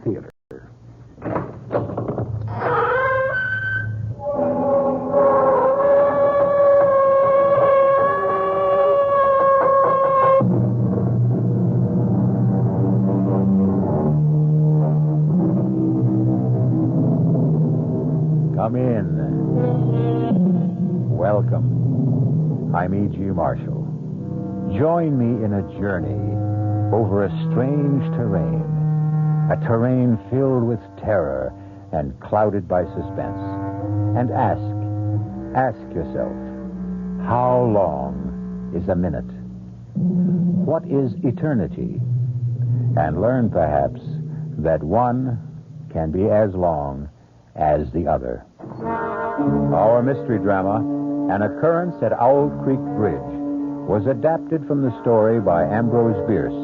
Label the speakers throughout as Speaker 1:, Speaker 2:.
Speaker 1: theater. Come in. Welcome. I'm E.G. Marshall. Join me in a journey over a strange terrain. A terrain filled with terror and clouded by suspense. And ask yourself, how long is a minute? What is eternity? And learn, perhaps, that one can be as long as the other. Our mystery drama, An Occurrence at Owl Creek Bridge, was adapted from the story by Ambrose Bierce,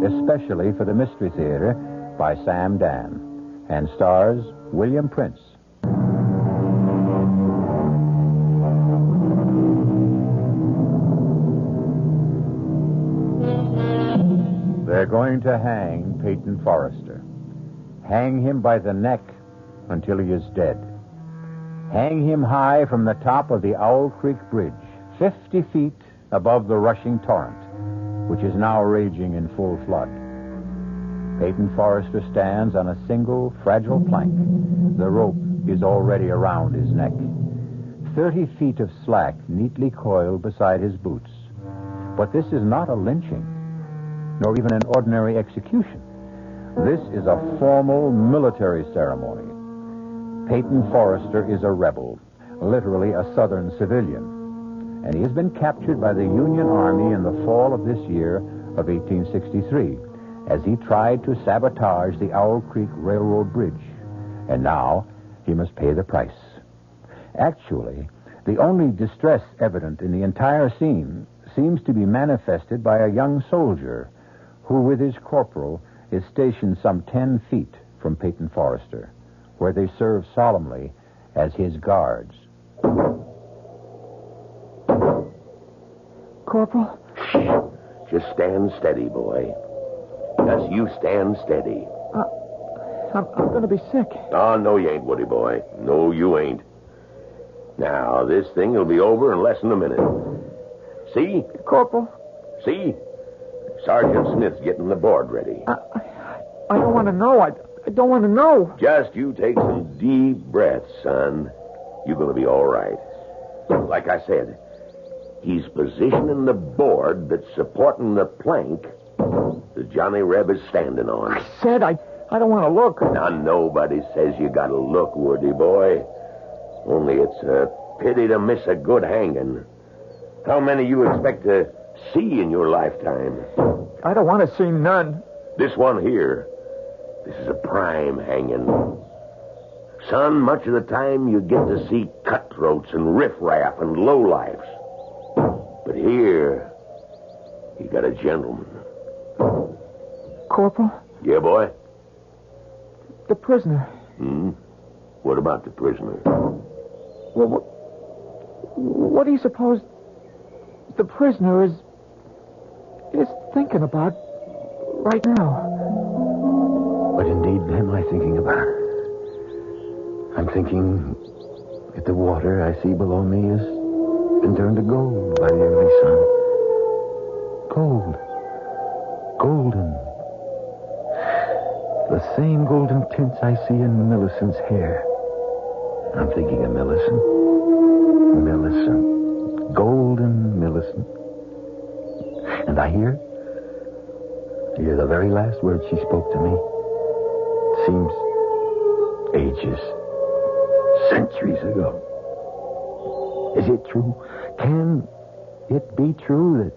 Speaker 1: especially for the Mystery Theater by Sam Dan, and stars William Prince. They're going to hang Peyton Forrester. Hang him by the neck until he is dead. Hang him high from the top of the Owl Creek Bridge, 50 feet above the rushing torrent, which is now raging in full flood. Peyton Forrester stands on a single, fragile plank. The rope is already around his neck. 30 feet of slack neatly coiled beside his boots. But this is not a lynching, nor even an ordinary execution. This is a formal military ceremony. Peyton Forrester is a rebel, literally a Southern civilian, and he has been captured by the Union Army in the fall of this year of 1863 as he tried to sabotage the Owl Creek Railroad Bridge. And now he must pay the price. Actually, the only distress evident in the entire scene seems to be manifested by a young soldier who, with his corporal, is stationed some 10 feet from Peyton Forrester, where they serve solemnly as his guards.
Speaker 2: Corporal?
Speaker 3: Shh. Just stand steady, boy. Just you stand steady.
Speaker 2: I'm going to be sick.
Speaker 3: Oh, no, you ain't, Woody boy. No, you ain't. Now, this thing will be over in less than a minute. See?
Speaker 2: Corporal?
Speaker 3: See? Sergeant Smith's getting the board ready.
Speaker 2: I don't want to know. I don't want to know.
Speaker 3: Just you take some deep breaths, son. You're going to be all right. Like I said, he's positioning the board that's supporting the plank that Johnny Reb is standing on.
Speaker 2: I said I don't want to look.
Speaker 3: Now, nobody says you got to look, Woody boy. Only it's a pity to miss a good hanging. How many you expect to see in your lifetime?
Speaker 2: I don't want to see none.
Speaker 3: This one here, this is a prime hanging. Son, much of the time you get to see cutthroats and riffraff and lowlifes. But here, you got a gentleman.
Speaker 2: Corporal?
Speaker 3: Yeah, boy?
Speaker 2: The prisoner.
Speaker 3: What about the prisoner?
Speaker 2: Well, what do you suppose the prisoner is thinking about right now?
Speaker 1: What indeed am I thinking about? I'm thinking that the water I see below me has been turned to gold by the early sun. Gold. Golden. The same golden tints I see in Millicent's hair. I'm thinking of Millicent. Millicent. Golden Millicent. And I hear the very last words she spoke to me. It seems ages, centuries ago. Is it true? Can it be true that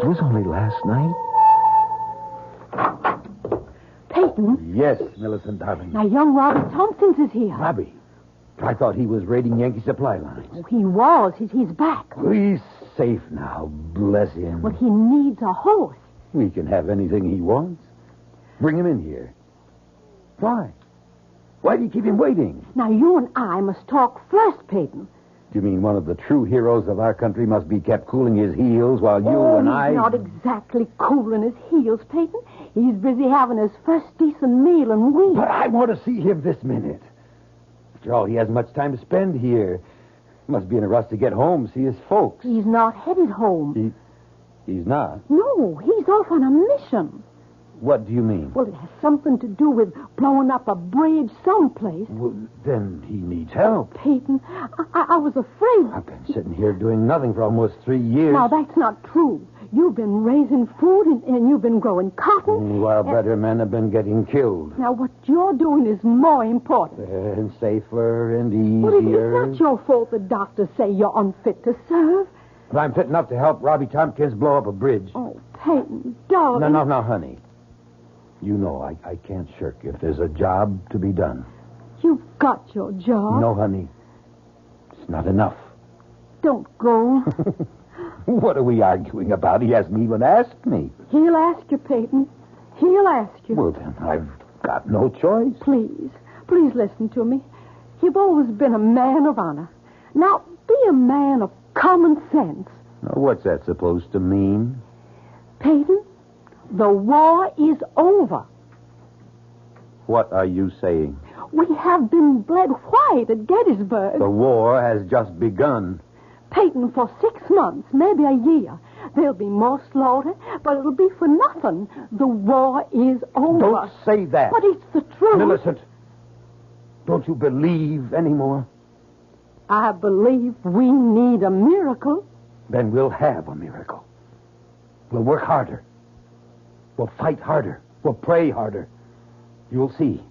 Speaker 1: it was only last night?
Speaker 4: Peyton?
Speaker 1: Yes, Millicent, darling.
Speaker 4: Now, young Robbie Tompkins is here.
Speaker 1: Robbie? I thought he was raiding Yankee supply lines.
Speaker 4: Oh, he was. He's back.
Speaker 1: He's safe now, bless him.
Speaker 4: Well, he needs a horse.
Speaker 1: He can have anything he wants. Bring him in here. Why? Why do you keep him waiting?
Speaker 4: Now, you and I must talk first, Peyton.
Speaker 5: You mean one of the true heroes of our country must be kept cooling his heels while you and I...
Speaker 4: He's not exactly cooling his heels, Peyton. He's busy having his first decent meal in weeks.
Speaker 5: But I want to see him this minute. After all, he hasn't much time to spend here. Must be in a rush to get home, see his folks.
Speaker 4: He's not headed home.
Speaker 5: He's not?
Speaker 4: No, he's off on a mission.
Speaker 5: What do you mean?
Speaker 4: Well, it has something to do with blowing up a bridge someplace.
Speaker 5: Well, then he needs help.
Speaker 4: Peyton, I was afraid.
Speaker 5: I've been sitting here doing nothing for almost 3 years.
Speaker 4: Now, that's not true. You've been raising food and you've been growing cotton.
Speaker 5: While better men have been getting killed.
Speaker 4: Now, what you're doing is more important.
Speaker 5: And safer and
Speaker 4: Well,
Speaker 5: easier.
Speaker 4: it's not your fault the doctors say you're unfit to serve.
Speaker 5: But I'm fit enough to help Robbie Tompkins blow up a bridge.
Speaker 4: Oh, Peyton, darling.
Speaker 5: No, honey. You know I can't shirk if there's a job to be done.
Speaker 4: You've got your job.
Speaker 5: No, honey. It's not enough.
Speaker 4: Don't go.
Speaker 5: What are we arguing about? He hasn't even asked me.
Speaker 4: He'll ask you, Peyton. He'll ask you.
Speaker 5: Well, then, I've got no choice.
Speaker 4: Please listen to me. You've always been a man of honor. Now, be a man of common sense.
Speaker 5: Now, what's that supposed to mean?
Speaker 4: Peyton, the war is over.
Speaker 5: What are you saying?
Speaker 4: We have been bled white at Gettysburg.
Speaker 5: The war has just begun.
Speaker 4: Peyton, for 6 months, maybe a year, there'll be more slaughter, but it'll be for nothing. The war is over.
Speaker 5: Don't say that.
Speaker 4: But it's the truth.
Speaker 5: Millicent, don't you believe anymore?
Speaker 4: I believe we need a miracle.
Speaker 5: Then we'll have a miracle. We'll work harder. We'll fight harder. We'll pray harder. You'll see.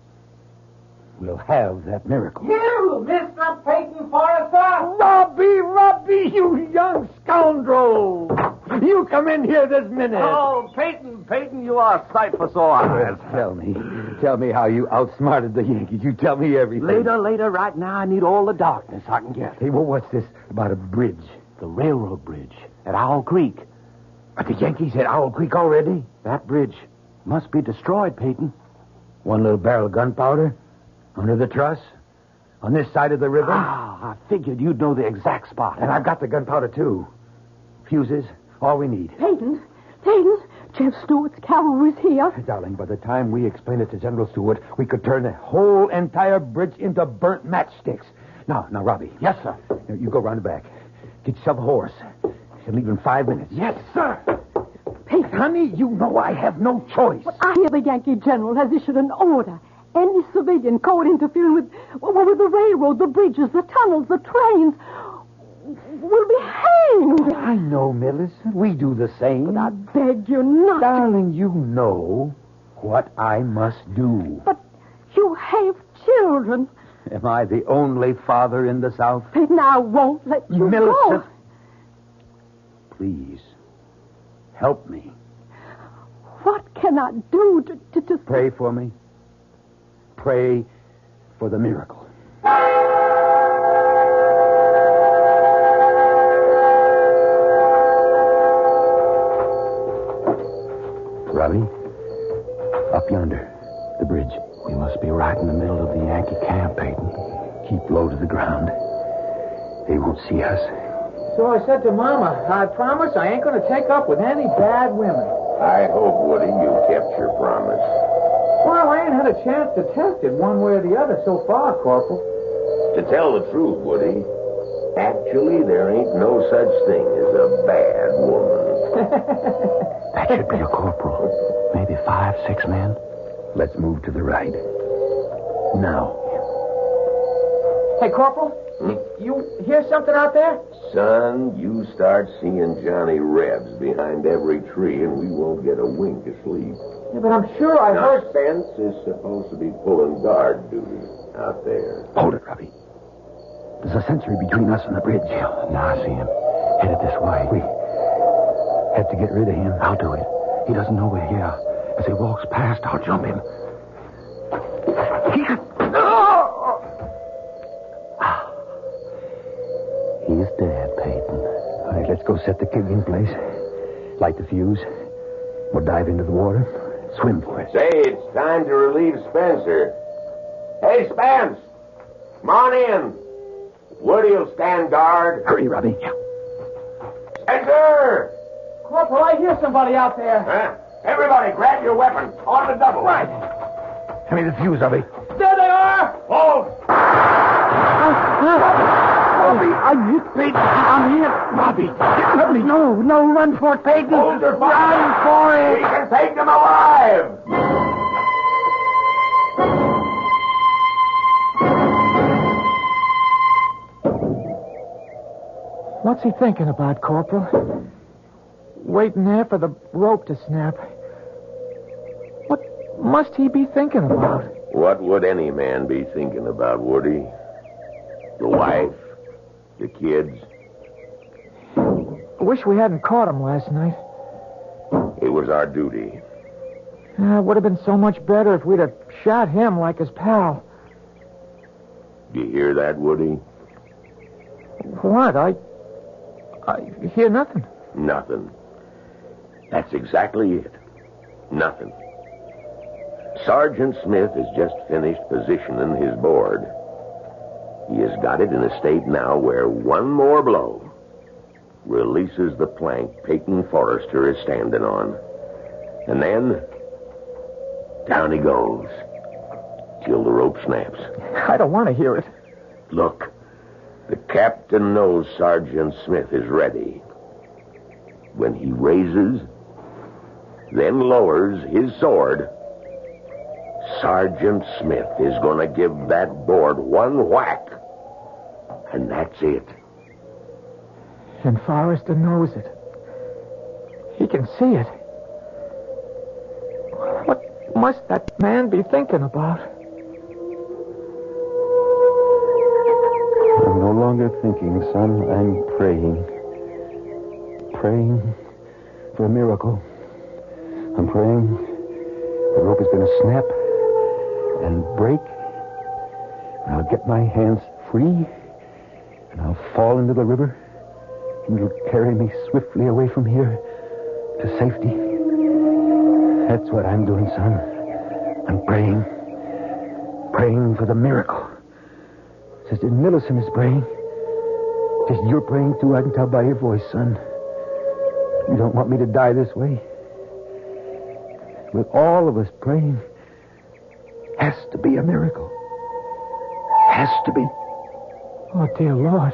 Speaker 5: We'll have that miracle.
Speaker 2: You, Mr. Peyton Forrester!
Speaker 5: Robbie, you young scoundrel! You come in here this minute.
Speaker 6: Oh, Peyton, you are a sight for sore eyes.
Speaker 5: Tell me how you outsmarted the Yankees. You tell me everything.
Speaker 6: Later, right now, I need all the darkness I can get.
Speaker 5: Hey, well, what's this about a bridge?
Speaker 6: The railroad bridge at Owl Creek.
Speaker 5: Are the Yankees at Owl Creek already?
Speaker 6: That bridge must be destroyed, Peyton.
Speaker 5: One little barrel of gunpowder? Under the truss? On this side of the river?
Speaker 6: I figured you'd know the exact spot.
Speaker 5: And I've got the gunpowder, too. Fuses, all we need.
Speaker 4: Peyton, Jeff Stewart's cavalry's here.
Speaker 5: Darling, by the time we explain it to General Stewart, we could turn the whole entire bridge into burnt matchsticks. Now, Robbie.
Speaker 6: Yes, sir.
Speaker 5: Now, you go round the back. Get yourself a horse. You'll leave in 5 minutes.
Speaker 6: Yes, sir.
Speaker 4: Peyton.
Speaker 5: Honey, you know I have no choice.
Speaker 4: But I hear the Yankee general has issued an order. Any civilian caught interfering with the railroad, the bridges, the tunnels, the trains will be hanged.
Speaker 5: I know, Millicent. We do the same.
Speaker 4: But I beg you not.
Speaker 5: Darling, you know what I must do.
Speaker 4: But you have children.
Speaker 5: Am I the only father in the South?
Speaker 4: Peyton, I won't let you
Speaker 5: Millicent.
Speaker 4: go.
Speaker 5: Please, help me.
Speaker 4: What can I do to...
Speaker 5: Pray for me. Pray for the miracle. Robbie, up yonder, the bridge.
Speaker 6: We must be right in the middle of the Yankee camp, Peyton.
Speaker 5: Keep low to the ground. They won't see us.
Speaker 2: So I said to Mama, I promise I ain't going to take up with any bad women.
Speaker 3: I hope, Woody, you kept your promise.
Speaker 2: Well, I ain't had a chance to test it one way or the other so far, Corporal.
Speaker 3: To tell the truth, Woody, actually there ain't no such thing as a bad woman.
Speaker 6: That should be a corporal. Maybe 5, 6 men.
Speaker 5: Let's move to the right. Now.
Speaker 2: Hey, Corporal, you hear something out there?
Speaker 3: Son, you start seeing Johnny Rebs behind every tree and we won't get a wink of sleep.
Speaker 2: Yeah, but I'm sure I heard...
Speaker 3: Spence is supposed to be pulling guard duty out there.
Speaker 5: Hold it, Robbie. There's a sentry between us and the bridge.
Speaker 6: Now I see him. Headed this way.
Speaker 5: We have to get rid of him.
Speaker 6: I'll do it. He doesn't know we're here. As he walks past, I'll jump him.
Speaker 5: He's dead, Peyton. All right, let's go set the keg in place. Light the fuse. We'll dive into the water. Swim for it.
Speaker 3: Say, it's time to relieve Spencer. Hey, Spence! Come on in. Woody'll stand guard.
Speaker 5: Hurry, Robbie.
Speaker 3: Spencer!
Speaker 2: Corporal, I hear somebody out there.
Speaker 3: Huh? Everybody, grab your weapon. On the double.
Speaker 2: Right.
Speaker 5: Hand me the fuse, Robbie.
Speaker 2: There they are!
Speaker 3: Hold!
Speaker 5: Robbie, I'm hit, Peyton. I'm hit. Robbie, let me. No, run for it, Peyton.
Speaker 3: Hold your fire.
Speaker 5: Run for
Speaker 3: We
Speaker 5: it.
Speaker 3: can take them alive!
Speaker 2: What's he thinking about, Corporal? Waiting there for the rope to snap. What must he be thinking about?
Speaker 3: What would any man be thinking about, Woody? The wife? The kids?
Speaker 2: I wish we hadn't caught him last night.
Speaker 3: It was our duty.
Speaker 2: It would have been so much better if we'd have shot him like his pal.
Speaker 3: You hear that, Woody?
Speaker 2: What? I hear nothing.
Speaker 3: Nothing. That's exactly it. Nothing. Sergeant Smith has just finished positioning his board. He has got it in a state now where one more blow releases the plank Peyton Forrester is standing on. And then, down he goes, till the rope snaps.
Speaker 2: I don't want to hear it.
Speaker 3: Look, the captain knows Sergeant Smith is ready. When he raises, then lowers his sword, Sergeant Smith is going to give that board one whack. And that's it.
Speaker 2: And Forrester knows it. He can see it. What must that man be thinking about?
Speaker 6: I'm no longer thinking, son. I'm praying. Praying for a miracle. I'm praying the rope is going to snap and break. And I'll get my hands free. And I'll fall into the river. And it'll carry me swiftly away from here to safety. That's what I'm doing, son. I'm praying. Praying for the miracle. Sister Millicent is praying. Just you're praying, too. I can tell by your voice, son. You don't want me to die this way. With all of us praying, has to be a miracle. Has to be.
Speaker 2: Oh, dear Lord.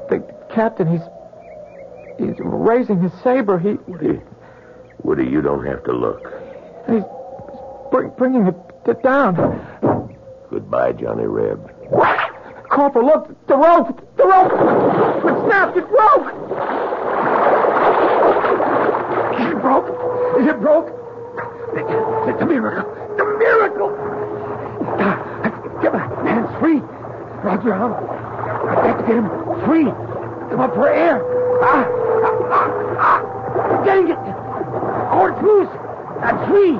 Speaker 2: The captain, he's raising his saber.
Speaker 3: Woody, you don't have to look.
Speaker 2: He's bringing it down.
Speaker 3: Goodbye, Johnny Reb.
Speaker 2: Corporal, look, the rope! The rope! It snapped, it broke!
Speaker 5: It broke. It broke. It's a miracle. The miracle. Get my hands free. Roger, I've got to get him free. Come up for air. Getting it. Cord loose. I'm free.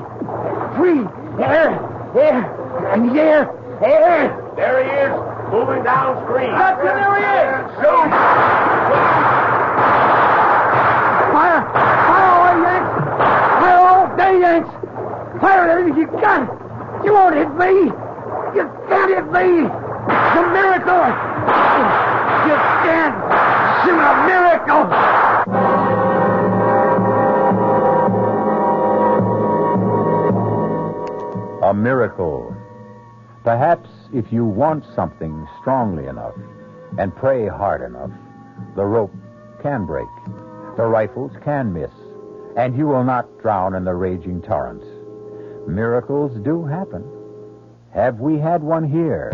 Speaker 5: Free. Air. And the air.
Speaker 3: There he is, moving downstream.
Speaker 2: That's it, there he is!
Speaker 3: Shoot!
Speaker 5: Fire away, Yanks. Fire all day, Yanks. Fire everything you got. You won't hit me. You can't hit me. It's a miracle. You can't shoot a miracle.
Speaker 1: A miracle. Perhaps if you want something strongly enough and pray hard enough, the rope can break, the rifles can miss, and you will not drown in the raging torrents. Miracles do happen. Have we had one here?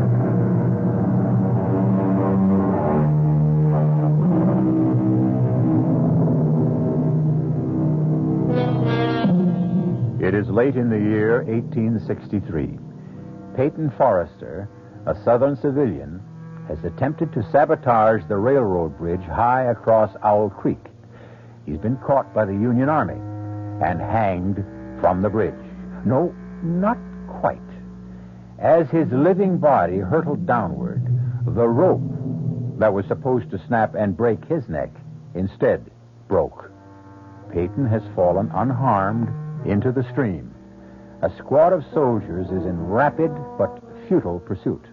Speaker 1: It is late in the year 1863. Peyton Forrester, a Southern civilian, has attempted to sabotage the railroad bridge high across Owl Creek. He's been caught by the Union Army and hanged from the bridge. No, not quite. As his living body hurtled downward, the rope that was supposed to snap and break his neck instead broke. Peyton has fallen unharmed into the stream. A squad of soldiers is in rapid but futile pursuit.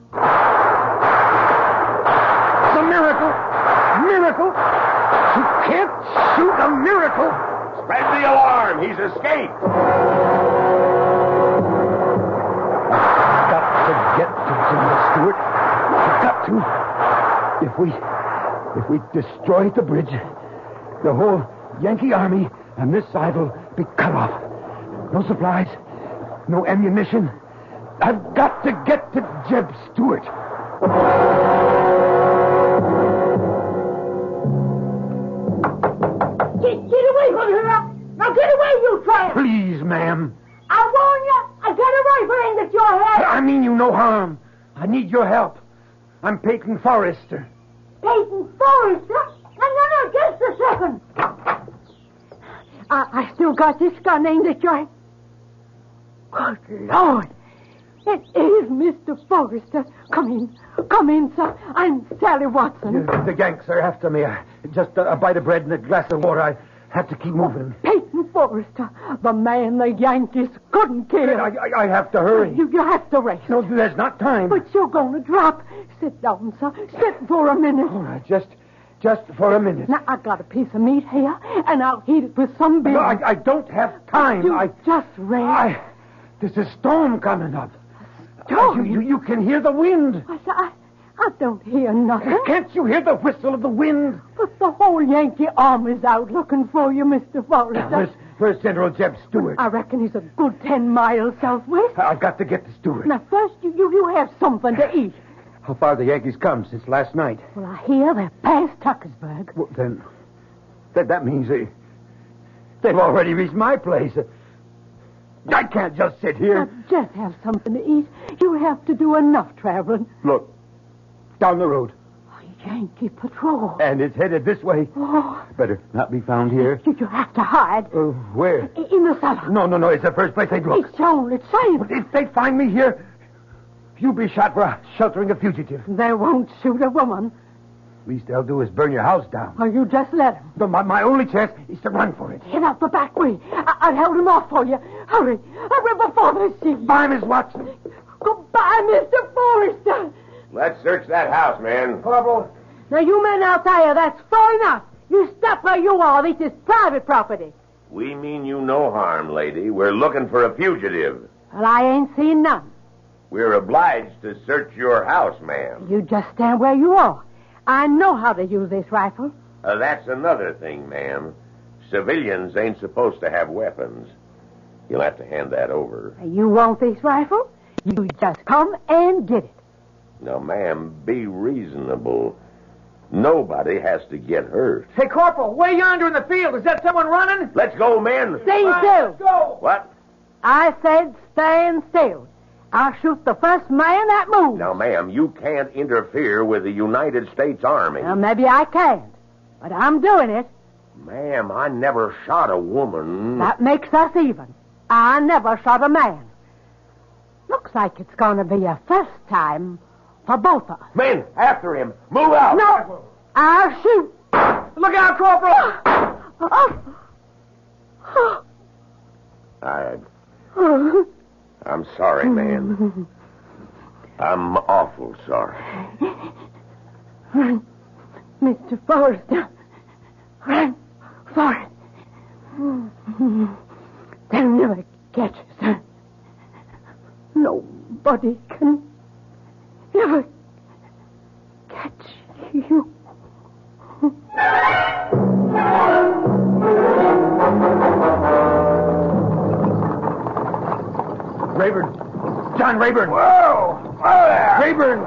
Speaker 5: a miracle. Miracle? You can't shoot a miracle.
Speaker 3: Spread the alarm. He's escaped.
Speaker 5: I've got to get to General Stewart. I've got to. If we destroy the bridge, the whole Yankee army on this side will be cut off. No supplies, no ammunition. I've got to get to Jeb Stewart.
Speaker 7: Get away from here! Now get away, you tramp!
Speaker 5: Please, ma'am.
Speaker 7: I warn you, I got a rifle aimed at your head!
Speaker 5: I mean you no harm. I need your help. I'm Peyton Forrester.
Speaker 7: Peyton Forrester? No, just a second. I still got this gun aimed at your head. Good Lord! It is Mr. Forrester. Come in, sir. I'm Sally Watson.
Speaker 5: The Yanks are after me. Just a bite of bread and a glass of water. I have to keep moving.
Speaker 7: Peyton Forrester, the man the Yankees couldn't kill.
Speaker 5: I have to hurry.
Speaker 7: You have to race.
Speaker 5: No, there's not time.
Speaker 7: But you're going to drop. Sit down, sir. Sit for a minute.
Speaker 5: All right, just for a minute.
Speaker 7: Now, I got a piece of meat here, and I'll heat it with some beer.
Speaker 5: No, I don't have time.
Speaker 7: Just rest.
Speaker 5: There's a storm coming up.
Speaker 7: Storm?
Speaker 5: You can hear the wind.
Speaker 7: I don't hear nothing.
Speaker 5: Can't you hear the whistle of the wind?
Speaker 7: But the whole Yankee army's out looking for you, Mr. Forrester.
Speaker 5: Where's General Jeb Stewart?
Speaker 7: I reckon he's a good 10 miles southwest.
Speaker 5: I've got to get to Stewart.
Speaker 7: Now, first, you have something to eat.
Speaker 5: How far the Yankees come since last night?
Speaker 7: Well, I hear they're past Tuckersburg.
Speaker 5: Well, then that means they've already reached my place. I can't just sit here.
Speaker 7: Now, just have something to eat. You have to do enough traveling.
Speaker 5: Look, down the road.
Speaker 7: A Yankee patrol.
Speaker 5: And it's headed this way.
Speaker 7: Oh.
Speaker 5: Better not be found here.
Speaker 7: You have to hide.
Speaker 5: Where?
Speaker 7: In the cellar.
Speaker 5: No. It's the first place they'd look.
Speaker 7: It's the only safe.
Speaker 5: But if they find me here, you'll be shot for sheltering a fugitive.
Speaker 7: They won't shoot a woman.
Speaker 5: Least they'll do is burn your house down.
Speaker 7: Or you just let them.
Speaker 5: My only chance is to run for it.
Speaker 7: Head out the back way. I'll hold them off for you. Hurry before they see you.
Speaker 5: Bye, Miss Watson.
Speaker 7: Goodbye, Mr. Forrester.
Speaker 3: Let's search that house, man.
Speaker 5: Corporal.
Speaker 7: Now, you men out there, that's far enough. You stop where you are. This is private property.
Speaker 3: We mean you no harm, lady. We're looking for a fugitive.
Speaker 7: Well, I ain't seen none.
Speaker 3: We're obliged to search your house, ma'am.
Speaker 7: You just stand where you are. I know how to use this rifle.
Speaker 3: That's another thing, ma'am. Civilians ain't supposed to have weapons. You'll have to hand that over.
Speaker 7: You want this rifle? You just come and get it.
Speaker 3: Now, ma'am, be reasonable. Nobody has to get hurt.
Speaker 2: Hey, Corporal, way yonder in the field. Is that someone running?
Speaker 3: Let's go, men.
Speaker 7: Stay still.
Speaker 2: Let's go.
Speaker 3: What?
Speaker 7: I said stand still. I'll shoot the first man that moves.
Speaker 3: Now, ma'am, you can't interfere with the United States Army.
Speaker 7: Well, maybe I can't, but I'm doing it.
Speaker 3: Ma'am, I never shot a woman.
Speaker 7: That makes us even. I never shot a man. Looks like it's going to be a first time for both of us.
Speaker 3: Men, after him. Move out.
Speaker 7: No, I'll shoot.
Speaker 2: Look out, Corporal!
Speaker 3: I'm sorry, man. I'm awful sorry.
Speaker 7: Run, Mr. Forrester. Run for it. They'll never catch us, sir. Nobody can ever catch you.
Speaker 5: Rayburn. John Rayburn.
Speaker 2: Whoa! There!
Speaker 5: Rayburn.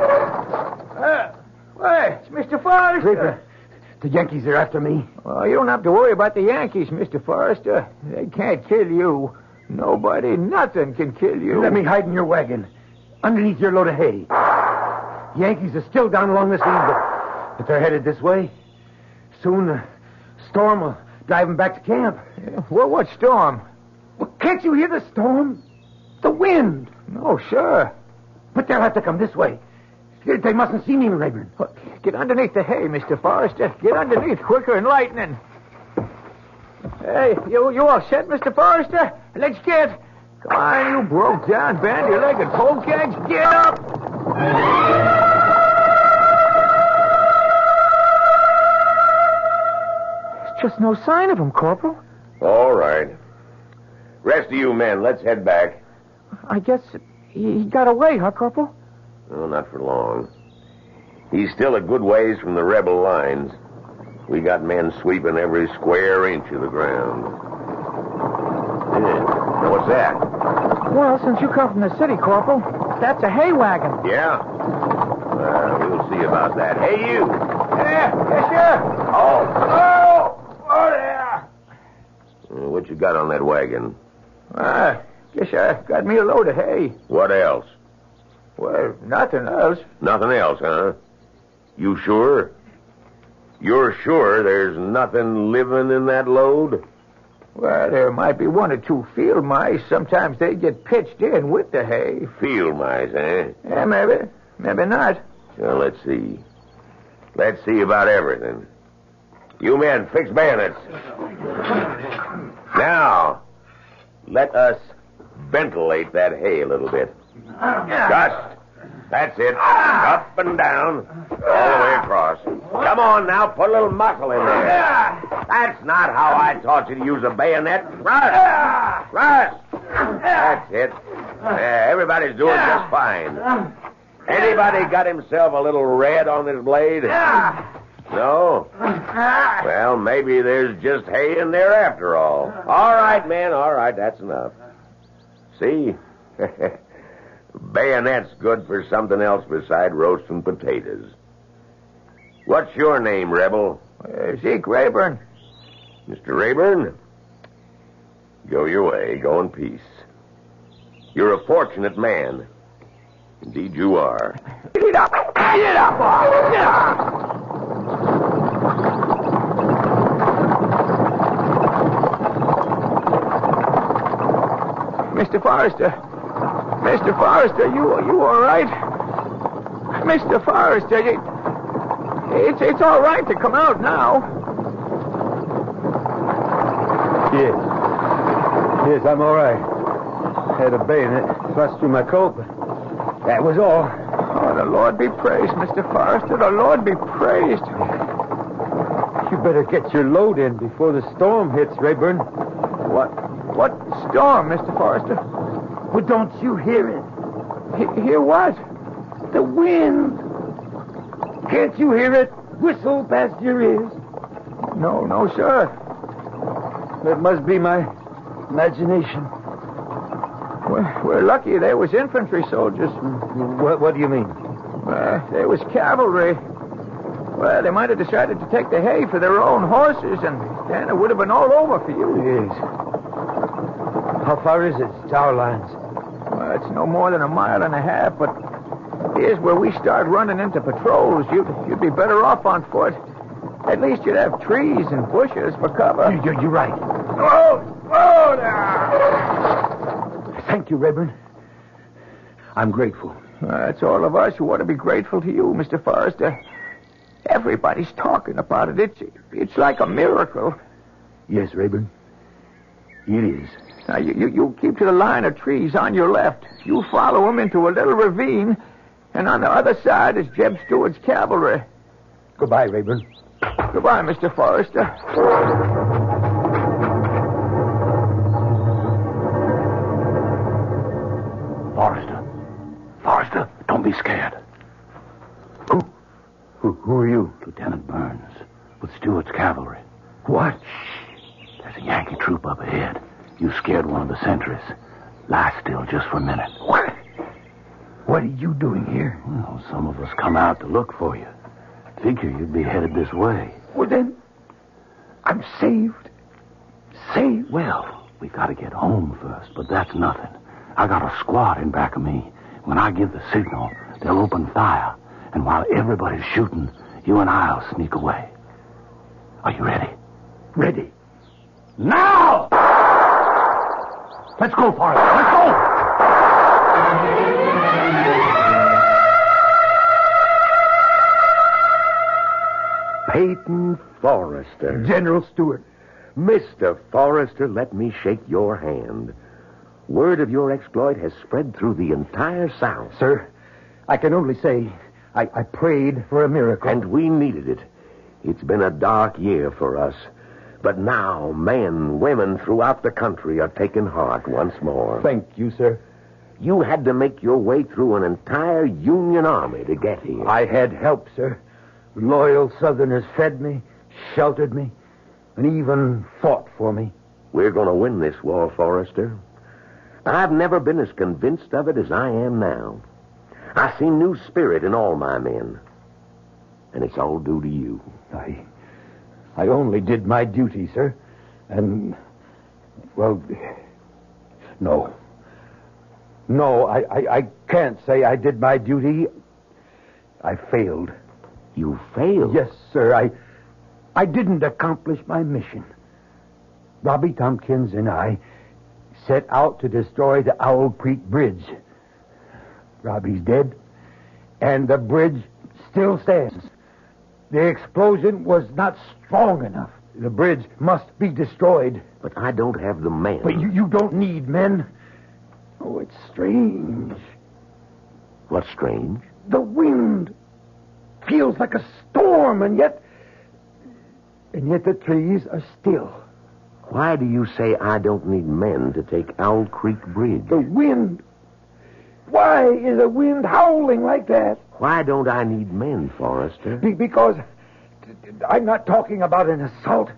Speaker 2: Hey, it's Mr. Forrester.
Speaker 5: Rayburn. The Yankees are after me.
Speaker 2: Well, you don't have to worry about the Yankees, Mr. Forrester. They can't kill you. Nobody, nothing can kill you.
Speaker 5: Let me hide in your wagon, underneath your load of hay. Yankees are still down along this lead, but they're headed this way. Soon the storm will drive them back to camp.
Speaker 2: Yeah, well, what storm?
Speaker 5: Well, can't you hear the storm? The wind.
Speaker 2: Oh, sure.
Speaker 5: But they'll have to come this way. They mustn't see me, Rayburn.
Speaker 2: Look, get underneath the hay, Mr. Forrester. Get underneath quicker than lightning. Hey, you all set, Mr. Forrester? Let's get. Come on, you broke down, bandy-legged polecats. Get up! just no sign of him, Corporal.
Speaker 3: All right. Rest of you men, let's head back.
Speaker 2: I guess he got away, huh, Corporal?
Speaker 3: No, not for long. He's still a good ways from the rebel lines. We got men sweeping every square inch of the ground. Yeah. What's that?
Speaker 2: Well, since you come from the city, Corporal, that's a hay wagon.
Speaker 3: Yeah? We'll see about that. Hey, you!
Speaker 2: Yeah, yes, sir.
Speaker 3: Oh, there! What you got on that wagon?
Speaker 2: Guess I got me a load of hay.
Speaker 3: What else?
Speaker 2: Well, nothing else.
Speaker 3: Nothing else, huh? You sure? You're sure there's nothing living in that load?
Speaker 2: Well, there might be one or two field mice. Sometimes they get pitched in with the hay.
Speaker 3: Field mice, eh?
Speaker 2: Yeah, maybe. Maybe not.
Speaker 3: Well, let's see. Let's see about everything. You men, fix bayonets. Now, let us ventilate that hay a little bit. Just. That's it. Up and down. All the way across. Come on now, put a little muscle in there. That's not how I taught you to use a bayonet. Rush! Rush! That's it. Everybody's doing just fine. Anybody got himself a little red on this blade? No? Well, maybe there's just hay in there after all. All right, men, all right, that's enough. See? Bayonet's good for something else beside roasting potatoes. What's your name, Rebel?
Speaker 2: Zeke Rayburn.
Speaker 3: Mr. Rayburn, go your way. Go in peace. You're a fortunate man. Indeed you are.
Speaker 2: Get up! Get up, boy! Get up! Mr. Forrester. Mr. Forrester, you all right? Mr. Forrester, it's all right to come out now.
Speaker 6: Yes, I'm all right. Had a bayonet thrust through my coat, but that was all.
Speaker 2: Oh, the Lord be praised, Mr. Forrester. The Lord be praised.
Speaker 6: You better get your load in before the storm hits, Rayburn.
Speaker 2: What storm, Mr. Forrester?
Speaker 5: Well, don't you hear it?
Speaker 2: Hear what?
Speaker 5: The wind. Can't you hear it whistle past your ears?
Speaker 2: No, sir.
Speaker 6: That must be my imagination.
Speaker 2: We're lucky there was infantry soldiers.
Speaker 6: What do you mean?
Speaker 2: There was cavalry. Well, they might have decided to take the hay for their own horses, and then it would have been all over for you.
Speaker 6: Yes. How far is it to our lines?
Speaker 2: Well, it's no more than a mile and a half, but here's where we start running into patrols. You'd be better off on foot. At least you'd have trees and bushes for cover.
Speaker 5: You're right.
Speaker 2: Oh, there!
Speaker 5: Thank you, Rayburn. I'm grateful.
Speaker 2: It's all of us who ought to be grateful to you, Mr. Forrester. Everybody's talking about it. It's like a miracle.
Speaker 5: Yes, Rayburn. It is.
Speaker 2: Now, you keep to the line of trees on your left. You follow them into a little ravine, and on the other side is Jeb Stewart's cavalry.
Speaker 5: Goodbye, Rayburn.
Speaker 2: Goodbye, Mr. Forrester.
Speaker 5: Forrester, don't be scared.
Speaker 6: Who are you?
Speaker 5: Lieutenant Burns, with Stewart's cavalry.
Speaker 6: What?
Speaker 5: There's a Yankee troop up ahead. You scared one of the sentries. Lie still just for a minute.
Speaker 6: What are you doing here?
Speaker 5: Well, some of us come out to look for you. Figure you'd be headed this way.
Speaker 6: Well, then, I'm saved. Saved?
Speaker 5: Well, we got to get home first, but that's nothing. I got a squad in back of me. When I give the signal, they'll open fire. And while everybody's shooting, you and I'll sneak away. Are you ready?
Speaker 6: Ready.
Speaker 5: Now! Let's go, Forrester. Let's go!
Speaker 3: Peyton Forrester.
Speaker 6: General Stewart.
Speaker 3: Mr. Forrester, let me shake your hand. Word of your exploit has spread through the entire South.
Speaker 6: Sir, I can only say I prayed for a miracle.
Speaker 3: And we needed it. It's been a dark year for us. But now men, women throughout the country are taking heart once more.
Speaker 6: Thank you, sir.
Speaker 3: You had to make your way through an entire Union army to get here.
Speaker 6: I had help, sir. Loyal Southerners fed me, sheltered me, and even fought for me.
Speaker 3: We're going to win this war, Forrester. I've never been as convinced of it as I am now. I see new spirit in all my men. And it's all due to you.
Speaker 6: I only did my duty, sir. And, well, no. No, I can't say I did my duty. I failed.
Speaker 3: You failed?
Speaker 6: Yes, sir. I didn't accomplish my mission. Robbie Tompkins and I set out to destroy the Owl Creek Bridge. Robbie's dead, and the bridge still stands. The explosion was not strong enough. The bridge must be destroyed.
Speaker 3: But I don't have the men.
Speaker 6: But you don't need men. Oh, it's strange.
Speaker 3: What's strange?
Speaker 6: The wind feels like a storm, and yet the trees are still.
Speaker 3: Why do you say I don't need men to take Owl Creek Bridge?
Speaker 6: The wind. Why is the wind howling like that?
Speaker 3: Why don't I need men, Forrester?
Speaker 6: Because I'm not talking about an assault.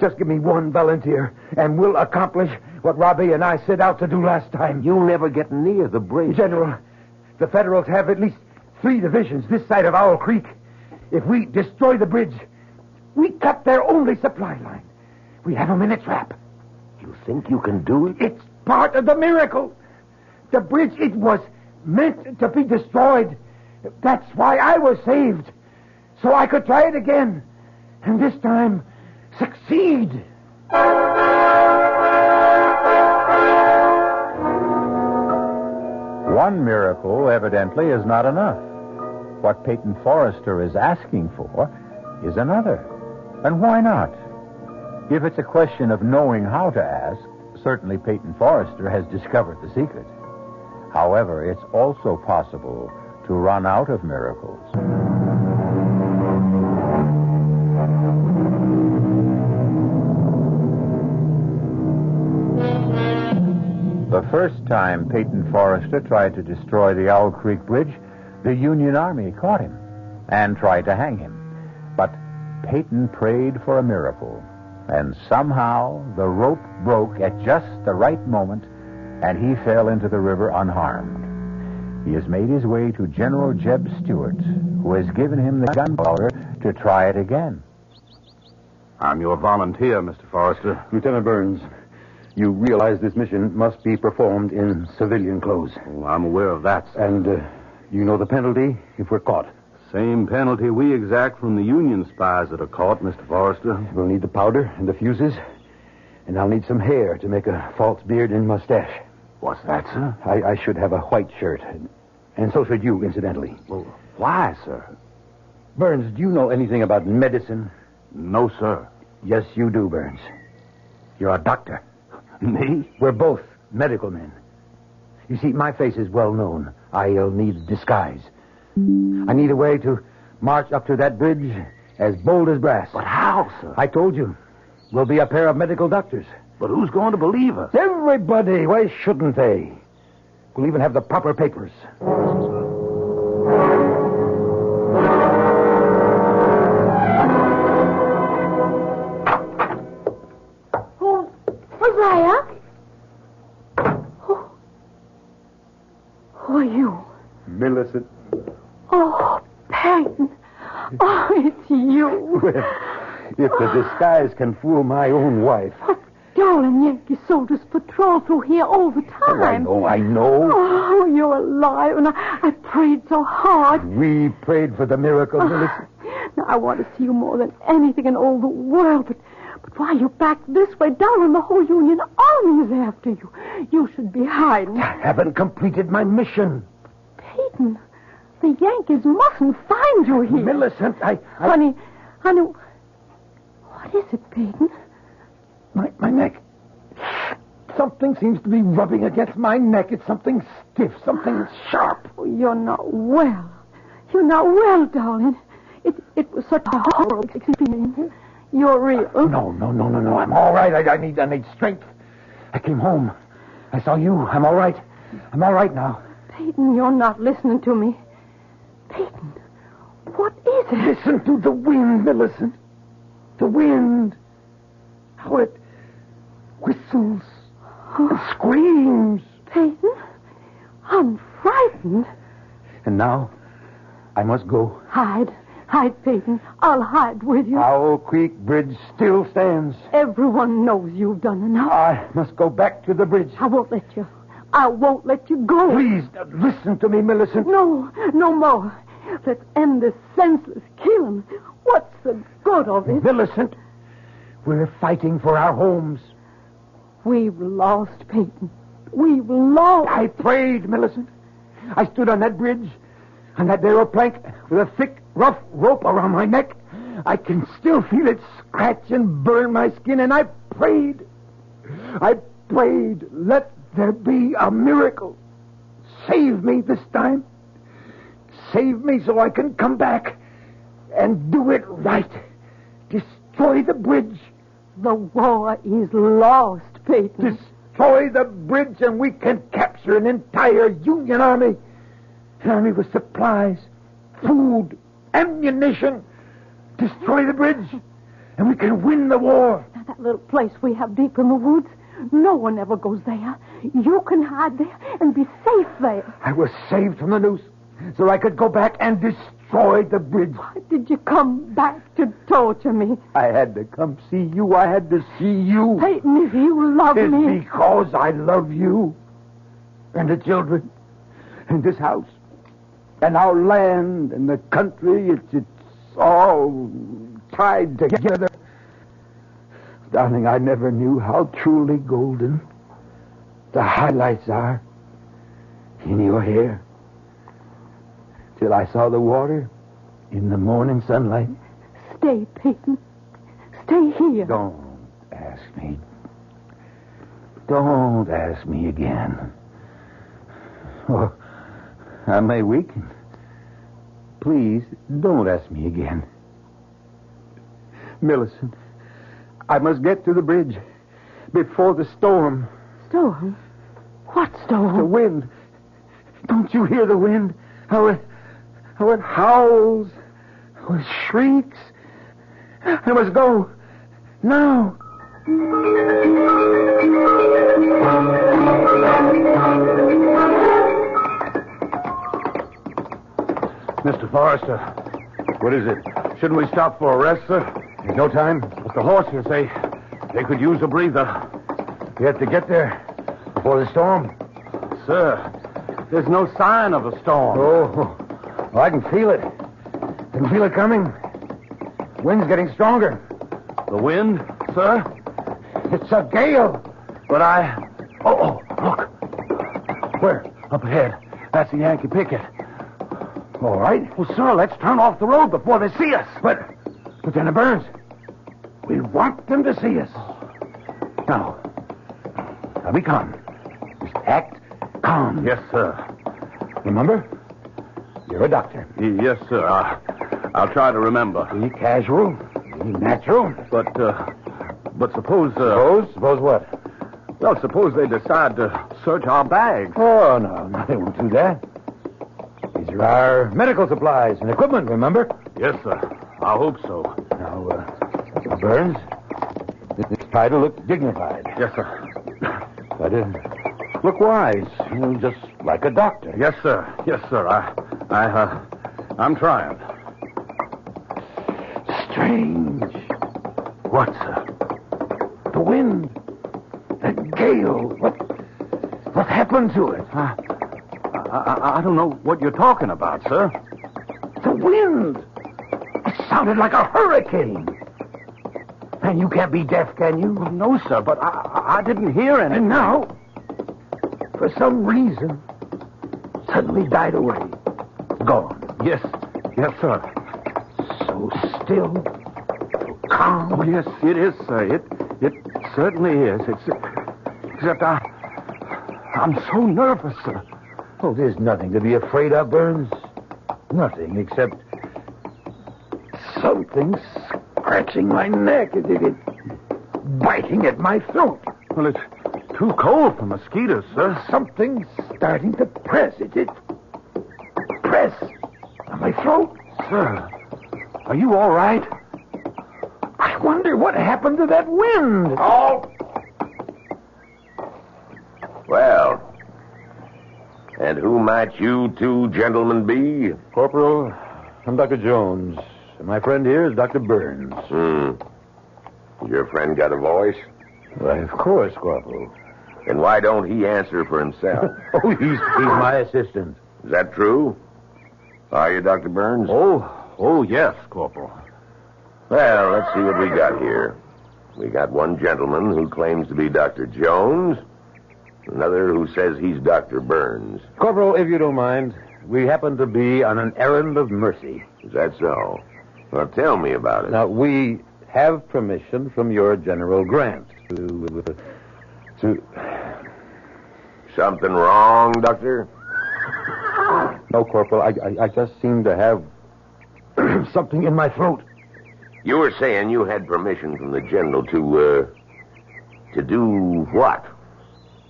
Speaker 6: Just give me one volunteer, and we'll accomplish what Robbie and I set out to do last time.
Speaker 3: You'll never get near the bridge.
Speaker 6: General, the Federals have at least 3 divisions this side of Owl Creek. If we destroy the bridge, we cut their only supply line. We have them in a trap.
Speaker 3: You think you can do it?
Speaker 6: It's part of the miracle. The bridge, it was meant to be destroyed. That's why I was saved. So I could try it again. And this time, succeed.
Speaker 1: One miracle, evidently, is not enough. What Peyton Forrester is asking for is another. And why not? If it's a question of knowing how to ask, certainly Peyton Forrester has discovered the secret. However, it's also possible to run out of miracles. The first time Peyton Forrester tried to destroy the Owl Creek Bridge, the Union Army caught him and tried to hang him. But Peyton prayed for a miracle, and somehow the rope broke at just the right moment, and he fell into the river unharmed. He has made his way to General Jeb Stuart, who has given him the gunpowder to try it again.
Speaker 8: I'm your volunteer, Mr. Forrester.
Speaker 6: Lieutenant Burns, you realize this mission must be performed in civilian clothes.
Speaker 8: Oh, I'm aware of that, sir.
Speaker 6: And you know the penalty if we're caught.
Speaker 8: Same penalty we exact from the Union spies that are caught, Mr. Forrester.
Speaker 6: We'll need the powder and the fuses, and I'll need some hair to make a false beard and mustache.
Speaker 8: What's that, sir?
Speaker 6: I should have a white shirt, and so should you, incidentally.
Speaker 8: Well, why, sir?
Speaker 6: Burns, do you know anything about medicine?
Speaker 8: No, sir.
Speaker 6: Yes, you do, Burns. You're a doctor.
Speaker 8: Me?
Speaker 6: We're both medical men. You see, my face is well known. I'll need disguise. I need a way to march up to that bridge as bold as brass.
Speaker 8: But how, sir?
Speaker 6: I told you. We'll be a pair of medical doctors.
Speaker 8: But who's going to believe us?
Speaker 6: Everybody. Why shouldn't they? We'll even have the proper papers.
Speaker 7: Oh, Hosea? Who are you?
Speaker 6: Millicent.
Speaker 7: Oh, Peyton. Oh, it's you.
Speaker 6: If the disguise can fool my own wife.
Speaker 7: But darling Yankee soldiers patrol through here all the time.
Speaker 6: Oh, I know.
Speaker 7: Oh, you're alive, and I prayed so hard.
Speaker 6: We prayed for the miracle, Millicent.
Speaker 7: Now, I want to see you more than anything in all the world, but why are you back this way, darling? The whole Union Army is after you. You should be hiding.
Speaker 6: I haven't completed my mission.
Speaker 7: Peyton, the Yankees mustn't find you here.
Speaker 6: Millicent,
Speaker 7: Honey, what is it, Peyton?
Speaker 6: My neck. Something seems to be rubbing against my neck. It's something stiff, something sharp.
Speaker 7: Oh, you're not well. You're not well, darling. It was such a horrible experience. You're real.
Speaker 5: No. I'm all right. I need strength. I came home. I saw you. I'm all right. I'm all right now.
Speaker 7: Peyton, you're not listening to me. Peyton, what is it?
Speaker 5: Listen to the wind, Millicent. The wind. How it whistles and screams.
Speaker 7: Peyton, I'm frightened.
Speaker 5: And now, I must go.
Speaker 7: Hide, Peyton. I'll hide with you.
Speaker 5: Owl Creek Bridge still stands.
Speaker 7: Everyone knows you've done enough.
Speaker 5: I must go back to the bridge.
Speaker 7: I won't let you. I won't let you go.
Speaker 5: Please, listen to me, Millicent.
Speaker 7: No more. Let's end this senseless killing. What's the good of it?
Speaker 5: Millicent, we're fighting for our homes.
Speaker 7: We've lost, Peyton. We've lost.
Speaker 5: I prayed, Millicent. I stood on that bridge, on that narrow plank, with a thick, rough rope around my neck. I can still feel it scratch and burn my skin, and I prayed. Let there be a miracle. Save me this time. Save me so I can come back and do it right. Destroy the bridge.
Speaker 7: The war is lost, Peyton.
Speaker 5: Destroy the bridge and we can capture an entire Union army. An army with supplies, food, ammunition. Destroy the bridge and we can win the war.
Speaker 7: Now, that little place we have deep in the woods, no one ever goes there. You can hide there and be safe there.
Speaker 5: I was saved from the noose so I could go back and destroy the bridge.
Speaker 7: Why did you come back to torture me?
Speaker 5: I had to come see you. I had to see you.
Speaker 7: Peyton, if you love
Speaker 5: It's
Speaker 7: me...
Speaker 5: because I love you and the children and this house and our land and the country. It's all tied together. Darling, I never knew how truly golden the highlights are in your hair. Till I saw the water in the morning sunlight.
Speaker 7: Stay, Peyton. Stay here.
Speaker 5: Don't ask me. Don't ask me again. Or I may weaken. Please, don't ask me again. Millicent, I must get to the bridge before the storm.
Speaker 7: Storm? What storm?
Speaker 5: The wind. Don't you hear the wind? How it howls. How it shrieks. I must go. Now.
Speaker 8: Mr. Forrester, what is it? Shouldn't we stop for a rest, sir?
Speaker 5: There's no time.
Speaker 8: But the horses, they could use a breather.
Speaker 5: We have to get there before the storm.
Speaker 8: Sir, there's no sign of a storm.
Speaker 5: Oh, I can feel it. I can feel it coming. The wind's getting stronger.
Speaker 8: The wind, sir?
Speaker 5: It's a gale.
Speaker 8: But Oh, look.
Speaker 5: Where?
Speaker 8: Up ahead. That's the Yankee picket.
Speaker 5: All right.
Speaker 8: Well, sir, let's turn off the road before they see us.
Speaker 5: But then it burns. We want them to see us. Now be calm. Just act calm.
Speaker 8: Yes, sir.
Speaker 5: Remember? You're a doctor.
Speaker 8: Yes, sir. I'll try to remember.
Speaker 5: Be casual. Be natural.
Speaker 8: But suppose...
Speaker 5: Suppose what?
Speaker 8: Well, suppose they decide to search our bags.
Speaker 5: Oh, no, they won't do that. These are our medical supplies and equipment, remember?
Speaker 8: Yes, sir. I hope so.
Speaker 5: Now, Burns, this try to look dignified.
Speaker 8: Yes, sir.
Speaker 5: But look wise, just like a doctor.
Speaker 8: Yes, sir. Yes, sir. I'm trying.
Speaker 5: Strange.
Speaker 8: What, sir?
Speaker 5: The wind. That gale. What happened to it?
Speaker 8: I don't know what you're talking about, sir.
Speaker 5: The wind. It sounded like a hurricane. And you can't be deaf, can you?
Speaker 8: Well, no, sir, but I didn't hear anything.
Speaker 5: And now, for some reason, suddenly died away. Gone.
Speaker 8: Yes, sir.
Speaker 5: So still, so calm.
Speaker 8: Oh, yes, it is, sir. It certainly is. Except I'm so nervous, sir.
Speaker 5: Oh, there's nothing to be afraid of, Burns. Nothing except something scratching my neck. It's biting at my throat.
Speaker 8: Well, it's too cold for mosquitoes, sir.
Speaker 5: Something's starting to press. It's press on my throat.
Speaker 8: Sir, are you all right?
Speaker 5: I wonder what happened to that wind.
Speaker 3: Halt! Well, and who might you two gentlemen be?
Speaker 6: Corporal, I'm Dr. Jones. And my friend here is Dr. Burns.
Speaker 3: Your friend got a voice?
Speaker 6: Why, of course, Corporal.
Speaker 3: And why don't he answer for himself?
Speaker 1: Oh, he's my assistant.
Speaker 3: Is that true? Are you, Dr. Burns?
Speaker 8: Oh, yes, Corporal.
Speaker 3: Well, let's see what we got here. We got one gentleman who claims to be Dr. Jones, another who says he's Dr. Burns.
Speaker 1: Corporal, if you don't mind, we happen to be on an errand of mercy.
Speaker 3: Is that so? Well, tell me about it.
Speaker 1: Now, we have permission from your General Grant to...
Speaker 3: Something wrong, Doctor?
Speaker 1: No, Corporal, I just seem to have something in my throat.
Speaker 3: You were saying you had permission from the General to do what?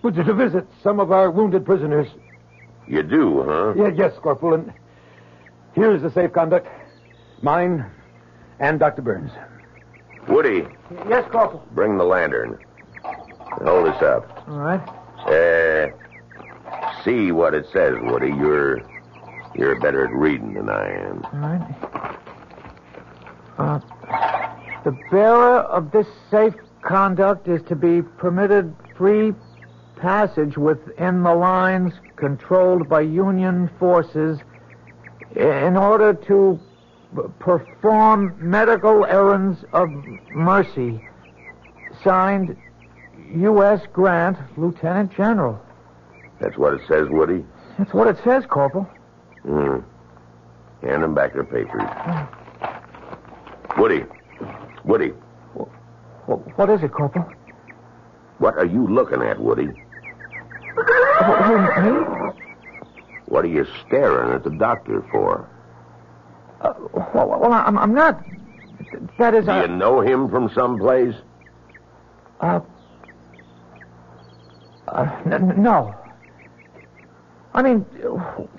Speaker 5: Well, to visit some of our wounded prisoners.
Speaker 3: You do, huh?
Speaker 5: Yes, Corporal, and here is the safe conduct. Mine and Dr. Burns.
Speaker 3: Woody,
Speaker 2: Yes, Corporal.
Speaker 3: bring the lantern. Hold this up.
Speaker 2: All right.
Speaker 3: See what it says, Woody. You're better at reading than I am.
Speaker 2: All right. The bearer of this safe conduct is to be permitted free passage within the lines controlled by Union forces in order to perform medical errands of mercy. Signed, U.S. Grant, Lieutenant General.
Speaker 3: That's what it says, Woody?
Speaker 2: That's what it says, Corporal.
Speaker 3: Hand them back their papers. Woody.
Speaker 2: What is it, Corporal?
Speaker 3: What are you looking at, Woody?
Speaker 2: Me?
Speaker 3: What are you staring at the doctor for?
Speaker 2: Well, I'm not. That is.
Speaker 3: Do you know him from someplace?
Speaker 2: No. I mean,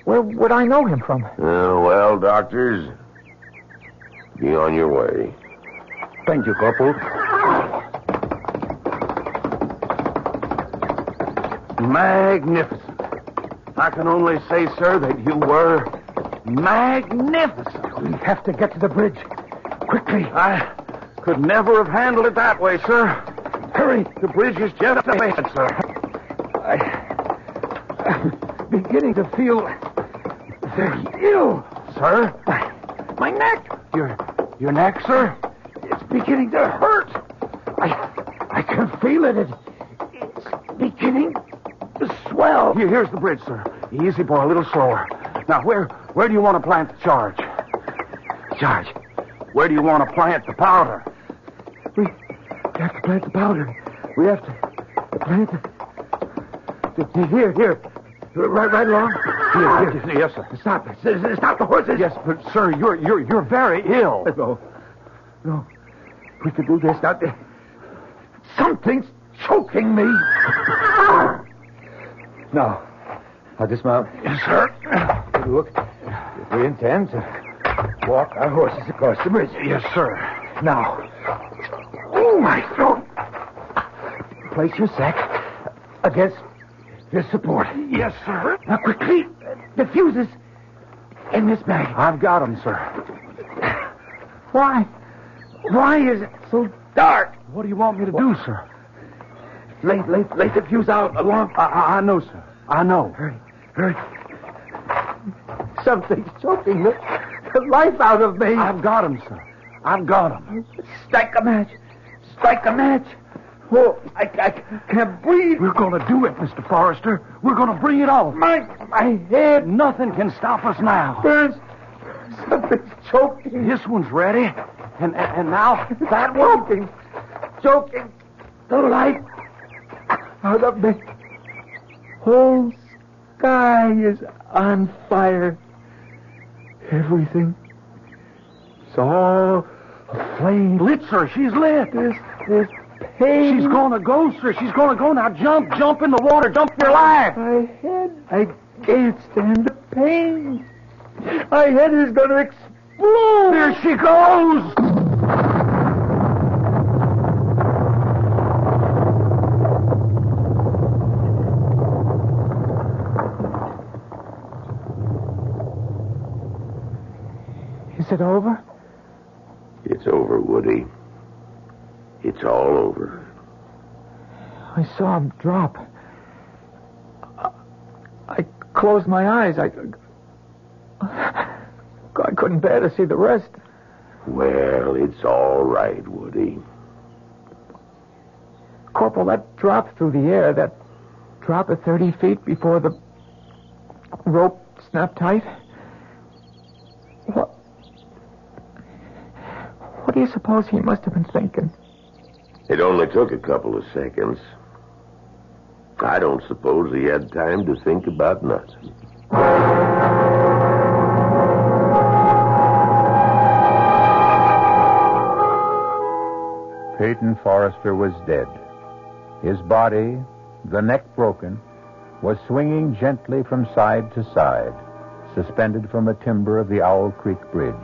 Speaker 2: where would I know him from?
Speaker 3: Well, doctors, be on your way.
Speaker 6: Thank you, Corporal.
Speaker 8: Magnificent. I can only say, sir, that you were magnificent.
Speaker 5: We have to get to the bridge. Quickly.
Speaker 8: I could never have handled it that way, sir.
Speaker 5: Hurry.
Speaker 8: The bridge is just ahead, sir.
Speaker 5: I'm beginning to feel very ill.
Speaker 8: Sir?
Speaker 5: My neck.
Speaker 8: Your neck, sir?
Speaker 5: It's beginning to hurt. I can feel it. It's beginning to swell.
Speaker 8: Here's the bridge, sir. Easy, boy, a little slower. Now, where do you want to plant the charge? Charge? Where do you want to plant the powder?
Speaker 5: We have to plant the powder. We have to plant Here. Right along. Here.
Speaker 8: Yes, sir.
Speaker 5: Stop the horses.
Speaker 8: Yes, but, sir, you're very ill.
Speaker 5: No. We could do this. Now, something's choking me.
Speaker 1: Now, I'll dismount.
Speaker 5: Yes, sir.
Speaker 1: Look, if we intend to walk our horses across the bridge.
Speaker 8: Yes, sir.
Speaker 5: Now. Oh, my throat. Place your sack against this support.
Speaker 8: Yes, sir.
Speaker 5: Now, quickly, the fuses in this bag.
Speaker 8: I've got them, sir.
Speaker 5: Why is it so dark?
Speaker 8: What do you want me to do, sir?
Speaker 5: Lay the fuse out along.
Speaker 8: I know, sir. I know.
Speaker 5: Hurry. Something's choking the life out of me.
Speaker 8: I've got them, sir. I've got them.
Speaker 5: Strike a match. Oh, I can't breathe.
Speaker 8: We're going to do it, Mr. Forrester. We're going to bring it off.
Speaker 5: My head.
Speaker 8: Nothing can stop us now.
Speaker 5: Burns. Something's choking.
Speaker 8: This one's ready. And now that one.
Speaker 5: Choking the life out of me. Whole sky is on fire. Everything. It's all a flame.
Speaker 8: Lit, sir. She's lit.
Speaker 5: This pain.
Speaker 8: She's going to go, sir. She's going to go. Now jump in the water. Jump for your life.
Speaker 5: I can't stand the pain. My head is going to explode.
Speaker 8: There she goes.
Speaker 5: Is it over?
Speaker 3: It's over, Woody. It's all over.
Speaker 5: I saw him drop. I closed my eyes. I couldn't bear to see the rest.
Speaker 3: Well, it's all right, Woody.
Speaker 5: Corporal, that drop through the air, that drop at 30 feet before the rope snapped tight. What do you suppose he must have been thinking?
Speaker 3: It only took a couple of seconds. I don't suppose he had time to think about nothing.
Speaker 1: Peyton Forrester was dead. His body, the neck broken, was swinging gently from side to side, suspended from the timber of the Owl Creek Bridge.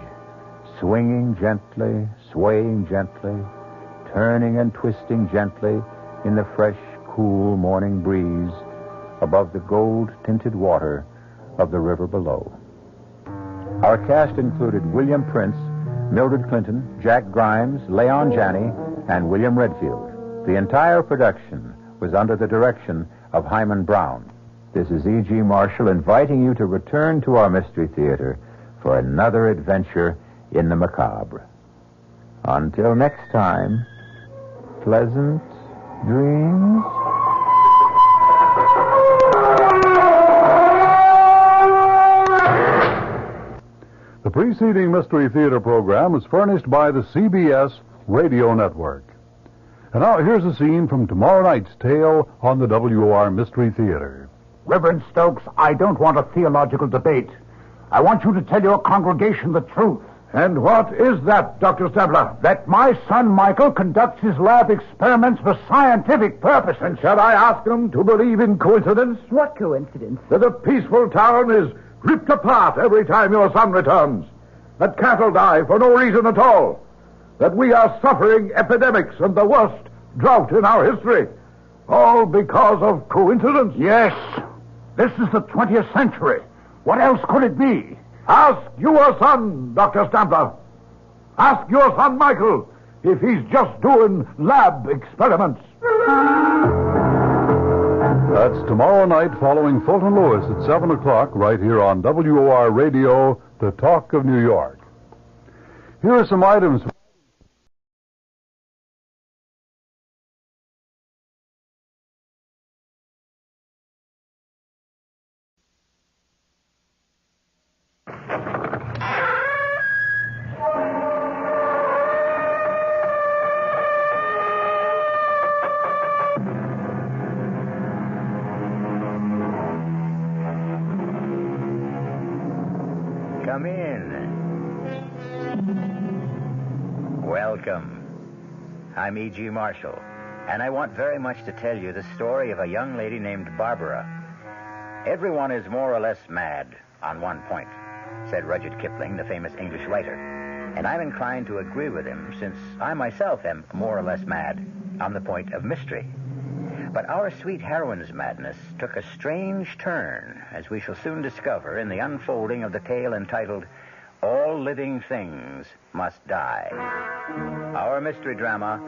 Speaker 1: Swinging gently, swaying gently, turning and twisting gently in the fresh, cool morning breeze above the gold-tinted water of the river below. Our cast included William Prince, Mildred Clinton, Jack Grimes, Leon Janney, and William Redfield. The entire production was under the direction of Hyman Brown. This is E.G. Marshall inviting you to return to our Mystery Theater for another adventure in the macabre. Until next time, pleasant dreams.
Speaker 9: The preceding Mystery Theater program is furnished by the CBS Radio Network. And now here's a scene from tomorrow night's tale on the WOR Mystery Theater.
Speaker 8: Reverend Stokes, I don't want a theological debate. I want you to tell your congregation the truth. And what is that, Dr. Stabler? That my son Michael conducts his lab experiments for scientific purpose. And shall I ask him to believe in coincidence?
Speaker 10: What coincidence?
Speaker 8: That a peaceful town is ripped apart every time your son returns. That cattle die for no reason at all. That we are suffering epidemics and the worst drought in our history. All because of coincidence? Yes. This is the 20th century. What else could it be? Ask your son, Dr. Stabler. Ask your son, Michael, if he's just doing lab experiments.
Speaker 9: That's tomorrow night following Fulton Lewis at 7 o'clock right here on WOR Radio, the Talk of New York. Here are some items.
Speaker 11: Come in. Welcome. I'm E.G. Marshall, and I want very much to tell you the story of a young lady named Barbara. Everyone is more or less mad on one point, said Rudyard Kipling, the famous English writer. And I'm inclined to agree with him, since I myself am more or less mad on the point of mystery. But our sweet heroine's madness took a strange turn, as we shall soon discover in the unfolding of the tale entitled All Living Things Must Die. Our mystery drama,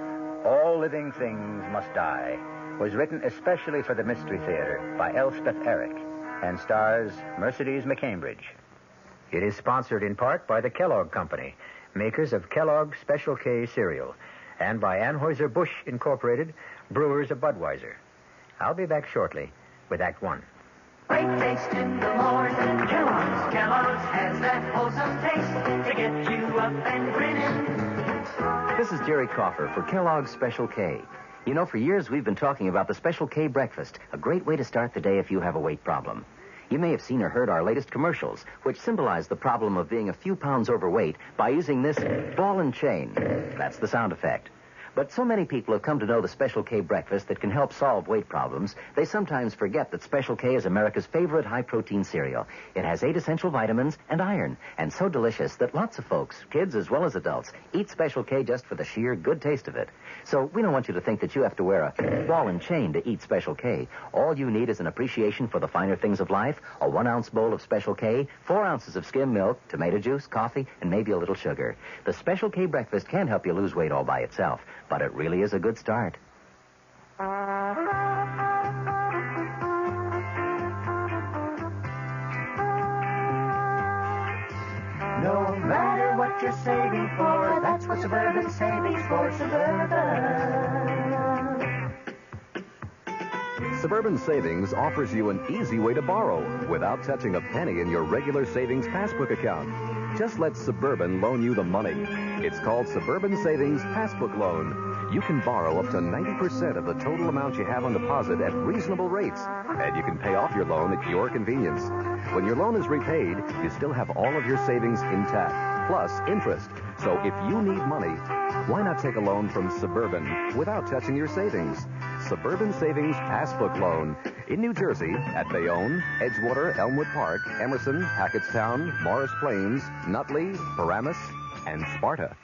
Speaker 11: All Living Things Must Die, was written especially for the Mystery Theater by Elspeth Eric and stars Mercedes McCambridge. It is sponsored in part by the Kellogg Company, makers of Kellogg's Special K cereal, and by Anheuser-Busch Incorporated, brewers of Budweiser. I'll be back shortly with Act One.
Speaker 12: Great taste in the morning. Kellogg's has that wholesome taste to get you up and grinning.
Speaker 13: This is Jerry Coffer for Kellogg's Special K. You know, for years we've been talking about the Special K breakfast, a great way to start the day if you have a weight problem. You may have seen or heard our latest commercials, which symbolize the problem of being a few pounds overweight by using this ball and chain. That's the sound effect. But so many people have come to know the Special K breakfast that can help solve weight problems, they sometimes forget that Special K is America's favorite high-protein cereal. It has 8 essential vitamins and iron, and so delicious that lots of folks, kids as well as adults, eat Special K just for the sheer good taste of it. So we don't want you to think that you have to wear a ball and chain to eat Special K. All you need is an appreciation for the finer things of life, a 1-ounce bowl of Special K, 4 ounces of skim milk, tomato juice, coffee, and maybe a little sugar. The Special K breakfast can help you lose weight all by itself, but it really is a good start.
Speaker 12: No matter what you're saving for, that's what Suburban Savings for Suburban.
Speaker 10: Suburban Savings offers you an easy way to borrow without touching a penny in your regular savings passbook account. Just let Suburban loan you the money. It's called Suburban Savings Passbook Loan. You can borrow up to 90% of the total amount you have on deposit at reasonable rates, and you can pay off your loan at your convenience. When your loan is repaid, you still have all of your savings intact, plus interest. So if you need money, why not take a loan from Suburban without touching your savings? Suburban Savings Passbook Loan in New Jersey at Bayonne, Edgewater, Elmwood Park, Emerson, Hackettstown, Morris Plains, Nutley, Paramus, and Sparta.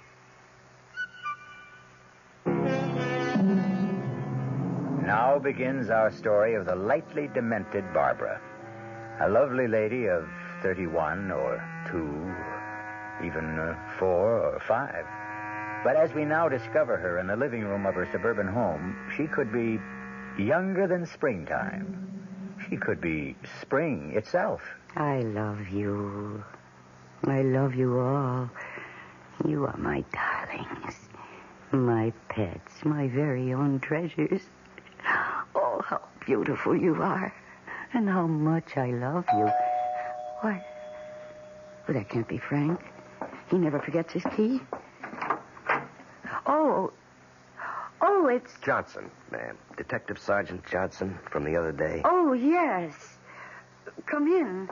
Speaker 11: Now begins our story of the lightly demented Barbara. A lovely lady of 31 or 2, even 4 or 5. But as we now discover her in the living room of her suburban home, she could be younger than springtime. She could be spring itself.
Speaker 14: I love you. I love you all. You are my darlings, my pets, my very own treasures. Oh, how beautiful you are, and how much I love you. What? Oh, that can't be Frank. He never forgets his key. Oh, it's...
Speaker 15: Johnson, ma'am. Detective Sergeant Johnson from the other day.
Speaker 14: Oh, yes. Come in.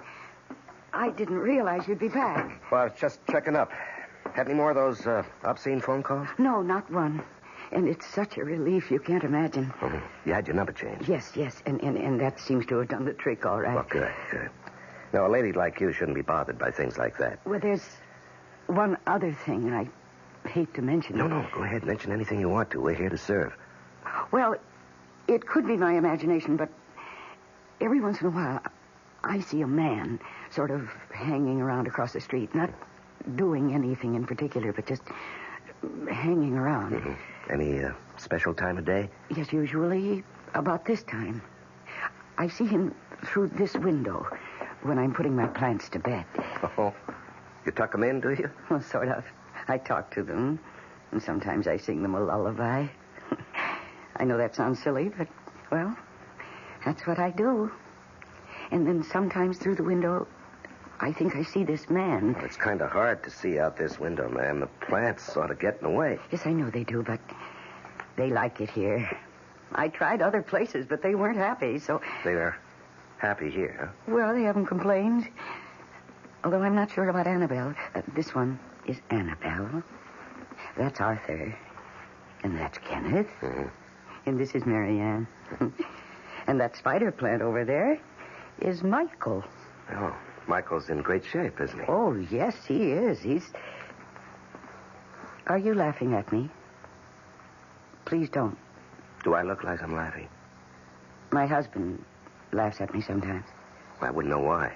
Speaker 14: I didn't realize you'd be back.
Speaker 15: Well, I was just checking up. Had any more of those obscene phone calls?
Speaker 14: No, not one. And it's such a relief you can't imagine.
Speaker 15: Mm-hmm. You had your number changed?
Speaker 14: Yes. And that seems to have done the trick all right.
Speaker 15: Well, good. Now, a lady like you shouldn't be bothered by things like that.
Speaker 14: Well, there's one other thing I hate to mention.
Speaker 15: No, go ahead. Mention anything you want to. We're here to serve.
Speaker 14: Well, it could be my imagination, but every once in a while, I see a man sort of hanging around across the street, not doing anything in particular, but just hanging around.
Speaker 15: Mm-hmm. Any special time of day?
Speaker 14: Yes, usually about this time. I see him through this window when I'm putting my plants to bed.
Speaker 15: Oh, you tuck them in, do you?
Speaker 14: Well, sort of. I talk to them, and sometimes I sing them a lullaby. I know that sounds silly, but, well, that's what I do. And then sometimes through the window, I think I see this man.
Speaker 15: Well, it's kind of hard to see out this window, ma'am. The plants sort of get in the way.
Speaker 14: Yes, I know they do, but they like it here. I tried other places, but they weren't happy, so...
Speaker 15: They are happy here, huh?
Speaker 14: Well, they haven't complained. Although I'm not sure about Annabelle. This one is Annabelle. That's Arthur. And that's Kenneth. Mm-hmm. And this is Marianne. And that spider plant over there is Michael.
Speaker 15: Oh, Michael's in great shape, isn't he?
Speaker 14: Oh, yes, he is. Are you laughing at me? Please don't.
Speaker 15: Do I look like I'm laughing?
Speaker 14: My husband laughs at me sometimes.
Speaker 15: Well, I wouldn't know why.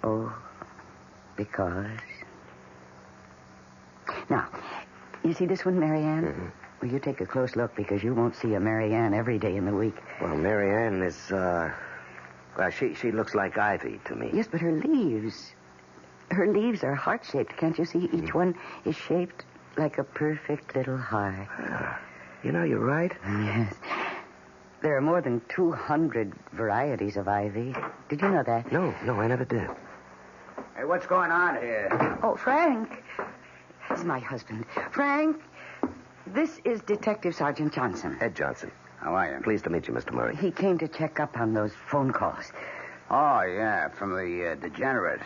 Speaker 14: Oh, because... Now, you see this one, Marianne? Mm-hmm. Well, you take a close look because you won't see a Marianne every day in the week.
Speaker 15: Well, Marianne is, well, she looks like ivy to me.
Speaker 14: Yes, but her leaves are heart-shaped. Can't you see? Each one is shaped like a perfect little heart.
Speaker 15: You know, you're right.
Speaker 14: Yes. There are more than 200 varieties of ivy. Did you know that?
Speaker 15: No, I never did.
Speaker 2: Hey, what's going on here?
Speaker 14: Oh, Frank. He's my husband. Frank, this is Detective Sergeant Johnson.
Speaker 15: Ed Johnson.
Speaker 2: How are you?
Speaker 15: Pleased to meet you, Mr. Murray.
Speaker 14: He came to check up on those phone calls.
Speaker 16: Oh, yeah, from the Degenerate.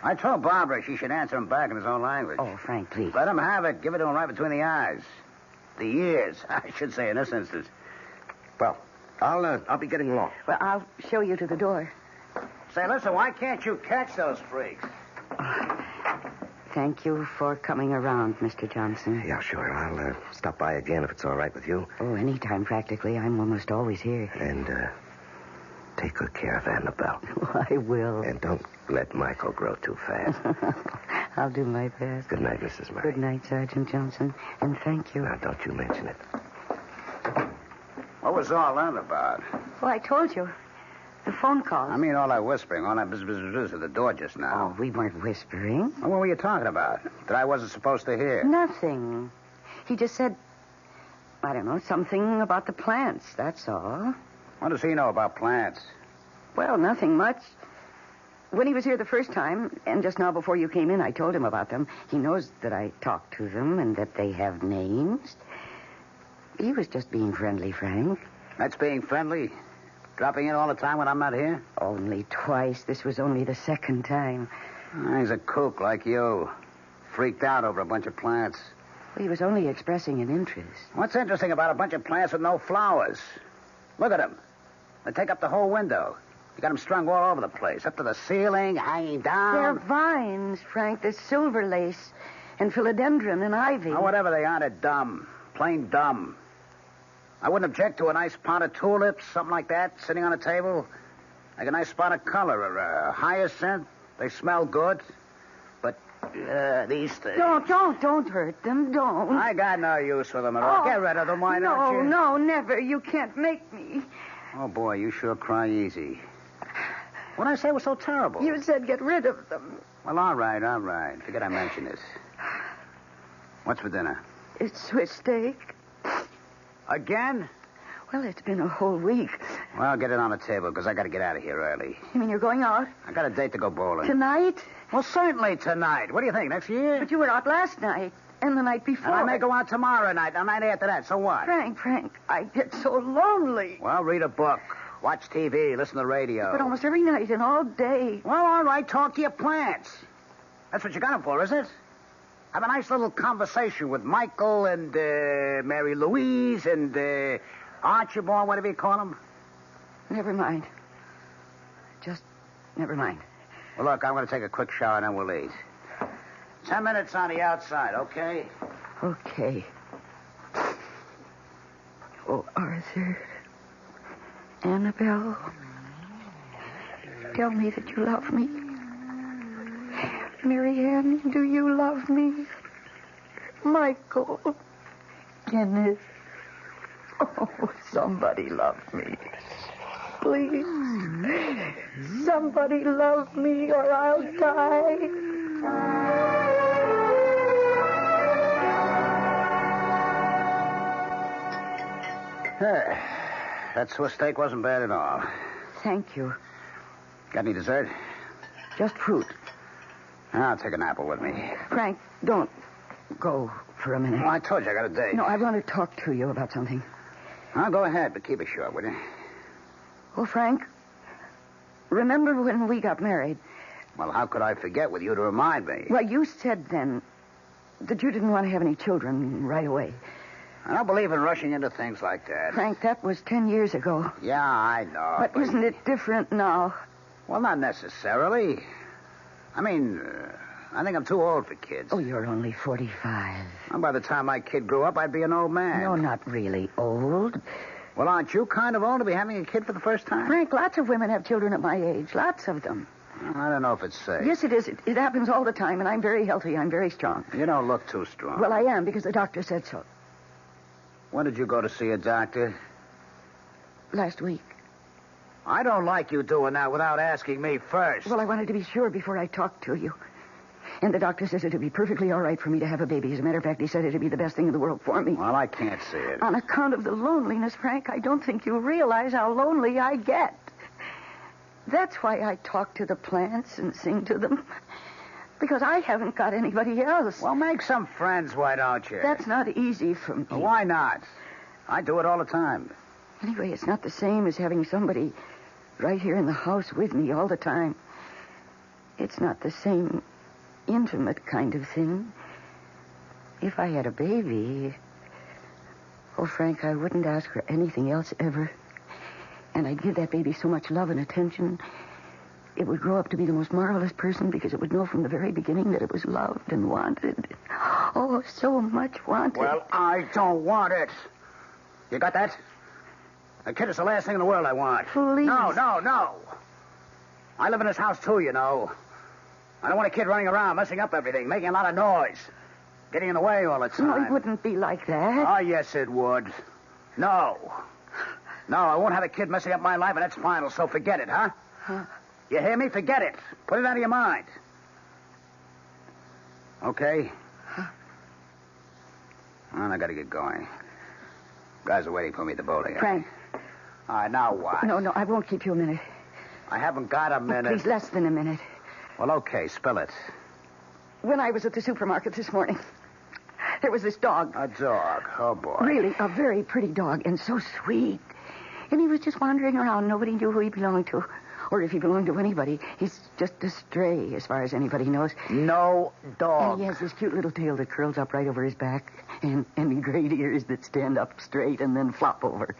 Speaker 16: I told Barbara she should answer him back in his own language.
Speaker 14: Oh, Frank, please.
Speaker 16: Let him have it. Give it to him right between the eyes. The ears, I should say, in this instance.
Speaker 15: Well, I'll be getting along.
Speaker 14: Well, I'll show you to the door.
Speaker 16: Say, listen, why can't you catch those freaks?
Speaker 14: Thank you for coming around, Mr. Johnson.
Speaker 15: Yeah, sure. I'll stop by again if it's all right with you.
Speaker 14: Oh, anytime, practically. I'm almost always here.
Speaker 15: And take good care of Annabelle.
Speaker 14: Oh, I will.
Speaker 15: And don't let Michael grow too fast.
Speaker 14: I'll do my best.
Speaker 15: Good night, Mrs. Murray.
Speaker 14: Good night, Sergeant Johnson. And thank you.
Speaker 15: Now, don't you mention it.
Speaker 16: What was all that about?
Speaker 14: Well, I told you. The phone call.
Speaker 16: I mean, all that whispering, all that buzz at the door just now.
Speaker 14: Oh, we weren't whispering.
Speaker 16: Well, what were you talking about? That I wasn't supposed to hear?
Speaker 14: Nothing. He just said, I don't know, something about the plants, that's all.
Speaker 16: What does he know about plants?
Speaker 14: Well, nothing much. When he was here the first time, and just now before you came in, I told him about them. He knows that I talked to them and that they have names. He was just being friendly, Frank.
Speaker 16: That's being friendly? Dropping in all the time when I'm not here?
Speaker 14: Only twice. This was only the second time.
Speaker 16: He's a kook like you. Freaked out over a bunch of plants.
Speaker 14: Well, he was only expressing an interest.
Speaker 16: What's interesting about a bunch of plants with no flowers? Look at them. They take up the whole window. You got them strung all over the place, up to the ceiling, hanging down.
Speaker 14: They're vines, Frank. There's silver lace and philodendron and ivy.
Speaker 16: Oh, whatever they are, they're dumb. Plain dumb. I wouldn't object to a nice pot of tulips, something like that, sitting on a table. Like a nice spot of color or a hyacinth. They smell good. But these things...
Speaker 14: Don't hurt them, don't.
Speaker 16: I got no use for them at all. Get rid of them, why don't you?
Speaker 14: No, never. You can't make me.
Speaker 16: Oh, boy, you sure cry easy. What did I say was so terrible?
Speaker 14: You said get rid of them.
Speaker 16: Well, all right. Forget I mentioned this. What's for dinner?
Speaker 14: It's Swiss steak.
Speaker 16: Again?
Speaker 14: Well, it's been a whole week.
Speaker 16: Well, get it on the table, because I got to get out of here early.
Speaker 14: You mean you're going out?
Speaker 16: I got a date to go bowling.
Speaker 14: Tonight?
Speaker 16: Well, certainly tonight. What do you think, next year?
Speaker 14: But you were out last night and the night before.
Speaker 16: And I may go out tomorrow night, and the night after that, so what?
Speaker 14: Frank, I get so lonely.
Speaker 16: Well, read a book, watch TV, listen to the radio.
Speaker 14: But almost every night and all day.
Speaker 16: Well, all right, talk to your plants. That's what you got them for, is it? Have a nice little conversation with Michael and Mary Louise and Archibald, whatever you call them.
Speaker 14: Never mind. Just never mind.
Speaker 16: Well, look, I'm going to take a quick shower and then we'll eat. 10 minutes on the outside, okay?
Speaker 14: Okay. Oh, Arthur. Annabelle. Tell me that you love me. Marianne, do you love me? Michael. Kenneth. Oh, somebody love me. Please. Somebody love me or I'll die.
Speaker 16: Hey, that Swiss steak wasn't bad at all.
Speaker 14: Thank you.
Speaker 16: Got any dessert?
Speaker 14: Just fruit.
Speaker 16: I'll take an apple with me.
Speaker 14: Frank, don't go for a minute.
Speaker 16: Well, I told you I got a date.
Speaker 14: No, I want to talk to you about something.
Speaker 16: I'll go ahead, but keep it short, will you?
Speaker 14: Well, Frank, remember when we got married?
Speaker 16: Well, how could I forget with you to remind me?
Speaker 14: Well, you said then that you didn't want to have any children right away.
Speaker 16: I don't believe in rushing into things like that.
Speaker 14: Frank, that was 10 years ago.
Speaker 16: Yeah, I know.
Speaker 14: But isn't it different now?
Speaker 16: Well, not necessarily. I mean, I think I'm too old for kids.
Speaker 14: Oh, you're only 45.
Speaker 16: Well, by the time my kid grew up, I'd be an old man.
Speaker 14: You're not really old.
Speaker 16: Well, aren't you kind of old to be having a kid for the first time?
Speaker 14: Frank, lots of women have children at my age. Lots of them.
Speaker 16: Well, I don't know if it's safe.
Speaker 14: Yes, it is. It happens all the time, and I'm very healthy. I'm very strong.
Speaker 16: You don't look too strong.
Speaker 14: Well, I am, because the doctor said so.
Speaker 16: When did you go to see a doctor?
Speaker 14: Last week.
Speaker 16: I don't like you doing that without asking me first.
Speaker 14: Well, I wanted to be sure before I talked to you. And the doctor says it would be perfectly all right for me to have a baby. As a matter of fact, he said it would be the best thing in the world for me.
Speaker 16: Well, I can't see it.
Speaker 14: On account of the loneliness, Frank, I don't think you realize how lonely I get. That's why I talk to the plants and sing to them. Because I haven't got anybody else.
Speaker 16: Well, make some friends, why don't you?
Speaker 14: That's not easy for me.
Speaker 16: Well, why not? I do it all the time.
Speaker 14: Anyway, it's not the same as having somebody right here in the house with me all the time. It's not the same intimate kind of thing. If I had a baby... Oh, Frank, I wouldn't ask for anything else ever. And I'd give that baby so much love and attention. It would grow up to be the most marvelous person because it would know from the very beginning that it was loved and wanted. Oh, so much wanted.
Speaker 16: Well, I don't want it. You got that? A kid is the last thing in the world I want.
Speaker 14: Please.
Speaker 16: No. I live in this house, too, you know. I don't want a kid running around, messing up everything, making a lot of noise. Getting in the way all the time.
Speaker 14: No, it wouldn't be like that.
Speaker 16: Oh, yes, it would. No, I won't have a kid messing up my life, and that's final, so forget it, huh? You hear me? Forget it. Put it out of your mind. Okay? Well, I gotta get going. Guys are waiting for me at the bowling.
Speaker 14: Frank.
Speaker 16: All right, now what?
Speaker 14: No, I won't keep you a minute.
Speaker 16: I haven't got a minute.
Speaker 14: Please, less than a minute.
Speaker 16: Well, okay, spill it.
Speaker 14: When I was at the supermarket this morning, there was this dog.
Speaker 16: A dog? Oh, boy.
Speaker 14: Really, a very pretty dog, and so sweet. And he was just wandering around. Nobody knew who he belonged to, or if he belonged to anybody. He's just a stray, as far as anybody knows.
Speaker 16: No dog.
Speaker 14: And he has this cute little tail that curls up right over his back, and great ears that stand up straight and then flop over.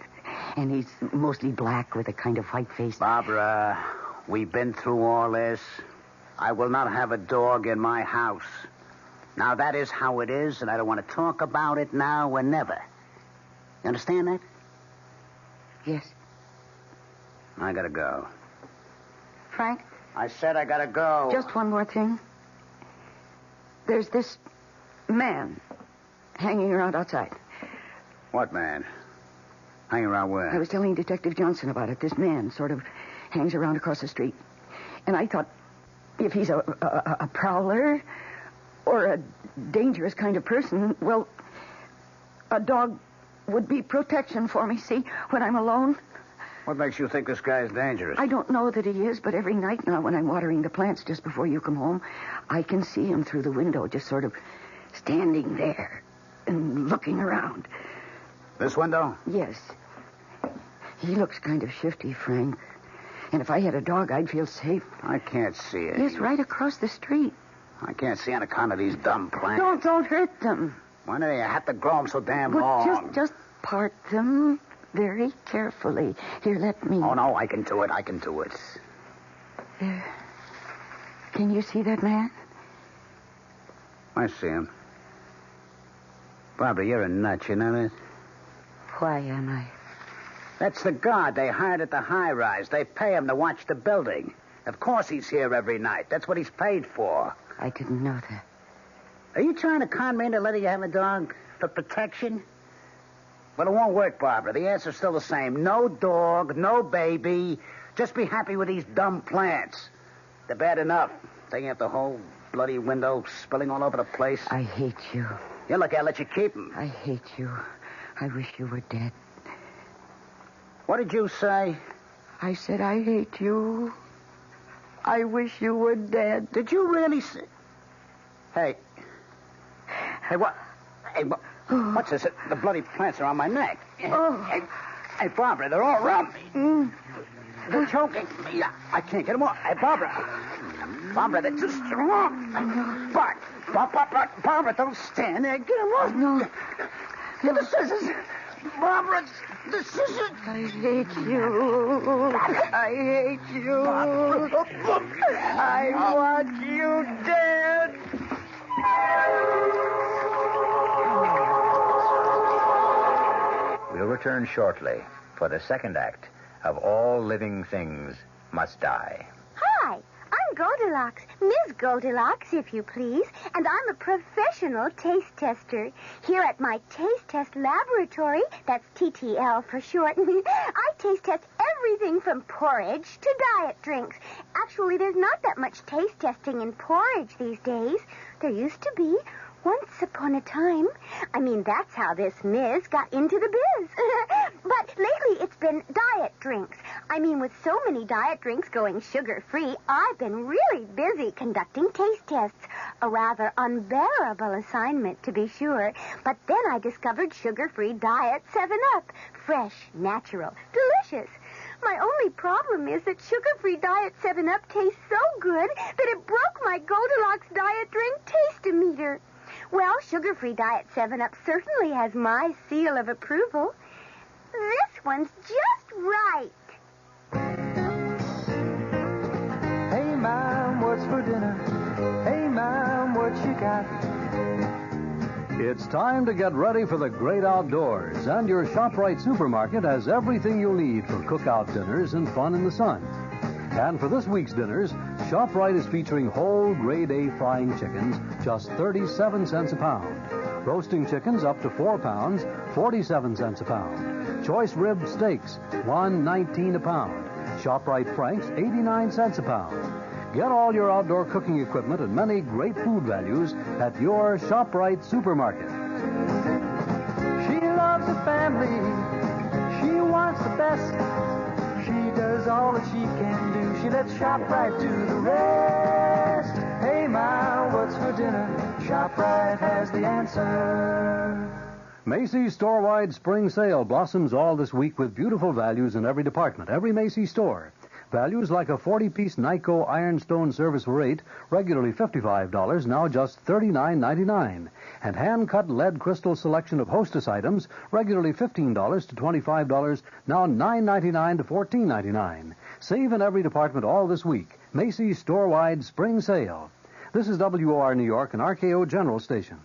Speaker 14: And he's mostly black with a kind of white face.
Speaker 16: Barbara, we've been through all this. I will not have a dog in my house. Now, that is how it is, and I don't want to talk about it now or never. You understand that?
Speaker 14: Yes.
Speaker 16: I gotta go.
Speaker 14: Frank?
Speaker 16: I said I gotta go.
Speaker 14: Just one more thing. There's this man hanging around outside.
Speaker 16: What man? Hanging around where?
Speaker 14: I was telling Detective Johnson about it. This man sort of hangs around across the street. And I thought, if he's a prowler or a dangerous kind of person, well, a dog would be protection for me, see, when I'm alone.
Speaker 16: What makes you think this guy is dangerous?
Speaker 14: I don't know that he is, but every night now when I'm watering the plants just before you come home, I can see him through the window, just sort of standing there and looking around.
Speaker 16: This window?
Speaker 14: Yes. He looks kind of shifty, Frank. And if I had a dog, I'd feel safe.
Speaker 16: I can't see it.
Speaker 14: Yes, right across the street.
Speaker 16: I can't see on account of these dumb plants.
Speaker 14: Don't hurt them.
Speaker 16: Why do they have to grow them so damn
Speaker 14: But
Speaker 16: long?
Speaker 14: just part them very carefully. Here, let me.
Speaker 16: Oh, no, I can do it.
Speaker 14: There. Can you see that man?
Speaker 16: I see him. Barbara, you're a nut, you know that?
Speaker 14: Why am I?
Speaker 16: That's the guard they hired at the high-rise. They pay him to watch the building. Of course he's here every night. That's what he's paid for.
Speaker 14: I didn't know that.
Speaker 16: Are you trying to con me into letting you have a dog for protection? But it won't work, Barbara. The answer's still the same. No dog, no baby. Just be happy with these dumb plants. They're bad enough. Taking up the whole bloody window, spilling all over the place.
Speaker 14: I hate you.
Speaker 16: Yeah, look, I'll let you keep them.
Speaker 14: I hate you. I wish you were dead.
Speaker 16: What did you say?
Speaker 14: I said I hate you. I wish you were dead.
Speaker 16: Did you really say... Hey, what? What's this? The bloody plants are on my neck. Hey, Barbara, they're all around me. They're choking me. I can't get them off. Hey, Barbara, they're too strong. Barbara, don't stand there. Get them off.
Speaker 14: No.
Speaker 16: Get the scissors. Barbara, the scissors.
Speaker 14: I hate you. I hate you. I want you dead.
Speaker 11: We'll return shortly for the second act of All Living Things Must Die.
Speaker 17: Hi, I'm Goldilocks, Ms. Goldilocks, if you please, and I'm a professional taste tester. Here at my taste test laboratory, that's TTL for short, I taste test everything from porridge to diet drinks. Actually, there's not that much taste testing in porridge these days. There used to be. Once upon a time. I mean, that's how this Ms. got into the biz. But lately it's been diet drinks. I mean, with so many diet drinks going sugar-free, I've been really busy conducting taste tests. A rather unbearable assignment, to be sure. But then I discovered sugar-free diet 7-Up. Fresh, natural, delicious. My only problem is that sugar-free Diet 7-Up tastes so good that it broke my Goldilocks diet drink taste-o-meter. Well, sugar-free Diet 7-Up certainly has my seal of approval. This one's just right.
Speaker 18: Hey, Mom, what's for dinner? Hey, Mom, what you got?
Speaker 19: It's time to get ready for the great outdoors, and your ShopRite supermarket has everything you'll need for cookout dinners and fun in the sun. And for this week's dinners, ShopRite is featuring whole grade A frying chickens, just 37 cents a pound. Roasting chickens up to 4 pounds, 47 cents a pound. Choice rib steaks, $1.19 a pound. ShopRite Franks, 89 cents a pound. Get all your outdoor cooking equipment and many great food values at your ShopRite supermarket.
Speaker 18: She loves the family. She wants the best. She does all that she can do. She lets ShopRite do the rest. Hey, Ma, what's for dinner? ShopRite has the answer.
Speaker 19: Macy's store-wide spring sale blossoms all this week with beautiful values in every department, every Macy's store. Values like a 40-piece Nyko ironstone service for $8, regularly $55, now just $39.99. And hand-cut lead crystal selection of Hostess items, regularly $15 to $25, now $9.99 to $14.99. Save in every department all this week. Macy's store-wide spring sale. This is WOR New York, an RKO General Station.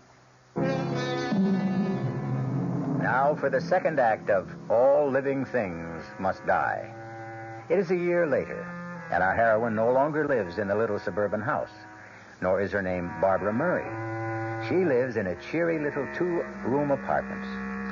Speaker 11: Now for the second act of All Living Things Must Die. It is a year later, and our heroine no longer lives in the little suburban house, nor is her name Barbara Murray. She lives in a cheery little 2-room apartment,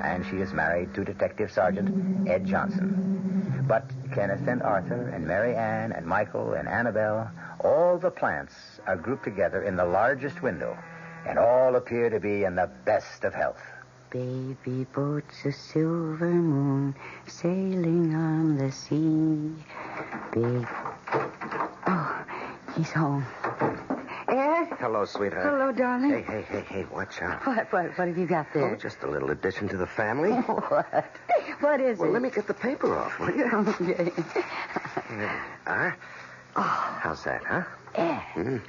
Speaker 11: and she is married to Detective Sergeant Ed Johnson. But Kenneth and Arthur and Mary Ann and Michael and Annabelle, all the plants are grouped together in the largest window, and all appear to be in the best of health.
Speaker 14: Baby boat's a silver moon sailing on the sea. Oh, he's home. Ed?
Speaker 15: Hello, sweetheart.
Speaker 14: Hello, darling.
Speaker 15: Hey, watch out.
Speaker 14: What have you got there?
Speaker 15: Oh, just a little addition to the family.
Speaker 14: What? What is it?
Speaker 15: Well, let me get the paper off, will you?
Speaker 14: Okay.
Speaker 15: How's that, huh?
Speaker 14: Ed.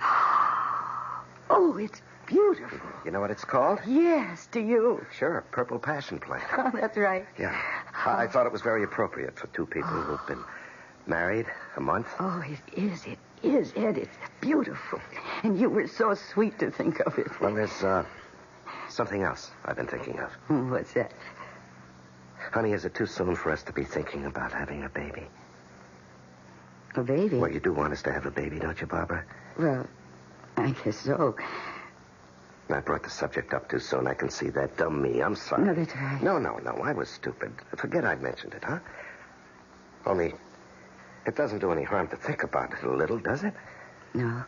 Speaker 14: Oh, it's beautiful.
Speaker 15: You know what it's called?
Speaker 14: Yes, do you?
Speaker 15: Sure, Purple Passion Plant.
Speaker 14: Oh, that's right.
Speaker 15: Yeah. I thought it was very appropriate for two people who've been married a month.
Speaker 14: Oh, it is, Ed. It's beautiful. And you were so sweet to think of it.
Speaker 15: Well, there's something else I've been thinking of.
Speaker 14: What's that?
Speaker 15: Honey, is it too soon for us to be thinking about having a baby?
Speaker 14: A baby?
Speaker 15: Well, you do want us to have a baby, don't you, Barbara?
Speaker 14: Well, I guess so.
Speaker 15: I brought the subject up too soon. I can see that. Dumb me. I'm sorry.
Speaker 14: No, that's right.
Speaker 15: No. I was stupid. Forget I mentioned it, huh? Only, it doesn't do any harm to think about it a little, does it?
Speaker 14: No.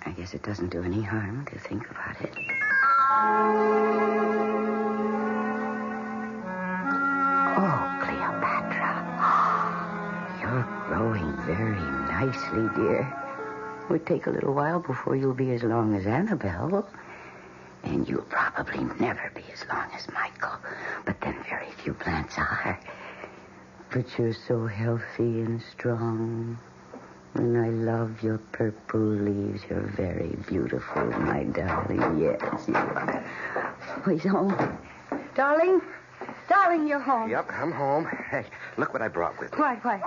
Speaker 14: I guess it doesn't do any harm to think about it. Oh, Cleopatra. You're growing very nicely, dear. It would take a little while before you'll be as long as Annabelle. And you'll probably never be as long as Michael. But then very few plants are. But you're so healthy and strong. And I love your purple leaves. You're very beautiful, my darling. Yes, you are. Oh, he's home. Darling, you're home.
Speaker 15: Yep, I'm home. Hey, look what I brought with me.
Speaker 14: What?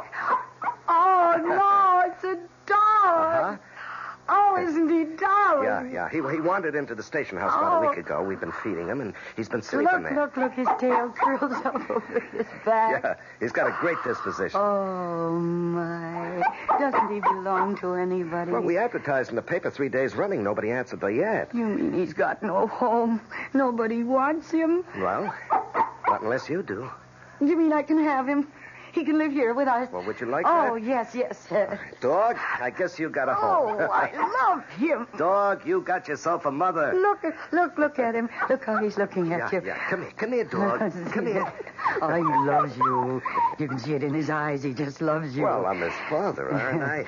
Speaker 14: Oh, no, it's a dog.
Speaker 15: Uh-huh.
Speaker 14: Oh, isn't he darling?
Speaker 15: Yeah. He wandered into the station house about a week ago. We've been feeding him, and he's been sleeping there.
Speaker 14: Look, his tail curls up over his back.
Speaker 15: Yeah, he's got a great disposition.
Speaker 14: Oh, my. Doesn't he belong to anybody?
Speaker 15: Well, we advertised in the paper 3 days running. Nobody answered the ad.
Speaker 14: You mean he's got no home? Nobody wants him?
Speaker 15: Well, not unless you do.
Speaker 14: You mean I can have him? He can live here with us.
Speaker 15: Well, would you like that?
Speaker 14: Oh, yes.
Speaker 15: Dog, I guess you got a home.
Speaker 14: Oh, I love him.
Speaker 15: Dog, you got yourself a mother.
Speaker 14: Look at him. Look how he's looking at you.
Speaker 15: Yeah. Come here, dog. Come here.
Speaker 14: Oh, he loves you. You can see it in his eyes. He just loves you.
Speaker 15: Well, I'm his father, aren't I?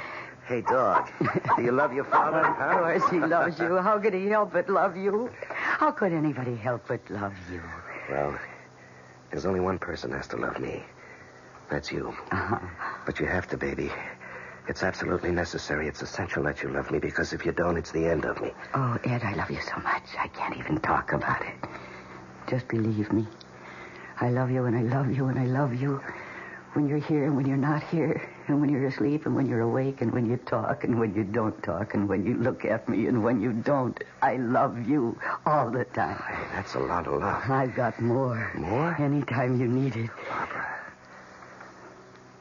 Speaker 15: Hey, dog, do you love your father?
Speaker 14: Of course he loves you. How could he help but love you? How could anybody help but love you?
Speaker 15: Well, there's only one person has to love me. That's you.
Speaker 14: Uh-huh.
Speaker 15: But you have to, baby. It's absolutely necessary. It's essential that you love me, because if you don't, it's the end of me.
Speaker 14: Oh, Ed, I love you so much. I can't even talk about it. Just believe me. I love you, and I love you, and I love you. When you're here and when you're not here, and when you're asleep and when you're awake, and when you talk and when you don't talk, and when you look at me and when you don't. I love you all the time.
Speaker 15: Hey, that's a lot of love.
Speaker 14: I've got more.
Speaker 15: More?
Speaker 14: Anytime you need it.
Speaker 15: Barbara.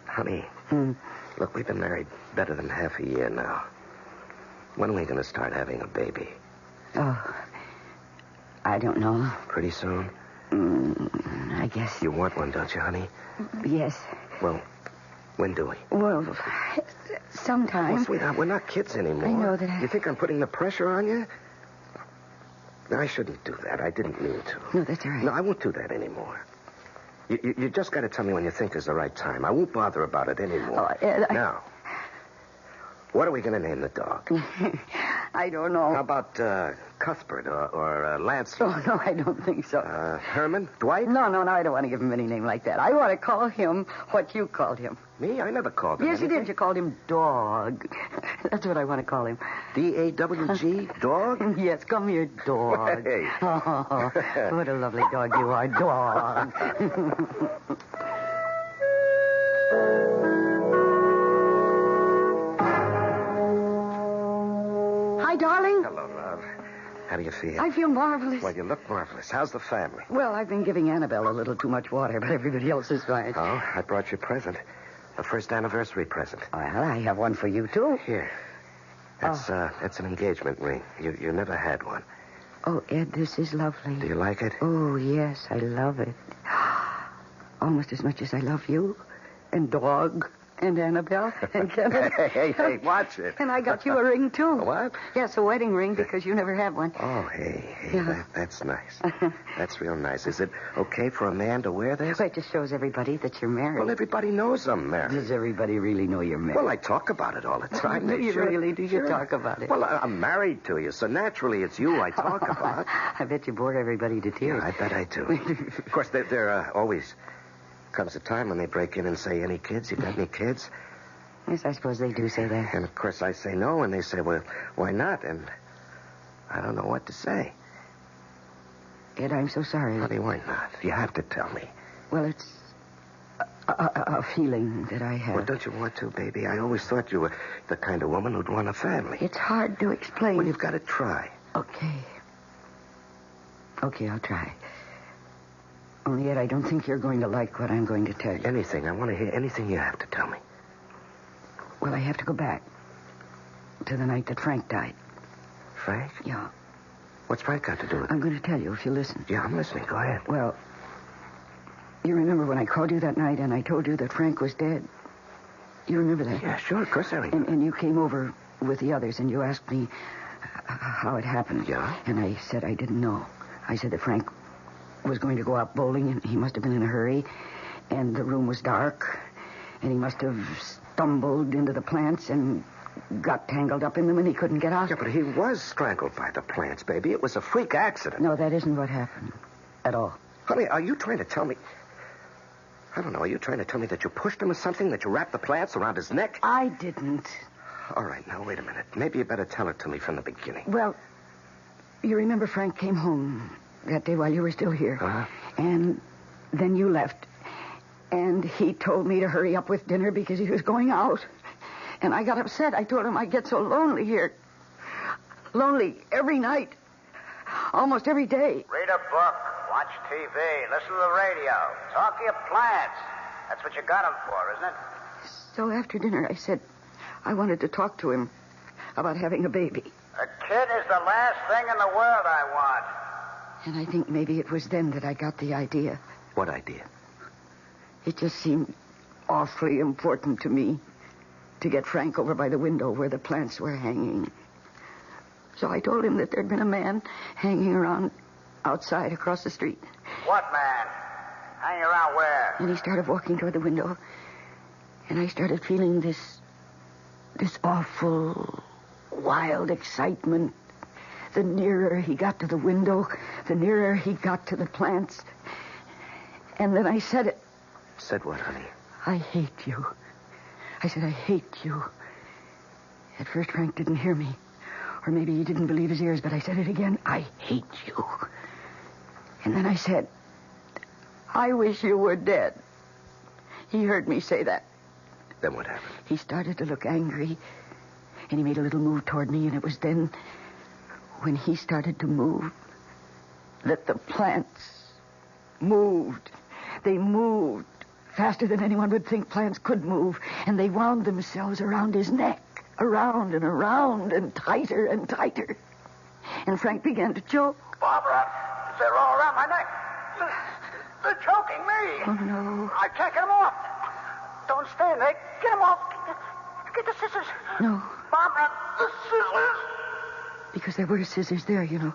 Speaker 15: Honey, look, we've been married better than half a year now. When are we going to start having a baby?
Speaker 14: Oh, I don't know.
Speaker 15: Pretty soon?
Speaker 14: I guess.
Speaker 15: You want one, don't you, honey?
Speaker 14: Yes.
Speaker 15: Well, when do we?
Speaker 14: Well, sometime.
Speaker 15: Well, sweetheart, we're not kids anymore.
Speaker 14: I know that.
Speaker 15: You think I'm putting the pressure on you? No, I shouldn't do that. I didn't mean to.
Speaker 14: No, that's all right.
Speaker 15: No, I won't do that anymore. You just got to tell me when you think is the right time. I won't bother about it anymore. Now, what are we going to name the dog?
Speaker 14: I don't know.
Speaker 15: How about Cuthbert or Lance?
Speaker 14: Oh, no, I don't think so.
Speaker 15: Herman? Dwight?
Speaker 14: No, I don't want to give him any name like that. I want to call him what you called him.
Speaker 15: Me? I never called him
Speaker 14: Yes,
Speaker 15: anything.
Speaker 14: you did. You called him Dog. That's what I want to call him.
Speaker 15: D-A-W-G? Dog?
Speaker 14: Yes, come here, Dog.
Speaker 15: Hey.
Speaker 14: Oh, what a lovely dog you are, Dog. Hi, darling.
Speaker 15: Hello, love. How do you feel?
Speaker 14: I feel marvelous.
Speaker 15: Well, you look marvelous. How's the family?
Speaker 14: Well, I've been giving Annabelle a little too much water, but everybody else is fine.
Speaker 15: Oh, I brought you a present. A first anniversary present.
Speaker 14: Well, I have one for you, too.
Speaker 15: Here. That's an engagement ring. You never had one.
Speaker 14: Oh, Ed, this is lovely.
Speaker 15: Do you like it?
Speaker 14: Oh, yes, I love it. Almost as much as I love you, and Dog, and Annabelle, and Kevin.
Speaker 15: Hey, watch it.
Speaker 14: And I got you a ring, too.
Speaker 15: What?
Speaker 14: Yes, a wedding ring, because you never had one.
Speaker 15: Oh, hey,
Speaker 14: Yeah.
Speaker 15: that's nice. That's real nice. Is it okay for a man to wear this?
Speaker 14: Well, it just shows everybody that you're married.
Speaker 15: Well, everybody knows I'm married.
Speaker 14: Does everybody really know you're married?
Speaker 15: Well, I talk about it all the time.
Speaker 14: Do you really? Do you
Speaker 15: Sure.
Speaker 14: talk about it?
Speaker 15: Well, I'm married to you, so naturally it's you I talk about.
Speaker 14: I bet you bored everybody to tears.
Speaker 15: Yeah, I bet I do. Of course, there always comes a time when they break in and say, any kids? You got any kids?
Speaker 14: Yes, I suppose they do say that.
Speaker 15: And, of course, I say no, and they say, well, why not? And I don't know what to say.
Speaker 14: Ed, I'm so sorry.
Speaker 15: Honey, why not? You have to tell me.
Speaker 14: Well, it's a feeling that I have.
Speaker 15: Well, don't you want to, baby? I always thought you were the kind of woman who'd want a family.
Speaker 14: It's hard to explain.
Speaker 15: Well, you've got to try.
Speaker 14: Okay, I'll try. Only yet I don't think you're going to like what I'm going to tell you.
Speaker 15: Anything. I want to hear anything you have to tell me.
Speaker 14: Well, I have to go back to the night that Frank died.
Speaker 15: Frank?
Speaker 14: Yeah.
Speaker 15: What's Frank got to do with it?
Speaker 14: I'm going to tell you if you listen.
Speaker 15: Yeah, I'm listening. Go ahead.
Speaker 14: Well, you remember when I called you that night and I told you that Frank was dead? You remember that?
Speaker 15: Yeah, sure. Of course I remember.
Speaker 14: And you came over with the others and you asked me how it happened.
Speaker 15: Yeah?
Speaker 14: And I said I didn't know. I said that Frank was going to go out bowling and he must have been in a hurry. And the room was dark. And he must have stumbled into the plants and got tangled up in them and he couldn't get out.
Speaker 15: Yeah, but he was strangled by the plants, baby. It was a freak accident.
Speaker 14: No, that isn't what happened at all.
Speaker 15: Honey, are you trying to tell me... I don't know. Are you trying to tell me that you pushed him or something? That you wrapped the plants around his neck?
Speaker 14: I didn't.
Speaker 15: All right, now, wait a minute. Maybe you better tell it to me from the beginning.
Speaker 14: Well, you remember Frank came home that day while you were still here.
Speaker 15: Uh-huh.
Speaker 14: And then you left. And he told me to hurry up with dinner because he was going out. And I got upset. I told him I get so lonely here. Lonely every night. Almost every day.
Speaker 16: Read a book, watch TV, listen to the radio, talk to your plants. That's what you got them for, isn't it?
Speaker 14: So after dinner, I said I wanted to talk to him about having a baby.
Speaker 16: A kid is the last thing in the world I want.
Speaker 14: And I think maybe it was then that I got the idea.
Speaker 15: What idea?
Speaker 14: It just seemed awfully important to me to get Frank over by the window where the plants were hanging. So I told him that there'd been a man hanging around outside across the street.
Speaker 16: What man? Hanging around where?
Speaker 14: And he started walking toward the window. And I started feeling this awful, wild excitement. The nearer he got to the window, the nearer he got to the plants. And then I said it.
Speaker 15: Said what, honey?
Speaker 14: I hate you. I said, I hate you. At first, Frank didn't hear me. Or maybe he didn't believe his ears, but I said it again. I hate you. And then I said, I wish you were dead. He heard me say that.
Speaker 15: Then what happened?
Speaker 14: He started to look angry, and he made a little move toward me, and it was then, when he started to move, that the plants moved. They moved faster than anyone would think plants could move, and they wound themselves around his neck, around and around, and tighter and tighter. And Frank began to choke.
Speaker 16: Barbara, they're all around my neck. They're choking me.
Speaker 14: Oh, no.
Speaker 16: I can't get them off. Don't stand there. Get them off. Get the scissors.
Speaker 14: No.
Speaker 16: Barbara, the scissors.
Speaker 14: Because there were scissors there, you know,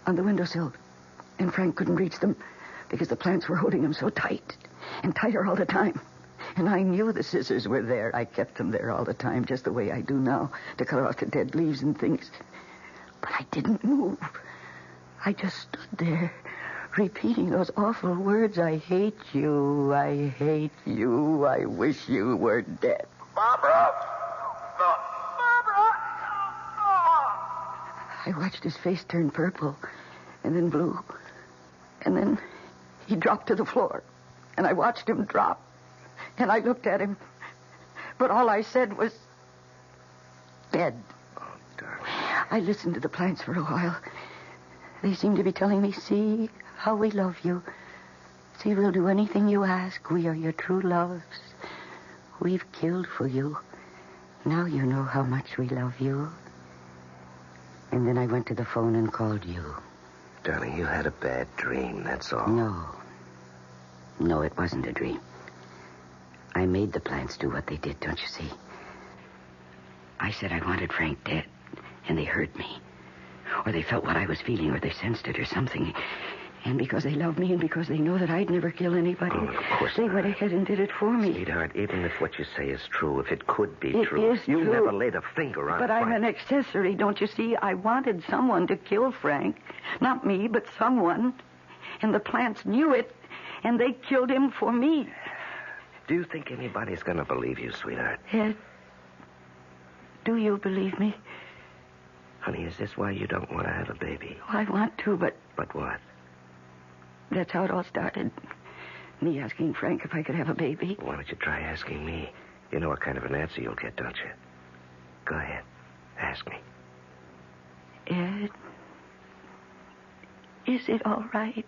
Speaker 14: on the windowsill. And Frank couldn't reach them because the plants were holding him so tight and tighter all the time. And I knew the scissors were there. I kept them there all the time, just the way I do now, to cut off the dead leaves and things. But I didn't move. I just stood there, repeating those awful words. I hate you. I hate you. I wish you were dead.
Speaker 16: Barbara. Barbara.
Speaker 14: I watched his face turn purple and then blue. And then he dropped to the floor. And I watched him drop. And I looked at him. But all I said was, dead.
Speaker 15: Oh, darling.
Speaker 14: I listened to the plants for a while. They seemed to be telling me, see how we love you. See, we'll do anything you ask. We are your true loves. We've killed for you. Now you know how much we love you. And then I went to the phone and called you.
Speaker 15: Darling, you had a bad dream, that's all.
Speaker 14: No, it wasn't a dream. I made the plants do what they did, don't you see? I said I wanted Frank dead, and they heard me. Or they felt what I was feeling, or they sensed it or something. And because they love me and because they know that I'd never kill anybody,
Speaker 15: of course
Speaker 14: they went ahead and did it for me.
Speaker 15: Sweetheart, even if what you say is true, if it could be
Speaker 14: It
Speaker 15: true,
Speaker 14: is
Speaker 15: you
Speaker 14: true.
Speaker 15: never laid a finger on
Speaker 14: But
Speaker 15: Frank.
Speaker 14: I'm an accessory, don't you see? I wanted someone to kill Frank. Not me, but someone. And the plants knew it, and they killed him for me.
Speaker 15: Do you think anybody's going to believe you, sweetheart?
Speaker 14: Ed, do you believe me?
Speaker 15: Honey, is this why you don't want to have a baby?
Speaker 14: Oh, I want to, but...
Speaker 15: But what?
Speaker 14: That's how it all started. Me asking Frank if I could have a baby.
Speaker 15: Why don't you try asking me? You know what kind of an answer you'll get, don't you? Go ahead. Ask me.
Speaker 14: Ed, is it all right?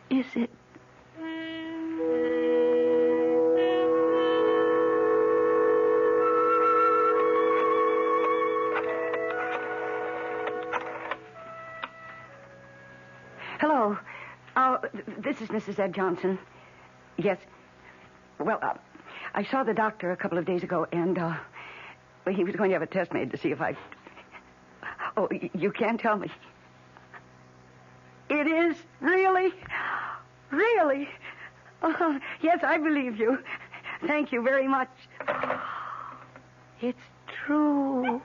Speaker 14: Is it? Hello. This is Mrs. Ed Johnson. Yes. Well, I saw the doctor a couple of days ago, and he was going to have a test made to see if I... Oh, you can't tell me. It is? Really? Really? Yes, I believe you. Thank you very much. It's true.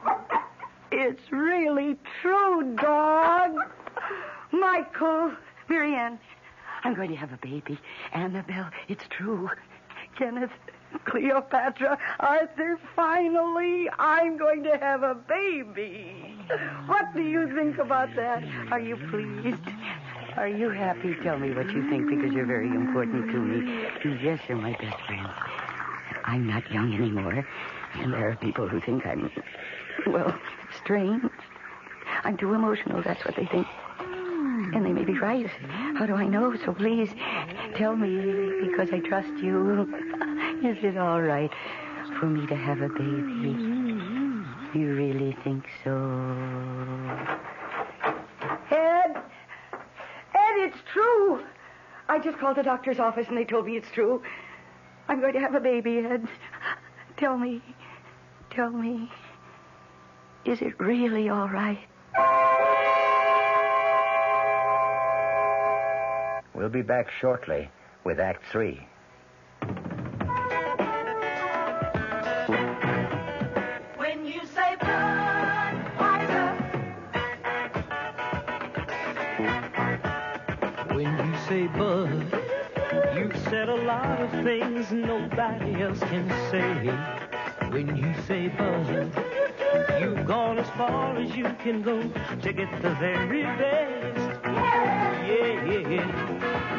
Speaker 14: It's really true, dog. Michael, Marianne, I'm going to have a baby. Annabelle, it's true. Kenneth, Cleopatra, Arthur, finally, I'm going to have a baby. What do you think about that? Are you pleased? Are you happy? Tell me what you think, because you're very important to me. Yes, you're my best friend. I'm not young anymore, and there are people who think I'm, well, strange. I'm too emotional, that's what they think. And they may be right. How do I know? So please, tell me, because I trust you. Is it all right for me to have a baby? You really think so? Ed, it's true. I just called the doctor's office and they told me it's true. I'm going to have a baby, Ed. Tell me, is it really all right?
Speaker 11: We'll be back shortly with Act 3.
Speaker 12: When you say Budweiser,
Speaker 18: When you say Bud, you
Speaker 20: said a lot of things nobody else can say. When you say bud, you've gone as far as you can go to get the very best. Yeah.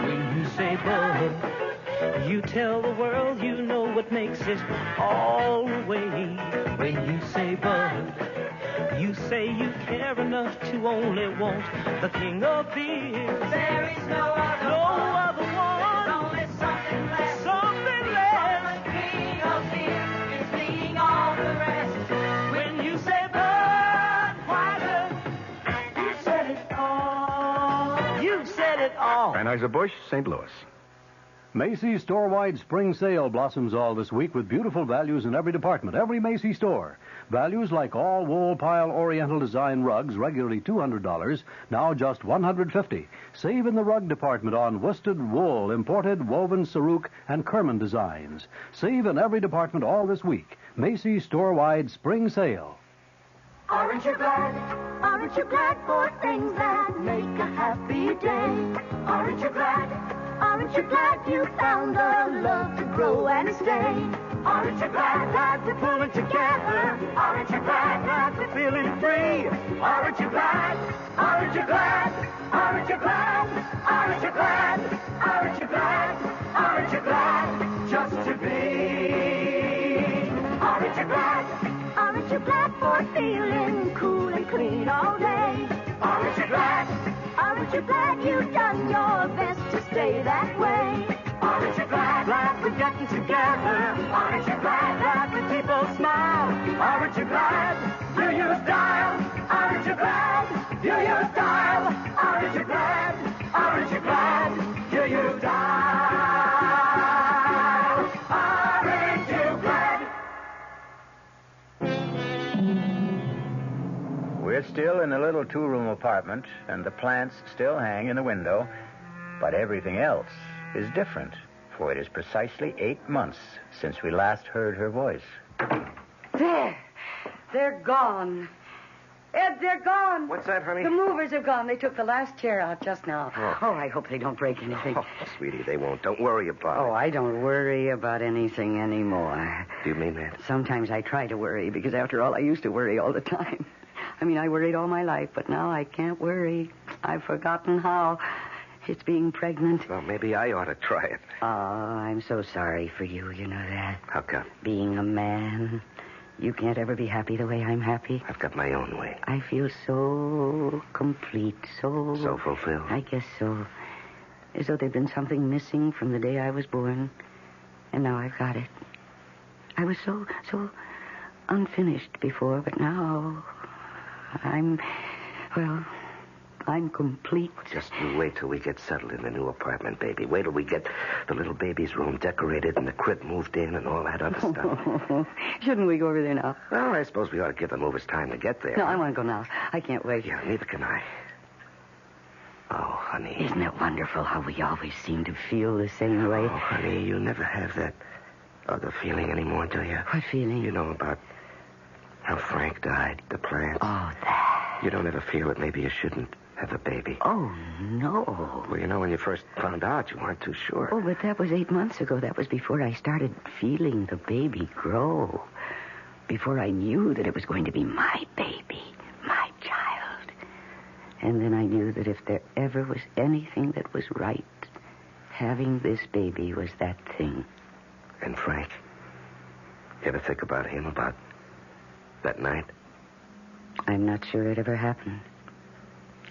Speaker 20: When you say bud, you tell the world you know what makes it all the way. When you say bud, you say you care enough to only want the king of beers.
Speaker 12: There is no other one. There's only something less.
Speaker 20: Something less.
Speaker 12: The king of beers is leading all the rest.
Speaker 20: When you say Budweiser, you said it all. You said it all.
Speaker 19: Anheuser-Busch, St. Louis. Macy's store-wide spring sale blossoms all this week with beautiful values in every department, every Macy's store. Values like all wool pile oriental design rugs, regularly $200, now just $150. Save in the rug department on worsted wool, imported woven Saruk and Kerman designs. Save in every department all this week. Macy's store-wide spring sale.
Speaker 12: Aren't you glad? Aren't you glad for things that make a happy day? Aren't you glad? Aren't you glad you found the love to grow and stay? Aren't you glad that we're pulling together? Aren't you glad that we're feeling free? Aren't you glad? Aren't you glad? Aren't you glad? Aren't you glad? Aren't you glad? Aren't you glad just to be? Aren't you glad? Aren't you glad for feeling cool and clean all day? Aren't you glad? Aren't you glad you've done your best to stay that way? Aren't you glad? Glad we're getting together. Aren't you glad that the people smile? Aren't you glad you use style? Aren't you glad you use style? Aren't you glad? Aren't you glad you use style? Aren't you glad?
Speaker 11: We're still in a little two-room apartment, and the plants still hang in the window, but everything else is different, for it is precisely 8 months since we last heard her voice.
Speaker 14: There. They're gone. Ed, they're gone.
Speaker 15: What's that, honey?
Speaker 14: The movers have gone. They took the last chair out just now. Oh, I hope they don't break anything.
Speaker 15: Oh, sweetie, they won't. Don't worry about it.
Speaker 14: Oh, I don't worry about anything anymore.
Speaker 15: Do you mean that?
Speaker 14: Sometimes I try to worry, because after all, I used to worry all the time. I mean, I worried all my life, but now I can't worry. I've forgotten how. It's being pregnant.
Speaker 15: Well, maybe I ought to try it.
Speaker 14: Oh, I'm so sorry for you, you know that.
Speaker 15: How come?
Speaker 14: Being a man. You can't ever be happy the way I'm happy.
Speaker 15: I've got my own way.
Speaker 14: I feel so complete, so...
Speaker 15: So fulfilled?
Speaker 14: I guess so. As though there'd been something missing from the day I was born. And now I've got it. I was so unfinished before, but now I'm complete.
Speaker 15: Just you wait till we get settled in the new apartment, baby. Wait till we get the little baby's room decorated and the crib moved in and all that other stuff.
Speaker 14: Shouldn't we go over there now?
Speaker 15: Well, I suppose we ought to give the movers time to get there.
Speaker 14: No, I want to go now. I can't wait.
Speaker 15: Yeah, neither can I. Oh, honey.
Speaker 14: Isn't it wonderful how we always seem to feel the same way?
Speaker 15: Oh, honey, you never have that other feeling anymore, do you?
Speaker 14: What feeling?
Speaker 15: You know about how Frank died, the plants.
Speaker 14: Oh, that.
Speaker 15: You don't ever feel that maybe you shouldn't have a baby.
Speaker 14: Oh, no.
Speaker 15: Well, you know, when you first found out, you weren't too sure.
Speaker 14: Oh, but that was 8 months ago. That was before I started feeling the baby grow. Before I knew that it was going to be my baby, my child. And then I knew that if there ever was anything that was right, having this baby was that thing.
Speaker 15: And Frank? You ever think about him, about that night?
Speaker 14: I'm not sure it ever happened.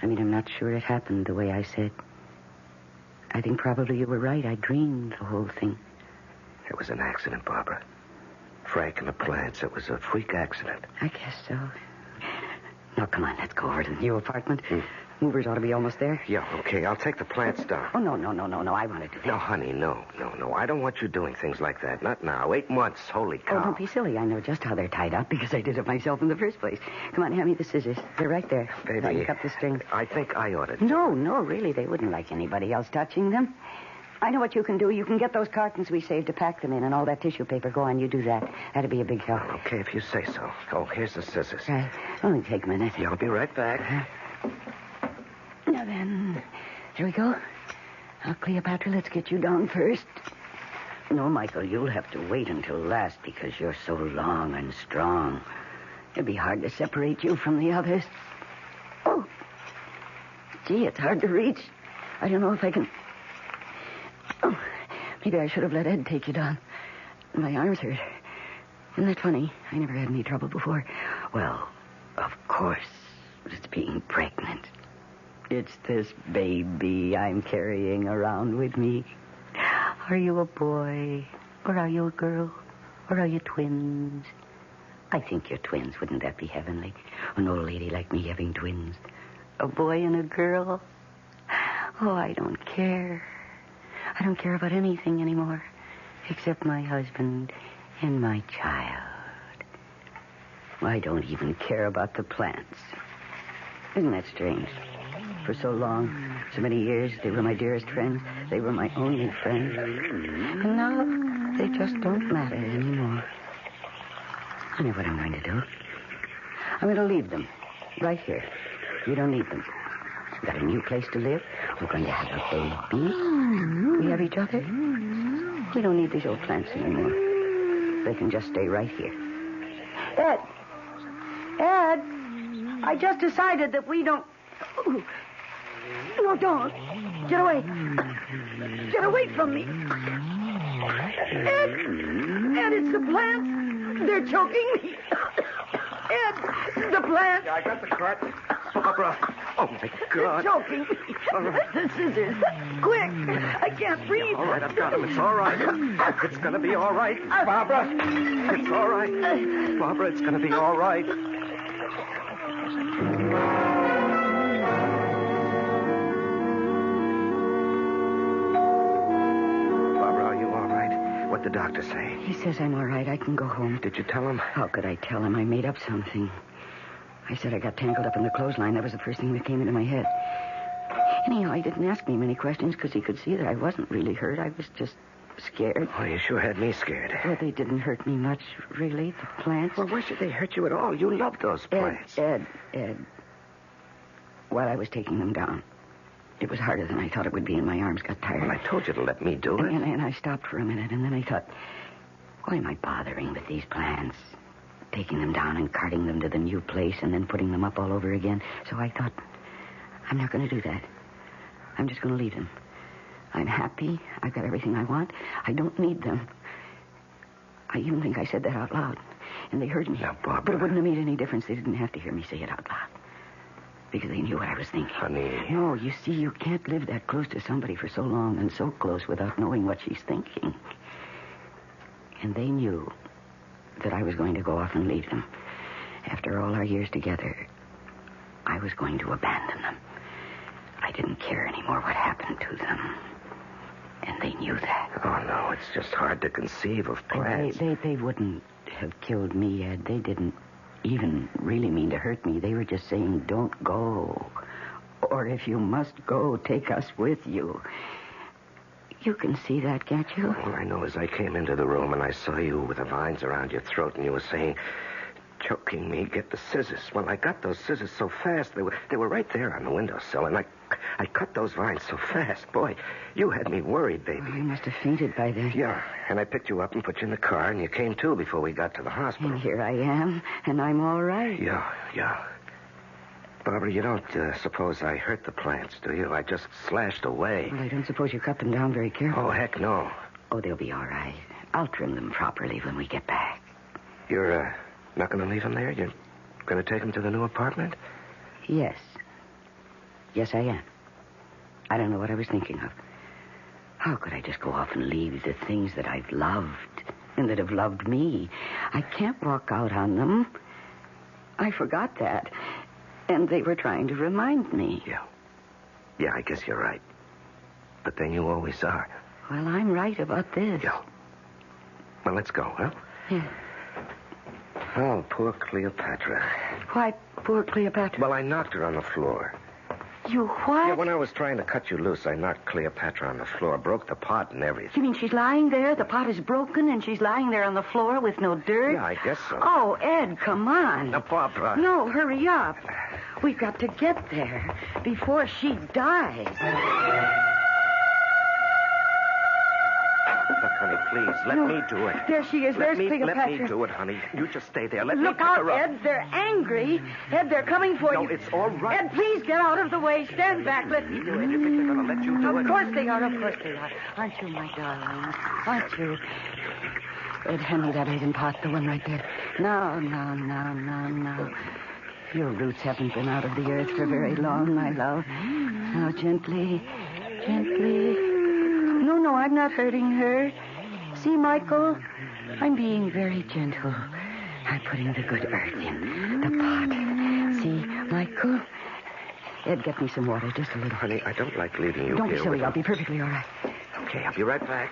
Speaker 14: I mean, I'm not sure it happened the way I said. I think probably you were right. I dreamed the whole thing.
Speaker 15: It was an accident, Barbara. Frank and the plants. It was a freak accident.
Speaker 14: I guess so. Now, come on, let's go over to the new apartment. Movers ought to be almost there.
Speaker 15: Yeah, okay. I'll take the plants down.
Speaker 14: Oh, no. I want to do that.
Speaker 15: No, honey, no. I don't want you doing things like that. Not now. 8 months. Holy cow.
Speaker 14: Oh, don't be silly. I know just how they're tied up because I did it myself in the first place. Come on, hand me the scissors. They're right there.
Speaker 15: Baby.
Speaker 14: Now you cut the string.
Speaker 15: I think I ought to.
Speaker 14: No, really. They wouldn't like anybody else touching them. I know what you can do. You can get those cartons we saved to pack them in and all that tissue paper. Go on, you do that. That'd be a big help.
Speaker 15: Okay, if you say so. Oh, here's the scissors.
Speaker 14: Right. Only take a minute.
Speaker 15: Yeah, I'll be right back.
Speaker 14: Now then, here we go. Now, Cleopatra, let's get you down first. No, Michael, you'll have to wait until last because you're so long and strong. It'd be hard to separate you from the others. Oh. Gee, it's hard to reach. I don't know if I can... Oh, maybe I should have let Ed take you down. My arms hurt. Isn't that funny? I never had any trouble before. Well, of course, it's being pregnant. It's this baby I'm carrying around with me. Are you a boy? Or are you a girl? Or are you twins? I think you're twins. Wouldn't that be heavenly? An old lady like me having twins. A boy and a girl. Oh, I don't care. I don't care about anything anymore. Except my husband and my child. I don't even care about the plants. Isn't that strange? For so long, so many years, they were my dearest friends. They were my only friends. And now, they just don't matter anymore. I know what I'm going to do. I'm going to leave them. Right here. You don't need them. We've got a new place to live. We're going to have a baby. We have each other. We don't need these old plants anymore. They can just stay right here.
Speaker 7: Ed, I just decided that we don't... Ooh. No, don't. Get away. Get away from me. Ed, it's the plants. They're choking me. Ed, the plants.
Speaker 15: I got the cart. Barbara. Oh, my God.
Speaker 7: They're choking me. The scissors. Quick. I can't breathe.
Speaker 15: All right, I've got him. It's all right. It's going to be all right. Barbara. It's all right. Barbara, it's going to be all right. What'd the doctor say?
Speaker 14: He says I'm all right. I can go home.
Speaker 15: Did you tell him?
Speaker 14: How could I tell him? I made up something. I said I got tangled up in the clothesline. That was the first thing that came into my head. Anyhow, he didn't ask me many questions because he could see that I wasn't really hurt. I was just scared.
Speaker 15: Oh, you sure had me scared.
Speaker 14: Well, they didn't hurt me much, really, the plants.
Speaker 15: Well, why should they hurt you at all? You love those plants.
Speaker 14: Ed. While I was taking them down, it was harder than I thought it would be, and my arms got tired.
Speaker 15: Well, I told you to let me do it.
Speaker 14: And I stopped for a minute, and then I thought, why am I bothering with these plants? Taking them down and carting them to the new place and then putting them up all over again. So I thought, I'm not going to do that. I'm just going to leave them. I'm happy. I've got everything I want. I don't need them. I even think I said that out loud. And they heard me.
Speaker 15: Now, Barbara.
Speaker 14: But it wouldn't have made any difference. They didn't have to hear me say it out loud. Because they knew what I was thinking.
Speaker 15: Honey.
Speaker 14: No, you see, you can't live that close to somebody for so long and so close without knowing what she's thinking. And they knew that I was going to go off and leave them. After all our years together, I was going to abandon them. I didn't care anymore what happened to them. And they knew that.
Speaker 15: Oh, no, it's just hard to conceive of plans.
Speaker 14: They wouldn't have killed me, Ed. They didn't even really mean to hurt me. They were just saying, don't go. Or if you must go, take us with you. You can see that, can't you?
Speaker 15: All I know is I came into the room and I saw you with the vines around your throat and you were saying, choking me, get the scissors. Well, I got those scissors so fast. They were right there on the windowsill, and I cut those vines so fast. Boy, you had me worried, baby.
Speaker 14: Oh, you must have fainted by then.
Speaker 15: Yeah, and I picked you up and put you in the car, and you came to before we got to the hospital.
Speaker 14: And here I am, and I'm all right.
Speaker 15: Yeah. Barbara, you don't suppose I hurt the plants, do you? I just slashed away.
Speaker 14: Well, I don't suppose you cut them down very carefully.
Speaker 15: Oh, heck no.
Speaker 14: Oh, they'll be all right. I'll trim them properly when we get back.
Speaker 15: You're not going to leave them there? You're going to take them to the new apartment?
Speaker 14: Yes. Yes, I am. I don't know what I was thinking of. How could I just go off and leave the things that I've loved and that have loved me? I can't walk out on them. I forgot that. And they were trying to remind me.
Speaker 15: Yeah, I guess you're right. But then you always are.
Speaker 14: Well, I'm right about this.
Speaker 15: Yeah. Well, let's go, huh?
Speaker 14: Yeah.
Speaker 15: Oh, poor Cleopatra.
Speaker 14: Why, poor Cleopatra?
Speaker 15: Well, I knocked her on the floor.
Speaker 14: You what?
Speaker 15: Yeah, when I was trying to cut you loose, I knocked Cleopatra on the floor, broke the pot and everything.
Speaker 14: You mean she's lying there? The pot is broken and she's lying there on the floor with no dirt?
Speaker 15: Yeah, I guess so.
Speaker 14: Oh, Ed, come on.
Speaker 15: Now, Barbara.
Speaker 14: No, hurry up. We've got to get there before she dies.
Speaker 15: Look, honey, please, let me do it.
Speaker 14: There she is. There's Cleopatra.
Speaker 15: Let me do it, honey. You just stay there. Let me
Speaker 14: Look
Speaker 15: pick
Speaker 14: out,
Speaker 15: her up.
Speaker 14: Ed. They're angry. Ed, they're coming for you.
Speaker 15: No, it's all right.
Speaker 14: Ed, please get out of the way. Stand back. Let me do it.
Speaker 15: You think they're going to let you do it?
Speaker 14: Of course they are. Of course they are. Aren't you, my darling? Aren't you? Ed, hand me that earthen pot, the one right there. No. Your roots haven't been out of the earth for very long, my love. Now, gently. No, I'm not hurting her. See, Michael? I'm being very gentle. I'm putting the good earth in the pot. See, Michael? Ed, get me some water, just a little.
Speaker 15: Honey, I don't like leaving you
Speaker 14: Don't
Speaker 15: here.
Speaker 14: be silly. I'll be perfectly all right.
Speaker 15: Okay, I'll be right back.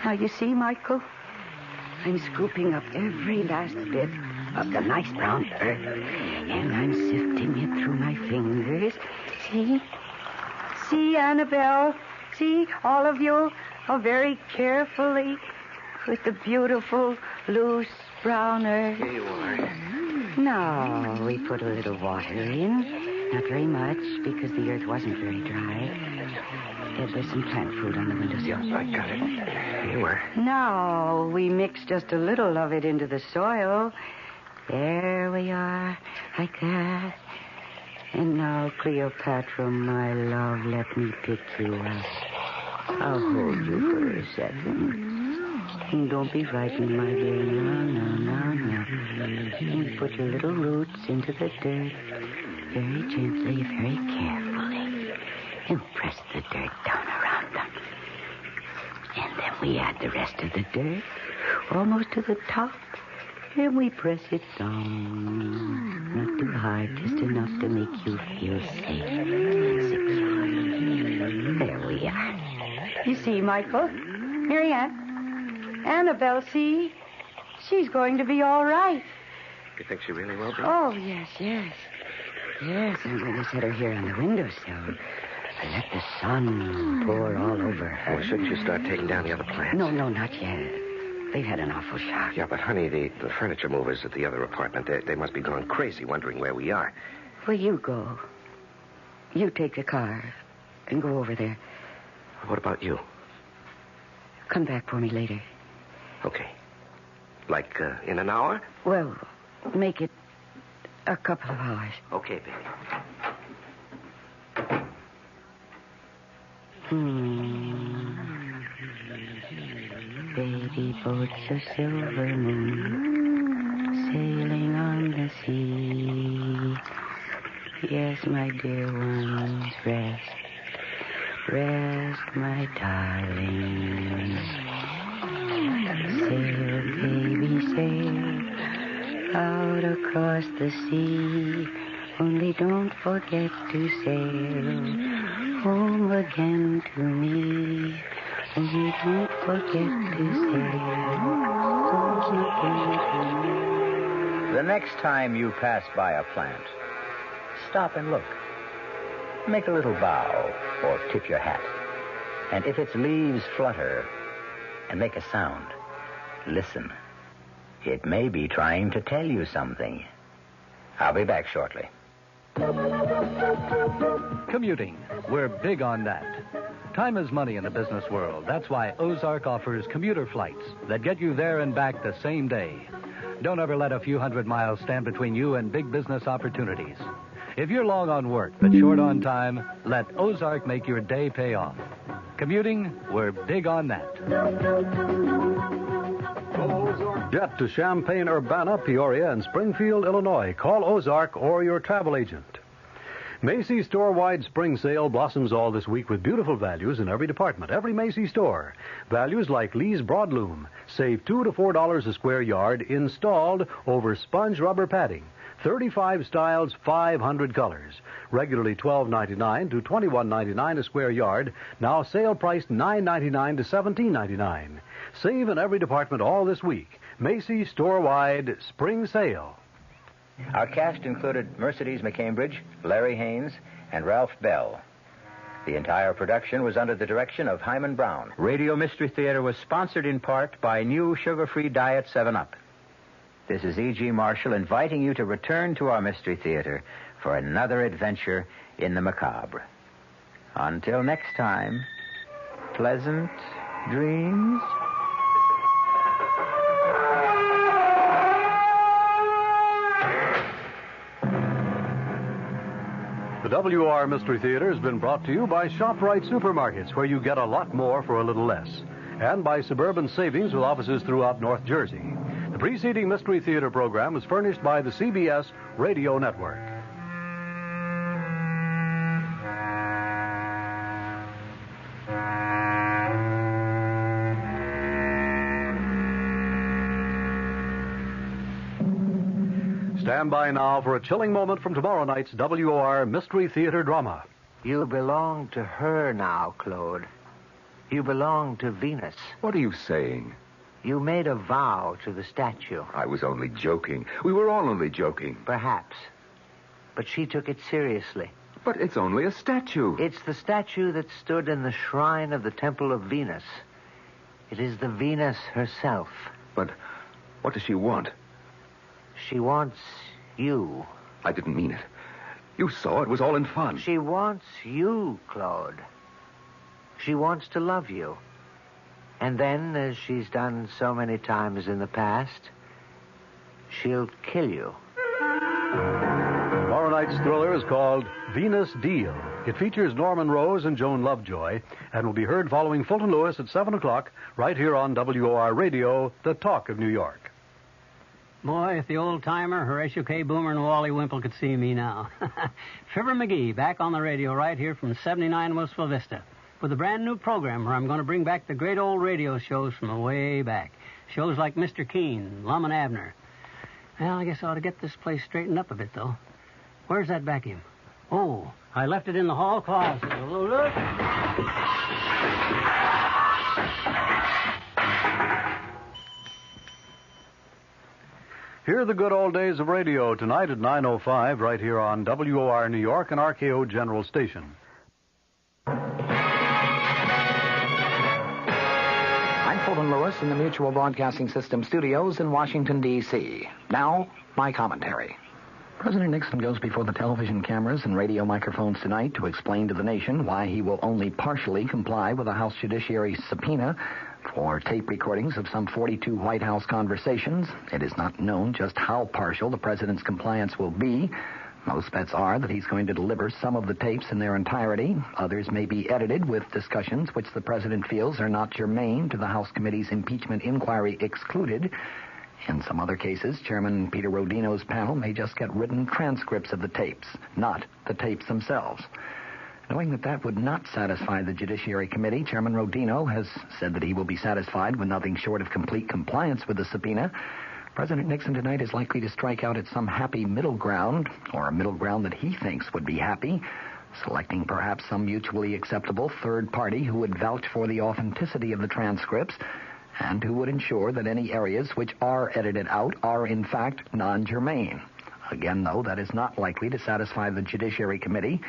Speaker 14: Now, you see, Michael? I'm scooping up every last bit of the nice brown earth, and I'm sifting it through my fingers. See, Annabelle? See, all of you? Oh, very carefully with the beautiful, loose brown earth.
Speaker 15: Here you are.
Speaker 14: Now, we put a little water in. Not very much, because the earth wasn't very dry. There's some plant food on the windowsill.
Speaker 15: Yes, I got it. Here you are.
Speaker 14: Now, we mix just a little of it into the soil. There we are, like that. And now, Cleopatra, my love, let me pick you up. I'll hold you for a second. And don't be frightened, my dear. No. And put your little roots into the dirt. Very gently, very carefully. And press the dirt down around them. And then we add the rest of the dirt, almost to the top. And we press it down. Not too hard, just enough to make you feel safe and secure. There we are. You see, Michael? Marianne? Annabelle, see? She's going to be all right.
Speaker 15: You think she really will be?
Speaker 14: Oh, yes. Yes, I'm going to set her here on the windowsill. And let the sun pour all over her.
Speaker 15: Well, shouldn't you start taking down the other plants?
Speaker 14: No, not yet. They've had an awful shock.
Speaker 15: Yeah, but, honey, the furniture movers at the other apartment, they must be going crazy wondering where we are.
Speaker 14: Well, you go. You take the car and go over there.
Speaker 15: What about you?
Speaker 14: Come back for me later.
Speaker 15: Okay. Like in an hour?
Speaker 14: Well, make it a couple of hours.
Speaker 15: Okay, baby.
Speaker 14: Baby boats of silver moon sailing on the sea. Yes, my dear ones, rest, my darling. Sail, baby, sail out across the sea. Only don't forget to sail home again to me. Only don't forget to sail home again to me.
Speaker 11: The next time you pass by a plant, stop and look. Make a little bow or tip your hat. And if its leaves flutter and make a sound, listen. It may be trying to tell you something. I'll be back shortly.
Speaker 19: Commuting. We're big on that. Time is money in the business world. That's why Ozark offers commuter flights that get you there and back the same day. Don't ever let a few hundred miles stand between you and big business opportunities. If you're long on work but short on time, let Ozark make your day pay off. Commuting, we're big on that. Jet to Champaign, Urbana, Peoria, and Springfield, Illinois. Call Ozark or your travel agent. Macy's store-wide spring sale blossoms all this week with beautiful values in every department, every Macy's store. Values like Lee's Broadloom. Save $2 to $4 a square yard installed over sponge rubber padding. 35 styles, 500 colors. Regularly $12.99 to $21.99 a square yard. Now sale priced $9.99 to $17.99. Save in every department all this week. Macy's store-wide spring sale.
Speaker 11: Our cast included Mercedes McCambridge, Larry Haynes, and Ralph Bell. The entire production was under the direction of Hyman Brown. Radio Mystery Theater was sponsored in part by new sugar-free diet 7-Up. This is E.G. Marshall inviting you to return to our Mystery Theater for another adventure in the macabre. Until next time, pleasant
Speaker 2: dreams.
Speaker 19: The WR Mystery Theater has been brought to you by ShopRite Supermarkets, where you get a lot more for a little less, and by Suburban Savings with offices throughout North Jersey. The preceding Mystery Theater program was furnished by the CBS Radio Network. Stand by now for a chilling moment from tomorrow night's WOR Mystery Theater drama.
Speaker 2: You belong to her now, Claude. You belong to Venus.
Speaker 21: What are you saying?
Speaker 2: You made a vow to the statue.
Speaker 21: I was only joking. We were all only joking.
Speaker 2: Perhaps. But she took it seriously.
Speaker 21: But it's only a statue.
Speaker 2: It's the statue that stood in the shrine of the Temple of Venus. It is the Venus herself.
Speaker 21: But what does she want?
Speaker 2: She wants you.
Speaker 21: I didn't mean it. You saw it was all in fun.
Speaker 2: She wants you, Claude. She wants to love you. And then, as she's done so many times in the past, she'll kill you.
Speaker 19: Tomorrow night's thriller is called Venus Deal. It features Norman Rose and Joan Lovejoy and will be heard following Fulton Lewis at 7 o'clock right here on WOR Radio, the talk of New York.
Speaker 22: Boy, if the old-timer Horatio K. Boomer and Wally Wimple could see me now. Fibber McGee back on the radio right here from 79 Wistful Vista with a brand-new program where I'm going to bring back the great old radio shows from way back. Shows like Mr. Keene, Lum and Abner. Well, I guess I ought to get this place straightened up a bit, though. Where's that vacuum? Oh, I left it in the hall closet. Look.
Speaker 19: Hear the good old days of radio tonight at 9:05 right here on WOR New York and RKO General Station.
Speaker 23: I'm Fulton Lewis in the Mutual Broadcasting System studios in Washington, D.C. Now, my commentary. President Nixon goes before the television cameras and radio microphones tonight to explain to the nation why he will only partially comply with the House Judiciary subpoena for tape recordings of some 42 White House conversations. It is not known just how partial the president's compliance will be. Most bets are that he's going to deliver some of the tapes in their entirety. Others may be edited with discussions which the president feels are not germane to the House committee's impeachment inquiry excluded. In some other cases, Chairman Peter Rodino's panel may just get written transcripts of the tapes, not the tapes themselves. Knowing that that would not satisfy the Judiciary Committee, Chairman Rodino has said that he will be satisfied with nothing short of complete compliance with the subpoena. President Nixon tonight is likely to strike out at some happy middle ground, or a middle ground that he thinks would be happy, selecting perhaps some mutually acceptable third party who would vouch for the authenticity of the transcripts and who would ensure that any areas which are edited out are in fact non-germane. Again, though, that is not likely to satisfy the Judiciary Committee,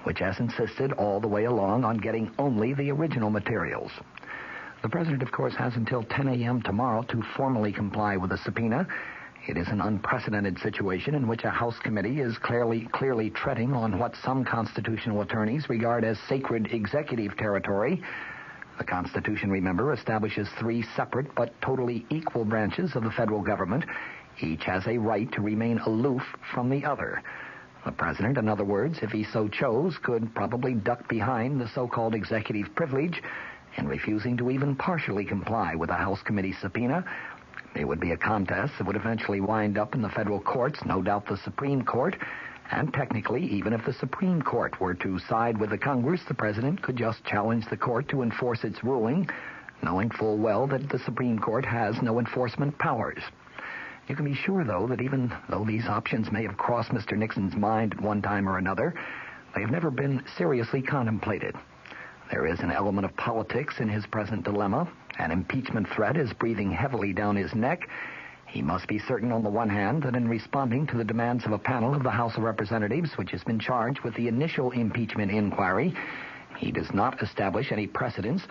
Speaker 23: which has insisted all the way along on getting only the original materials. The president, of course, has until 10 a.m. tomorrow to formally comply with the subpoena. It is an unprecedented situation in which a House committee is clearly treading on what some constitutional attorneys regard as sacred executive territory. The Constitution, remember, establishes 3 separate but totally equal branches of the federal government. Each has a right to remain aloof from the other. The president, in other words, if he so chose, could probably duck behind the so-called executive privilege in refusing to even partially comply with a House committee subpoena. It would be a contest that would eventually wind up in the federal courts, no doubt the Supreme Court. And technically, even if the Supreme Court were to side with the Congress, the president could just challenge the court to enforce its ruling, knowing full well that the Supreme Court has no enforcement powers. You can be sure, though, that even though these options may have crossed Mr. Nixon's mind at one time or another, they have never been seriously contemplated. There is an element of politics in his present dilemma. An impeachment threat is breathing heavily down his neck. He must be certain, on the one hand, that in responding to the demands of a panel of the House of Representatives, which has been charged with the initial impeachment inquiry, he does not establish any precedents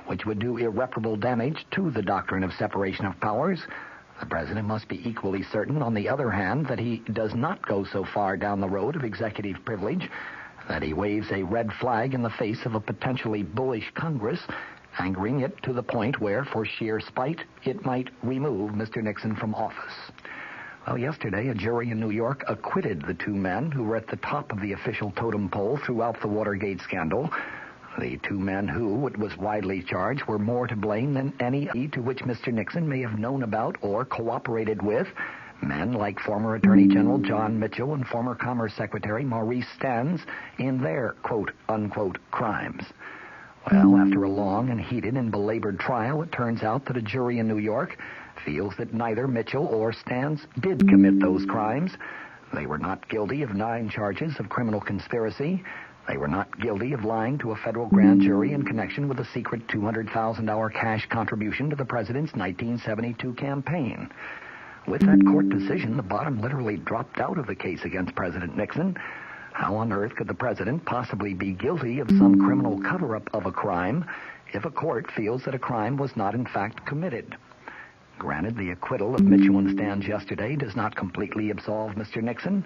Speaker 23: which would do irreparable damage to the doctrine of separation of powers. The president must be equally certain, on the other hand, that he does not go so far down the road of executive privilege that he waves a red flag in the face of a potentially bullish Congress angering it to the point where, for sheer spite, it might remove Mr. Nixon from office. Well, yesterday, a jury in New York acquitted the two men who were at the top of the official totem pole throughout the Watergate scandal. The two men who, it was widely charged, were more to blame than any to which Mr. Nixon may have known about or cooperated with. Men like former Attorney General John Mitchell and former Commerce Secretary Maurice Stans in their quote-unquote crimes. Well, after a long and heated and belabored trial, it turns out that a jury in New York feels that neither Mitchell or Stans did commit those crimes. They were not guilty of 9 charges of criminal conspiracy. They were not guilty of lying to a federal grand jury in connection with a secret $200,000 cash contribution to the president's 1972 campaign. With that court decision, the bottom literally dropped out of the case against President Nixon. How on earth could the president possibly be guilty of some criminal cover-up of a crime if a court feels that a crime was not in fact committed? Granted, the acquittal of Mitchell and Stans yesterday does not completely absolve Mr. Nixon.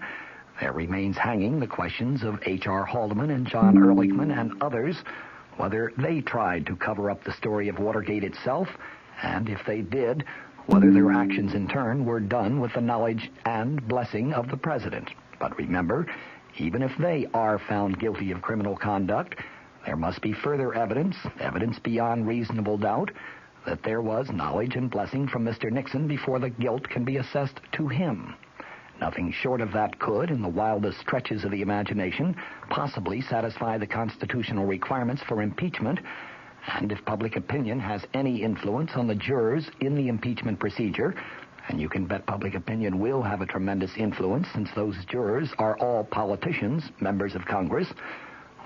Speaker 23: There remains hanging the questions of H.R. Haldeman and John Ehrlichman and others, whether they tried to cover up the story of Watergate itself, and if they did, whether their actions in turn were done with the knowledge and blessing of the president. But remember, even if they are found guilty of criminal conduct, there must be further evidence beyond reasonable doubt, that there was knowledge and blessing from Mr. Nixon before the guilt can be assessed to him. Nothing short of that could, in the wildest stretches of the imagination, possibly satisfy the constitutional requirements for impeachment. And if public opinion has any influence on the jurors in the impeachment procedure, and you can bet public opinion will have a tremendous influence since those jurors are all politicians, members of Congress,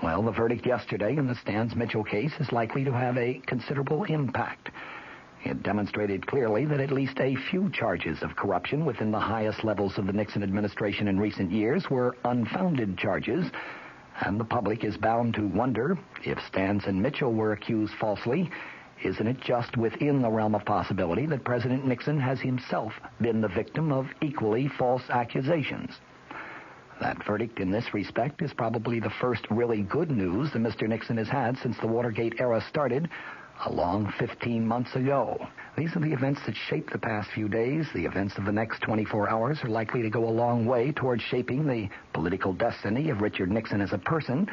Speaker 23: well, the verdict yesterday in the Stans-Mitchell case is likely to have a considerable impact. It demonstrated clearly that at least a few charges of corruption within the highest levels of the Nixon administration in recent years were unfounded charges, and the public is bound to wonder if Stans and Mitchell were accused falsely. Isn't it just within the realm of possibility that President Nixon has himself been the victim of equally false accusations? That verdict in this respect is probably the first really good news that Mr. Nixon has had since the Watergate era started a long 15 months ago. These are the events that shaped the past few days. The events of the next 24 hours are likely to go a long way towards shaping the political destiny of Richard Nixon as a person,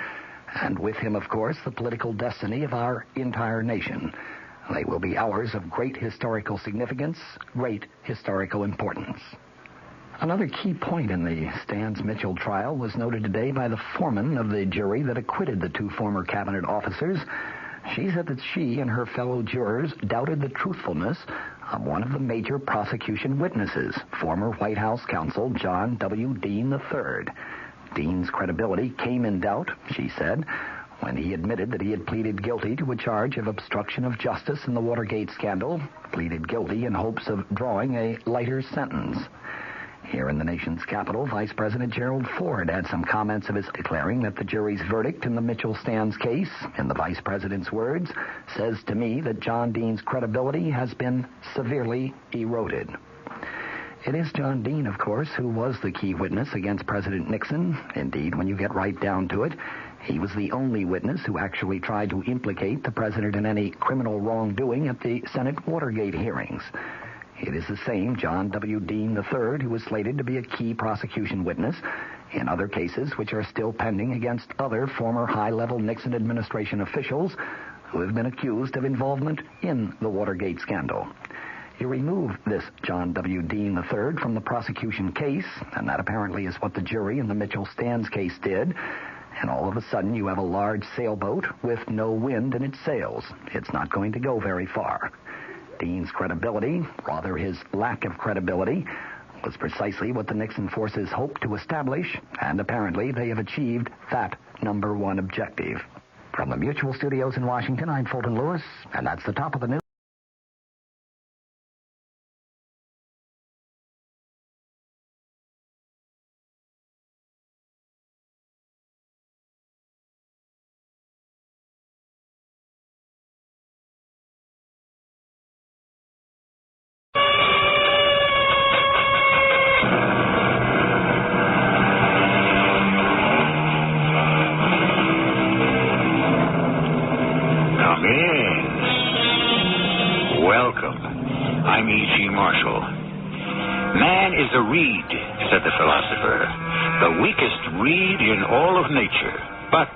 Speaker 23: and with him, of course, the political destiny of our entire nation. They will be hours of great historical significance, great historical importance. Another key point in the Stans-Mitchell trial was noted today by the foreman of the jury that acquitted the two former cabinet officers. She said that she and her fellow jurors doubted the truthfulness of one of the major prosecution witnesses, former White House counsel John W. Dean III. Dean's credibility came in doubt, she said, when he admitted that he had pleaded guilty to a charge of obstruction of justice in the Watergate scandal, pleaded guilty in hopes of drawing a lighter sentence. Here in the nation's capital, Vice President Gerald Ford had some comments of his declaring that the jury's verdict in the Mitchell-Stans case, in the Vice President's words, says to me that John Dean's credibility has been severely eroded. It is John Dean, of course, who was the key witness against President Nixon. Indeed, when you get right down to it, he was the only witness who actually tried to implicate the president in any criminal wrongdoing at the Senate Watergate hearings. It is the same John W. Dean III who was slated to be a key prosecution witness in other cases which are still pending against other former high-level Nixon administration officials who have been accused of involvement in the Watergate scandal. You remove this John W. Dean III from the prosecution case, and that apparently is what the jury in the Mitchell-Stans case did, and all of a sudden you have a large sailboat with no wind in its sails. It's not going to go very far. Dean's credibility, rather his lack of credibility, was precisely what the Nixon forces hoped to establish, and apparently they have achieved that number one objective. From the Mutual Studios in Washington, I'm Fulton Lewis, and that's the top of the news.
Speaker 1: is a reed, said the philosopher, the weakest reed in all of nature. But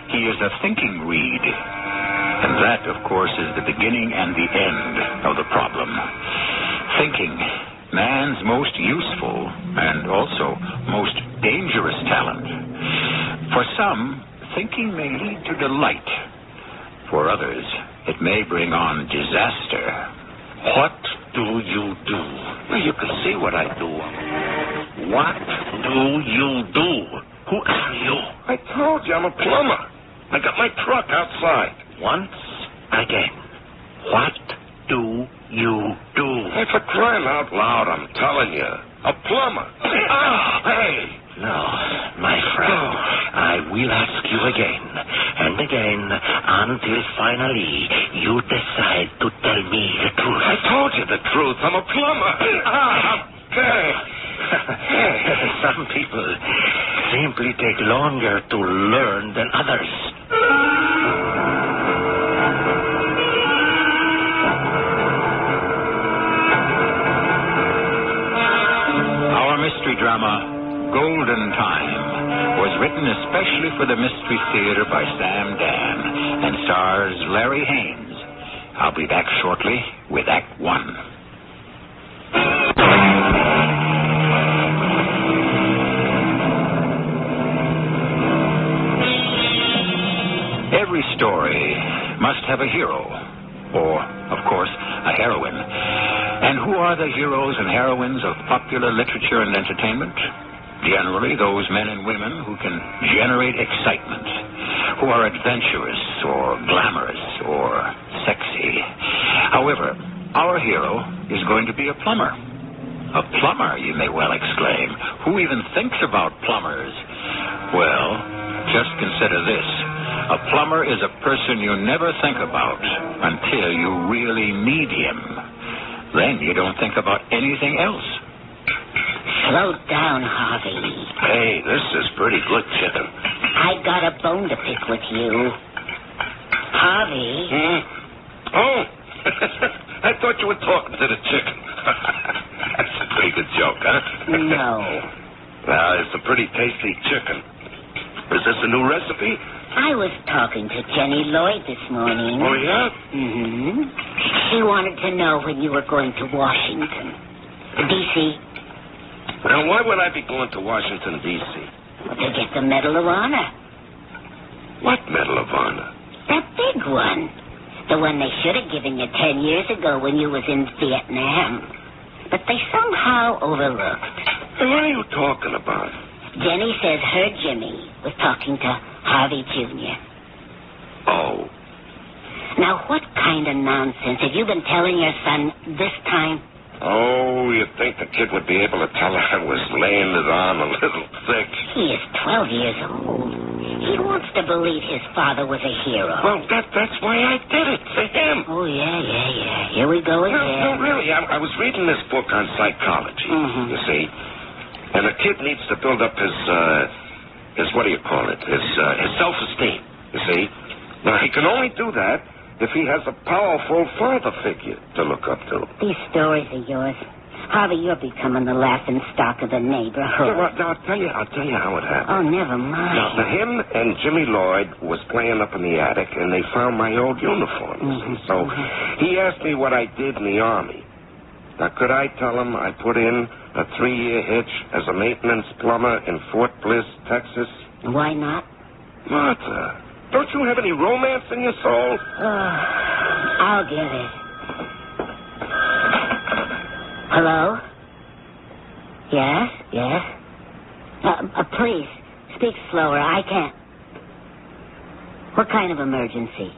Speaker 1: he is a thinking reed. And that, of course, is the beginning and the end of the problem. Thinking, man's most useful and also most dangerous talent. For some, thinking may lead to delight. For others, it may bring on disaster. What do you do?
Speaker 3: Well, you can see what I do. What do you do? Who are you? I told you I'm a plumber. I got my truck outside. Once again. What do you do? Hey, for crying out loud, I'm telling you. A plumber. Hey! No, my friend, I will ask you again and again until finally you decide to tell me the truth. I told you the truth. I'm a plumber. Some people simply take longer to learn than others.
Speaker 1: Our mystery drama, Golden Time, was written especially for the Mystery Theater by Sam Dan and stars Larry Haynes. I'll be back shortly with Act One. Every story must have a hero, or, of course, a heroine. And who are the heroes and heroines of popular literature and entertainment? Generally, those men and women who can generate excitement, who are adventurous or glamorous or sexy. However, our hero is going to be a plumber. A plumber, you may well exclaim. Who even thinks about plumbers? Well, just consider this. A plumber is a person you never think about until you really need him. Then you don't think about anything else.
Speaker 4: Slow down, Harvey.
Speaker 3: Hey, this is pretty good chicken.
Speaker 4: I got a bone to pick with you. Harvey.
Speaker 3: Oh, I thought you were talking to the chicken. That's a pretty good joke, huh?
Speaker 4: No.
Speaker 3: Well, it's a pretty tasty chicken. Is this a new recipe?
Speaker 4: I was talking to Jenny Lloyd this morning.
Speaker 3: Oh, yeah?
Speaker 4: Mm-hmm. She wanted to know when you were going to Washington. D.C.
Speaker 3: Now, why would I be going to Washington, D.C.?
Speaker 4: To get the Medal of Honor.
Speaker 3: What Medal of Honor?
Speaker 4: That big one. The one they should have given you 10 years ago when you was in Vietnam. But they somehow overlooked.
Speaker 3: Hey, what are you talking about?
Speaker 4: Jenny says her Jimmy was talking to Harvey Jr.
Speaker 3: Oh.
Speaker 4: Now, what kind of nonsense have you been telling your son this time?
Speaker 3: Oh, you'd think the kid would be able to tell I was laying it on a little thick.
Speaker 4: He is 12 years old. He wants to believe his father was a hero.
Speaker 3: Well, that's why I did it, for him.
Speaker 4: Oh, yeah. Here we go again.
Speaker 3: No, really, I was reading this book on psychology, you see. And a kid needs to build up his what do you call it? His self-esteem, you see. Now, he can only do that if he has a powerful father figure to look up to.
Speaker 4: These stories are yours. Harvey, you're becoming the laughing stock of the neighborhood.
Speaker 3: Yeah, well, I'll tell you how it happened.
Speaker 4: Oh, never mind.
Speaker 3: Now, him and Jimmy Lloyd was playing up in the attic, and they found my old uniform. So he asked me what I did in the Army. Now, could I tell him I put in a 3-year hitch as a maintenance plumber in Fort Bliss, Texas?
Speaker 4: Why not?
Speaker 3: Martha, don't you have any romance in your soul?
Speaker 4: I'll get it. Hello? Yes? Please, speak slower. I can't. What kind of emergency?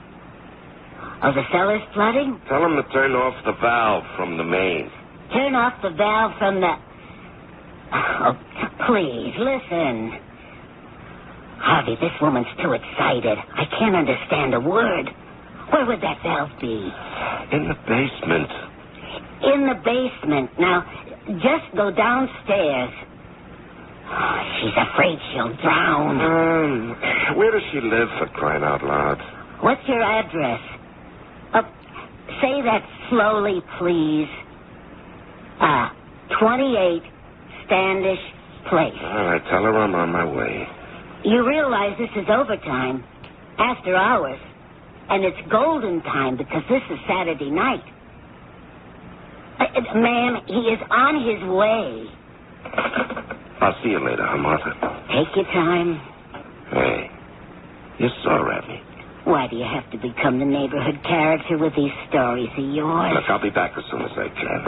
Speaker 4: Oh, the cellar's flooding?
Speaker 3: Tell him to turn off the valve from the main.
Speaker 4: Turn off the valve from the... Oh, please, listen. Harvey, this woman's too excited. I can't understand a word. Where would that valve be?
Speaker 3: In the basement.
Speaker 4: In the basement. Now, just go downstairs. Oh, she's afraid she'll drown.
Speaker 3: Where does she live, for crying out loud?
Speaker 4: What's your address? Say that slowly, please. 28 Standish Place.
Speaker 3: All right, tell her I'm on my way.
Speaker 4: You realize this is overtime, after hours, and it's golden time because this is Saturday night. Ma'am, he is on his way.
Speaker 3: I'll see you later, huh, Martha?
Speaker 4: Take your time.
Speaker 3: Hey, you're sore at me.
Speaker 4: Why do you have to become the neighborhood character with these stories of yours?
Speaker 3: Look, I'll be back as soon as I can.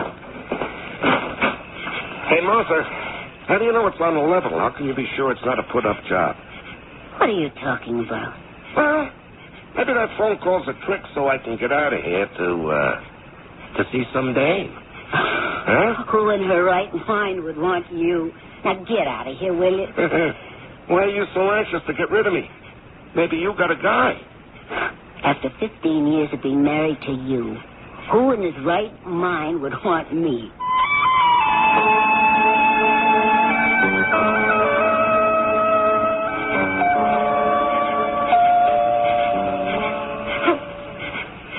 Speaker 3: Hey, Martha, how do you know it's on the level? How can you be sure it's not a put-up job?
Speaker 4: What are you talking about?
Speaker 3: Well, maybe that phone call's a trick so I can get out of here to see some dame. Huh?
Speaker 4: Who in her right mind would want you? Now get out of here, will you?
Speaker 3: Why are you so anxious to get rid of me? Maybe you got a guy.
Speaker 4: After 15 years of being married to you, who in his right mind would want me?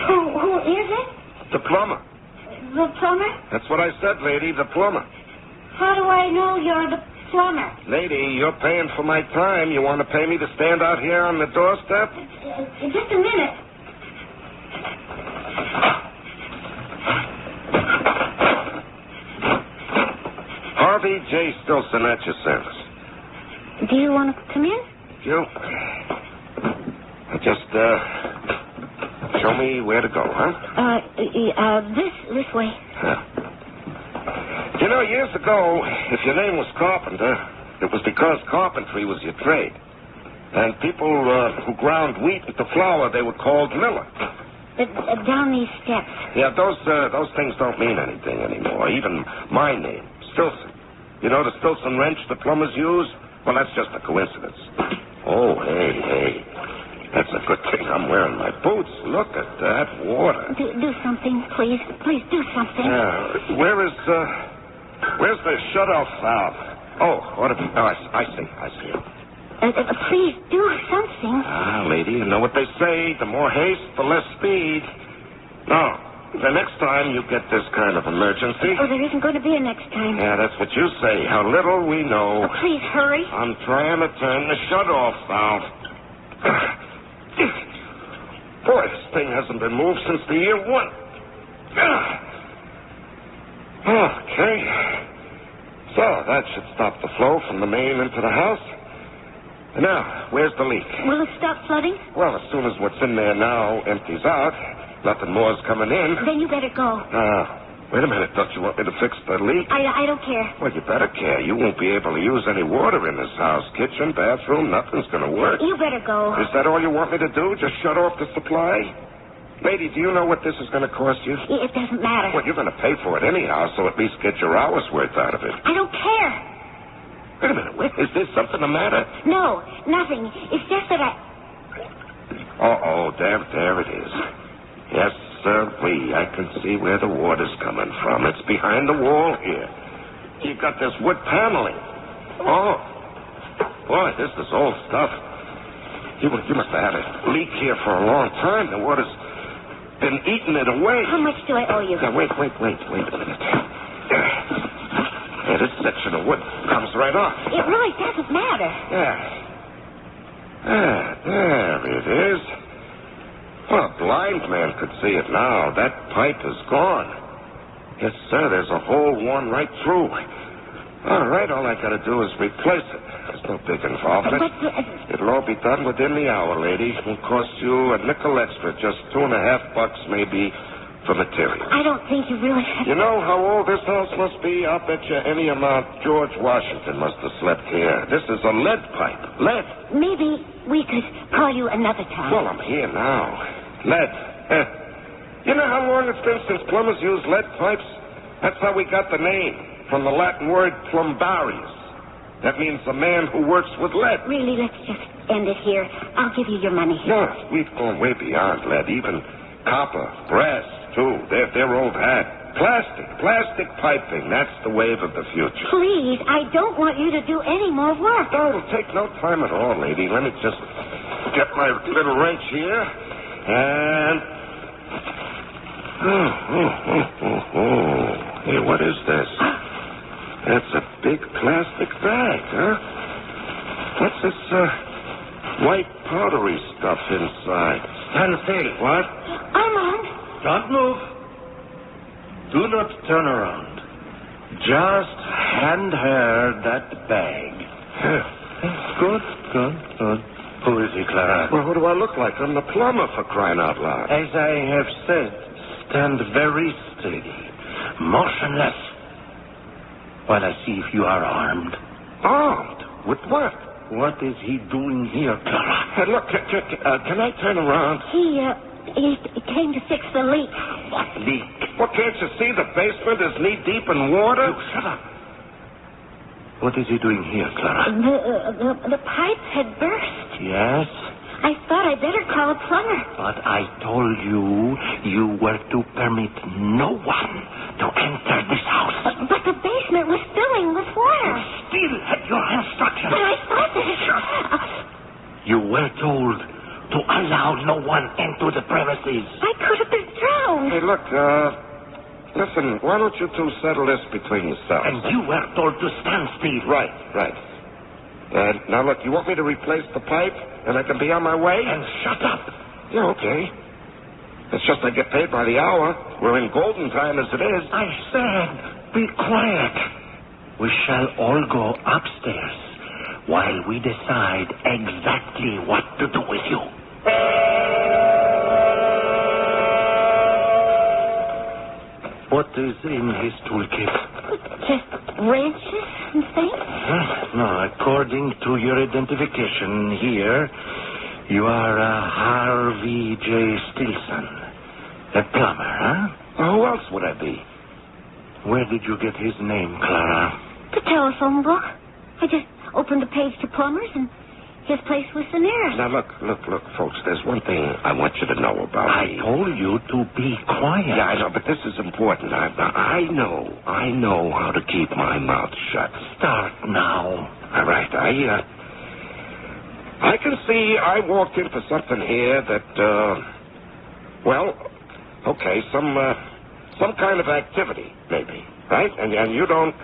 Speaker 17: Who is it?
Speaker 3: The plumber.
Speaker 17: The plumber?
Speaker 3: That's what I said, lady, the plumber.
Speaker 17: How do I know you're the plumber?
Speaker 3: Lady, you're paying for my time. You want to pay me to stand out here on the doorstep?
Speaker 17: Just a minute.
Speaker 3: Harvey J. Stilson at your service.
Speaker 4: Do you want to come in?
Speaker 3: You? Just, show me where to go, huh?
Speaker 4: This way.
Speaker 3: Huh. You know, years ago, if your name was Carpenter, it was because carpentry was your trade. And people who ground wheat into flour, they were called miller.
Speaker 4: Down these steps.
Speaker 3: Yeah, those things don't mean anything anymore. Even my name, Stilson. You know the Stilson wrench the plumbers use? Well, that's just a coincidence. Oh, hey. That's a good thing I'm wearing my boots. Look at that water.
Speaker 4: Do something, please. Please do something.
Speaker 3: Yeah. Where's the shut-off valve? I see it.
Speaker 4: Please do something.
Speaker 3: Lady, you know what they say. The more haste, the less speed. Now, the next time you get this kind of emergency...
Speaker 4: Oh, there isn't going to be a next time.
Speaker 3: Yeah, that's what you say. How little we know.
Speaker 4: Oh, please, hurry.
Speaker 3: I'm trying to turn the shut-off valve. Boy, this thing hasn't been moved since the year 1. Okay. So, that should stop the flow from the main into the house. Now, where's the leak?
Speaker 4: Will it stop flooding?
Speaker 3: Well, as soon as what's in there now empties out, nothing more's coming in.
Speaker 4: Then you better go.
Speaker 3: Wait a minute. Don't you want me to fix the leak?
Speaker 4: I don't care.
Speaker 3: Well, you better care. You won't be able to use any water in this house. Kitchen, bathroom, nothing's going to work.
Speaker 4: You better go.
Speaker 3: Is that all you want me to do? Just shut off the supply? Lady, do you know what this is going to cost you?
Speaker 4: It doesn't matter.
Speaker 3: Well, you're going to pay for it anyhow, so at least get your hour's worth out of it.
Speaker 4: I don't care.
Speaker 3: Wait a minute. Is there something the matter?
Speaker 4: No, nothing. It's just that
Speaker 3: there it is. Yes, sirree. I can see where the water's coming from. It's behind the wall here. You've got this wood paneling. Oh. Boy, this is old stuff. You must have had a leak here for a long time. The water's been eating it away.
Speaker 4: How much do I owe you?
Speaker 3: Now, wait a minute. Yeah, this section of wood comes right off.
Speaker 4: It really doesn't matter.
Speaker 3: There it is. Well, a blind man could see it now. That pipe is gone. Yes, sir, there's a hole worn right through. All right, all I got to do is replace it. There's no big involvement. It'll all be done within the hour, lady. It'll cost you a nickel extra, just $2.50 maybe for material.
Speaker 4: I don't think you really have...
Speaker 3: You know how old this house must be? I'll bet you any amount George Washington must have slept here. This is a lead pipe. Lead.
Speaker 4: Maybe we could call you another time.
Speaker 3: Well, I'm here now. Lead. You know how long it's been since plumbers used lead pipes? That's how we got the name, from the Latin word plumbarius. That means a man who works with lead.
Speaker 4: Really, let's just end it here. I'll give you your money.
Speaker 3: No, we've gone way beyond lead. Even copper, brass, too. They're old hat. Plastic piping. That's the wave of the future.
Speaker 4: Please, I don't want you to do any more work.
Speaker 3: No, it'll take no time at all, lady. Let me just get my little wrench here. And... Hey, what is this? That's a big plastic bag, huh? What's this, white powdery stuff inside? Stand still. What?
Speaker 17: Armand.
Speaker 5: Don't move. Do not turn around. Just hand her that bag. Good. Who is he, Clara?
Speaker 3: Well, who do I look like? I'm the plumber, for crying out loud.
Speaker 5: As I have said, stand very steady, motionless, while I see if you are armed.
Speaker 3: Armed? With what?
Speaker 5: What is he doing here, Clara?
Speaker 3: Hey, look, can I turn around?
Speaker 17: He came to fix the leak.
Speaker 5: What leak?
Speaker 3: Well, can't you see the basement is knee-deep in water?
Speaker 5: You shut up. What is he doing here, Clara?
Speaker 17: The pipe had burst.
Speaker 5: Yes?
Speaker 17: I thought I'd better call a plumber.
Speaker 5: But I told you were to permit no one to enter this house.
Speaker 17: But the basement was filling with water.
Speaker 5: You still had your instructions.
Speaker 17: But I thought that...
Speaker 5: You were told to allow no one into the premises.
Speaker 17: I could have been drowned.
Speaker 3: Hey, look, listen, why don't you two settle this between yourselves?
Speaker 5: And you were told to stand still.
Speaker 3: Right. Now, look, you want me to replace the pipe, and I can be on my way?
Speaker 5: And shut up.
Speaker 3: Yeah, okay. It's just I get paid by the hour. We're in golden time as it is.
Speaker 5: I said, be quiet. We shall all go upstairs while we decide exactly what to do with you. What is in his toolkit?
Speaker 17: Just wrenches and things?
Speaker 5: No, according to your identification here, you are Harvey J. Stilson, a plumber, huh?
Speaker 3: Well, who else would I be?
Speaker 5: Where did you get his name, Clara?
Speaker 17: The telephone book. I just opened a page to plumbers, and his place was the nearest.
Speaker 3: Now, look, folks, there's one thing I want you to know about
Speaker 5: I
Speaker 3: me.
Speaker 5: told you to be quiet.
Speaker 3: Yeah, I know, but this is important. I know how to keep my mouth shut.
Speaker 5: Start now.
Speaker 3: All right, I can see I walked in for something here that, some kind of activity, maybe, right? And you don't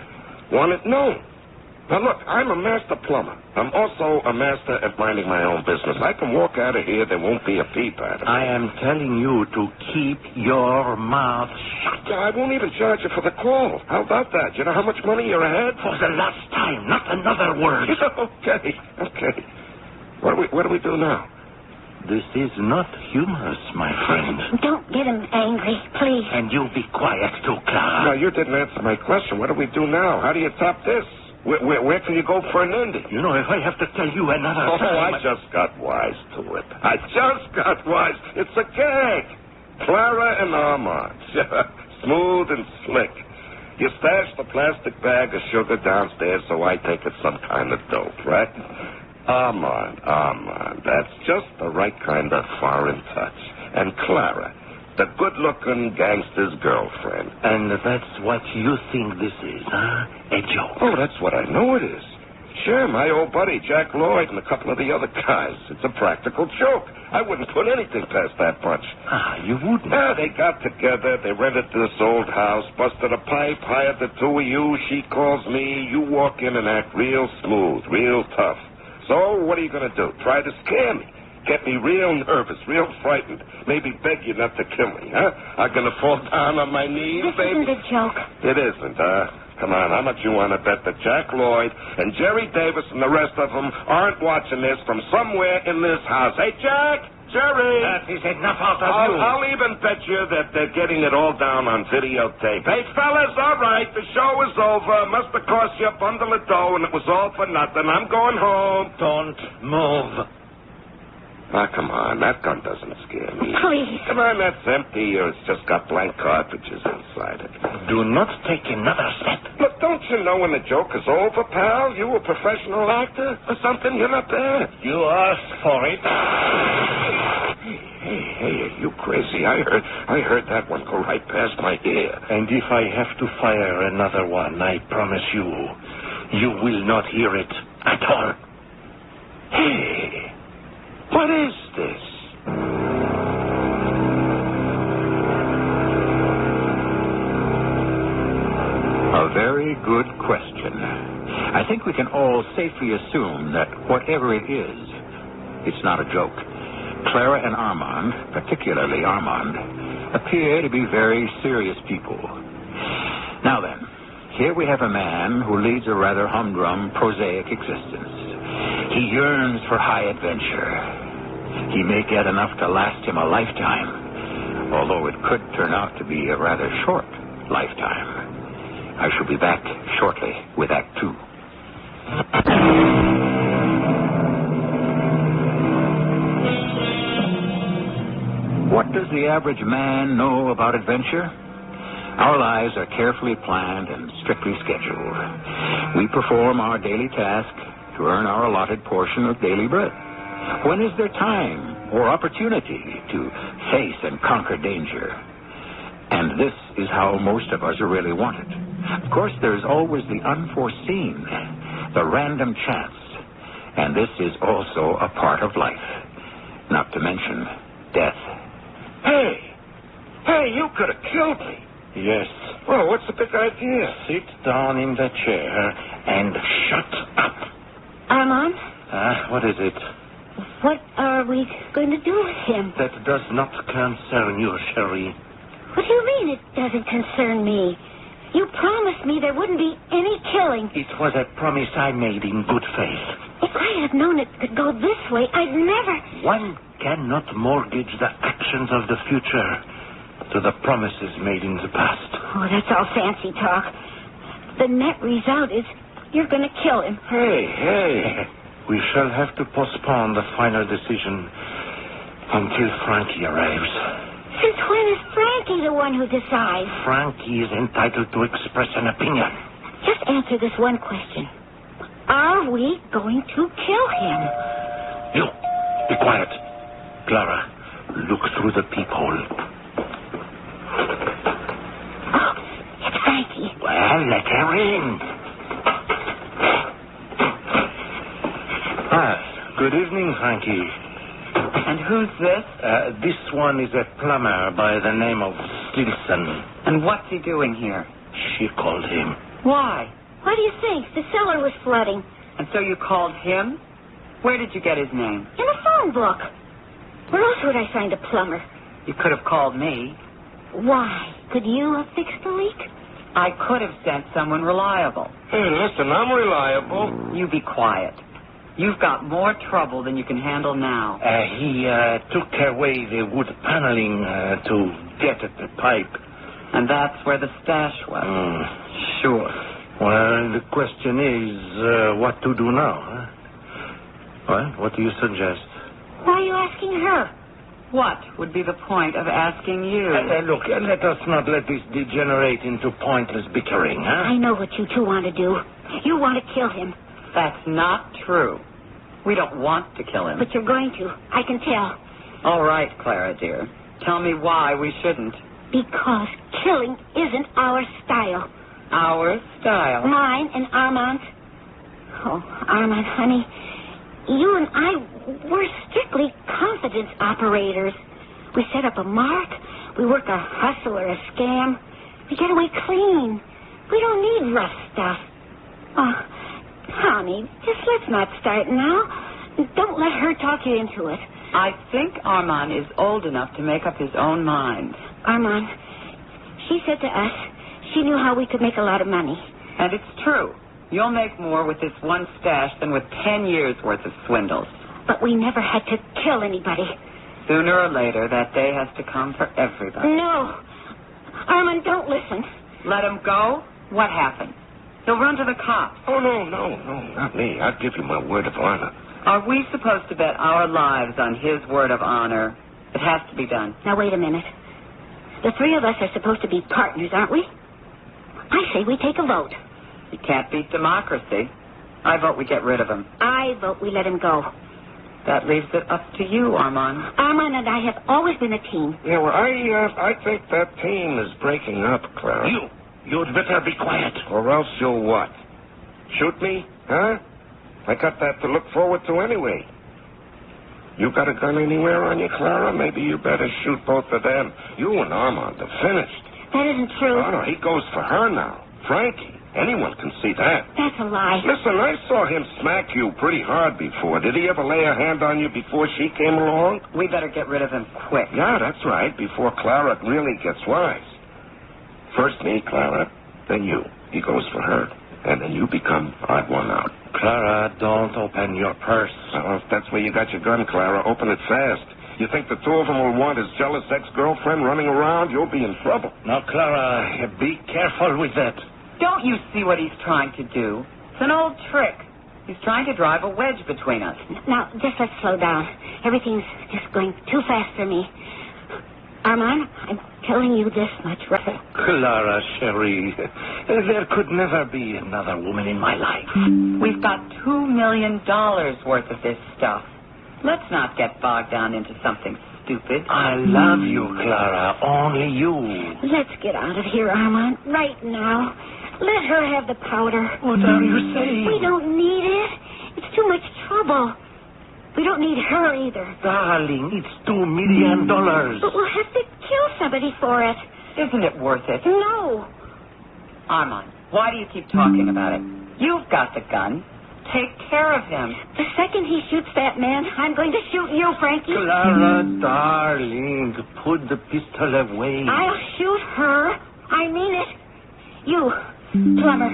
Speaker 3: want it known. Now, look, I'm a master plumber. I'm also a master at minding my own business. I can walk out of here, there won't be a peep at it.
Speaker 5: I am telling you to keep your mouth shut.
Speaker 3: Yeah, I won't even charge you for the call. How about that? You know how much money you're ahead?
Speaker 5: For the last time, not another word.
Speaker 3: Okay. What do we do now?
Speaker 5: This is not humorous, my friend.
Speaker 17: Don't get him angry, please.
Speaker 5: And you be quiet too, Clara.
Speaker 3: No, you didn't answer my question. What do we do now? How do you top this? Where can you go for an ending?
Speaker 5: You know, if I have to tell you another time...
Speaker 3: I just got wise to it. It's a gag. Clara and Armand. Smooth and slick. You stash the plastic bag of sugar downstairs, so I think it's some kind of dope, right? Armand. That's just the right kind of foreign touch. And Clara, the good-looking gangster's girlfriend.
Speaker 5: And that's what you think this is, huh? A joke.
Speaker 3: Oh, that's what I know it is. Sure, my old buddy Jack Lloyd and a couple of the other guys. It's a practical joke. I wouldn't put anything past that bunch.
Speaker 5: You wouldn't?
Speaker 3: Yeah, they got together. They rented this old house, busted a pipe, hired the two of you. She calls me. You walk in and act real smooth, real tough. So what are you going to do? Try to scare me? Get me real nervous, real frightened. Maybe beg you not to kill me, huh? I'm going to fall down on my knees,
Speaker 17: This
Speaker 3: baby.
Speaker 17: isn't a joke.
Speaker 3: It isn't, huh? Come on, how much you want to bet that Jack Lloyd and Jerry Davis and the rest of them aren't watching this from somewhere in this house? Hey, Jack! Jerry!
Speaker 5: That is enough out of you.
Speaker 3: I'll even bet you that they're getting it all down on videotape. Hey, fellas, all right, the show is over. Must have cost you a bundle of dough, and it was all for nothing. I'm going home.
Speaker 5: Don't move.
Speaker 3: Ah, come on, that gun doesn't scare me.
Speaker 17: Please.
Speaker 3: Come on, that's empty, or it's just got blank cartridges inside it.
Speaker 5: Do not take another step.
Speaker 3: Look, don't you know when the joke is over, pal? You a professional actor or something? You're not bad.
Speaker 5: You asked for it.
Speaker 3: Hey, are you crazy? I heard that one go right past my ear.
Speaker 5: And if I have to fire another one, I promise you will not hear it at all.
Speaker 3: Hey, what is this?
Speaker 6: A
Speaker 1: very good question. I think we can all safely assume that whatever it is, it's not a joke. Clara and Armand, particularly Armand, appear to be very serious people. Now then, here we have a man who leads a rather humdrum, prosaic existence. He yearns for high adventure. He may get enough to last him a lifetime, although it could turn out to be a rather short lifetime. I shall be back shortly with Act 2. What does the average man know about adventure? Our lives are carefully planned and strictly scheduled. We perform our daily task to earn our allotted portion of daily bread. When is there time or opportunity to face and conquer danger? And this is how most of us are really wanted. Of course, there is always the unforeseen, the random chance. And this is also a part of life, not to mention death.
Speaker 5: Hey, you could have killed me. Yes. Well, what's the big idea? Sit down in the chair and shut up.
Speaker 4: Armand?
Speaker 5: What is it?
Speaker 4: What are we going to do with him?
Speaker 5: That does not concern you, Cherie.
Speaker 4: What do you mean it doesn't concern me? You promised me there wouldn't be any killing.
Speaker 5: It was a promise I made in good faith.
Speaker 4: If I had known it could go this way, I'd never...
Speaker 5: One cannot mortgage the actions of the future to the promises made in the past.
Speaker 4: Oh, that's all fancy talk. The net result is you're going to kill him.
Speaker 5: Hey. We shall have to postpone the final decision until Frankie arrives.
Speaker 4: Since when is Frankie the one who decides?
Speaker 5: Frankie is entitled to express an opinion.
Speaker 4: Just answer this one question. Are we going to kill him?
Speaker 5: You, be quiet. Clara, look through the peephole.
Speaker 4: Oh, it's Frankie.
Speaker 5: Well, let her in. Good evening, Frankie.
Speaker 6: And who's this?
Speaker 5: This one is a plumber by the name of Stilson.
Speaker 6: And what's he doing here?
Speaker 5: She called him.
Speaker 6: Why?
Speaker 4: What do you think? The cellar was flooding.
Speaker 6: And so you called him? Where did you get his name?
Speaker 4: In a phone book. Where else would I find a plumber?
Speaker 6: You could have called me.
Speaker 4: Why? Could you have fixed the leak?
Speaker 6: I could have sent someone reliable.
Speaker 5: Hey, listen, I'm reliable.
Speaker 6: You be quiet. You've got more trouble than you can handle now.
Speaker 5: He took away the wood paneling to get at the pipe.
Speaker 6: And that's where the stash was. Sure.
Speaker 5: Well, the question is what to do now, huh? Well, what do you suggest?
Speaker 4: Why are you asking her?
Speaker 6: What would be the point of asking you?
Speaker 5: Look, let us not let this degenerate into pointless bickering, huh?
Speaker 4: I know what you two want to do. You want to kill him.
Speaker 6: That's not true. We don't want to kill him.
Speaker 4: But you're going to. I can tell.
Speaker 6: All right, Clara, dear. Tell me why we shouldn't.
Speaker 4: Because killing isn't our style.
Speaker 6: Our style?
Speaker 4: Mine and Armand's. Oh, Armand, honey, you and I, we're strictly confidence operators. We set up a mark. We work a hustle or a scam. We get away clean. We don't need rough stuff. Oh, honey, just let's not start now. Don't let her talk you into it.
Speaker 6: I think Armand is old enough to make up his own mind.
Speaker 4: Armand, she said to us she knew how we could make a lot of money.
Speaker 6: And it's true. You'll make more with this one stash than with 10 years' worth of swindles.
Speaker 4: But we never had to kill anybody.
Speaker 6: Sooner or later, that day has to come for everybody.
Speaker 4: No. Armand, don't listen.
Speaker 6: Let him go? What happened? He'll run to the cops.
Speaker 5: Oh, no, not me. I'll give you my word of honor.
Speaker 6: Are we supposed to bet our lives on his word of honor? It has to be done.
Speaker 4: Now, wait a minute. The three of us are supposed to be partners, aren't we? I say we take a vote.
Speaker 6: You can't beat democracy. I vote we get rid of him.
Speaker 4: I vote we let him go.
Speaker 6: That leaves it up to you, Armand.
Speaker 4: Armand and I have always been a team.
Speaker 5: Yeah, well, I think that team is breaking up, Clara.
Speaker 3: You'd better be quiet.
Speaker 5: Or else you'll what? Shoot me? Huh? I got that to look forward to anyway. You got a gun anywhere on you, Clara? Maybe you better shoot both of them. You and Armand are finished.
Speaker 4: That isn't true.
Speaker 5: Oh, no, he goes for her now. Frankie. Anyone can see that.
Speaker 17: That's a lie.
Speaker 5: Listen, I saw him smack you pretty hard before. Did he ever lay a hand on you before she came along?
Speaker 6: We better get rid of him quick.
Speaker 5: Yeah, that's right, before Clara really gets wise. First me, Clara, then you. He goes for her. And then you become odd one out.
Speaker 8: Clara, don't open your purse.
Speaker 5: Well, if that's where you got your gun, Clara, open it fast. You think the two of them will want his jealous ex-girlfriend running around? You'll be in trouble.
Speaker 8: Now, Clara, be careful with that.
Speaker 6: Don't you see what he's trying to do? It's an old trick. He's trying to drive a wedge between us.
Speaker 17: Now, just let's slow down. Everything's just going too fast for me. Armand, I'm telling you this much, right?
Speaker 8: Clara, Cherie, there could never be another woman in my life.
Speaker 6: We've got $2 million worth of this stuff. Let's not get bogged down into something stupid.
Speaker 8: I love you, Clara. Only you.
Speaker 17: Let's get out of here, Armand, right now. Let her have the powder.
Speaker 8: What are you saying?
Speaker 17: We don't need it. It's too much trouble. We don't need her either.
Speaker 8: Darling, it's $2 million.
Speaker 17: But we'll have to kill somebody for it.
Speaker 6: Isn't it worth it?
Speaker 17: No.
Speaker 6: Armand, why do you keep talking about it? You've got the gun. Take care of him.
Speaker 17: The second he shoots that man, I'm going to shoot you, Frankie.
Speaker 8: Clara, darling, put the pistol away.
Speaker 17: I'll shoot her. I mean it. You, plumber,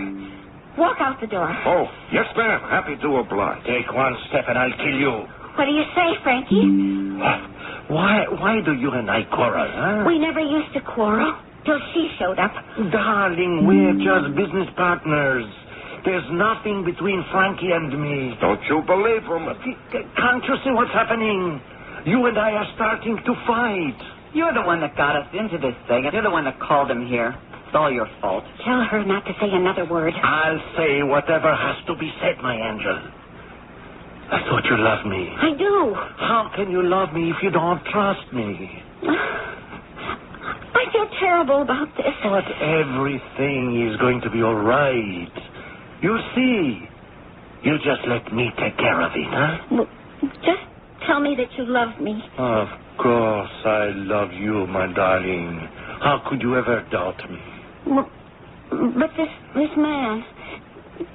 Speaker 17: walk out the door.
Speaker 5: Oh, yes, ma'am. Happy to oblige.
Speaker 8: Take one step and I'll kill you.
Speaker 17: What do you say, Frankie?
Speaker 8: Why do you and I quarrel, huh?
Speaker 17: We never used to quarrel till she showed up.
Speaker 8: Darling, we're just business partners. There's nothing between Frankie and me.
Speaker 5: Don't you believe him?
Speaker 8: Can't you see what's happening? You and I are starting to fight.
Speaker 6: You're the one that got us into this thing. You're the one that called him here. It's all your fault.
Speaker 17: Tell her not to say another word.
Speaker 8: I'll say whatever has to be said, my angel. I thought you loved me.
Speaker 17: I do.
Speaker 8: How can you love me if you don't trust me?
Speaker 17: I feel terrible about this.
Speaker 8: But everything is going to be all right. You see. You just let me take care of it, huh?
Speaker 17: Well, just tell me that you love me.
Speaker 8: Of course I love you, my darling. How could you ever doubt me?
Speaker 17: Well, but this man,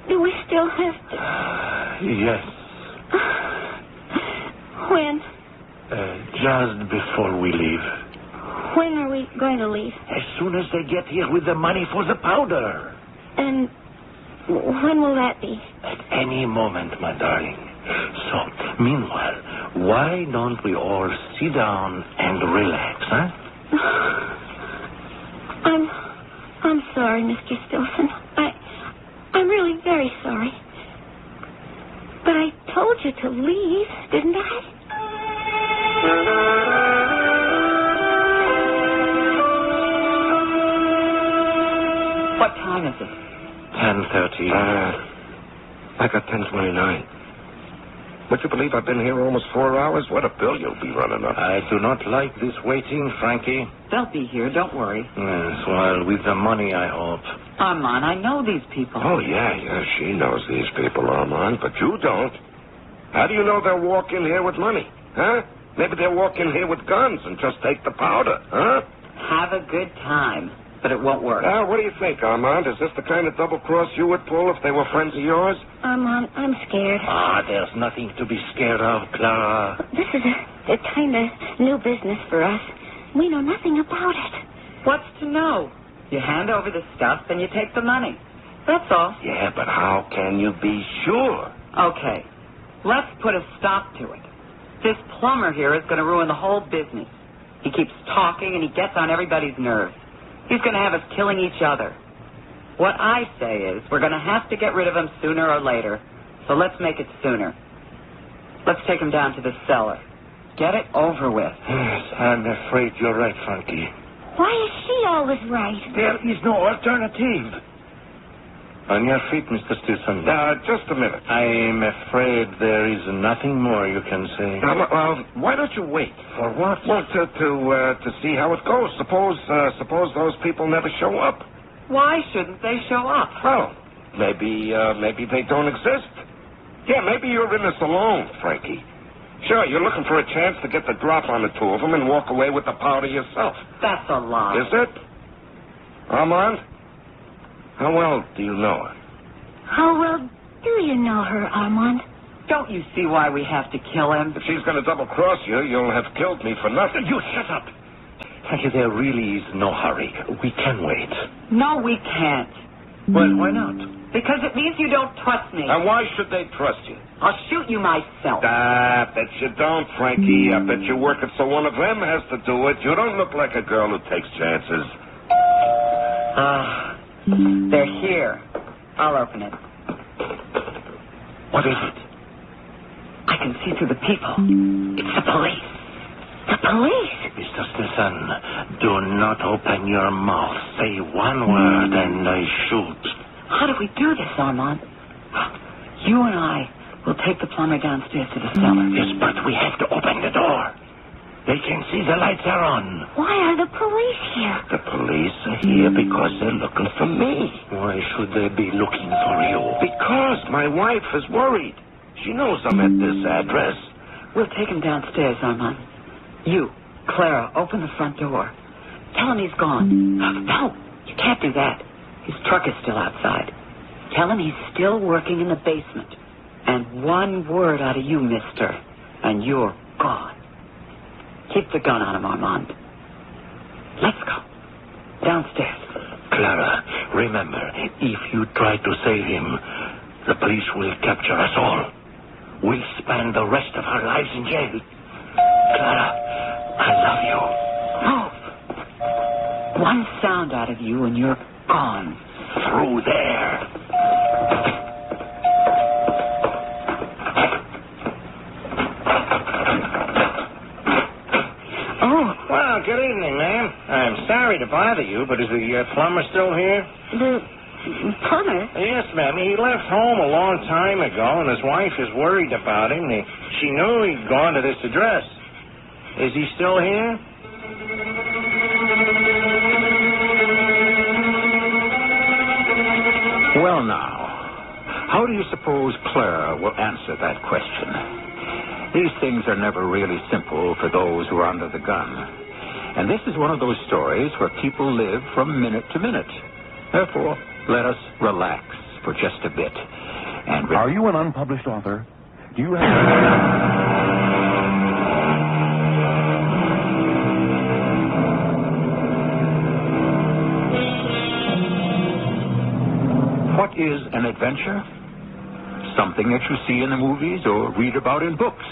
Speaker 17: do we still have to...
Speaker 8: Yes.
Speaker 17: When?
Speaker 8: Just before we leave.
Speaker 17: When are we going to leave?
Speaker 8: As soon as they get here with the money for the powder.
Speaker 17: And when will that be?
Speaker 8: At any moment, my darling. So, meanwhile, why don't we all sit down and relax, huh?
Speaker 17: I'm sorry, Mr. Stilson. I'm really very sorry. But I told you to leave, didn't I?
Speaker 6: What time is it?
Speaker 8: 10:30.
Speaker 5: I got 10:29. Would you believe I've been here almost 4 hours? What a bill you'll be running up.
Speaker 8: I do not like this waiting, Frankie.
Speaker 6: They'll be here, don't worry.
Speaker 8: Yes, well, with the money, I hope.
Speaker 6: Armand, I know these people.
Speaker 5: Oh, yeah, she knows these people, Armand, but you don't. How do you know they'll walk in here with money, huh? Maybe they'll walk in here with guns and just take the powder, huh?
Speaker 6: Have a good time, but it won't work.
Speaker 5: What do you think, Armand? Is this the kind of double-cross you would pull if they were friends of yours?
Speaker 17: Armand, I'm scared.
Speaker 8: There's nothing to be scared of, Clara.
Speaker 17: This is a kind of new business for us. We know nothing about it.
Speaker 6: What's to know? You hand over the stuff, and you take the money. That's all.
Speaker 5: Yeah, but how can you be sure?
Speaker 6: Okay. Let's put a stop to it. This plumber here is going to ruin the whole business. He keeps talking, and he gets on everybody's nerves. He's going to have us killing each other. What I say is we're going to have to get rid of him sooner or later. So let's make it sooner. Let's take him down to the cellar. Get it over with.
Speaker 8: Yes, I'm afraid you're right, Frankie.
Speaker 17: Why is she always right?
Speaker 8: There is no alternative. On your feet, Mr. Stilson.
Speaker 5: Just a minute.
Speaker 8: I'm afraid there is nothing more you can say.
Speaker 5: Why don't you wait?
Speaker 8: For what?
Speaker 5: Well, to see how it goes. Suppose those people never show up.
Speaker 6: Why shouldn't they show up?
Speaker 5: Well, maybe they don't exist. Yeah, maybe you're in this alone, Frankie. Sure, you're looking for a chance to get the drop on the two of them and walk away with the powder yourself.
Speaker 6: That's a lie.
Speaker 5: Is it? Armand? How well do you know her?
Speaker 17: How well do you know her, Armand?
Speaker 6: Don't you see why we have to kill him?
Speaker 5: If she's going to double-cross you, you'll have killed me for nothing.
Speaker 8: You shut up. There really is no hurry. We can wait.
Speaker 6: No, we can't.
Speaker 8: Well, why not?
Speaker 6: Because it means you don't trust me.
Speaker 5: And why should they trust you?
Speaker 6: I'll shoot you myself.
Speaker 5: I bet you don't, Frankie. I bet you're working so one of them has to do it. You don't look like a girl who takes chances.
Speaker 6: They're here. I'll open it.
Speaker 8: What is it?
Speaker 6: I can see through the people. It's the police.
Speaker 17: The police?
Speaker 8: Mr. Stinson, do not open your mouth. Say one word and I shoot.
Speaker 6: How do we do this, Armand? You and I will take the plumber downstairs to the cellar.
Speaker 8: Yes, but we have to open the door. They can see the lights are on.
Speaker 17: Why are the police here?
Speaker 8: The police are here because they're looking for me. Why should they be looking for you?
Speaker 5: Because my wife is worried. She knows I'm at this address.
Speaker 6: We'll take him downstairs, Armand. You, Clara, open the front door. Tell him he's gone. No, you can't do that. His truck is still outside. Tell him he's still working in the basement. And one word out of you, mister, and you're gone. Keep the gun on him, Armand. Let's go. Downstairs.
Speaker 8: Clara, remember, if you try to save him, the police will capture us all. We'll spend the rest of our lives in jail. Clara, I love you.
Speaker 6: Move. One sound out of you and you're gone.
Speaker 8: Through there.
Speaker 9: Well, good evening, ma'am. I'm sorry to bother you, but is the plumber still here?
Speaker 17: The plumber?
Speaker 9: Yes, ma'am. He left home a long time ago, and his wife is worried about him. She knew he'd gone to this address. Is he still here?
Speaker 1: Well, now, how do you suppose Clara will answer that question? These things are never really simple for those who are under the gun. And this is one of those stories where people live from minute to minute. Therefore, let us relax for just a bit. And
Speaker 10: are you an unpublished author? Do you have...
Speaker 1: What is an adventure? Something that you see in the movies or read about in books.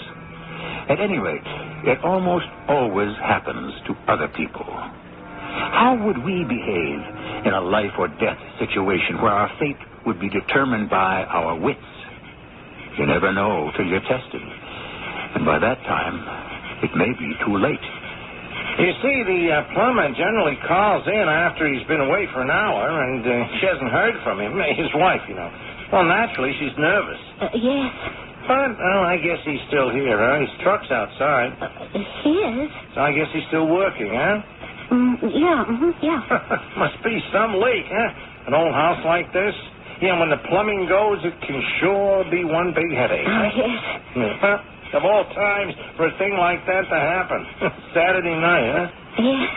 Speaker 1: At any rate, it almost always happens to other people. How would we behave in a life or death situation where our fate would be determined by our wits? You never know till you're tested. And by that time, it may be too late.
Speaker 9: You see, the plumber generally calls in after he's been away for an hour, and she hasn't heard from him. His wife, you know. Well, naturally, she's nervous.
Speaker 17: Yes.
Speaker 9: But, well, I guess he's still here, huh? His truck's outside.
Speaker 17: He is.
Speaker 9: So I guess he's still working, huh?
Speaker 17: Yeah.
Speaker 9: Must be some leak, huh? An old house like this? Yeah, when the plumbing goes, it can sure be one big headache.
Speaker 17: Yes.
Speaker 9: Yeah. Of all times for a thing like that to happen. Saturday night, huh?
Speaker 17: Yes.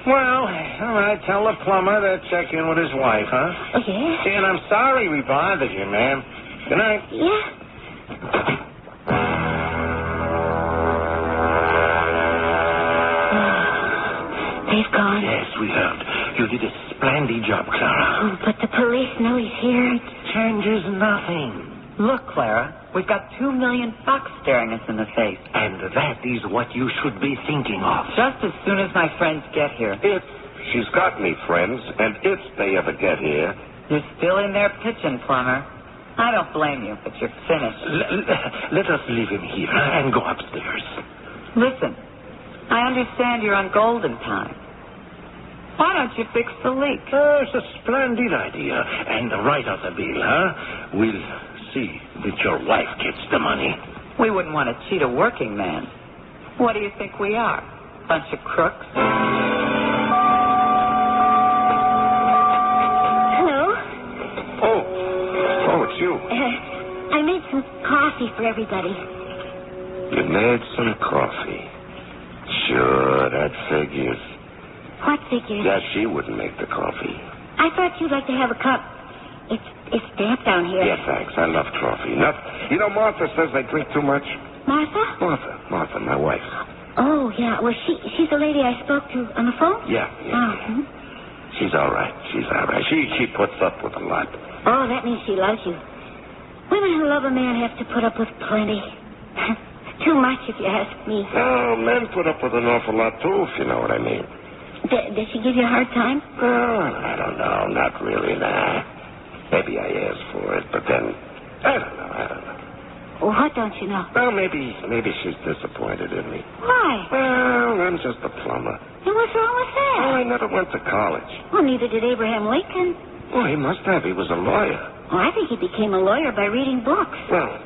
Speaker 9: Well, all right, tell the plumber to check in with his wife, huh?
Speaker 17: Yes.
Speaker 9: See, and I'm sorry we bothered you, ma'am. Good night.
Speaker 17: Yeah. They've gone.
Speaker 8: Yes, we heard. You did a splendid job, Clara.
Speaker 17: Oh, but the police know he's here.
Speaker 8: It changes nothing.
Speaker 6: Look, Clara, we've got 2 million bucks staring us in the face.
Speaker 8: And that is what you should be thinking of.
Speaker 6: Just as soon as my friends get here.
Speaker 5: If she's got any friends, and if they ever get here...
Speaker 6: You're still in there pitching, plumber. I don't blame you, but you're finished.
Speaker 8: Let us leave him here and go upstairs.
Speaker 6: Listen, I understand you're on golden time. Why don't you fix the leak?
Speaker 8: It's a splendid idea. And right off the bill, huh? We'll see that your wife gets the money.
Speaker 6: We wouldn't want to cheat a working man. What do you think we are? Bunch of crooks?
Speaker 17: Hello?
Speaker 5: Oh, it's you.
Speaker 17: I made some coffee for everybody.
Speaker 5: You made some coffee. Sure, that figures.
Speaker 17: What figures?
Speaker 5: Yeah, she wouldn't make the coffee.
Speaker 4: I thought you'd like to have a cup. It's damp down here.
Speaker 5: Yeah, thanks. I love coffee. You know, Martha says I drink too much.
Speaker 4: Martha?
Speaker 5: Martha, my wife.
Speaker 4: Oh, yeah. Well, she's the lady I spoke to on the phone?
Speaker 5: Yeah.
Speaker 4: Oh,
Speaker 5: She's all right. She puts up with a lot.
Speaker 4: Oh, that means she loves you. Women who love a man have to put up with plenty. Too much, if you ask me.
Speaker 5: Oh, men put up with an awful lot, too, if you know what I mean.
Speaker 4: Did she give you a hard time?
Speaker 5: Oh, I don't know. Not really, nah. Maybe I asked for it, but then... I don't know.
Speaker 4: Well, what don't you know?
Speaker 5: Well, maybe she's disappointed in me.
Speaker 4: Why?
Speaker 5: Well, I'm just a plumber.
Speaker 4: And what's wrong with that?
Speaker 5: Oh, I never went to college.
Speaker 4: Well, neither did Abraham Lincoln.
Speaker 5: Oh, he must have. He was a lawyer.
Speaker 4: Well, I think he became a lawyer by reading books.
Speaker 5: Well,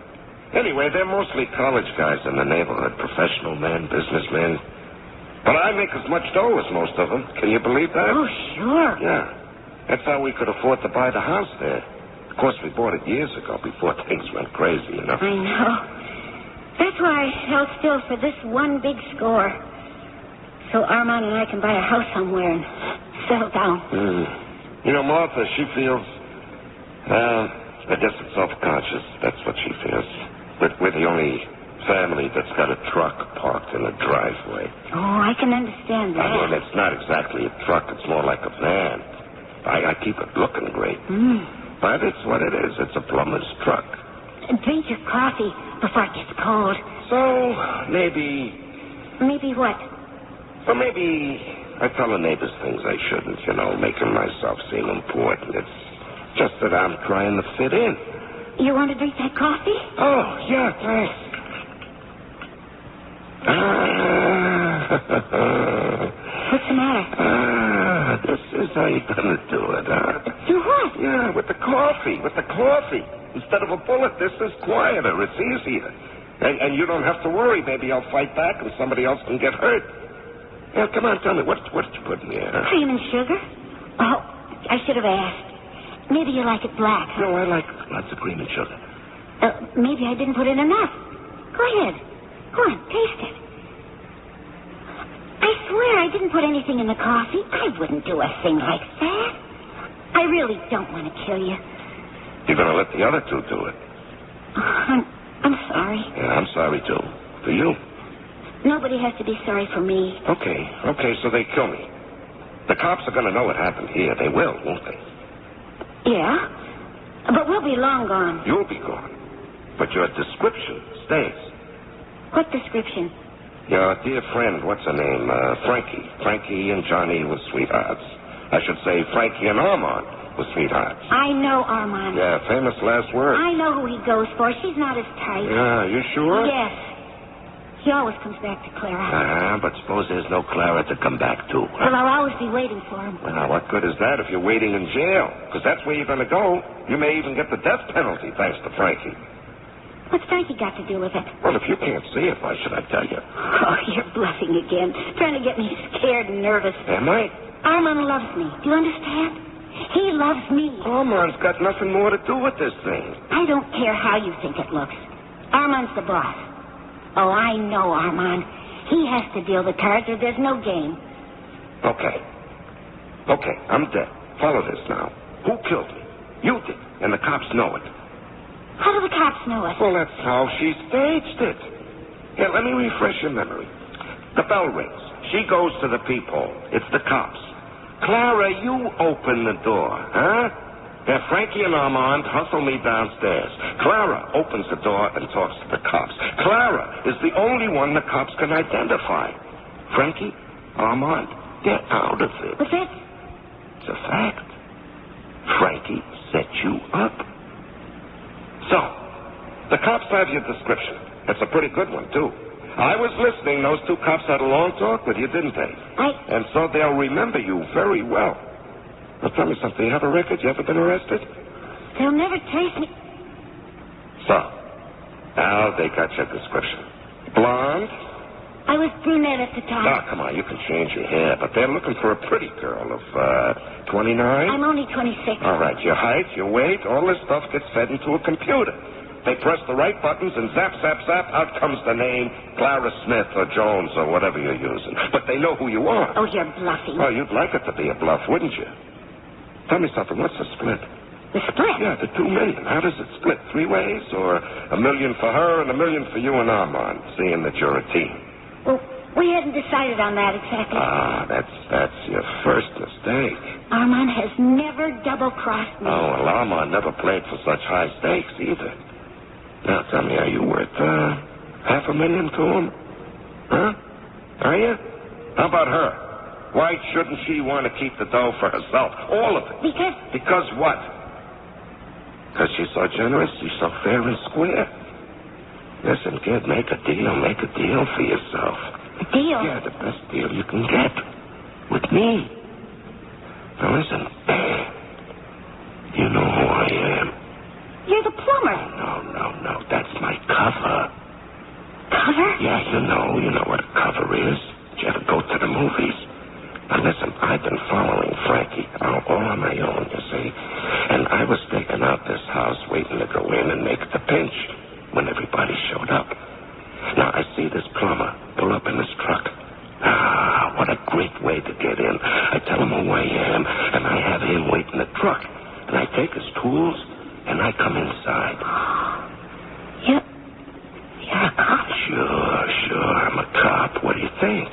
Speaker 5: anyway, they're mostly college guys in the neighborhood. Professional men, businessmen. But I make as much dough as most of them. Can you believe that?
Speaker 4: Oh, sure.
Speaker 5: Yeah. That's how we could afford to buy the house there. Of course, we bought it years ago before things went crazy, you know.
Speaker 4: I know. That's why I held still for this one big score. So Armand and I can buy a house somewhere and settle down.
Speaker 5: You know, Martha, she feels... I guess it's self-conscious. That's what she feels. We're the only family that's got a truck parked in a driveway.
Speaker 4: Oh, I can understand that.
Speaker 5: I mean, it's not exactly a truck. It's more like a van. I keep it looking great. But it's what it is. It's a plumber's truck.
Speaker 4: Drink your coffee before it gets cold.
Speaker 5: So, maybe...
Speaker 4: Maybe what?
Speaker 5: Well, maybe I tell the neighbors things I shouldn't, you know, making myself seem important. It's just that I'm trying to fit in.
Speaker 4: You want to drink that coffee?
Speaker 5: Oh, yeah, thanks.
Speaker 4: What's the matter?
Speaker 5: This is how you're going to do it, huh?
Speaker 4: Do what?
Speaker 5: Yeah, with the coffee. Instead of a bullet, this is quieter. It's easier. And you don't have to worry. Maybe I'll fight back and somebody else can get hurt. Now, come on, tell me, what did you put in here?
Speaker 4: Cream and sugar. Oh, I should have asked. Maybe you like it black. Huh?
Speaker 5: No, I like lots of cream and sugar.
Speaker 4: Maybe I didn't put in enough. Go ahead. Go on, taste it. I swear I didn't put anything in the coffee. I wouldn't do a thing like that. I really don't want to kill you.
Speaker 5: You're going to let the other two do it.
Speaker 4: I'm sorry.
Speaker 5: Yeah, I'm sorry, too. For you.
Speaker 4: Nobody has to be sorry for me.
Speaker 5: Okay, so they kill me. The cops are going to know what happened here. They will, won't they?
Speaker 4: Yeah, but we'll be long gone.
Speaker 5: You'll be gone. But your description stays.
Speaker 4: What description?
Speaker 5: Your dear friend, what's her name? Frankie. Frankie and Johnny were sweethearts. I should say Frankie and Armand were sweethearts.
Speaker 4: I know Armand.
Speaker 5: Yeah, famous last words.
Speaker 4: I know who he goes for. She's not his type.
Speaker 5: Yeah, you sure?
Speaker 4: Yes. He always comes back to Clara.
Speaker 5: But suppose there's no Clara to come back to.
Speaker 4: Well, I'll always be waiting for him.
Speaker 5: Well, what good is that if you're waiting in jail? Because that's where you're going to go. You may even get the death penalty, thanks to Frankie.
Speaker 4: What's Frankie got to do with it?
Speaker 5: Well, if you can't see it, why should I tell you?
Speaker 4: Oh, you're bluffing again. Trying to get me scared and nervous.
Speaker 5: Am I?
Speaker 4: Armand loves me. Do you understand? He loves me.
Speaker 5: Armand's got nothing more to do with this thing.
Speaker 4: I don't care how you think it looks. Armand's the boss. Oh, I know Armand. He has to deal the cards or there's no game.
Speaker 5: Okay, I'm dead. Follow this now. Who killed me? You did, and the cops know it.
Speaker 4: How do the cops know it?
Speaker 5: Well, that's how she staged it. Here, let me refresh your memory. The bell rings. She goes to the peephole. It's the cops. Clara, you open the door, huh? Yeah, Frankie and Armand hustle me downstairs. Clara opens the door and talks to the cops. Clara is the only one the cops can identify. Frankie, Armand, they're out of it.
Speaker 4: But that's...
Speaker 5: It's a fact. Frankie set you up. So, the cops have your description. That's a pretty good one, too. I was listening. Those two cops had a long talk with you, didn't they? And so they'll remember you very well. Now, tell me something. You have a record? You ever been arrested?
Speaker 4: They'll never trace me.
Speaker 5: So, now they got your description. Blonde?
Speaker 4: I was brunette at the time.
Speaker 5: Ah, come on. You can change your hair. But they're looking for a pretty girl of, 29?
Speaker 4: I'm only 26.
Speaker 5: All right. Your height, your weight, all this stuff gets fed into a computer. They press the right buttons and zap, zap, zap, out comes the name Clara Smith or Jones or whatever you're using. But they know who you are.
Speaker 4: Oh, you're bluffing.
Speaker 5: Oh, you'd like it to be a bluff, wouldn't you? Tell me something. What's the split?
Speaker 4: The split?
Speaker 5: Yeah, the $2 million. How does it split? 3 ways? Or $1 million for her and $1 million for you and Armand, seeing that you're a team?
Speaker 4: Well, we hadn't decided on that exactly.
Speaker 5: Ah, that's your first mistake.
Speaker 4: Armand has never double-crossed me.
Speaker 5: Oh, well, Armand never played for such high stakes either. Now, tell me, are you worth $500,000 to him? Huh? Are you? How about her? Why shouldn't she want to keep the dough for herself? All of it. Because what? Because she's so generous? She's so fair and square? Listen, kid, make a deal for yourself.
Speaker 4: A deal?
Speaker 5: Yeah, the best deal you can get. With me. Now, listen. You know who I am.
Speaker 4: You're the plumber.
Speaker 5: No. That's my cover.
Speaker 4: Cover?
Speaker 5: Yeah, you know what a cover is. Did you ever go to the movies? Now, listen, I've been following Frankie all on my own, you see. And I was staking out this house, waiting to go in and make the pinch when everybody showed up. Now, I see this plumber pull up in his truck. Ah, what a great way to get in. I tell him who I am, and I have him wait in the truck. And I take his tools, and I come inside.
Speaker 4: You're a cop?
Speaker 5: Sure, I'm a cop. What do you think?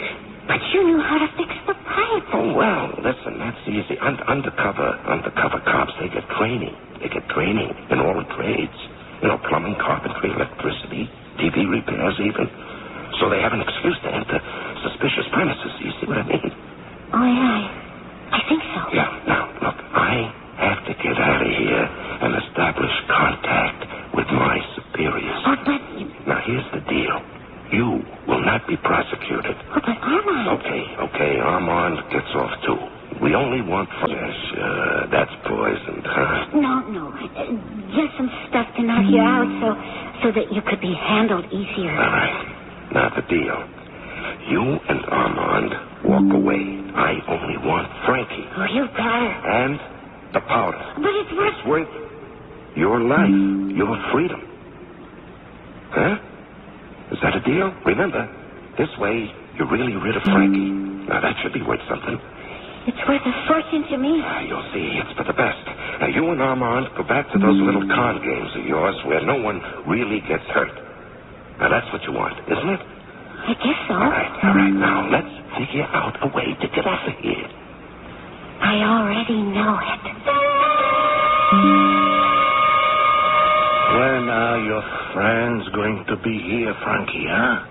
Speaker 4: But you knew how to fix the pipe.
Speaker 5: Oh, well, listen, that's easy. Undercover cops, they get training. They get training in all the trades. Plumbing, carpentry, electricity, TV repairs even. So they have an excuse to enter suspicious premises. You see what I mean?
Speaker 4: Oh, yeah, I think so.
Speaker 5: Yeah, now, look, I have to get out of here and establish contact with my superiors.
Speaker 4: But...
Speaker 5: Now, here's the deal. You will not be prosecuted.
Speaker 4: But Armand...
Speaker 5: Okay, Armand gets off, too. We only want... Yes, that's poisoned, huh?
Speaker 4: No. Just some stuff to knock you out so that you could be handled easier.
Speaker 5: All right. Now, the deal. You and Armand walk away. I only want Frankie.
Speaker 4: Oh, you got her.
Speaker 5: And the powder.
Speaker 4: But it's worth...
Speaker 5: It's worth your life, your freedom. Huh? Is that a deal? Remember, this way you're really rid of Frankie. Now, that should be worth something.
Speaker 4: It's worth a fortune to me.
Speaker 5: You'll see. It's for the best. Now, you and Armand go back to those little con games of yours where no one really gets hurt. Now, that's what you want, isn't it?
Speaker 4: I guess so.
Speaker 5: All right. Now, let's figure out a way to get out of here.
Speaker 4: I already know it.
Speaker 8: When are your friends going to be here, Frankie, huh?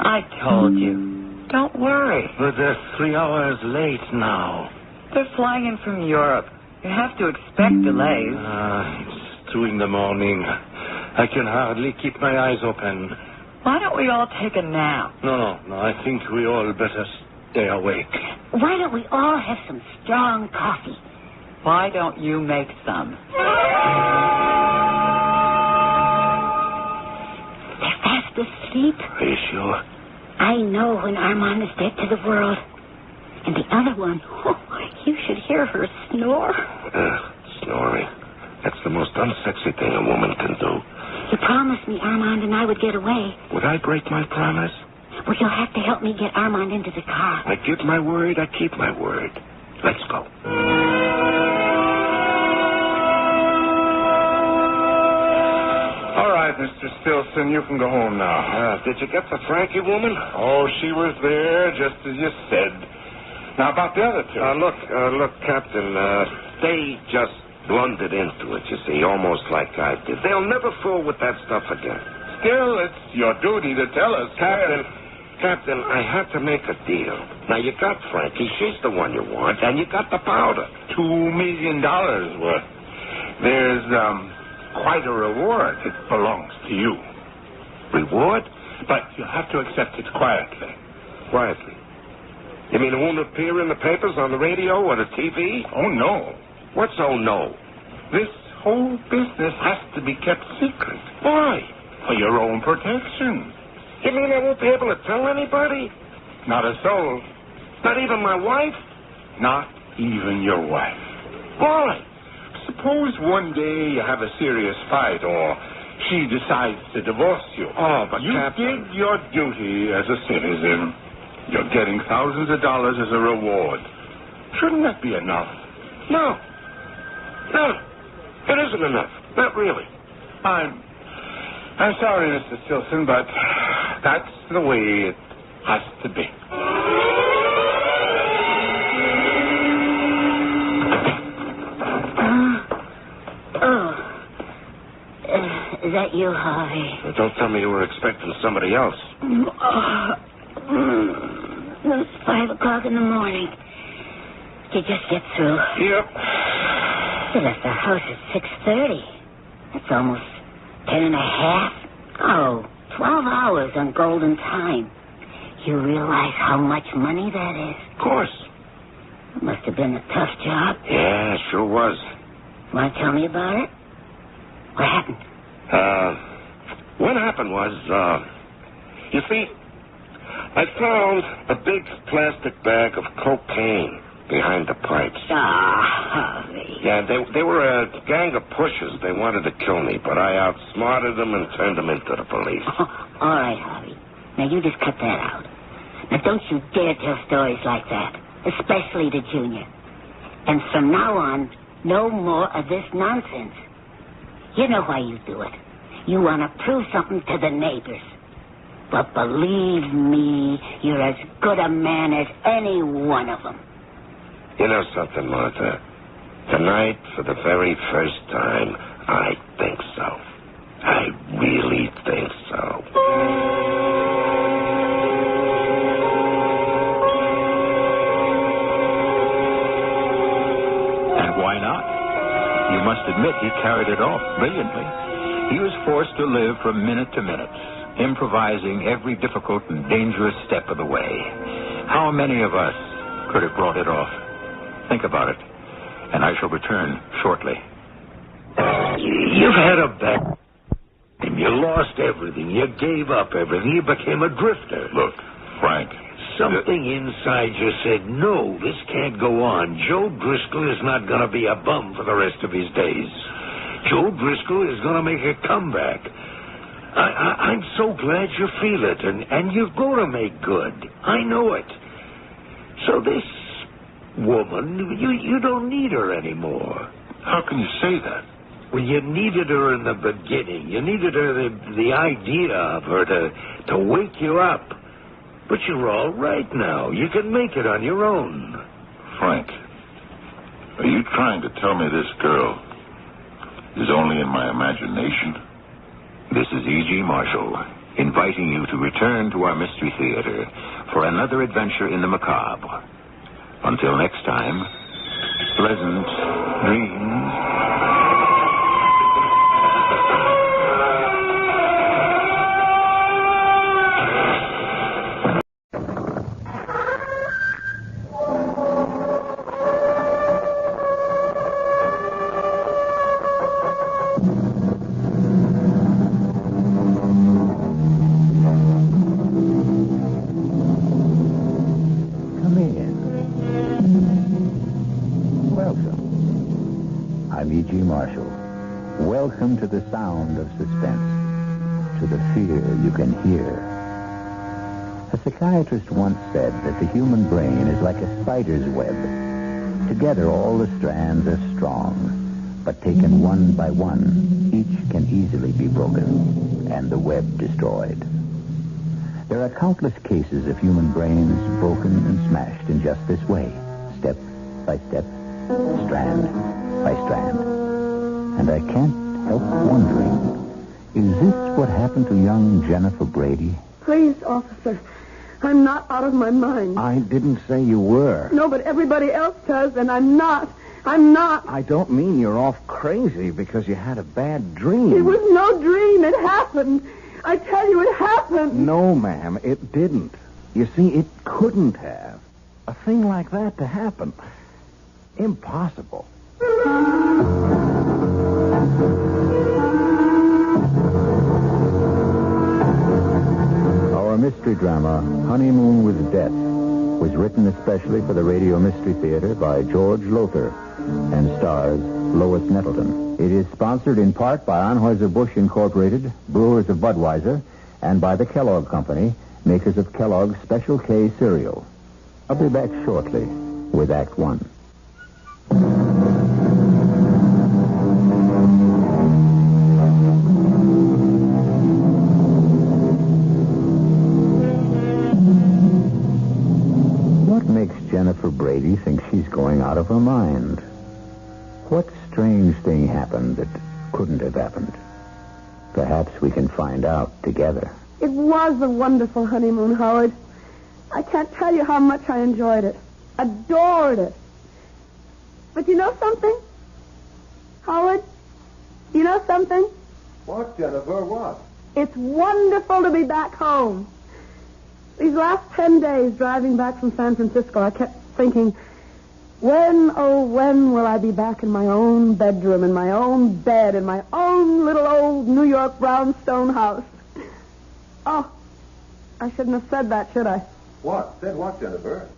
Speaker 6: I told you. Don't worry.
Speaker 8: But they're 3 hours late now.
Speaker 6: They're flying in from Europe. You have to expect delays.
Speaker 8: It's 2 in the morning. I can hardly keep my eyes open.
Speaker 6: Why don't we all take a nap?
Speaker 8: No. I think we all better stay awake.
Speaker 4: Why don't we all have some strong coffee?
Speaker 6: Why don't you make some?
Speaker 4: They're fast asleep.
Speaker 5: Are you sure?
Speaker 4: I know when Armand is dead to the world. And the other one, you should hear her snore.
Speaker 5: Snoring. That's the most unsexy thing a woman can do.
Speaker 4: You promised me Armand and I would get away.
Speaker 5: Would I break my promise?
Speaker 4: Well, you'll have to help me get Armand into the car.
Speaker 5: I give my word, I keep my word. Let's go.
Speaker 13: All right, Mr. Stilson, you can go home now.
Speaker 5: Did you get the Frankie woman?
Speaker 13: Oh, she was there, just as you said. Now, about the other two.
Speaker 5: Look, Captain, they just blundered into it, you see, almost like I did. They'll never fool with that stuff again.
Speaker 13: Still, it's your duty to tell us.
Speaker 5: Captain, I had to make a deal. Now, you got Frankie. She's the one you want, and you got the powder.
Speaker 13: $2 million worth. There's, quite a reward. It belongs to you.
Speaker 5: Reward?
Speaker 13: But you'll have to accept it quietly.
Speaker 5: Quietly? You mean it won't appear in the papers, on the radio, or the TV?
Speaker 13: Oh, no.
Speaker 5: What's oh, no?
Speaker 13: This whole business has to be kept secret.
Speaker 5: Why?
Speaker 13: For your own protection.
Speaker 5: You mean I won't be able to tell anybody?
Speaker 13: Not a soul.
Speaker 5: Not even my wife?
Speaker 13: Not even your wife.
Speaker 5: Why?
Speaker 13: Suppose one day you have a serious fight or she decides to divorce you.
Speaker 5: Oh, but
Speaker 13: you
Speaker 5: Captain...
Speaker 13: did your duty as a citizen. You're getting thousands of dollars as a reward. Shouldn't that be enough?
Speaker 5: No. No, it isn't enough. Not really.
Speaker 13: I'm sorry, Mr. Stilson, but that's the way it has to be.
Speaker 4: Is that you, Harvey?
Speaker 5: Well, don't tell me you were expecting somebody else.
Speaker 4: It's 5 o'clock in the morning. Did you just get through?
Speaker 5: Yep.
Speaker 4: You left the house at 6:30. That's almost 10 and a half. Oh, 12 hours on golden time. You realize how much money that is?
Speaker 5: Of course.
Speaker 4: It must have been a tough job.
Speaker 5: Yeah, it sure was.
Speaker 4: Want to tell me about it? What happened?
Speaker 5: What happened was, you see, I found a big plastic bag of cocaine behind the pipes.
Speaker 4: Harvey.
Speaker 5: Yeah, they were a gang of pushers. They wanted to kill me, but I outsmarted them and turned them into the police.
Speaker 4: All right, Harvey. Now, you just cut that out. Now, don't you dare tell stories like that, especially to Junior. And from now on, no more of this nonsense. You know why you do it. You want to prove something to the neighbors. But believe me, you're as good a man as any one of them.
Speaker 5: You know something, Martha? Tonight, for the very first time, I think so. I really think so.
Speaker 16: And why not? You must admit he carried it off brilliantly. He was forced to live from minute to minute, improvising every difficult and dangerous step of the way. How many of us could have brought it off? Think about it, and I shall return shortly.
Speaker 8: You've had a bad... You lost everything. You gave up everything. You became a drifter.
Speaker 21: Look, Frank...
Speaker 8: Something inside you said, no, this can't go on. Joe Driscoll is not going to be a bum for the rest of his days. Joe Driscoll is going to make a comeback. I'm so glad you feel it, and you're going to make good. I know it. So this woman, you don't need her anymore.
Speaker 21: How can you say that?
Speaker 8: Well, you needed her in the beginning. You needed her, the idea of her to wake you up. But you're all right now. You can make it on your own.
Speaker 21: Frank, are you trying to tell me this girl is only in my imagination?
Speaker 16: This is E.G. Marshall, inviting you to return to our Mystery Theater for another adventure in the macabre. Until next time, pleasant dreams.
Speaker 1: Welcome to the sound of suspense, to the fear you can hear. A psychiatrist once said that the human brain is like a spider's web. Together all the strands are strong, but taken one by one, each can easily be broken and the web destroyed. There are countless cases of human brains broken and smashed in just this way, step by step, strand by strand. And I can't help wondering, is this what happened to young Jennifer Brady?
Speaker 7: Please, officer, I'm not out of my mind.
Speaker 18: I didn't say you were.
Speaker 7: No, but everybody else does, and I'm not. I'm not.
Speaker 18: I don't mean you're off crazy because you had a bad dream.
Speaker 7: It was no dream. It happened. I tell you, it happened.
Speaker 18: No, ma'am, it didn't. You see, it couldn't have. A thing like that to happen. Impossible.
Speaker 1: Our mystery drama, Honeymoon with Death, was written especially for the Radio Mystery Theater by George Lothar and stars Lois Nettleton. It is sponsored in part by Anheuser-Busch Incorporated, Brewers of Budweiser, and by the Kellogg Company, makers of Kellogg's Special K cereal. I'll be back shortly with Act One. thinks she's going out of her mind. What strange thing happened that couldn't have happened? Perhaps we can find out together.
Speaker 12: It was a wonderful honeymoon, Howard. I can't tell you how much I enjoyed it. Adored it. But you know something? Howard, you know something?
Speaker 15: What, Jennifer? What?
Speaker 12: It's wonderful to be back home. These last 10 days driving back from San Francisco, I kept thinking, when, oh, when will I be back in my own bedroom, in my own bed, in my own little old New York brownstone house? Oh, I shouldn't have said that, should I?
Speaker 15: What? Said what, Jennifer?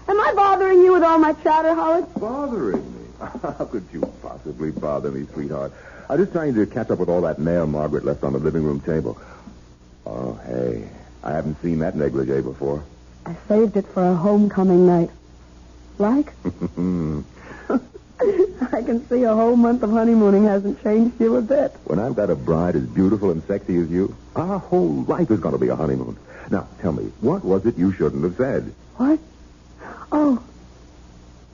Speaker 12: Am I bothering you with all my chatter, Howard?
Speaker 15: Bothering me? How could you possibly bother me, sweetheart? I'm just trying to catch up with all that mail Margaret left on the living room table. Oh, hey, I haven't seen that negligee before.
Speaker 12: I saved it for a homecoming night. Like? I can see a whole month of honeymooning hasn't changed you a bit.
Speaker 15: When I've got a bride as beautiful and sexy as you, our whole life is going to be a honeymoon. Now, tell me, what was it you shouldn't have said?
Speaker 12: What? Oh,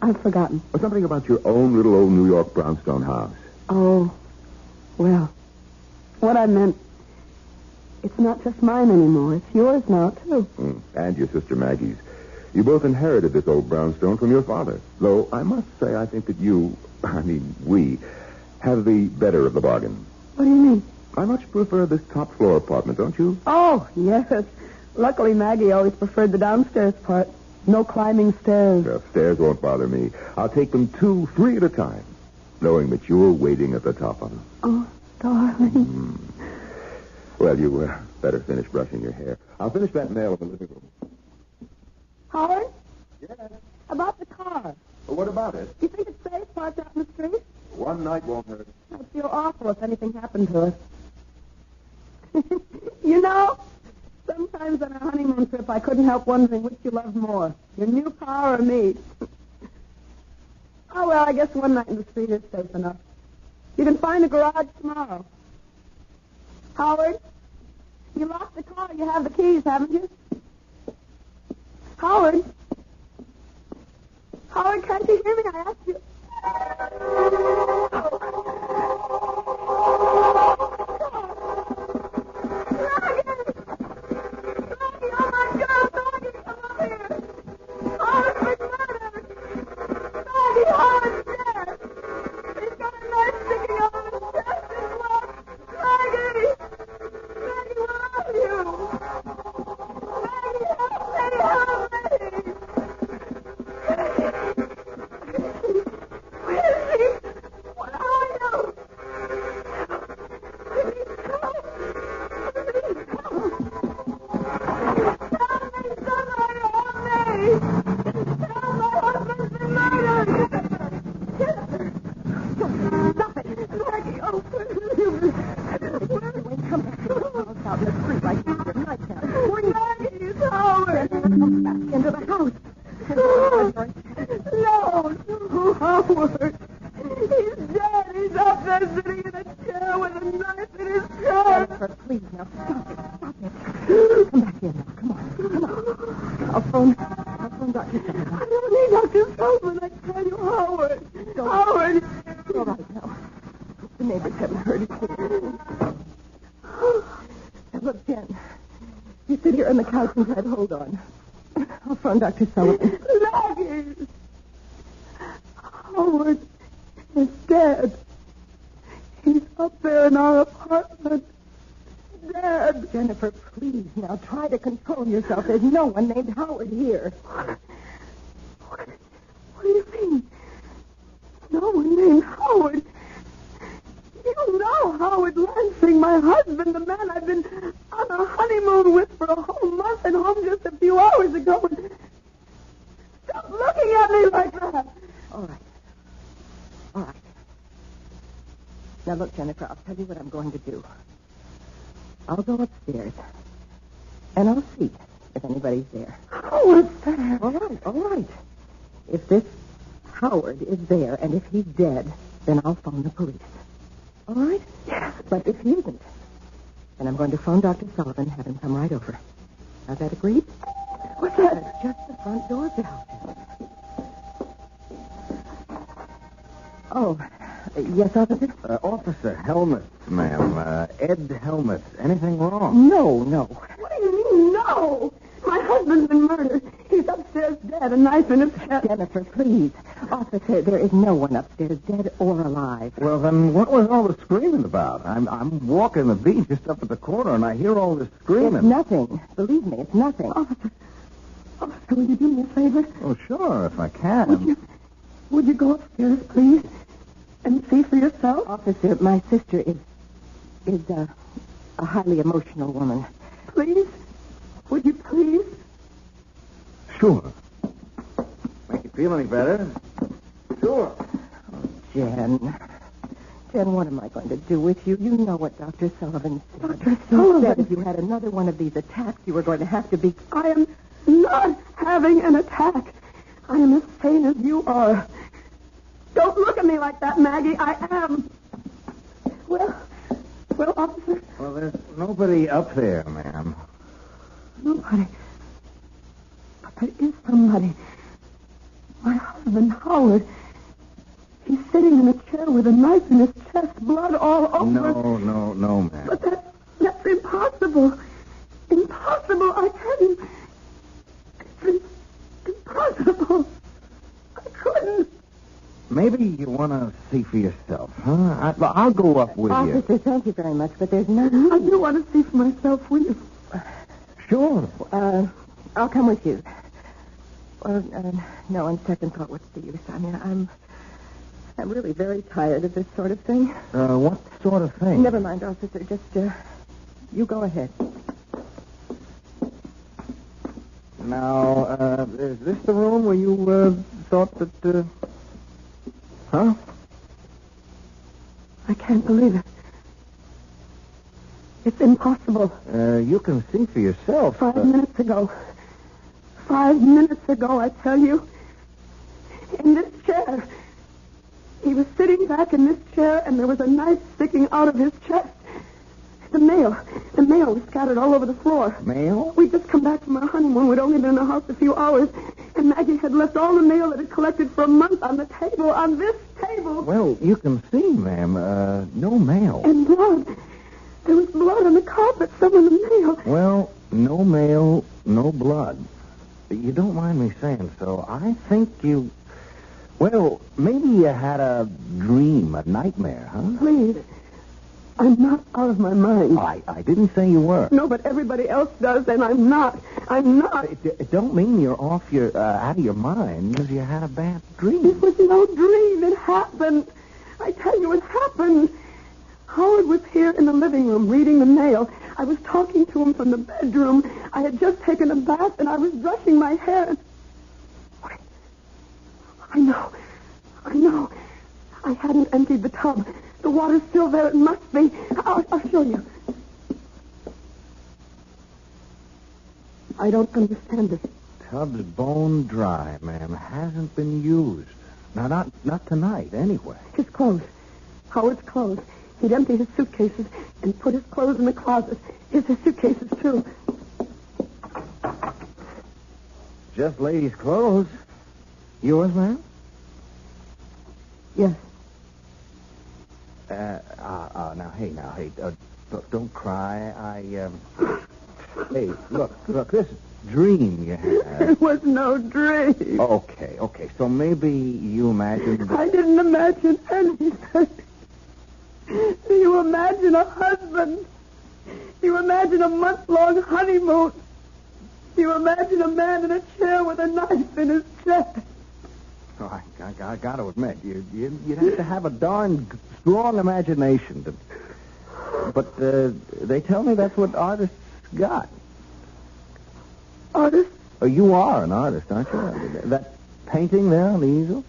Speaker 12: I've forgotten.
Speaker 15: Something about your own little old New York brownstone house.
Speaker 12: Oh, well, what I meant, it's not just mine anymore. It's yours now, too.
Speaker 15: And your sister Maggie's. You both inherited this old brownstone from your father. Though I must say I think that we, have the better of the bargain.
Speaker 12: What do you mean?
Speaker 15: I much prefer this top floor apartment, don't you?
Speaker 12: Oh, yes. Luckily, Maggie always preferred the downstairs part. No climbing stairs.
Speaker 15: The stairs won't bother me. I'll take them 2, 3 at a time, knowing that you're waiting at the top of them.
Speaker 12: Oh, darling.
Speaker 15: Well, you better finish brushing your hair. I'll finish that mail in the living room.
Speaker 12: Howard?
Speaker 15: Yes?
Speaker 12: About the car.
Speaker 15: Well, what about it?
Speaker 12: Do you think it's safe parked out in the street?
Speaker 15: One night won't hurt.
Speaker 12: I'd feel awful if anything happened to us. You know, sometimes on a honeymoon trip, I couldn't help wondering which you loved more, your new car or me. Oh, well, I guess one night in the street is safe enough. You can find a garage tomorrow. Howard, you locked the car. You have the keys, haven't you? Howard? Howard, can't you hear me? I asked you. Hold on. I'll phone Dr. Sullivan. Maggie! Howard is dead. He's up there in our apartment. Dead. Jennifer, please, now try to control yourself. There's no one named Howard here. What do you mean? No one named Howard? You know Howard Lansing, my husband, the man I've been on a honeymoon with for a whole month and home just a few hours ago. Stop looking at me like that. All right. Now, look, Jennifer, I'll tell you what I'm going to do. I'll go upstairs, and I'll see if anybody's there. Howard's there. All right. If this Howard is there, and if he's dead, then I'll phone the police. All right? Yes. But if he isn't, then I'm going to phone Dr. Sullivan and have him come right over. Now, that agreed? What's that? It's just the front door bell. Oh, yes, officer?
Speaker 18: Officer Helmut, ma'am. Ed Helmut. Anything wrong?
Speaker 12: No.
Speaker 11: What do you mean, no? My husband's been murdered. He's upstairs dead, a knife in his chest.
Speaker 12: Jennifer, please. Officer, there is no one upstairs, dead or alive.
Speaker 18: Well, then what was all the screaming about? I'm walking the beat just up at the corner, and I hear all this screaming.
Speaker 12: It's nothing. Believe me, it's nothing.
Speaker 11: Officer, will you do me a favor?
Speaker 18: Oh, sure, if I can.
Speaker 11: Would you go upstairs, please, and see for yourself?
Speaker 12: Officer, my sister is a highly emotional woman.
Speaker 11: Please? Would you please?
Speaker 18: Sure. Make you feel any better? Sure.
Speaker 12: Oh, Jen, what am I going to do with you? You know what Dr. Sullivan said.
Speaker 11: Dr. Sullivan?
Speaker 12: He said if you had another one of these attacks, you were going to have to be...
Speaker 11: I am not having an attack. I am as sane as you are. Don't look at me like that, Maggie. I am. Well, officer?
Speaker 18: Well, there's nobody up there, ma'am.
Speaker 11: Nobody. But there is somebody. My husband, Howard. He's sitting in a chair with a knife in his chest, blood all over.
Speaker 18: No, ma'am.
Speaker 11: But that's impossible. Impossible, I tell you. It's impossible. I couldn't.
Speaker 18: Maybe you want to see for yourself, huh? I'll go up with you.
Speaker 12: Officer, thank you very much, but there's no need.
Speaker 11: I do want to see for myself, will you?
Speaker 18: Sure.
Speaker 12: I'll come with you. Well, no, on second thought, what's the use? I mean, I'm really very tired of this sort of thing.
Speaker 18: What sort of thing?
Speaker 12: Never mind, officer. Just, you go ahead.
Speaker 18: Now, is this the room where you, thought that, huh?
Speaker 11: I can't believe it. It's impossible.
Speaker 18: You can see for yourself.
Speaker 11: 5 minutes ago. 5 minutes ago, I tell you. In this chair. He was sitting back in this chair, and there was a knife sticking out of his chest. The mail was scattered all over the floor.
Speaker 18: Mail?
Speaker 11: We'd just come back from our honeymoon. We'd only been in the house a few hours, and Maggie had left all the mail that had collected for a month on the table, on this table.
Speaker 18: Well, you can see, ma'am, no mail.
Speaker 11: And blood. There was blood on the carpet, some of the mail.
Speaker 18: Well, no mail, no blood. You don't mind me saying so. I think you... Well, maybe you had a dream, a nightmare, huh?
Speaker 11: Please. I'm not out of my mind.
Speaker 18: I didn't say you were.
Speaker 11: No, but everybody else does, and I'm not. I'm not.
Speaker 18: It don't mean you're out of your mind because you had a bad dream.
Speaker 11: It was no dream. It happened. I tell you, it happened. Howard was here in the living room reading the mail. I was talking to him from the bedroom. I had just taken a bath, and I was brushing my hair. Wait. I know. I hadn't emptied the tub. The water's still there. It must be. I'll show you. I don't understand it.
Speaker 18: Tub's bone dry, ma'am. Hasn't been used. Now, not tonight, anyway.
Speaker 11: His clothes. Howard's clothes. He'd empty his suitcases and put his clothes in the closet. Here's his suitcases, too.
Speaker 18: Just ladies' clothes. Yours, ma'am?
Speaker 11: Yes.
Speaker 18: Now, hey, don't cry. Hey, look, this dream you had.
Speaker 11: It was no dream.
Speaker 18: Okay, so maybe you imagined...
Speaker 11: I didn't imagine anything. Do you imagine a husband? Do you imagine a month-long honeymoon? Do you imagine a man in a chair with a knife in his chest?
Speaker 18: Oh, I got to admit, you'd have to have a darn strong imagination. But they tell me that's what artists got.
Speaker 11: Artists?
Speaker 18: Oh, you are an artist, aren't you? That painting there on the easel?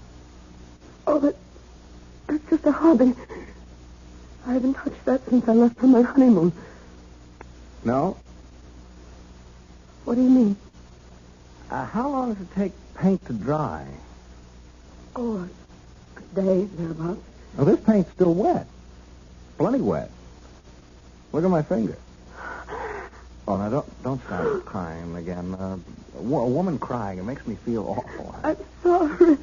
Speaker 11: Oh, that's just a hobby. I haven't touched that since I left for my honeymoon.
Speaker 18: No?
Speaker 11: What do you mean?
Speaker 18: How long does it take paint to dry?
Speaker 11: Oh, a day, thereabouts.
Speaker 18: Well, this paint's still wet. Plenty wet. Look at my finger. Oh, now, don't start crying again. A woman crying, it makes me feel awful.
Speaker 11: I'm sorry.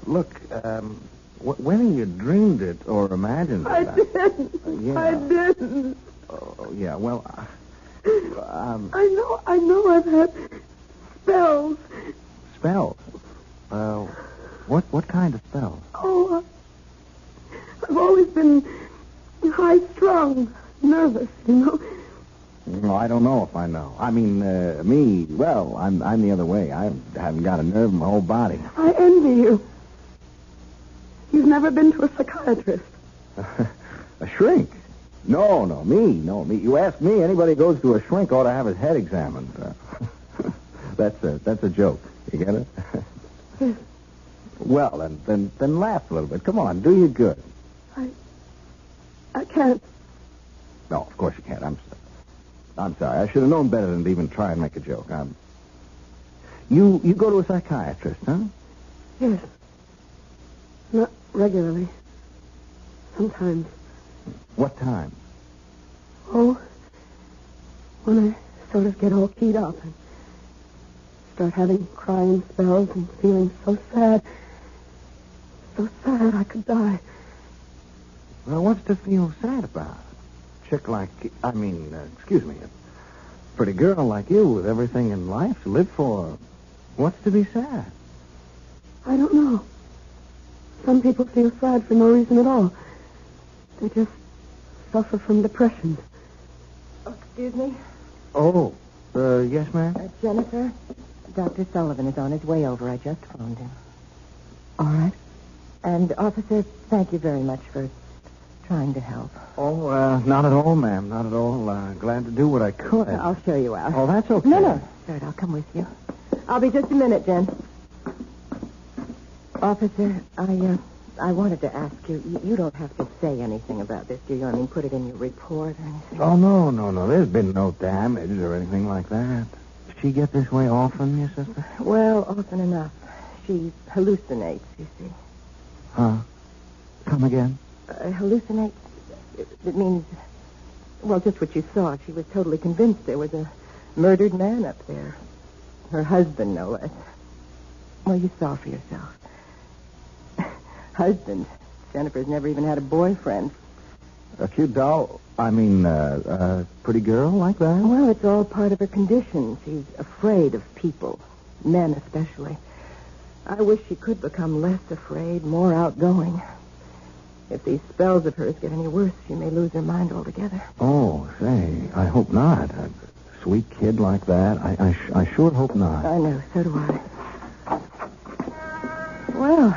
Speaker 18: Look, Whether you dreamed it or imagined it...
Speaker 11: I didn't.
Speaker 18: Yeah.
Speaker 11: I didn't.
Speaker 18: Oh, yeah, well...
Speaker 11: I know I've had spells.
Speaker 18: Spells? What kind of spells?
Speaker 11: Oh, I've always been high-strung, nervous, you know.
Speaker 18: No, I don't know if I know. I mean, me, well, I'm the other way. I haven't got a nerve in my whole body.
Speaker 11: I envy you. You've never been to a psychiatrist.
Speaker 18: A shrink? No, me. You ask me, anybody who goes to a shrink ought to have his head examined. That's a joke. You get it?
Speaker 11: Yes.
Speaker 18: Well, then laugh a little bit. Come on, do you good.
Speaker 11: I can't.
Speaker 18: No, of course you can't. I'm sorry. I should have known better than to even try and make a joke. You go to a psychiatrist, huh?
Speaker 11: Yes. Not regularly. Sometimes.
Speaker 18: What time?
Speaker 11: Oh, when I sort of get all keyed up and start having crying spells and feeling so sad I could die.
Speaker 18: Well, what's to feel sad about? Chick like, excuse me, a pretty girl like you with everything in life to live for. What's to be sad?
Speaker 11: I don't know. Some people feel sad for no reason at all. They just suffer from depression.
Speaker 12: Oh, excuse me?
Speaker 18: Oh, yes, ma'am?
Speaker 12: Jennifer, Dr. Sullivan is on his way over. I just phoned him.
Speaker 11: All right.
Speaker 12: And, officer, thank you very much for trying to help.
Speaker 18: Oh, not at all, ma'am. Not at all. Glad to do what I could.
Speaker 12: I'll show you out.
Speaker 18: Oh, that's okay.
Speaker 12: No. Sorry, I'll come with you. I'll be just a minute, Jen. Officer, I wanted to ask you, you don't have to say anything about this, do you? I mean, put it in your report or anything?
Speaker 18: Oh, no. There's been no damage or anything like that. Does she get this way often, your sister?
Speaker 12: Well, often enough. She hallucinates, you see.
Speaker 18: Huh? Come again?
Speaker 12: Hallucinate? It means, well, just what you saw. She was totally convinced there was a murdered man up there. Her husband, no less. Well, you saw for yourself. Husband. Jennifer's never even had a boyfriend.
Speaker 18: A cute doll? A pretty girl like that?
Speaker 12: Well, it's all part of her condition. She's afraid of people. Men, especially. I wish she could become less afraid, more outgoing. If these spells of hers get any worse, she may lose her mind altogether.
Speaker 18: Oh, say, I hope not. A sweet kid like that. I sure hope not.
Speaker 12: I know, so do I. Well,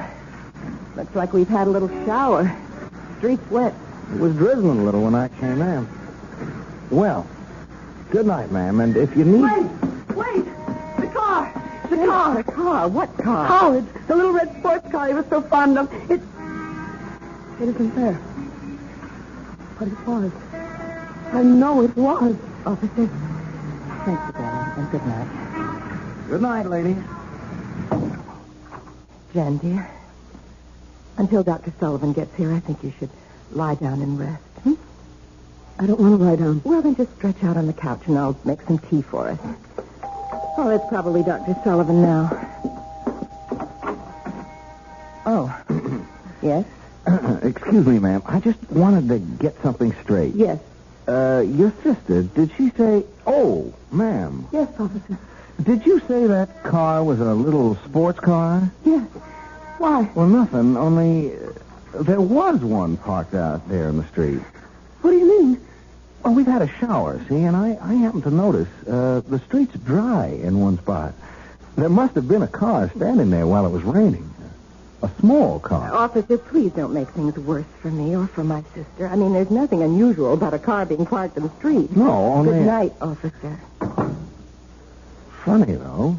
Speaker 12: looks like we've had a little shower. Street's wet.
Speaker 18: It was drizzling a little when I came in. Well, good night, ma'am, and if you need...
Speaker 11: Wait! The car!
Speaker 12: The car? What car?
Speaker 11: Howard's. The little red sports car he was so fond of. It isn't there. But it was. I know it was.
Speaker 12: Officer, thanks again, and good night.
Speaker 18: Good night, ladies.
Speaker 12: Jen, dear, until Dr. Sullivan gets here, I think you should lie down and rest.
Speaker 11: I don't want to lie down.
Speaker 12: Well, then just stretch out on the couch, and I'll make some tea for us. Oh, it's probably Dr. Sullivan now. Oh. Yes?
Speaker 18: Excuse me, ma'am. I just wanted to get something straight.
Speaker 12: Yes.
Speaker 18: Your sister, did she say... Oh, ma'am.
Speaker 11: Yes, officer.
Speaker 18: Did you say that car was a little sports car?
Speaker 11: Yes. Why?
Speaker 18: Well, nothing, only there was one parked out there in the street.
Speaker 11: What do you mean?
Speaker 18: Well, we've had a shower, see, and I happened to notice the street's dry in one spot. There must have been a car standing there while it was raining. A small car.
Speaker 12: Officer, please don't make things worse for me or for my sister. I mean, there's nothing unusual about a car being parked in the street.
Speaker 18: No, only...
Speaker 12: Good night, officer.
Speaker 18: Funny, though.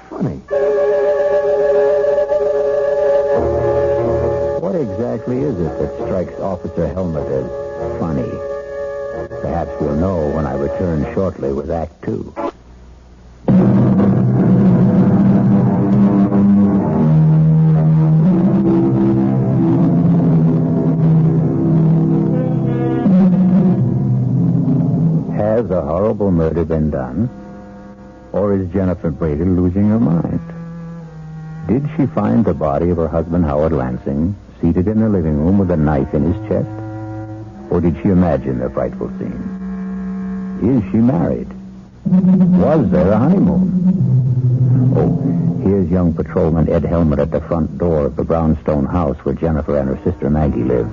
Speaker 18: Funny.
Speaker 1: What exactly is it that strikes Officer Helmut as funny? Perhaps we'll know when I return shortly with Act 2. Has a horrible murder been done? Or is Jennifer Brady losing her mind? Did she find the body of her husband, Howard Lansing, seated in the living room with a knife in his chest? Or did she imagine the frightful scene? Is she married? Was there a honeymoon? Oh, here's young patrolman Ed Helmet at the front door of the brownstone house where Jennifer and her sister Maggie live.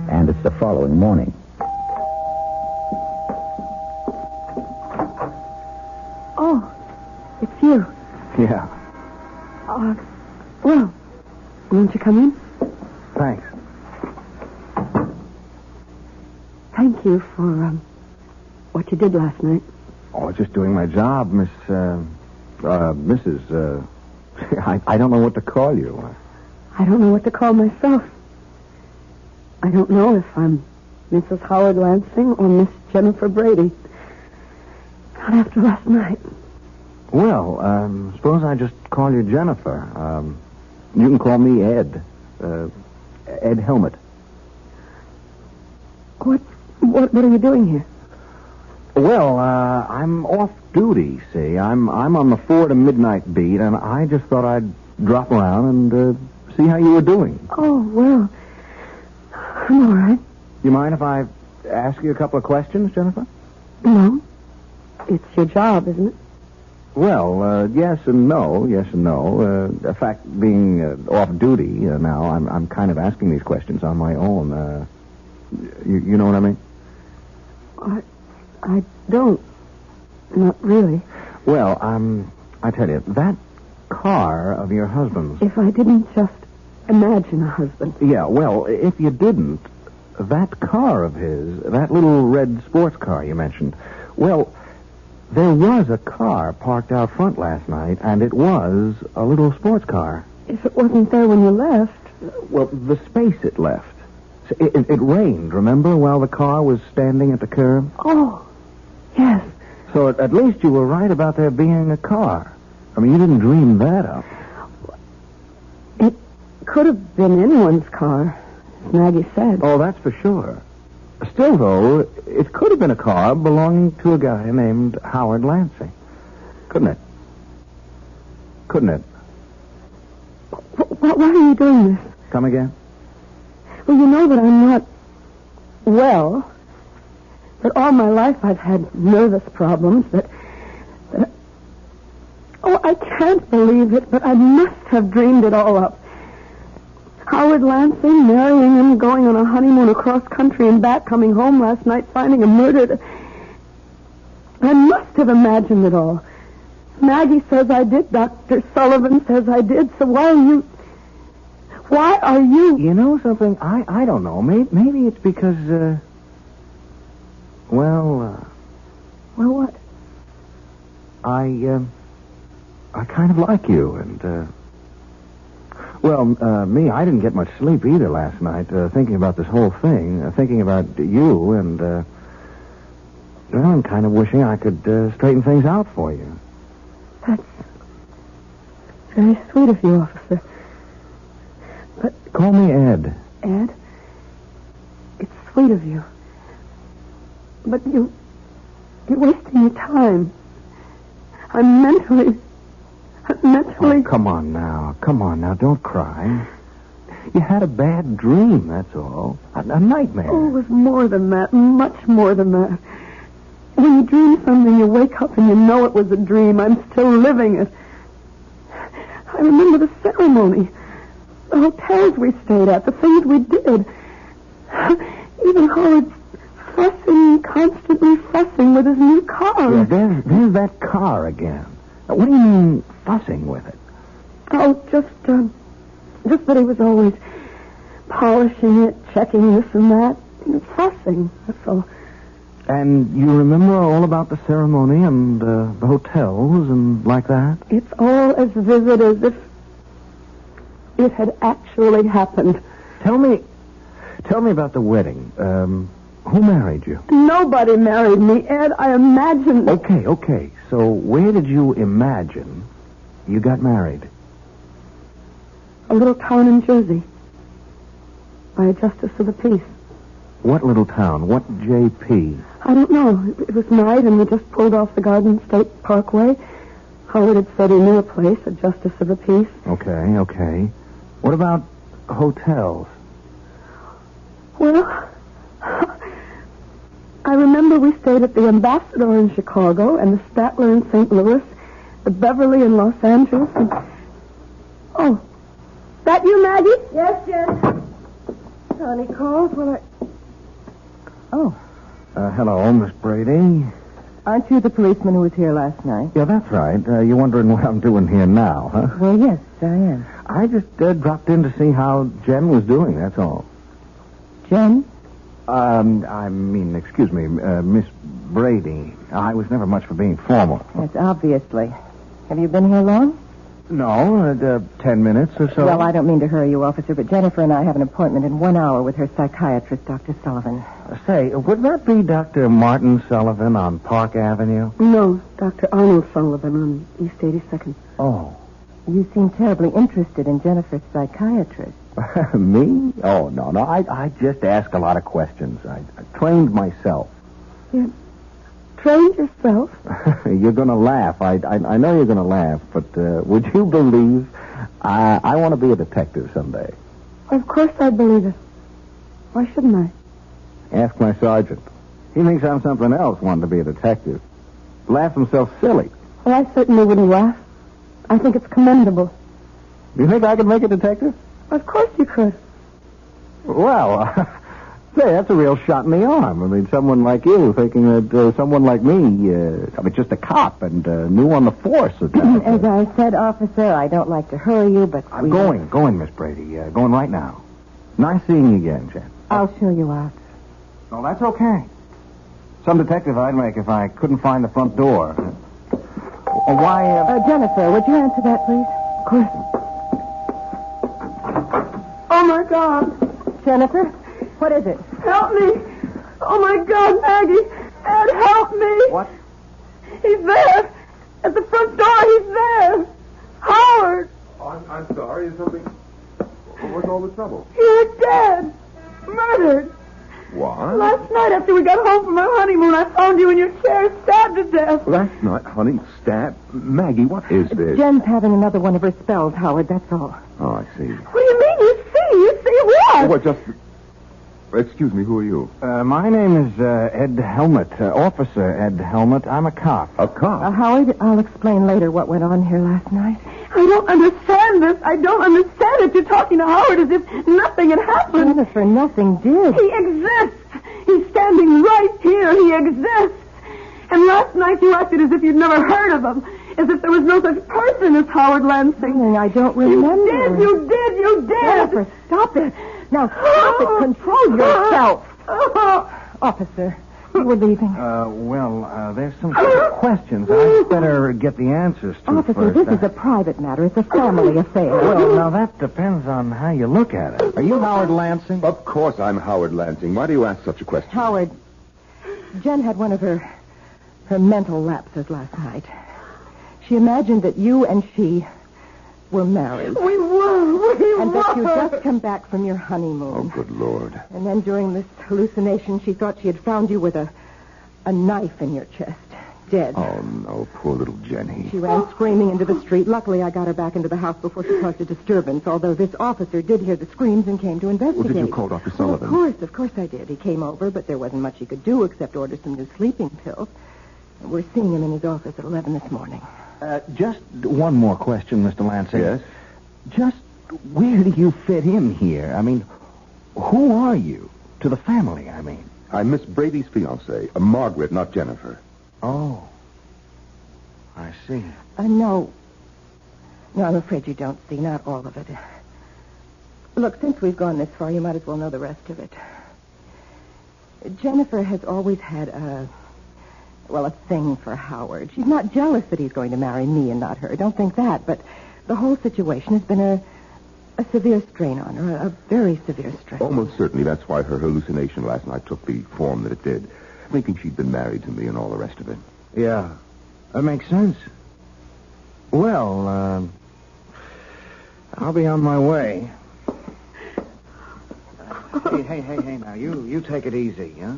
Speaker 1: And it's the following morning.
Speaker 11: Oh, it's you.
Speaker 18: Yeah.
Speaker 11: Well, won't you come in?
Speaker 18: Thanks.
Speaker 11: Thank you for, what you did last night.
Speaker 18: Oh, just doing my job, Mrs. I don't know what to call you.
Speaker 11: I don't know what to call myself. I don't know if I'm Mrs. Howard Lansing or Miss Jennifer Brady. Not after last night.
Speaker 18: Well, suppose I just call you Jennifer. You can call me Ed. Ed Helmet.
Speaker 11: What are you doing here?
Speaker 18: Well, I'm off duty, see. I'm on the 4 to midnight beat, and I just thought I'd drop around and see how you were doing.
Speaker 11: Oh, well, I'm all right.
Speaker 18: You mind if I ask you a couple of questions, Jennifer?
Speaker 11: No. It's your job, isn't it?
Speaker 18: Well, yes and no. In fact, being off duty now, I'm kind of asking these questions on my own. You know what I mean?
Speaker 11: I don't. Not really.
Speaker 18: Well, I tell you, that car of your husband's...
Speaker 11: If I didn't just imagine a husband.
Speaker 18: Yeah, well, if you didn't, that car of his, that little red sports car you mentioned, well, there was a car parked out front last night, and it was a little sports car.
Speaker 11: If it wasn't there when you left...
Speaker 18: Well, the space it left. It rained, remember, while the car was standing at the curb?
Speaker 11: Oh, yes.
Speaker 18: So at least you were right about there being a car. I mean, you didn't dream that up.
Speaker 11: It could have been anyone's car, as Maggie said.
Speaker 18: Oh, that's for sure. Still, though, it could have been a car belonging to a guy named Howard Lansing. Couldn't it?
Speaker 11: Why are you doing this?
Speaker 18: Come again?
Speaker 11: Well, you know that I'm not well. That all my life I've had nervous problems. Oh, I can't believe it, but I must have dreamed it all up. Howard Lansing, marrying him, going on a honeymoon across country and back, coming home last night, finding him murdered. I must have imagined it all. Maggie says I did. Dr. Sullivan says I did. So why are you...
Speaker 18: You know something? I don't know. Maybe it's because, Well,
Speaker 11: what?
Speaker 18: I kind of like you, and, me, I didn't get much sleep either last night, thinking about this whole thing, thinking about you, and, I'm kind of wishing I could straighten things out for you.
Speaker 11: That's very sweet of you, officer. But...
Speaker 18: Call me Ed.
Speaker 11: Ed? It's sweet of you. But you're wasting your time. I'm mentally...
Speaker 18: Oh, come on now. Don't cry. You had a bad dream, that's all. A nightmare.
Speaker 11: Oh, it was more than that. Much more than that. When you dream something, you wake up and you know it was a dream. I'm still living it. I remember the ceremony. The hotels we stayed at. The things we did. Even Howard's constantly fussing with his new car.
Speaker 18: Yeah, there's that car again. What do you mean, fussing with it?
Speaker 11: Oh, just that he was always polishing it, checking this and that. Fussing, that's all.
Speaker 18: And you remember all about the ceremony and the hotels and like that?
Speaker 11: It's all as vivid as if it had actually happened.
Speaker 18: Tell me about the wedding. Who married you?
Speaker 11: Nobody married me, Ed. I imagined...
Speaker 18: Okay. So where did you imagine you got married?
Speaker 11: A little town in Jersey. By a justice of the peace.
Speaker 18: What little town? What JP?
Speaker 11: I don't know. It was night and we just pulled off the Garden State Parkway. Howard had said he knew a place, a justice of the peace.
Speaker 18: Okay. What about hotels?
Speaker 11: Well, I remember we stayed at the Ambassador in Chicago and the Statler in St. Louis, the Beverly in Los Angeles. Oh, that you, Maggie?
Speaker 7: Yes, Jen. Sonny calls.
Speaker 11: Oh,
Speaker 18: Hello, Miss Brady.
Speaker 7: Aren't you the policeman who was here last night?
Speaker 18: Yeah, that's right. You're wondering what I'm doing here now, huh?
Speaker 7: Well, yes, I am.
Speaker 18: I just dropped in to see how Jen was doing, that's all.
Speaker 7: Jen?
Speaker 18: Excuse me, Miss Brady. I was never much for being formal.
Speaker 7: Yes, obviously. Have you been here long?
Speaker 18: No, 10 minutes or so.
Speaker 7: Well, I don't mean to hurry you, officer, but Jennifer and I have an appointment in 1 hour with her psychiatrist, Dr. Sullivan.
Speaker 18: Say, would that be Dr. Martin Sullivan on Park Avenue?
Speaker 11: No, Dr. Arnold Sullivan on East 82nd.
Speaker 18: Oh.
Speaker 7: You seem terribly interested in Jennifer's psychiatrist.
Speaker 18: Me? Oh, no. I just ask a lot of questions. I trained myself.
Speaker 11: You trained yourself?
Speaker 18: You're going to laugh. I know you're going to laugh, but would you believe I want to be a detective someday?
Speaker 11: Of course I believe it. Why shouldn't I?
Speaker 18: Ask my sergeant. He thinks I'm something else wanting to be a detective. Laughs himself silly.
Speaker 11: Well, I certainly wouldn't laugh. I think it's commendable.
Speaker 18: You think I could make a detective?
Speaker 11: Of course you could.
Speaker 18: Well, say, that's a real shot in the arm. I mean, someone like you thinking that someone like me, just a cop and new on the force.
Speaker 7: As I said, officer, I don't like to hurry you, but
Speaker 18: I'm going, Miss Brady. Going right now. Nice seeing you again, Jen.
Speaker 7: I'll show you out.
Speaker 18: Oh, that's okay. Some detective I'd make if I couldn't find the front door. Why,
Speaker 7: Jennifer, would you answer that, please?
Speaker 11: Of course. Oh, my God.
Speaker 7: Jennifer, what is it?
Speaker 11: Help me. Oh, my God, Maggie. Ed, help me.
Speaker 18: What?
Speaker 11: He's there. At the front door, he's there. Howard.
Speaker 15: Oh, I'm sorry. Is something... What's all the trouble?
Speaker 11: You're dead. Murdered.
Speaker 15: What?
Speaker 11: Last night after we got home from our honeymoon, I found you in your chair, stabbed to death.
Speaker 15: Last night, honey, stabbed. Maggie, what is this?
Speaker 7: Jen's having another one of her spells, Howard, that's all.
Speaker 15: Oh, I see.
Speaker 11: What do you mean you see? You see what?
Speaker 15: Well, just... Excuse me, who are you?
Speaker 18: My name is Ed Helmut, Officer Ed Helmut. I'm a cop.
Speaker 15: A cop?
Speaker 7: Howard, I'll explain later what went on here last night.
Speaker 11: I don't understand this. I don't understand it. You're talking to Howard as if nothing had happened.
Speaker 7: Jennifer, nothing did.
Speaker 11: He exists. He's standing right here. He exists. And last night you acted as if you'd never heard of him. As if there was no such person as Howard Lansing.
Speaker 7: I don't remember.
Speaker 11: You did.
Speaker 7: Jennifer, stop it. Now, stop it. Control yourself. Officer, you were leaving.
Speaker 18: There's some questions. I'd better get the answers to
Speaker 7: Officer,
Speaker 18: first.
Speaker 7: this is a private matter. It's a family affair.
Speaker 18: Well, now, that depends on how you look at it. Are you Howard Lansing?
Speaker 15: Of course I'm Howard Lansing. Why do you ask such a question?
Speaker 7: Howard, Jen had one of her mental lapses last night. She imagined that you and she were married.
Speaker 11: We were.
Speaker 7: And that you'd just come back from your honeymoon.
Speaker 15: Oh, good Lord.
Speaker 7: And then during this hallucination, she thought she had found you with a knife in your chest, dead.
Speaker 15: Oh, no, poor little Jenny.
Speaker 7: She ran screaming into the street. Luckily, I got her back into the house before she caused a disturbance, although this officer did hear the screams and came to investigate.
Speaker 15: Well, did you call Dr. Sullivan?
Speaker 7: Of course I did. He came over, but there wasn't much he could do except order some new sleeping pills. We're seeing him in his office at 11 this morning.
Speaker 18: Just one more question, Mr. Lansing.
Speaker 15: Yes?
Speaker 18: Just where do you fit in here? I mean, who are you? To the family, I mean.
Speaker 15: I'm Miss Brady's fiancée, Margaret, not Jennifer.
Speaker 18: Oh. I see.
Speaker 7: No, I'm afraid you don't see. Not all of it. Look, since we've gone this far, you might as well know the rest of it. Jennifer has always had a thing for Howard. She's not jealous that he's going to marry me and not her. Don't think that. But the whole situation has been a severe strain on her, a very severe strain.
Speaker 15: Almost certainly that's why her hallucination last night took the form that it did, thinking she'd been married to me and all the rest of it.
Speaker 18: Yeah, that makes sense. Well, I'll be on my way. Hey, now, you take it easy, huh?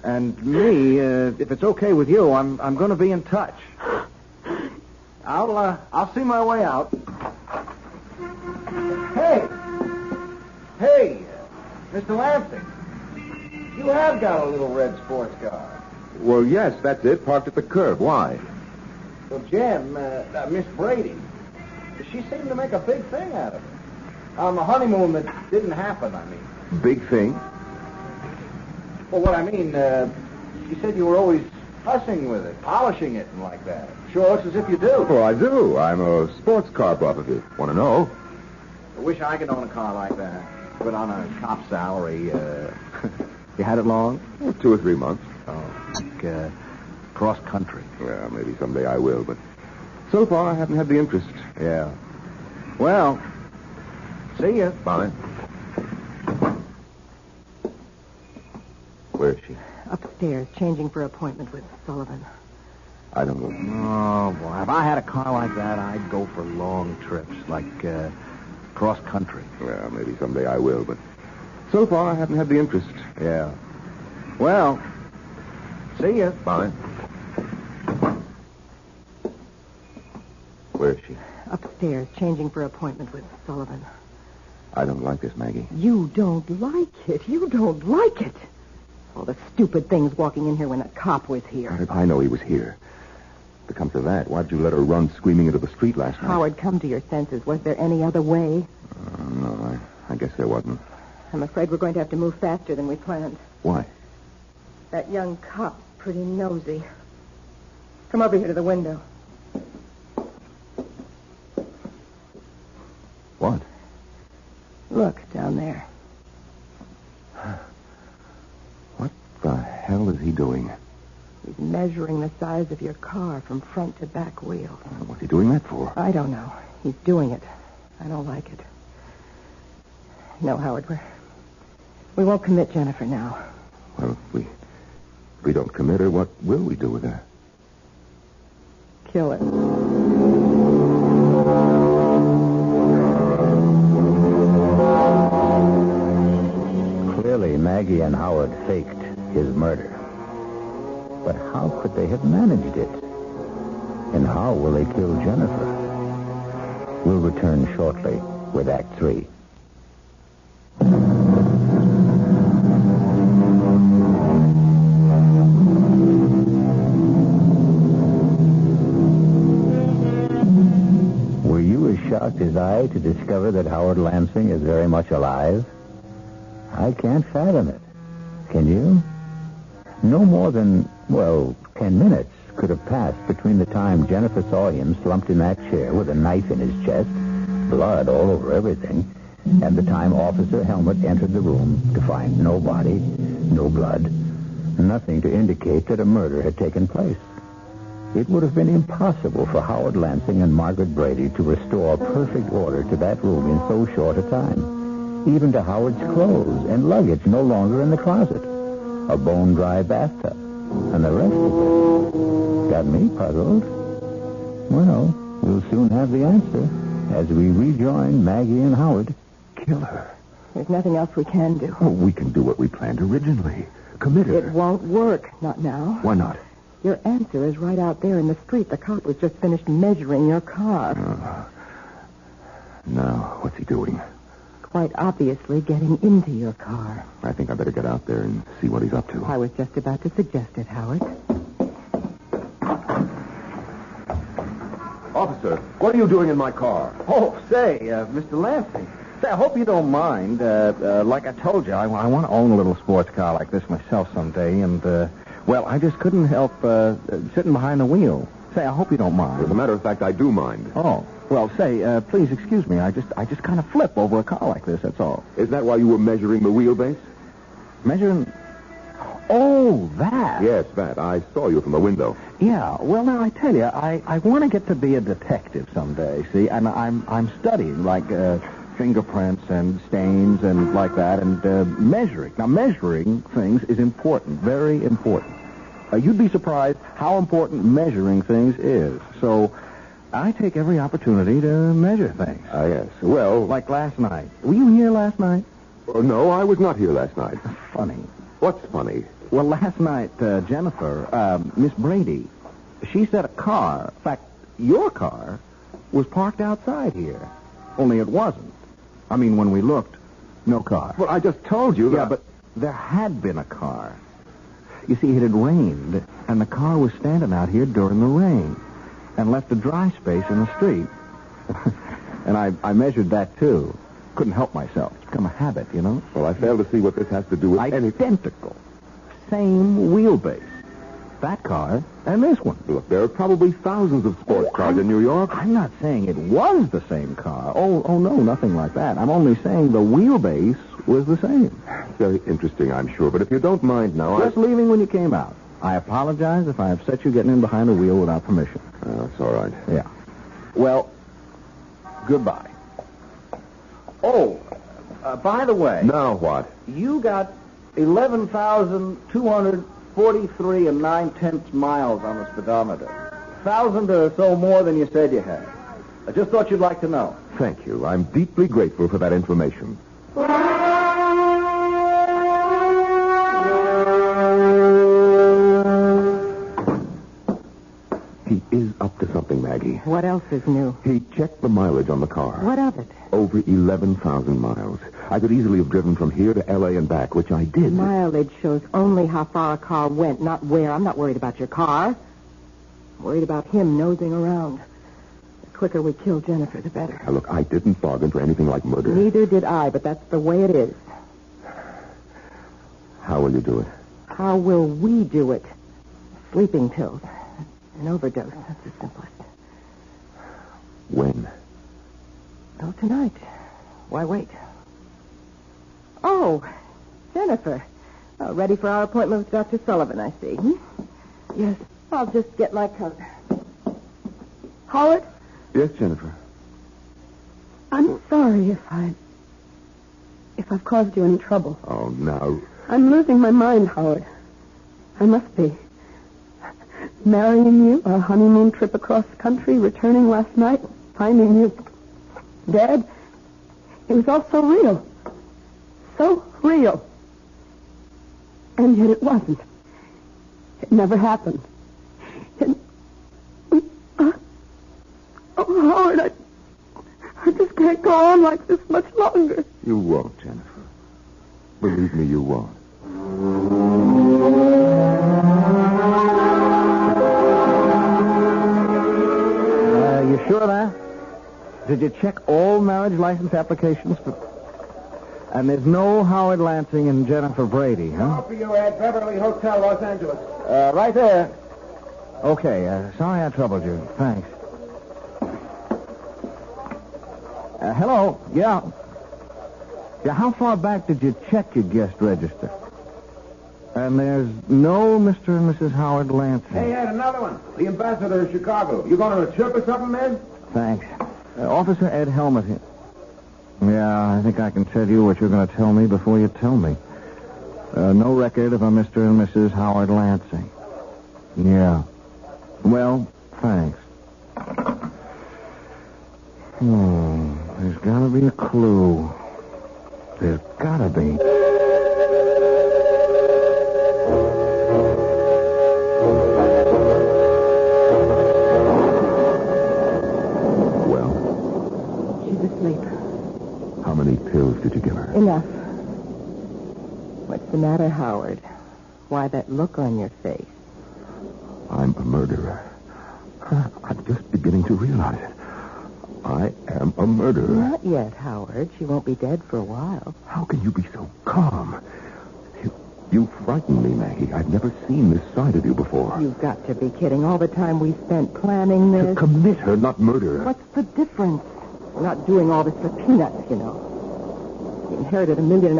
Speaker 18: And me, if it's okay with you, I'm going to be in touch. I'll see my way out. Hey, Mr. Lansing. You have got a little red sports car.
Speaker 15: Well, yes, that's it. Parked at the curb. Why?
Speaker 18: Well, Jim, Miss Brady, she seemed to make a big thing out of it. On the honeymoon that didn't happen, I mean.
Speaker 15: Big thing?
Speaker 18: Well, what I mean, she said you were always fussing with it, polishing it and like that. Sure looks as if you do.
Speaker 15: Well, I do. I'm a sports car buff, if you want to know.
Speaker 18: I wish I could own a car like that. But on a cop salary, you had it long?
Speaker 15: Well, 2 or 3 months.
Speaker 18: Oh, like cross country.
Speaker 15: Well, maybe someday I will, but so far I haven't had the interest.
Speaker 18: Yeah. Well, see ya.
Speaker 15: Bye. Where is she?
Speaker 7: Upstairs, changing for appointment with Sullivan.
Speaker 15: I don't know.
Speaker 18: Oh, boy. If I had a car like that, I'd go for long trips, like cross country.
Speaker 15: Well, maybe someday I will, but so far I haven't had the interest.
Speaker 18: Yeah. Well, see ya.
Speaker 15: Bye. Where is she?
Speaker 7: Upstairs, changing for appointment with Sullivan.
Speaker 15: I don't like this, Maggie.
Speaker 7: You don't like it. You don't like it. All the stupid things walking in here when a cop was here.
Speaker 15: If I know he was here. If it comes to that, why'd you let her run screaming into the street last night?
Speaker 7: Howard, come to your senses. Was there any other way?
Speaker 15: No, I guess there wasn't.
Speaker 7: I'm afraid we're going to have to move faster than we planned.
Speaker 15: Why?
Speaker 7: That young cop's pretty nosy. Come over here to the window.
Speaker 15: What?
Speaker 7: Look, down there.
Speaker 15: What the hell is he doing?
Speaker 7: He's measuring the size of your car from front to back wheel.
Speaker 15: What's he doing that for?
Speaker 7: I don't know. He's doing it. I don't like it. No, Howard, we won't commit Jennifer now.
Speaker 15: Well, if we don't commit her, what will we do with her?
Speaker 7: Kill her.
Speaker 1: Clearly, Maggie and Howard faked his murder. But how could they have managed it? And how will they kill Jennifer? We'll return shortly with Act 3. Were you as shocked as I to discover that Howard Lansing is very much alive? I can't fathom it. Can you? No more than, 10 minutes could have passed between the time Jennifer saw him slumped in that chair with a knife in his chest, blood all over everything, and the time Officer Helmut entered the room to find no body, no blood, nothing to indicate that a murder had taken place. It would have been impossible for Howard Lansing and Margaret Brady to restore perfect order to that room in so short a time. Even to Howard's clothes and luggage no longer in the closet. A bone-dry bathtub. And the rest of it got me puzzled. Well, we'll soon have the answer as we rejoin Maggie and Howard.
Speaker 15: Kill her.
Speaker 7: There's nothing else we can do.
Speaker 15: Oh, we can do what we planned originally. Commit her.
Speaker 7: It won't work. Not now.
Speaker 15: Why not?
Speaker 7: Your answer is right out there in the street. The cop was just finished measuring your car.
Speaker 15: Now, what's he doing?
Speaker 7: Quite obviously getting into your car.
Speaker 15: I think I better get out there and see what he's up to.
Speaker 7: I was just about to suggest it, Howard.
Speaker 15: Officer, what are you doing in my car?
Speaker 18: Oh, say, Mr. Lansing. Say, I hope you don't mind. Like I told you, I want to own a little sports car like this myself someday, and, I just couldn't help sitting behind the wheel. Say, I hope you don't mind.
Speaker 15: As a matter of fact, I do mind.
Speaker 18: Oh. Well, say, please excuse me. I just kind of flip over a car like this, that's all.
Speaker 15: Is that why you were measuring the wheelbase?
Speaker 18: Measuring? Oh, that.
Speaker 15: Yes, that. I saw you from the window.
Speaker 18: Yeah. Well, now, I tell you, I want to get to be a detective someday, see? And I'm studying, like, fingerprints and stains and like that, and measuring. Now, measuring things is important, very important. You'd be surprised how important measuring things is. So I take every opportunity to measure things.
Speaker 15: Yes. Well...
Speaker 18: Like last night. Were you here last night?
Speaker 15: No, I was not here last night.
Speaker 18: Funny.
Speaker 15: What's funny?
Speaker 18: Well, last night, Jennifer, Miss Brady, she said a car, in fact, your car was parked outside here. Only it wasn't. I mean, when we looked, no car.
Speaker 15: Well, I just told you that...
Speaker 18: Yeah, but there had been a car. You see, it had rained, and the car was standing out here during the rain and left a dry space in the street. And I measured that, too. Couldn't help myself. It's become a habit, you know?
Speaker 15: Well, I fail to see what this has to do with
Speaker 18: Identical. Same wheelbase. That car and this one.
Speaker 15: Look, there are probably thousands of sports cars in New York.
Speaker 18: I'm not saying it was the same car. Oh, no, nothing like that. I'm only saying the wheelbase was the same.
Speaker 15: Very interesting, I'm sure. But if you don't mind now,
Speaker 18: Just leaving when you came out. I apologize if I upset you getting in behind the wheel without permission.
Speaker 15: That's all right.
Speaker 18: Yeah. Well, goodbye. Oh, by the way.
Speaker 15: Now what?
Speaker 18: You got 11,243 and 9/10 miles on the speedometer. 1,000 or so more than you said you had. I just thought you'd like to know.
Speaker 15: Thank you. I'm deeply grateful for that information. He is up to something, Maggie.
Speaker 7: What else is new?
Speaker 15: He checked the mileage on the car.
Speaker 7: What of it?
Speaker 15: Over 11,000 miles. I could easily have driven from here to L.A. and back, which I did.
Speaker 7: Mileage shows only how far a car went, not where. I'm not worried about your car. I'm worried about him nosing around. The quicker we kill Jennifer, the better.
Speaker 15: Now, look, I didn't bargain for anything like murder.
Speaker 7: Neither did I, but that's the way it is.
Speaker 15: How will you do it?
Speaker 7: How will we do it? Sleeping pills. An overdose. That's the simplest.
Speaker 15: When?
Speaker 7: Oh, tonight. Why wait? Oh, Jennifer. Oh, ready for our appointment with Dr. Sullivan, I see. Yes. I'll just get my coat. Howard?
Speaker 15: Yes, Jennifer.
Speaker 11: I'm sorry if I've caused you any trouble.
Speaker 15: Oh, no.
Speaker 11: I'm losing my mind, Howard. I must be. Marrying you, our honeymoon trip across country, returning last night, finding you dead. It was all so real. So real. And yet it wasn't. It never happened. Oh, Howard, I just can't go on like this much longer.
Speaker 15: You won't, Jennifer. Believe me, you won't.
Speaker 18: You sure of that? Did you check all marriage license applications? And there's no Howard Lansing and Jennifer Brady, huh?
Speaker 2: I'll be you at Beverly Hotel, Los Angeles.
Speaker 18: Right there. Okay, sorry I troubled you. Thanks. Hello? Yeah. Yeah, how far back did you check your guest register? And there's no Mr. and Mrs. Howard Lansing.
Speaker 2: Hey, Ed, another one. The ambassador of Chicago. You going on a trip or something, man?
Speaker 18: Thanks. Officer Ed Helmut here. Yeah, I think I can tell you what you're going to tell me before you tell me. No record of a Mr. and Mrs. Howard Lansing. Yeah. Well, thanks. There's got to be a clue. There's got to be.
Speaker 15: How many pills did you give her?
Speaker 7: Enough. What's the matter, Howard? Why that look on your face?
Speaker 15: I'm a murderer. I'm just beginning to realize it. I am a murderer.
Speaker 7: Not yet, Howard. She won't be dead for a while.
Speaker 15: How can you be so calm? You frighten me, Maggie. I've never seen this side of you before.
Speaker 7: You've got to be kidding. All the time we spent planning this.
Speaker 15: To commit her, not murder her.
Speaker 7: What's the difference? We're not doing all this for peanuts, you know. We inherited $1.5 million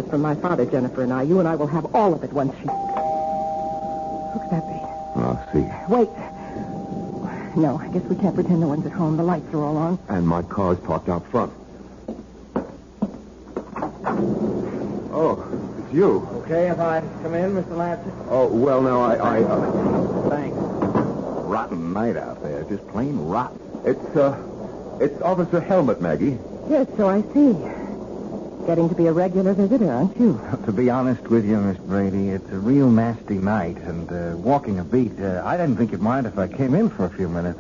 Speaker 7: from my father, Jennifer and I. You and I will have all of it once she... Who could that be?
Speaker 15: I'll see.
Speaker 7: Wait. No, I guess we can't pretend no one's at home. The lights are all on.
Speaker 15: And my car's parked out front. Oh, it's you.
Speaker 18: Okay if I come in, Mr. Lansing?
Speaker 15: Oh, well, now,
Speaker 18: Thanks. Rotten night out there. Just plain rotten.
Speaker 15: It's Officer Helmut, Maggie.
Speaker 7: Yes, so I see. Getting to be a regular visitor, aren't you?
Speaker 18: To be honest with you, Miss Brady, it's a real nasty night, and walking a beat, I didn't think you'd mind if I came in for a few minutes.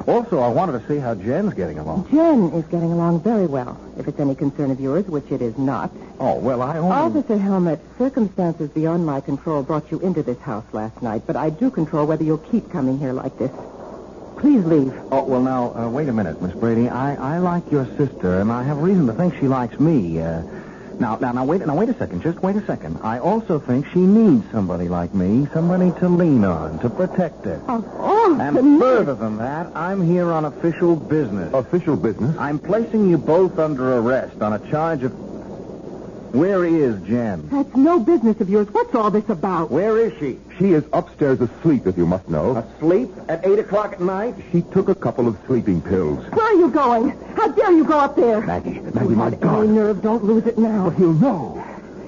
Speaker 18: Also, I wanted to see how Jen's getting along.
Speaker 7: Jen is getting along very well, if it's any concern of yours, which it is not.
Speaker 18: Oh, well, I only...
Speaker 7: Officer Helmet, circumstances beyond my control brought you into this house last night, but I do control whether you'll keep coming here like this. Please leave.
Speaker 18: Oh, well, now, wait a minute, Miss Brady. I like your sister, and I have reason to think she likes me. Now, wait a second. Just wait a second. I also think she needs somebody like me, somebody to lean on, to protect her. And further than that, I'm here on official business.
Speaker 15: Official business?
Speaker 18: I'm placing you both under arrest on a charge of... Where is Jen?
Speaker 7: That's no business of yours. What's all this about?
Speaker 18: Where is she?
Speaker 15: She is upstairs asleep, if you must know.
Speaker 18: Asleep? At 8 o'clock at night?
Speaker 15: She took a couple of sleeping pills.
Speaker 7: Where are you going? How dare you go up there?
Speaker 15: Maggie, my God.
Speaker 7: Any nerve, don't lose it now.
Speaker 15: But he'll know.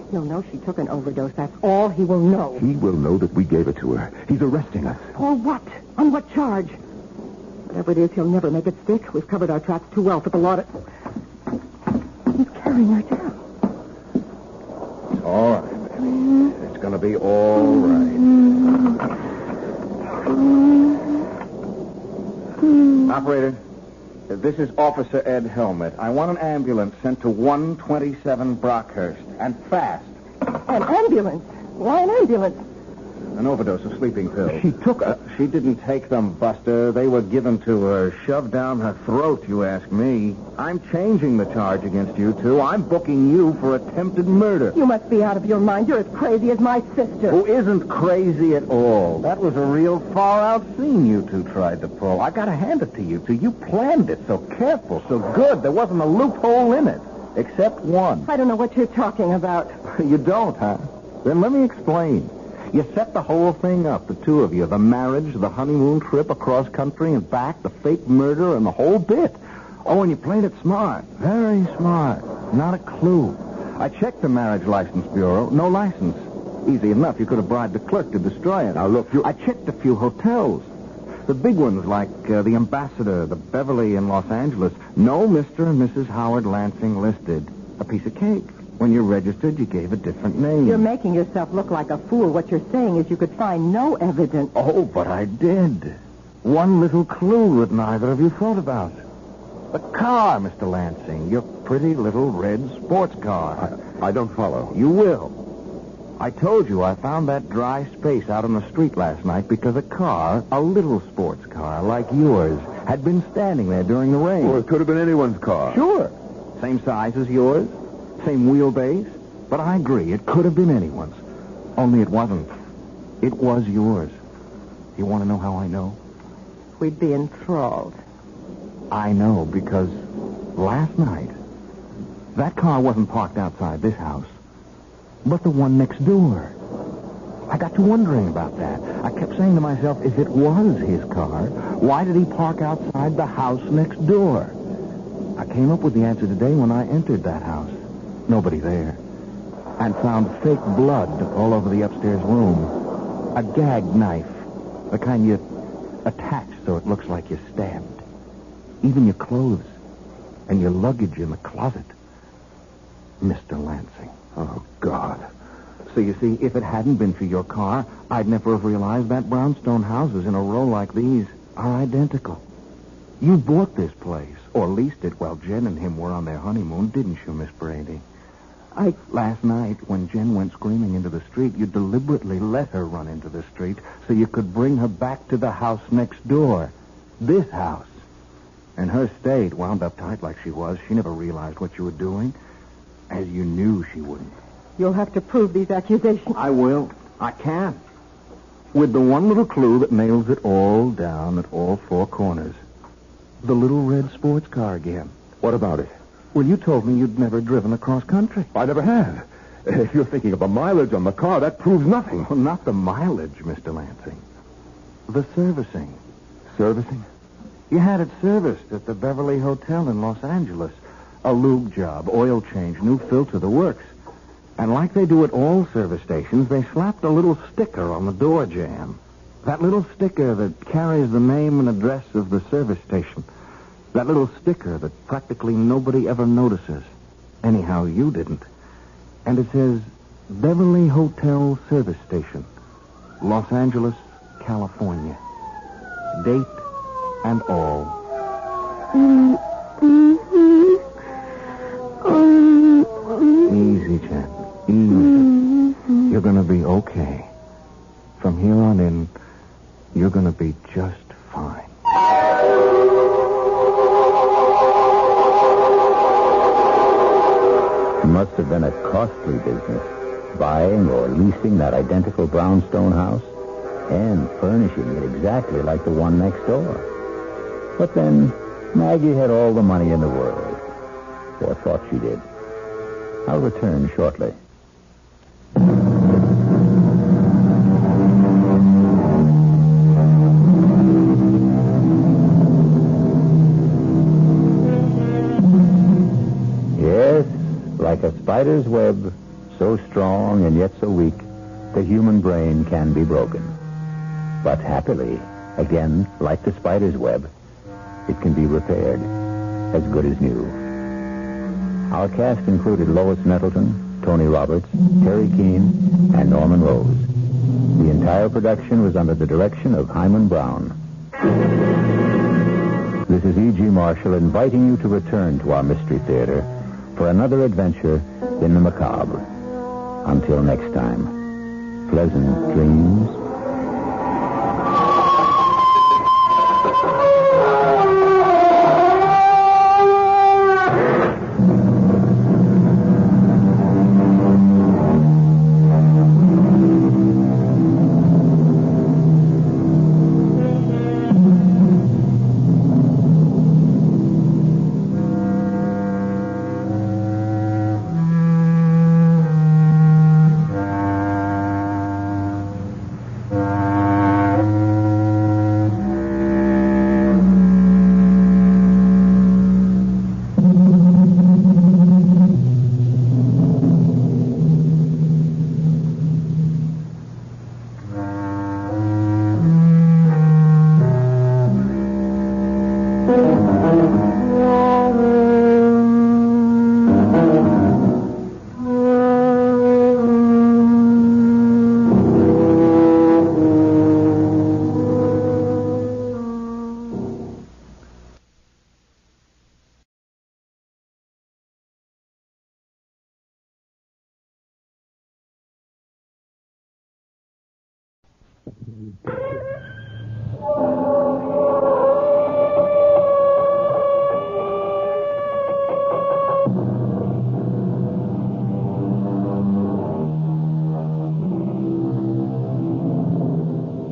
Speaker 7: He'll know she took an overdose. That's all he will know.
Speaker 15: He will know that we gave it to her. He's arresting us.
Speaker 7: For what? On what charge? Whatever it is, he'll never make it stick. We've covered our tracks too well for the law to... He's carrying her down.
Speaker 18: All right, baby. It's going to be all right. Operator, this is Officer Ed Helmet. I want an ambulance sent to 127 Brockhurst, and fast.
Speaker 7: An ambulance? Why an ambulance?
Speaker 18: An overdose of sleeping pills.
Speaker 15: She took a...
Speaker 18: She didn't take them, Buster. They were given to her, shoved down her throat, you ask me. I'm changing the charge against you two. I'm booking you for attempted murder.
Speaker 7: You must be out of your mind. You're as crazy as my sister.
Speaker 18: Who isn't crazy at all. That was a real far-out scene you two tried to pull. I gotta hand it to you two. You planned it so careful, so good. There wasn't a loophole in it, except one.
Speaker 7: I don't know what you're talking about.
Speaker 18: You don't, huh? Then let me explain. You set the whole thing up, the two of you. The marriage, the honeymoon trip across country and back, the fake murder, and the whole bit. Oh, and you played it smart. Very smart. Not a clue. I checked the marriage license bureau. No license. Easy enough. You could have bribed the clerk to destroy it.
Speaker 15: Now, look,
Speaker 18: I checked a few hotels. The big ones like the Ambassador, the Beverly in Los Angeles. No Mr. and Mrs. Howard Lansing listed. A piece of cake. When you registered, you gave a different name.
Speaker 7: You're making yourself look like a fool. What you're saying is you could find no evidence.
Speaker 18: Oh, but I did. One little clue that neither of you thought about. The car, Mr. Lansing. Your pretty little red sports car.
Speaker 15: I don't follow.
Speaker 18: You will. I told you I found that dry space out on the street last night because a car, a little sports car like yours, had been standing there during the rain.
Speaker 15: Or it could have been anyone's car.
Speaker 18: Sure. Same size as yours. Same wheelbase, but I agree, it could have been anyone's. Only it wasn't. It was yours. You want to know how I know?
Speaker 7: We'd be enthralled.
Speaker 18: I know, because last night, that car wasn't parked outside this house, but the one next door. I got to wondering about that. I kept saying to myself, if it was his car, why did he park outside the house next door? I came up with the answer today when I entered that house. Nobody there. And found fake blood all over the upstairs room. A gag knife. The kind you attach so it looks like you're stabbed. Even your clothes. And your luggage in the closet. Mr. Lansing.
Speaker 15: Oh, God.
Speaker 18: So you see, if it hadn't been for your car, I'd never have realized that brownstone houses in a row like these are identical. You bought this place, or leased it while Jen and him were on their honeymoon, didn't you, Miss Brady? Last night, when Jen went screaming into the street, you deliberately let her run into the street so you could bring her back to the house next door. This house. In her state, wound up tight like she was, she never realized what you were doing, as you knew she wouldn't.
Speaker 7: You'll have to prove these accusations.
Speaker 18: I will. I can. With the one little clue that nails it all down at all four corners. The little red sports car again.
Speaker 15: What about it?
Speaker 18: Well, you told me you'd never driven across country.
Speaker 15: I never have. If you're thinking of the mileage on the car, that proves nothing.
Speaker 18: Well, not the mileage, Mr. Lansing. The servicing.
Speaker 15: Servicing?
Speaker 18: You had it serviced at the Beverly Hotel in Los Angeles. A lube job, oil change, new filter, the works. And like they do at all service stations, they slapped a little sticker on the door jamb. That little sticker that carries the name and address of the service station. That little sticker that practically nobody ever notices. Anyhow, you didn't. And it says Beverly Hotel Service Station, Los Angeles, California. Date and all. Easy, Jen. Easy. You're going to be okay. From here on in, you're going to be just fine.
Speaker 1: It must have been a costly business, buying or leasing that identical brownstone house and furnishing it exactly like the one next door. But then, Maggie had all the money in the world, or thought she did. I'll return shortly. Yes, like a spider's web, so strong and yet so weak, the human brain can be broken. But happily, again, like the spider's web, it can be repaired, as good as new. Our cast included Lois Nettleton, Tony Roberts, Terry Keane, and Norman Rose. The entire production was under the direction of Hyman Brown. This is E.G. Marshall inviting you to return to our Mystery Theater for another adventure in the macabre. Until next time, pleasant dreams.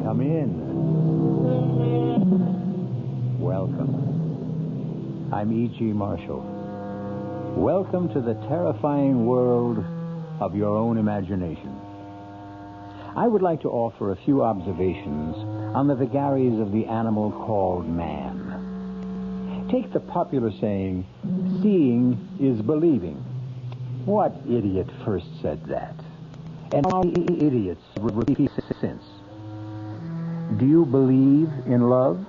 Speaker 1: Come in. Welcome. I'm E.G. Marshall. Welcome to the terrifying world of your own imagination. I would like to offer a few observations on the vagaries of the animal called man. Take the popular saying, seeing is believing. What idiot first said that? And how many idiots repeat it since? Do you believe in love?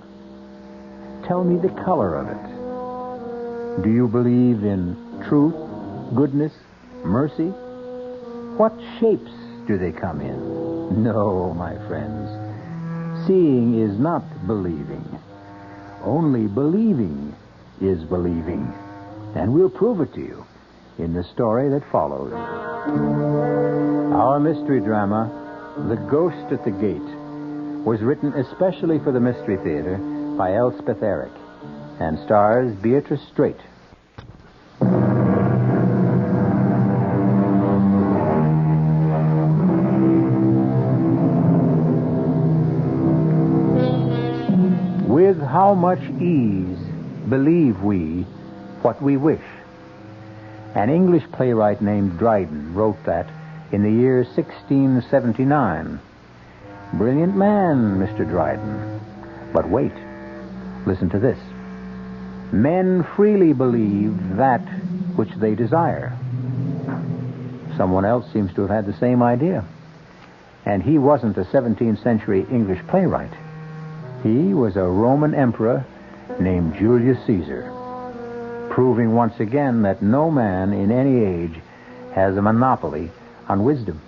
Speaker 1: Tell me the color of it. Do you believe in truth, goodness, mercy? What shapes do they come in? No, my friends. Seeing is not believing. Only believing is believing. And we'll prove it to you in the story that follows. Our mystery drama, The Ghost at the Gate, was written especially for the Mystery Theater by Elspeth Eric and stars Beatrice Straight. With how much ease believe we what we wish? An English playwright named Dryden wrote that in the year 1679. Brilliant man, Mr. Dryden. But wait, listen to this. Men freely believe that which they desire. Someone else seems to have had the same idea. And he wasn't a 17th century English playwright. He was a Roman emperor named Julius Caesar. proving once again that no man in any age has a monopoly on wisdom.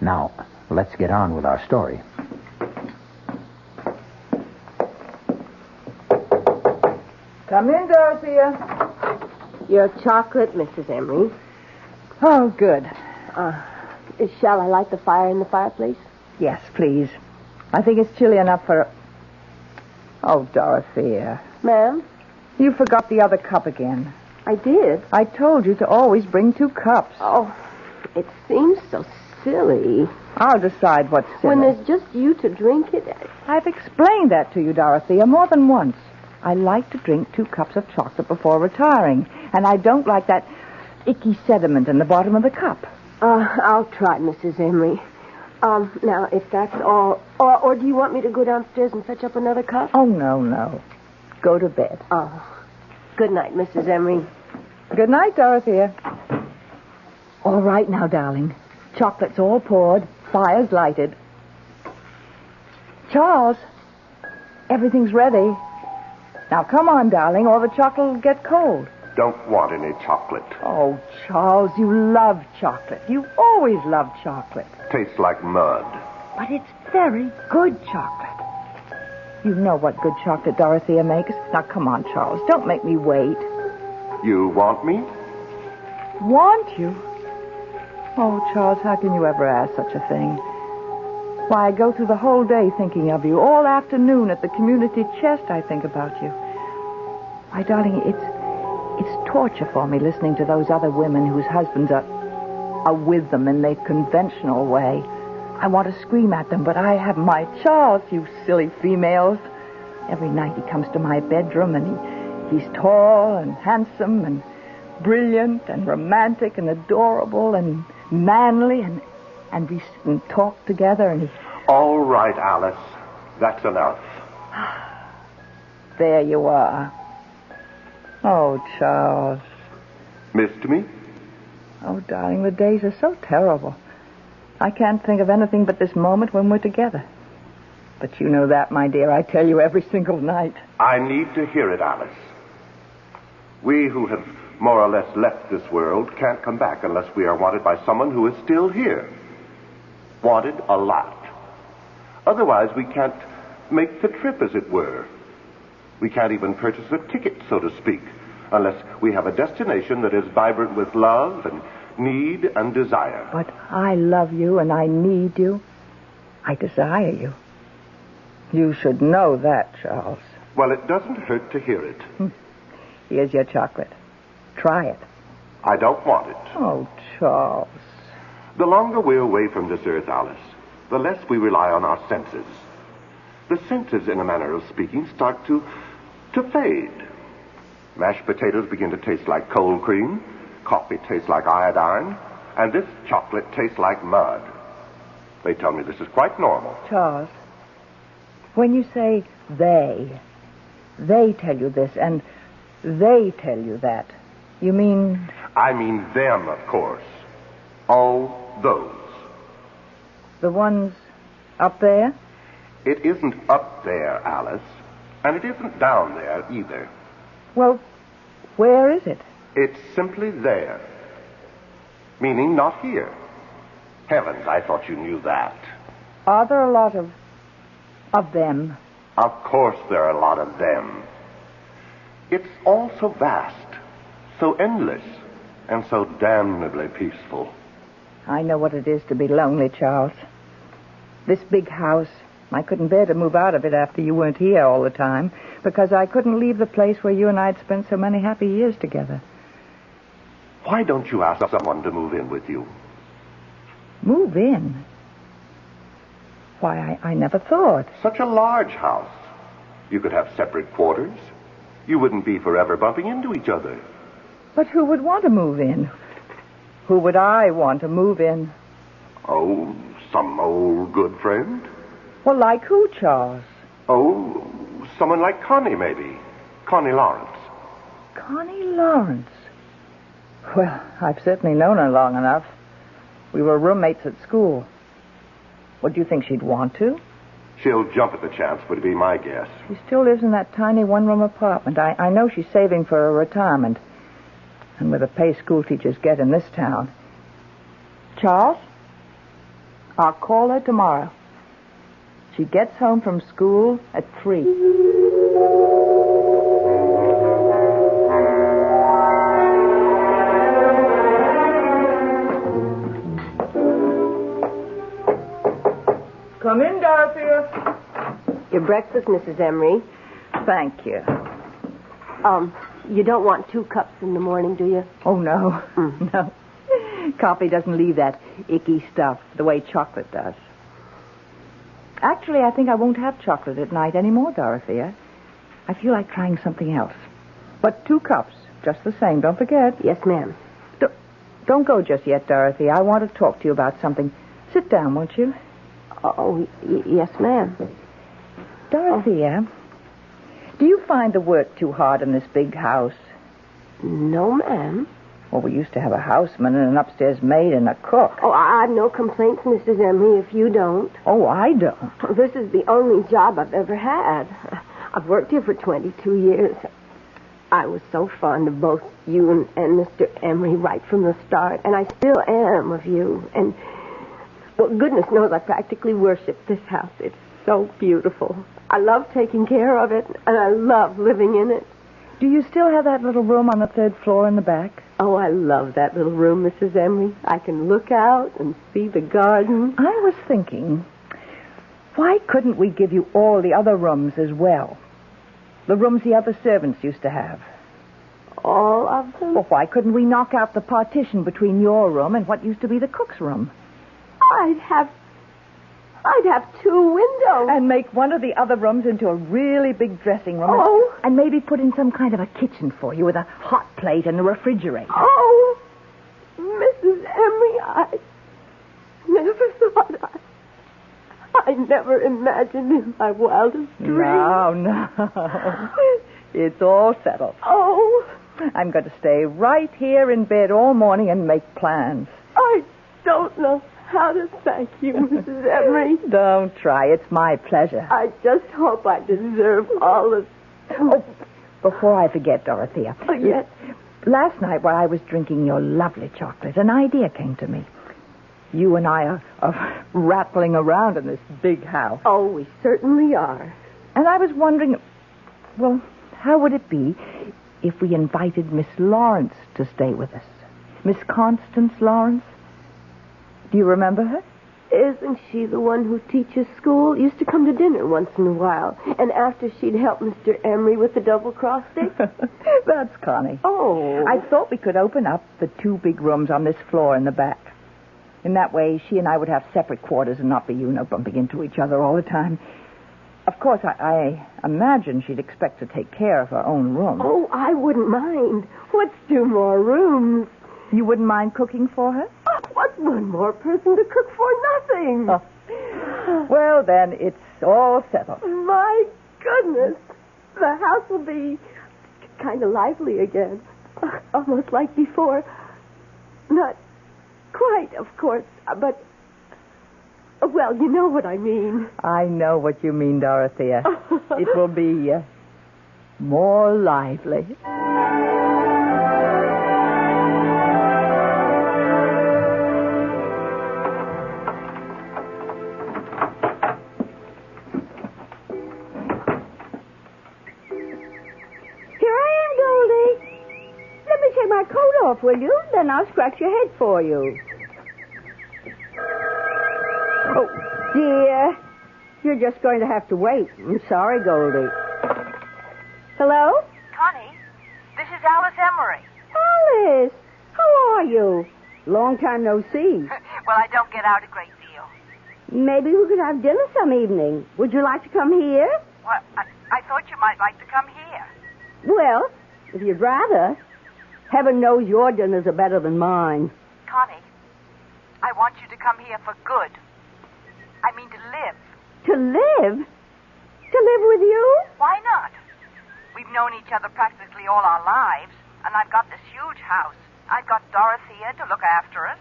Speaker 1: Now, let's get on with our story.
Speaker 14: Come in, Dorothea.
Speaker 20: Your chocolate, Mrs. Emery.
Speaker 14: Oh, good.
Speaker 20: Shall I light the fire in the fireplace?
Speaker 14: Yes, please. I think it's chilly enough for... Oh, Dorothea.
Speaker 20: Ma'am?
Speaker 14: You forgot the other cup again.
Speaker 20: I did.
Speaker 14: I told you to always bring 2 cups.
Speaker 20: Oh, it seems so silly.
Speaker 14: I'll decide what's silly.
Speaker 20: When there's just you to drink it.
Speaker 14: I've explained that to you, Dorothea, more than once. I like to drink 2 cups of chocolate before retiring, and I don't like that icky sediment in the bottom of the cup.
Speaker 20: I'll try, Mrs. Emery. Now, if that's all... Or do you want me to go downstairs and fetch up another cup?
Speaker 14: Oh, no. Go to bed.
Speaker 20: Oh. Good night, Mrs. Emery.
Speaker 14: Good night, Dorothea. All right now, darling. Chocolate's all poured. Fire's lighted. Charles, everything's ready. Now, come on, darling, or the chocolate will get cold.
Speaker 22: Don't want any chocolate.
Speaker 14: Oh, Charles, you love chocolate. You always loved chocolate.
Speaker 22: Tastes like mud.
Speaker 14: But it's very good chocolate. You know what good chocolate Dorothea makes. Now, come on, Charles. Don't make me wait.
Speaker 22: You want me?
Speaker 14: Want you? Oh, Charles, how can you ever ask such a thing? Why, I go through the whole day thinking of you. All afternoon at the community chest, I think about you. Why, darling, it's torture for me listening to those other women whose husbands are with them in the conventional way. I want to scream at them, but I have my Charles, you silly females. Every night he comes to my bedroom, and he's tall and handsome and brilliant and romantic and adorable and manly, and we sit and talk together, and he...
Speaker 22: All right, Alice. That's enough.
Speaker 14: There you are. Oh, Charles.
Speaker 22: Missed me?
Speaker 14: Oh, darling, the days are so terrible. I can't think of anything but this moment when we're together. But you know that, my dear. I tell you every single night.
Speaker 22: I need to hear it, Alice. We who have more or less left this world can't come back unless we are wanted by someone who is still here. Wanted a lot. Otherwise, we can't make the trip, as it were. We can't even purchase a ticket, so to speak, unless we have a destination that is vibrant with love and need and desire.
Speaker 14: But I love you and I need you. I desire you. You should know that, Charles.
Speaker 22: Well, it doesn't hurt to hear it.
Speaker 14: Here's your chocolate. Try it.
Speaker 22: I don't want it.
Speaker 14: Oh, Charles.
Speaker 22: The longer we're away from this earth, Alice, the less we rely on our senses. The senses, in a manner of speaking, start to fade. Mashed potatoes begin to taste like cold cream. Coffee tastes like iodine. And this chocolate tastes like mud. They tell me this is quite normal.
Speaker 14: Charles, when you say they tell you this and they tell you that, you mean...
Speaker 22: I mean them, of course. All those.
Speaker 14: The ones up there?
Speaker 22: It isn't up there, Alice. And it isn't down there, either.
Speaker 14: Well, where is it?
Speaker 22: It's simply there. Meaning not here. Heavens, I thought you knew that.
Speaker 14: Are there a lot of them?
Speaker 22: Of course there are a lot of them. It's all so vast, so endless, and so damnably peaceful.
Speaker 14: I know what it is to be lonely, Charles. This big house, I couldn't bear to move out of it after you weren't here all the time, because I couldn't leave the place where you and I had spent so many happy years together.
Speaker 22: Why don't you ask someone to move in with you?
Speaker 14: Move in? Why, I never thought.
Speaker 22: Such a large house. You could have separate quarters. You wouldn't be forever bumping into each other.
Speaker 14: But who would want to move in? Who would I want to move in?
Speaker 22: Oh, some old good friend.
Speaker 14: Well, like who, Charles?
Speaker 22: Oh, someone like Connie, maybe. Connie Lawrence.
Speaker 14: Connie Lawrence? Well, I've certainly known her long enough. We were roommates at school. What, do you think she'd want to?
Speaker 22: She'll jump at the chance, would be my guess.
Speaker 14: She still lives in that tiny one-room apartment. I know she's saving for a retirement. And with the pay school teachers get in this town. Charles, I'll call her tomorrow. She gets home from school at 3. Come in, Dorothea.
Speaker 20: Your breakfast, Mrs. Emery.
Speaker 14: Thank you.
Speaker 20: You don't want 2 cups in the morning, do you?
Speaker 14: Oh, no. No. Coffee doesn't leave that icky stuff the way chocolate does. Actually, I think I won't have chocolate at night anymore, Dorothea. I feel like trying something else. But 2 cups, just the same, don't forget.
Speaker 20: Yes, ma'am.
Speaker 14: Don't go just yet, Dorothea. I want to talk to you about something. Sit down, won't you?
Speaker 20: Oh, yes, ma'am.
Speaker 14: Dorothea, do you find the work too hard in this big house?
Speaker 20: No, ma'am.
Speaker 14: Well, we used to have a houseman and an upstairs maid and a cook.
Speaker 20: Oh, I've no complaints, Mrs. Emery, if you don't.
Speaker 14: Oh, I don't.
Speaker 20: This is the only job I've ever had. I've worked here for 22 years. I was so fond of both you and Mr. Emery right from the start, and I still am of you. And, well, goodness knows I practically worship this house. It's so beautiful. I love taking care of it, and I love living in it.
Speaker 14: Do you still have that little room on the 3rd floor in the back?
Speaker 20: Oh, I love that little room, Mrs. Emery. I can look out and see the garden.
Speaker 14: I was thinking, why couldn't we give you all the other rooms as well? The rooms the other servants used to have.
Speaker 20: All of them?
Speaker 14: Well, why couldn't we knock out the partition between your room and what used to be the cook's room?
Speaker 20: I'd have 2 windows.
Speaker 14: And make one of the other rooms into a really big dressing room.
Speaker 20: Oh.
Speaker 14: And maybe put in some kind of a kitchen for you with a hot plate and a refrigerator.
Speaker 20: Oh, Mrs. Emery, I never thought I never imagined in my wildest dreams.
Speaker 14: No. It's all settled.
Speaker 20: Oh.
Speaker 14: I'm going to stay right here in bed all morning and make plans.
Speaker 20: I don't know how to thank you, Mrs. Emery.
Speaker 14: Don't try. It's my pleasure.
Speaker 20: I just hope I deserve all of...
Speaker 14: Oh, before I forget, Dorothea.
Speaker 20: Oh, yes?
Speaker 14: Last night while I was drinking your lovely chocolate, an idea came to me. You and I are rattling around in this big house.
Speaker 20: Oh, we certainly are.
Speaker 14: And I was wondering, well, how would it be if we invited Miss Lawrence to stay with us? Miss Constance Lawrence? Do you remember her?
Speaker 20: Isn't she the one who teaches school? Used to come to dinner once in a while. And after she'd help Mr. Emery with the double-cross stick?
Speaker 14: That's Connie.
Speaker 20: Oh.
Speaker 14: I thought we could open up the 2 big rooms on this floor in the back. In that way, she and I would have separate quarters and not be, bumping into each other all the time. Of course, I imagine she'd expect to take care of her own room.
Speaker 20: Oh, I wouldn't mind. What's 2 more rooms?
Speaker 14: You wouldn't mind cooking for her?
Speaker 20: Oh, what's 1 more person to cook for? Nothing.
Speaker 14: Oh. Well, then, it's all settled.
Speaker 20: My goodness. The house will be kind of lively again. Almost like before. Not quite, of course, but... Well, you know what I mean.
Speaker 14: I know what you mean, Dorothea. It will be more lively.
Speaker 3: Will you? Then I'll scratch your head for you. Oh, dear. You're just going to have to wait. I'm sorry, Goldie. Hello?
Speaker 19: Connie, this is Alice Emery.
Speaker 3: Alice, how are you? Long time no see.
Speaker 19: Well, I don't get out a great deal.
Speaker 3: Maybe we could have dinner some evening. Would you like to come here?
Speaker 19: Well, I thought you might like to come here.
Speaker 3: Well, if you'd rather. Heaven knows your dinners are better than mine.
Speaker 19: Connie, I want you to come here for good. I mean to live.
Speaker 3: To live? To live with you?
Speaker 19: Why not? We've known each other practically all our lives, and I've got this huge house. I've got Dorothea to look after us.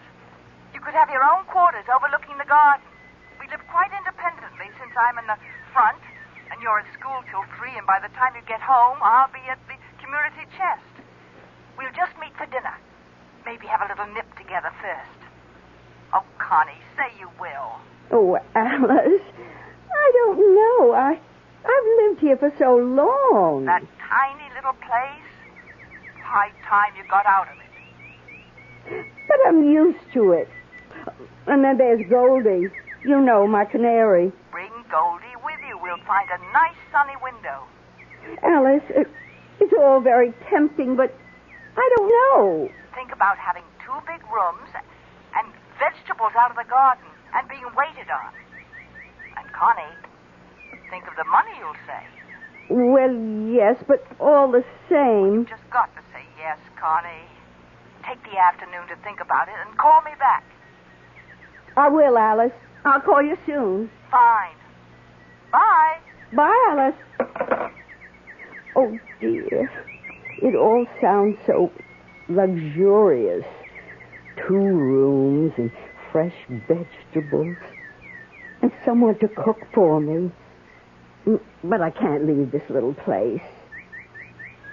Speaker 19: You could have your own quarters overlooking the garden. We'd live quite independently since I'm in the front and you're at school till 3, and by the time you get home, I'll be at the community chest. We'll just meet for dinner. Maybe have a little nip together first. Oh, Connie, say you will.
Speaker 3: Oh, Alice, I don't know. I've lived here for so long.
Speaker 19: That tiny little place? High time you got out of it.
Speaker 3: But I'm used to it. And then there's Goldie. You know, my canary.
Speaker 19: Bring Goldie with you. We'll find a nice sunny window.
Speaker 3: Alice, it's all very tempting, but I don't know.
Speaker 19: Think about having 2 big rooms and vegetables out of the garden and being waited on. And Connie, think of the money you'll save.
Speaker 3: Well, yes, but all the same...
Speaker 19: You've just got to say yes, Connie. Take the afternoon to think about it and call me back.
Speaker 3: I will, Alice. I'll call you soon.
Speaker 19: Fine. Bye.
Speaker 3: Bye, Alice. Oh, dear. It all sounds so luxurious. 2 rooms and fresh vegetables. And someone to cook for me. But I can't leave this little place.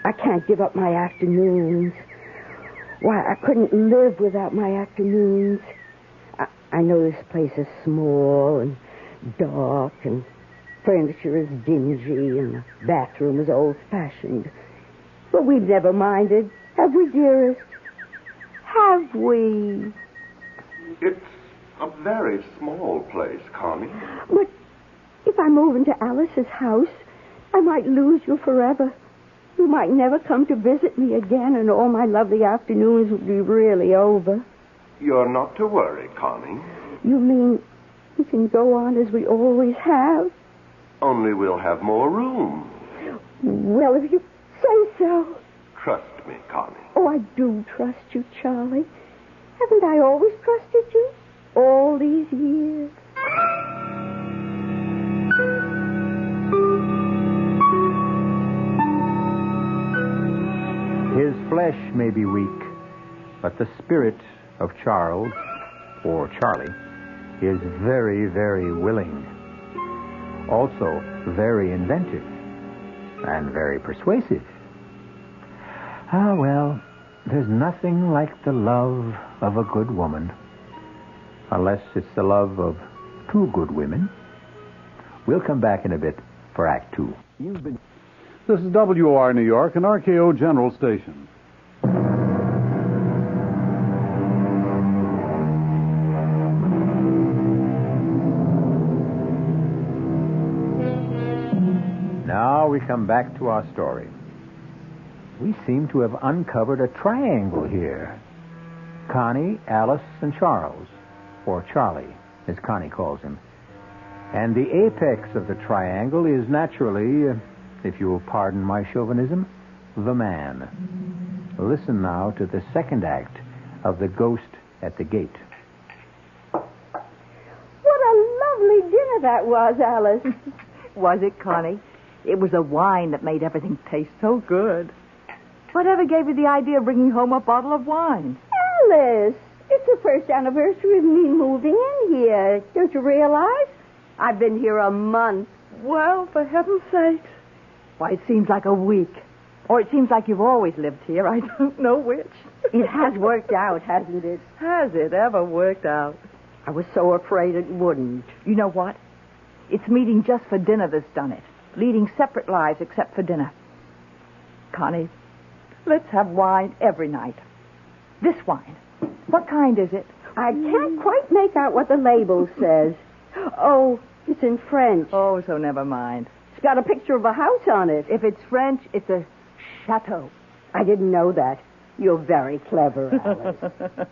Speaker 3: I can't give up my afternoons. Why, I couldn't live without my afternoons. I know this place is small and dark and furniture is dingy and the bathroom is old-fashioned. But we've never minded, have we, dearest? Have we?
Speaker 22: It's a very small place, Connie.
Speaker 3: But if I move into Alice's house, I might lose you forever. You might never come to visit me again, and all my lovely afternoons would be really over.
Speaker 22: You're not to worry, Connie.
Speaker 3: You mean we can go on as we always have?
Speaker 22: Only we'll have more room.
Speaker 3: Well, if you say so.
Speaker 22: Trust me, Connie.
Speaker 3: Oh, I do trust you, Charlie. Haven't I always trusted you? All these years.
Speaker 1: His flesh may be weak, but the spirit of Charles, or Charlie, is very, very willing. Also very inventive and very persuasive. Ah, well, there's nothing like the love of a good woman, unless it's the love of 2 good women. We'll come back in a bit for Act 2.
Speaker 9: This is WOR New York and RKO General Station.
Speaker 1: Now we come back to our story. We seem to have uncovered a triangle here. Connie, Alice, and Charles, or Charlie, as Connie calls him. And the apex of the triangle is naturally, if you will pardon my chauvinism, the man. Listen now to the second act of The Ghost at the Gate.
Speaker 3: What a lovely dinner that was, Alice.
Speaker 14: Was it, Connie? It was the wine that made everything taste so good. Whatever gave you the idea of bringing home a bottle of wine?
Speaker 3: Alice, it's the first anniversary of me moving in here. Don't you realize? I've been here a month.
Speaker 14: Well, for heaven's sake. Why, it seems like a week. Or it seems like you've always lived here. I don't know which.
Speaker 3: It has worked out, hasn't it?
Speaker 14: Has it ever worked out?
Speaker 3: I was so afraid it wouldn't.
Speaker 14: You know what? It's meeting just for dinner that's done it. Leading separate lives except for dinner. Connie, let's have wine every night. This wine. What kind is it?
Speaker 3: I can't quite make out what the label says. Oh, it's in French.
Speaker 14: Oh, so never mind.
Speaker 3: It's got a picture of a house on it.
Speaker 14: If it's French, it's a chateau.
Speaker 3: I didn't know that. You're very clever, Alice.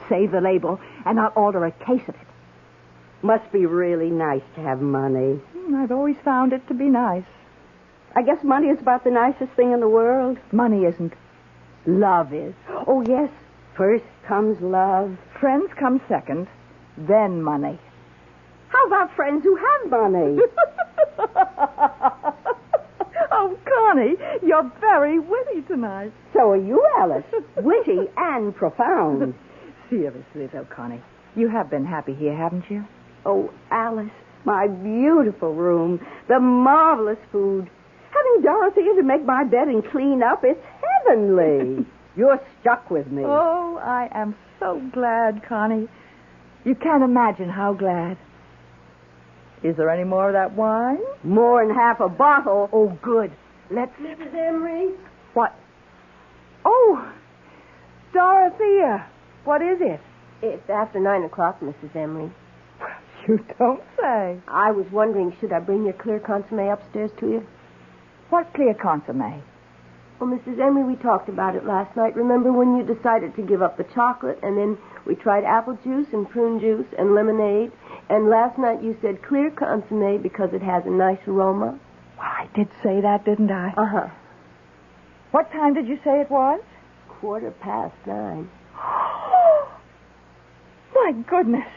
Speaker 14: Save the label, and I'll order a case of it.
Speaker 3: Must be really nice to have money.
Speaker 14: I've always found it to be nice.
Speaker 3: I guess money is about the nicest thing in the world.
Speaker 14: Money isn't. Love is.
Speaker 3: Oh, yes. First comes love.
Speaker 14: Friends come second, then money.
Speaker 3: How about friends who have money?
Speaker 14: Oh, Connie, you're very witty tonight.
Speaker 3: So are you, Alice. Witty and profound.
Speaker 14: Seriously, though, Connie, you have been happy here, haven't you?
Speaker 3: Oh, Alice, my beautiful room, the marvelous food. Having Dorothea to make my bed and clean up, it's heavenly. You're stuck with me.
Speaker 14: Oh, I am so glad, Connie. You can't imagine how glad. Is there any more of that wine?
Speaker 3: More than half a bottle.
Speaker 14: Oh, good. Let's...
Speaker 20: Mrs. Emery?
Speaker 14: What? Oh, Dorothea. What is it?
Speaker 20: It's after 9 o'clock, Mrs. Emery.
Speaker 14: You don't say.
Speaker 20: I was wondering, should I bring your clear consomme upstairs to you?
Speaker 14: What clear consomme?
Speaker 20: Well, Mrs. Emery, we talked about it last night. Remember when you decided to give up the chocolate, and then we tried apple juice and prune juice and lemonade, and last night you said clear consomme because it has a nice aroma?
Speaker 14: Well, I did say that, didn't I?
Speaker 20: Uh-huh.
Speaker 14: What time did you say it was?
Speaker 20: 9:15.
Speaker 14: My goodness.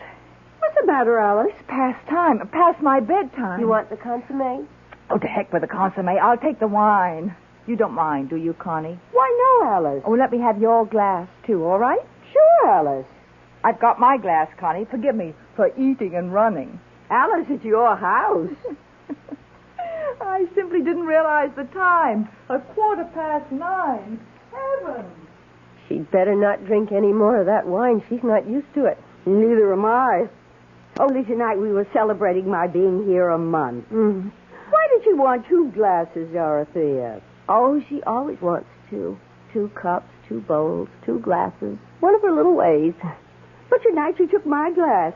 Speaker 3: What's the matter, Alice?
Speaker 14: Past time. Past my bedtime.
Speaker 20: You want the consomme?
Speaker 14: Oh, to heck with the consomme. I'll take the wine. You don't mind, do you, Connie?
Speaker 3: Why, no, Alice.
Speaker 14: Oh, let me have your glass, too, all right?
Speaker 3: Sure, Alice.
Speaker 14: I've got my glass, Connie. Forgive me for eating and running.
Speaker 3: Alice, it's your house.
Speaker 14: I simply didn't realize the time. 9:15. Heavens.
Speaker 20: She'd better not drink any more of that wine. She's not used to it.
Speaker 3: Neither am I. Only tonight we were celebrating my being here a month.
Speaker 20: Mm-hmm.
Speaker 3: Why did you want 2 glasses, Dorothea?
Speaker 20: Oh, she always wants 2. 2 cups, 2 bowls, 2 glasses. One of her little ways.
Speaker 3: But tonight she took my glass.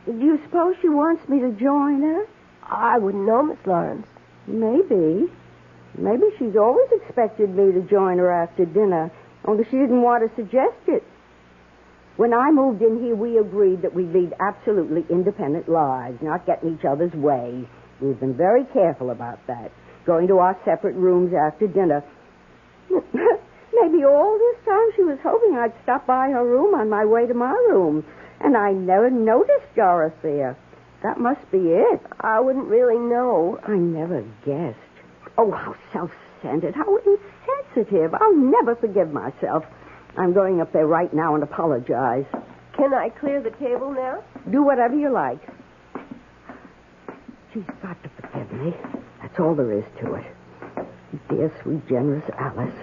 Speaker 3: Do you suppose she wants me to join her?
Speaker 20: I wouldn't know, Miss Lawrence.
Speaker 3: Maybe. Maybe she's always expected me to join her after dinner, only she didn't want to suggest it. When I moved in here, we agreed that we'd lead absolutely independent lives, not get in each other's way. We've been very careful about that, going to our separate rooms after dinner. Maybe all this time she was hoping I'd stop by her room on my way to my room, and I never noticed Dorothea. That must be it.
Speaker 20: I wouldn't really know.
Speaker 3: I never guessed. Oh, how self-centered, how insensitive. I'll never forgive myself. I'm going up there right now and apologize.
Speaker 20: Can I clear the table now?
Speaker 3: Do whatever you like. She's got to forgive me. That's all there is to it. Dear, sweet, generous Alice.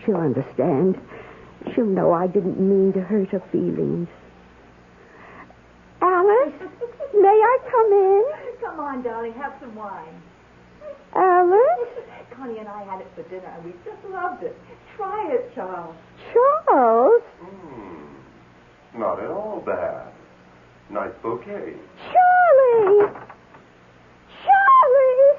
Speaker 3: She'll understand. She'll know I didn't mean to hurt her feelings. Alice, may I come in?
Speaker 14: Come on, darling, have some wine.
Speaker 3: Alice?
Speaker 14: Connie and I had it for dinner, and we just loved it. Try it, Charles.
Speaker 3: Charles?
Speaker 22: Not at all bad. Nice bouquet.
Speaker 3: Charlie! Charlie!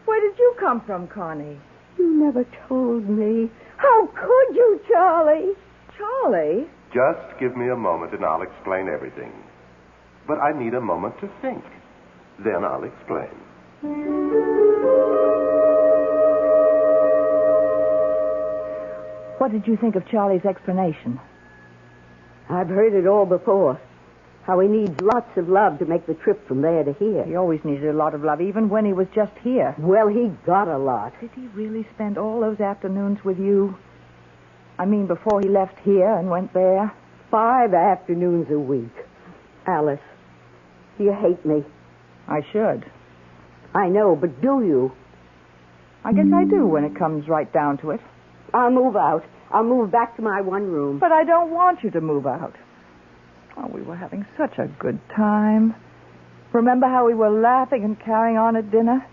Speaker 14: Where did you come from, Connie?
Speaker 3: You never told me. How could you, Charlie?
Speaker 14: Charlie?
Speaker 22: Just give me a moment and I'll explain everything. But I need a moment to think. Then I'll explain.
Speaker 14: What did you think of Charlie's explanation?
Speaker 3: I've heard it all before. How he needs lots of love to make the trip from there to here.
Speaker 14: He always needed a lot of love, even when he was just here.
Speaker 3: Well, he got a lot.
Speaker 14: Did he really spend all those afternoons with you? I mean, before he left here and went there?
Speaker 3: 5 afternoons a week. Alice, do you hate me?
Speaker 14: I should.
Speaker 3: I know, but do you?
Speaker 14: I guess I do when it comes right down to it.
Speaker 3: I'll move out. I'll move back to my one room.
Speaker 14: But I don't want you to move out. Oh, we were having such a good time. Remember how we were laughing and carrying on at dinner?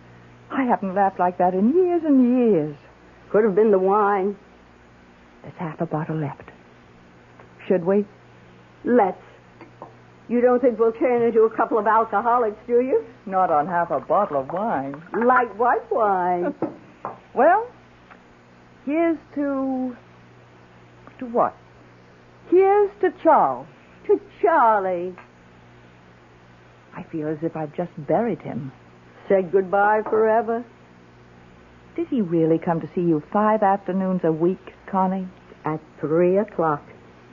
Speaker 14: I haven't laughed like that in years and years.
Speaker 3: Could have been the wine.
Speaker 14: There's half a bottle left. Should we?
Speaker 3: Let's. You don't think we'll turn into a couple of alcoholics, do you?
Speaker 14: Not on half a bottle of wine.
Speaker 3: Light white wine.
Speaker 14: Well, here's to what? Here's to Charles.
Speaker 3: To Charlie.
Speaker 14: I feel as if I've just buried him.
Speaker 3: Said goodbye forever.
Speaker 14: Did he really come to see you 5 afternoons a week, Connie?
Speaker 3: At 3 o'clock.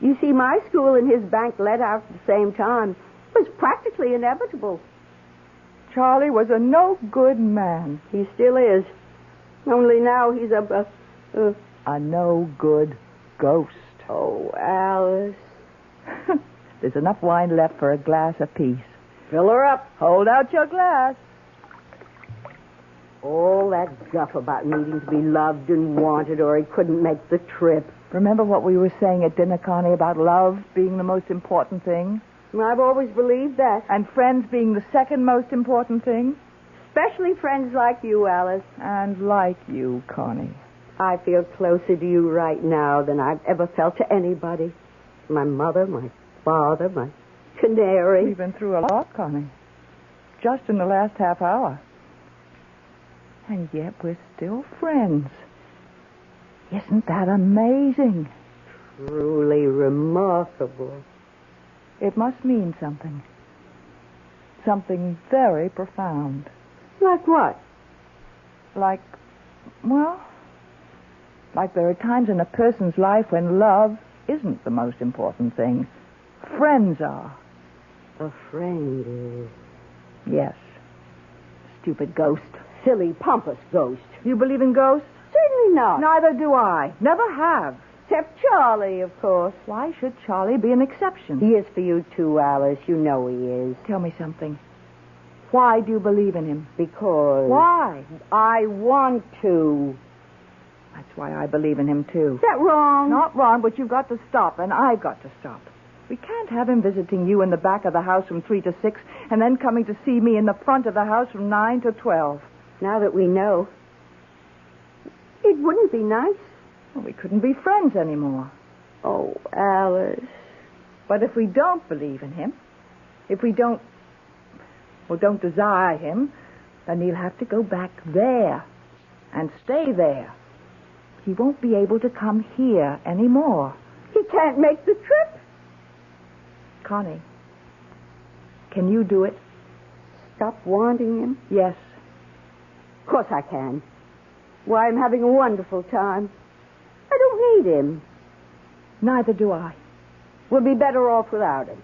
Speaker 3: You see, my school and his bank let out at the same time. It was practically inevitable.
Speaker 14: Charlie was a no-good man.
Speaker 3: He still is. Only now he's a
Speaker 14: no-good ghost.
Speaker 3: Oh, Alice.
Speaker 14: There's enough wine left for a glass apiece.
Speaker 3: Fill her up.
Speaker 14: Hold out your glass.
Speaker 3: All that guff about needing to be loved and wanted or he couldn't make the trip.
Speaker 14: Remember what we were saying at dinner, Connie, about love being the most important thing?
Speaker 3: I've always believed that.
Speaker 14: And friends being the second most important thing?
Speaker 3: Especially friends like you, Alice.
Speaker 14: And like you, Connie.
Speaker 3: I feel closer to you right now than I've ever felt to anybody. My mother, my father, my canary.
Speaker 14: We've been through a lot, Connie. Just in the last half hour. And yet we're still friends. Isn't that amazing?
Speaker 3: Truly remarkable.
Speaker 14: It must mean something. Something very profound.
Speaker 3: Like what?
Speaker 14: Like there are times in a person's life when love isn't the most important thing. Friends are.
Speaker 3: A friend is.
Speaker 14: Yes. Stupid ghost.
Speaker 3: Silly, pompous ghost.
Speaker 14: You believe in ghosts?
Speaker 3: Certainly not.
Speaker 14: Neither do I. Never have.
Speaker 3: Except Charlie, of course.
Speaker 14: Why should Charlie be an exception?
Speaker 3: He is for you, too, Alice. You know he is.
Speaker 14: Tell me something. Why do you believe in him?
Speaker 3: Because...
Speaker 14: Why?
Speaker 3: I want to.
Speaker 14: That's why I believe in him, too.
Speaker 3: Is that wrong?
Speaker 14: Not wrong, but you've got to stop, and I've got to stop. We can't have him visiting you in the back of the house from 3 to 6 and then coming to see me in the front of the house from 9 to 12.
Speaker 3: Now that we know, it wouldn't be nice.
Speaker 14: Well, we couldn't be friends anymore.
Speaker 3: Oh, Alice.
Speaker 14: But if we don't believe in him, if we don't desire him, then he'll have to go back there and stay there. He won't be able to come here anymore.
Speaker 3: He can't make the trip.
Speaker 14: Connie, can you do it?
Speaker 3: Stop wanting him?
Speaker 14: Yes.
Speaker 3: Of course I can. Why, I'm having a wonderful time. I don't need him.
Speaker 14: Neither do I.
Speaker 3: We'll be better off without him.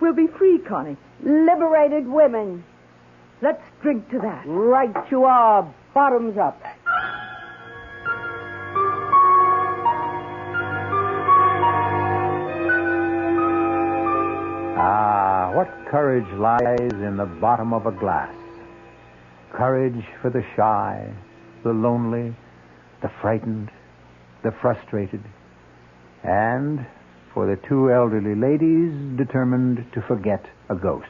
Speaker 14: We'll be free, Connie.
Speaker 3: Liberated women.
Speaker 14: Let's drink to that.
Speaker 3: Right you are, bottoms up.
Speaker 1: Ah, what courage lies in the bottom of a glass. Courage for the shy, the lonely, the frightened, the frustrated, and for the two elderly ladies determined to forget a ghost.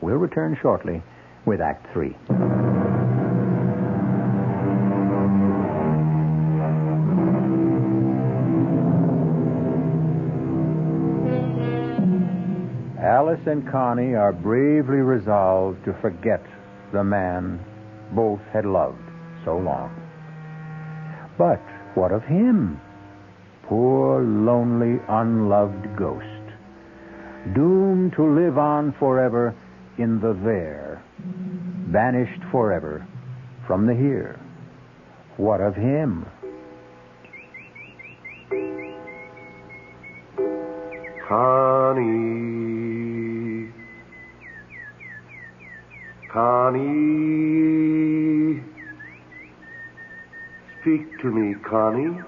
Speaker 1: We'll return shortly with Act 3. Alice and Connie are bravely resolved to forget the man both had loved so long. But what of him? Poor, lonely, unloved ghost. Doomed to live on forever in the there. Banished forever from the here. What of him?
Speaker 22: Connie. Connie. Speak to me, Connie.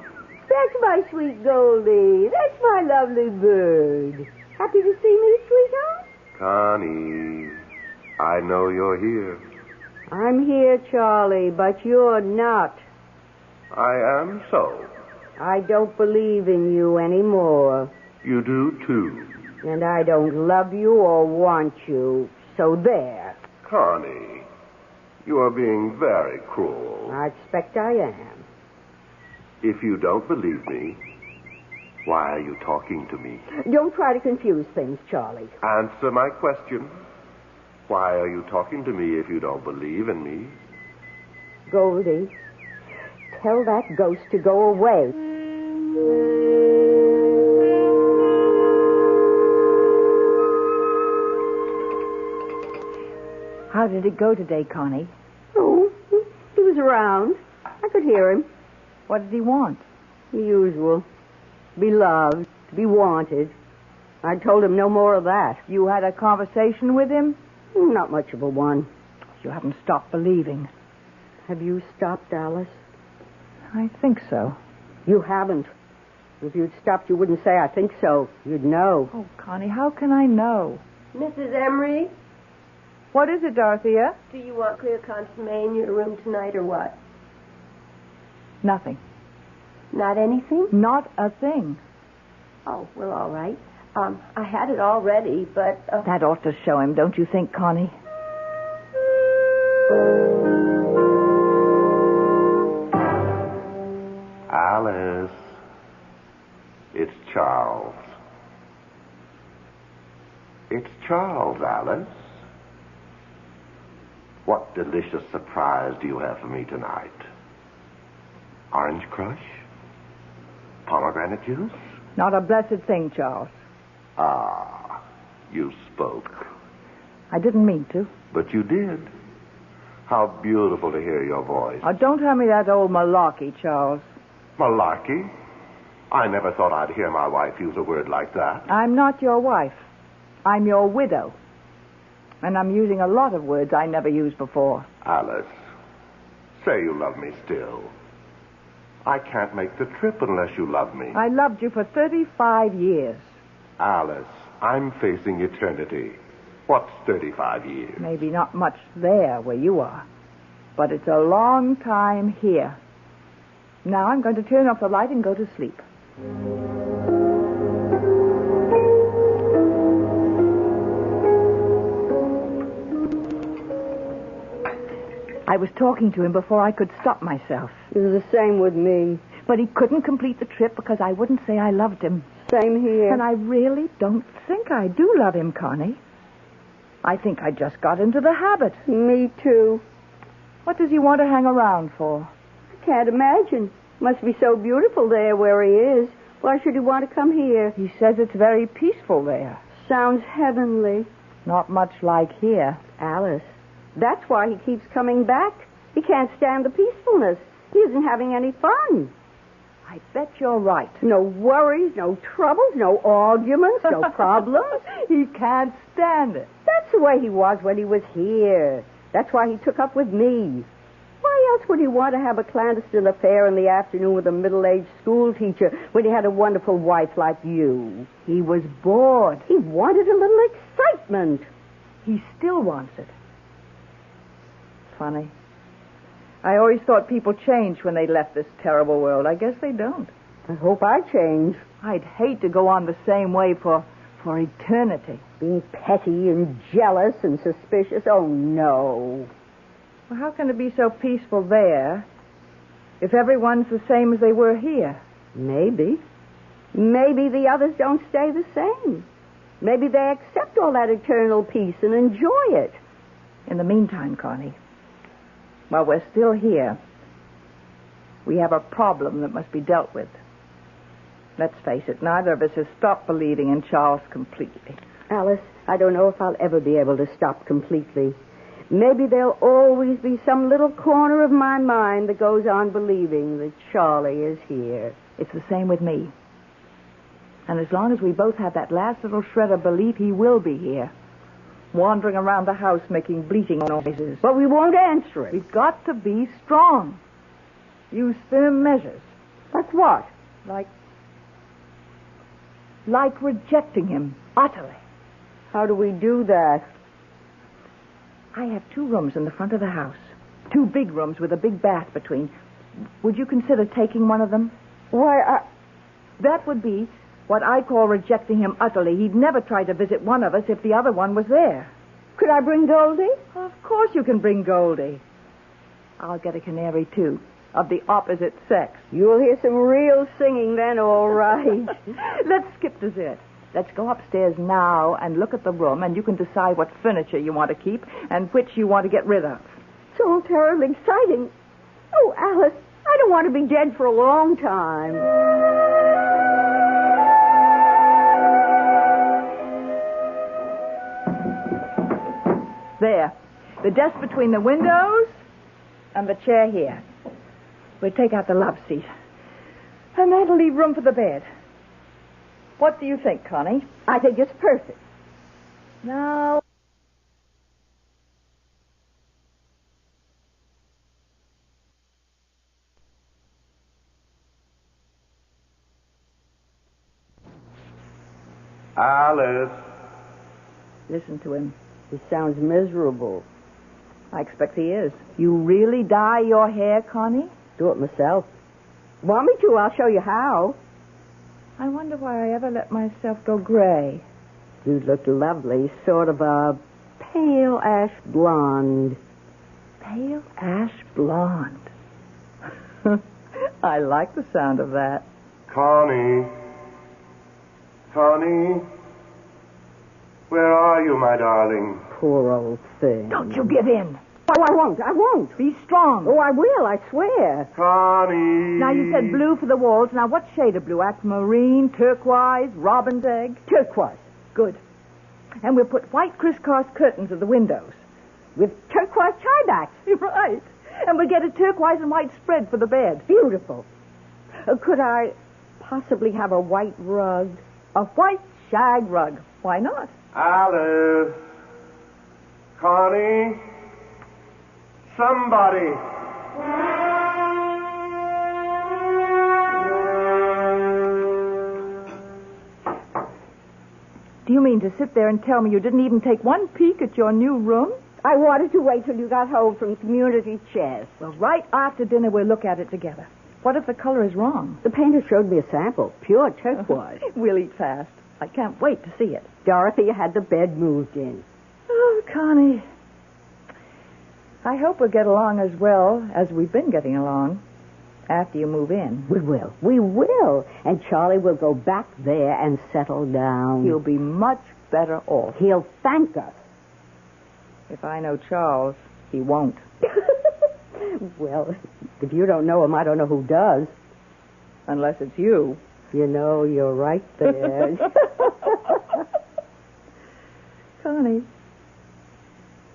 Speaker 3: That's my sweet Goldie. That's my lovely bird. Happy to see me, sweetheart?
Speaker 22: Connie, I know you're here.
Speaker 3: I'm here, Charlie, but you're not.
Speaker 22: I am so.
Speaker 3: I don't believe in you anymore.
Speaker 22: You do, too.
Speaker 3: And I don't love you or want you. So there.
Speaker 22: Connie, you are being very cruel.
Speaker 3: I expect I am.
Speaker 22: If you don't believe me, why are you talking to me?
Speaker 3: Don't try to confuse things, Charlie.
Speaker 22: Answer my question. Why are you talking to me if you don't believe in me?
Speaker 3: Goldie, tell that ghost to go away.
Speaker 14: How did it go today, Connie?
Speaker 3: Oh, he was around. I could hear him.
Speaker 14: What did he want?
Speaker 3: The usual. Be loved, to be wanted. I told him no more of that.
Speaker 14: You had a conversation with him?
Speaker 3: Not much of a one.
Speaker 14: You haven't stopped believing.
Speaker 3: Have you stopped, Alice?
Speaker 14: I think so.
Speaker 3: You haven't. If you'd stopped, you wouldn't say, I think so. You'd know.
Speaker 14: Oh, Connie, how can I know?
Speaker 20: Mrs. Emery,
Speaker 14: What is it, Dorothea?
Speaker 20: do you want clear consomme in your room tonight or what?
Speaker 14: Nothing.
Speaker 20: Not anything?
Speaker 14: Not a thing.
Speaker 20: Oh, well, all right. I had it all ready, but...
Speaker 14: That ought to show him, don't you think, Connie?
Speaker 22: Alice. It's Charles. It's Charles, Alice. What delicious surprise do you have for me tonight? Orange crush? Pomegranate juice?
Speaker 14: Not a blessed thing, Charles.
Speaker 22: Ah, you spoke.
Speaker 14: I didn't mean to.
Speaker 22: But you did. How beautiful to hear your voice.
Speaker 14: Oh, don't tell me that old malarkey, Charles.
Speaker 22: Malarkey? I never thought I'd hear my wife use a word like that.
Speaker 14: I'm not your wife. I'm your widow. And I'm using a lot of words I never used before.
Speaker 22: Alice, say you love me still. I can't make the trip unless you love me.
Speaker 14: I loved you for 35 years.
Speaker 22: Alice, I'm facing eternity. What's 35 years?
Speaker 14: Maybe not much there where you are. But it's a long time here. Now I'm going to turn off the light and go to sleep. I was talking to him before I could stop myself.
Speaker 3: It was the same with me.
Speaker 14: But he couldn't complete the trip because I wouldn't say I loved him.
Speaker 3: Same here.
Speaker 14: And I really don't think I do love him, Connie. I think I just got into the habit.
Speaker 3: Me too.
Speaker 14: What does he want to hang around for?
Speaker 3: I can't imagine. Must be so beautiful there where he is. Why should he want to come here?
Speaker 14: He says it's very peaceful there.
Speaker 3: Sounds heavenly.
Speaker 14: Not much like here.
Speaker 3: Alice, that's why he keeps coming back. He can't stand the peacefulness. He isn't having any fun.
Speaker 14: I bet you're right.
Speaker 3: No worries, no troubles, no arguments, no problems.
Speaker 14: He can't stand it.
Speaker 3: That's the way he was when he was here. That's why he took up with me. Why else would he want to have a clandestine affair in the afternoon with a middle-aged school teacher when he had a wonderful wife like you?
Speaker 14: He was bored.
Speaker 3: He wanted a little excitement.
Speaker 14: He still wants it. Funny. I always thought people changed when they left this terrible world. I guess they don't.
Speaker 3: I hope I change.
Speaker 14: I'd hate to go on the same way for eternity.
Speaker 3: Being petty and jealous and suspicious. Oh, no.
Speaker 14: Well, how can it be so peaceful there if everyone's the same as they were here?
Speaker 3: Maybe. Maybe the others don't stay the same. Maybe they accept all that eternal peace and enjoy it.
Speaker 14: In the meantime, Connie, while we're still here, we have a problem that must be dealt with. Let's face it, neither of us has stopped believing in Charles completely.
Speaker 3: Alice, I don't know if I'll ever be able to stop completely. Maybe there'll always be some little corner of my mind that goes on believing that Charlie is here.
Speaker 14: It's the same with me. And as long as we both have that last little shred of belief, he will be here, wandering around the house making bleating noises.
Speaker 3: But we won't answer it.
Speaker 14: We've got to be strong. Use firm measures.
Speaker 3: Like what?
Speaker 14: Like rejecting him utterly.
Speaker 3: How do we do that?
Speaker 14: I have 2 rooms in the front of the house. 2 big rooms with a big bath between. Would you consider taking one of them?
Speaker 3: Why,
Speaker 14: That would be what I call rejecting him utterly. He'd never try to visit one of us if the other one was there.
Speaker 3: Could I bring Goldie?
Speaker 14: Of course you can bring Goldie. I'll get a canary, too, of the opposite sex.
Speaker 3: You'll hear some real singing then, all right.
Speaker 14: Let's skip dessert. Let's go upstairs now and look at the room, and you can decide what furniture you want to keep and which you want to get rid of.
Speaker 3: It's all terribly exciting. Oh, Alice, I don't want to be dead for a long time.
Speaker 14: There. The desk between the windows and the chair here. We'll take out the love seat. And that'll leave room for the bed. What do you think, Connie?
Speaker 3: I think it's perfect.
Speaker 14: Now...
Speaker 22: Alice.
Speaker 14: Listen to him.
Speaker 3: He sounds miserable.
Speaker 14: I expect he is. You really dye your hair, Connie?
Speaker 3: Do it myself. Want me to? I'll show you how.
Speaker 14: I wonder why I ever let myself go gray.
Speaker 3: You look lovely. Sort of a pale ash blonde.
Speaker 14: Pale ash blonde. I like the sound of that.
Speaker 22: Connie. Connie. Where are you, my darling?
Speaker 3: Poor old thing.
Speaker 14: Don't you give in.
Speaker 3: Oh, I won't. I won't.
Speaker 14: Be strong.
Speaker 3: Oh, I will. I swear.
Speaker 22: Connie.
Speaker 14: Now, you said blue for the walls. Now, what shade of blue? Aquamarine, turquoise, robin's egg?
Speaker 3: Turquoise.
Speaker 14: Good. And we'll put white crisscross curtains at the windows.
Speaker 3: With turquoise tie-backs.
Speaker 14: You're right. And we'll get a turquoise and white spread for the bed.
Speaker 3: Beautiful. Could I possibly have a white rug?
Speaker 14: A white shag rug. Why not?
Speaker 22: Alice. Connie. Somebody.
Speaker 14: Do you mean to sit there and tell me you didn't even take one peek at your new room?
Speaker 3: I wanted to wait till you got home from community chess.
Speaker 14: Well, right after dinner, we'll look at it together. What if the color is wrong?
Speaker 3: The painter showed me a sample. Pure turquoise.
Speaker 14: We'll eat fast. I can't wait to see it.
Speaker 3: Dorothy had the bed moved in.
Speaker 14: Oh, Connie. I hope we'll get along as well as we've been getting along after you move in.
Speaker 3: We will. We will. And Charlie will go back there and settle down.
Speaker 14: He'll be much better off.
Speaker 3: He'll thank us.
Speaker 14: If I know Charles, he won't.
Speaker 3: Well, if you don't know him, I don't know who does.
Speaker 14: Unless it's you.
Speaker 3: You know, you're right there.
Speaker 14: Connie,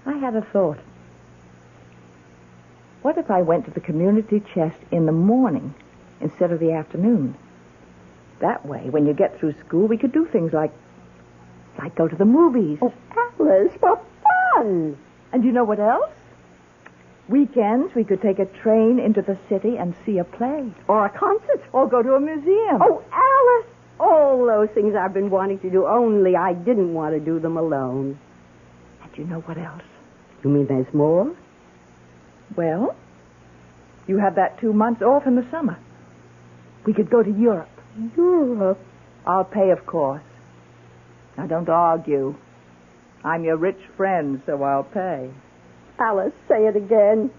Speaker 14: I had a thought. What if I went to the community chest in the morning instead of the afternoon? That way, when you get through school, we could do things like go to the movies.
Speaker 3: Oh, Alice, for fun!
Speaker 14: And you know what else? Weekends, we could take a train into the city and see a play.
Speaker 3: Or a concert.
Speaker 14: Or go to a museum.
Speaker 3: Oh, Alice! All those things I've been wanting to do, only I didn't want to do them alone.
Speaker 14: And you know what else?
Speaker 3: You mean there's more?
Speaker 14: Well, you have that 2 months off in the summer. We could go to Europe.
Speaker 3: Europe?
Speaker 14: I'll pay, of course. Now, don't argue. I'm your rich friend, so I'll pay.
Speaker 3: Alice, say it again.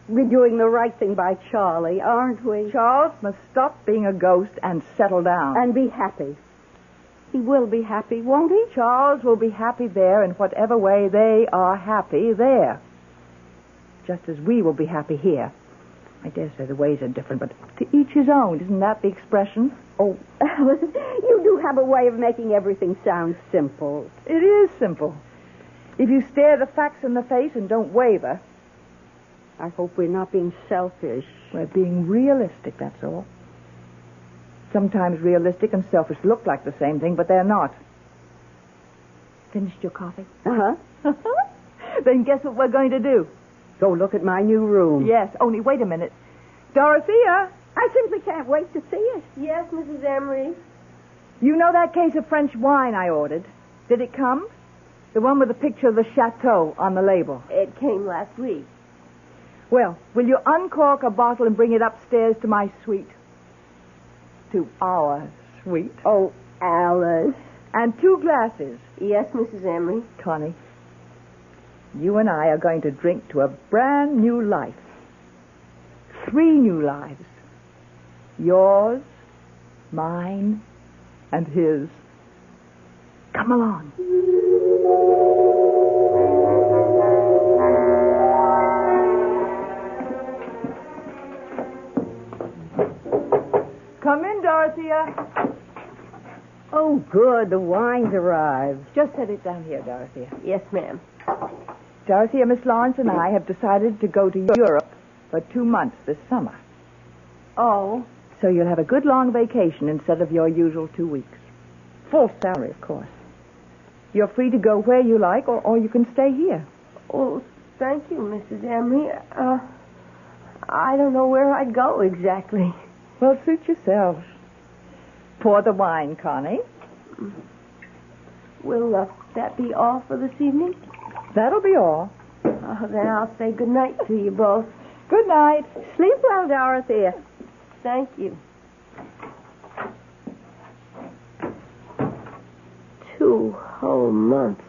Speaker 3: We're doing the right thing by Charlie, aren't we?
Speaker 14: Charles must stop being a ghost and settle down.
Speaker 3: And be happy. He will be happy, won't he?
Speaker 14: Charles will be happy there in whatever way they are happy there. Just as we will be happy here. I dare say the ways are different, but to each his own. Isn't that the expression?
Speaker 3: Oh, Alice, you do have a way of making everything sound simple.
Speaker 14: It is simple. If you stare the facts in the face and don't waver.
Speaker 3: I hope we're not being selfish.
Speaker 14: We're being realistic, that's all. Sometimes realistic and selfish look like the same thing, but they're not. Finished your coffee?
Speaker 3: Uh-huh.
Speaker 14: Then guess what we're going to do?
Speaker 3: Go look at my new room.
Speaker 14: Yes, only wait a minute. Dorothea!
Speaker 3: I simply can't wait to see it.
Speaker 20: Yes, Mrs. Emery.
Speaker 14: You know that case of French wine I ordered? Did it come? The one with the picture of the chateau on the label.
Speaker 20: It came last week.
Speaker 14: Well, will you uncork a bottle and bring it upstairs to my suite? To our suite.
Speaker 3: Oh, Alice.
Speaker 14: And 2 glasses.
Speaker 20: Yes, Mrs. Emery.
Speaker 14: Connie, you and I are going to drink to a brand new life. 3 new lives. Yours, mine, and his. Come along. Come in, Dorothea.
Speaker 3: Oh, good. The wine's arrived.
Speaker 14: Just set it down here, Dorothea.
Speaker 20: Yes, ma'am.
Speaker 14: Dorothea, Miss Lawrence and I have decided to go to Europe for 2 months this summer.
Speaker 20: Oh.
Speaker 14: So you'll have a good long vacation instead of your usual 2 weeks. Full salary, of course. You're free to go where you like, or you can stay here.
Speaker 20: Oh, thank you, Mrs. Emery. I don't know where I'd go exactly.
Speaker 14: Well, suit yourself. Pour the wine, Connie.
Speaker 20: Will that be all for this evening?
Speaker 14: That'll be all.
Speaker 20: Then I'll say good night to you both.
Speaker 14: Good night.
Speaker 20: Sleep well, Dorothea. Thank you. 2 whole months.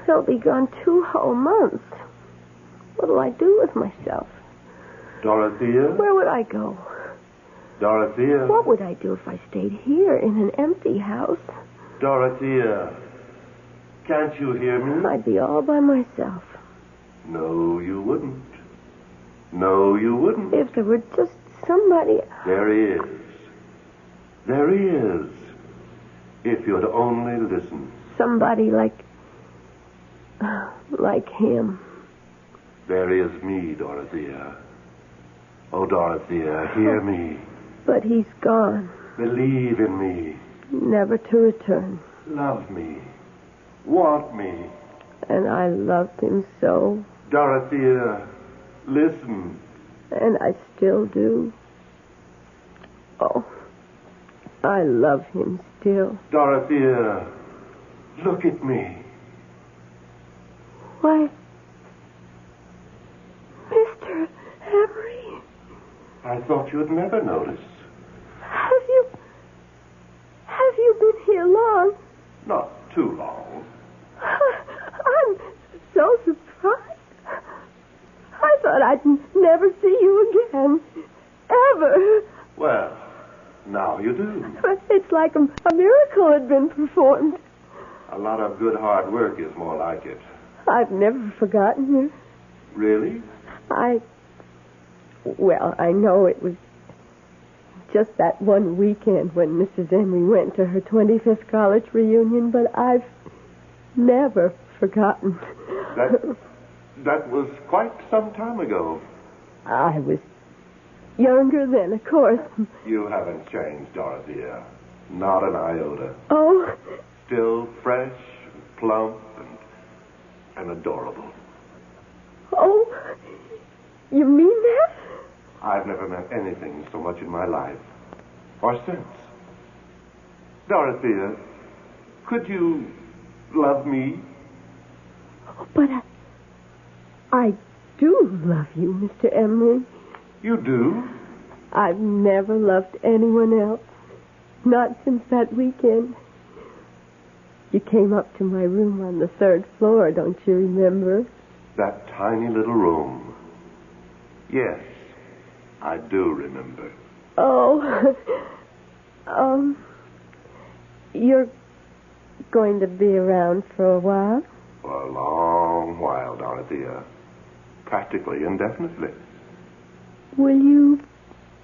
Speaker 20: He'll be gone 2 whole months. What'll I do with myself?
Speaker 22: Dorothea?
Speaker 20: Where would I go?
Speaker 22: Dorothea?
Speaker 20: What would I do if I stayed here in an empty house?
Speaker 22: Dorothea, can't you hear me?
Speaker 20: I'd be all by myself.
Speaker 22: No, you wouldn't. No, you wouldn't.
Speaker 20: If there were just somebody...
Speaker 22: There is. There is. If you'd only listen.
Speaker 20: Somebody like him.
Speaker 22: There is me, Dorothea. Oh, Dorothea, hear me.
Speaker 20: But he's gone.
Speaker 22: Believe in me.
Speaker 20: Never to return.
Speaker 22: Love me. Want me.
Speaker 20: And I loved him so.
Speaker 22: Dorothea, listen.
Speaker 20: And I still do. Oh, I love him still.
Speaker 22: Dorothea, look at me.
Speaker 20: Why, Mr. Emery.
Speaker 22: I thought you'd never notice.
Speaker 20: Have you been here long?
Speaker 22: Not too long.
Speaker 20: I'm so surprised. I thought I'd never see you again. Ever.
Speaker 22: Well, now you do.
Speaker 20: It's like a miracle had been performed.
Speaker 22: A lot of good hard work is more like it.
Speaker 20: I've never forgotten you.
Speaker 22: Really?
Speaker 20: Well, I know it was just that one weekend when Mrs. Emery went to her 25th college reunion, but I've never forgotten.
Speaker 22: That was quite some time ago.
Speaker 20: I was younger then, of course.
Speaker 22: You haven't changed, Dorothea. Not an iota.
Speaker 20: Oh?
Speaker 22: Still fresh, plump, and adorable.
Speaker 20: Oh, you mean that?
Speaker 22: I've never meant anything so much in my life. Or since. Dorothea, could you love me?
Speaker 20: But I do love you, Mr. Emery.
Speaker 22: You do?
Speaker 20: I've never loved anyone else. Not since that weekend. You came up to my room on the 3rd floor, don't you remember?
Speaker 22: That tiny little room. Yes, I do remember.
Speaker 20: Oh, you're going to be around for a while?
Speaker 22: For a long while, Dorothea. Practically indefinitely.
Speaker 20: Will you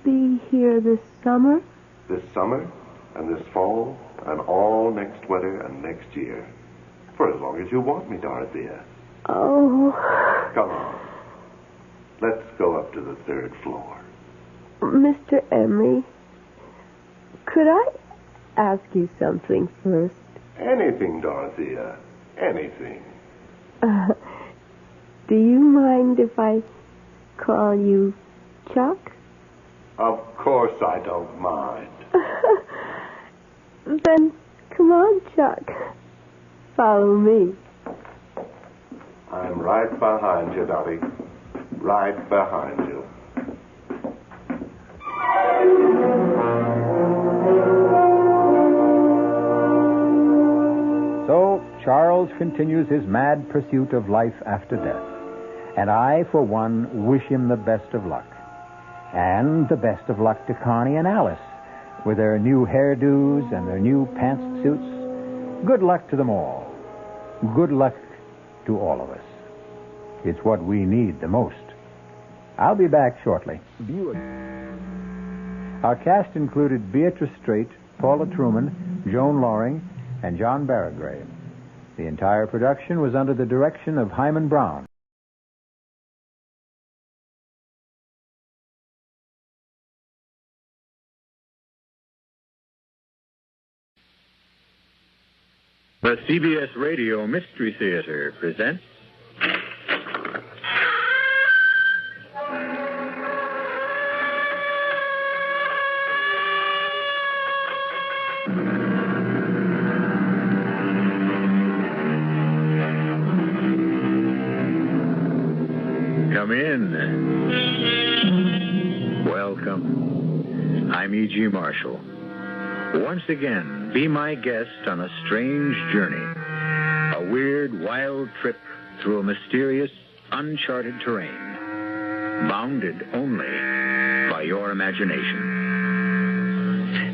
Speaker 20: be here this summer?
Speaker 22: This summer, and this fall, and all next winter and next year. For as long as you want me, Dorothea.
Speaker 20: Oh.
Speaker 22: Come on. Let's go up to the 3rd floor.
Speaker 20: Mr. Emery, could I ask you something first?
Speaker 22: Anything, Dorothea. Anything.
Speaker 20: Do you mind if I call you Chuck?
Speaker 22: Of course I don't mind.
Speaker 20: Then come on, Chuck. Follow me.
Speaker 22: I'm right behind you, Dottie. Right behind you.
Speaker 1: So Charles continues his mad pursuit of life after death. And I, for one, wish him the best of luck. And the best of luck to Connie and Alice with their new hairdos and their new pantsuits. Good luck to them all. Good luck to all of us. It's what we need the most. I'll be back shortly. Our cast included Beatrice Straight, Paula Truman, Joan Loring, and John Barragrave. The entire production was under the direction of Hyman Brown.
Speaker 10: The CBS Radio Mystery Theater presents
Speaker 16: Come in. Welcome. I'm E.G. Marshall. Once again, be my guest on a strange journey. A weird, wild trip through a mysterious, uncharted terrain. Bounded only by your imagination.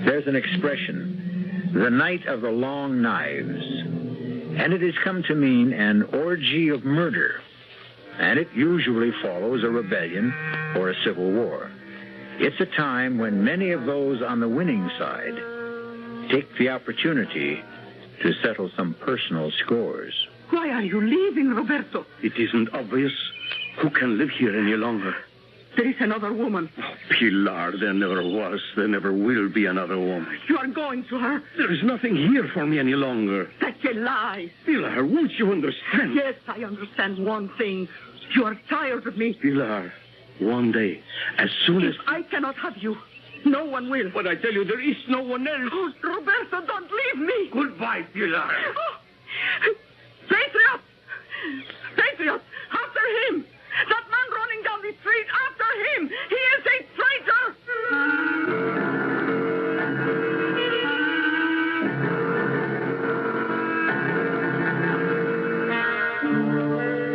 Speaker 16: There's an expression, the night of the long knives. And it has come to mean an orgy of murder. And it usually follows a rebellion or a civil war. It's a time when many of those on the winning side take the opportunity to settle some personal scores.
Speaker 6: Why are you leaving, Roberto?
Speaker 17: It isn't obvious. Who can live here any longer?
Speaker 6: There is another woman.
Speaker 17: Oh, Pilar, there never was. There never will be another woman.
Speaker 6: You are going to her.
Speaker 17: There is nothing here for me any longer.
Speaker 6: That's a lie.
Speaker 17: Pilar, won't you understand?
Speaker 6: Yes, I understand one thing. You are tired of me.
Speaker 17: Pilar, one day, as soon as...
Speaker 6: I cannot have you, no one will.
Speaker 17: But I tell you, there is no one else.
Speaker 6: Oh, Roberto, don't leave me.
Speaker 17: Goodbye, Pilar.
Speaker 6: Oh. Patriot! Patriot! After him! That man running down the street, after him! He is a
Speaker 16: traitor!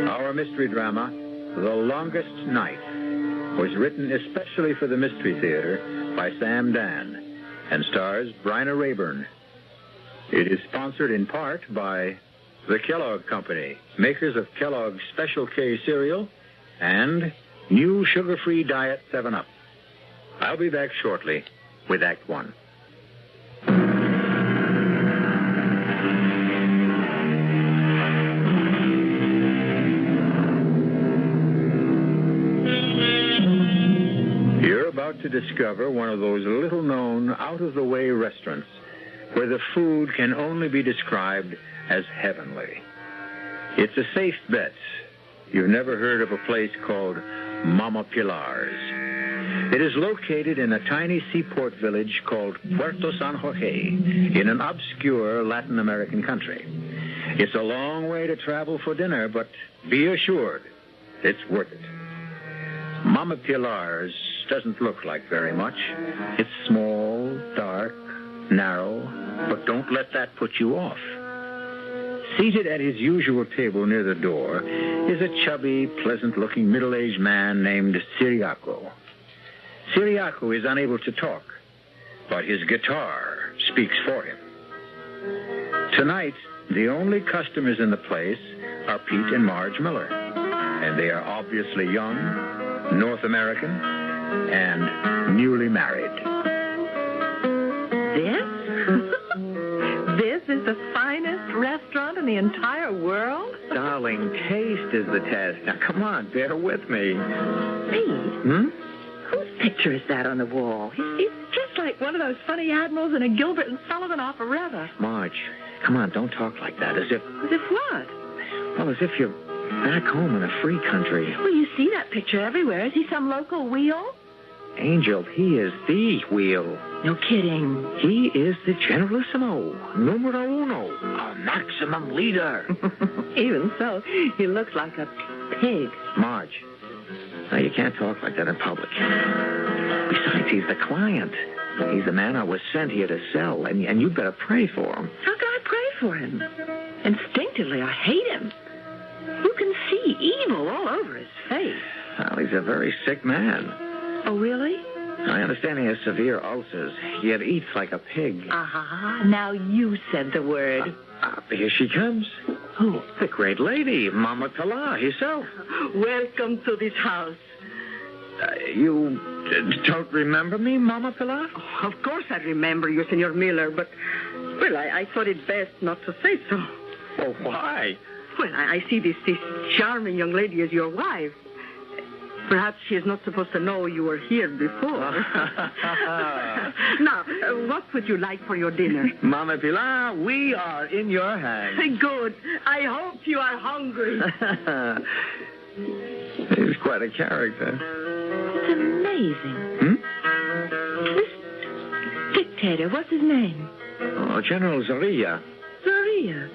Speaker 16: Our mystery drama, The Longest Night, was written especially for the Mystery Theater by Sam Dan and stars Bryna Rayburn. It is sponsored in part by the Kellogg Company, makers of Kellogg's Special K cereal and new sugar-free Diet 7-Up. I'll be back shortly with Act One. You're about to discover one of those little-known, out-of-the-way restaurants where the food can only be described as heavenly. It's a safe bet you've never heard of a place called Mama Pilar's. It is located in a tiny seaport village called Puerto San Jorge in an obscure Latin American country. It's a long way to travel for dinner, but be assured it's worth it. Mama Pilar's doesn't look like very much. It's small, dark, narrow, but don't let that put you off. Seated at his usual table near the door is a chubby, pleasant-looking middle-aged man named Ciriaco. Ciriaco is unable to talk, but his guitar speaks for him. Tonight, the only customers in the place are Pete and Marge Miller, and they are obviously young, North American, and newly married.
Speaker 23: This is the finest restaurant in the entire world?
Speaker 16: Darling, taste is the test. Now, come on, bear with me.
Speaker 23: Pete? Whose picture is that on the wall? He's just like one of those funny admirals in a Gilbert and Sullivan operetta.
Speaker 16: Marge, come on, don't talk like that, as if...
Speaker 23: As if what?
Speaker 16: Well, as if you're back home in a free country.
Speaker 23: Well, you see that picture everywhere. Is he some local wheel?
Speaker 16: Angel, he is the wheel.
Speaker 23: No kidding.
Speaker 16: He is the generalissimo, numero uno, a maximum leader.
Speaker 23: Even so, he looks like a pig.
Speaker 16: Marge, now you can't talk like that in public. Besides, he's the client. He's the man I was sent here to sell, and you better pray for him.
Speaker 23: How can I pray for him? Instinctively, I hate him. You can see evil all over his face.
Speaker 16: Well, he's a very sick man.
Speaker 23: Oh, really?
Speaker 16: I understand he has severe ulcers, yet eats like a pig.
Speaker 23: Ah, now you said the word.
Speaker 16: Here she comes.
Speaker 23: Who?
Speaker 16: The great lady, Mama Pilar herself.
Speaker 6: Welcome to this house.
Speaker 16: You don't remember me, Mama Pilar?
Speaker 6: Oh, of course I remember you, Senor Miller, but, well, I thought it best not to say so.
Speaker 16: Oh, why?
Speaker 6: Well, I see this charming young lady as your wife. Perhaps she is not supposed to know you were here before. Now, what would you like for your dinner?
Speaker 16: Mama Pilar, we are in your hands.
Speaker 6: Good. I hope you are hungry.
Speaker 16: He's quite a character.
Speaker 23: It's amazing. This dictator, what's his name?
Speaker 16: Oh, General Zorilla.
Speaker 23: Zorilla.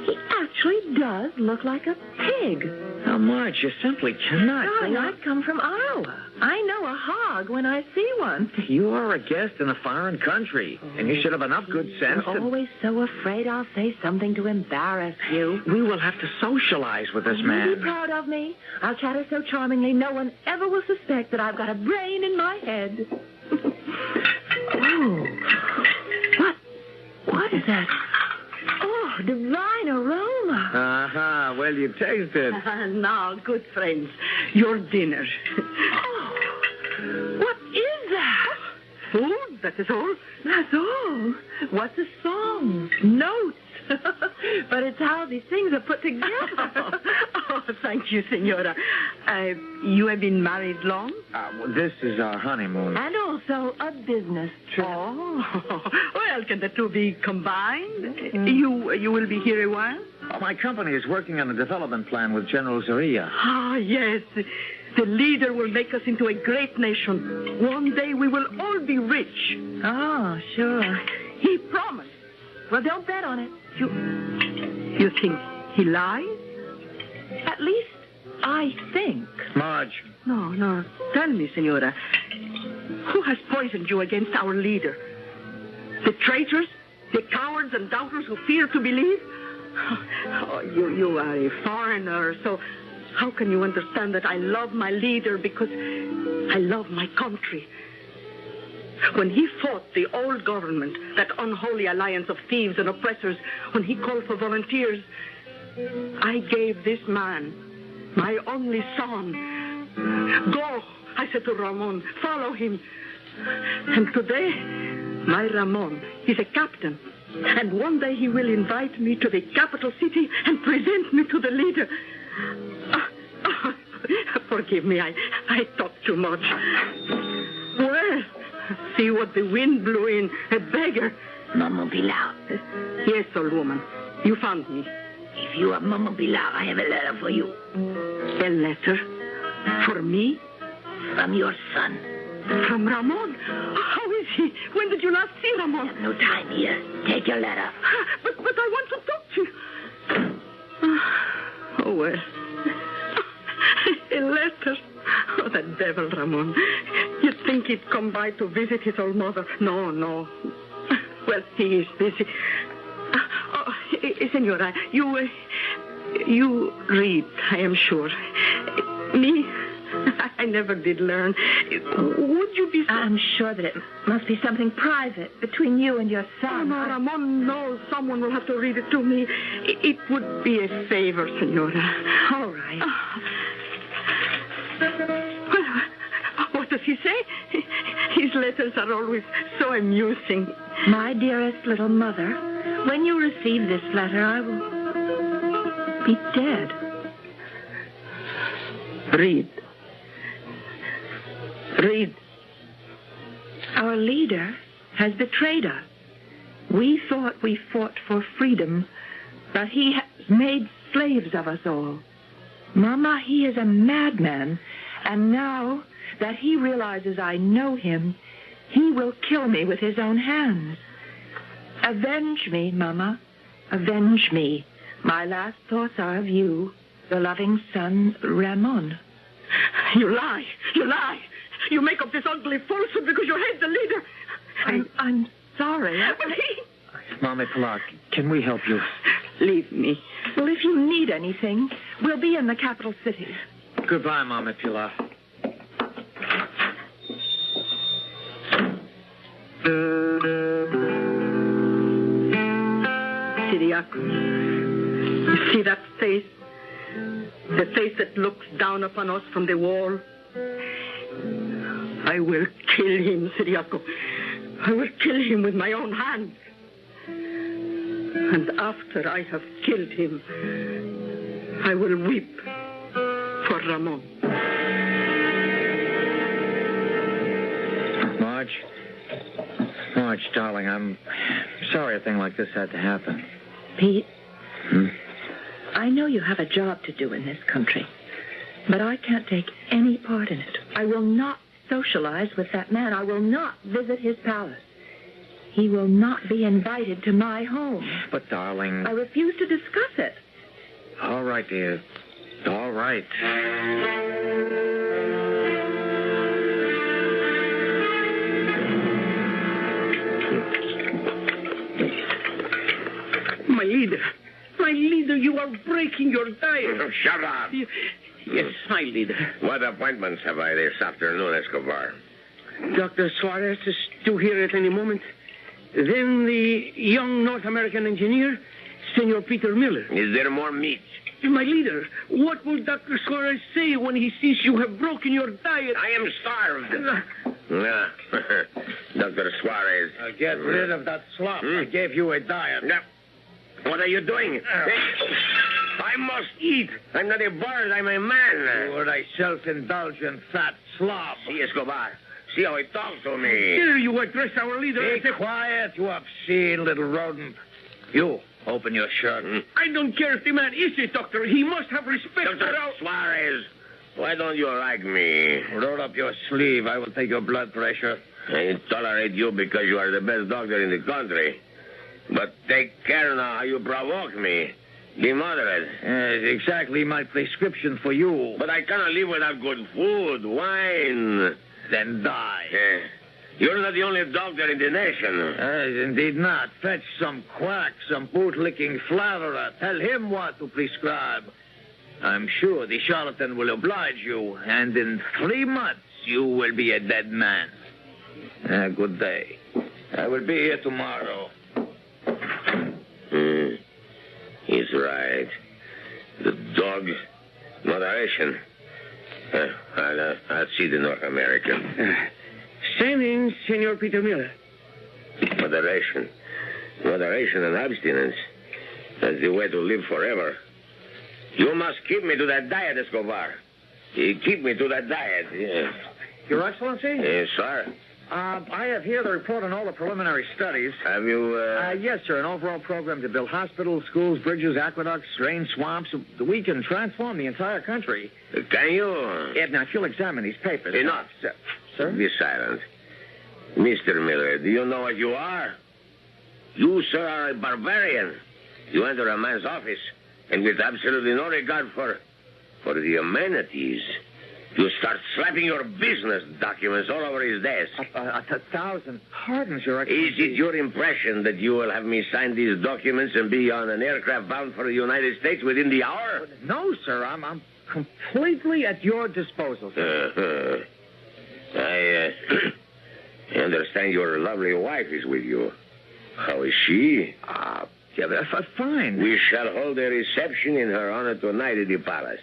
Speaker 23: He actually does look like a pig.
Speaker 4: Now, Marge, you simply cannot.
Speaker 23: Darling, I've come from Iowa. I know a hog when I see one.
Speaker 4: You are a guest in a foreign country, and you should have enough good sense
Speaker 23: You're always so afraid I'll say something to embarrass you.
Speaker 4: We will have to socialize with this man.
Speaker 23: You'll be proud of me. I'll chatter so charmingly no one ever will suspect that I've got a brain in my head. Oh. What is that? Oh, divine aroma.
Speaker 4: Uh-huh. Well, you taste it.
Speaker 6: Now, good friends, your dinner.
Speaker 23: Oh, what is that?
Speaker 6: Food, that is all.
Speaker 23: That's all. What's a song? Notes. But it's how these things are put together.
Speaker 6: Oh, thank you, Senora. You have been married long?
Speaker 4: Well, this is our honeymoon.
Speaker 23: And also a business trip.
Speaker 6: Oh, well, can the two be combined? You will be here a while?
Speaker 4: My company is working on a development plan with General Zorilla.
Speaker 6: Ah, yes. The leader will make us into a great nation. One day we will all be rich.
Speaker 23: Oh, sure.
Speaker 6: He promised.
Speaker 23: Well, don't bet on it.
Speaker 6: You think he lies?
Speaker 23: At least, I think.
Speaker 4: Marge.
Speaker 6: No. Tell me, Senora. Who has poisoned you against our leader? The traitors? The cowards and doubters who fear to believe? Oh, you are a foreigner, so how can you understand that I love my leader because I love my country? When he fought the old government, that unholy alliance of thieves and oppressors, when he called for volunteers, I gave this man, my only son. Go, I said to Ramon, follow him. And today, my Ramon is a captain. And one day he will invite me to the capital city and present me to the leader. Forgive me, I talk too much. Well, see what the wind blew in. A beggar.
Speaker 23: Mama Pilar.
Speaker 6: Yes, old woman. You found me.
Speaker 23: If you are Mama Pilar, I have a letter for you.
Speaker 6: A letter? For me?
Speaker 23: From your son.
Speaker 6: From Ramon? How is he? When did you last see Ramon?
Speaker 23: I have no time here. Take your letter.
Speaker 6: But I want to talk to you. Oh, well. A letter. Oh, that devil, Ramon. You'd think he'd come by to visit his old mother. No. Well, he is busy. Senora, you read, I am sure. Me, I never did learn. Would you be...
Speaker 23: I'm sure that it must be something private between you and your son.
Speaker 6: Oh, no, Ramon, no. Someone will have to read it to me. It would be a favor, Senora.
Speaker 23: All right.
Speaker 6: What does he say? His letters are always so amusing.
Speaker 23: My dearest little mother, when you receive this letter, I will be dead.
Speaker 6: Read.
Speaker 23: Our leader has betrayed us. We thought we fought for freedom, but he has made slaves of us all. Mama, he is a madman, and now that he realizes I know him, he will kill me with his own hands. Avenge me, Mama. Avenge me. My last thoughts are of you, the loving son, Ramon.
Speaker 6: You lie. You make up this ugly falsehood because you hate the leader.
Speaker 23: I'm sorry.
Speaker 4: Mama Pilar, can we help you?
Speaker 6: Leave me.
Speaker 23: Well, if you need anything, we'll be in the capital city.
Speaker 4: Goodbye, Mama Pilar.
Speaker 6: Syriac, you see that face? The face that looks down upon us from the wall? I will kill him, Syriaco. I will kill him with my own hands. And after I have killed him, I will weep for Ramon.
Speaker 4: Marge, darling, I'm sorry a thing like this had to happen.
Speaker 23: Pete, I know you have a job to do in this country, but I can't take any part in it. I will not socialize with that man. I will not visit his palace. He will not be invited to my home.
Speaker 4: But, darling...
Speaker 23: I refuse to discuss it.
Speaker 4: All right, dear. All all right.
Speaker 17: My leader, you are breaking your diet.
Speaker 5: Shut up.
Speaker 17: Yes, my leader.
Speaker 5: What appointments have I this afternoon, Escobar?
Speaker 17: Dr. Suarez is due here at any moment. Then the young North American engineer, Senor Peter Miller.
Speaker 5: Is there more meat?
Speaker 17: My leader, what will Dr. Suarez say when he sees you have broken your diet?
Speaker 5: I am starved. Dr. Suarez.
Speaker 1: Get rid of that slop. I gave you a diet.
Speaker 5: No. What are you doing? I must eat. I'm not a bird. I'm a man.
Speaker 1: You're a self-indulgent fat slob.
Speaker 5: See, Escobar. See how he talks to me.
Speaker 17: Here you address our leader.
Speaker 1: Be quiet, you obscene little rodent. You, open your shirt.
Speaker 17: I don't care if the man is a doctor. He must have respect
Speaker 5: Dr. Suarez, why don't you like me?
Speaker 1: Roll up your sleeve. I will take your blood pressure.
Speaker 5: I tolerate you because you are the best doctor in the country. But take care now how you provoke me. Be moderate.
Speaker 1: It's exactly my prescription for you.
Speaker 5: But I cannot live without good food, wine.
Speaker 1: Then die.
Speaker 5: You're not the only doctor in the nation.
Speaker 1: Indeed not. Fetch some quack, some boot-licking flatterer. Tell him what to prescribe. I'm sure the charlatan will oblige you, and in 3 months you will be a dead man. Good day. I will be here tomorrow.
Speaker 5: He's right. The dog, moderation. I'll see the North American.
Speaker 17: Stand in, Senor Peter Miller.
Speaker 5: Moderation. Moderation and abstinence. That's the way to live forever. You must keep me to that diet, Escobar. Keep me to that diet, yes.
Speaker 1: Your Excellency?
Speaker 5: Yes, sir.
Speaker 1: I have here the report on all the preliminary studies.
Speaker 5: Have you,
Speaker 1: Yes, sir. An overall program to build hospitals, schools, bridges, aqueducts, drain swamps. We can transform the entire country.
Speaker 5: Can you?
Speaker 1: Now, if you'll examine these papers.
Speaker 5: Enough.
Speaker 1: Sir?
Speaker 5: Be silent. Mr. Miller, do you know what you are? You, sir, are a barbarian. You enter a man's office, and with absolutely no regard for the amenities, you start slapping your business documents all over his desk.
Speaker 1: 1,000 pardons, Your Excellency.
Speaker 5: Is it your impression that you will have me sign these documents and be on an aircraft bound for the United States within the hour?
Speaker 1: No, sir. I'm completely at your disposal, sir.
Speaker 5: I understand your lovely wife is with you. How is she?
Speaker 1: Fine.
Speaker 5: We shall hold a reception in her honor tonight at the palace.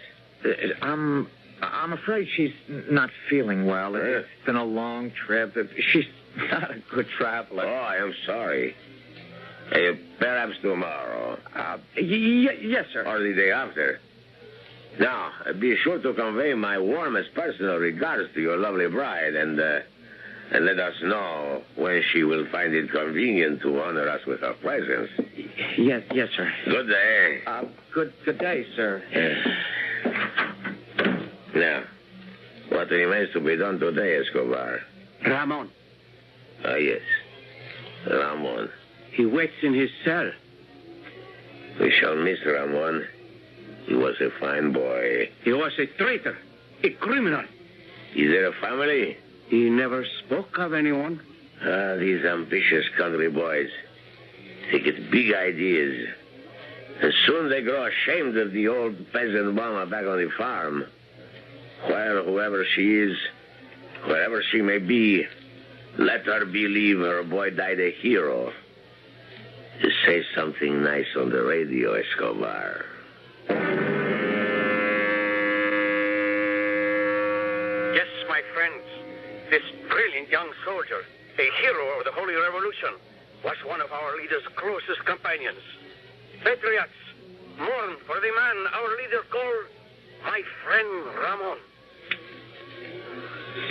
Speaker 1: I'm afraid she's not feeling well. It's been a long trip. She's not a good traveler.
Speaker 5: Oh, I am sorry. Perhaps tomorrow.
Speaker 1: Yes, sir.
Speaker 5: Or the day after. Now, be sure to convey my warmest personal regards to your lovely bride and let us know when she will find it convenient to honor us with her presence.
Speaker 1: Yes, sir.
Speaker 5: Good day.
Speaker 1: Good day, sir.
Speaker 5: Now, what remains to be done today, Escobar?
Speaker 17: Ramon.
Speaker 5: Ah, yes. Ramon.
Speaker 17: He waits in his cell.
Speaker 5: We shall miss Ramon. He was a fine boy.
Speaker 17: He was a traitor, a criminal.
Speaker 5: Is there a family?
Speaker 17: He never spoke of anyone.
Speaker 5: These ambitious country boys. They get big ideas. And soon they grow ashamed of the old peasant mama back on the farm. While whoever she is, wherever she may be, let her believe her boy died a hero. To say something nice on the radio, Escobar.
Speaker 8: Yes, my friends, this brilliant young soldier, a hero of the Holy Revolution, was one of our leader's closest companions. Patriots, mourn for the man our leader called my friend Ramon.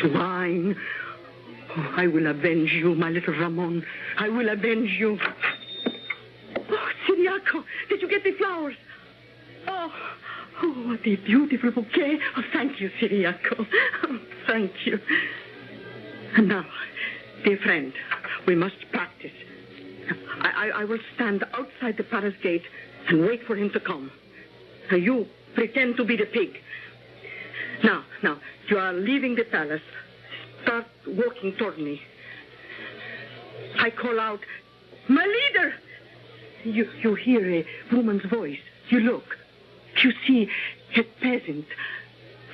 Speaker 6: Swine. Oh, I will avenge you, my little Ramon. I will avenge you. Oh, Siriaco, did you get the flowers? Oh, what a beautiful bouquet. Oh, thank you, Siriaco. Oh, thank you. And now, dear friend, we must practice. I will stand outside the palace gate and wait for him to come. Now, you pretend to be the pig. Now, you are leaving the palace. Start walking toward me. I call out, my leader! You hear a woman's voice. You look. You see a peasant.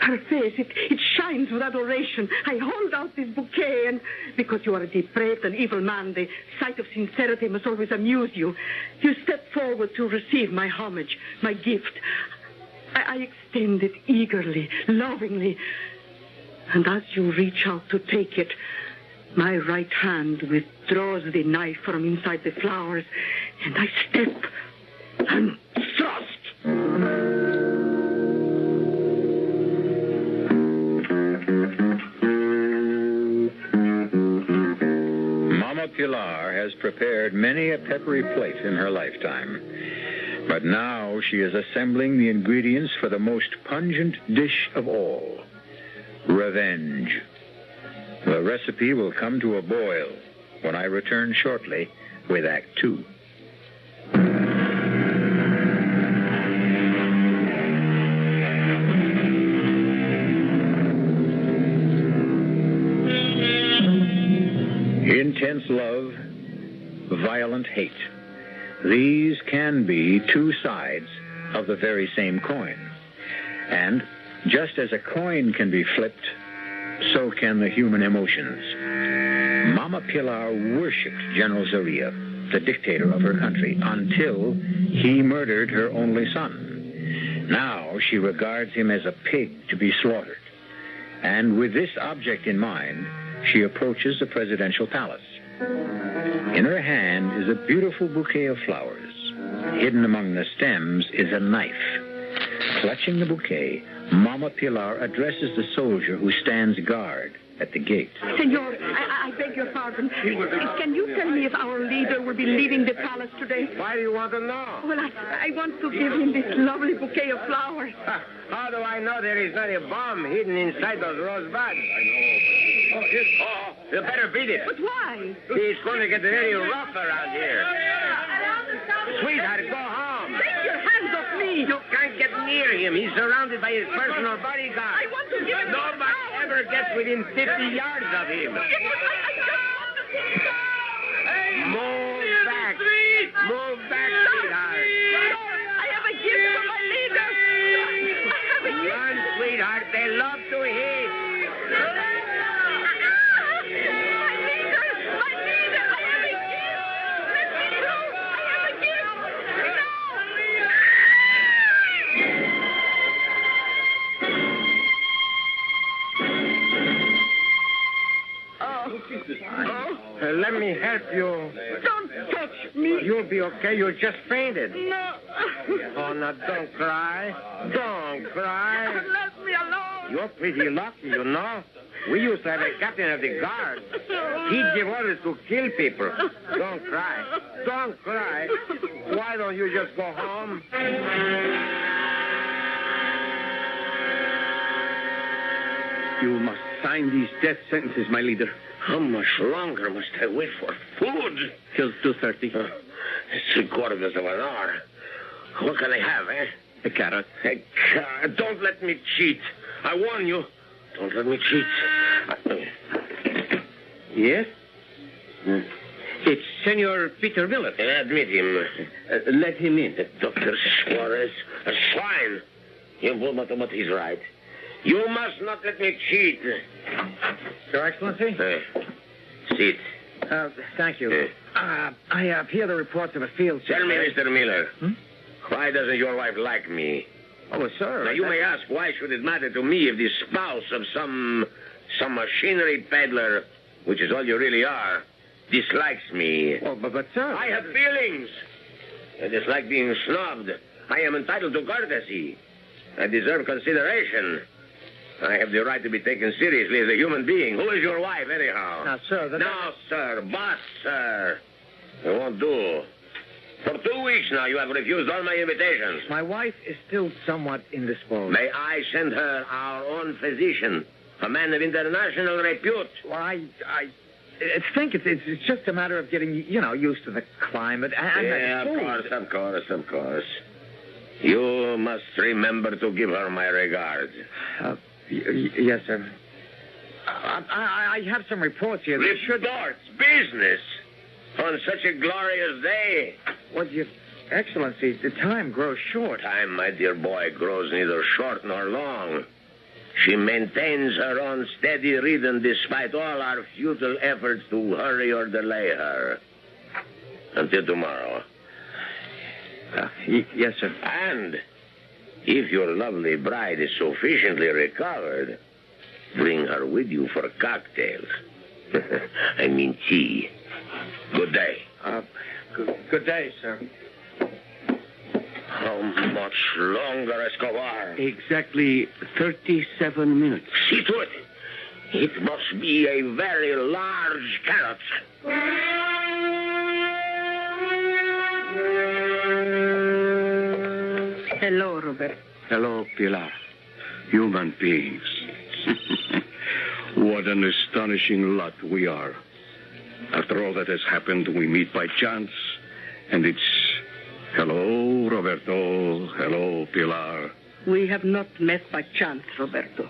Speaker 6: Her face, it shines with adoration. I hold out this bouquet, and because you are a depraved and evil man, the sight of sincerity must always amuse you. You step forward to receive my homage, my gift. I extend it eagerly, lovingly. And as you reach out to take it, my right hand withdraws the knife from inside the flowers, and I step and thrust.
Speaker 16: Mama Pilar has prepared many a peppery plate in her lifetime. But now she is assembling the ingredients for the most pungent dish of all, revenge. The recipe will come to a boil when I return shortly with Act 2. Intense love, violent hate. These can be two sides of the very same coin. And just as a coin can be flipped, so can the human emotions. Mama Pilar worshipped General Zaria, the dictator of her country, until he murdered her only son. Now she regards him as a pig to be slaughtered. And with this object in mind, she approaches the presidential palace. In her hand is a beautiful bouquet of flowers. Hidden among the stems is a knife. Clutching the bouquet, Mama Pilar addresses the soldier who stands guard at the gate.
Speaker 6: Senor, I beg your pardon. Can you tell me if our leader will be leaving the palace today?
Speaker 17: Why do you want to know?
Speaker 6: Well, I want to give him this lovely bouquet of flowers.
Speaker 17: How do I know there is not a bomb hidden inside those rose buds? I know. You better beat it.
Speaker 6: But why?
Speaker 17: He's going to get very rough around here. Sweetheart, go home.
Speaker 6: Take your hands off me.
Speaker 17: You can't get near him. He's surrounded by his personal bodyguard.
Speaker 6: I want to give him...
Speaker 17: Nobody ever gets within 50 yards of him. Move back. Move back, sweetheart.
Speaker 6: I have a gift for my leader. I have a gift.
Speaker 17: Run, sweetheart. They love to hit. Let me help you.
Speaker 6: Don't touch me.
Speaker 17: You'll be okay. You just fainted.
Speaker 6: No.
Speaker 17: Oh, now don't cry. Don't cry.
Speaker 6: Let me alone.
Speaker 17: You're pretty lucky, you know. We used to have a captain of the guard. He'd give orders to kill people. Don't cry. Don't cry. Why don't you just go home?
Speaker 8: You must sign these death sentences, my leader.
Speaker 5: How much longer must I wait for food?
Speaker 8: Till 2:30.
Speaker 5: It's 3/4 of an hour. What can I have, eh?
Speaker 8: A carrot.
Speaker 5: A carrot. Don't let me cheat. I warn you. Don't let me cheat.
Speaker 8: Yes? It's Senor Peter Miller.
Speaker 5: Admit him.
Speaker 8: Let him in.
Speaker 5: Dr. Suarez. A swine. But he's right. You must not let me cheat.
Speaker 8: Your Excellency?
Speaker 5: Sit.
Speaker 8: Thank you. I hear the reports of a field.
Speaker 5: Tell me, Mr. Miller, why doesn't your wife like me?
Speaker 8: Oh, sir.
Speaker 5: Now, you may ask, why should it matter to me if the spouse of some machinery peddler, which is all you really are, dislikes me?
Speaker 8: Well, but sir...
Speaker 5: I have feelings. I dislike being snubbed. I am entitled to courtesy. I deserve consideration. I have the right to be taken seriously as a human being. Who is your wife, anyhow?
Speaker 8: Now, sir...
Speaker 5: Now, sir. Boss, sir. It won't do. For 2 weeks now, you have refused all my invitations.
Speaker 8: My wife is still somewhat indisposed.
Speaker 5: May I send her our own physician, a man of international repute?
Speaker 8: Well, I think it's just a matter of getting, used to the climate and
Speaker 5: yeah,
Speaker 8: the food.
Speaker 5: Of course. You must remember to give her my regards.
Speaker 10: Yes, sir. I have some reports here.
Speaker 5: Reports? Business? On such a glorious day?
Speaker 10: Well, Your Excellency, the time grows short.
Speaker 5: Time, my dear boy, grows neither short nor long. She maintains her own steady rhythm despite all our futile efforts to hurry or delay her. Until tomorrow.
Speaker 10: Yes, sir.
Speaker 5: And if your lovely bride is sufficiently recovered, bring her with you for cocktails. I mean tea. Good day.
Speaker 10: Good day, sir.
Speaker 5: How much longer, Escobar?
Speaker 2: Exactly 37 minutes.
Speaker 5: See to it. It must be a very large carrot.
Speaker 6: Hello, Robert.
Speaker 2: Hello, Pilar. Human beings. What an astonishing lot we are. After all that has happened, we meet by chance, and it's... Hello, Roberto. Hello, Pilar.
Speaker 6: We have not met by chance, Roberto.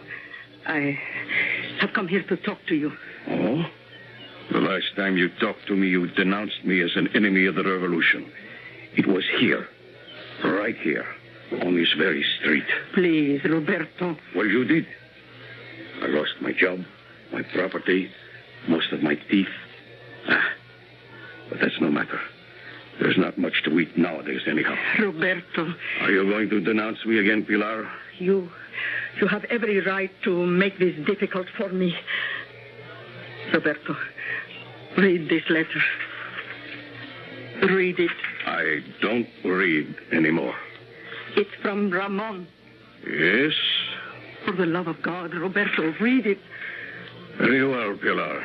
Speaker 6: I have come here to talk to you.
Speaker 2: Oh? The last time you talked to me, you denounced me as an enemy of the revolution. It was here. Right here. On this very street.
Speaker 6: Please, Roberto.
Speaker 2: Well, you did. I lost my job, my property, most of my teeth. But that's no matter. There's not much to eat nowadays, anyhow.
Speaker 6: Roberto.
Speaker 2: Are you going to denounce me again, Pilar?
Speaker 6: You have every right to make this difficult for me. Roberto, read this letter. Read it.
Speaker 2: I don't read anymore.
Speaker 6: It's from Ramon.
Speaker 2: Yes?
Speaker 6: For the love of God, Roberto, read it.
Speaker 2: Very well, Pilar.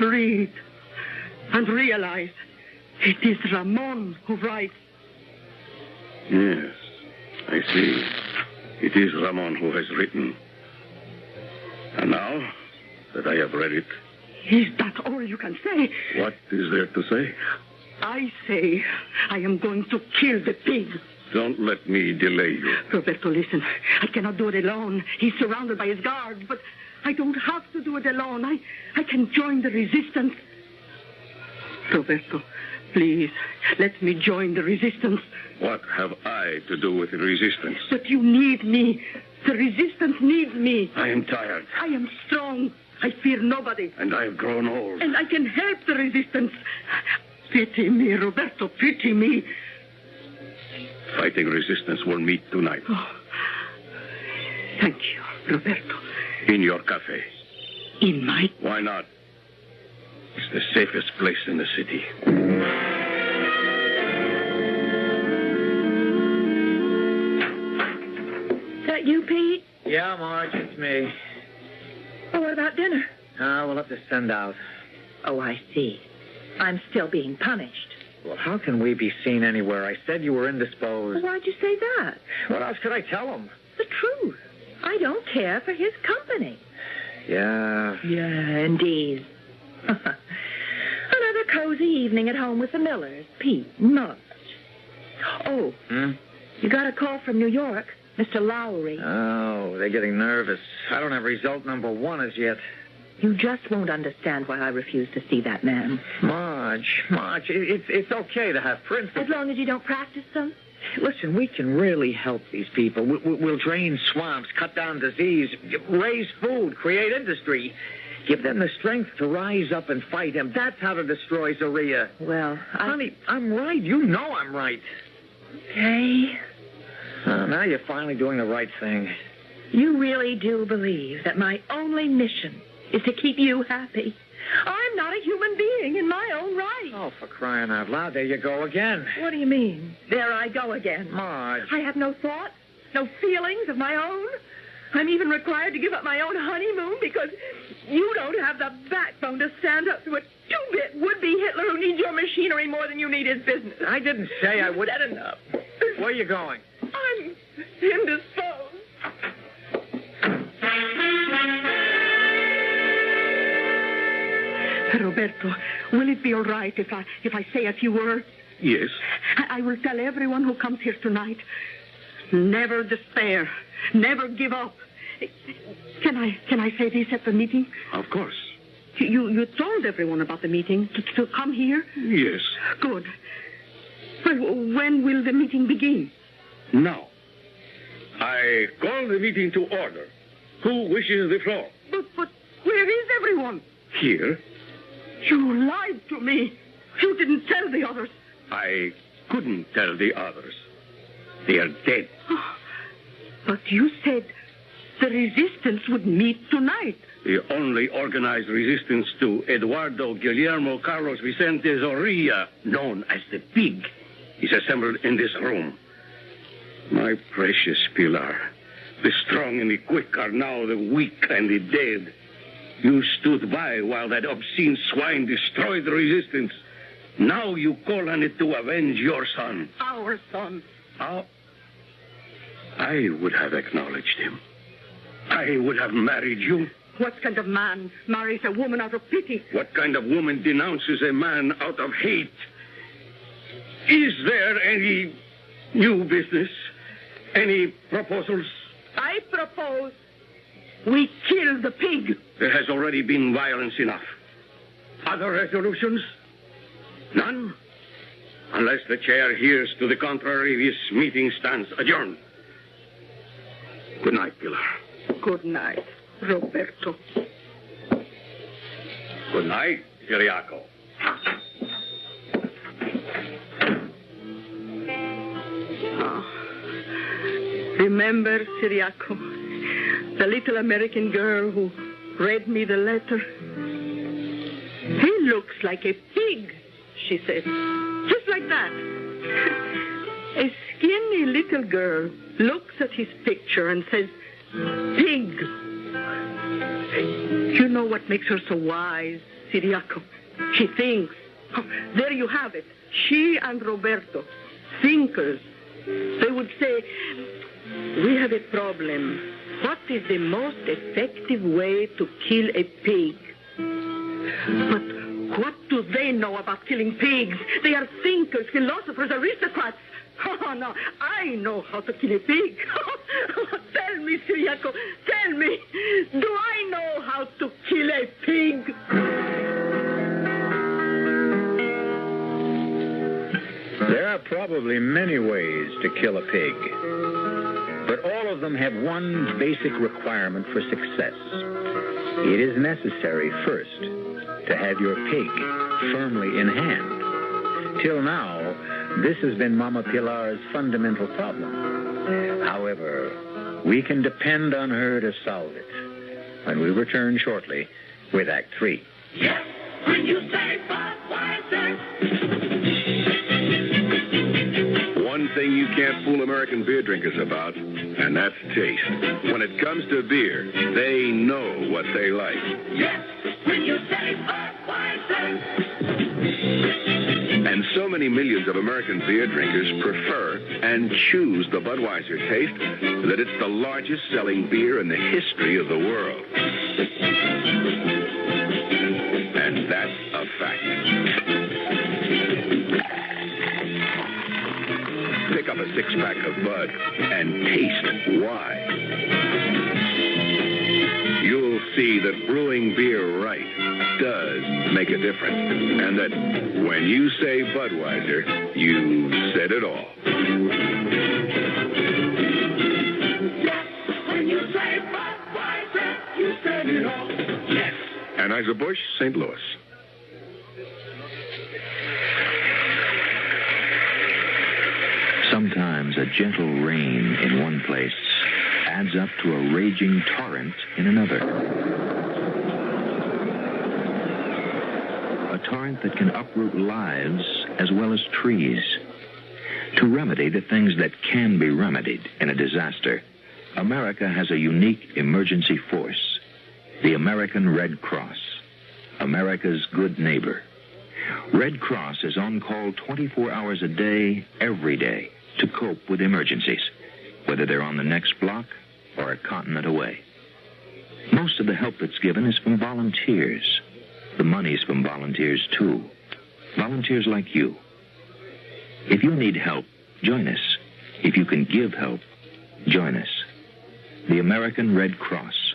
Speaker 6: Read and realize it is Ramon who writes.
Speaker 2: Yes, I see. It is Ramon who has written. And now that I have read it...
Speaker 6: Is that all you can say?
Speaker 2: What is there to say?
Speaker 6: I say I am going to kill the pig.
Speaker 2: Don't let me delay you.
Speaker 6: Roberto, listen. I cannot do it alone. He's surrounded by his guards, but I don't have to do it alone. I can join the resistance. Roberto, please, let me join the resistance.
Speaker 2: What have I to do with the resistance?
Speaker 6: But you need me. The resistance needs me.
Speaker 2: I am tired.
Speaker 6: I am strong. I fear nobody.
Speaker 2: And I have grown old.
Speaker 6: And I can help the resistance. Pity me, Roberto, pity me.
Speaker 2: Fighting resistance will meet tonight.
Speaker 6: Oh, thank you, Roberto.
Speaker 2: In your cafe.
Speaker 6: In my...
Speaker 2: Why not? It's the safest place in the city.
Speaker 23: Is that you, Pete?
Speaker 10: Yeah, Marge, it's me.
Speaker 23: Oh, what about dinner?
Speaker 10: We'll have to send out.
Speaker 23: Oh, I see. I'm still being punished.
Speaker 10: Well, how can we be seen anywhere? I said you were indisposed.
Speaker 23: Well, why'd you say that?
Speaker 10: What else could I tell him?
Speaker 23: The truth. I don't care for his company.
Speaker 10: Yeah.
Speaker 23: Yeah, indeed. Another cozy evening at home with the Millers. Pete, Marge. Oh, you got a call from New York. Mr. Lowry.
Speaker 10: Oh, they're getting nervous. I don't have result number 1 as yet.
Speaker 23: You just won't understand why I refuse to see that man.
Speaker 10: Marge, it's okay to have principles.
Speaker 23: As long as you don't practice them.
Speaker 10: Listen, we can really help these people. We'll drain swamps, cut down disease, raise food, create industry. Give them the strength to rise up and fight him. That's how to destroy Zaria.
Speaker 23: Well,
Speaker 10: Honey, I'm right. You know I'm right.
Speaker 23: Okay.
Speaker 10: Now you're finally doing the right thing.
Speaker 23: You really do believe that my only mission is to keep you happy. I'm not a human being in my own right.
Speaker 10: Oh, for crying out loud, there you go again.
Speaker 23: What do you mean? There I go again.
Speaker 10: Marge.
Speaker 23: I have no thoughts, no feelings of my own. I'm even required to give up my own honeymoon because you don't have the backbone to stand up to a two-bit would-be Hitler who needs your machinery more than you need his business.
Speaker 10: I didn't say I would...
Speaker 23: Said enough.
Speaker 10: Where are you going?
Speaker 23: I'm indisposed.
Speaker 6: Roberto, will it be all right if I say a few words?
Speaker 2: Yes.
Speaker 6: I will tell everyone who comes here tonight. Never despair. Never give up. Can I say this at the meeting?
Speaker 2: Of course.
Speaker 6: You told everyone about the meeting to come here?
Speaker 2: Yes.
Speaker 6: Good. Well, when will the meeting begin?
Speaker 2: Now, I call the meeting to order. Who wishes the floor?
Speaker 6: But where is everyone?
Speaker 2: Here.
Speaker 6: You lied to me. You didn't tell the others.
Speaker 2: I couldn't tell the others. They are dead.
Speaker 6: But you said the resistance would meet tonight.
Speaker 2: The only organized resistance to Eduardo Guillermo Carlos Vicente Zorrilla, known as the Pig, is assembled in this room. My precious Pilar, the strong and the quick are now the weak and the dead. You stood by while that obscene swine destroyed the resistance. Now you call on it to avenge your son.
Speaker 6: Our son.
Speaker 2: I would have acknowledged him. I would have married you.
Speaker 6: What kind of man marries a woman out of pity?
Speaker 2: What kind of woman denounces a man out of hate? Is there any new business? Any proposals?
Speaker 6: I propose we kill the pig.
Speaker 2: There has already been violence enough. Other resolutions? None? Unless the chair hears to the contrary, this meeting stands adjourned. Good night, Pilar.
Speaker 6: Good night, Roberto.
Speaker 2: Good night, Ciriaco.
Speaker 6: Remember, Ciriaco, the little American girl who read me the letter? He looks like a pig, she said. Just like that. A skinny little girl looks at his picture and says, pig. You know what makes her so wise, Ciriaco? She thinks. Oh, there you have it. She and Roberto, thinkers. They would say, we have a problem. What is the most effective way to kill a pig? But what do they know about killing pigs? They are thinkers, philosophers, aristocrats. Oh, no, I know how to kill a pig. Tell me, Ciriaco, tell me, do I know how to kill a pig?
Speaker 16: There are probably many ways to kill a pig, but all of them have one basic requirement for success. It is necessary first to have your pig firmly in hand. Till now, this has been Mama Pilar's fundamental problem. However, we can depend on her to solve it when we return shortly with Act 3.
Speaker 12: Yes, when you say Budweiser.
Speaker 22: One thing you can't fool American beer drinkers about, and that's taste. When it comes to beer, they know what they like.
Speaker 12: Yes, when you say Budweiser.
Speaker 22: And so many millions of American beer drinkers prefer and choose the Budweiser taste that it's the largest selling beer in the history of the world. And that's a fact. Pick up a six-pack of Bud and taste why. You'll see that brewing beer right does make a difference. And that when you say Budweiser, you said it all.
Speaker 12: Yes, when you say Budweiser, you said it all. Yes.
Speaker 22: Anheuser-Busch, St. Louis.
Speaker 13: Sometimes a gentle rain in one place adds up to a raging torrent in another. A torrent that can uproot lives as well as trees. To remedy the things that can be remedied in a disaster, America has a unique emergency force, the American Red Cross, America's good neighbor. Red Cross is on call 24 hours a day, every day, to cope with emergencies, whether they're on the next block or a continent away. Most of the help that's given is from volunteers. The money's from volunteers, too. Volunteers like you. If you need help, join us. If you can give help, join us. The American Red Cross.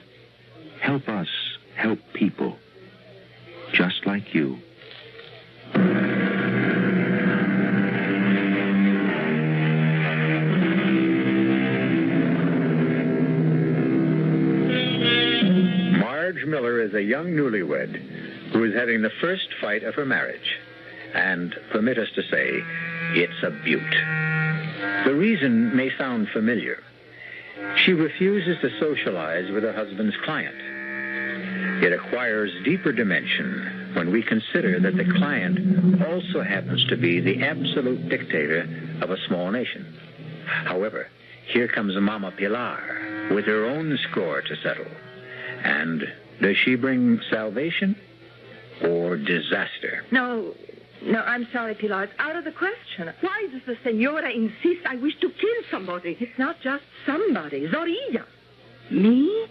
Speaker 13: Help us help people just like you.
Speaker 7: Marge Miller is a young newlywed who is having the first fight of her marriage. And permit us to say, it's a beaut. The reason may sound familiar. She refuses to socialize with her husband's client. It acquires deeper dimension when we consider that the client also happens to be the absolute dictator of a small nation. However, here comes Mama Pilar with her own score to settle. And does she bring salvation or disaster?
Speaker 23: No, I'm sorry, Pilar. It's out of the question. Why does the senora insist I wish to kill somebody? It's not just somebody. Zorilla. Me?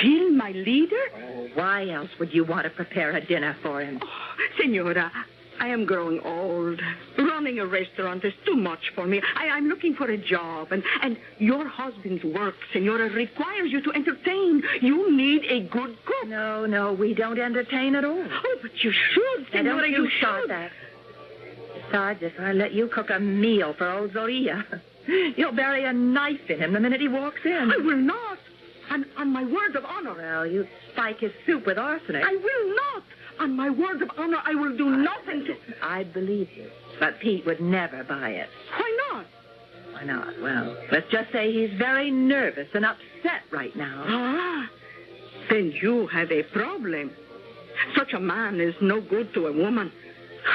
Speaker 23: Kill my leader? Oh, why else would you want to prepare a dinner for him? Oh, senora, I am growing old. Running a restaurant is too much for me. I'm looking for a job, and your husband's work, senora, requires you to entertain. You need a good cook. No, we don't entertain at all. Oh, but you should, senora. Don't you start that. Besides, if I let you cook a meal for old Zorilla, you'll bury a knife in him the minute he walks in. I will not. On my word of honor. Well, you spike his soup with arsenic. I will not. On my word of honor, I will do nothing to... I'd believe you. But Pete would never buy it. Why not? Why not? Well, let's just say he's very nervous and upset right now. Ah, then you have a problem. Such a man is no good to a woman.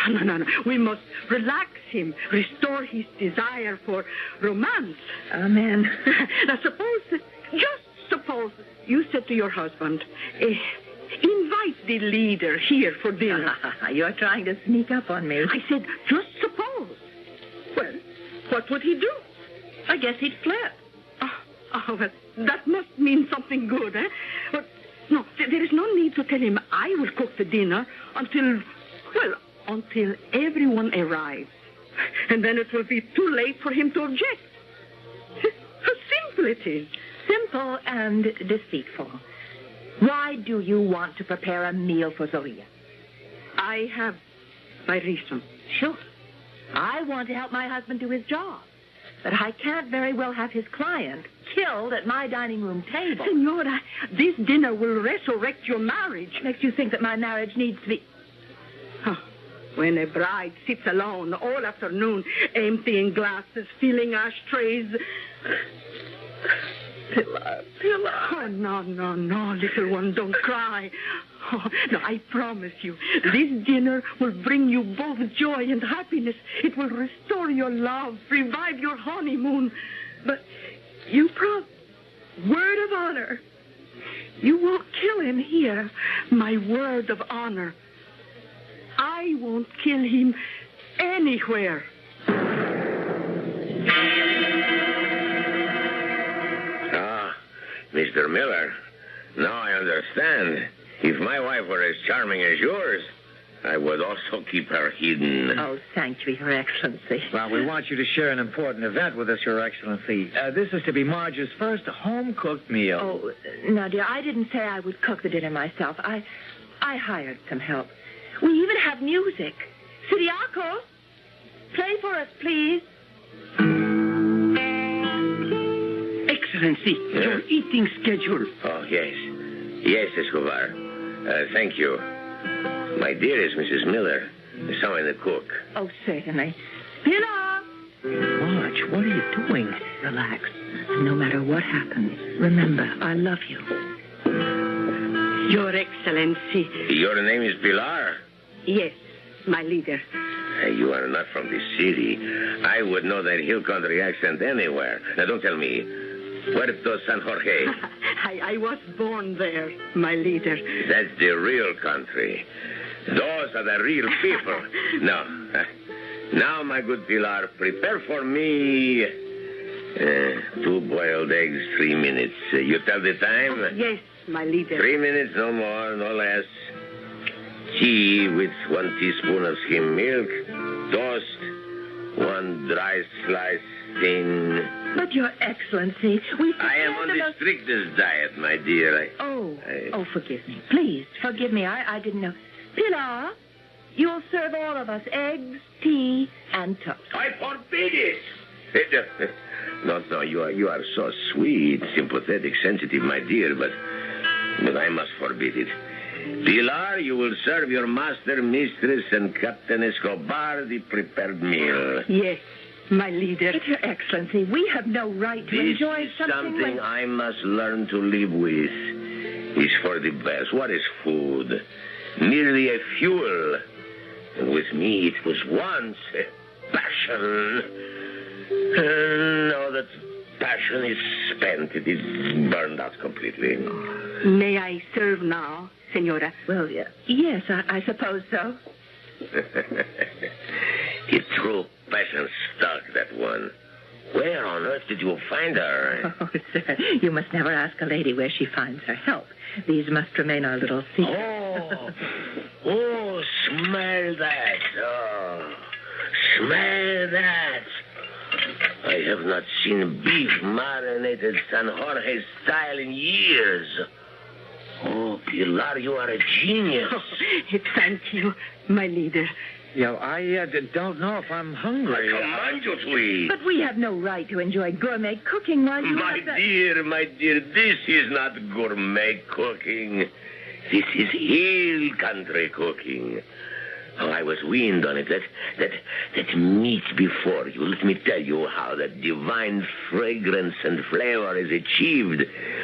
Speaker 23: No. We must relax him, restore his desire for romance. Amen. Now, just suppose you said to your husband, invite the leader here for dinner. You're trying to sneak up on me. I said, just suppose. Well, what would he do? I guess he'd flip. Well, that must mean something good, eh? But, no, there is no need to tell him I will cook the dinner until everyone arrives. And then it will be too late for him to object. How simple it is. Simple and deceitful. Why do you want to prepare a meal for Zorilla? I have my reason. Sure. I want to help my husband do his job. But I can't very well have his client killed at my dining room table. Senora, this dinner will resurrect your marriage. Makes you think that my marriage needs to be... When a bride sits alone all afternoon, emptying glasses, filling ashtrays... Pilar. Oh, no, little one, don't cry. Oh, no, I promise you, this dinner will bring you both joy and happiness. It will restore your love, revive your honeymoon. But you word of honor. You won't kill him here. My word of honor. I won't kill him anywhere.
Speaker 5: Mr. Miller, now I understand. If my wife were as charming as yours, I would also keep her hidden.
Speaker 23: Oh, thank you, Your Excellency.
Speaker 10: Well, we want you to share an important event with us, Your Excellency. This is to be Marge's first home-cooked meal.
Speaker 23: Oh, no, dear, I didn't say I would cook the dinner myself. I hired some help. We even have music. Siriaco, play for us, please.
Speaker 2: Excellency, your eating schedule.
Speaker 5: Oh, yes. Yes, Escobar. Thank you. My dearest Mrs. Miller, someone to cook.
Speaker 23: Oh, certainly. Pilar!
Speaker 10: Marge, what are you doing?
Speaker 23: Relax. No matter what happens, remember, I love you. Your Excellency.
Speaker 5: Your name is Pilar?
Speaker 23: Yes, my leader.
Speaker 5: You are not from this city. I would know that hill country accent anywhere. Now, don't tell me. Puerto San Jorge.
Speaker 23: I was born there, my leader.
Speaker 5: That's the real country. Those are the real people. Now, my good Pilar, prepare for me 2 boiled eggs, 3 minutes. You tell the time?
Speaker 23: Oh, yes, my leader.
Speaker 5: 3 minutes, no more, no less. Tea with 1 teaspoon of skim milk. Toast. One dry slice thin.
Speaker 23: But, Your Excellency, we...
Speaker 5: I am on the strictest diet, my dear.
Speaker 23: Oh, forgive me. Please, forgive me. I didn't know. Pilar, you'll serve all of us eggs, tea, and toast.
Speaker 5: I forbid it. No, you are so sweet, sympathetic, sensitive, my dear, but I must forbid it. Pilar, you will serve your master, mistress, and Captain Escobar the prepared meal.
Speaker 23: Yes, my leader. But, Your Excellency, we have no right to enjoy
Speaker 5: something I must learn to live with. It's for the best. What is food? Merely a fuel. And with me, it was once a passion. And now that passion is spent, it is burned out completely.
Speaker 6: May I serve now, Senora?
Speaker 23: Well, yes, I suppose so.
Speaker 5: A true passion stuck, that one. Where on earth did you find her?
Speaker 23: Oh, sir, you must never ask a lady where she finds her help. These must remain our little secret.
Speaker 5: Oh, smell that. Oh, smell that. I have not seen beef marinated San Jorge style in years. Oh, Pilar, you are a genius.
Speaker 6: Oh, thank you, my leader.
Speaker 10: I don't know if I'm hungry.
Speaker 5: I command you to eat.
Speaker 23: But we have no right to enjoy gourmet cooking while you
Speaker 5: My dear, this is not gourmet cooking. This is hill country cooking. Oh, I was weaned on it. That meat before you. Let me tell you how that divine fragrance and flavor is achieved.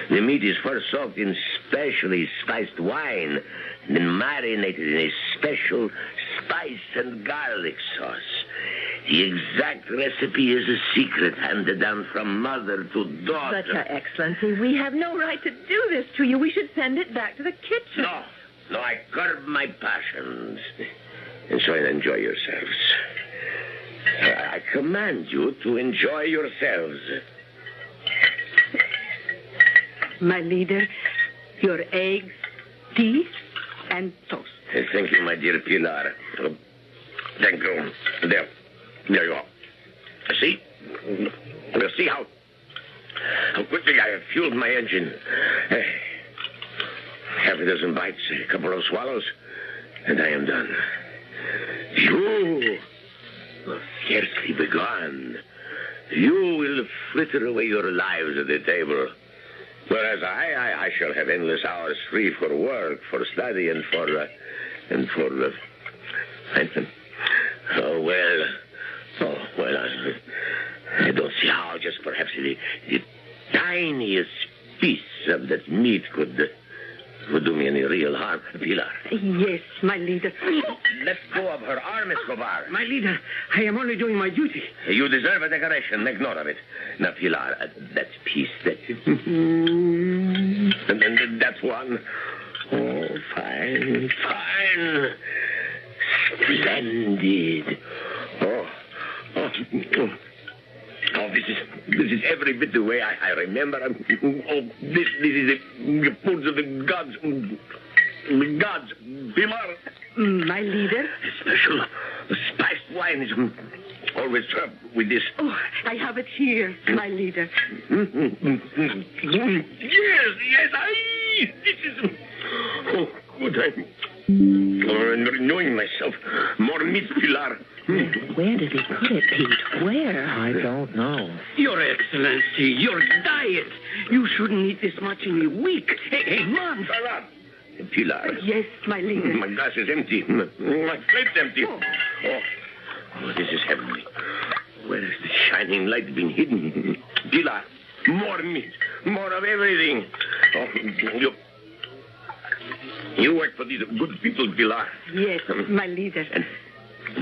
Speaker 5: The meat is first soaked in specially spiced wine, and then marinated in a special spice and garlic sauce. The exact recipe is a secret handed down from mother to daughter.
Speaker 23: But, Your Excellency, we have no right to do this to you. We should send it back to the kitchen.
Speaker 5: No, I curb my passions. And so enjoy yourselves. I command you to enjoy yourselves.
Speaker 6: My leader, your eggs, tea, and toast.
Speaker 5: Thank you, my dear Pilar. Thank you. There you are. See? You see how quickly I have fueled my engine. Half a dozen bites, a couple of swallows, and I am done. You have scarcely begun. You will fritter away your lives at the table. Whereas I shall have endless hours free for work, for study, and for I don't see how just perhaps the tiniest piece of that meat could do me any real harm. Pilar.
Speaker 6: Yes, my leader.
Speaker 5: Let go of her arm, Escobar.
Speaker 6: My leader, I am only doing my duty.
Speaker 5: You deserve a decoration. Make note of it. Now, Pilar, that piece, and that one. Oh, fine. Splendid. Oh, this is every bit the way I remember. This is the foods of the gods. The gods, Pilar.
Speaker 6: My leader?
Speaker 5: A special spiced wine is always served with this.
Speaker 6: Oh, I have it here, my leader.
Speaker 5: Yes, this is... Oh, good. I'm renewing myself. More meat, Pilar.
Speaker 23: Where did he put it, Pete? Where?
Speaker 10: I don't know.
Speaker 6: Your Excellency, your diet. You shouldn't eat this much in a week, a month.
Speaker 5: Pilar.
Speaker 6: Yes, my leader.
Speaker 5: My glass is empty. My plate's empty. Oh, this is heavenly. Where has the shining light been hidden? Pilar, more meat, more of everything. Oh, you work for these good people, Pilar.
Speaker 6: Yes, my leader.
Speaker 5: And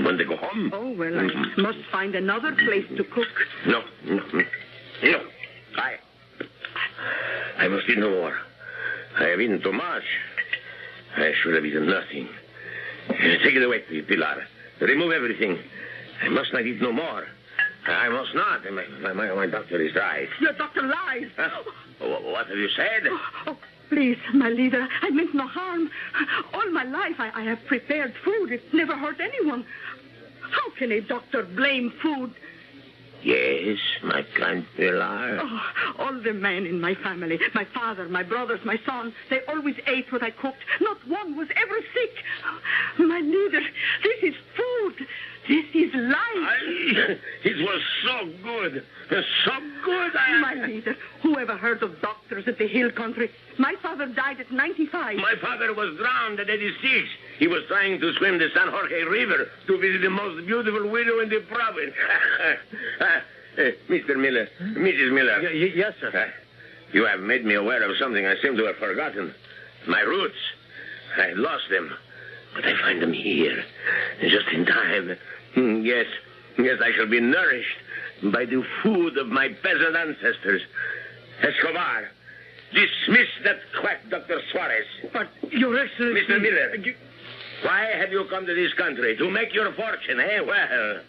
Speaker 5: when they go home...
Speaker 6: Oh, well, I must find another place to cook.
Speaker 5: No. I must eat no more. I have eaten too much. I should have eaten nothing. Take it away, Pilar. Remove everything. I must not eat no more. I must not. My doctor is right.
Speaker 6: Your doctor lies.
Speaker 5: What have you said?
Speaker 6: Oh, please, my leader, I meant no harm. All my life I have prepared food. It's never hurt anyone. How can a doctor blame food?
Speaker 5: Yes, my kind Pilar.
Speaker 6: Oh, all the men in my family, my father, my brothers, my son, they always ate what I cooked. Not one was ever sick. My leader, this is food. This is life.
Speaker 5: It was so good. So good.
Speaker 6: My leader, who ever heard of doctors at the hill country? My father died at 95.
Speaker 5: My father was drowned at 86. He was trying to swim the San Jorge River to visit the most beautiful widow in the province. Mr. Miller, Mrs. Miller.
Speaker 17: Yes, sir.
Speaker 5: You have made me aware of something I seem to have forgotten. My roots. I lost them. But I find them here. Just in time. Yes, I shall be nourished by the food of my peasant ancestors. Escobar, dismiss that quack Dr. Suarez.
Speaker 17: But, Your Excellency...
Speaker 5: Mr. Miller, why have you come to this country? To make your fortune, eh? Well,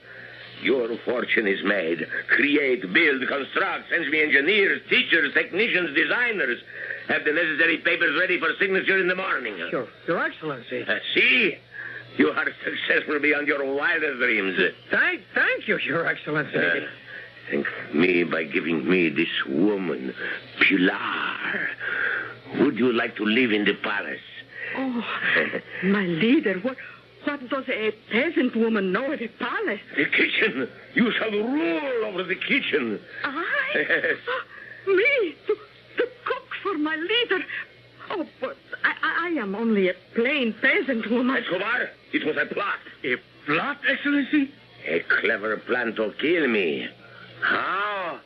Speaker 5: your fortune is made. Create, build, construct, send me engineers, teachers, technicians, designers. Have the necessary papers ready for signature in the morning.
Speaker 17: Your Excellency.
Speaker 5: See? You are successful beyond your wildest dreams.
Speaker 17: Thank you, Your Excellency.
Speaker 5: Thank me by giving me this woman, Pilar. Would you like to live in the palace?
Speaker 6: Oh, my leader, what does a peasant woman know of a palace?
Speaker 5: The kitchen. You shall rule over the kitchen.
Speaker 6: I? Me? To cook for my leader? Oh, but I am only a plain peasant woman.
Speaker 5: Escobar, it was a plot.
Speaker 17: A plot, Excellency?
Speaker 5: A clever plan to kill me. How?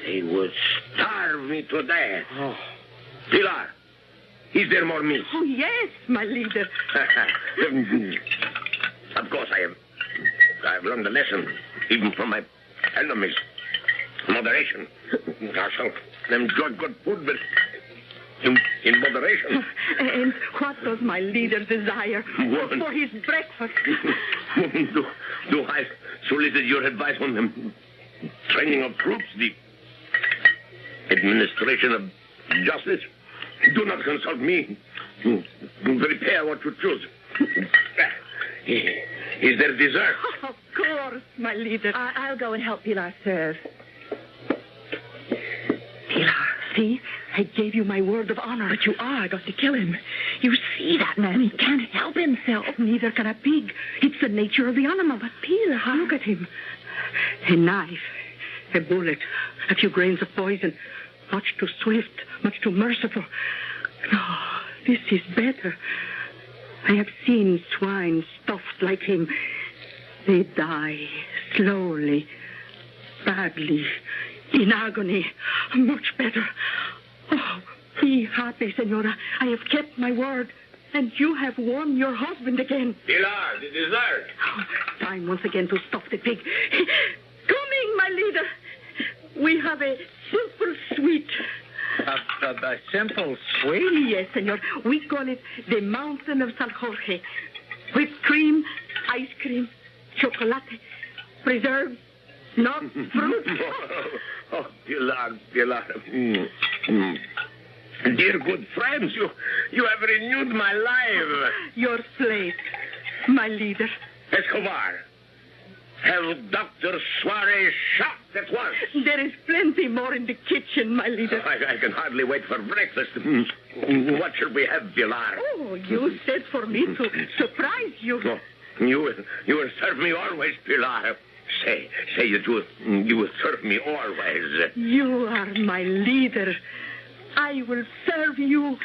Speaker 5: They would starve me to death.
Speaker 17: Oh.
Speaker 5: Pilar, is there more meat?
Speaker 6: Oh, yes, my leader.
Speaker 5: Of course, I've learned a lesson, even from my enemies. Moderation. I shall enjoy good food, but in moderation.
Speaker 6: And what does my leader desire for his breakfast?
Speaker 5: Do I solicit your advice on the training of troops, the administration of justice? Do not consult me. Prepare what you choose. Is there dessert?
Speaker 6: Oh, of course, my leader.
Speaker 23: I'll go and help Pilar serve.
Speaker 6: Pilar, see? I gave you my word of honor.
Speaker 23: But you are going to kill him. You see that man? He can't help himself.
Speaker 6: Neither can a pig. It's the nature of the animal. But Pilar, look at him. A knife, a bullet, a few grains of poison. Much too swift, much too merciful. No, this is better. I have seen swine stuffed like him. They die slowly, badly, in agony. Much better. Oh, be happy, Senora. I have kept my word. And you have won your husband again.
Speaker 5: Pilar, the dessert.
Speaker 6: Oh, time once again to stuff the pig. Coming, my leader. We have a simple sweet.
Speaker 17: A simple sweet?
Speaker 6: Yes, senor. We call it the Mountain of San Jorge. Whipped cream, ice cream, chocolate, preserves, nuts, fruit.
Speaker 5: Oh, Pilar. Dear good friends, you have renewed my life.
Speaker 6: Your slave, my leader.
Speaker 5: Escobar, have Dr. Suarez shot at once.
Speaker 6: There is plenty more in the kitchen, my leader.
Speaker 5: I can hardly wait for breakfast. What shall we have, Pilar?
Speaker 6: Oh, you said for me to surprise you.
Speaker 5: No, you will serve me always, Pilar. Say that you will serve me always.
Speaker 6: You are my leader. I will serve you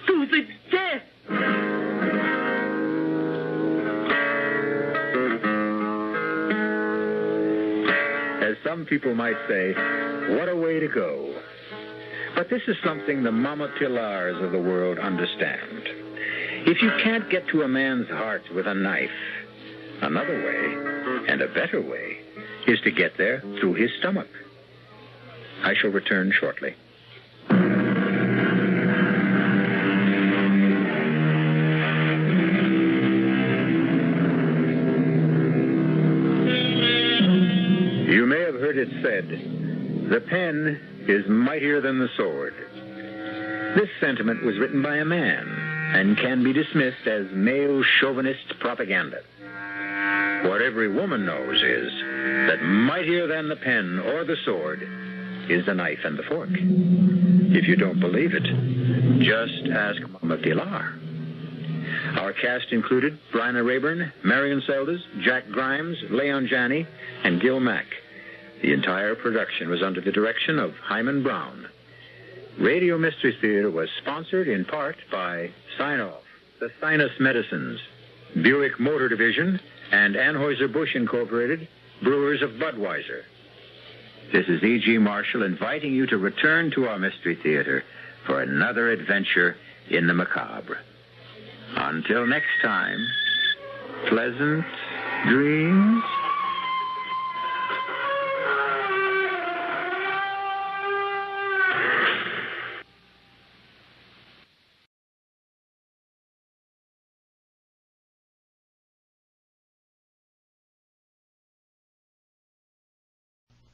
Speaker 6: to the death.
Speaker 7: As some people might say, what a way to go. But this is something the Mama Pilars of the world understand. If you can't get to a man's heart with a knife, another way, and a better way, is to get there through his stomach. I shall return shortly. You may have heard it said, the pen is mightier than the sword. This sentiment was written by a man and can be dismissed as male chauvinist propaganda. What every woman knows is that mightier than the pen or the sword is the knife and the fork. If you don't believe it, just ask Mama Pilar. Our cast included Bryna Rayburn, Marion Seldes, Jack Grimes, Leon Janney, and Gil Mack. The entire production was under the direction of Hyman Brown. Radio Mystery Theater was sponsored in part by Sign-Off, the Sinus Medicines, Buick Motor Division, and Anheuser-Busch Incorporated, brewers of Budweiser. This is E.G. Marshall inviting you to return to our Mystery Theater for another adventure in the macabre. Until next time, pleasant dreams.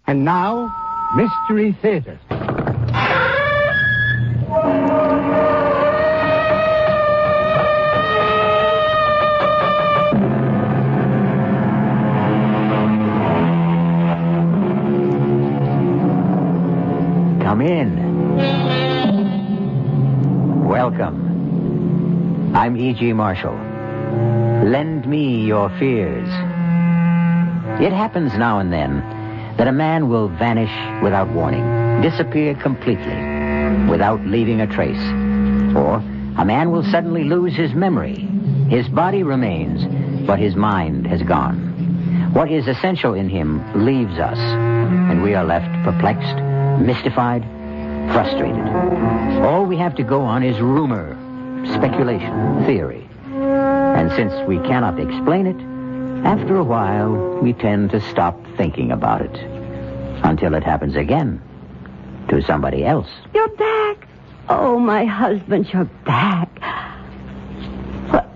Speaker 11: And now, Mystery Theater.
Speaker 1: Come in. Welcome. I'm E.G. Marshall. Lend me your fears. It happens now and then that a man will vanish without warning, disappear completely, without leaving a trace. Or a man will suddenly lose his memory. His body remains, but his mind has gone. What is essential in him leaves us, and we are left perplexed, mystified, frustrated. All we have to go on is rumor, speculation, theory. And since we cannot explain it, after a while, we tend to stop thinking about it. Until it happens again. To somebody else.
Speaker 3: You're back. Oh, my husband, you're back. What?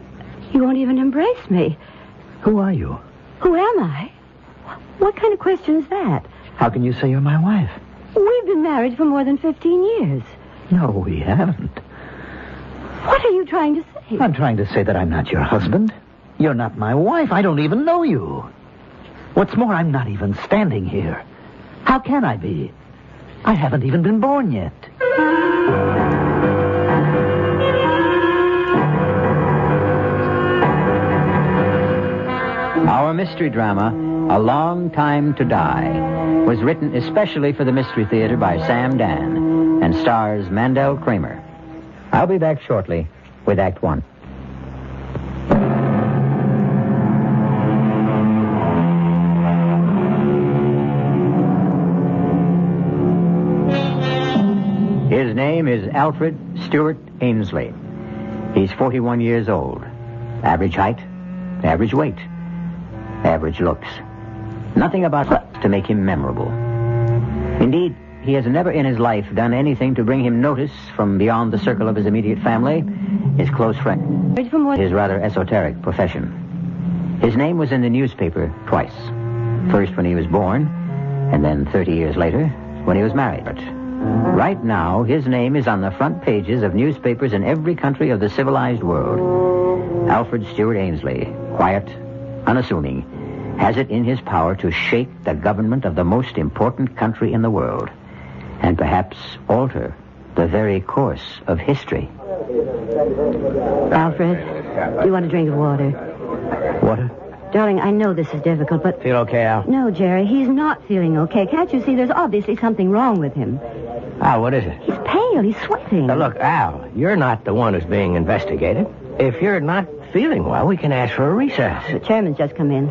Speaker 3: You won't even embrace me.
Speaker 15: Who are you?
Speaker 3: Who am I? What kind of question is that?
Speaker 15: How can you say you're my wife?
Speaker 3: We've been married for more than 15 years.
Speaker 15: No, we haven't.
Speaker 3: What are you trying to say?
Speaker 15: I'm trying to say that I'm not your husband. You're not my wife. I don't even know you. What's more, I'm not even standing here. How can I be? I haven't even been born yet.
Speaker 1: Our mystery drama, A Long Time to Die, was written especially for the Mystery Theater by Sam Dan and stars Mandel Kramer. I'll be back shortly with Act One. His name is Alfred Stewart Ainsley. He's 41 years old. Average height, average weight, average looks. Nothing about to make him memorable. Indeed, he has never in his life done anything to bring him notice from beyond the circle of his immediate family, his close friend, his rather esoteric profession. His name was in the newspaper twice. First when he was born, and then 30 years later when he was married. Right now, his name is on the front pages of newspapers in every country of the civilized world. Alfred Stewart Ainsley, quiet, unassuming, has it in his power to shake the government of the most important country in the world, and perhaps alter the very course of history.
Speaker 3: Alfred, do you want a drink of water?
Speaker 15: Water?
Speaker 3: Darling, I know this is difficult, but...
Speaker 15: Feel okay, Al?
Speaker 3: No, Jerry, he's not feeling okay. Can't you see there's obviously something wrong with him?
Speaker 15: Al, what is it?
Speaker 3: He's pale. He's sweating.
Speaker 15: Now, look, Al, you're not the one who's being investigated. If you're not feeling well, we can ask for a recess.
Speaker 3: The chairman's just come in.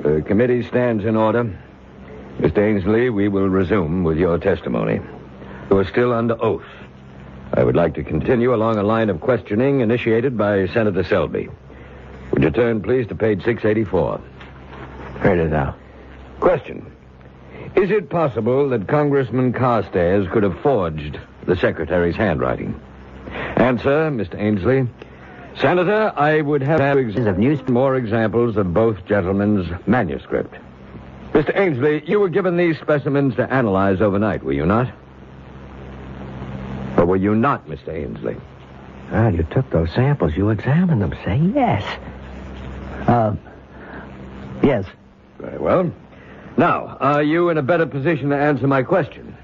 Speaker 21: The committee stands in order. Mr. Ainsley, we will resume with your testimony. You are still under oath. I would like to continue along a line of questioning initiated by Senator Selby. Would you turn, please, to page 684?
Speaker 15: Read it out.
Speaker 21: Question. Is it possible that Congressman Carstairs could have forged the secretary's handwriting? Answer, Mr. Ainsley. Senator, I would have more examples of both gentlemen's manuscript. Mr. Ainsley, you were given these specimens to analyze overnight, were you not? Or were you not, Mr. Ainsley?
Speaker 15: Well, you took those samples. You examined them. Say yes. Yes.
Speaker 21: Very well. Now, are you in a better position to answer my question?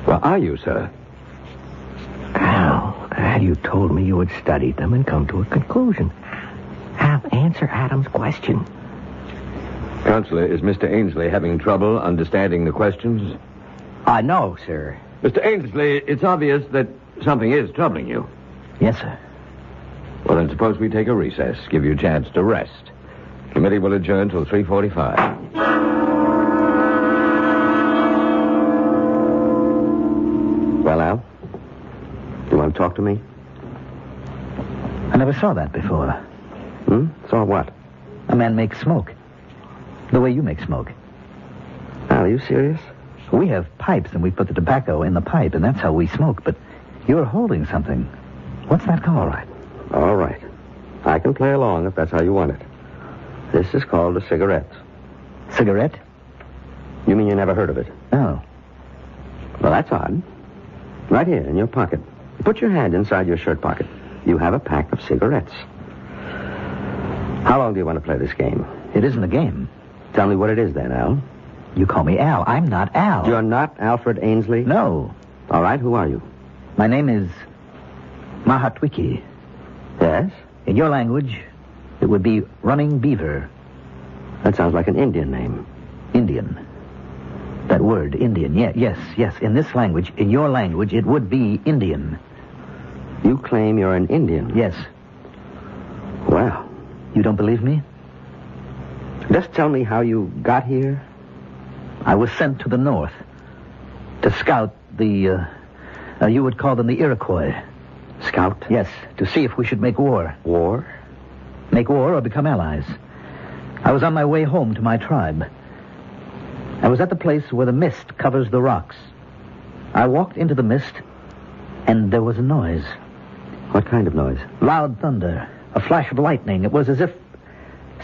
Speaker 21: Well, are you, sir?
Speaker 9: Al, you told me you had studied them and come to a conclusion. Al, answer Adam's question.
Speaker 21: Counselor, is Mr. Ainsley having trouble understanding the questions?
Speaker 9: No, sir.
Speaker 21: Mr. Ainsley, it's obvious that something is troubling you.
Speaker 15: Yes, sir.
Speaker 21: Well, then suppose we take a recess, give you a chance to rest. Committee will adjourn till 3:45.
Speaker 9: Well, Al? You want to talk to me?
Speaker 15: I never saw that before.
Speaker 9: Saw what?
Speaker 15: A man makes smoke. The way you make smoke.
Speaker 9: Al, are you serious?
Speaker 15: We have pipes, and we put the tobacco in the pipe, and that's how we smoke. But you're holding something. What's that called?
Speaker 9: All right. I can play along if that's how you want it. This is called a cigarette.
Speaker 15: Cigarette?
Speaker 9: You mean you never heard of it?
Speaker 15: No.
Speaker 9: Well, that's odd. Right here in your pocket. Put your hand inside your shirt pocket. You have a pack of cigarettes. How long do you want to play this game?
Speaker 15: It isn't a game.
Speaker 9: Tell me what it is then, Al.
Speaker 15: You call me Al. I'm not Al.
Speaker 9: You're not Alfred Ainsley?
Speaker 15: No.
Speaker 9: All right, who are you?
Speaker 15: My name is Mahatwiki.
Speaker 9: Yes?
Speaker 15: In your language, it would be Running Beaver.
Speaker 9: That sounds like an Indian name.
Speaker 15: Indian. That word, Indian. Yes. In this language, in your language, it would be Indian.
Speaker 9: You claim you're an Indian?
Speaker 15: Yes.
Speaker 9: Well.
Speaker 15: You don't believe me?
Speaker 9: Just tell me how you got here.
Speaker 15: I was sent to the north to scout the, you would call them the Iroquois.
Speaker 9: Scout?
Speaker 15: Yes, to see if we should make war.
Speaker 9: War?
Speaker 15: Make war or become allies. I was on my way home to my tribe. I was at the place where the mist covers the rocks. I walked into the mist, and there was a noise.
Speaker 9: What kind of noise?
Speaker 15: Loud thunder, a flash of lightning. It was as if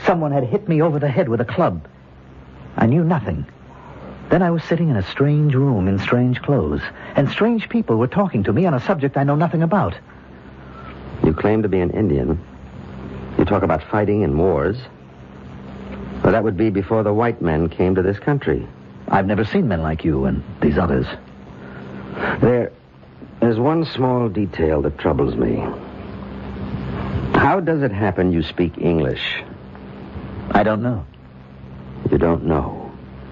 Speaker 15: someone had hit me over the head with a club. I knew nothing. Then I was sitting in a strange room in strange clothes, and strange people were talking to me on a subject I know nothing about.
Speaker 9: You claim to be an Indian. You talk about fighting in wars. Well, that would be before the white men came to this country.
Speaker 15: I've never seen men like you and these others.
Speaker 9: There's one small detail that troubles me. How does it happen you speak English?
Speaker 15: I don't know.
Speaker 9: You don't know?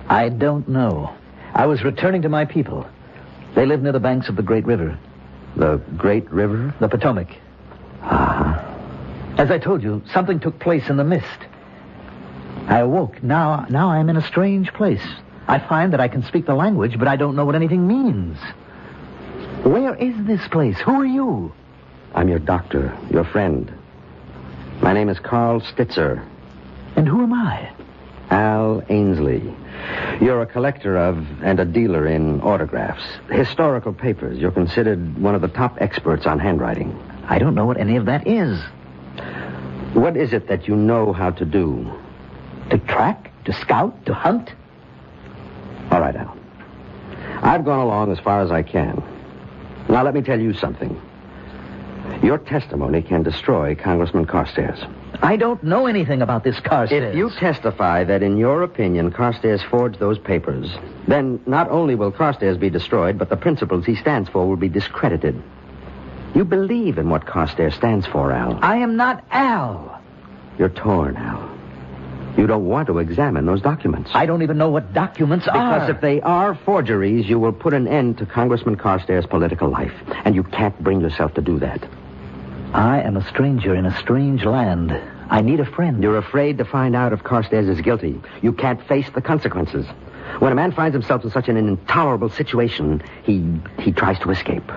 Speaker 15: I don't know. I was returning to my people. They live near the banks of the Great River.
Speaker 9: The Great River?
Speaker 15: The Potomac. As I told you, something took place in the mist. I awoke. Now I'm in a strange place. I find that I can speak the language, but I don't know what anything means. Where is this place? Who are you?
Speaker 9: I'm your doctor, your friend. My name is Carl Stitzer.
Speaker 15: And who am I?
Speaker 9: Al Ainsley. You're a collector of and a dealer in autographs, historical papers. You're considered one of the top experts on handwriting.
Speaker 15: I don't know what any of that is.
Speaker 9: What is it that you know how to do?
Speaker 15: To track? To scout? To hunt?
Speaker 9: All right, Al. I've gone along as far as I can. Now, let me tell you something. Your testimony can destroy Congressman Carstairs.
Speaker 15: I don't know anything about this Carstairs.
Speaker 9: If you testify that, in your opinion, Carstairs forged those papers, then not only will Carstairs be destroyed, but the principles he stands for will be discredited. You believe in what Carstairs stands for, Al.
Speaker 15: I am not Al.
Speaker 9: You're torn, Al. You don't want to examine those documents.
Speaker 15: I don't even know what documents are.
Speaker 9: Because if they are forgeries, you will put an end to Congressman Carstairs' political life. And you can't bring yourself to do that.
Speaker 15: I am a stranger in a strange land. I need a friend.
Speaker 9: You're afraid to find out if Carstairs is guilty. You can't face the consequences. When a man finds himself in such an intolerable situation, he tries to escape.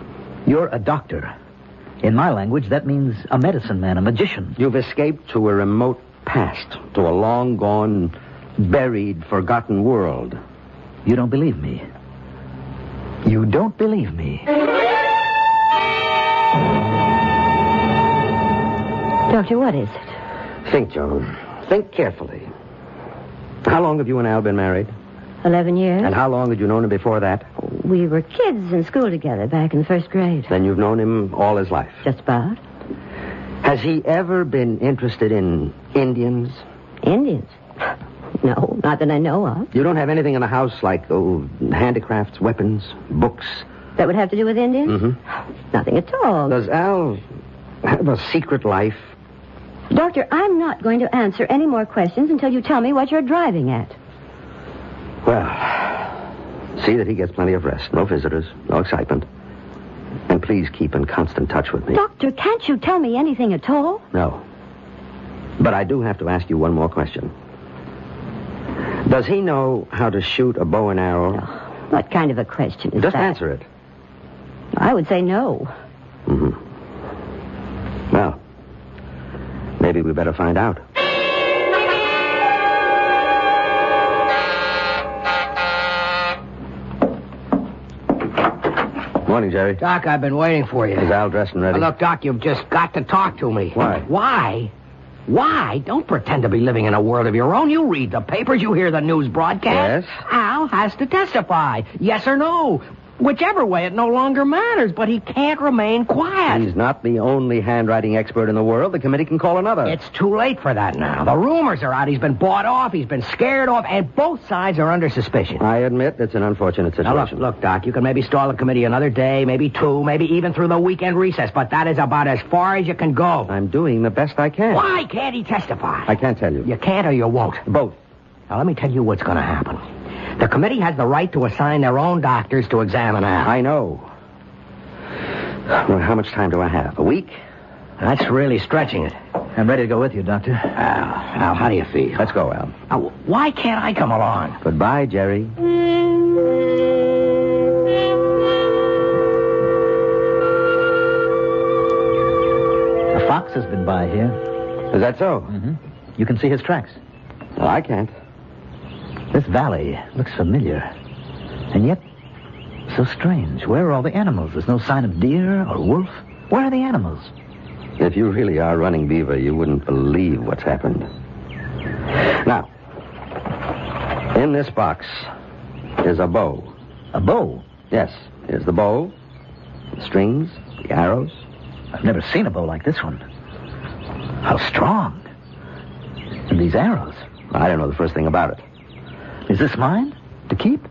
Speaker 15: You're a doctor. In my language, that means a medicine man, a magician.
Speaker 9: You've escaped to a remote past, to a long-gone, buried, forgotten world.
Speaker 15: You don't believe me. You don't believe me.
Speaker 20: Doctor, what is it?
Speaker 9: Think, Joan. Think carefully. How long have you and Al been married?
Speaker 20: 11 years.
Speaker 9: And how long had you known him before that?
Speaker 20: We were kids in school together back in the first grade.
Speaker 9: Then you've known him all his life.
Speaker 20: Just about.
Speaker 9: Has he ever been interested in Indians?
Speaker 20: Indians? No, not that I know of.
Speaker 9: You don't have anything in the house like, handicrafts, weapons, books?
Speaker 20: That would have to do with Indians?
Speaker 9: Mm-hmm.
Speaker 20: Nothing at all.
Speaker 9: Does Al have a secret life?
Speaker 20: Doctor, I'm not going to answer any more questions until you tell me what you're driving at.
Speaker 9: Well, see that he gets plenty of rest. No visitors, no excitement. And please keep in constant touch with me.
Speaker 20: Doctor, can't you tell me anything at all?
Speaker 9: No. But I do have to ask you one more question. Does he know how to shoot a bow and arrow?
Speaker 20: Oh, what kind of a question is
Speaker 9: Just
Speaker 20: that?
Speaker 9: answer it.
Speaker 20: I would say no.
Speaker 9: Mm-hmm. Well, maybe we better find out. Morning, Jerry.
Speaker 14: Doc, I've been waiting for you.
Speaker 9: Is Al dressed and ready?
Speaker 14: Look, Doc, you've just got to talk to me.
Speaker 9: Why?
Speaker 14: Why? Why? Don't pretend to be living in a world of your own. You read the papers, you hear the news broadcast.
Speaker 9: Yes?
Speaker 14: Al has to testify. Yes or no. Whichever way, it no longer matters, but he can't remain quiet.
Speaker 9: He's not the only handwriting expert in the world. The committee can call another.
Speaker 14: It's too late for that now. The rumors are out. He's been bought off. He's been scared off, and both sides are under suspicion.
Speaker 9: I admit it's an unfortunate situation.
Speaker 14: Now, look, Doc, you can maybe stall the committee another day, maybe two, maybe even through the weekend recess, but that is about as far as you can go.
Speaker 9: I'm doing the best I can.
Speaker 14: Why can't he testify?
Speaker 9: I can't tell you.
Speaker 14: You can't or you won't?
Speaker 9: Both.
Speaker 14: Now, let me tell you what's going to happen. The committee has the right to assign their own doctors to examine Al.
Speaker 9: I know. Well, how much time do I have? A week?
Speaker 14: That's really stretching it.
Speaker 15: I'm ready to go with you, Doctor.
Speaker 14: Al, how do you feel?
Speaker 9: Let's go, Al.
Speaker 14: Why can't I come along?
Speaker 9: Goodbye, Jerry.
Speaker 15: A fox has been by here.
Speaker 9: Is that so?
Speaker 15: Mm-hmm. You can see his tracks.
Speaker 9: Well, I can't.
Speaker 15: This valley looks familiar. And yet, so strange. Where are all the animals? There's no sign of deer or wolf. Where are the animals?
Speaker 9: If you really are running beaver, you wouldn't believe what's happened. Now, in this box is a bow.
Speaker 15: A bow?
Speaker 9: Yes. Here's the bow, the strings, the arrows.
Speaker 15: I've never seen a bow like this one. How strong. And these arrows.
Speaker 9: I don't know the first thing about it.
Speaker 15: Is this mine? To keep?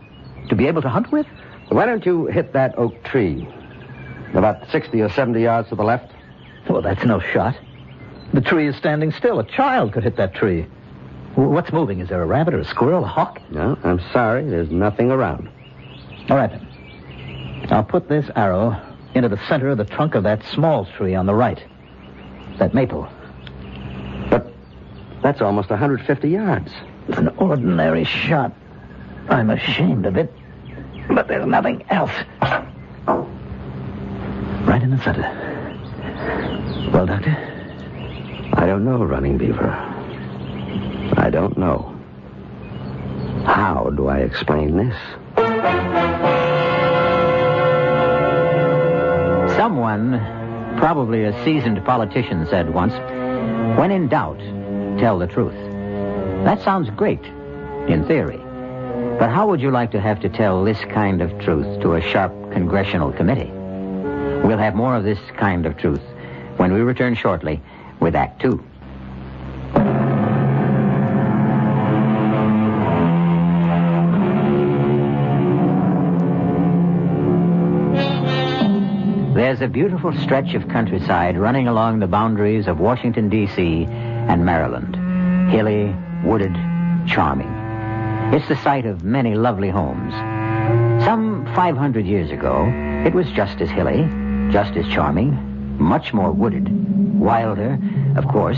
Speaker 15: To be able to hunt with?
Speaker 9: Why don't you hit that oak tree? About 60 or 70 yards to the left.
Speaker 15: Well, that's no shot. The tree is standing still. A child could hit that tree. What's moving? Is there a rabbit or a squirrel, a hawk?
Speaker 9: No, I'm sorry. There's nothing around.
Speaker 15: All right, then. I'll put this arrow into the center of the trunk of that small tree on the right. That maple.
Speaker 9: But that's almost 150 yards.
Speaker 15: It's an ordinary shot. I'm ashamed of it. But there's nothing else. Right in the center. Well, Doctor?
Speaker 9: I don't know, Running Beaver. I don't know. How do I explain this?
Speaker 18: Someone, probably a seasoned politician, said once, when in doubt, tell the truth. That sounds great, in theory. But how would you like to have to tell this kind of truth to a sharp congressional committee? We'll have more of this kind of truth when we return shortly with Act Two. There's a beautiful stretch of countryside running along the boundaries of Washington, D.C. and Maryland. Hilly, wooded, charming. It's the site of many lovely homes. Some 500 years ago, it was just as hilly, just as charming, much more wooded, wilder, of course,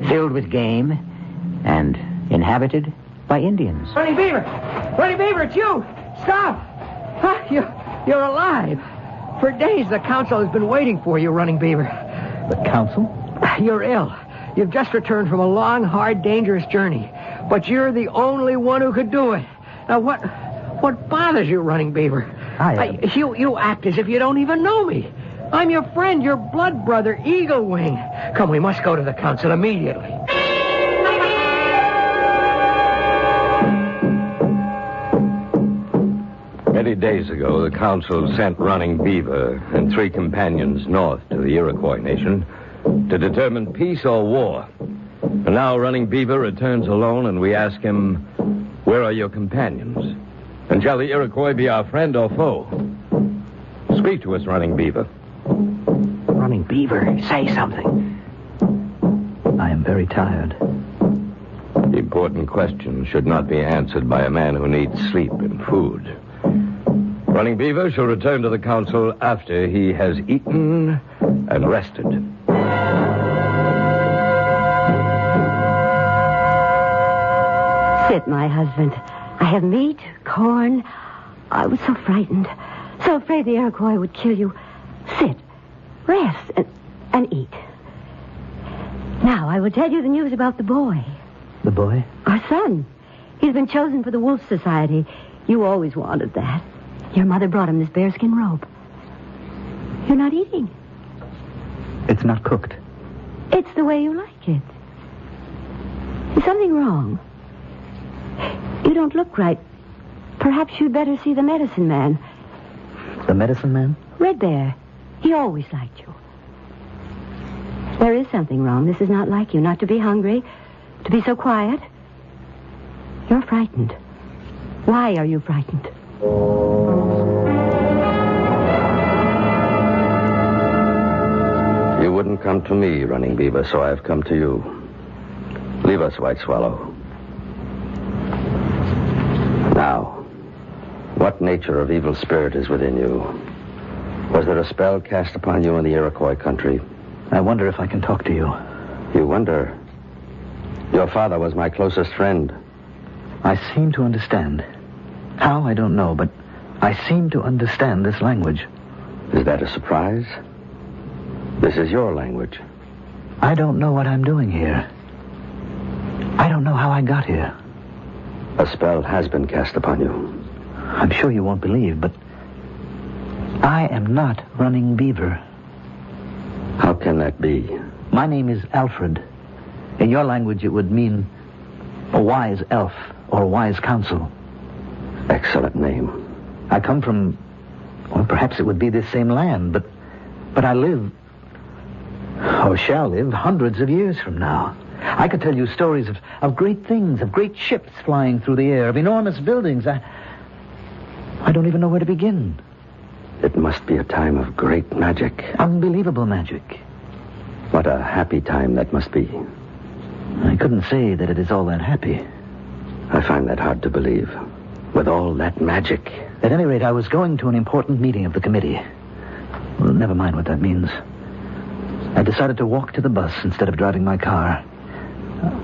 Speaker 18: filled with game, and inhabited by Indians.
Speaker 14: Running Beaver! Running Beaver, it's you! Stop! Huh? You're alive. For days, the council has been waiting for you, Running Beaver.
Speaker 15: The council?
Speaker 14: You're ill. You've just returned from a long, hard, dangerous journey. But you're the only one who could do it. Now, what bothers you, Running Beaver? You act as if you don't even know me. I'm your friend, your blood brother, Eagle Wing. Come, we must go to the council immediately.
Speaker 21: Many days ago, the council sent Running Beaver and 3 companions north to the Iroquois Nation to determine peace or war. And now Running Beaver returns alone, and we ask him, where are your companions? And shall the Iroquois be our friend or foe? Speak to us, Running Beaver.
Speaker 14: Running Beaver, say something.
Speaker 15: I am very tired.
Speaker 21: The important question should not be answered by a man who needs sleep and food. Running Beaver shall return to the council after he has eaten and rested.
Speaker 3: Sit, my husband. I have meat, corn. I was so frightened. So afraid the Iroquois would kill you. Sit, rest, and eat. Now, I will tell you the news about the boy.
Speaker 15: The boy?
Speaker 3: Our son. He's been chosen for the Wolf Society. You always wanted that. Your mother brought him this bearskin robe. You're not eating.
Speaker 15: It's not cooked.
Speaker 3: It's the way you like it. Is something wrong? You don't look right. Perhaps you'd better see the medicine man.
Speaker 15: The medicine man?
Speaker 3: Red Bear. He always liked you. There is something wrong. This is not like you. Not to be hungry, to be so quiet. You're frightened. Why are you frightened?
Speaker 21: You wouldn't come to me, Running Beaver, so I've come to you. Leave us, White Swallow. Now, what nature of evil spirit is within you? Was there a spell cast upon you in the Iroquois country?
Speaker 15: I wonder if I can talk to you.
Speaker 21: You wonder? Your father was my closest friend.
Speaker 15: I seem to understand. How, I don't know, but I seem to understand this language.
Speaker 21: Is that a surprise? This is your language.
Speaker 15: I don't know what I'm doing here. I don't know how I got here.
Speaker 21: A spell has been cast upon you.
Speaker 15: I'm sure you won't believe, but I am not Running Beaver.
Speaker 21: How can that be?
Speaker 15: My name is Alfred. In your language, it would mean a wise elf or wise counsel.
Speaker 21: Excellent name.
Speaker 15: I come from, well, perhaps it would be this same land, but I live, or shall live, hundreds of years from now. I could tell you stories of great things, of great ships flying through the air, of enormous buildings. I don't even know where to begin.
Speaker 21: It must be a time of great magic.
Speaker 15: Unbelievable magic.
Speaker 21: What a happy time that must be.
Speaker 15: I couldn't say that it is all that happy.
Speaker 21: I find that hard to believe. With all that magic.
Speaker 15: At any rate, I was going to an important meeting of the committee. Well, never mind what that means. I decided to walk to the bus instead of driving my car.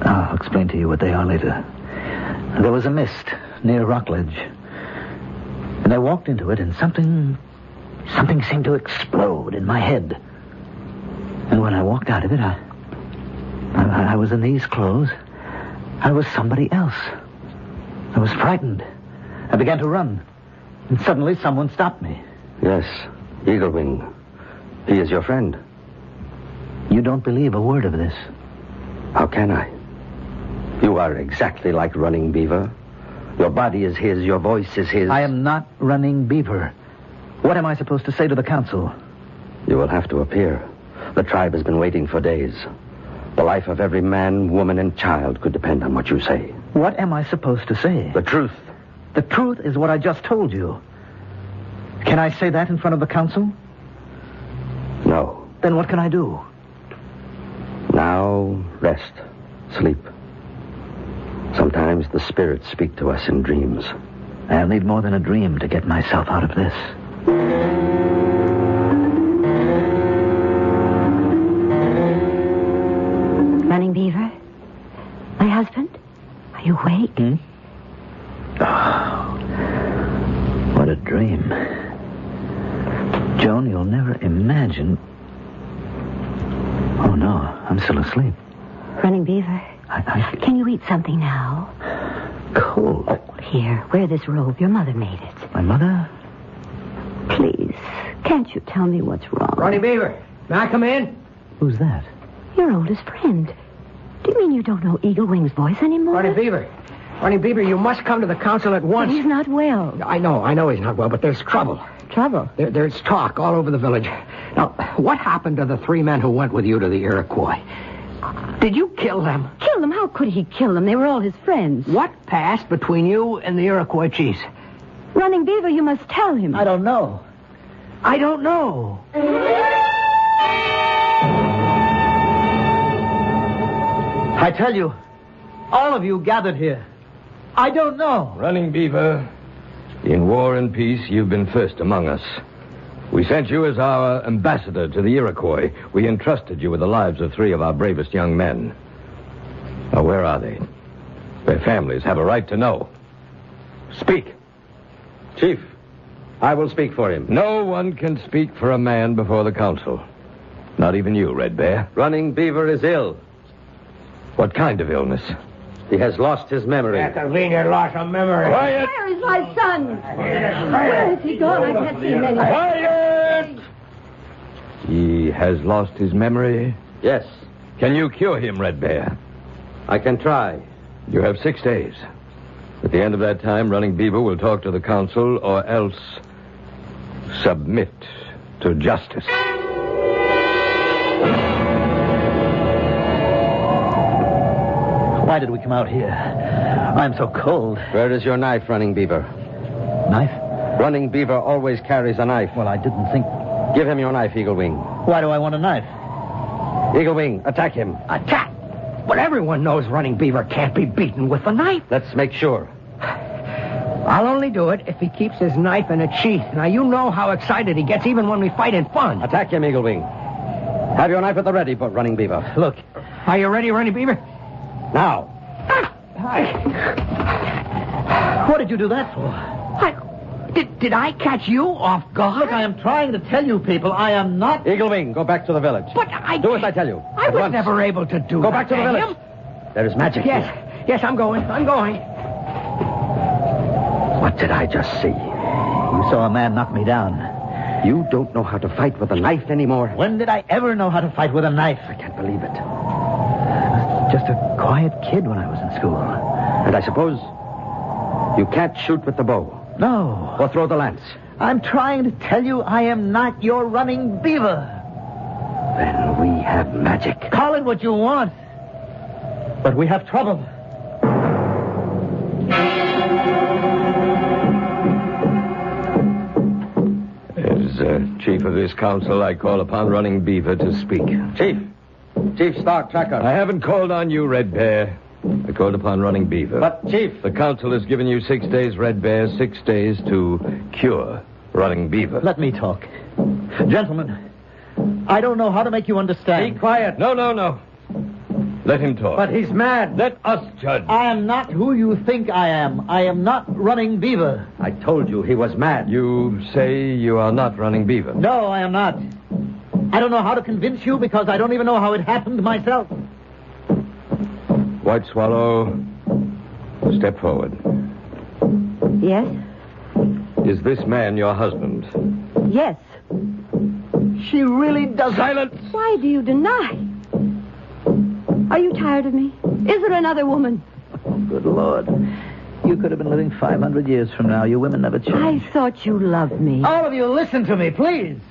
Speaker 15: I'll explain to you what they are later. There was a mist near Rockledge. And I walked into it, and something seemed to explode in my head. And when I walked out of it, I was in these clothes. I was somebody else. I was frightened. I began to run. And suddenly someone stopped me.
Speaker 21: Yes, Eagle Wing. He is your friend.
Speaker 15: You don't believe a word of this.
Speaker 21: How can I? You are exactly like Running Beaver. Your body is his, your voice is his.
Speaker 15: I am not Running Beaver. What am I supposed to say to the council?
Speaker 21: You will have to appear. The tribe has been waiting for days. The life of every man, woman, and child could depend on what you say.
Speaker 15: What am I supposed to say?
Speaker 21: The truth.
Speaker 15: The truth is what I just told you. Can I say that in front of the council?
Speaker 21: No.
Speaker 15: Then what can I do?
Speaker 21: Now, rest. Sleep. Sometimes the spirits speak to us in dreams.
Speaker 15: I'll need more than a dream to get myself out of this.
Speaker 3: Running Beaver? My husband? Are you awake?
Speaker 15: Oh, what a dream. Joan, you'll never imagine. Oh, no, I'm still asleep.
Speaker 3: Running Beaver? Can you eat something now?
Speaker 15: Cold.
Speaker 3: Oh, here, wear this robe. Your mother made it.
Speaker 15: My mother?
Speaker 3: Please, can't you tell me what's wrong?
Speaker 14: Running Beaver, may I come in?
Speaker 15: Who's that?
Speaker 3: Your oldest friend. Do you mean you don't know Eagle Wing's voice anymore?
Speaker 14: Running Beaver, you must come to the council at once.
Speaker 3: But he's not well.
Speaker 14: I know he's not well, but there's trouble.
Speaker 4: trouble?
Speaker 14: There's talk all over the village. Now, what happened to the 3 men who went with you to the Iroquois? Did you kill them?
Speaker 4: Kill them? How could he kill them? They were all his friends.
Speaker 14: What passed between you and the Iroquois chiefs?
Speaker 4: Running Beaver, you must tell him.
Speaker 15: I don't know.
Speaker 14: I don't know.
Speaker 15: I tell you, all of you gathered here. I don't know.
Speaker 21: Running Beaver, in war and peace, you've been first among us. We sent you as our ambassador to the Iroquois. We entrusted you with the lives of 3 of our bravest young men. Now, where are they? Their families have a right to know. Speak.
Speaker 9: Chief, I will speak for him.
Speaker 21: No one can speak for a man before the council. Not even you, Red Bear.
Speaker 9: Running Beaver is ill.
Speaker 21: What kind of illness?
Speaker 9: He has lost his memory.
Speaker 14: Convenient loss of memory.
Speaker 21: Quiet!
Speaker 4: Where is my son? Where is he gone? I can't see him anywhere.
Speaker 21: Quiet! He has lost his memory?
Speaker 9: Yes.
Speaker 21: Can you cure him, Red Bear?
Speaker 9: I can try.
Speaker 21: You have 6 days. At the end of that time, Running Beaver will talk to the council or else submit to justice.
Speaker 15: Why did we come out here? I'm so cold.
Speaker 9: Where is your knife, Running Beaver?
Speaker 15: Knife?
Speaker 9: Running Beaver always carries a knife.
Speaker 15: Well, I didn't think...
Speaker 9: Give him your knife, Eagle Wing.
Speaker 15: Why do I want a knife?
Speaker 9: Eagle Wing, attack him.
Speaker 14: Attack? But everyone knows Running Beaver can't be beaten with a knife.
Speaker 9: Let's make sure.
Speaker 14: I'll only do it if he keeps his knife in a sheath. Now, you know how excited he gets even when we fight in fun.
Speaker 9: Attack him, Eagle Wing. Have your knife at the ready, but Running Beaver.
Speaker 14: Look, are you ready, Running Beaver?
Speaker 9: Now.
Speaker 15: What did you do that for?
Speaker 14: Did I catch you off guard?
Speaker 15: Look, I am trying to tell you people, I am not...
Speaker 9: Eagle Wing, go back to the village.
Speaker 14: But I...
Speaker 9: Do as I tell you.
Speaker 14: I was never able to do that.
Speaker 9: Go back to the village.
Speaker 14: Him.
Speaker 9: There is magic here.
Speaker 14: Yes, I'm going.
Speaker 9: What did I just see?
Speaker 15: You saw a man knock me down.
Speaker 9: You don't know how to fight with a knife anymore.
Speaker 15: When did I ever know how to fight with a knife?
Speaker 9: I can't believe it.
Speaker 15: I was just a quiet kid when I was in school.
Speaker 9: And I suppose you can't shoot with the bow.
Speaker 15: No.
Speaker 9: Or throw the lance.
Speaker 15: I'm trying to tell you I am not your Running Beaver.
Speaker 9: Then we have magic.
Speaker 15: Call it what you want. But we have trouble.
Speaker 21: As chief of this council, I call upon Running Beaver to speak.
Speaker 9: Chief Stark Tracker.
Speaker 21: I haven't called on you, Red Bear. I called upon Running Beaver.
Speaker 9: But, Chief...
Speaker 21: The council has given you 6 days, Red Bear, 6 days to cure Running Beaver.
Speaker 15: Let me talk. Gentlemen, I don't know how to make you understand.
Speaker 21: Be quiet. No. Let him talk.
Speaker 15: But he's mad.
Speaker 21: Let us judge.
Speaker 15: I am not who you think I am. I am not Running Beaver.
Speaker 9: I told you he was mad.
Speaker 21: You say you are not Running Beaver.
Speaker 15: No, I am not. I don't know how to convince you because I don't even know how it happened myself.
Speaker 21: White Swallow, step forward.
Speaker 4: Yes?
Speaker 21: Is this man your husband?
Speaker 4: Yes.
Speaker 15: She really does.
Speaker 21: Silence!
Speaker 4: Why do you deny? Are you tired of me? Is there another woman?
Speaker 15: Oh, good Lord. You could have been living 500 years from now. You women never change.
Speaker 4: I thought you loved me.
Speaker 15: All of you, listen to me, please.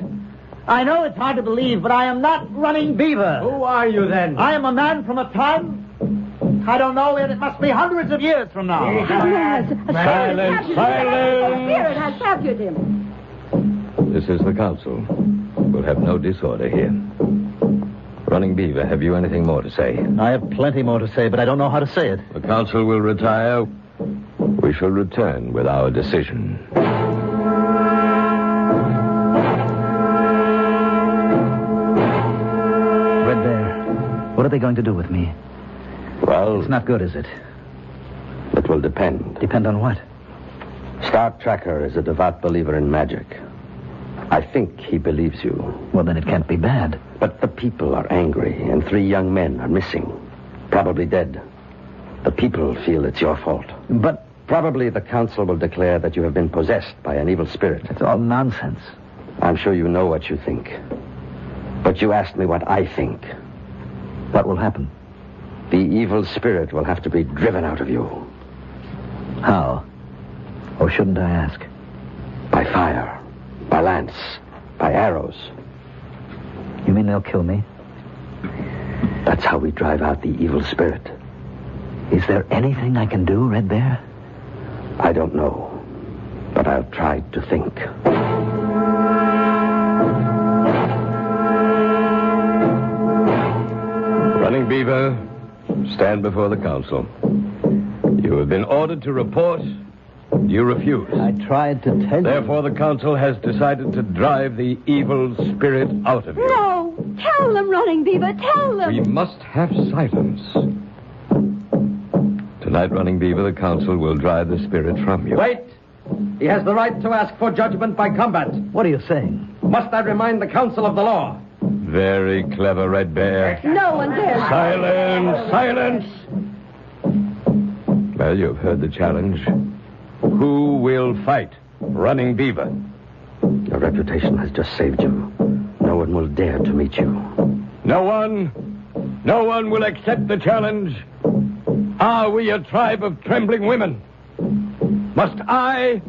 Speaker 15: I know it's hard to believe, but I am not Running Beaver.
Speaker 21: Who are you, then?
Speaker 15: I am a man from a time... I don't know, and it must be hundreds of years from now.
Speaker 21: Silence!
Speaker 4: A spirit has captured him.
Speaker 21: This is the council. We'll have no disorder here. Running Beaver, have you anything more to say?
Speaker 15: I have plenty more to say, but I don't know how to say it.
Speaker 21: The council will retire. We shall return with our decision.
Speaker 15: Red Bear, what are they going to do with me?
Speaker 21: Well...
Speaker 15: It's not good, is it?
Speaker 21: It will depend.
Speaker 15: Depend on what?
Speaker 9: Stark Tracker is a devout believer in magic. I think he believes you.
Speaker 15: Well, then it can't be bad.
Speaker 9: But the people are angry, and 3 young men are missing. Probably dead. The people feel it's your fault.
Speaker 15: But...
Speaker 9: Probably the council will declare that you have been possessed by an evil spirit.
Speaker 15: It's all nonsense.
Speaker 9: I'm sure you know what you think. But you asked me what I think.
Speaker 15: What will happen?
Speaker 9: The evil spirit will have to be driven out of you.
Speaker 15: How? Or shouldn't I ask?
Speaker 9: By fire. By
Speaker 21: By lance. By arrows.
Speaker 15: You mean they'll kill me?
Speaker 21: That's how we drive out the evil spirit.
Speaker 15: Is there anything I can do, Red Bear?
Speaker 21: I don't know, but I'll try to think. Running Beaver, stand before the council. You have been ordered to report. You refuse.
Speaker 15: I tried to tell you.
Speaker 21: Therefore, the council has decided to drive the evil spirit out of you.
Speaker 4: No! Tell them, Running Beaver, tell them!
Speaker 21: We must have silence. Tonight, Running Beaver, the council will drive the spirit from you.
Speaker 8: Wait! He has the right to ask for judgment by combat.
Speaker 15: What are you saying?
Speaker 8: Must I remind the council of the law?
Speaker 21: Very clever, Red Bear.
Speaker 4: No one dares.
Speaker 21: Silence! Silence! Well, you've heard the challenge. Who will fight Running Beaver? Your reputation has just saved you. No one will dare to meet you. No one? No one will accept the challenge? Are we a tribe of trembling women? Must I,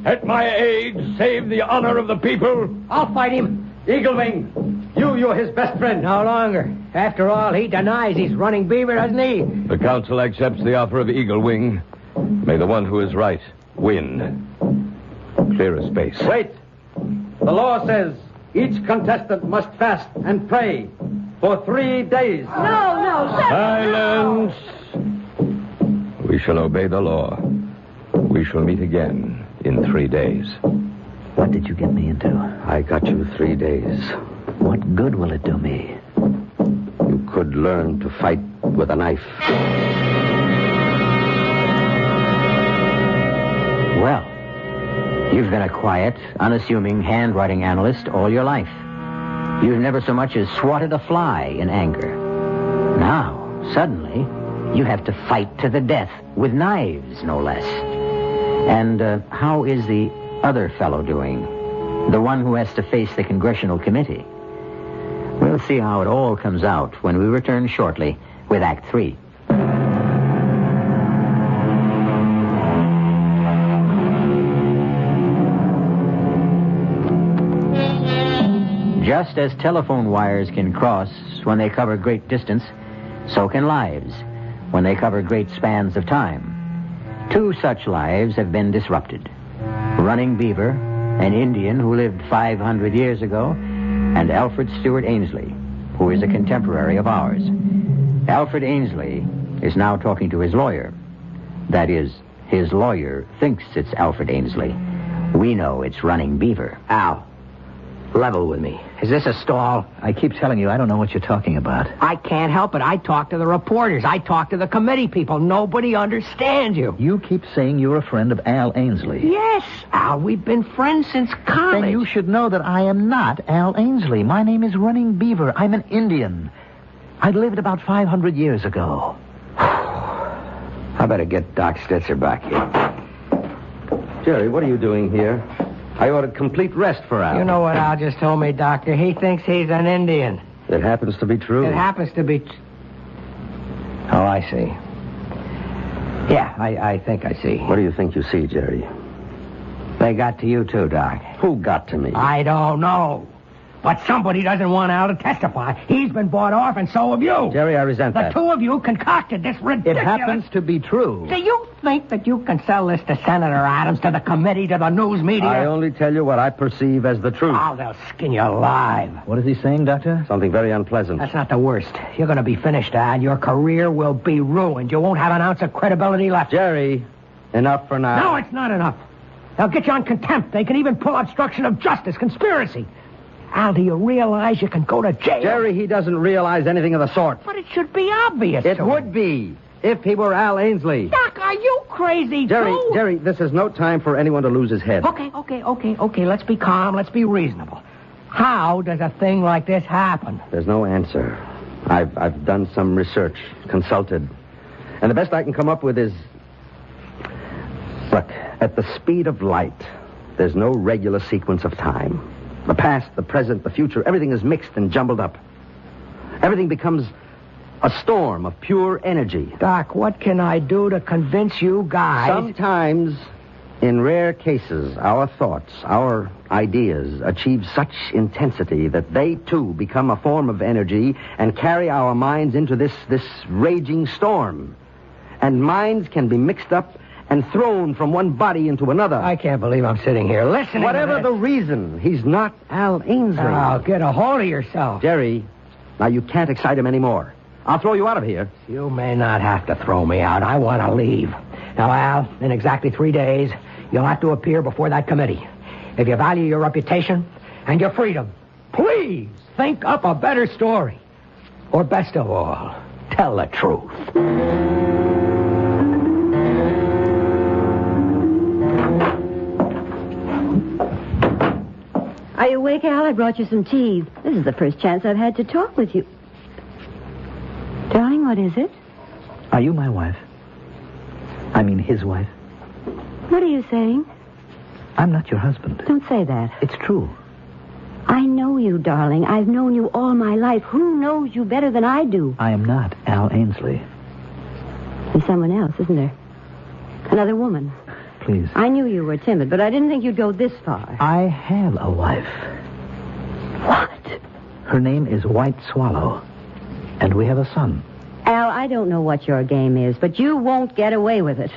Speaker 21: at my age, save the honor of the people?
Speaker 14: I'll fight him.
Speaker 8: Eagle Wing, you're his best friend.
Speaker 14: No longer. After all, he denies he's Running Beaver, doesn't he?
Speaker 21: The council accepts the offer of Eagle Wing. May the one who is right win. Clear a space.
Speaker 8: Wait. The law says each contestant must fast and pray for 3 days.
Speaker 4: No.
Speaker 21: Silence! We shall obey the law. We shall meet again in 3 days.
Speaker 15: What did you get me into?
Speaker 21: I got you 3 days.
Speaker 15: What good will it do me?
Speaker 21: You could learn to fight with a knife.
Speaker 18: Well, you've been a quiet, unassuming handwriting analyst all your life. You've never so much as swatted a fly in anger. Now, suddenly, you have to fight to the death with knives, no less. And how is the other fellow doing? The one who has to face the Congressional Committee? We'll see how it all comes out when we return shortly with Act 3. Just as telephone wires can cross when they cover great distance, so can lives when they cover great spans of time. 2 such lives have been disrupted. Running Beaver, an Indian who lived 500 years ago, and Alfred Stewart Ainsley, who is a contemporary of ours. Alfred Ainsley is now talking to his lawyer. That is, his lawyer thinks it's Alfred Ainsley. We know it's Running Beaver.
Speaker 14: Al, level with me. Is this a stall?
Speaker 15: I keep telling you, I don't know what you're talking about.
Speaker 14: I can't help it. I talk to the reporters. I talk to the committee people. Nobody understands you.
Speaker 15: You keep saying you're a friend of Al Ainsley.
Speaker 14: Yes, Al. We've been friends since college.
Speaker 15: Then you should know that I am not Al Ainsley. My name is Running Beaver. I'm an Indian. I lived about 500 years ago.
Speaker 14: I better get Doc Stitzer back here.
Speaker 21: Jerry, what are you doing here? I ordered complete rest for Al.
Speaker 14: You know what Al just told me, Doctor? He thinks he's an Indian.
Speaker 21: It happens to be true.
Speaker 14: It happens to be... Oh, I see. Yeah, I think I see.
Speaker 21: What do you think you see, Jerry?
Speaker 14: They got to you too, Doc.
Speaker 21: Who got to me?
Speaker 14: I don't know. But somebody doesn't want Al to testify. He's been bought off, and so have you.
Speaker 21: Jerry, I resent that.
Speaker 14: The 2 of you concocted this ridiculous...
Speaker 15: It happens to be true.
Speaker 14: Do you think that you can sell this to Senator Adams, to the committee, to the news media?
Speaker 21: I only tell you what I perceive as the truth.
Speaker 14: Oh, they'll skin you alive.
Speaker 15: What is he saying, Doctor?
Speaker 21: Something very unpleasant.
Speaker 14: That's not the worst. You're going to be finished, Al. Your career will be ruined. You won't have an ounce of credibility left.
Speaker 21: Jerry, enough for now.
Speaker 14: No, it's not enough. They'll get you on contempt. They can even pull obstruction of justice, conspiracy. Al, do you realize you can go to jail?
Speaker 21: Jerry, he doesn't realize anything of the sort.
Speaker 14: But it should be obvious.
Speaker 21: It would be, if he were Al Ainsley.
Speaker 14: Doc, are you crazy,
Speaker 21: Jerry, this is no time for anyone to lose his head.
Speaker 14: Okay. Let's be calm. Let's be reasonable. How does a thing like this happen?
Speaker 21: There's no answer. I've done some research, consulted. And the best I can come up with is... Look, at the speed of light, there's no regular sequence of time. The past, the present, the future, everything is mixed and jumbled up. Everything becomes a storm of pure energy.
Speaker 14: Doc, what can I do to convince you guys?
Speaker 21: Sometimes
Speaker 9: In rare cases, our thoughts, our ideas achieve such intensity that they, too, become a form of energy and carry our minds into this raging storm. And minds can be mixed up and thrown from one body into another.
Speaker 14: I can't believe I'm sitting here listening.
Speaker 9: Whatever
Speaker 14: to
Speaker 9: the reason, he's not Al Ainsley.
Speaker 14: Oh, get a hold of yourself.
Speaker 9: Jerry, now you can't excite him anymore. I'll throw you out of here.
Speaker 14: You may not have to throw me out. I want to leave. Now, Al, in exactly 3 days, you'll have to appear before that committee. If you value your reputation and your freedom, please think up a better story. Or best of all, tell the truth.
Speaker 4: Are you awake, Al? I brought you some tea. This is the first chance I've had to talk with you. Darling, what is it?
Speaker 15: Are you my wife? I mean his wife?
Speaker 4: What are you saying?
Speaker 15: I'm not your husband.
Speaker 4: Don't say that.
Speaker 15: It's true.
Speaker 4: I know you, darling. I've known you all my life. Who knows you better than I do?
Speaker 15: I am not Al Ainsley.
Speaker 4: There's someone else, isn't there? Another woman.
Speaker 15: Please.
Speaker 4: I knew you were timid, but I didn't think you'd go this far.
Speaker 15: I have a wife.
Speaker 4: What?
Speaker 15: Her name is White Swallow, and we have a son.
Speaker 4: Al, I don't know what your game is, but you won't get away with it.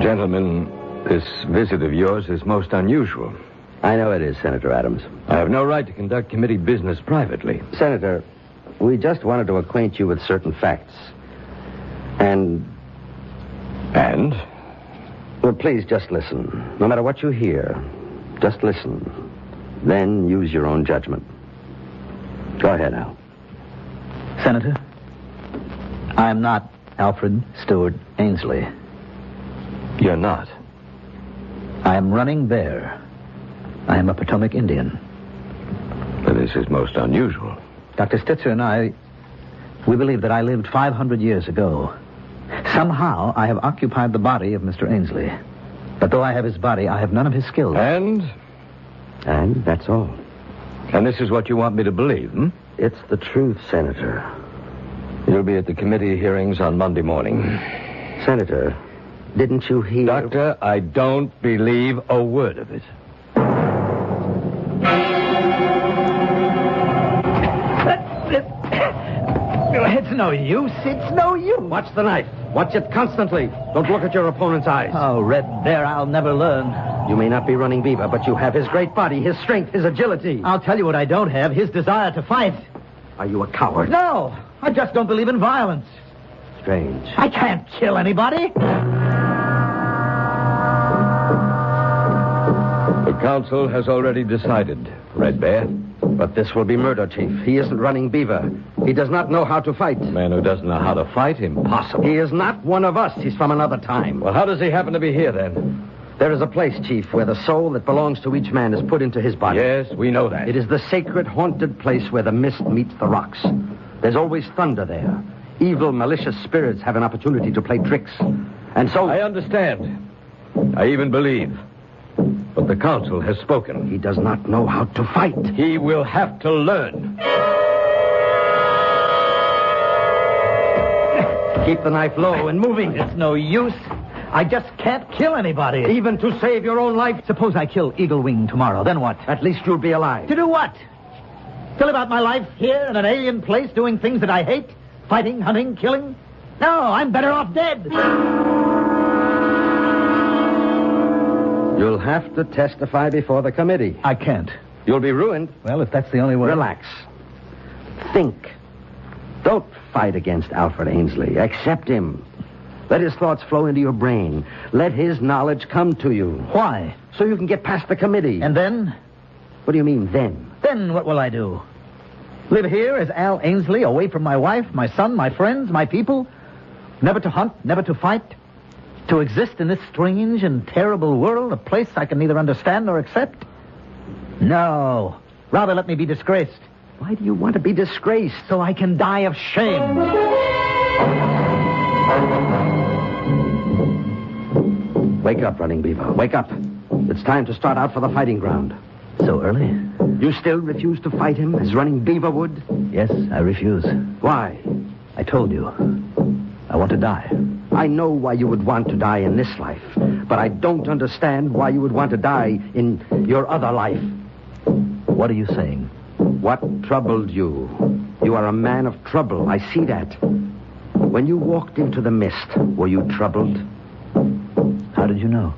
Speaker 21: Gentlemen, this visit of yours is most unusual.
Speaker 9: I know it is, Senator Adams.
Speaker 21: I have no right to conduct committee business privately.
Speaker 9: Senator, we just wanted to acquaint you with certain facts. And? Well, please just listen. No matter what you hear, just listen. Then use your own judgment. Go ahead, Al.
Speaker 15: Senator, I am not Alfred Stewart Ainsley.
Speaker 21: You're not?
Speaker 15: I am running there. I am a Potomac Indian.
Speaker 21: But this is most unusual.
Speaker 15: Dr. Stitzer and I, we believe that I lived 500 years ago. Somehow, I have occupied the body of Mr. Ainsley. But though I have his body, I have none of his skills.
Speaker 21: And
Speaker 9: that's all.
Speaker 21: And this is what you want me to believe, hmm?
Speaker 9: It's the truth, Senator.
Speaker 21: You'll be at the committee hearings on Monday morning.
Speaker 9: Senator, didn't you hear...
Speaker 21: Doctor, I don't believe a word of it.
Speaker 15: It's no use. It's no use.
Speaker 9: Watch the knife. Watch it constantly. Don't look at your opponent's eyes.
Speaker 15: Oh, Red Bear, I'll never learn.
Speaker 9: You may not be running Beaver, but you have his great body, his strength, his agility.
Speaker 15: I'll tell you what I don't have, his desire to fight.
Speaker 9: Are you a coward?
Speaker 15: No, I just don't believe in violence.
Speaker 9: Strange.
Speaker 15: I can't kill anybody.
Speaker 21: The council has already decided, Red Bear.
Speaker 9: But this will be murder, Chief. He isn't running Beaver. He does not know how to fight.
Speaker 21: A man who doesn't know how to fight? Impossible.
Speaker 9: He is not one of us. He's from another time.
Speaker 21: Well, how does he happen to be here, then?
Speaker 9: There is a place, Chief, where the soul that belongs to each man is put into his body.
Speaker 21: Yes, we know that.
Speaker 9: It is the sacred, haunted place where the mist meets the rocks. There's always thunder there. Evil, malicious spirits have an opportunity to play tricks. And so...
Speaker 21: I understand. I even believe. But the council has spoken.
Speaker 9: He does not know how to fight.
Speaker 21: He will have to learn.
Speaker 9: Keep the knife low and moving.
Speaker 15: It's no use. I just can't kill anybody.
Speaker 9: Even to save your own life?
Speaker 15: Suppose I kill Eagle Wing tomorrow. Then what?
Speaker 9: At least you'll be alive.
Speaker 15: To do what? To live out my life here in an alien place doing things that I hate? Fighting, hunting, killing? No, I'm better off dead.
Speaker 9: You'll have to testify before the committee.
Speaker 15: I can't.
Speaker 9: You'll be ruined.
Speaker 15: Well, if that's the only way...
Speaker 9: Relax. Think. Don't fight against Alfred Ainsley. Accept him. Let his thoughts flow into your brain. Let his knowledge come to you.
Speaker 15: Why?
Speaker 9: So you can get past the committee.
Speaker 15: And then?
Speaker 9: What do you mean, then?
Speaker 15: Then what will I do? Live here as Al Ainsley, away from my wife, my son, my friends, my people? Never to hunt, never to fight? To exist in this strange and terrible world, a place I can neither understand nor accept? No. Rather let me be disgraced.
Speaker 9: Why do you want to be disgraced?
Speaker 15: So I can die of shame.
Speaker 9: Wake up, Running Beaver. Wake up. It's time to start out for the fighting ground.
Speaker 15: So early?
Speaker 9: You still refuse to fight him as Running Beaver would?
Speaker 15: Yes, I refuse.
Speaker 9: Why?
Speaker 15: I told you. I want to die.
Speaker 9: I know why you would want to die in this life, but I don't understand why you would want to die in your other life.
Speaker 15: What are you saying?
Speaker 9: What troubled you? You are a man of trouble. I see that. When you walked into the mist, were you troubled?
Speaker 15: How did you know?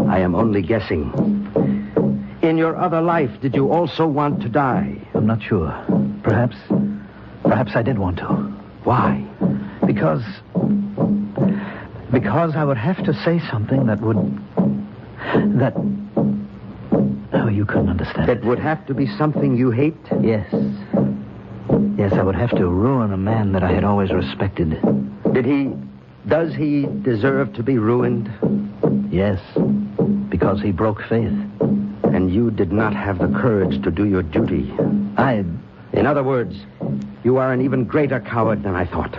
Speaker 9: I am only guessing. In your other life, did you also want to die?
Speaker 15: I'm not sure. Perhaps I did want to.
Speaker 9: Why?
Speaker 15: Because I would have to say something that oh, you couldn't understand.
Speaker 9: That would have to be something you hate?
Speaker 15: Yes. Yes, I would have to ruin a man that I had always respected.
Speaker 9: Does he deserve to be ruined?
Speaker 15: Yes, because he broke faith.
Speaker 9: And you did not have the courage to do your duty. In other words, you are an even greater coward than I thought.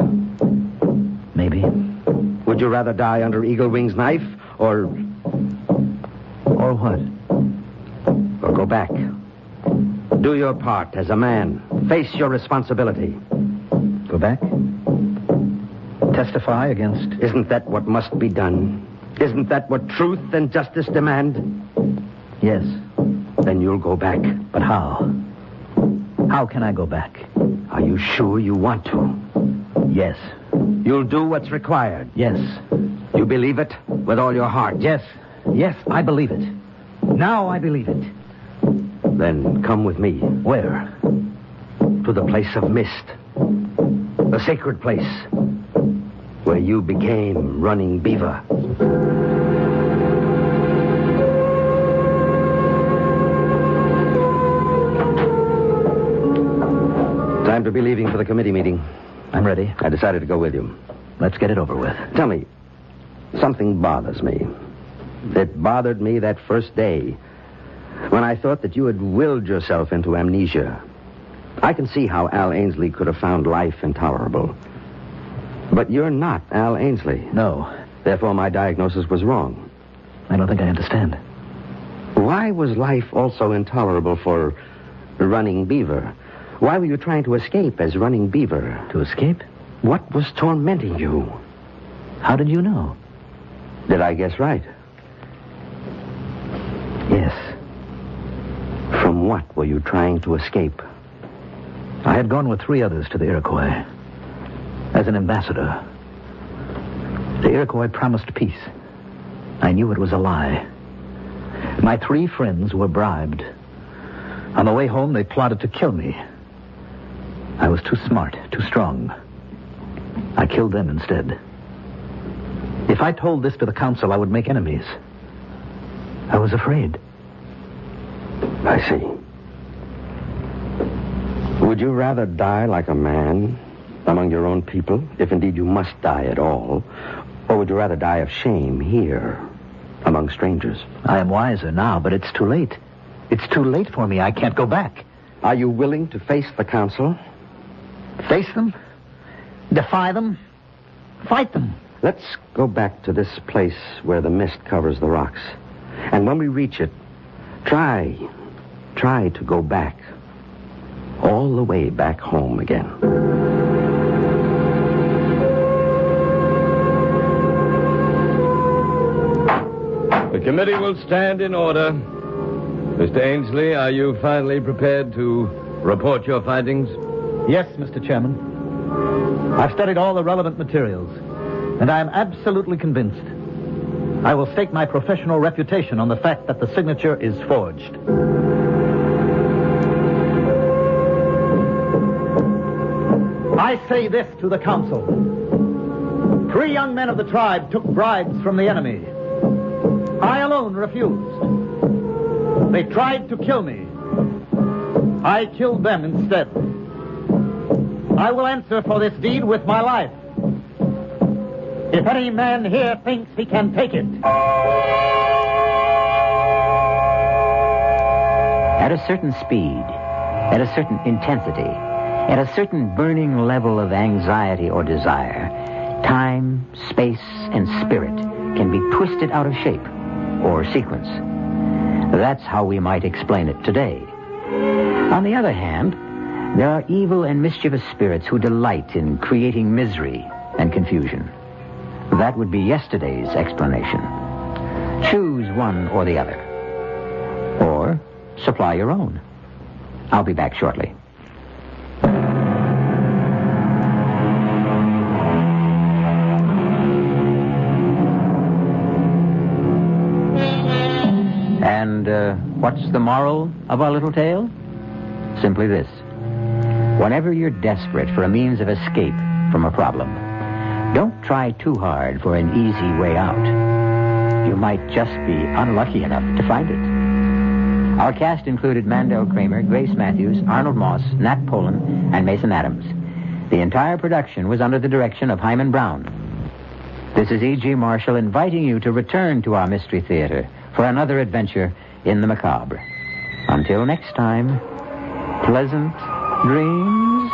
Speaker 15: Maybe.
Speaker 9: Would you rather die under Eagle Wing's knife, or...
Speaker 15: Or what?
Speaker 9: Or go back. Do your part as a man. Face your responsibility.
Speaker 15: Go back? Testify against...
Speaker 9: Isn't that what must be done? Isn't that what truth and justice demand?
Speaker 15: Yes.
Speaker 9: Then you'll go back.
Speaker 15: But how? How can I go back?
Speaker 9: Are you sure you want to?
Speaker 15: Yes.
Speaker 9: You'll do what's required?
Speaker 15: Yes.
Speaker 9: You believe it with all your heart?
Speaker 15: Yes. Yes, I believe it. Now I believe it.
Speaker 9: Then come with me.
Speaker 15: Where?
Speaker 9: To the place of mist. The sacred place. Where you became Running Beaver. Time to be leaving for the committee meeting.
Speaker 15: I'm ready.
Speaker 9: I decided to go with you.
Speaker 15: Let's get it over with.
Speaker 9: Tell me, something bothers me. It bothered me that first day when I thought that you had willed yourself into amnesia. I can see how Al Ainsley could have found life intolerable. But you're not Al Ainsley.
Speaker 15: No.
Speaker 9: Therefore, my diagnosis was wrong.
Speaker 15: I don't think I understand.
Speaker 9: Why was life also intolerable for Running Beaver? Why were you trying to escape as Running Beaver?
Speaker 15: To escape?
Speaker 9: What was tormenting you?
Speaker 15: How did you know?
Speaker 9: Did I guess right?
Speaker 15: Yes.
Speaker 9: From what were you trying to escape?
Speaker 15: I had gone with 3 others to the Iroquois as an ambassador. The Iroquois promised peace. I knew it was a lie. My 3 friends were bribed. On the way home, they plotted to kill me. I was too smart, too strong. I killed them instead. If I told this to the council, I would make enemies. I was afraid.
Speaker 9: I see. Would you rather die like a man among your own people, if indeed you must die at all, or would you rather die of shame here among strangers?
Speaker 15: I am wiser now, but it's too late. It's too late for me. I can't go back.
Speaker 9: Are you willing to face the council?
Speaker 15: Face them? Defy them? Fight them?
Speaker 9: Let's go back to this place where the mist covers the rocks. And when we reach it, try to go back. All the way back home again.
Speaker 21: The committee will stand in order. Mr. Ainsley, are you finally prepared to report your findings?
Speaker 15: Yes, Mr. Chairman. I've studied all the relevant materials, and I am absolutely convinced. I will stake my professional reputation on the fact that the signature is forged. I say this to the council. 3 young men of the tribe took bribes from the enemy. I alone refused. They tried to kill me. I killed them instead. I will answer for this deed with my life. If any man here thinks he can take it.
Speaker 18: At a certain speed, at a certain intensity, at a certain burning level of anxiety or desire, time, space, and spirit can be twisted out of shape or sequence. That's how we might explain it today. On the other hand, There are evil and mischievous spirits who delight in creating misery and confusion. That would be yesterday's explanation. Choose one or the other. Or supply your own. I'll be back shortly. And what's the moral of our little tale? Simply this. Whenever you're desperate for a means of escape from a problem, don't try too hard for an easy way out. You might just be unlucky enough to find it. Our cast included Mandel Kramer, Grace Matthews, Arnold Moss, Nat Polan, and Mason Adams. The entire production was under the direction of Hyman Brown. This is E.G. Marshall inviting you to return to our Mystery Theater for another adventure in the macabre. Until next time, pleasant dreams.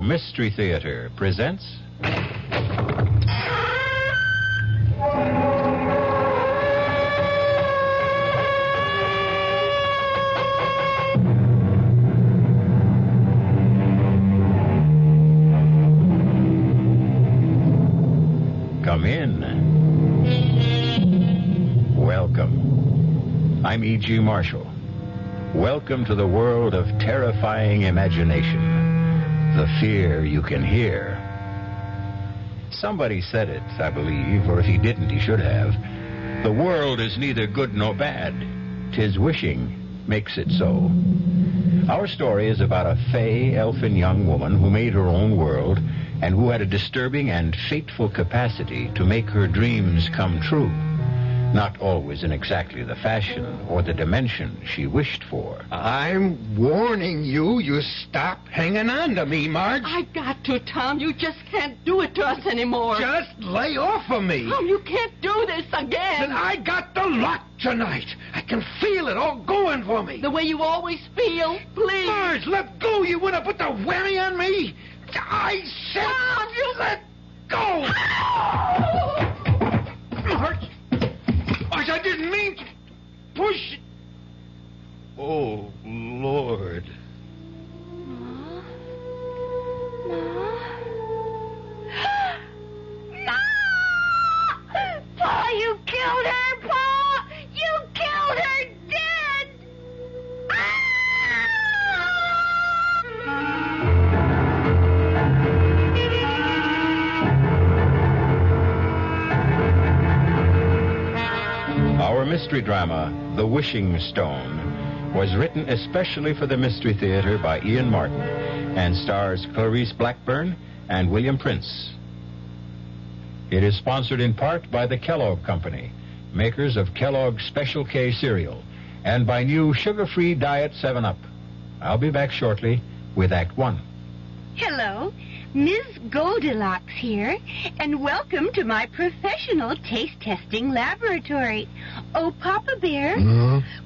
Speaker 1: Mystery Theater presents... Come in. Welcome. I'm E.G. Marshall. Welcome to the world of terrifying imagination. The fear you can hear. Somebody said it, I believe, or if he didn't, he should have. The world is neither good nor bad. 'Tis wishing makes it so. Our story is about a fey, elfin young woman who made her own world and who had a disturbing and fateful capacity to make her dreams come true. Not always in exactly the fashion or the dimension she wished for.
Speaker 12: I'm warning you, you stop hanging on to me, Marge.
Speaker 6: I got to, Tom. You just can't do it to us anymore.
Speaker 12: Just lay off of me.
Speaker 6: Tom, you can't do this again.
Speaker 12: Then I got the lot tonight. I can feel it all going for me.
Speaker 6: The way you always feel. Please.
Speaker 12: Marge, let go. You want to put the whammy on me? I said
Speaker 6: Tom, you...
Speaker 12: let go. Marge. I didn't mean to push it. Oh, Lord.
Speaker 16: Ma! Pa, you killed her, Pa! You killed her dead!
Speaker 1: Our mystery drama, The Wishing Stone, was written especially for the Mystery Theater by Ian Martin and stars Clarice Blackburn and William Prince. It is sponsored in part by the Kellogg Company, makers of Kellogg's Special K cereal, and by new sugar-free Diet 7-Up. I'll be back shortly with Act 1.
Speaker 16: Hello, Ms. Goldilocks here, and welcome to my professional taste testing laboratory. Oh, Papa Bear,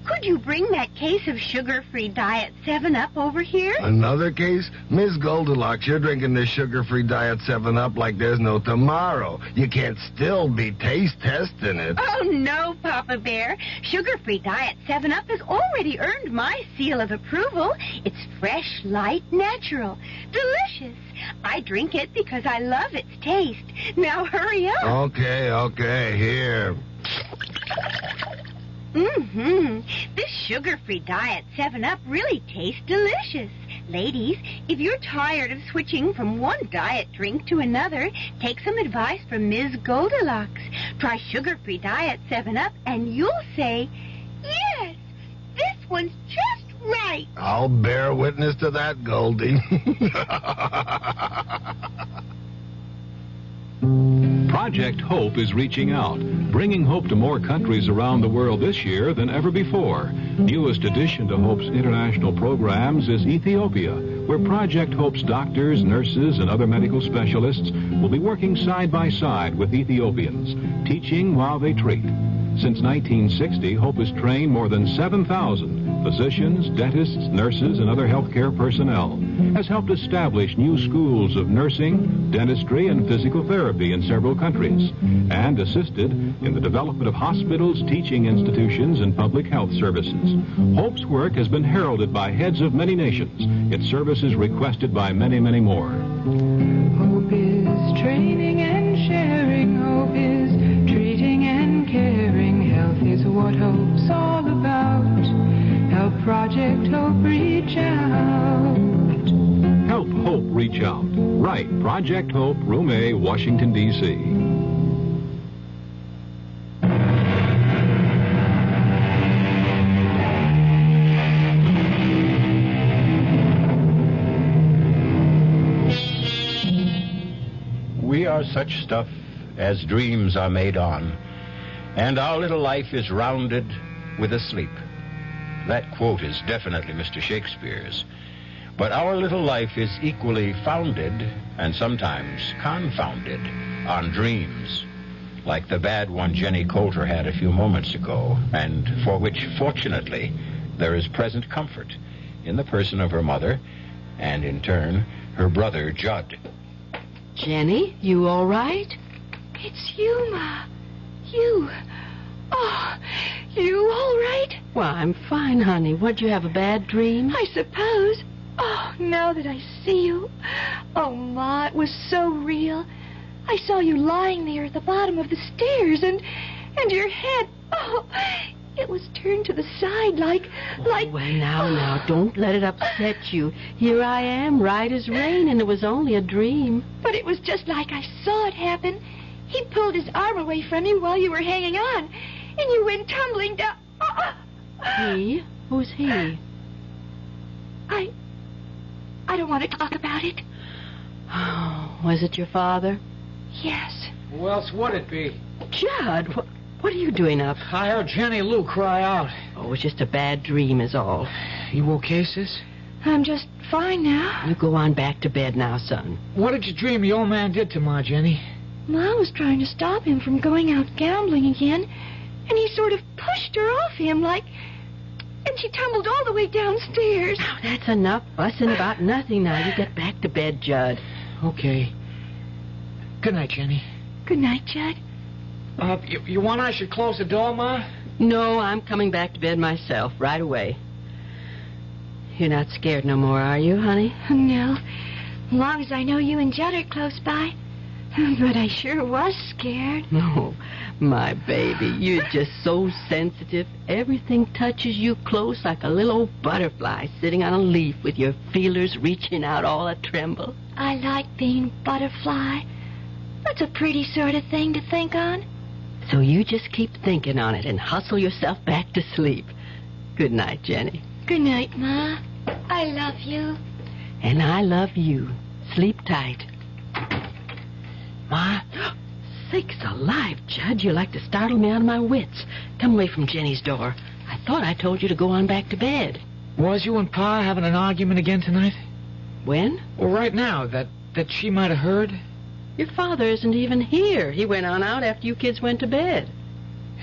Speaker 16: could you bring that case of sugar-free Diet 7-Up over here?
Speaker 19: Another case? Ms. Goldilocks, you're drinking this sugar-free Diet 7-Up like there's no tomorrow. You can't still be taste testing it.
Speaker 16: Oh, no, Papa Bear. Sugar-free Diet 7-Up has already earned my seal of approval. It's fresh, light, natural, delicious. I drink it because I love its taste. Now hurry up.
Speaker 19: Okay, here.
Speaker 16: This sugar-free Diet 7-Up really tastes delicious. Ladies, if you're tired of switching from one diet drink to another, take some advice from Ms. Goldilocks. Try sugar-free Diet 7-Up and you'll say, yes, this one's just Right.
Speaker 19: I'll bear witness to that, Goldie.
Speaker 2: Project Hope is reaching out, bringing hope to more countries around the world this year than ever before. Newest addition to Hope's international programs is Ethiopia, where Project Hope's doctors, nurses, and other medical specialists will be working side by side with Ethiopians, teaching while they treat. Since 1960, Hope has trained more than 7,000 physicians, dentists, nurses, and other healthcare personnel, has helped establish new schools of nursing, dentistry, and physical therapy in several countries, and assisted in the development of hospitals, teaching institutions, and public health services. Hope's work has been heralded by heads of many nations, its services requested by many, many more.
Speaker 13: Hope is training and sharing. Hope is treating and caring. Health is what hope's all about. Help Project Hope reach out.
Speaker 2: Help Hope reach out. Right, Project Hope, Room A, Washington, D.C.
Speaker 1: We are such stuff as dreams are made on, and our little life is rounded with a sleep. That quote is definitely Mr. Shakespeare's. But our little life is equally founded, and sometimes confounded, on dreams, like the bad one Jenny Coulter had a few moments ago, and for which, fortunately, there is present comfort in the person of her mother, and in turn, her brother, Judd.
Speaker 22: Jenny, you all right?
Speaker 4: It's you, Ma. You. Oh, you all right?
Speaker 22: Well, I'm fine, honey. What'd you have, a bad dream?
Speaker 4: I suppose. Oh, now that I see you. Oh, Ma, it was so real. I saw you lying there at the bottom of the stairs, and your head, oh, it was turned to the side like...
Speaker 22: Well, now, don't let it upset you. Here I am, right as rain, and it was only a dream.
Speaker 4: But it was just like I saw it happen. He pulled his arm away from you while you were hanging on, and you went tumbling down.
Speaker 22: He? Who's he?
Speaker 4: I don't want to talk about it.
Speaker 22: Oh, was it your father?
Speaker 4: Yes.
Speaker 14: Who else would it be?
Speaker 22: Judd, what are you doing up?
Speaker 14: I heard Jenny Lou cry out.
Speaker 22: Oh, it was just a bad dream is all.
Speaker 14: You okay, sis?
Speaker 4: I'm just fine now.
Speaker 22: You go on back to bed now, son.
Speaker 14: What did you dream the old man did to Ma, Jenny?
Speaker 4: Ma was trying to stop him from going out gambling again, and he sort of pushed her off him and she tumbled all the way downstairs.
Speaker 22: Now, that's enough fussing about nothing now. You get back to bed, Judd.
Speaker 14: Okay. Good night, Jenny.
Speaker 4: Good night, Judd.
Speaker 14: You want I should close the door, Ma?
Speaker 22: No, I'm coming back to bed myself right away. You're not scared no more, are you, honey?
Speaker 4: No. As long as I know you and Judd are close by. But I sure was scared.
Speaker 22: No, my baby, you're just so sensitive. Everything touches you close like a little old butterfly sitting on a leaf with your feelers reaching out all a-tremble.
Speaker 4: I like being butterfly. That's a pretty sort of thing to think on.
Speaker 22: So you just keep thinking on it and hustle yourself back to sleep. Good night, Jenny.
Speaker 4: Good night, Ma. I love you.
Speaker 22: And I love you. Sleep tight. Ma? Sakes alive, Judd. You like to startle me out of my wits. Come away from Jenny's door. I thought I told you to go on back to bed.
Speaker 14: Was you and Pa having an argument again tonight?
Speaker 22: When?
Speaker 14: Well, right now, that she might have heard.
Speaker 22: Your father isn't even here. He went on out after you kids went to bed.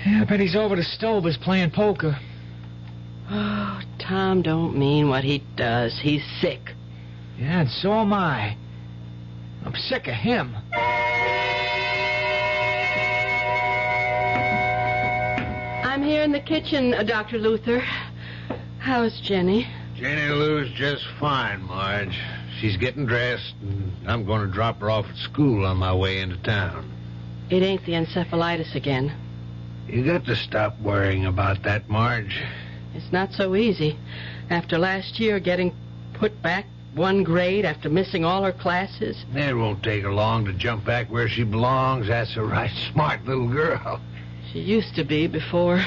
Speaker 14: Yeah, I bet he's over the stove is playing poker.
Speaker 22: Oh, Tom don't mean what he does. He's sick.
Speaker 14: Yeah, and so am I. I'm sick of him.
Speaker 22: I'm here in the kitchen, Dr. Luther. How's Jenny?
Speaker 12: Jenny Lou's just fine, Marge. She's getting dressed, and I'm going to drop her off at school on my way into town.
Speaker 22: It ain't the encephalitis again.
Speaker 12: You got to stop worrying about that, Marge.
Speaker 22: It's not so easy. After last year getting put back one grade after missing all her classes.
Speaker 12: It won't take her long to jump back where she belongs. That's a right smart little girl.
Speaker 22: She used to be before.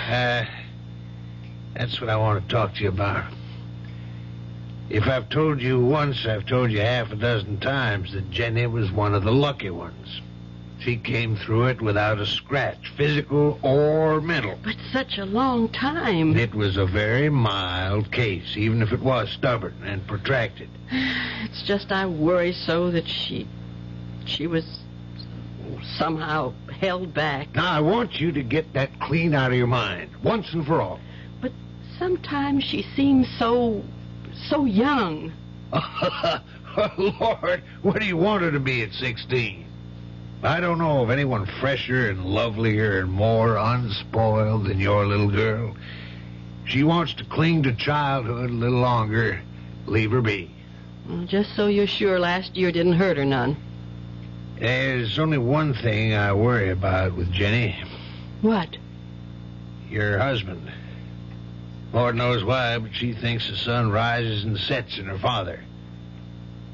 Speaker 12: That's what I want to talk to you about. If I've told you once, I've told you half a dozen times that Jenny was one of the lucky ones. She came through it without a scratch, physical or mental.
Speaker 22: But such a long time.
Speaker 12: It was a very mild case, even if it was stubborn and protracted.
Speaker 22: It's just I worry so that she was somehow held back.
Speaker 12: Now, I want you to get that clean out of your mind, once and for all.
Speaker 22: But sometimes she seems so young.
Speaker 12: Lord, what do you want her to be at 16? I don't know of anyone fresher and lovelier and more unspoiled than your little girl. If she wants to cling to childhood a little longer, leave her be.
Speaker 22: Well, just so you're sure last year didn't hurt her none.
Speaker 12: There's only one thing I worry about with Jenny.
Speaker 22: What?
Speaker 12: Your husband. Lord knows why, but she thinks the sun rises and sets in her father.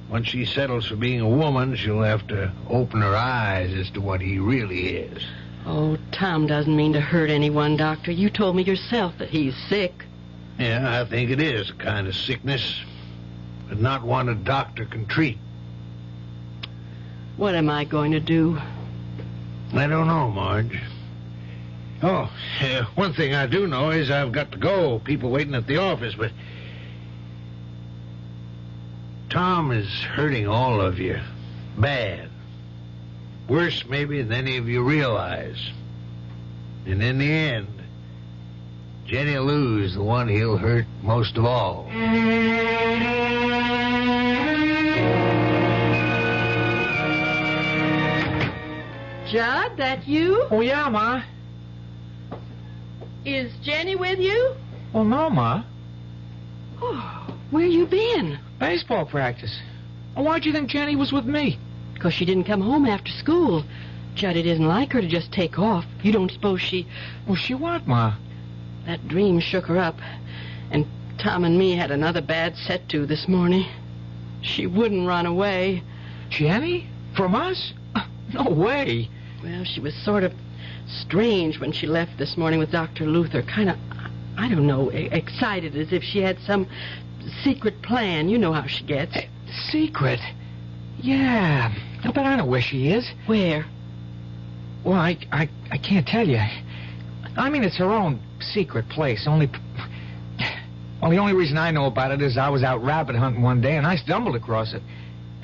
Speaker 12: Once she settles for being a woman, she'll have to open her eyes as to what he really is.
Speaker 22: Oh, Tom doesn't mean to hurt anyone, Doctor. You told me yourself that he's sick.
Speaker 12: Yeah, I think it is a kind of sickness, but not one a doctor can treat.
Speaker 22: What am I going to do?
Speaker 12: I don't know, Marge. Oh, one thing I do know is I've got to go. People waiting at the office, but Tom is hurting all of you. Bad. Worse, maybe, than any of you realize. And in the end, Jenny Lou's the one he'll hurt most of all.
Speaker 22: Judd, that you?
Speaker 10: Oh, yeah, Ma.
Speaker 22: Is Jenny with you?
Speaker 10: Oh, no, Ma.
Speaker 22: Oh, where you been?
Speaker 10: Baseball practice. Oh, why'd you think Jenny was with me?
Speaker 22: Because she didn't come home after school. Judd, it isn't like her to just take off. You don't suppose she...
Speaker 10: Well, she what, Ma?
Speaker 22: That dream shook her up. And Tom and me had another bad set-to this morning. She wouldn't run away.
Speaker 10: Jenny? From us? No way.
Speaker 22: Well, she was sort of strange when she left this morning with Dr. Luther. Kind of, I don't know, excited as if she had some secret plan. You know how she gets.
Speaker 10: Secret? Yeah. But I know where she is.
Speaker 22: Where?
Speaker 10: Well, I can't tell you. I mean, it's her own secret place. Well, the only reason I know about it is I was out rabbit hunting one day and I stumbled across it.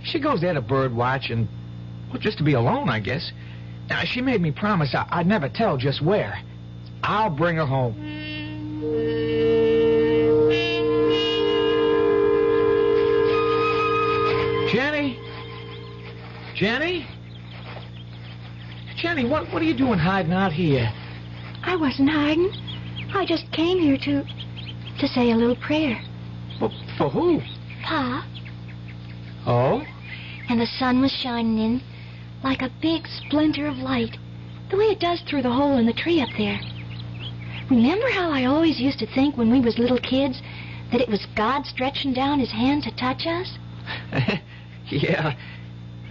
Speaker 10: She goes there to bird watch and, well, just to be alone, I guess. Now, she made me promise I'd never tell just where. I'll bring her home. Jenny? Jenny? Jenny, what are you doing hiding out here?
Speaker 4: I wasn't hiding. I just came here to say a little prayer.
Speaker 10: Well, for who?
Speaker 4: Pa.
Speaker 10: Oh?
Speaker 4: And the sun was shining in like a big splinter of light, the way it does through the hole in the tree up there. Remember how I always used to think when we was little kids that it was God stretching down his hand to touch us?
Speaker 10: Yeah,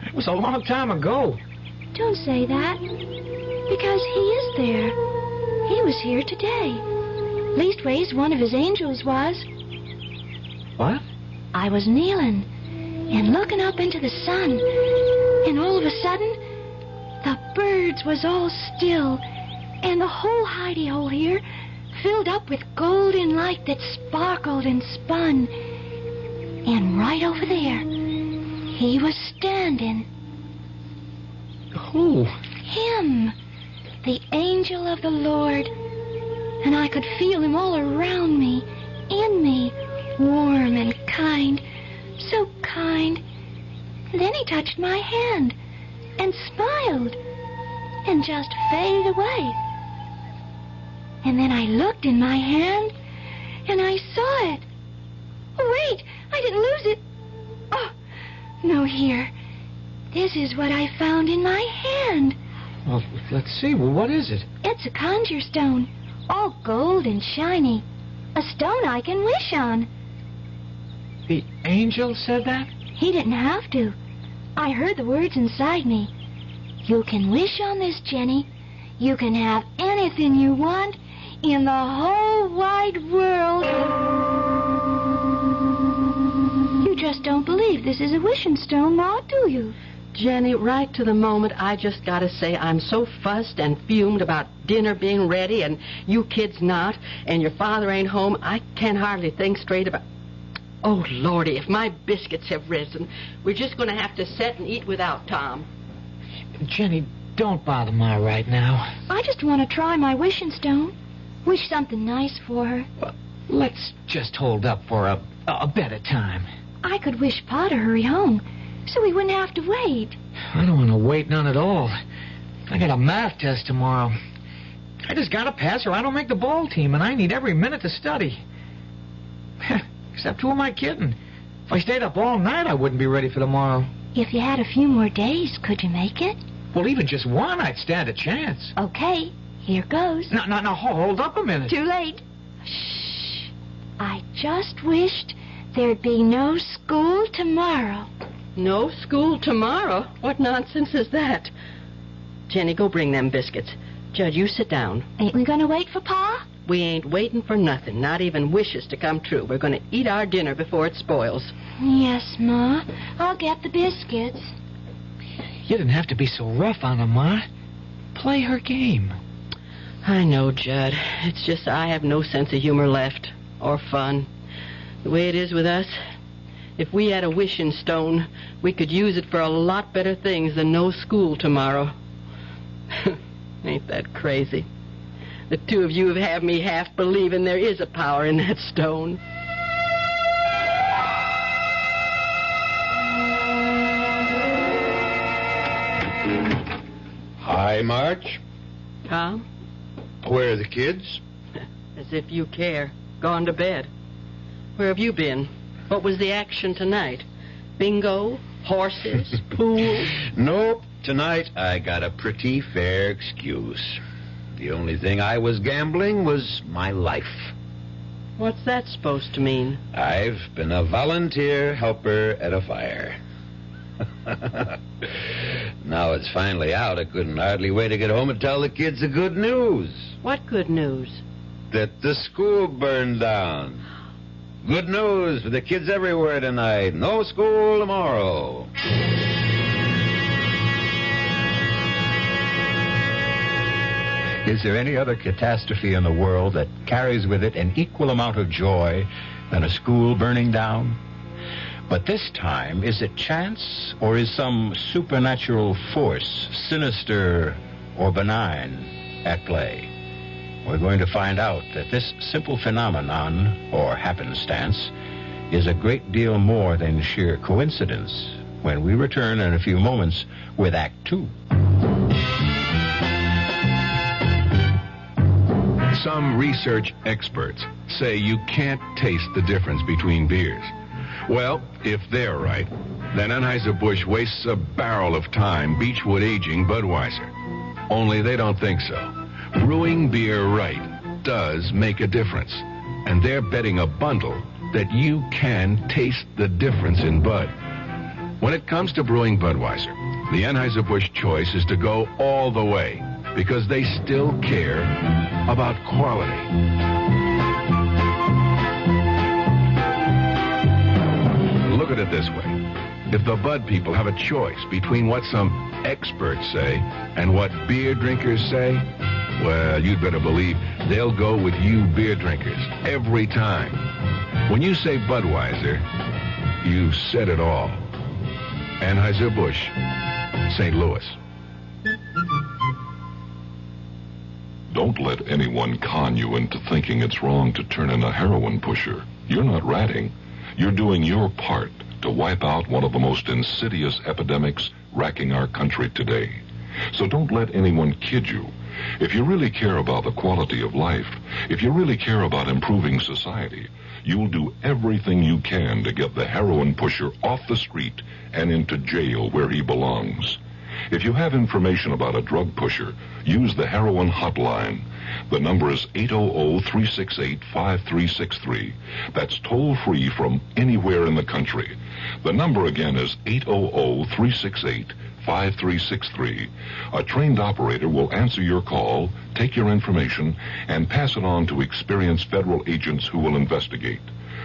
Speaker 10: it was a long time ago.
Speaker 4: Don't say that, because he is there. He was here today. Leastways, one of his angels was.
Speaker 10: What?
Speaker 4: I was kneeling and looking up into the sun, and all of a sudden, the birds was all still, and the whole hidey-hole here filled up with golden light that sparkled and spun. And right over there, he was standing.
Speaker 10: Who?
Speaker 4: Him, the angel of the Lord. And I could feel him all around me, in me, warm and kind, so kind. And then he touched my hand and smiled and just faded away. And then I looked in my hand and I saw it. Oh, wait, I didn't lose it. Oh, no, here. This is what I found in my hand.
Speaker 10: Well, let's see. Well, what is it?
Speaker 4: It's a conjure stone, all gold and shiny. A stone I can wish on.
Speaker 10: The angel said that?
Speaker 4: He didn't have to. I heard the words inside me. You can wish on this, Jenny. You can have anything you want in the whole wide world. just don't believe this is a wishing stone, Ma, do you?
Speaker 22: Jenny, right to the moment, I just gotta say I'm so fussed and fumed about dinner being ready and you kids not, and your father ain't home, I can't hardly think straight about... Oh, Lordy, if my biscuits have risen, we're just gonna have to sit and eat without Tom.
Speaker 10: Jenny, don't bother Ma right now.
Speaker 4: I just want to try my wishing stone. Wish something nice for her.
Speaker 10: Well, let's just hold up for a better time.
Speaker 4: I could wish Pa to hurry home, so we wouldn't have to wait.
Speaker 10: I don't want to wait none at all. I got a math test tomorrow. I just got to pass or I don't make the ball team, and I need every minute to study. Except who am I kidding? If I stayed up all night, I wouldn't be ready for tomorrow.
Speaker 4: If you had a few more days, could you make it?
Speaker 10: Well, even just one, I'd stand a chance.
Speaker 4: Okay, here goes.
Speaker 10: No, hold up a minute.
Speaker 4: Too late. Shh. I just wished there'd be no school tomorrow.
Speaker 22: No school tomorrow? What nonsense is that? Jenny, go bring them biscuits. Judd, you sit down.
Speaker 4: Ain't we gonna wait for Pa?
Speaker 22: We ain't waiting for nothing, not even wishes to come true. We're gonna eat our dinner before it spoils.
Speaker 4: Yes, Ma. I'll get the biscuits.
Speaker 10: You didn't have to be so rough on her, Ma. Play her game.
Speaker 22: I know, Judd. It's just I have no sense of humor left. Or fun. The way it is with us, if we had a wishing stone, we could use it for a lot better things than no school tomorrow. Ain't that crazy? The two of you have had me half believing there is a power in that stone.
Speaker 5: Hi, March.
Speaker 22: Tom?
Speaker 5: Where are the kids?
Speaker 22: As if you care. Gone to bed. Where have you been? What was the action tonight? Bingo? Horses? Pool?
Speaker 5: Nope. Tonight I got a pretty fair excuse. The only thing I was gambling was my life.
Speaker 22: What's that supposed to mean?
Speaker 5: I've been a volunteer helper at a fire. Now it's finally out. I couldn't hardly wait to get home and tell the kids the good news.
Speaker 22: What good news?
Speaker 5: That the school burned down. Good news for the kids everywhere tonight. No school tomorrow.
Speaker 1: Is there any other catastrophe in the world that carries with it an equal amount of joy than a school burning down? But this time, is it chance or is some supernatural force, sinister or benign, at play? We're going to find out that this simple phenomenon, or happenstance, is a great deal more than sheer coincidence when we return in a few moments with Act 2.
Speaker 2: Some research experts say you can't taste the difference between beers. Well, if they're right, then Anheuser-Busch wastes a barrel of time Beechwood aging Budweiser. Only they don't think so. Brewing beer right does make a difference. And they're betting a bundle that you can taste the difference in Bud. When it comes to brewing Budweiser, the Anheuser-Busch choice is to go all the way because they still care about quality. Look at it this way. If the Bud people have a choice between what some experts say and what beer drinkers say, well, you'd better believe they'll go with you beer drinkers every time. When you say Budweiser, you've said it all. Anheuser-Busch, St. Louis.
Speaker 17: Don't let anyone con you into thinking it's wrong to turn in a heroin pusher. You're not ratting. You're doing your part to wipe out one of the most insidious epidemics racking our country today. So don't let anyone kid you. If you really care about the quality of life, if you really care about improving society, you'll do everything you can to get the heroin pusher off the street and into jail where he belongs. If you have information about a drug pusher, use the heroin hotline. The number is 800-368-5363. That's toll-free from anywhere in the country. The number again is 800-368-5363. 5363. A trained operator will answer your call, take your information, and pass it on to experienced federal agents who will investigate.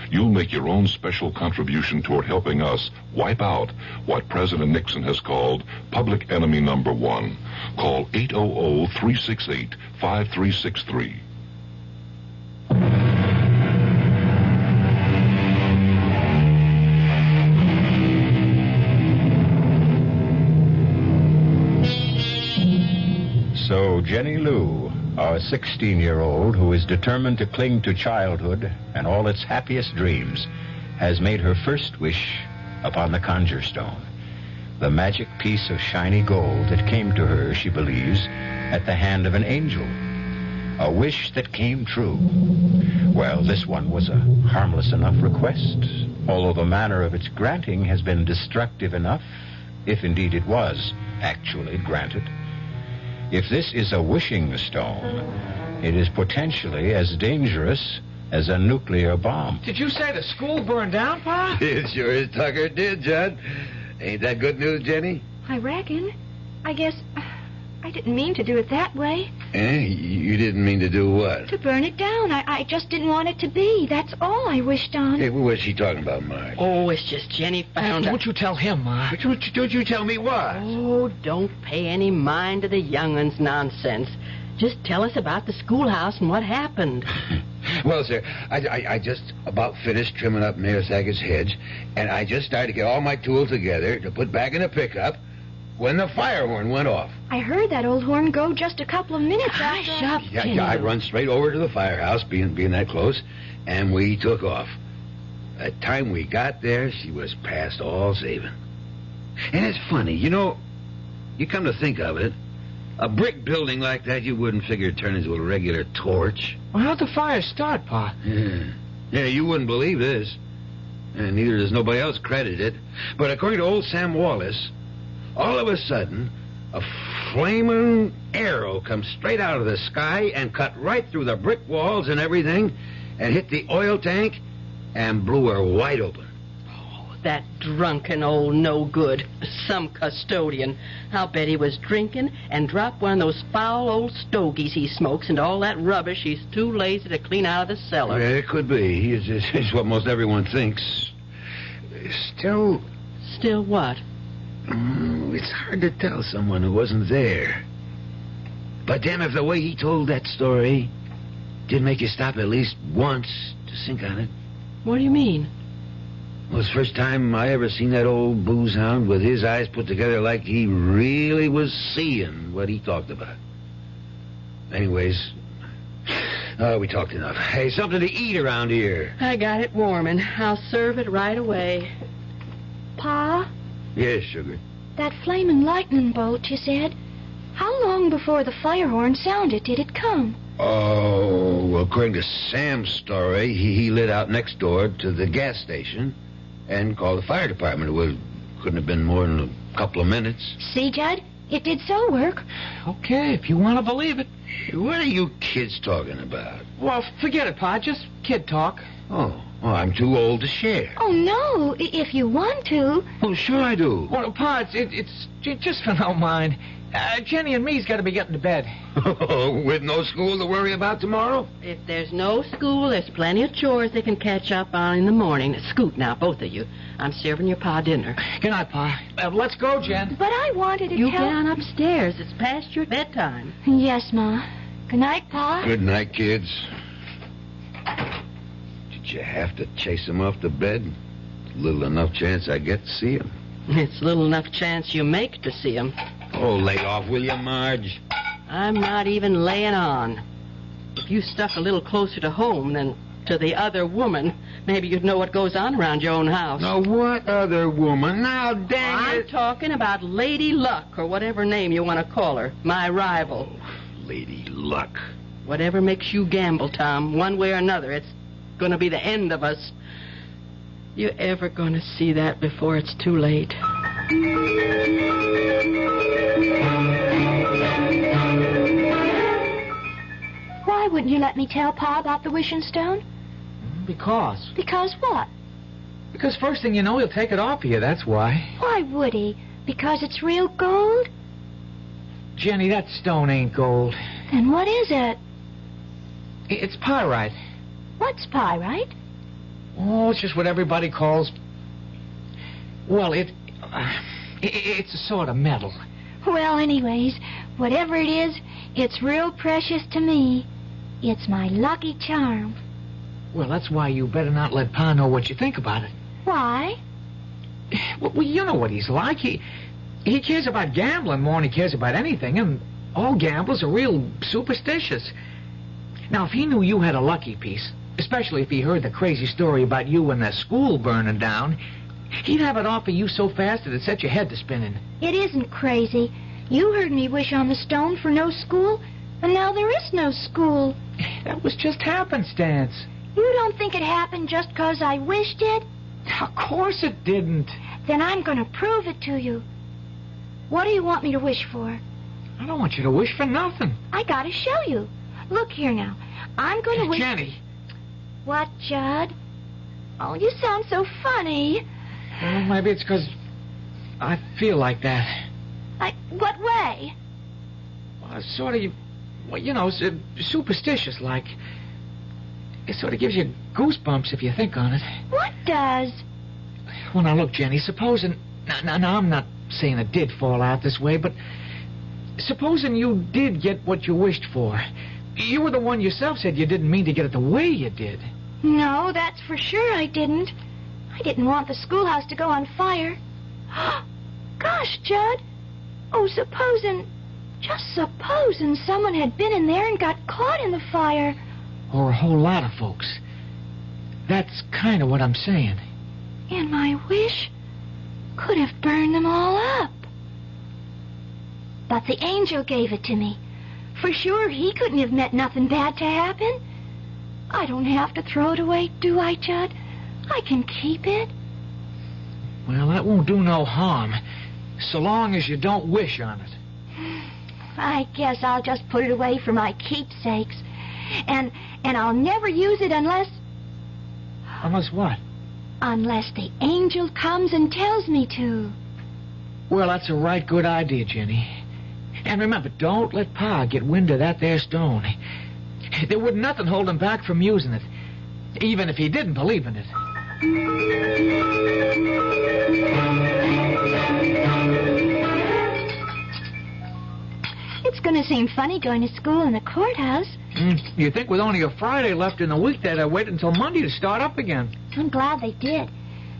Speaker 17: You'll make your own special contribution toward helping us wipe out what President Nixon has called public enemy number one. Call 800-368-5363.
Speaker 1: So Jenny Lou, our 16-year-old who is determined to cling to childhood and all its happiest dreams, has made her first wish upon the conjure stone, the magic piece of shiny gold that came to her, she believes, at the hand of an angel. A wish that came true. Well, this one was a harmless enough request, although the manner of its granting has been destructive enough, if indeed it was actually granted. If this is a wishing stone, it is potentially as dangerous as a nuclear bomb.
Speaker 10: Did you say the school burned down, Pa?
Speaker 5: It sure as Tucker did, Judd. Ain't that good news, Jenny?
Speaker 4: I reckon. I guess I didn't mean to do it that way.
Speaker 5: You didn't mean to do what?
Speaker 4: To burn it down. I just didn't want it to be. That's all I wished on.
Speaker 5: Hey, what was she talking about, Marge?
Speaker 22: Oh, it's just Jenny found
Speaker 10: Don't you tell him, Ma.
Speaker 5: Don't you tell me what?
Speaker 22: Oh, don't pay any mind to the young'un's nonsense. Just tell us about the schoolhouse and what happened.
Speaker 5: Well, sir, I just about finished trimming up Mayor Sackett's hedge, and I just started to get all my tools together to put back in the pickup when the fire horn went off.
Speaker 4: I heard that old horn go just a couple of minutes after.
Speaker 22: Hush up,
Speaker 5: Yeah, I run straight over to the firehouse, being that close, and we took off. By the time we got there, she was past all saving. And it's funny, you come to think of it, a brick building like that you wouldn't figure it'd turn into a regular torch.
Speaker 10: Well, how'd the fire start, Pa?
Speaker 5: Yeah, you wouldn't believe this. And neither does nobody else credit it. But according to old Sam Wallace, all of a sudden, a flaming arrow comes straight out of the sky and cut right through the brick walls and everything and hit the oil tank and blew her wide open.
Speaker 22: Oh, that drunken old no-good. Some custodian. I'll bet he was drinking and dropped one of those foul old stogies he smokes into all that rubbish he's too lazy to clean out of the cellar.
Speaker 5: Yeah, it could be. It's what most everyone thinks. Still...
Speaker 22: Still what?
Speaker 5: It's hard to tell someone who wasn't there. But damn if the way he told that story did make you stop at least once to think on it.
Speaker 22: What do you mean?
Speaker 5: Well, it's the first time I ever seen that old booze hound with his eyes put together like he really was seeing what he talked about. Anyways, we talked enough. Hey, something to eat around here.
Speaker 22: I got it warming. I'll serve it right away.
Speaker 4: Pa?
Speaker 5: Yes, sugar.
Speaker 4: That flaming lightning bolt, you said. How long before the fire horn sounded did it come?
Speaker 5: Oh, well, according to Sam's story, he lit out next door to the gas station and called the fire department. It couldn't have been more than a couple of minutes.
Speaker 4: See, Judd? It did so work.
Speaker 10: Okay, if you want to believe it.
Speaker 5: What are you kids talking about?
Speaker 10: Well, forget it, Pa. Just kid talk.
Speaker 5: Oh, I'm too old to share.
Speaker 4: Oh, no. If you want to.
Speaker 5: Oh, sure I do.
Speaker 10: Well, Pa, it's just for no mind. Jenny and me's got to be getting to bed.
Speaker 5: With no school to worry about tomorrow?
Speaker 22: If there's no school, there's plenty of chores they can catch up on in the morning. Scoot now, both of you. I'm serving your Pa dinner.
Speaker 10: Good night, Pa. Let's go, Jen.
Speaker 4: But I wanted to
Speaker 22: You
Speaker 4: tell...
Speaker 22: get on upstairs. It's past your bedtime.
Speaker 4: Yes, Ma. Good night, Pa.
Speaker 5: Good night, kids. Did you have to chase him off to bed? Little enough chance I get to see him.
Speaker 22: It's little enough chance you make to see him.
Speaker 5: Oh, lay off, will you, Marge?
Speaker 22: I'm not even laying on. If you stuck a little closer to home than to the other woman, maybe you'd know what goes on around your own house.
Speaker 5: Now, what other woman? Now, dang
Speaker 22: I'm
Speaker 5: it.
Speaker 22: talking about Lady Luck, or whatever name you want to call her. My rival.
Speaker 5: Oh, Lady Luck.
Speaker 22: Whatever makes you gamble, Tom, one way or another, it's going to be the end of us. You ever going to see that before it's too late?
Speaker 4: Why wouldn't you let me tell Pa about the wishing stone?
Speaker 10: Because.
Speaker 4: Because what?
Speaker 10: Because first thing you know, he'll take it off of you, that's why.
Speaker 4: Why would he? Because it's real gold?
Speaker 10: Jenny, that stone ain't gold.
Speaker 4: Then what is it?
Speaker 10: It's pyrite.
Speaker 4: What's pyrite?
Speaker 10: Oh, it's just what everybody calls... Well, it's a sort of metal.
Speaker 4: Well, anyways, whatever it is, it's real precious to me. It's my lucky charm.
Speaker 10: Well, that's why you better not let Pa know what you think about it.
Speaker 4: Why?
Speaker 10: Well, you know what he's like. He cares about gambling more than he cares about anything, and all gamblers are real superstitious. Now, if he knew you had a lucky piece, especially if he heard the crazy story about you and the school burning down, he'd have it offer you so fast that it'd set your head to spinning.
Speaker 4: It isn't crazy. You heard me wish on the stone for no school, and now there is no school.
Speaker 10: That was just happenstance.
Speaker 4: You don't think it happened just because I wished it?
Speaker 10: Of course it didn't.
Speaker 4: Then I'm going to prove it to you. What do you want me to wish for?
Speaker 10: I don't want you to wish for nothing.
Speaker 4: I got to show you. Look here now. I'm going to wish...
Speaker 10: Jenny.
Speaker 4: What, Judd? Oh, you sound so funny.
Speaker 10: Well, maybe it's because I feel like that.
Speaker 4: What way?
Speaker 10: Well, it's sort of, well, you know, superstitious like. It sort of gives you goosebumps if you think on it.
Speaker 4: What does?
Speaker 10: Well, now, look, Jenny, supposing... Now, I'm not saying it did fall out this way, but supposing you did get what you wished for. You were the one yourself said you didn't mean to get it the way you did.
Speaker 4: No, that's for sure I didn't. I didn't want the schoolhouse to go on fire. Gosh, Judd. Oh, just supposing someone had been in there and got caught in the fire.
Speaker 10: Or a whole lot of folks. That's kind of what I'm saying.
Speaker 4: And my wish could have burned them all up. But the angel gave it to me. For sure, he couldn't have meant nothing bad to happen. I don't have to throw it away, do I, Judd? I can keep it.
Speaker 10: Well, that won't do no harm, so long as you don't wish on it.
Speaker 4: I guess I'll just put it away for my keepsakes. And I'll never use it unless...
Speaker 10: Unless what?
Speaker 4: Unless the angel comes and tells me to.
Speaker 10: Well, that's a right good idea, Jenny. And remember, don't let Pa get wind of that there stone. There would nothing hold him back from using it, even if he didn't believe in it.
Speaker 4: It's going to seem funny going to school in the courthouse.
Speaker 10: You think with only a Friday left in the week they'd wait until Monday to start up again?
Speaker 4: I'm glad they did.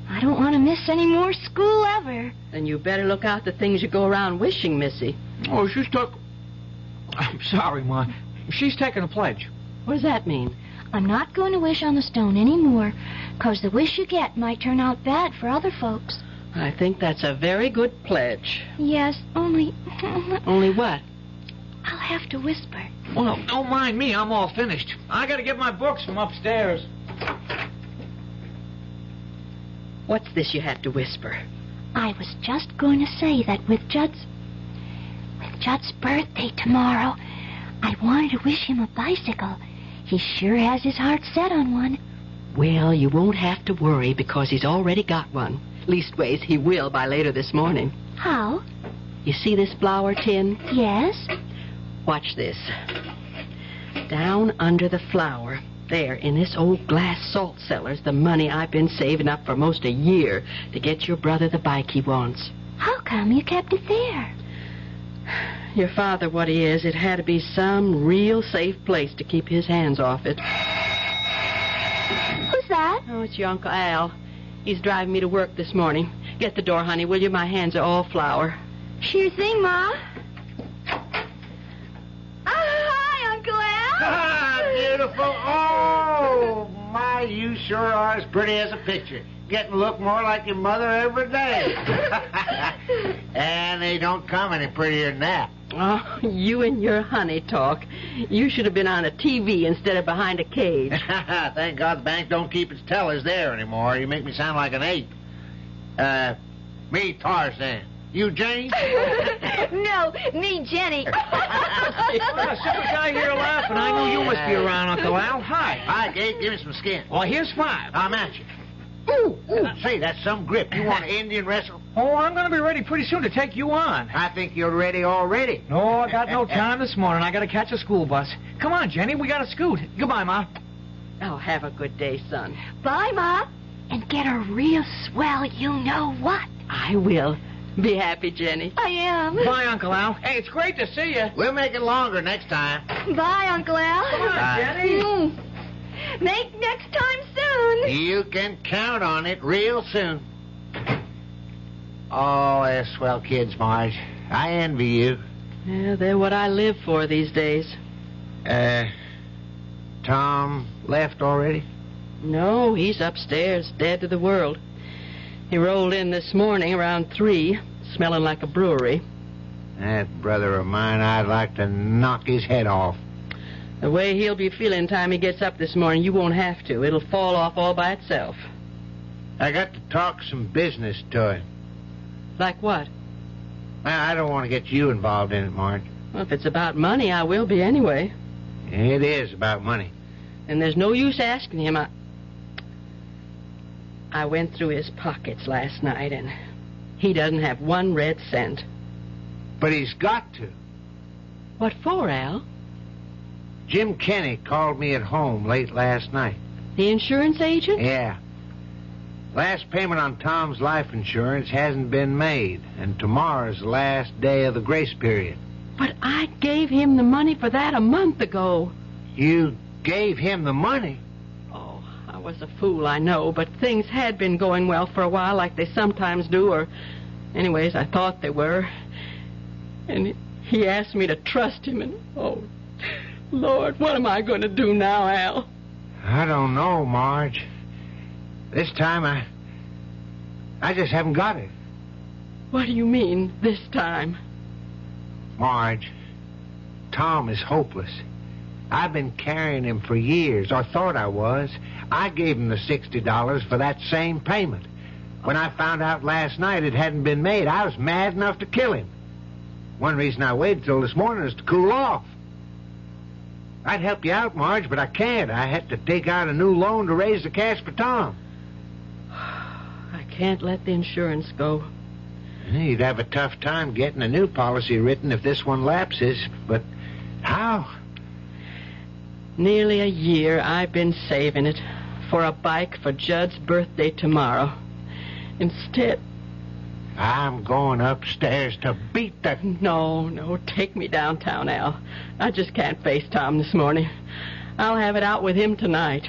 Speaker 4: I don't want to miss any more school ever.
Speaker 22: Then you better look out the things you go around wishing, Missy.
Speaker 10: Oh, she's took... I'm sorry, Ma. She's taking a pledge.
Speaker 22: What does that mean?
Speaker 4: I'm not going to wish on the stone anymore, because the wish you get might turn out bad for other folks.
Speaker 22: I think that's a very good pledge.
Speaker 4: Yes, only...
Speaker 22: Only what?
Speaker 4: I'll have to whisper.
Speaker 10: Well, don't mind me. I'm all finished. I got to get my books from upstairs.
Speaker 22: What's this you had to whisper?
Speaker 4: I was just going to say that with Judd's birthday tomorrow, I wanted to wish him a bicycle. He sure has his heart set on one.
Speaker 22: Well, you won't have to worry because he's already got one. Leastways, he will by later this morning.
Speaker 4: How?
Speaker 22: You see this flour tin?
Speaker 4: Yes.
Speaker 22: Watch this. Down under the flour, there in this old glass salt cellar's the money I've been saving up for most a year to get your brother the bike he wants.
Speaker 4: How come you kept it there?
Speaker 22: Your father, what he is, it had to be some real safe place to keep his hands off it.
Speaker 4: Who's that?
Speaker 22: Oh, it's your Uncle Al. He's driving me to work this morning. Get the door, honey, will you? My hands are all flour.
Speaker 4: Sure thing, Ma. Hi, Uncle Al.
Speaker 12: Ah, beautiful. Oh, my, you sure are as pretty as a picture. Getting to look more like your mother every day. And they don't come any prettier than that.
Speaker 22: Oh, you and your honey talk. You should have been on a TV instead of behind a cage.
Speaker 12: Thank God the bank don't keep its tellers there anymore. You make me sound like an ape. Me, Tarzan. You, Jane?
Speaker 4: No, me, Jenny.
Speaker 10: Well, as soon as I hear laughing, I knew you must be around, Uncle Al. Hi.
Speaker 12: Hi, Gabe. Give me some skin.
Speaker 10: Well, here's $5.
Speaker 12: I'm at you. Ooh. Say, that's some grip. You want to Indian wrestle?
Speaker 10: Oh, I'm going to be ready pretty soon to take you on.
Speaker 12: I think you're ready already.
Speaker 10: No, I got no time this morning. I got to catch a school bus. Come on, Jenny. We got to scoot. Goodbye, Ma.
Speaker 22: Oh, have a good day, son.
Speaker 4: Bye, Ma. And get a real swell you-know-what.
Speaker 22: I will. Be happy, Jenny.
Speaker 4: I am.
Speaker 10: Bye, Uncle Al. Hey, it's great to see you.
Speaker 12: We'll make it longer next time.
Speaker 4: Bye, Uncle Al.
Speaker 10: Come on,
Speaker 12: Bye.
Speaker 10: Jenny.
Speaker 4: Make next time soon.
Speaker 12: You can count on it real soon. Oh, they're swell kids, Marge. I envy you.
Speaker 22: Yeah, they're what I live for these days.
Speaker 12: Tom left already?
Speaker 22: No, he's upstairs, dead to the world. He rolled in this morning around 3, smelling like a brewery.
Speaker 12: That brother of mine, I'd like to knock his head off.
Speaker 22: The way he'll be feeling time he gets up this morning, you won't have to. It'll fall off all by itself.
Speaker 12: I got to talk some business to him.
Speaker 22: Like what?
Speaker 12: I don't want to get you involved in it, Marge.
Speaker 22: Well, if it's about money, I will be anyway.
Speaker 12: It is about money.
Speaker 22: And there's no use asking him. I went through his pockets last night, and he doesn't have 1 red cent.
Speaker 12: But he's got to.
Speaker 22: What for, Al?
Speaker 12: Jim Kenny called me at home late last night.
Speaker 22: The insurance agent?
Speaker 12: Yeah. Last payment on Tom's life insurance hasn't been made, and tomorrow's the last day of the grace period.
Speaker 22: But I gave him the money for that a month ago.
Speaker 12: You gave him the money?
Speaker 22: Oh, I was a fool, I know, but things had been going well for a while like they sometimes do, or anyways, I thought they were. And he asked me to trust him, and oh, Lord, what am I going to do now, Al?
Speaker 12: I don't know, Marge. This time, I just haven't got it.
Speaker 22: What do you mean, this time?
Speaker 12: Marge, Tom is hopeless. I've been carrying him for years, or thought I was. I gave him the $60 for that same payment. When I found out last night it hadn't been made, I was mad enough to kill him. One reason I waited till this morning is to cool off. I'd help you out, Marge, but I can't. I had to take out a new loan to raise the cash for Tom.
Speaker 22: I can't let the insurance go.
Speaker 12: You'd have a tough time getting a new policy written if this one lapses, but how?
Speaker 22: Nearly a year I've been saving it for a bike for Judd's birthday tomorrow. Instead...
Speaker 12: I'm going upstairs to beat the...
Speaker 22: No, take me downtown, Al. I just can't face Tom this morning. I'll have it out with him tonight.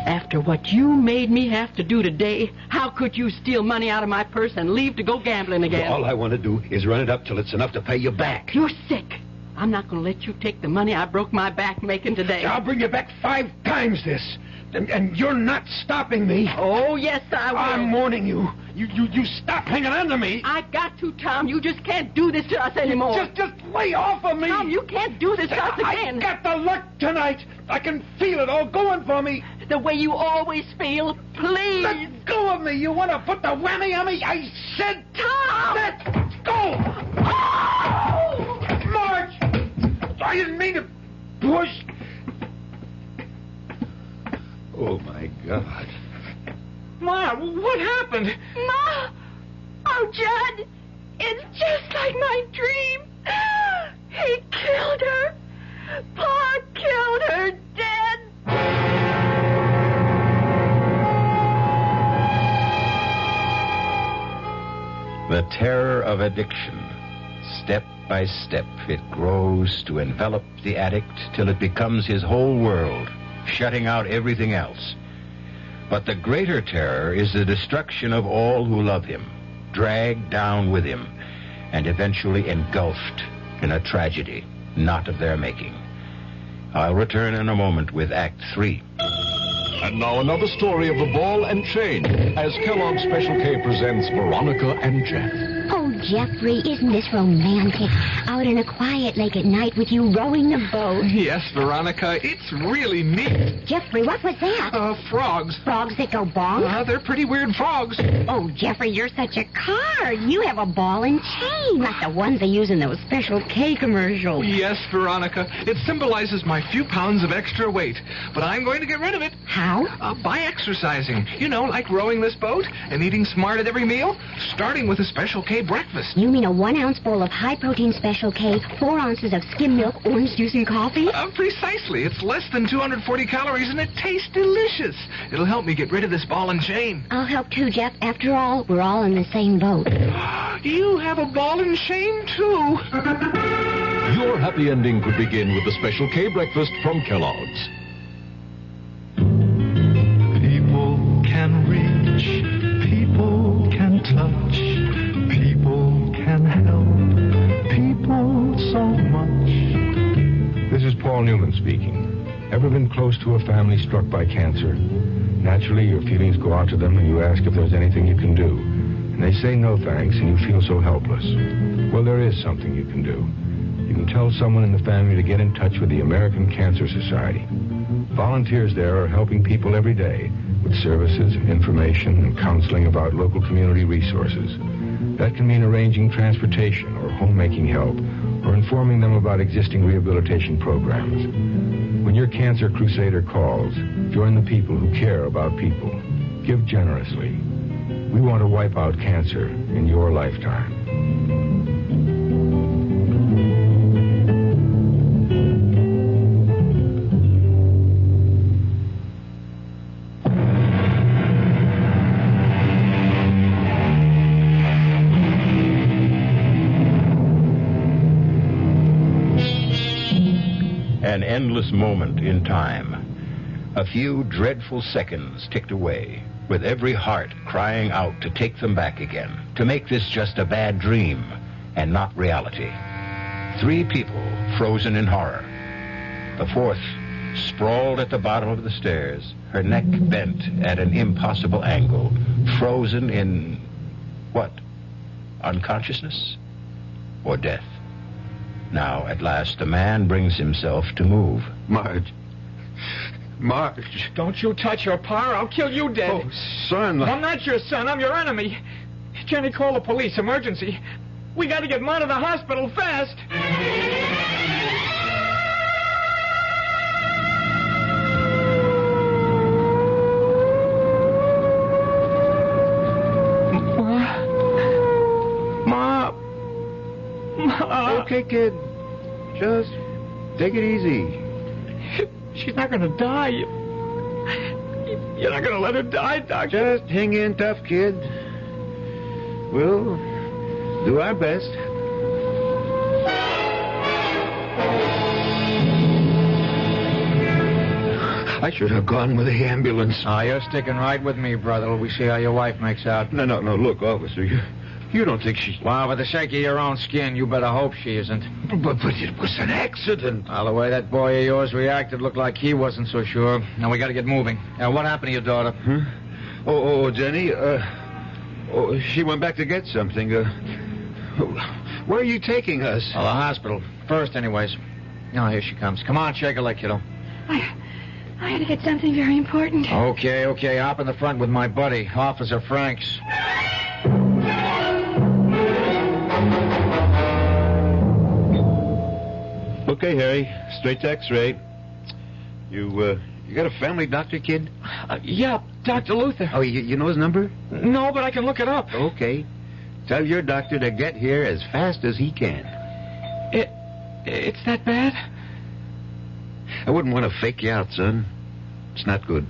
Speaker 22: After what you made me have to do today, how could you steal money out of my purse and leave to go gambling again?
Speaker 7: All I want to do is run it up till it's enough to pay you back.
Speaker 22: You're sick. I'm not going to let you take the money I broke my back making today.
Speaker 7: I'll bring you back 5 times this. And you're not stopping me.
Speaker 22: Oh, yes, I will.
Speaker 7: I'm warning you. You stop hanging on to me.
Speaker 22: I got to, Tom. You just can't do this to us anymore.
Speaker 7: Just lay off of me.
Speaker 22: Tom, you can't do this to us again.
Speaker 7: I got the luck tonight. I can feel it all going for me.
Speaker 22: The way you always feel. Please.
Speaker 7: Let go of me. You want to put the whammy on me? I said...
Speaker 22: Tom!
Speaker 7: Let go. Oh! Marge! I didn't mean to push... Oh, my God.
Speaker 10: Ma, what happened?
Speaker 4: Ma! Oh, Judd! It's just like my dream. He killed her. Pa killed her dead.
Speaker 1: The terror of addiction. Step by step, it grows to envelop the addict till it becomes his whole world, shutting out everything else. But the greater terror is the destruction of all who love him, dragged down with him, and eventually engulfed in a tragedy not of their making. I'll return in a moment with Act 3.
Speaker 17: And now another story of the ball and chain as Kellogg's Special K presents Veronica and Jeff.
Speaker 11: Oh, Jeffrey, isn't this romantic? A
Speaker 16: out on a quiet lake at night with you rowing the boat.
Speaker 10: Yes, Veronica, it's really neat.
Speaker 16: Jeffrey, what was that?
Speaker 10: Frogs.
Speaker 16: Frogs that go bonk?
Speaker 10: They're pretty weird frogs.
Speaker 16: Oh, Jeffrey, you're such a card. You have a ball and chain, like the ones they use in those Special K commercials.
Speaker 10: Yes, Veronica. It symbolizes my few pounds of extra weight. But I'm going to get rid of it.
Speaker 16: How?
Speaker 10: By exercising. You know, like rowing this boat and eating smart at every meal, starting with a Special K breakfast.
Speaker 16: You mean a 1-ounce bowl of high-protein Special K, 4 ounces of skim milk, orange juice, and coffee?
Speaker 10: Precisely. It's less than 240 calories, and it tastes delicious. It'll help me get rid of this ball and chain.
Speaker 16: I'll help too, Jeff. After all, we're all in the same boat.
Speaker 10: You have a ball and chain, too.
Speaker 2: Your happy ending could begin with the Special K breakfast from Kellogg's.
Speaker 11: People can reach, people can touch, people can help, people so much.
Speaker 20: This is Paul Newman speaking. Ever been close to a family struck by cancer? Naturally, your feelings go out to them and you ask if there's anything you can do. And they say no thanks and you feel so helpless. Well, there is something you can do. You can tell someone in the family to get in touch with the American Cancer Society. Volunteers there are helping people every day with services, information, and counseling about local community resources. That can mean arranging transportation or homemaking help or informing them about existing rehabilitation programs. When your cancer crusader calls, join the people who care about people. Give generously. We want to wipe out cancer in your lifetime.
Speaker 1: An endless moment in time. A few dreadful seconds ticked away, with every heart crying out to take them back again, to make this just a bad dream and not reality. 3 people frozen in horror. The 4th sprawled at the bottom of the stairs, her neck bent at an impossible angle, frozen in, what, unconsciousness or death? Now, at last, the man brings himself to move.
Speaker 5: Marge.
Speaker 10: Don't you touch her, Pa, or I'll kill you dead.
Speaker 5: Oh, son.
Speaker 10: I'm not your son. I'm your enemy. Jenny, call the police. Emergency. We got to get Ma to the hospital fast. Ma.
Speaker 5: Okay, kid. Just take it easy.
Speaker 10: She's not going to die. You're not going to let her die, Doctor.
Speaker 5: Just hang in tough, kid. We'll do our best. I should have gone with the ambulance.
Speaker 10: You're sticking right with me, brother. We see how your wife makes out.
Speaker 5: No. Look, officer, you don't think she...
Speaker 10: Well, with the sake of your own skin, you better hope she isn't.
Speaker 5: But it was an accident.
Speaker 10: Well, the way that boy of yours reacted looked like he wasn't so sure. Now, we got to get moving. What happened to your daughter?
Speaker 5: Huh? Oh, Jenny, she went back to get something. Where are you taking us?
Speaker 10: The hospital. First, anyways. Oh, here she comes. Come on, shake her leg, kiddo.
Speaker 4: I had to get something very important.
Speaker 10: Okay. Hop in the front with my buddy, Officer Franks.
Speaker 5: Okay, Harry. Straight to X-ray. You got a family doctor, kid?
Speaker 10: Yeah, Dr. Luther.
Speaker 5: Oh, you know his number?
Speaker 10: No, but I can look it up.
Speaker 5: Okay. Tell your doctor to get here as fast as he can.
Speaker 10: It's that bad?
Speaker 5: I wouldn't want to fake you out, son. It's not good.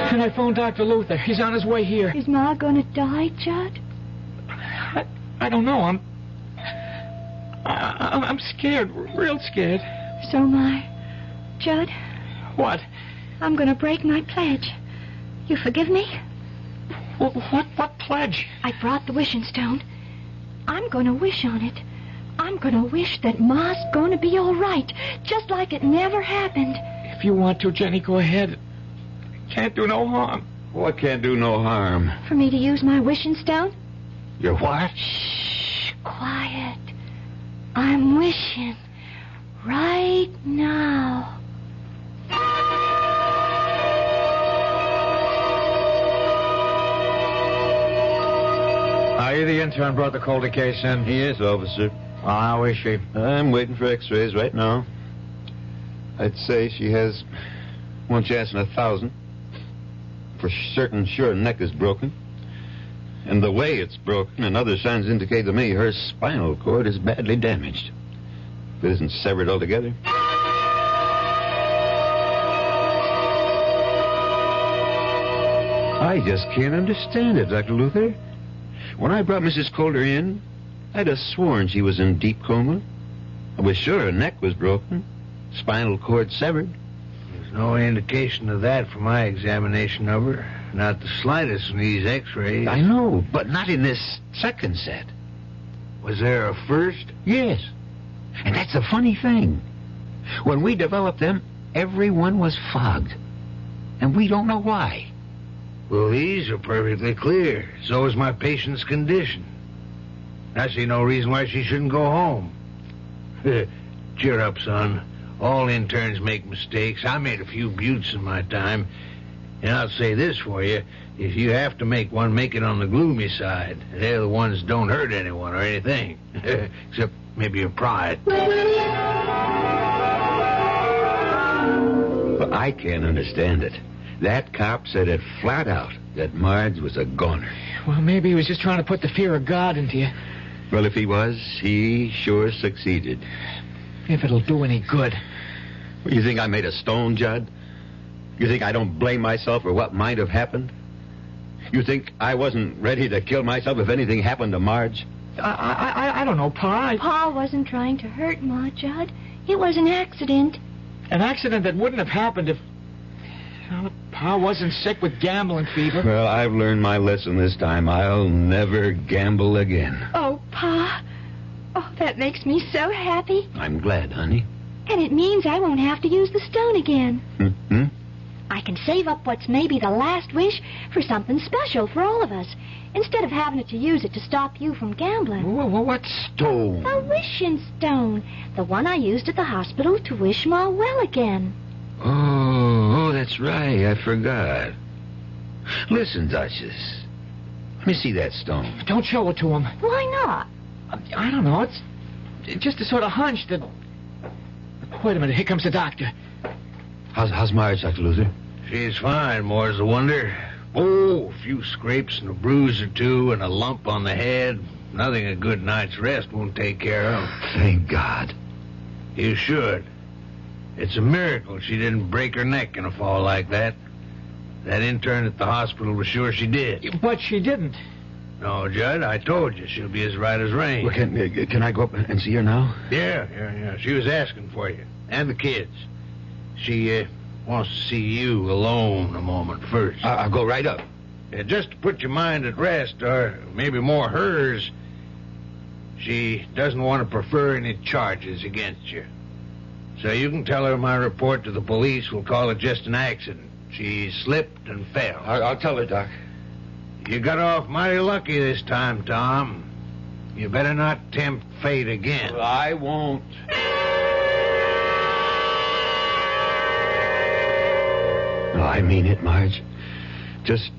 Speaker 10: Can I phone Dr. Luther? He's on his way here.
Speaker 4: Is Ma going to die, Judd?
Speaker 10: I don't know. I'm scared, real scared.
Speaker 4: So am I. Judd?
Speaker 10: What?
Speaker 4: I'm going to break my pledge. You forgive me?
Speaker 10: What pledge?
Speaker 4: I brought the wishing stone. I'm going to wish on it. I'm going to wish that Ma's going to be all right, just like it never happened.
Speaker 10: If you want to, Jenny, go ahead. Can't do no harm.
Speaker 5: What can't do no harm?
Speaker 4: For me to use my wishing stone?
Speaker 5: Your what?
Speaker 4: Shh, quiet. I'm wishing right now.
Speaker 10: Are you the intern brought the Calder case in?
Speaker 5: Yes, officer.
Speaker 10: How is she?
Speaker 5: I'm waiting for x-rays right now. I'd say she has one chance in 1,000. For certain, sure, her neck is broken. And the way it's broken and other signs indicate to me her spinal cord is badly damaged. If it isn't severed altogether. I just can't understand it, Dr. Luther. When I brought Mrs. Calder in, I'd have sworn she was in deep coma. I was sure her neck was broken, spinal cord severed.
Speaker 12: There's no indication of that from my examination of her. Not the slightest in these x-rays.
Speaker 5: I know, but not in this second set.
Speaker 12: Was there a first?
Speaker 5: Yes. And that's the funny thing. When we developed them, everyone was fogged. And we don't know why.
Speaker 12: Well, these are perfectly clear. So is my patient's condition. I see no reason why she shouldn't go home. Cheer up, son. All interns make mistakes. I made a few buttes in my time. And I'll say this for you. If you have to make one, make it on the gloomy side. They're the ones that don't hurt anyone or anything. Except maybe your pride.
Speaker 5: Well, I can't understand it. That cop said it flat out that Marge was a goner.
Speaker 10: Well, maybe he was just trying to put the fear of God into you.
Speaker 5: Well, if he was, he sure succeeded.
Speaker 10: If it'll do any good.
Speaker 5: You think I made a stone, Judd? You think I don't blame myself for what might have happened? You think I wasn't ready to kill myself if anything happened to Marge?
Speaker 10: I don't know, Pa.
Speaker 4: Pa wasn't trying to hurt Ma, Judd. It was an accident.
Speaker 10: An accident that wouldn't have happened if... Well, Pa wasn't sick with gambling fever.
Speaker 5: Well, I've learned my lesson this time. I'll never gamble again.
Speaker 4: Oh, Pa. Oh, that makes me so happy.
Speaker 5: I'm glad, honey.
Speaker 4: And it means I won't have to use the stone again.
Speaker 5: Mm-hmm.
Speaker 4: I can save up what's maybe the last wish for something special for all of us, instead of having to use it to stop you from gambling.
Speaker 5: What stone?
Speaker 4: A wishing stone. The one I used at the hospital to wish Ma well again.
Speaker 5: Oh, that's right. I forgot. Listen, Duchess. Let me see that stone.
Speaker 10: Don't show it to him.
Speaker 4: Why not?
Speaker 10: I don't know. It's just a sort of hunch that... Wait a minute. Here comes the doctor.
Speaker 5: How's Marge, Dr. Luther?
Speaker 12: She's fine, more's the wonder. Oh, a few scrapes and a bruise or two and a lump on the head. Nothing a good night's rest won't take care of.
Speaker 5: Thank God.
Speaker 12: You should. It's a miracle she didn't break her neck in a fall like that. That intern at the hospital was sure she did.
Speaker 10: But she didn't.
Speaker 12: No, Judd, I told you she'll be as right as rain.
Speaker 5: Well, can I go up and see her now?
Speaker 12: Yeah. She was asking for you. And the kids. She wants to see you alone a moment first.
Speaker 5: I'll go right up.
Speaker 12: Just to put your mind at rest, or maybe more hers, she doesn't want to prefer any charges against you. So you can tell her my report to the police will call it just an accident. She slipped and fell.
Speaker 5: I'll tell her, Doc.
Speaker 12: You got off mighty lucky this time, Tom. You better not tempt fate again.
Speaker 5: Well, I won't. No, I mean it, Marge. Just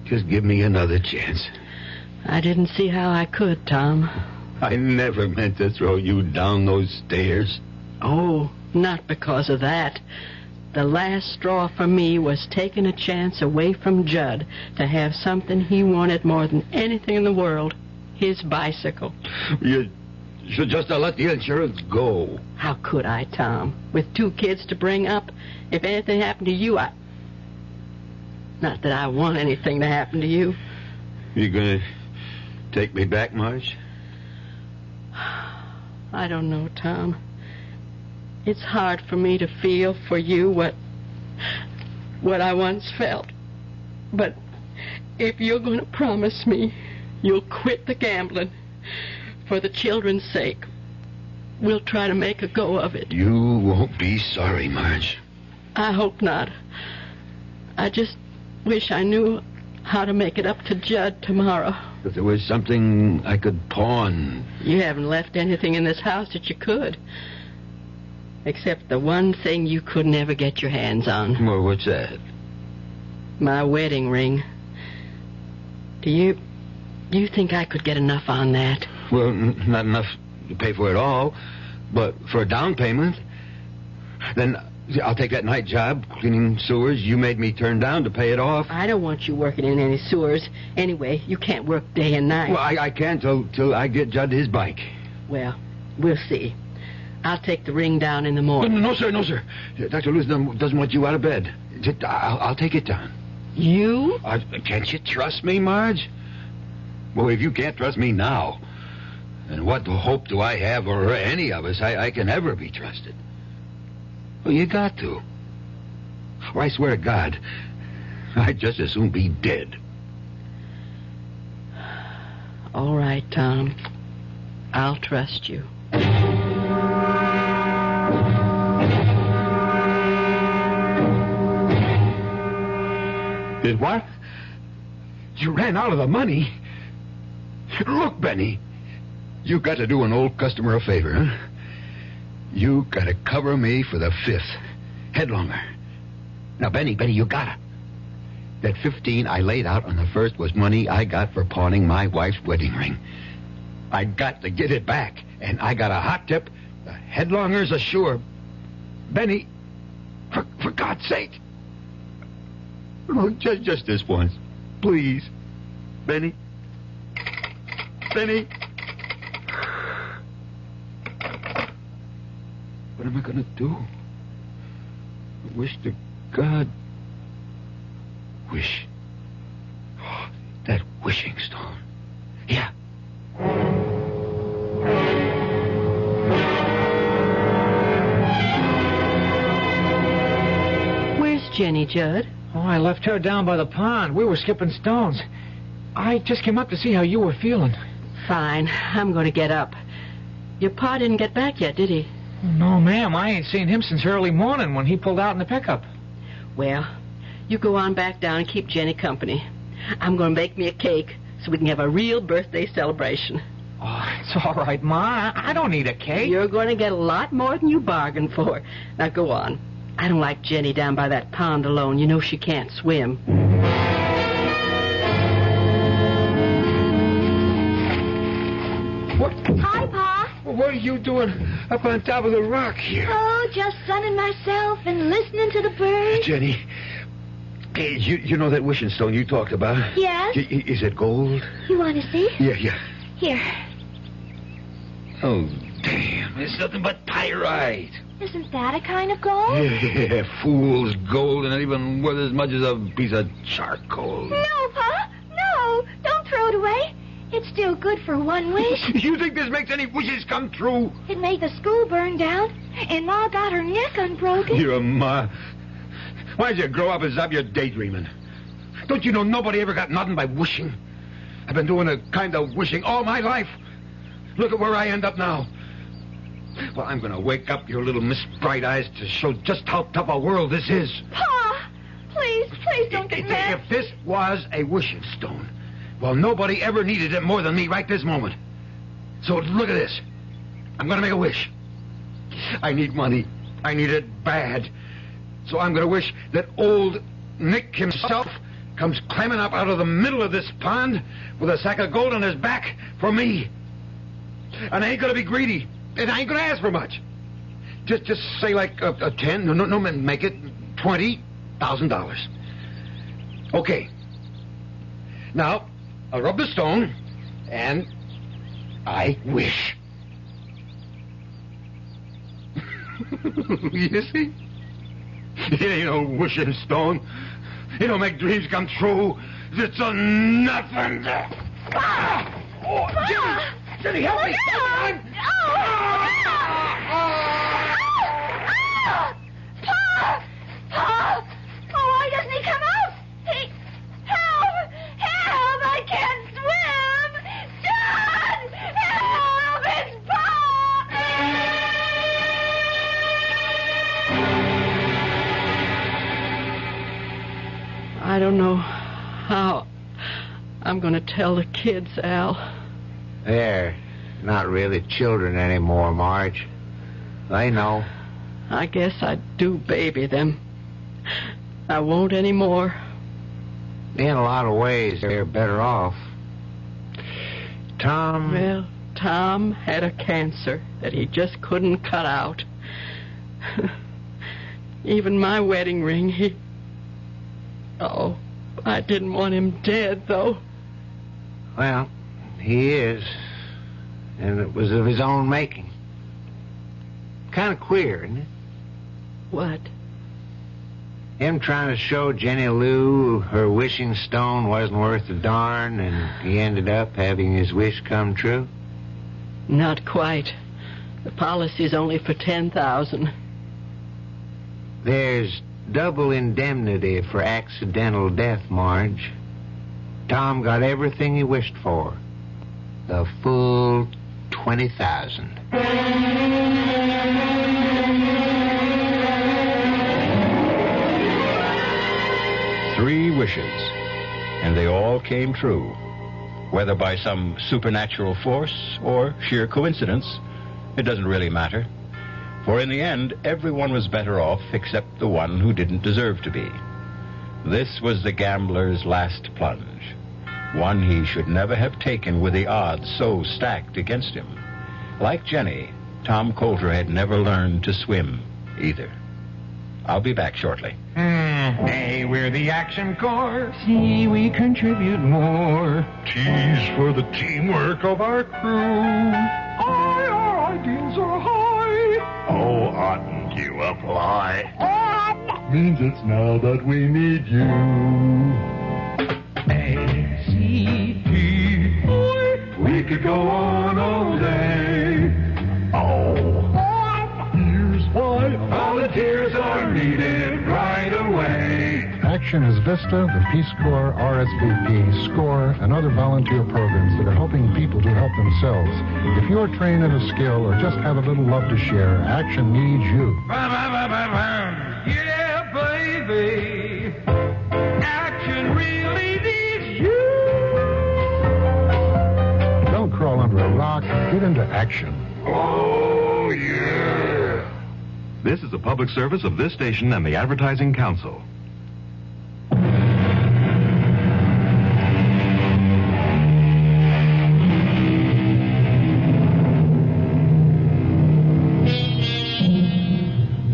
Speaker 5: give me another chance.
Speaker 22: I didn't see how I could, Tom.
Speaker 5: I never meant to throw you down those stairs.
Speaker 22: Oh, not because of that. The last straw for me was taking a chance away from Judd to have something he wanted more than anything in the world, his bicycle.
Speaker 5: You should just have let the insurance go.
Speaker 22: How could I, Tom? With 2 kids to bring up, if anything happened to you, Not that I want anything to happen to you.
Speaker 5: You gonna take me back, Marge?
Speaker 22: I don't know, Tom. It's hard for me to feel for you what I once felt. But if you're going to promise me you'll quit the gambling for the children's sake, we'll try to make a go of it.
Speaker 5: You won't be sorry, Marge.
Speaker 22: I hope not. I just wish I knew how to make it up to Judd tomorrow.
Speaker 5: If there was something I could pawn.
Speaker 22: You haven't left anything in this house that you could. Except the one thing you could never get your hands on.
Speaker 5: Well, what's that?
Speaker 22: My wedding ring. Do you think I could get enough on that?
Speaker 5: Well, not enough to pay for it all, but for a down payment. Then I'll take that night job, cleaning sewers you made me turn down to pay it off.
Speaker 22: I don't want you working in any sewers. Anyway, you can't work day and night.
Speaker 5: Well, I can't till I get Judd his bike.
Speaker 22: Well, we'll see. I'll take the ring down in the morning.
Speaker 5: No, sir. Dr. Lewis doesn't want you out of bed. I'll take it down.
Speaker 22: You?
Speaker 5: Can't you trust me, Marge? Well, if you can't trust me now, then what hope do I have, or any of us, I can ever be trusted? Well, you got to. Or I swear to God, I'd just as soon be dead.
Speaker 22: All right, Tom. I'll trust you.
Speaker 5: Did what? You ran out of the money? Look, Benny, you got to do an old customer a favor, huh? You got to cover me for the 5th. Headlonger. Now, Benny, you got it. That 15 I laid out on the 1st was money I got for pawning my wife's wedding ring. I got to get it back, and I got a hot tip. The headlonger's a sure. Benny, for God's sake. Oh, just this once. Please. Benny. Benny. What am I going to do? I wish to God. Wish. Oh, that wishing stone. Yeah.
Speaker 22: Where's Jenny, Judd?
Speaker 10: Oh, I left her down by the pond. We were skipping stones. I just came up to see how you were feeling.
Speaker 22: Fine. I'm going to get up. Your pa didn't get back yet, did he?
Speaker 10: No, ma'am. I ain't seen him since early morning when he pulled out in the pickup.
Speaker 22: Well, you go on back down and keep Jenny company. I'm going to bake me a cake so we can have a real birthday celebration.
Speaker 10: Oh, it's all right, Ma. I don't need a cake.
Speaker 22: You're going to get a lot more than you bargained for. Now, go on. I don't like Jenny down by that pond alone. You know she can't swim.
Speaker 5: What?
Speaker 4: Hi, Pa.
Speaker 5: What are you doing up on top of the rock here?
Speaker 4: Oh, just sunning myself and listening to the birds.
Speaker 5: Jenny, hey, you know that wishing stone you talked about?
Speaker 4: Yes?
Speaker 5: Is it gold?
Speaker 4: You want to see?
Speaker 5: Yeah.
Speaker 4: Here.
Speaker 5: Oh, damn. It's nothing but pyrite.
Speaker 4: Isn't that a kind of gold?
Speaker 5: Yeah, fool's gold, and not even worth as much as a piece of charcoal.
Speaker 4: No, Pa. No. Don't throw it away. It's still good for one wish.
Speaker 5: You think this makes any wishes come true?
Speaker 4: It made the school burn down, and Ma got her neck unbroken.
Speaker 5: Your Ma. Why'd you grow up and stop your daydreaming? Don't you know nobody ever got nothing by wishing? I've been doing a kind of wishing all my life. Look at where I end up now. Well, I'm going to wake up your little Miss Bright Eyes to show just how tough a world this is.
Speaker 4: Pa! Please don't get mad.
Speaker 5: If this was a wishing stone, well, nobody ever needed it more than me right this moment. So look at this. I'm going to make a wish. I need money. I need it bad. So I'm going to wish that old Nick himself comes climbing up out of the middle of this pond with a sack of gold on his back for me. And I ain't going to be greedy. And I ain't going to ask for much. Just say like a 10. No, make it $20,000. Okay. Now, I'll rub the stone, and I wish. You see? It ain't no wishing stone. It don't make dreams come true. It's a nothing. Ah! Oh, Jenny, help me!
Speaker 4: Pa! Oh, why doesn't he come out? Help! I can't swim! Dad! Help! It's Pa!
Speaker 22: I don't know how I'm I'm going to tell the kids, Al.
Speaker 12: They're not really children anymore, Marge. They know.
Speaker 22: I guess I do baby them. I won't anymore.
Speaker 12: In a lot of ways, they're better off. Tom...
Speaker 22: Well, Tom had a cancer that he just couldn't cut out. Even my wedding ring, he... Oh, I didn't want him dead, though.
Speaker 12: Well, he is. And it was of his own making. Kind of queer, isn't it?
Speaker 22: What?
Speaker 12: Him trying to show Jenny Lou her wishing stone wasn't worth a darn, and he ended up having his wish come true?
Speaker 22: Not quite. The policy's only for $10,000.
Speaker 12: There's double indemnity for accidental death, Marge. Tom got everything he wished for. The full $20,000.
Speaker 1: 3 wishes, and they all came true. Whether by some supernatural force or sheer coincidence, it doesn't really matter. For in the end, everyone was better off except the one who didn't deserve to be. This was the gambler's last plunge, one he should never have taken with the odds so stacked against him. Like Jenny, Tom Coulter had never learned to swim either. I'll be back shortly.
Speaker 10: Hey, we're the Action Corps. See, we contribute more.
Speaker 11: T's for the teamwork of our crew.
Speaker 10: Our ideals are high.
Speaker 11: Oh, oughtn't you apply? Means it's now that we need you.
Speaker 10: A-C-T.
Speaker 11: We could go on all day. Oh. Here's why volunteers are needed right away.
Speaker 20: Action is VISTA, the Peace Corps, RSVP, SCORE, and other volunteer programs that are helping people to help themselves. If you're trained in a skill or just have a little love to share, Action needs you.
Speaker 10: Yeah, baby. Action really needs you.
Speaker 20: Don't crawl under a rock. Get into action.
Speaker 11: Oh, yeah.
Speaker 2: This is a public service of this station and the Advertising Council.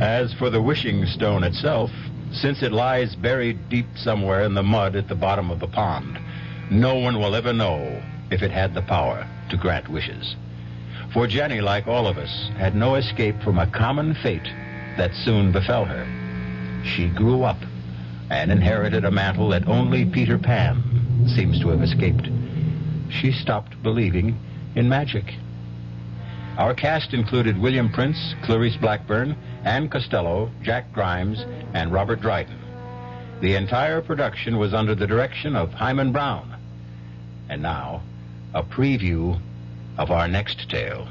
Speaker 1: As for the wishing stone itself, since it lies buried deep somewhere in the mud at the bottom of the pond, no one will ever know if it had the power to grant wishes. For Jenny, like all of us, had no escape from a common fate that soon befell her. She grew up and inherited a mantle that only Peter Pan seems to have escaped. She stopped believing in magic. Our cast included William Prince, Clarice Blackburn, Ann Costello, Jack Grimes, and Robert Dryden. The entire production was under the direction of Hyman Brown. And now, a preview of our next tale.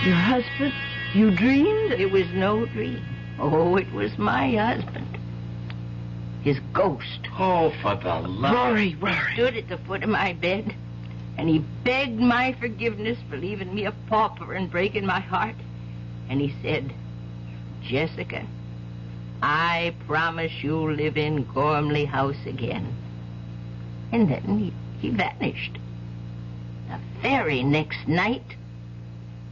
Speaker 3: Your husband? You dreamed? It was no dream. Oh, it was my husband. His ghost.
Speaker 12: Oh, for the love...
Speaker 3: Rory. He stood at the foot of my bed, and he begged my forgiveness for leaving me a pauper and breaking my heart. And he said, Jessica, I promise you'll live in Gormley House again. And then he vanished. The very next night,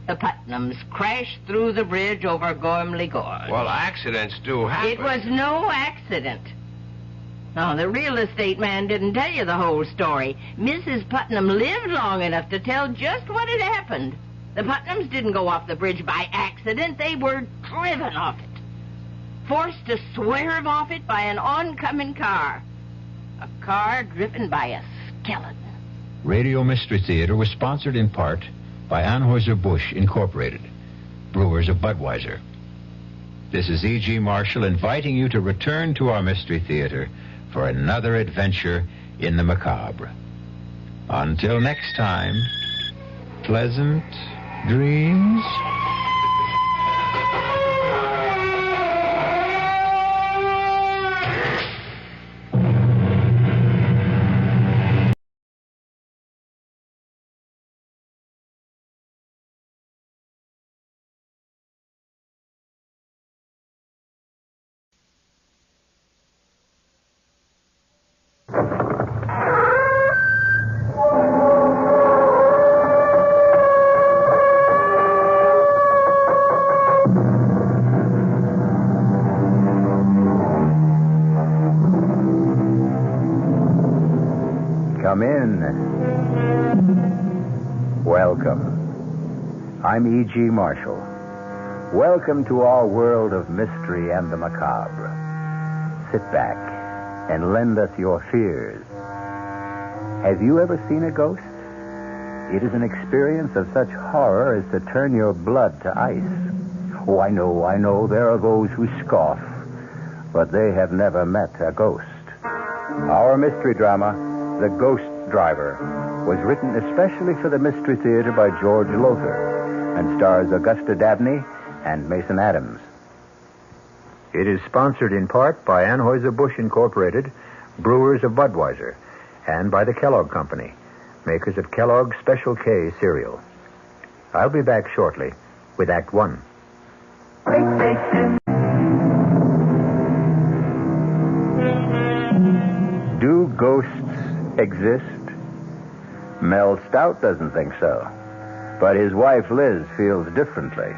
Speaker 3: the Putnams crashed through the bridge over Gormley Gorge.
Speaker 12: Well, accidents do happen.
Speaker 3: It was no accident. No, the real estate man didn't tell you the whole story. Mrs. Putnam lived long enough to tell just what had happened. The Putnams didn't go off the bridge by accident. They were driven off it. Forced to swerve off it by an oncoming car. A car driven by a skeleton.
Speaker 1: Radio Mystery Theater was sponsored in part by Anheuser-Busch Incorporated, brewers of Budweiser. This is E.G. Marshall inviting you to return to our Mystery Theater for another adventure in the macabre. Until next time, pleasant dreams. welcome. I'm E.G. Marshall. Welcome to our world of mystery and the macabre. Sit back and lend us your fears. Have you ever seen a ghost? It is an experience of such horror as to turn your blood to ice. Oh, I know, there are those who scoff, but they have never met a ghost. Our mystery drama, The Ghost Driver, was written especially for the Mystery Theater by George Lothar and stars Augusta Dabney and Mason Adams. It is sponsored in part by Anheuser-Busch Incorporated, brewers of Budweiser, and by the Kellogg Company, makers of Kellogg's Special K cereal. I'll be back shortly with Act One. Do ghosts exist? Mel Stout doesn't think so, but his wife Liz feels differently.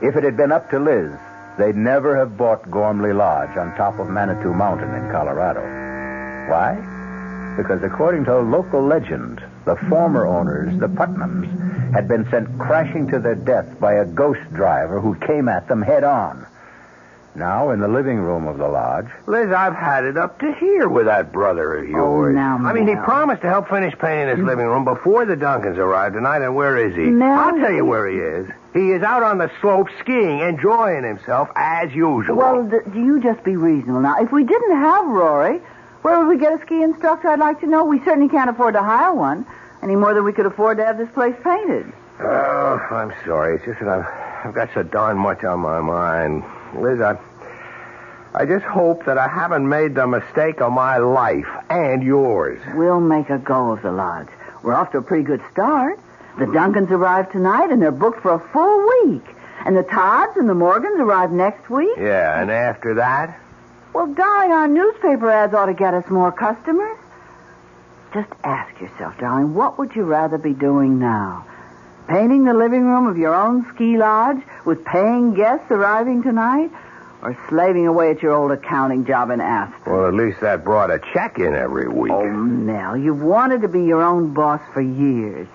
Speaker 1: If it had been up to Liz, they'd never have bought Gormley Lodge on top of Manitou Mountain in Colorado. Why? Because according to local legend, the former owners, the Putnams, had been sent crashing to their death by a ghost driver who came at them head on. Now, in the living room of the lodge...
Speaker 8: Liz, I've had it up to here with that brother of yours.
Speaker 9: now,
Speaker 8: I mean, he
Speaker 9: Mel.
Speaker 8: promised to help finish painting his living room before the Duncans arrived tonight, and where is he?
Speaker 9: Mel,
Speaker 8: I'll tell you where he is. He is out on the slope skiing, enjoying himself as usual.
Speaker 9: Well, do you just be reasonable now? If we didn't have Rory, where would we get a ski instructor? I'd like to know. We certainly can't afford to hire one, any more than we could afford to have this place painted.
Speaker 8: Oh, I'm sorry. It's just that I've got so darn much on my mind. Liz, I just hope that I haven't made the mistake of my life and yours.
Speaker 9: We'll make a go of the lodge. We're off to a pretty good start. The Duncans arrive tonight, and they're booked for a full week. And the Todds and the Morgans arrive next week.
Speaker 8: Yeah, and after that?
Speaker 9: Well, darling, our newspaper ads ought to get us more customers. Just ask yourself, darling, what would you rather be doing now? Painting the living room of your own ski lodge with paying guests arriving tonight? Or slaving away at your old accounting job in Aspen?
Speaker 8: Well, at least that brought a check in every week.
Speaker 9: Oh, Nell, you've wanted to be your own boss for years.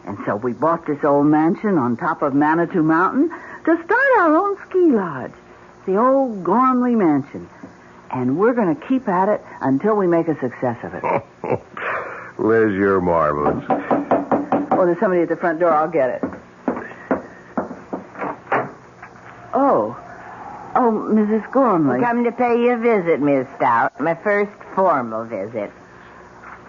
Speaker 9: And so we bought this old mansion on top of Manitou Mountain to start our own ski lodge. The old Gormley Mansion. And we're going to keep at it until we make a success of it.
Speaker 8: Liz, you're marvelous.
Speaker 9: Oh, there's somebody at the front door. I'll get it. Oh, Mrs. Gormley.
Speaker 3: Come to pay you a visit, Miss Stout. My first formal visit.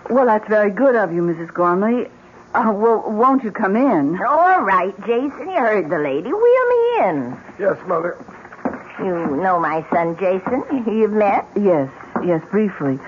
Speaker 9: Well, that's very good of you, Mrs. Gormley. Well, won't you come in?
Speaker 3: All right, Jason. You heard the lady. Wheel me in.
Speaker 8: Yes, Mother.
Speaker 3: You know my son, Jason. You've met?
Speaker 9: Yes, briefly.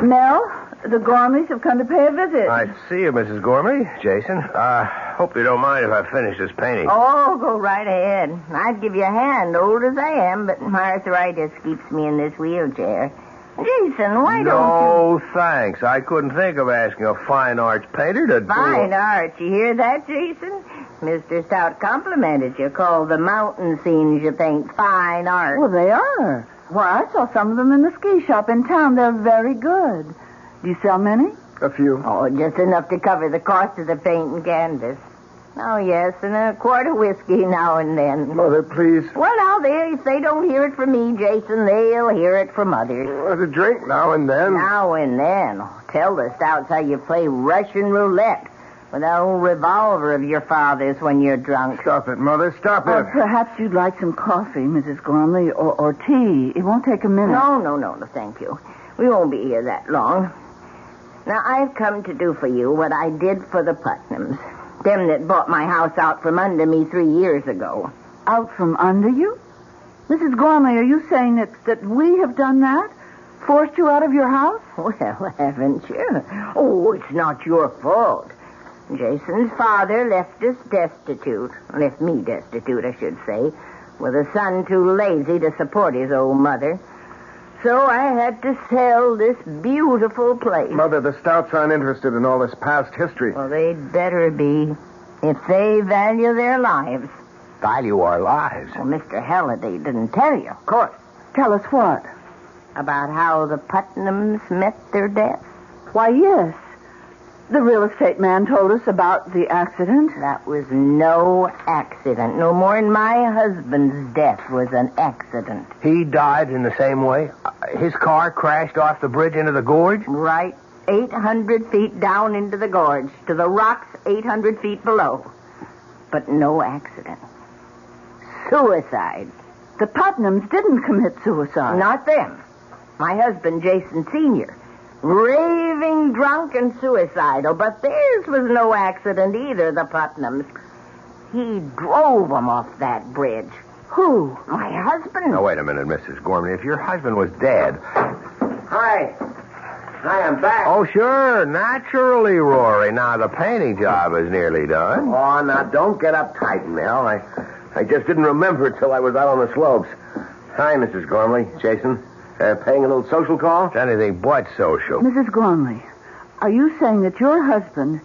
Speaker 9: Mel, the Gormleys have come to pay a visit.
Speaker 8: I see you, Mrs. Gormley. Jason, hope you don't mind if I finish this painting.
Speaker 3: Oh, go right ahead. I'd give you a hand, old as I am, but my arthritis keeps me in this wheelchair. Jason, why don't you...
Speaker 8: No, thanks. I couldn't think of asking a fine arts painter to do...
Speaker 3: Fine arts. You hear that, Jason? Mr. Stout complimented you. Called the mountain scenes you paint fine art.
Speaker 9: Well, they are. Why, I saw some of them in the ski shop in town. They're very good. Do you sell many?
Speaker 8: A few.
Speaker 3: Oh, just enough to cover the cost of the paint and canvas. Oh, yes, and a quart of whiskey now and then.
Speaker 8: Mother, please.
Speaker 3: Well, now, if they don't hear it from me, Jason, they'll hear it from others.
Speaker 8: A drink now and then.
Speaker 3: Now and then. Tell the Stouts how you play Russian roulette with that old revolver of your father's when you're drunk.
Speaker 8: Stop it, Mother. Stop it.
Speaker 9: Perhaps you'd like some coffee, Mrs. Gormley, or tea. It won't take a minute.
Speaker 3: No, thank you. We won't be here that long. Now, I've come to do for you what I did for the Putnams. Them that bought my house out from under me 3 years ago.
Speaker 9: Out from under you? Mrs. Gormley, are you saying that we have done that? Forced you out of your house?
Speaker 3: Well, haven't you? Oh, it's not your fault. Jason's father left us destitute. Left me destitute, I should say. With a son too lazy to support his old mother. So I had to sell this beautiful place.
Speaker 8: Mother, the Stouts aren't interested in all this past history.
Speaker 3: Well, they'd better be. If they value their lives.
Speaker 8: Value our lives?
Speaker 3: Well, Mr. Halliday didn't tell you, of course.
Speaker 9: Tell us what?
Speaker 3: About how the Putnams met their death.
Speaker 9: Why, yes. The real estate man told us about the accident.
Speaker 3: That was no accident. No more than my husband's death was an accident.
Speaker 8: He died in the same way? His car crashed off the bridge into the gorge?
Speaker 3: Right. 800 feet down into the gorge, to the rocks 800 feet below. But no accident. Suicide.
Speaker 9: The Putnams didn't commit suicide.
Speaker 3: Not them. My husband, Jason Sr., raving drunk and suicidal, but theirs was no accident either, the Putnams. He drove them off that bridge.
Speaker 9: Who?
Speaker 3: My husband.
Speaker 8: Now, wait a minute, Mrs. Gormley. If your husband was dead...
Speaker 15: Hi, I'm back.
Speaker 8: Oh, sure. Naturally, Rory. Now, the painting job is nearly done.
Speaker 15: Oh, now, don't get uptight, Mel. I just didn't remember till I was out on the slopes. Hi, Mrs. Gormley. Jason. Paying a little social call?
Speaker 8: It's anything but social.
Speaker 9: Mrs. Gormley, are you saying that your husband,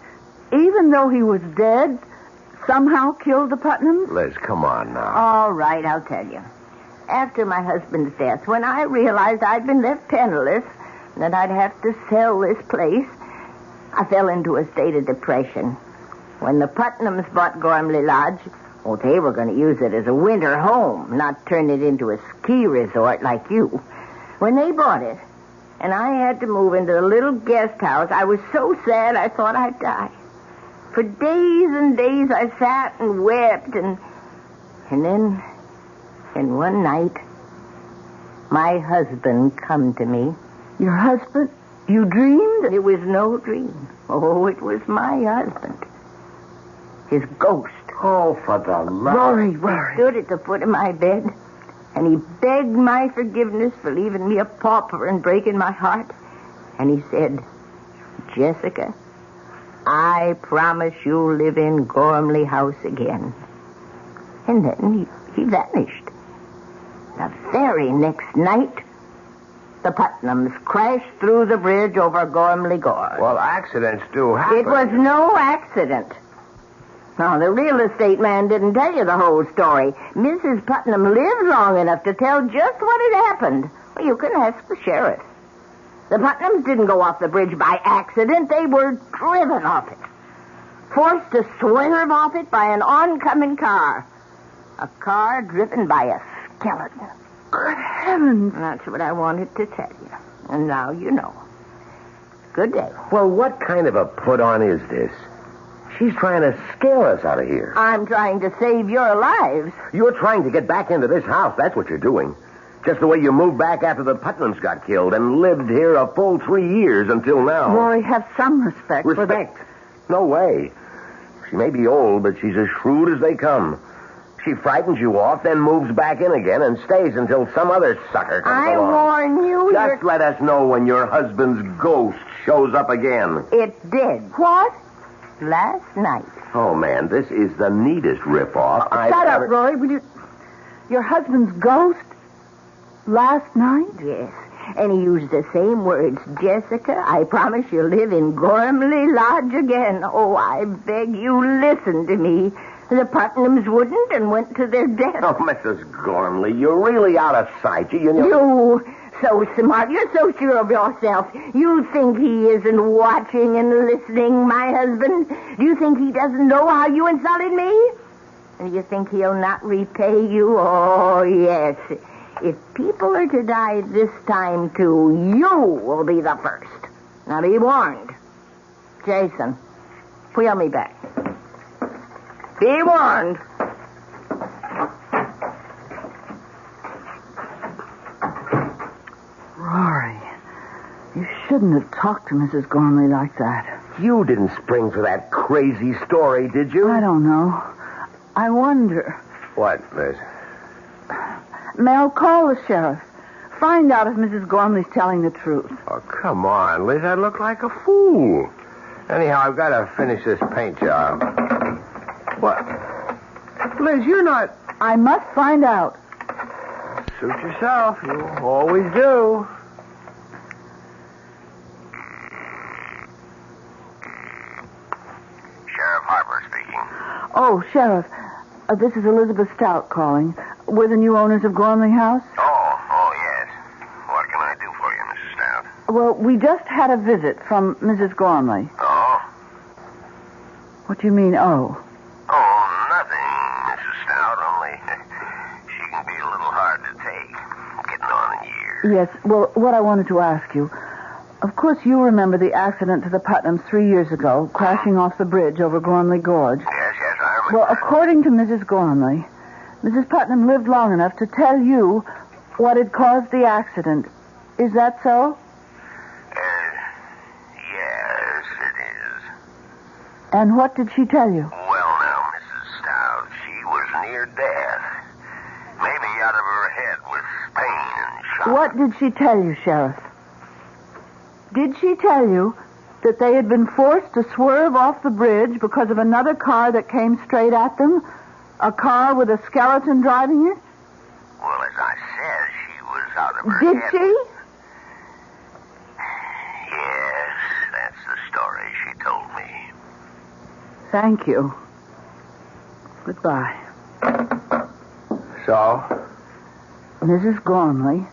Speaker 9: even though he was dead, somehow killed the Putnams?
Speaker 8: Liz, come on now.
Speaker 3: All right, I'll tell you. After my husband's death, when I realized I'd been left penniless, and that I'd have to sell this place, I fell into a state of depression. When the Putnams bought Gormley Lodge, well, they were going to use it as a winter home, not turn it into a ski resort like you. When they bought it, and I had to move into a little guest house, I was so sad I thought I'd die. For days and days I sat and wept, and then one night, my husband come to me.
Speaker 9: Your husband? You dreamed?
Speaker 3: It was no dream. Oh, it was my husband. His ghost.
Speaker 15: Oh, for the love.
Speaker 9: Rory.
Speaker 3: He stood at the foot of my bed, and he begged my forgiveness for leaving me a pauper and breaking my heart. And he said, Jessica, I promise you'll live in Gormley House again. And then he vanished. The very next night, the Putnams crashed through the bridge over Gormley Gorge.
Speaker 8: Well, accidents do happen.
Speaker 3: It was no accident. No, the real estate man didn't tell you the whole story. Mrs. Putnam lived long enough to tell just what had happened. Well, you can ask the sheriff. The Putnams didn't go off the bridge by accident. They were driven off it. Forced to swerve off it by an oncoming car. A car driven by a skeleton.
Speaker 9: Good heavens.
Speaker 3: That's what I wanted to tell you. And now you know. Good day.
Speaker 15: Well, what kind of a put-on is this? She's trying to scare us out of here.
Speaker 3: I'm trying to save your lives.
Speaker 15: You're trying to get back into this house. That's what you're doing. Just the way you moved back after the Putnams got killed and lived here a full 3 years until now.
Speaker 9: Rory, have some respect.
Speaker 15: Respect? No way. She may be old, but she's as shrewd as they come. She frightens you off, then moves back in again and stays until some other sucker comes along.
Speaker 3: I warn you.
Speaker 15: Just let us know when your husband's ghost shows up again.
Speaker 3: It did. What? Last night.
Speaker 15: Oh, man, this is the neatest ripoff I've
Speaker 9: Shut
Speaker 15: ever...
Speaker 9: up, Rory. Will you... Your husband's ghost? Last night?
Speaker 3: Yes. And he used the same words. Jessica, I promise you'll live in Gormley Lodge again. Oh, I beg you, listen to me. The Putnams wouldn't and went to their death.
Speaker 15: Oh, Mrs. Gormley, you're really out of sight. You know...
Speaker 3: You... So smart. You're so sure of yourself. You think he isn't watching and listening, my husband? Do you think he doesn't know how you insulted me? And do you think he'll not repay you? Oh, yes. If people are to die this time, too, you will be the first. Now, be warned. Jason, wheel me back. Be warned.
Speaker 9: Rory, you shouldn't have talked to Mrs. Gormley like that.
Speaker 15: You didn't spring for that crazy story, did you?
Speaker 9: I don't know. I wonder.
Speaker 8: What, Liz?
Speaker 9: Mel, call the sheriff. Find out if Mrs. Gormley's telling the truth.
Speaker 8: Oh, come on, Liz. I look like a fool. Anyhow, I've got to finish this paint job. What? Liz, you're not...
Speaker 9: I must find out.
Speaker 8: Suit yourself. You always do. Sheriff Harper speaking.
Speaker 9: Oh, Sheriff, this is Elizabeth Stout calling. We're the new owners of Gormley House.
Speaker 8: Oh, yes. What can I do for you, Mrs. Stout?
Speaker 9: Well, we just had a visit from Mrs. Gormley.
Speaker 8: Oh?
Speaker 9: What do you mean, oh?
Speaker 15: Oh, nothing, Mrs. Stout, only she can be a little hard to take, getting on in years.
Speaker 9: Yes, well, what I wanted to ask you, of course you remember the accident to the Putnams 3 years ago, crashing off the bridge over Gormley Gorge.
Speaker 15: Yes, I remember.
Speaker 9: Well, according to Mrs. Gormley, Mrs. Putnam lived long enough to tell you what had caused the accident. Is that so?
Speaker 15: Yes, it is.
Speaker 9: And what did she tell you?
Speaker 15: Well, now, Mrs. Stout, she was near death. Maybe out of her head with pain and shock.
Speaker 9: What did she tell you, Sheriff? Did she tell you that they had been forced to swerve off the bridge because of another car that came straight at them? A car with a skeleton driving it?
Speaker 15: Well, as I said, she was out of her
Speaker 9: Did
Speaker 15: head.
Speaker 9: she?
Speaker 15: Yes, that's the story she told me.
Speaker 9: Thank you. Goodbye.
Speaker 8: So?
Speaker 9: Mrs. Gormley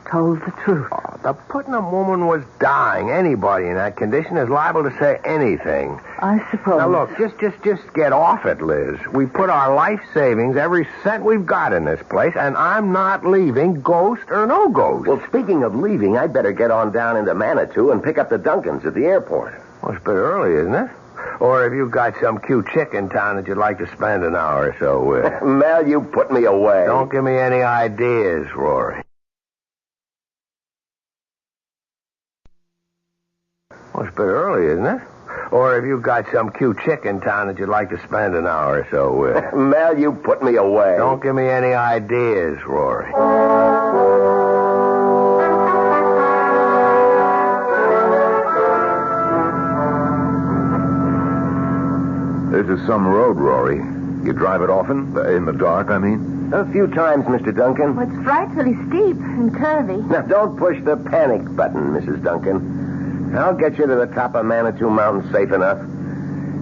Speaker 9: told the truth.
Speaker 8: Oh, the Putnam woman was dying. Anybody in that condition is liable to say anything.
Speaker 9: I suppose.
Speaker 8: Now, look, just get off it, Liz. We put our life savings, every cent we've got in this place, and I'm not leaving, ghost or no ghost.
Speaker 15: Well, speaking of leaving, I'd better get on down into Manitou and pick up the Duncans at the airport.
Speaker 8: Well, it's a bit early, isn't it? Or have you got some cute chick in town that you'd like to spend an hour or so with?
Speaker 15: Mel, you put me away.
Speaker 8: Don't give me any ideas, Rory. Well, it's a bit early, isn't it? Or have you got some cute chick in town that you'd like to spend an hour or so with?
Speaker 15: Mel, you put me away.
Speaker 8: Don't give me any ideas, Rory.
Speaker 18: This is some road, Rory. You drive it often? In the dark, I mean?
Speaker 15: A few times, Mr. Duncan.
Speaker 21: Well, it's frightfully steep and curvy.
Speaker 15: Now, don't push the panic button, Mrs. Duncan. I'll get you to the top of Manitou Mountain safe enough.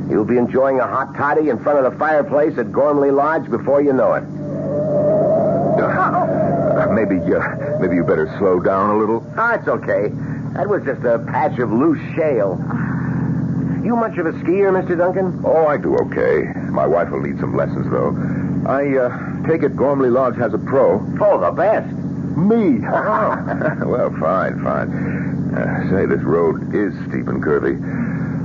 Speaker 15: You'll be enjoying a hot toddy in front of the fireplace at Gormley Lodge before you know it.
Speaker 18: Maybe you better slow down a little.
Speaker 15: Ah, it's okay. That was just a patch of loose shale. You much of a skier, Mr. Duncan?
Speaker 18: Oh, I do okay. My wife will need some lessons, though. I take it Gormley Lodge has a pro.
Speaker 15: Oh, the best.
Speaker 18: Me? Well, fine. Say, this road is steep and curvy.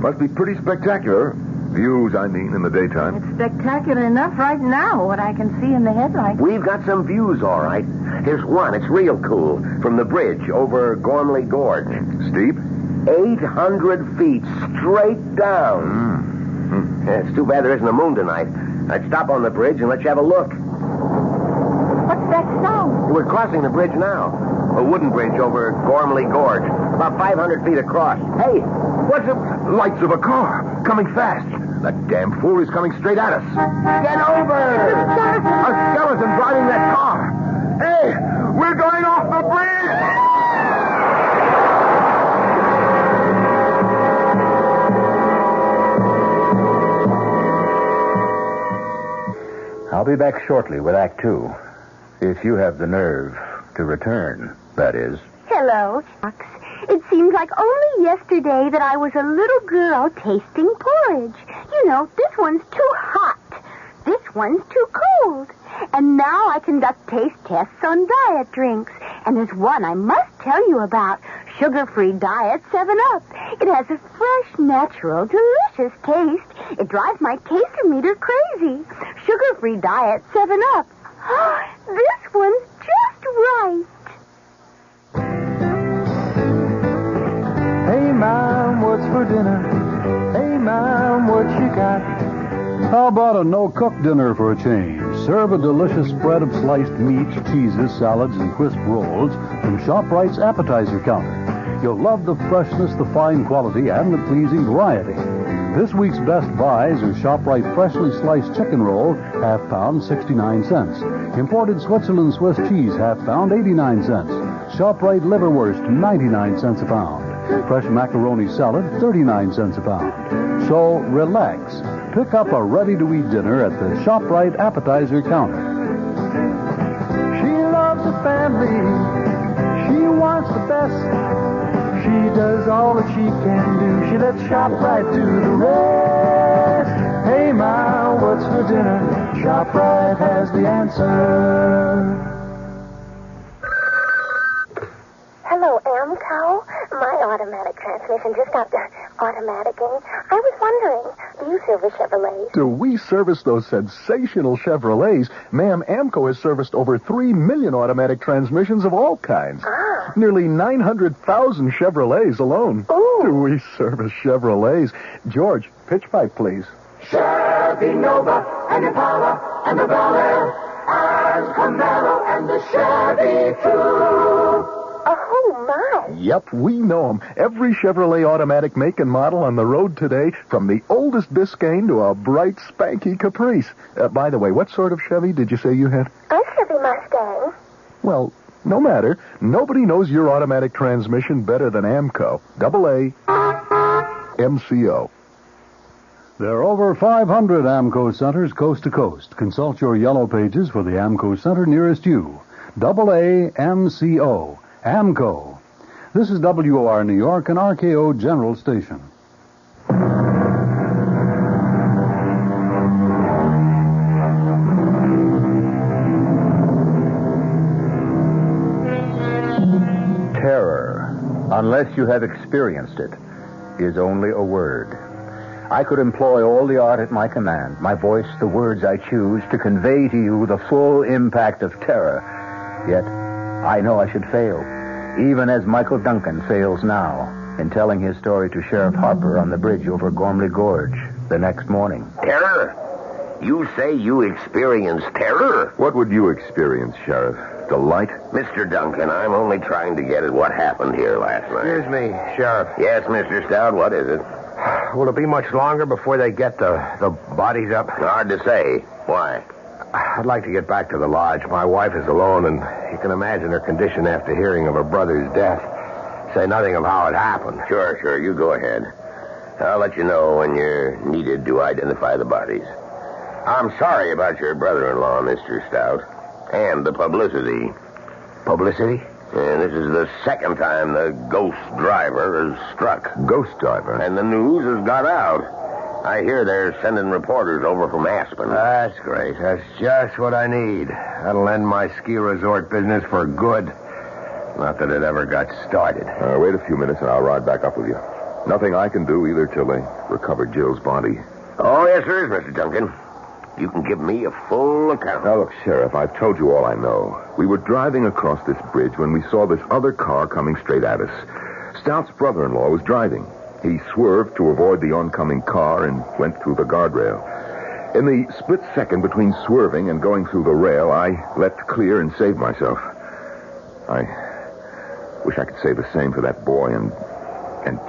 Speaker 18: Must be pretty spectacular. Views, I mean, in the daytime.
Speaker 21: It's spectacular enough right now, what I can see in the headlights.
Speaker 15: We've got some views, all right. Here's one. It's real cool. From the bridge over Gormley Gorge.
Speaker 18: Steep?
Speaker 15: 800 feet straight down. Yeah, it's too bad there isn't a moon tonight. I'd stop on the bridge and let you have a look.
Speaker 21: What's that sound?
Speaker 15: We're crossing the bridge now. A wooden bridge over Gormley Gorge. About 500 feet across. Hey, what's it?
Speaker 18: Lights of a car. Coming fast. That damn fool is coming straight at us.
Speaker 15: Get over!
Speaker 18: A skeleton driving that car. Hey, we're going off the bridge!
Speaker 1: I'll be back shortly with Act Two. If you have the nerve to return, that is.
Speaker 16: Hello, Fox. It seems like only yesterday that I was a little girl tasting porridge. You know, this one's too hot. This one's too cold. And now I conduct taste tests on diet drinks. And there's one I must tell you about. Sugar-free diet 7-Up. It has a fresh, natural, delicious taste. It drives my taster meter crazy. Sugar-free diet 7-Up. This one's just right.
Speaker 11: Hey, Mom, what's for dinner? Hey, Mom, what you got?
Speaker 23: How about a no-cook dinner for a change? Serve a delicious spread of sliced meats, cheeses, salads, and crisp rolls from ShopRite's appetizer counter. You'll love the freshness, the fine quality, and the pleasing variety. This week's best buys are ShopRite freshly sliced chicken roll, half pound, 69 cents. Imported Switzerland Swiss cheese, half pound, 89 cents. ShopRite liverwurst, 99 cents a pound. Fresh macaroni salad, 39 cents a pound. So relax. Pick up a ready-to-eat dinner at the ShopRite appetizer counter.
Speaker 11: She loves the family. She wants the best. She does all that she can do. She lets ShopRite do the rest. dinner, ShopRite has the answer.
Speaker 6: Hello, Amco. My automatic transmission just got automaticing. I was wondering, do you service Chevrolets?
Speaker 13: Do we service those sensational Chevrolets? Ma'am, Amco has serviced over 3 million automatic transmissions of all kinds.
Speaker 6: Ah.
Speaker 13: Nearly 900,000 Chevrolets alone.
Speaker 6: Ooh.
Speaker 13: Do we service Chevrolets? George, pitch pipe, please.
Speaker 11: Chevy Nova and Impala and the Bel Air and Camaro and the Chevy too.
Speaker 6: Oh, my.
Speaker 13: Yep, we know them. Every Chevrolet automatic make and model on the road today, from the oldest Biscayne to a bright, spanky Caprice. By the way, what sort of Chevy did you say you had?
Speaker 6: A Chevy Mustang.
Speaker 13: Well, no matter. Nobody knows your automatic transmission better than Amco. AA MCO.
Speaker 23: There are over 500 AMCO centers coast to coast. Consult your yellow pages for the AMCO center nearest you. AA MCO. AMCO. This is WOR New York, an RKO General Station.
Speaker 1: Terror, unless you have experienced it, is only a word. I could employ all the art at my command, my voice, the words I choose, to convey to you the full impact of terror. Yet, I know I should fail, even as Michael Duncan fails now in telling his story to Sheriff Harper on the bridge over Gormley Gorge the next morning.
Speaker 15: Terror? You say you experienced terror?
Speaker 18: What would you experience, Sheriff? Delight?
Speaker 15: Mr. Duncan, I'm only trying to get at what happened here last night.
Speaker 8: Excuse me, Sheriff.
Speaker 15: Yes, Mr. Stout, what is it?
Speaker 8: Will it be much longer before they get the bodies up?
Speaker 15: Hard to say. Why?
Speaker 8: I'd like to get back to the lodge. My wife is alone, and you can imagine her condition after hearing of her brother's death. Say nothing of how it happened.
Speaker 15: Sure, you go ahead. I'll let you know when you're needed to identify the bodies. I'm sorry about your brother-in-law, Mr. Stout, and the publicity.
Speaker 8: Publicity?
Speaker 15: And this is the second time the ghost driver has struck.
Speaker 18: Ghost driver?
Speaker 15: And the news has got out. I hear they're sending reporters over from Aspen.
Speaker 8: That's great. That's just what I need. That'll end my ski resort business for good. Not that it ever got started.
Speaker 18: Wait a few minutes and I'll ride back up with you. Nothing I can do either till they recover Jill's body.
Speaker 15: Oh, yes, there is, Mr. Duncan. You can give me a full account.
Speaker 18: Now, look, Sheriff, I've told you all I know. We were driving across this bridge when we saw this other car coming straight at us. Stout's brother-in-law was driving. He swerved to avoid the oncoming car and went through the guardrail. In the split second between swerving and going through the rail, I leapt clear and saved myself. I wish I could say the same for that boy and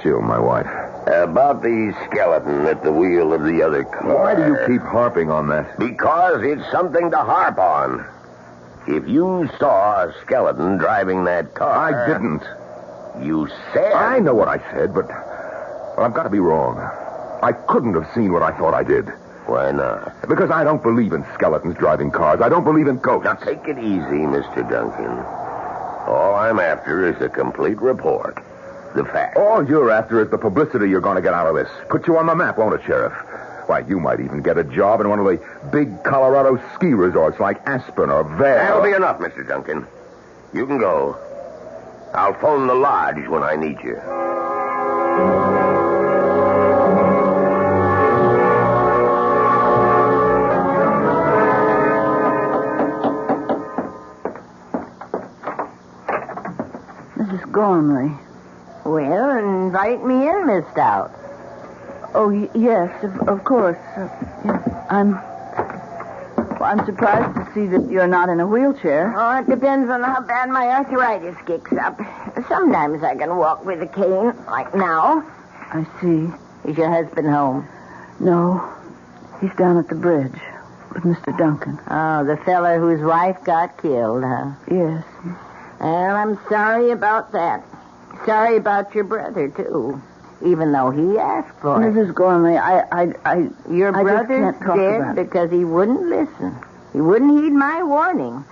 Speaker 18: Jill, my wife.
Speaker 15: About the skeleton at the wheel of the other car.
Speaker 18: Why do you keep harping on that?
Speaker 15: Because it's something to harp on. If you saw a skeleton driving that car...
Speaker 18: I didn't.
Speaker 15: You said...
Speaker 18: I know what I said, but I've got to be wrong. I couldn't have seen what I thought I did.
Speaker 15: Why not?
Speaker 18: Because I don't believe in skeletons driving cars. I don't believe in ghosts.
Speaker 15: Now, take it easy, Mr. Duncan. All I'm after is a complete report. The facts.
Speaker 18: All you're after is the publicity you're going to get out of this. Put you on the map, won't it, Sheriff? Why, you might even get a job in one of the big Colorado ski resorts like Aspen or Vail.
Speaker 15: That'll be enough, Mr. Duncan. You can go. I'll phone the lodge when I need you.
Speaker 9: Mrs. Gormley.
Speaker 3: Well, invite me in, Miss Stout.
Speaker 9: Oh, yes, of course. Yes, I'm surprised to see that you're not in a wheelchair.
Speaker 3: Oh, it depends on how bad my arthritis kicks up. Sometimes I can walk with a cane, like now.
Speaker 9: I see.
Speaker 3: Is your husband home?
Speaker 9: No. He's down at the bridge with Mr. Duncan.
Speaker 3: Oh, the fella whose wife got killed, huh?
Speaker 9: Yes.
Speaker 3: Well, I'm sorry about that. Sorry about your brother, too. Even though he asked for it.
Speaker 9: Mrs. Gormley,
Speaker 3: Your brother's dead because he wouldn't listen. He wouldn't heed my warning.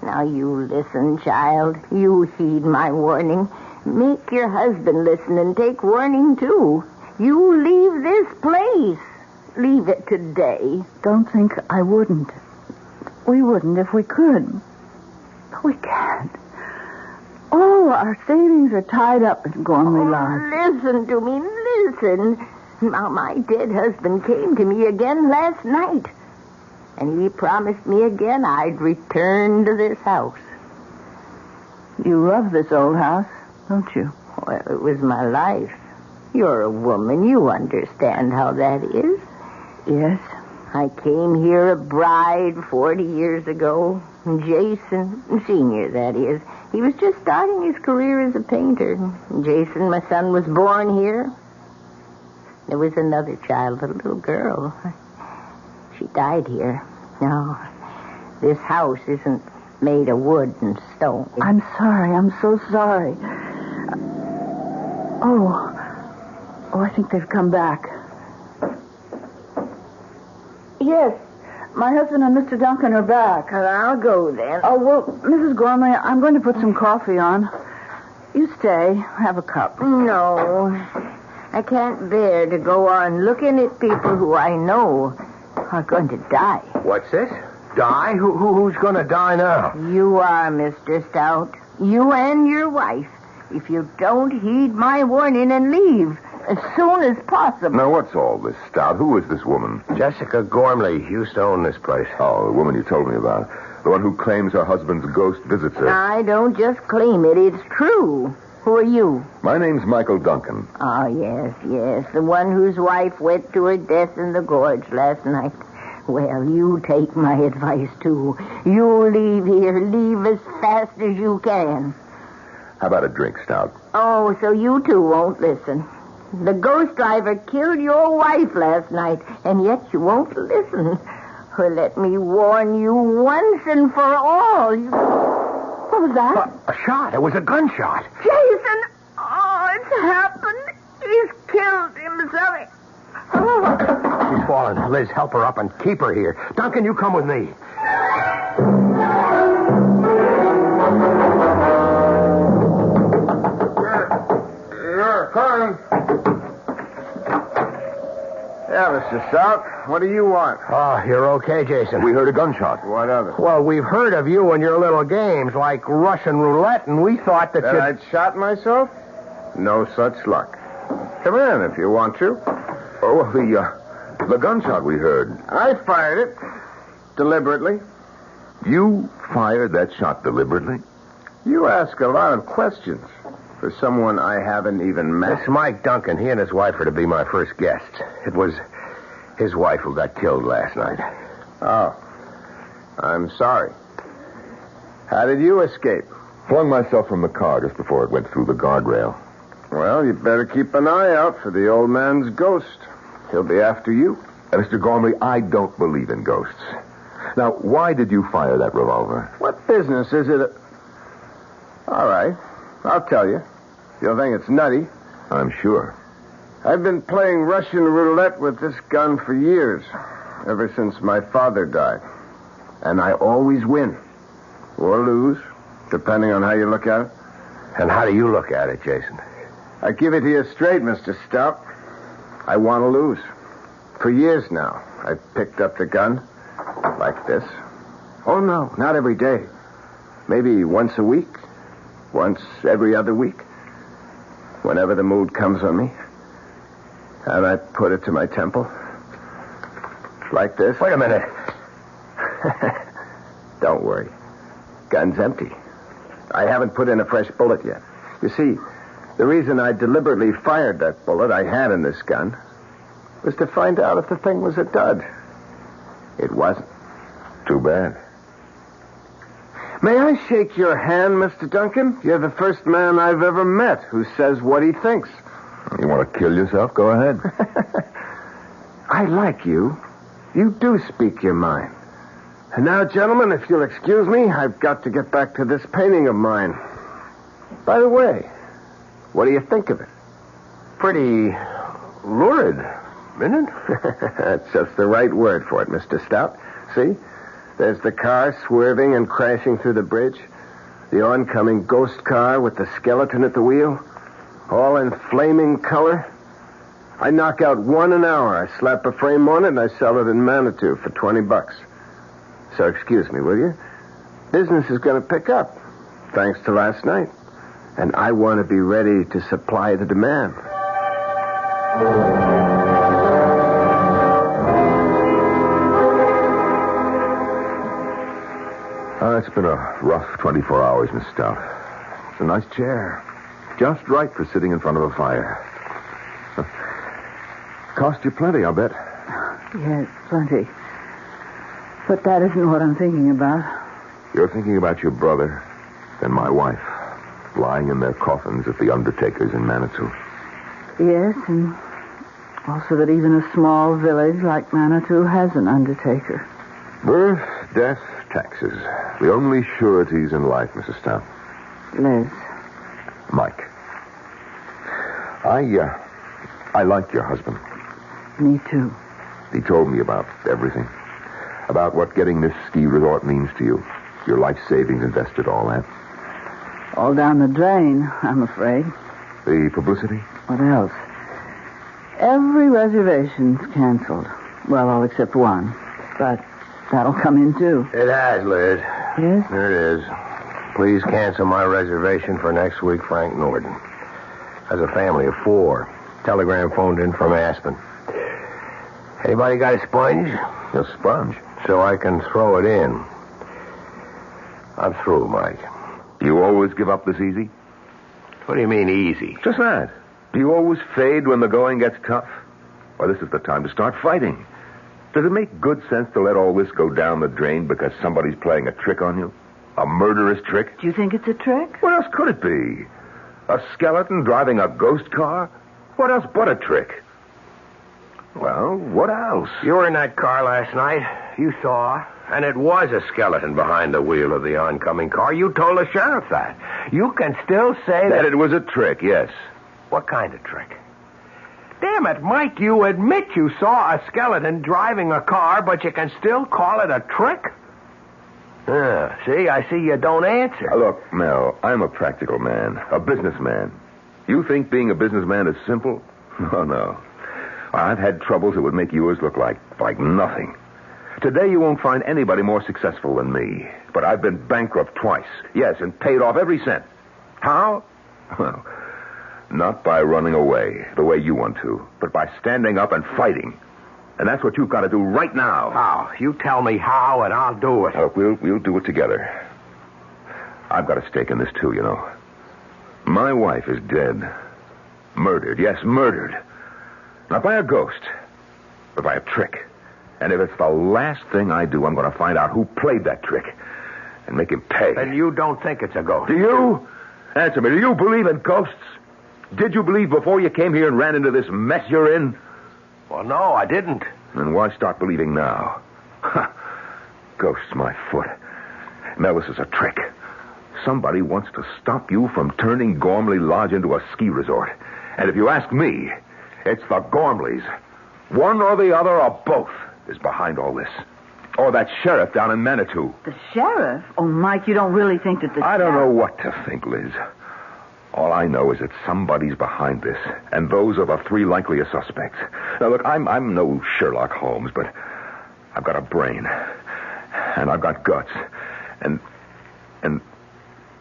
Speaker 3: Now you listen, child. You heed my warning. Make your husband listen and take warning, too. You leave this place.
Speaker 21: leave it today.
Speaker 9: Don't think I wouldn't. We wouldn't if we could. But we can't. All our savings are tied up in Gormley Lodge.
Speaker 21: Listen to me, listen. Now, my dead husband came to me again last night. And he promised me again I'd return to this house.
Speaker 9: You love this old house, don't you?
Speaker 21: Well, it was my life. You're a woman. You understand how that is.
Speaker 9: Yes.
Speaker 21: I came here a bride 40 years ago. Jason, Senior, that is. He was just starting his career as a painter. Jason, my son, was born here. There was another child, a little girl. She died here. No, this house isn't made of wood and stone.
Speaker 9: I'm sorry. I'm so sorry. Oh, I think they've come back. Yes, my husband and Mr. Duncan are back.
Speaker 21: Well, I'll go then.
Speaker 9: Oh, well, Mrs. Gormley, I'm going to put some coffee on. You stay. Have a cup.
Speaker 21: No, I can't bear to go on looking at people who I know are going to die.
Speaker 8: What's this? Die? Who's going to die now?
Speaker 21: You are, Mr. Stout. You and your wife. If you don't heed my warning and leave as soon as possible.
Speaker 18: Now, what's all this, Stout? Who is this woman?
Speaker 8: Jessica Gormley used to own this place.
Speaker 18: Oh, the woman you told me about. The one who claims her husband's ghost visits her.
Speaker 21: I don't just claim it. It's true. Who are you?
Speaker 18: My name's Michael Duncan.
Speaker 21: Oh, yes. The one whose wife went to her death in the gorge last night. Well, you take my advice, too. You leave here. Leave as fast as you can.
Speaker 18: How about a drink, Stout?
Speaker 21: Oh, so you two won't listen. The ghost driver killed your wife last night, and yet you won't listen. Well, let me warn you once and for all. What was that?
Speaker 8: A shot. It was a gunshot.
Speaker 21: Jason! Oh, it's happened. He's killed himself. Oh.
Speaker 8: She's fallen. Liz, help her up and keep her here. Duncan, you come with me.
Speaker 7: Come. Yeah, Mr. Stout. What do you want?
Speaker 8: Oh, you're okay, Jason.
Speaker 18: We heard a gunshot.
Speaker 7: What of it?
Speaker 8: Well, we've heard of you and your little games like Russian roulette, and we thought that
Speaker 7: I'd shot myself? No such luck. Come in if you want to.
Speaker 18: Oh, the gunshot we heard.
Speaker 7: I fired it. Deliberately.
Speaker 18: You fired that shot deliberately?
Speaker 7: You ask a lot of questions for someone I haven't even met.
Speaker 8: This Mike Duncan, he and his wife are to be my first guests. It was his wife who got killed last night.
Speaker 7: Oh. I'm sorry. How did you escape?
Speaker 18: Flung myself from the car just before it went through the guardrail.
Speaker 7: Well, you'd better keep an eye out for the old man's ghost. He'll be after you.
Speaker 18: Mr. Gormley, I don't believe in ghosts. Now, why did you fire that revolver?
Speaker 7: What business is it? All right. I'll tell you. You'll think it's nutty.
Speaker 18: I'm sure.
Speaker 7: I've been playing Russian roulette with this gun for years, ever since my father died. And I always win. Or lose, depending on how you look at it.
Speaker 8: And how do you look at it, Jason?
Speaker 7: I give it to you straight, Mr. Stout. I want to lose. For years now, I've picked up the gun like this. Oh, no, not every day. Maybe once a week. Once every other week. Whenever the mood comes on me. And I put it to my temple. Like this.
Speaker 8: Wait a minute.
Speaker 7: Don't worry. Gun's empty. I haven't put in a fresh bullet yet. You see, the reason I deliberately fired that bullet I had in this gun was to find out if the thing was a dud. It wasn't.
Speaker 18: Too bad.
Speaker 7: May I shake your hand, Mr. Duncan? You're the first man I've ever met who says what he thinks.
Speaker 18: You want to kill yourself? Go ahead.
Speaker 7: I like you. You do speak your mind. And now, gentlemen, if you'll excuse me, I've got to get back to this painting of mine. By the way, what do you think of it?
Speaker 8: Pretty lurid, isn't it?
Speaker 7: That's just the right word for it, Mr. Stout. See? There's the car swerving and crashing through the bridge. The oncoming ghost car with the skeleton at the wheel. All in flaming color. I knock out one an hour. I slap a frame on it, and I sell it in Manitou for $20. So excuse me, will you? Business is going to pick up, thanks to last night. And I want to be ready to supply the demand.
Speaker 18: It's been a rough 24 hours, Miss Stout. It's a nice chair. Just right for sitting in front of a fire. Cost you plenty, I'll bet.
Speaker 9: Yes, plenty. But that isn't what I'm thinking about.
Speaker 18: You're thinking about your brother and my wife lying in their coffins at the undertaker's in Manitou.
Speaker 9: Yes, and also that even a small village like Manitou has an undertaker.
Speaker 18: Birth, death, taxes. The only sureties in life, Mrs. Stout.
Speaker 9: Liz.
Speaker 18: Mike. I like your husband.
Speaker 9: Me too.
Speaker 18: He told me about everything. About what getting this ski resort means to you. Your life savings invested, all that.
Speaker 9: All down the drain, I'm afraid.
Speaker 18: The publicity?
Speaker 9: What else? Every reservation's canceled. Well, all except one. But that'll come in, too.
Speaker 8: It has, Liz.
Speaker 9: Yes?
Speaker 8: There it is. Please cancel my reservation for next week, Frank Norton. Has a family of 4. Telegram phoned in from Aspen. Anybody got a sponge?
Speaker 18: A sponge?
Speaker 8: So I can throw it in. I'm through, Mike.
Speaker 18: You always give up this easy?
Speaker 8: What do you mean, easy?
Speaker 18: Just that. Do you always fade when the going gets tough? Well, this is the time to start fighting. Does it make good sense to let all this go down the drain because somebody's playing a trick on you? A murderous trick?
Speaker 9: Do you think it's a trick?
Speaker 18: What else could it be? A skeleton driving a ghost car? What else but a trick? Well, what else?
Speaker 8: You were in that car last night. You saw. And it was a skeleton behind the wheel of the oncoming car. You told the sheriff that. You can still say that...
Speaker 18: That it was a trick, yes.
Speaker 8: What kind of trick? Damn it, Mike, you admit you saw a skeleton driving a car, but you can still call it a trick? See, I see you don't answer.
Speaker 18: Look, Mel, I'm a practical man, a businessman. You think being a businessman is simple? Oh, no. I've had troubles that would make yours look like nothing. Today you won't find anybody more successful than me. But I've been bankrupt twice. Yes, and paid off every cent. How? Well, not by running away, the way you want to, but by standing up and fighting. And that's what you've got to do right now.
Speaker 8: How? You tell me how, and I'll do it.
Speaker 18: Look, we'll do it together. I've got a stake in this, too, you know. My wife is dead. Murdered. Yes, murdered. Not by a ghost, but by a trick. And if it's the last thing I do, I'm going to find out who played that trick and make him pay.
Speaker 8: And you don't think it's a ghost?
Speaker 18: Do you? Answer me. Do you believe in ghosts? Did you believe before you came here and ran into this mess you're in?
Speaker 8: Well, no, I didn't.
Speaker 18: Then why start believing now? Ghosts, my foot. Mel, this is a trick. Somebody wants to stop you from turning Gormley Lodge into a ski resort. And if you ask me, it's the Gormleys. One or the other or both is behind all this. Or that sheriff down in Manitou.
Speaker 9: The sheriff? Oh, Mike, you don't really think that the
Speaker 18: I don't know what to think, Liz. All I know is that somebody's behind this, and those are the 3 likeliest suspects. Now, look, I'm no Sherlock Holmes, but I've got a brain, and I've got guts, and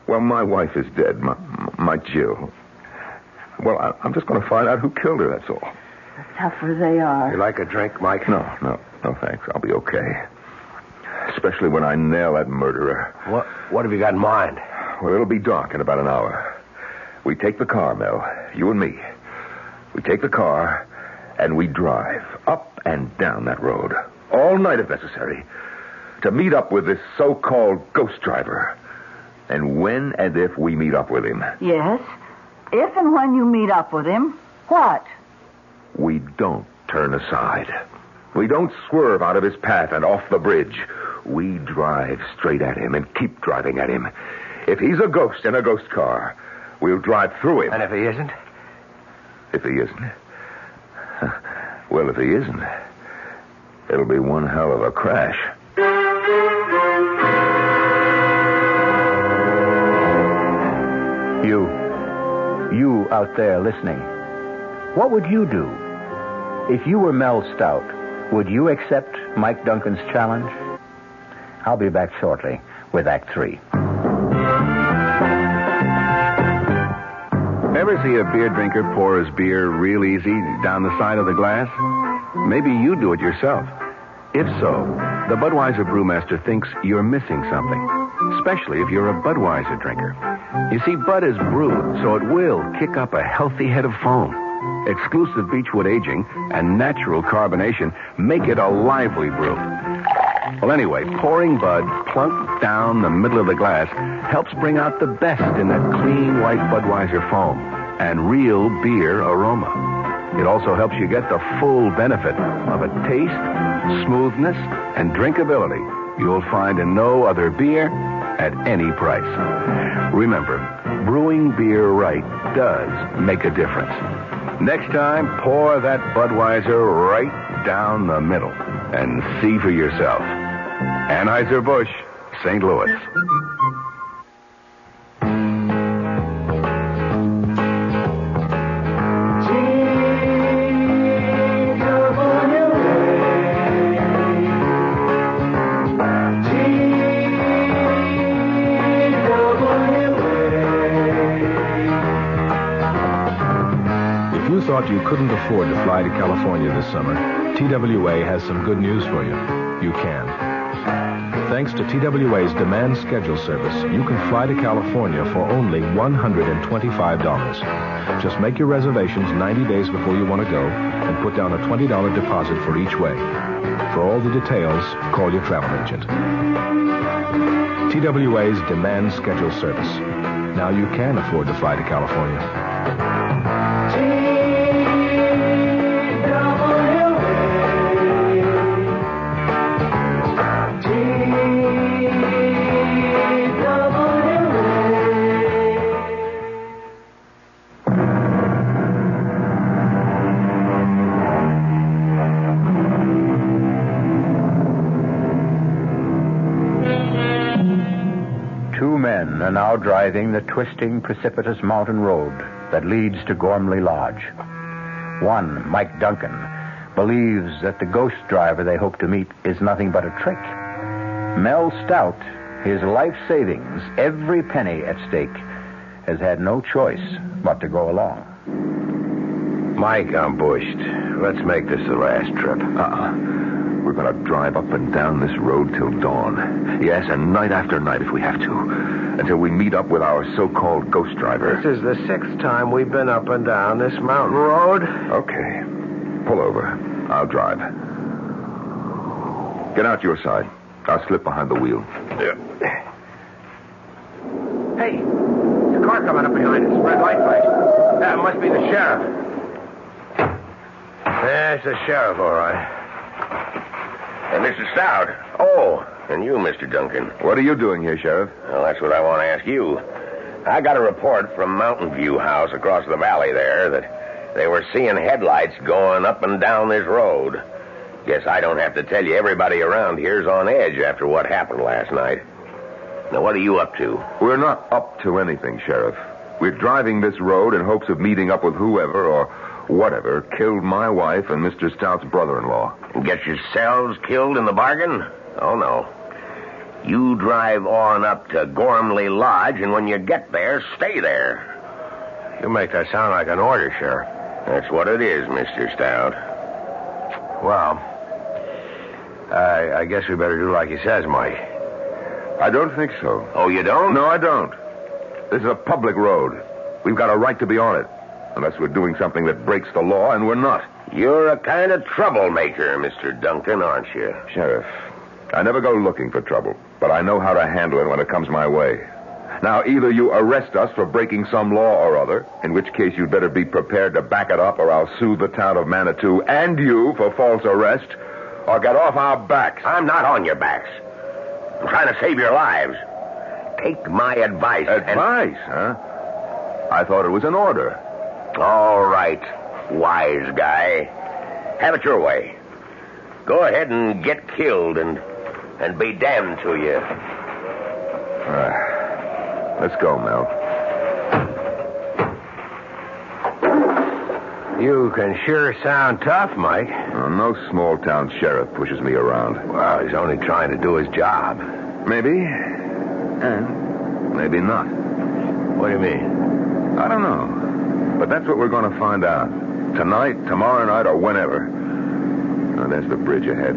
Speaker 18: well, my wife is dead, my Jill. Well, I'm just going to find out who killed her, that's all.
Speaker 9: The tougher they are.
Speaker 8: You like a drink, Mike?
Speaker 18: No, thanks. I'll be okay. Especially when I nail that murderer.
Speaker 8: What have you got in mind?
Speaker 18: Well, it'll be dark in about an hour. We take the car, Mel, you and me. We take the car, and we drive up and down that road, all night if necessary, to meet up with this so-called ghost driver. And when and if we meet up with him...
Speaker 9: Yes? If and when you meet up with him, what?
Speaker 18: We don't turn aside. We don't swerve out of his path and off the bridge. We drive straight at him and keep driving at him. If he's a ghost in a ghost car... We'll drive through him.
Speaker 8: And if he isn't?
Speaker 18: If he isn't? Well, if he isn't, it'll be one hell of a crash.
Speaker 1: You out there listening, what would you do If you were Mel Stout, would you accept Mike Duncan's challenge? I'll be back shortly with Act 3.
Speaker 14: Ever see a beer drinker pour his beer real easy down the side of the glass? Maybe you do it yourself. If so, the Budweiser Brewmaster thinks you're missing something, especially if you're a Budweiser drinker. You see, Bud is brewed, so it will kick up a healthy head of foam. Exclusive beechwood aging and natural carbonation make it a lively brew. Well, anyway, pouring Bud plunk down the middle of the glass helps bring out the best in that clean white Budweiser foam and real beer aroma. It also helps you get the full benefit of a taste, smoothness, and drinkability you'll find in no other beer at any price. Remember, brewing beer right does make a difference. Next time, pour that Budweiser right down the middle and see for yourself. Anheuser-Busch, St. Louis.
Speaker 20: Thought you couldn't afford to fly to California this summer, TWA has some good news for you. You can. Thanks to TWA's demand schedule service, you can fly to California for only $125. Just make your reservations 90 days before you want to go and put down a $20 deposit for each way. For all the details, call your travel agent. TWA's demand schedule service. Now you can afford to fly to California.
Speaker 1: Are now driving the twisting, precipitous mountain road that leads to Gormley Lodge. One, Mike Duncan, believes that the ghost driver they hope to meet is nothing but a trick. Mel Stout, his life savings, every penny at stake, has had no choice but to go along.
Speaker 7: Mike, I'm bushed. Let's make this the last trip.
Speaker 18: We're going to drive up and down this road till dawn. Yes, and night after night if we have to. Until we meet up with our so-called ghost driver.
Speaker 7: This is the 6th time we've been up and down this mountain road.
Speaker 18: Okay. Pull over. I'll drive. Get out your side. I'll slip behind the wheel.
Speaker 7: Yeah. Hey, there's a car coming up behind us. Red light flash. That must be the sheriff. Yeah, it's the sheriff, all right.
Speaker 15: And Mr. Stout. Oh, and you, Mr. Duncan.
Speaker 18: What are you doing here, Sheriff?
Speaker 15: Well, that's what I want to ask you. I got a report from Mountain View House across the valley there that they were seeing headlights going up and down this road. Guess I don't have to tell you everybody around here's on edge after what happened last night. Now, what are you up to?
Speaker 18: We're not up to anything, Sheriff. We're driving this road in hopes of meeting up with whoever or whatever killed my wife and Mr. Stout's brother-in-law.
Speaker 15: And get yourselves killed in the bargain? Oh, no. You drive on up to Gormley Lodge, and when you get there, stay there.
Speaker 7: You make that sound like an order, Sheriff.
Speaker 15: That's what it is, Mr. Stout.
Speaker 7: Well, I guess we better do like he says, Mike.
Speaker 18: I don't think so.
Speaker 15: Oh, you don't?
Speaker 18: No, I don't. This is a public road. We've got a right to be on it. Unless we're doing something that breaks the law, and we're not.
Speaker 15: You're a kind of troublemaker, Mr. Duncan, aren't you?
Speaker 18: Sheriff, I never go looking for trouble, but I know how to handle it when it comes my way. Now, either you arrest us for breaking some law or other, in which case you'd better be prepared to back it up, or I'll sue the town of Manitou and you for false arrest, or get off our backs.
Speaker 15: I'm not on your backs. I'm trying to save your lives. Take my advice.
Speaker 18: Advice, huh? I thought it was an order.
Speaker 15: All right, wise guy. Have it your way. Go ahead and get killed and be damned to you.
Speaker 18: Let's go, Mel.
Speaker 8: You can sure sound tough, Mike.
Speaker 18: No small-town sheriff pushes me around.
Speaker 8: Well, he's only trying to do his job.
Speaker 18: Maybe. And maybe not.
Speaker 8: What do you mean?
Speaker 18: I don't know. But that's what we're going to find out. Tonight, tomorrow night, or whenever. Oh, there's the bridge ahead.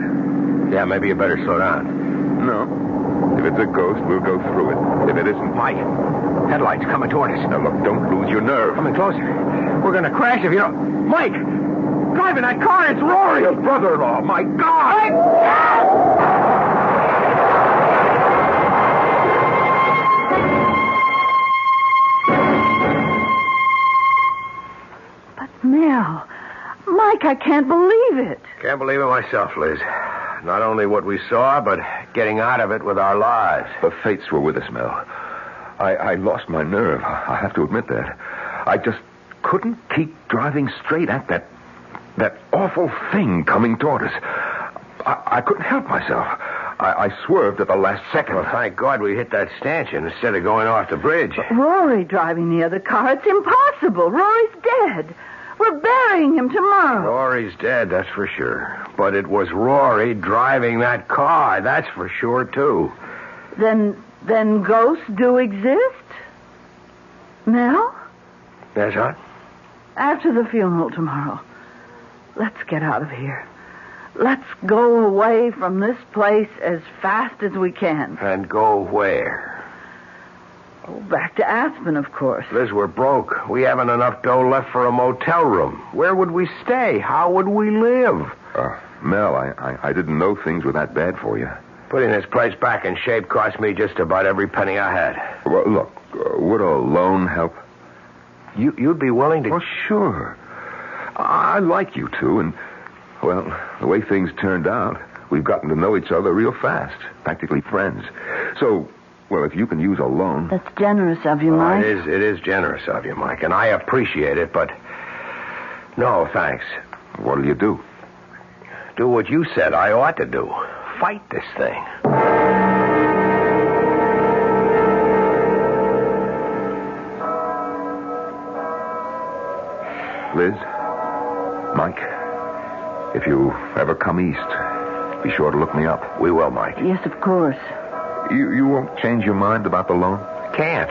Speaker 8: Yeah, maybe you better slow down.
Speaker 18: No. If it's a ghost, we'll go through it. If it isn't...
Speaker 8: Mike, headlights coming toward us.
Speaker 18: Now, look, don't lose your nerve.
Speaker 8: Coming closer. We're going to crash if you don't... Mike! Driving that car, it's Rory!
Speaker 18: Your brother-in-law, my God!
Speaker 9: Mel, Mike, I can't believe it.
Speaker 8: Can't believe it myself, Liz. Not only what we saw, but getting out of it with our lives.
Speaker 18: The fates were with us, Mel. I lost my nerve. I have to admit that. I just couldn't keep driving straight at that awful thing coming toward us. I couldn't help myself. I swerved at the last second.
Speaker 8: Well, thank God we hit that stanchion instead of going off the bridge.
Speaker 9: But Rory driving the other car, it's impossible. Rory's dead. We're burying him tomorrow.
Speaker 8: Rory's dead, that's for sure. But it was Rory driving that car, that's for sure, too.
Speaker 9: Then ghosts do exist? Mel?
Speaker 8: Yes, hon?
Speaker 9: After the funeral tomorrow, let's get out of here. Let's go away from this place as fast as we can.
Speaker 8: And go where?
Speaker 9: Oh, back to Aspen, of course.
Speaker 8: Liz, we're broke. We haven't enough dough left for a motel room. Where would we stay? How would we live?
Speaker 18: Mel, I didn't know things were that bad for you.
Speaker 8: Putting this place back in shape cost me just about every penny I had.
Speaker 18: Well, look, would a loan help?
Speaker 8: You'd be willing to...
Speaker 18: Oh, sure. I like you two, and, well, the way things turned out, we've gotten to know each other real fast. Practically friends. So, well, if you can use a loan...
Speaker 9: That's generous of you, Mike.
Speaker 8: It is generous of you, Mike, and I appreciate it, but... No, thanks.
Speaker 18: What'll you do?
Speaker 8: Do what you said I ought to do. Fight this thing.
Speaker 18: Liz, Mike, if you ever come east, be sure to look me up.
Speaker 8: We will, Mike.
Speaker 9: Yes, of course.
Speaker 18: You won't change your mind about the loan?
Speaker 8: Can't.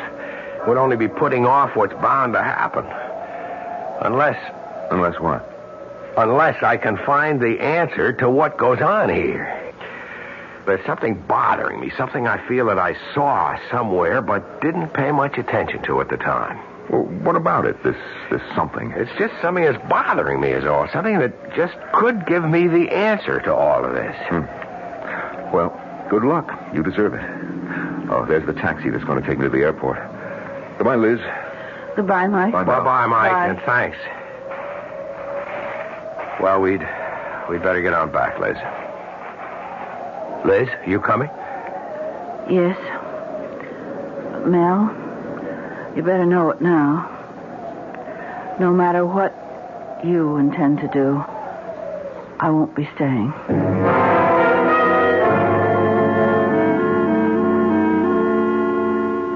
Speaker 8: Would only be putting off what's bound to happen. Unless...
Speaker 18: Unless what?
Speaker 8: Unless I can find the answer to what goes on here. There's something bothering me, something I feel that I saw somewhere but didn't pay much attention to at the time.
Speaker 18: Well, what about it, this something?
Speaker 8: It's just something that's bothering me is all. Something that just could give me the answer to all of this.
Speaker 18: Well, good luck. You deserve it. Oh, there's the taxi that's going to take me to the airport. Goodbye, Liz.
Speaker 9: Goodbye, Mike.
Speaker 8: Bye-bye, Mike,
Speaker 9: Bye.
Speaker 8: and thanks. Well, we'd better get on back, Liz. Liz, you coming?
Speaker 9: Yes. Mel, you better know it now. No matter what you intend to do, I won't be staying.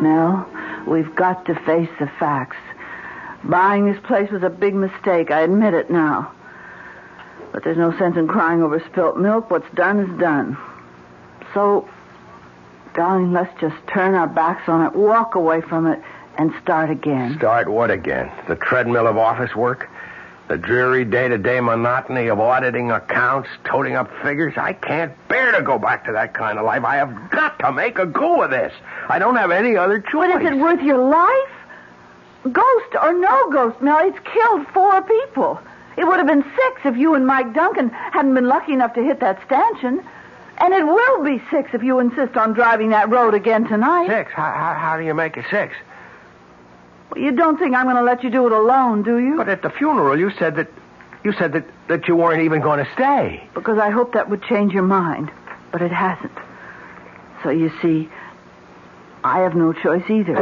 Speaker 9: Mel, we've got to face the facts. Buying this place was a big mistake. I admit it now. But there's no sense in crying over spilt milk. What's done is done. So, darling, let's just turn our backs on it, walk away from it, and start again.
Speaker 8: Start what again? The treadmill of office work? The dreary day-to-day monotony of auditing accounts, toting up figures? I can't bear to go back to that kind of life. I have got to make a go of this. I don't have any other choice.
Speaker 9: But is it worth your life? Ghost or no ghost, Mel, it's killed 4 people. It would have been 6 if you and Mike Duncan hadn't been lucky enough to hit that stanchion. And it will be 6 if you insist on driving that road again tonight.
Speaker 8: 6? How do you make it 6?
Speaker 9: Well, you don't think I'm going to let you do it alone, do you?
Speaker 8: But at the funeral, you said that you weren't even going to stay.
Speaker 9: Because I hoped that would change your mind. But it hasn't. So you see, I have no choice either.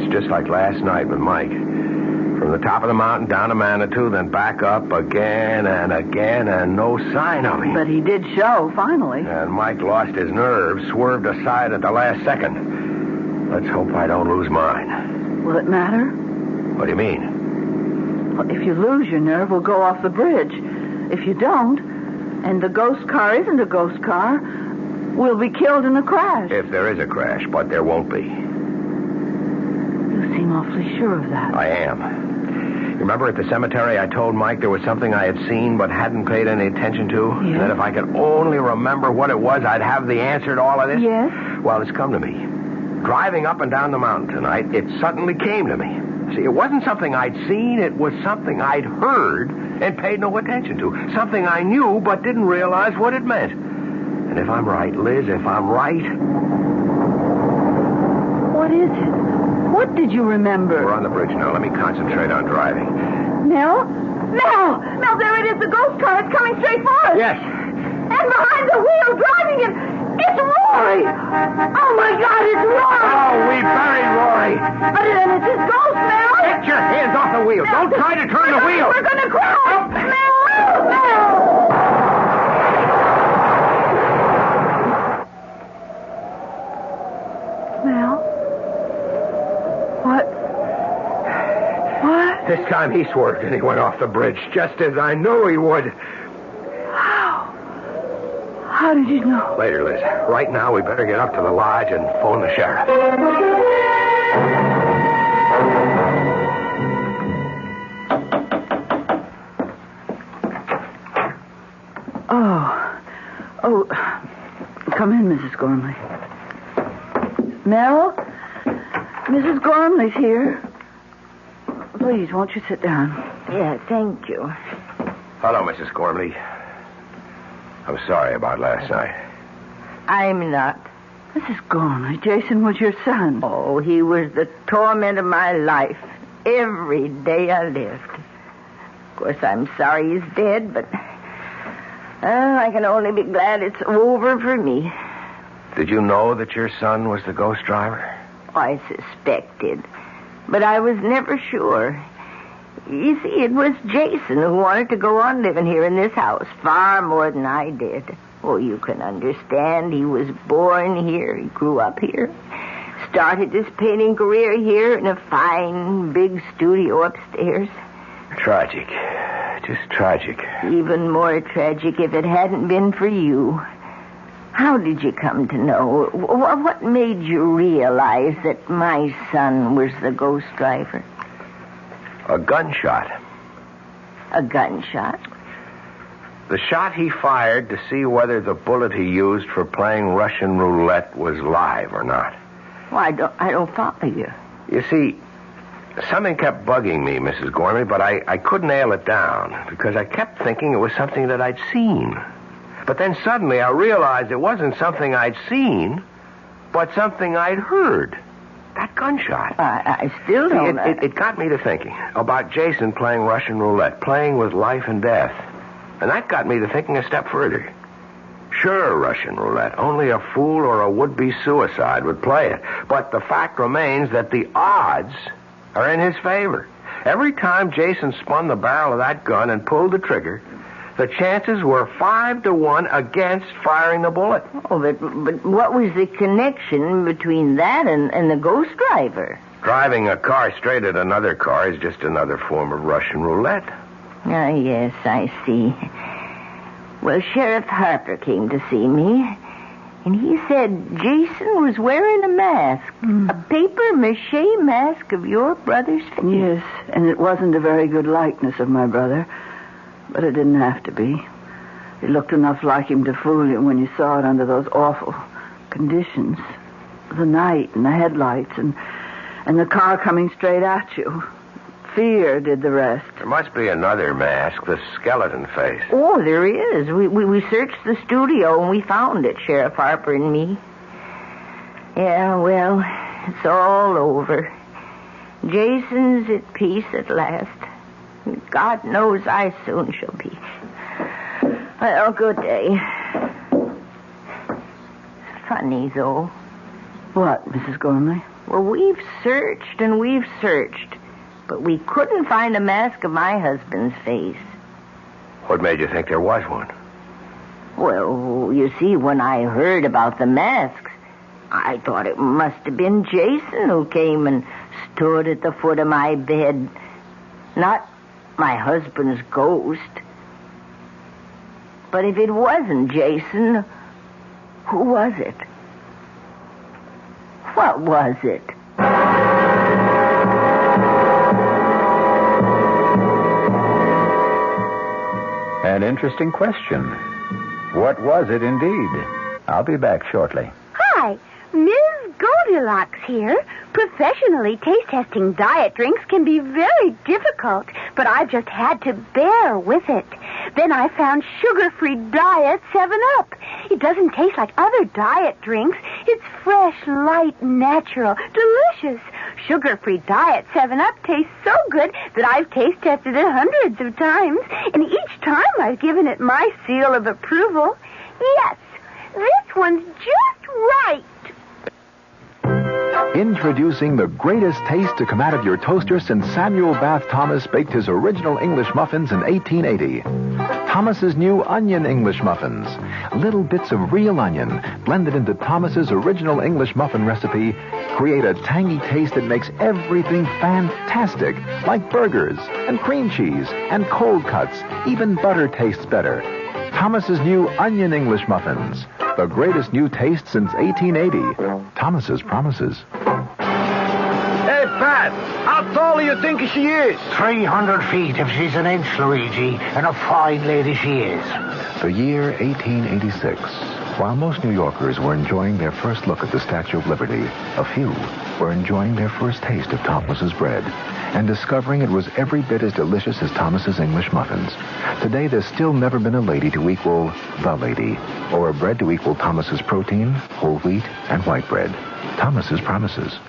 Speaker 8: Just like last night with Mike. From the top of the mountain down to Manitou, then back up again and again, and no sign of him.
Speaker 9: But he did show, finally.
Speaker 8: And Mike lost his nerve, swerved aside at the last second. Let's hope I don't lose mine.
Speaker 9: Will it matter?
Speaker 8: What do you mean?
Speaker 9: Well, if you lose your nerve, we'll go off the bridge. If you don't, and the ghost car isn't a ghost car, we'll be killed in a crash.
Speaker 8: If there is a crash, but there won't be.
Speaker 9: You seem awfully sure of that.
Speaker 8: I am. You remember at the cemetery I told Mike there was something I had seen but hadn't paid any attention to?
Speaker 9: Yes.
Speaker 8: And that if I could only remember what it was, I'd have the answer to all of this?
Speaker 9: Yes.
Speaker 8: Well, it's come to me. Driving up and down the mountain tonight, it suddenly came to me. See, it wasn't something I'd seen. It was something I'd heard and paid no attention to. Something I knew but didn't realize what it meant. And if I'm right, Liz, if I'm right...
Speaker 9: What is it? What did you remember?
Speaker 8: We're on the bridge now. Let me concentrate on driving.
Speaker 9: Mel? Mel! Mel, there it is, the ghost car. It's coming straight for us.
Speaker 8: Yes.
Speaker 9: And behind the wheel, driving it, it's Rory! Oh, my God, it's Rory!
Speaker 8: Oh, we buried Rory.
Speaker 9: But it's his ghost, Mel!
Speaker 8: Get your hands off the wheel. Don't try to turn the wheel.
Speaker 9: We're going to crash! Mel! Mel! Mel? What?
Speaker 8: This time he swerved and he went off the bridge, just as I knew he would.
Speaker 9: How? How did you know?
Speaker 8: Later, Liz. Right now, we better get up to the lodge and phone the sheriff.
Speaker 9: Oh, come in, Mrs. Gormley. Mel? Mrs. Gormley's here. Please, won't you sit down?
Speaker 21: Yeah, thank you.
Speaker 8: Hello, Mrs. Gormley. I'm sorry about last night.
Speaker 21: I'm not.
Speaker 9: Mrs. Gormley, Jason was your son.
Speaker 21: Oh, he was the torment of my life. Every day I lived. Of course, I'm sorry he's dead, but I can only be glad it's over for me.
Speaker 8: Did you know that your son was the ghost driver?
Speaker 21: I suspected, but I was never sure. You see, it was Jason who wanted to go on living here in this house far more than I did. Oh, you can understand. He was born here. He grew up here. Started his painting career here in a fine, big studio upstairs.
Speaker 8: Tragic. Just tragic.
Speaker 21: Even more tragic if it hadn't been for you. How did you come to know? What made you realize that my son was the ghost driver?
Speaker 8: A gunshot.
Speaker 21: A gunshot?
Speaker 8: The shot he fired to see whether the bullet he used for playing Russian roulette was live or not.
Speaker 21: Well, I don't follow you.
Speaker 8: You see, something kept bugging me, Mrs. Gormley, but I couldn't nail it down because I kept thinking it was something that I'd seen. But then suddenly I realized it wasn't something I'd seen, but something I'd heard. That gunshot.
Speaker 21: I still don't know.
Speaker 8: It got me to thinking about Jason playing Russian roulette, playing with life and death. And that got me to thinking a step further. Sure, Russian roulette. Only a fool or a would-be suicide would play it. But the fact remains that the odds are in his favor. Every time Jason spun the barrel of that gun and pulled the trigger, the chances were 5-1 against firing the bullet.
Speaker 21: Oh, but what was the connection between that and the ghost driver?
Speaker 8: Driving a car straight at another car is just another form of Russian roulette.
Speaker 21: Ah, yes, I see. Well, Sheriff Harper came to see me, and he said Jason was wearing a mask, a papier-mâché mask of your brother's face.
Speaker 9: Yes, and it wasn't a very good likeness of my brother, but it didn't have to be. It looked enough like him to fool you when you saw it under those awful conditions. The night and the headlights and the car coming straight at you. Fear did the rest.
Speaker 8: There must be another mask, the skeleton face.
Speaker 21: Oh, there is. We searched the studio and we found it, Sheriff Harper and me. Yeah, well, it's all over. Jason's at peace at last. God knows I soon shall be. Well, good day. Funny, though.
Speaker 9: What, Mrs. Gormley?
Speaker 21: Well, we've searched and we've searched, but we couldn't find a mask of my husband's face.
Speaker 8: What made you think there was one?
Speaker 21: Well, you see, when I heard about the masks, I thought it must have been Jason who came and stood at the foot of my bed. Not my husband's ghost. But if it wasn't Jason, who was it? What was it?
Speaker 1: An interesting question. What was it indeed? I'll be back shortly.
Speaker 5: Hi, Ms. Goldilocks here. Professionally taste-testing diet drinks can be very difficult, but I've just had to bear with it. Then I found sugar-free Diet 7-Up. It doesn't taste like other diet drinks. It's fresh, light, natural, delicious. Sugar-free Diet 7-Up tastes so good that I've taste-tested it hundreds of times, and each time I've given it my seal of approval. Yes, this one's just right.
Speaker 18: Introducing the greatest taste to come out of your toaster since Samuel Bath Thomas baked his original English muffins in 1880. Thomas's new onion English muffins. Little bits of real onion blended into Thomas's original English muffin recipe create a tangy taste that makes everything fantastic, like burgers and cream cheese and cold cuts. Even butter tastes better. Thomas's new onion English muffins. The greatest new taste since 1880. Thomas's promises.
Speaker 8: Hey, Pat, how tall do you think she is?
Speaker 12: 300 feet if she's an inch, Luigi, and a fine lady she is.
Speaker 18: The year 1886. While most New Yorkers were enjoying their first look at the Statue of Liberty, a few were enjoying their first taste of Thomas's bread and discovering it was every bit as delicious as Thomas's English muffins. Today, there's still never been a lady to equal the lady, or a bread to equal Thomas's protein, whole wheat, and white bread. Thomas's promises.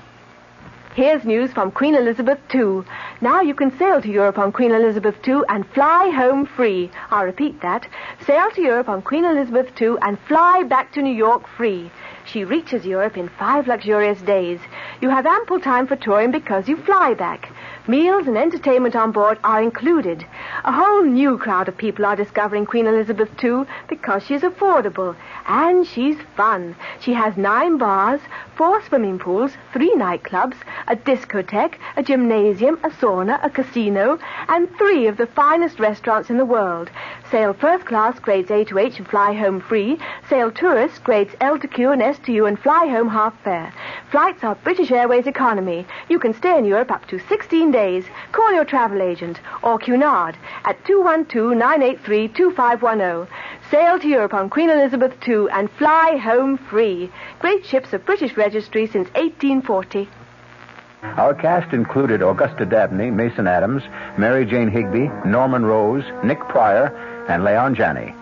Speaker 17: Here's news from Queen Elizabeth II. Now you can sail to Europe on Queen Elizabeth II and fly home free. I'll repeat that. Sail to Europe on Queen Elizabeth II and fly back to New York free. She reaches Europe in 5 luxurious days. You have ample time for touring because you fly back. Meals and entertainment on board are included. A whole new crowd of people are discovering Queen Elizabeth II because she's affordable. And she's fun. She has 9 bars, 4 swimming pools, 3 nightclubs, a discotheque, a gymnasium, a sauna, a casino, and 3 of the finest restaurants in the world. Sail first class grades A to H and fly home free. Sail tourist grades L to Q and S to U and fly home half fare. Flights are British Airways economy. You can stay in Europe up to 16 days. Call your travel agent or Cunard at 212-983-2510. Sail to Europe on Queen Elizabeth II and fly home free. Great ships of British registry since 1840.
Speaker 1: Our cast included Augusta Dabney, Mason Adams, Mary Jane Higby, Norman Rose, Nick Pryor, and Leon Janney.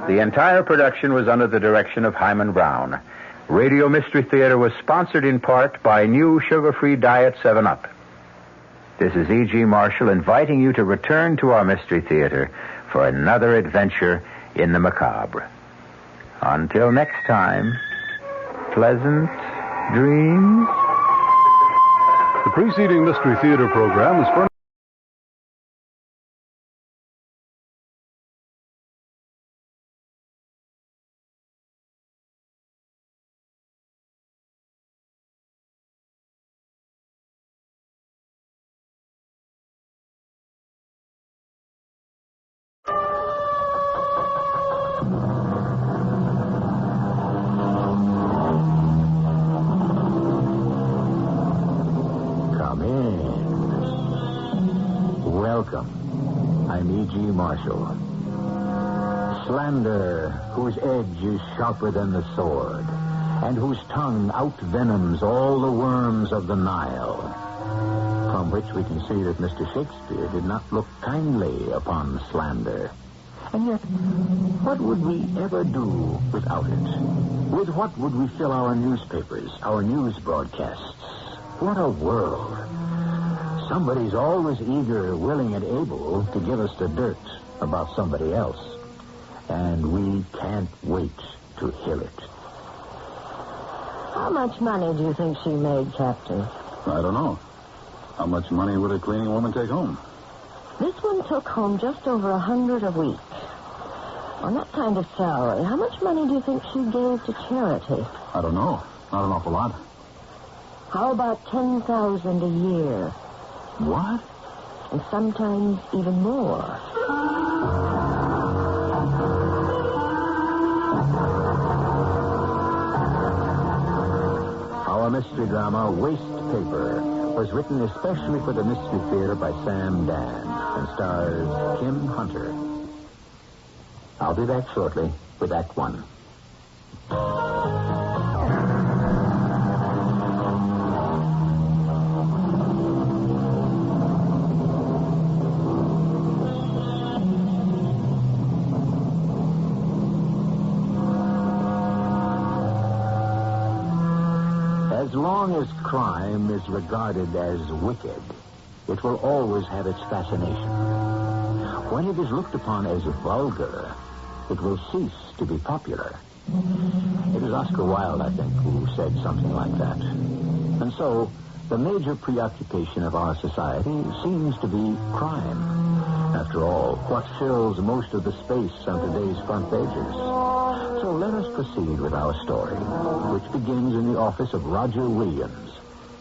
Speaker 1: The entire production was under the direction of Hyman Brown. Radio Mystery Theater was sponsored in part by new sugar-free Diet 7-Up. This is E.G. Marshall inviting you to return to our Mystery Theater for another adventure in the macabre. Until next time, pleasant dreams.
Speaker 23: The preceding Mystery Theater program is furnished.
Speaker 1: Welcome. I'm E.G. Marshall. Slander, whose edge is sharper than the sword, and whose tongue outvenoms all the worms of the Nile. From which we can see that Mr. Shakespeare did not look kindly upon slander. And yet, what would we ever do without it? With what would we fill our newspapers, our news broadcasts? What a world. Somebody's always eager, willing, and able to give us the dirt about somebody else. And we can't wait to hear it.
Speaker 21: How much money do you think she made, Captain?
Speaker 23: I don't know. How much money would a cleaning woman take home?
Speaker 21: This one took home just over $100 a week. On that kind of salary, how much money do you think she gave to charity?
Speaker 23: I don't know. Not an awful lot.
Speaker 21: How about 10,000 a year?
Speaker 23: What?
Speaker 21: And sometimes even more.
Speaker 1: Our mystery drama, Waste Paper, was written especially for the Mystery Theater by Sam Dan and stars Kim Hunter. I'll be back shortly with Act One. As long as crime is regarded as wicked, it will always have its fascination. When it is looked upon as vulgar, it will cease to be popular. It was Oscar Wilde, I think, who said something like that. And so, the major preoccupation of our society seems to be crime. After all, what fills most of the space on today's front pages? So let us proceed with our story, which begins in the office of Roger Williams,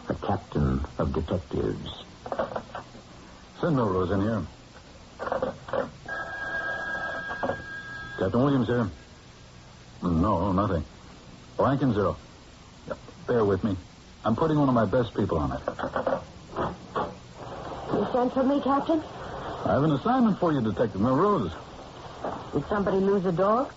Speaker 1: the captain of detectives.
Speaker 23: Send Melrose in here. Captain Williams here. No, nothing. Blank and zero. Yep. Bear with me. I'm putting one of my best people on it.
Speaker 21: You sent for me, Captain?
Speaker 23: I have an assignment for you, Detective Melrose.
Speaker 21: Did somebody lose a dog?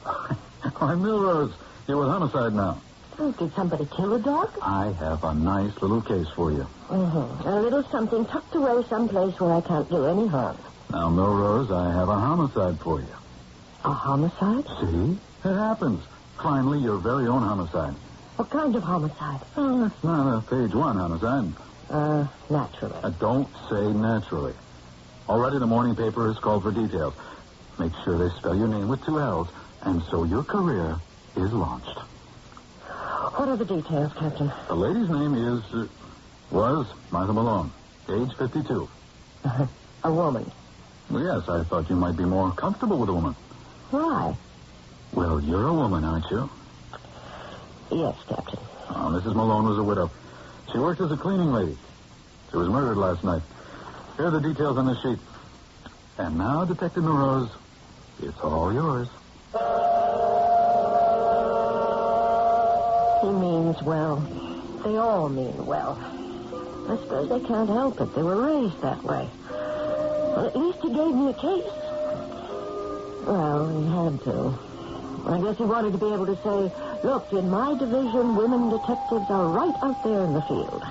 Speaker 23: Why, Melrose, you're with homicide now.
Speaker 21: Oh, did somebody kill a dog?
Speaker 23: I have a nice little case for you.
Speaker 21: Mm-hmm. A little something tucked away someplace where I can't do any harm.
Speaker 23: Now, Melrose, I have a homicide for you.
Speaker 21: A homicide?
Speaker 23: See? It happens. Finally, your very own homicide.
Speaker 21: What kind of homicide?
Speaker 23: It's not a page one homicide.
Speaker 21: Naturally.
Speaker 23: Don't say naturally. Already the morning paper has called for details. Make sure they spell your name with 2 L's, and so your career is launched.
Speaker 21: What are the details, Captain?
Speaker 23: The lady's name was Martha Malone, age 52.
Speaker 21: A woman?
Speaker 23: Well, yes, I thought you might be more comfortable with a woman.
Speaker 21: Why?
Speaker 23: Well, you're a woman, aren't you?
Speaker 21: Yes, Captain.
Speaker 23: Mrs. Malone was a widow. She worked as a cleaning lady. She was murdered last night. Here are the details on this sheet. And now, Detective Melrose, it's all yours.
Speaker 21: He means well. They all mean well. I suppose they can't help it. They were raised that way. Well, at least he gave me a case. Well, he had to. I guess he wanted to be able to say, look, in my division, women detectives are right out there in the field.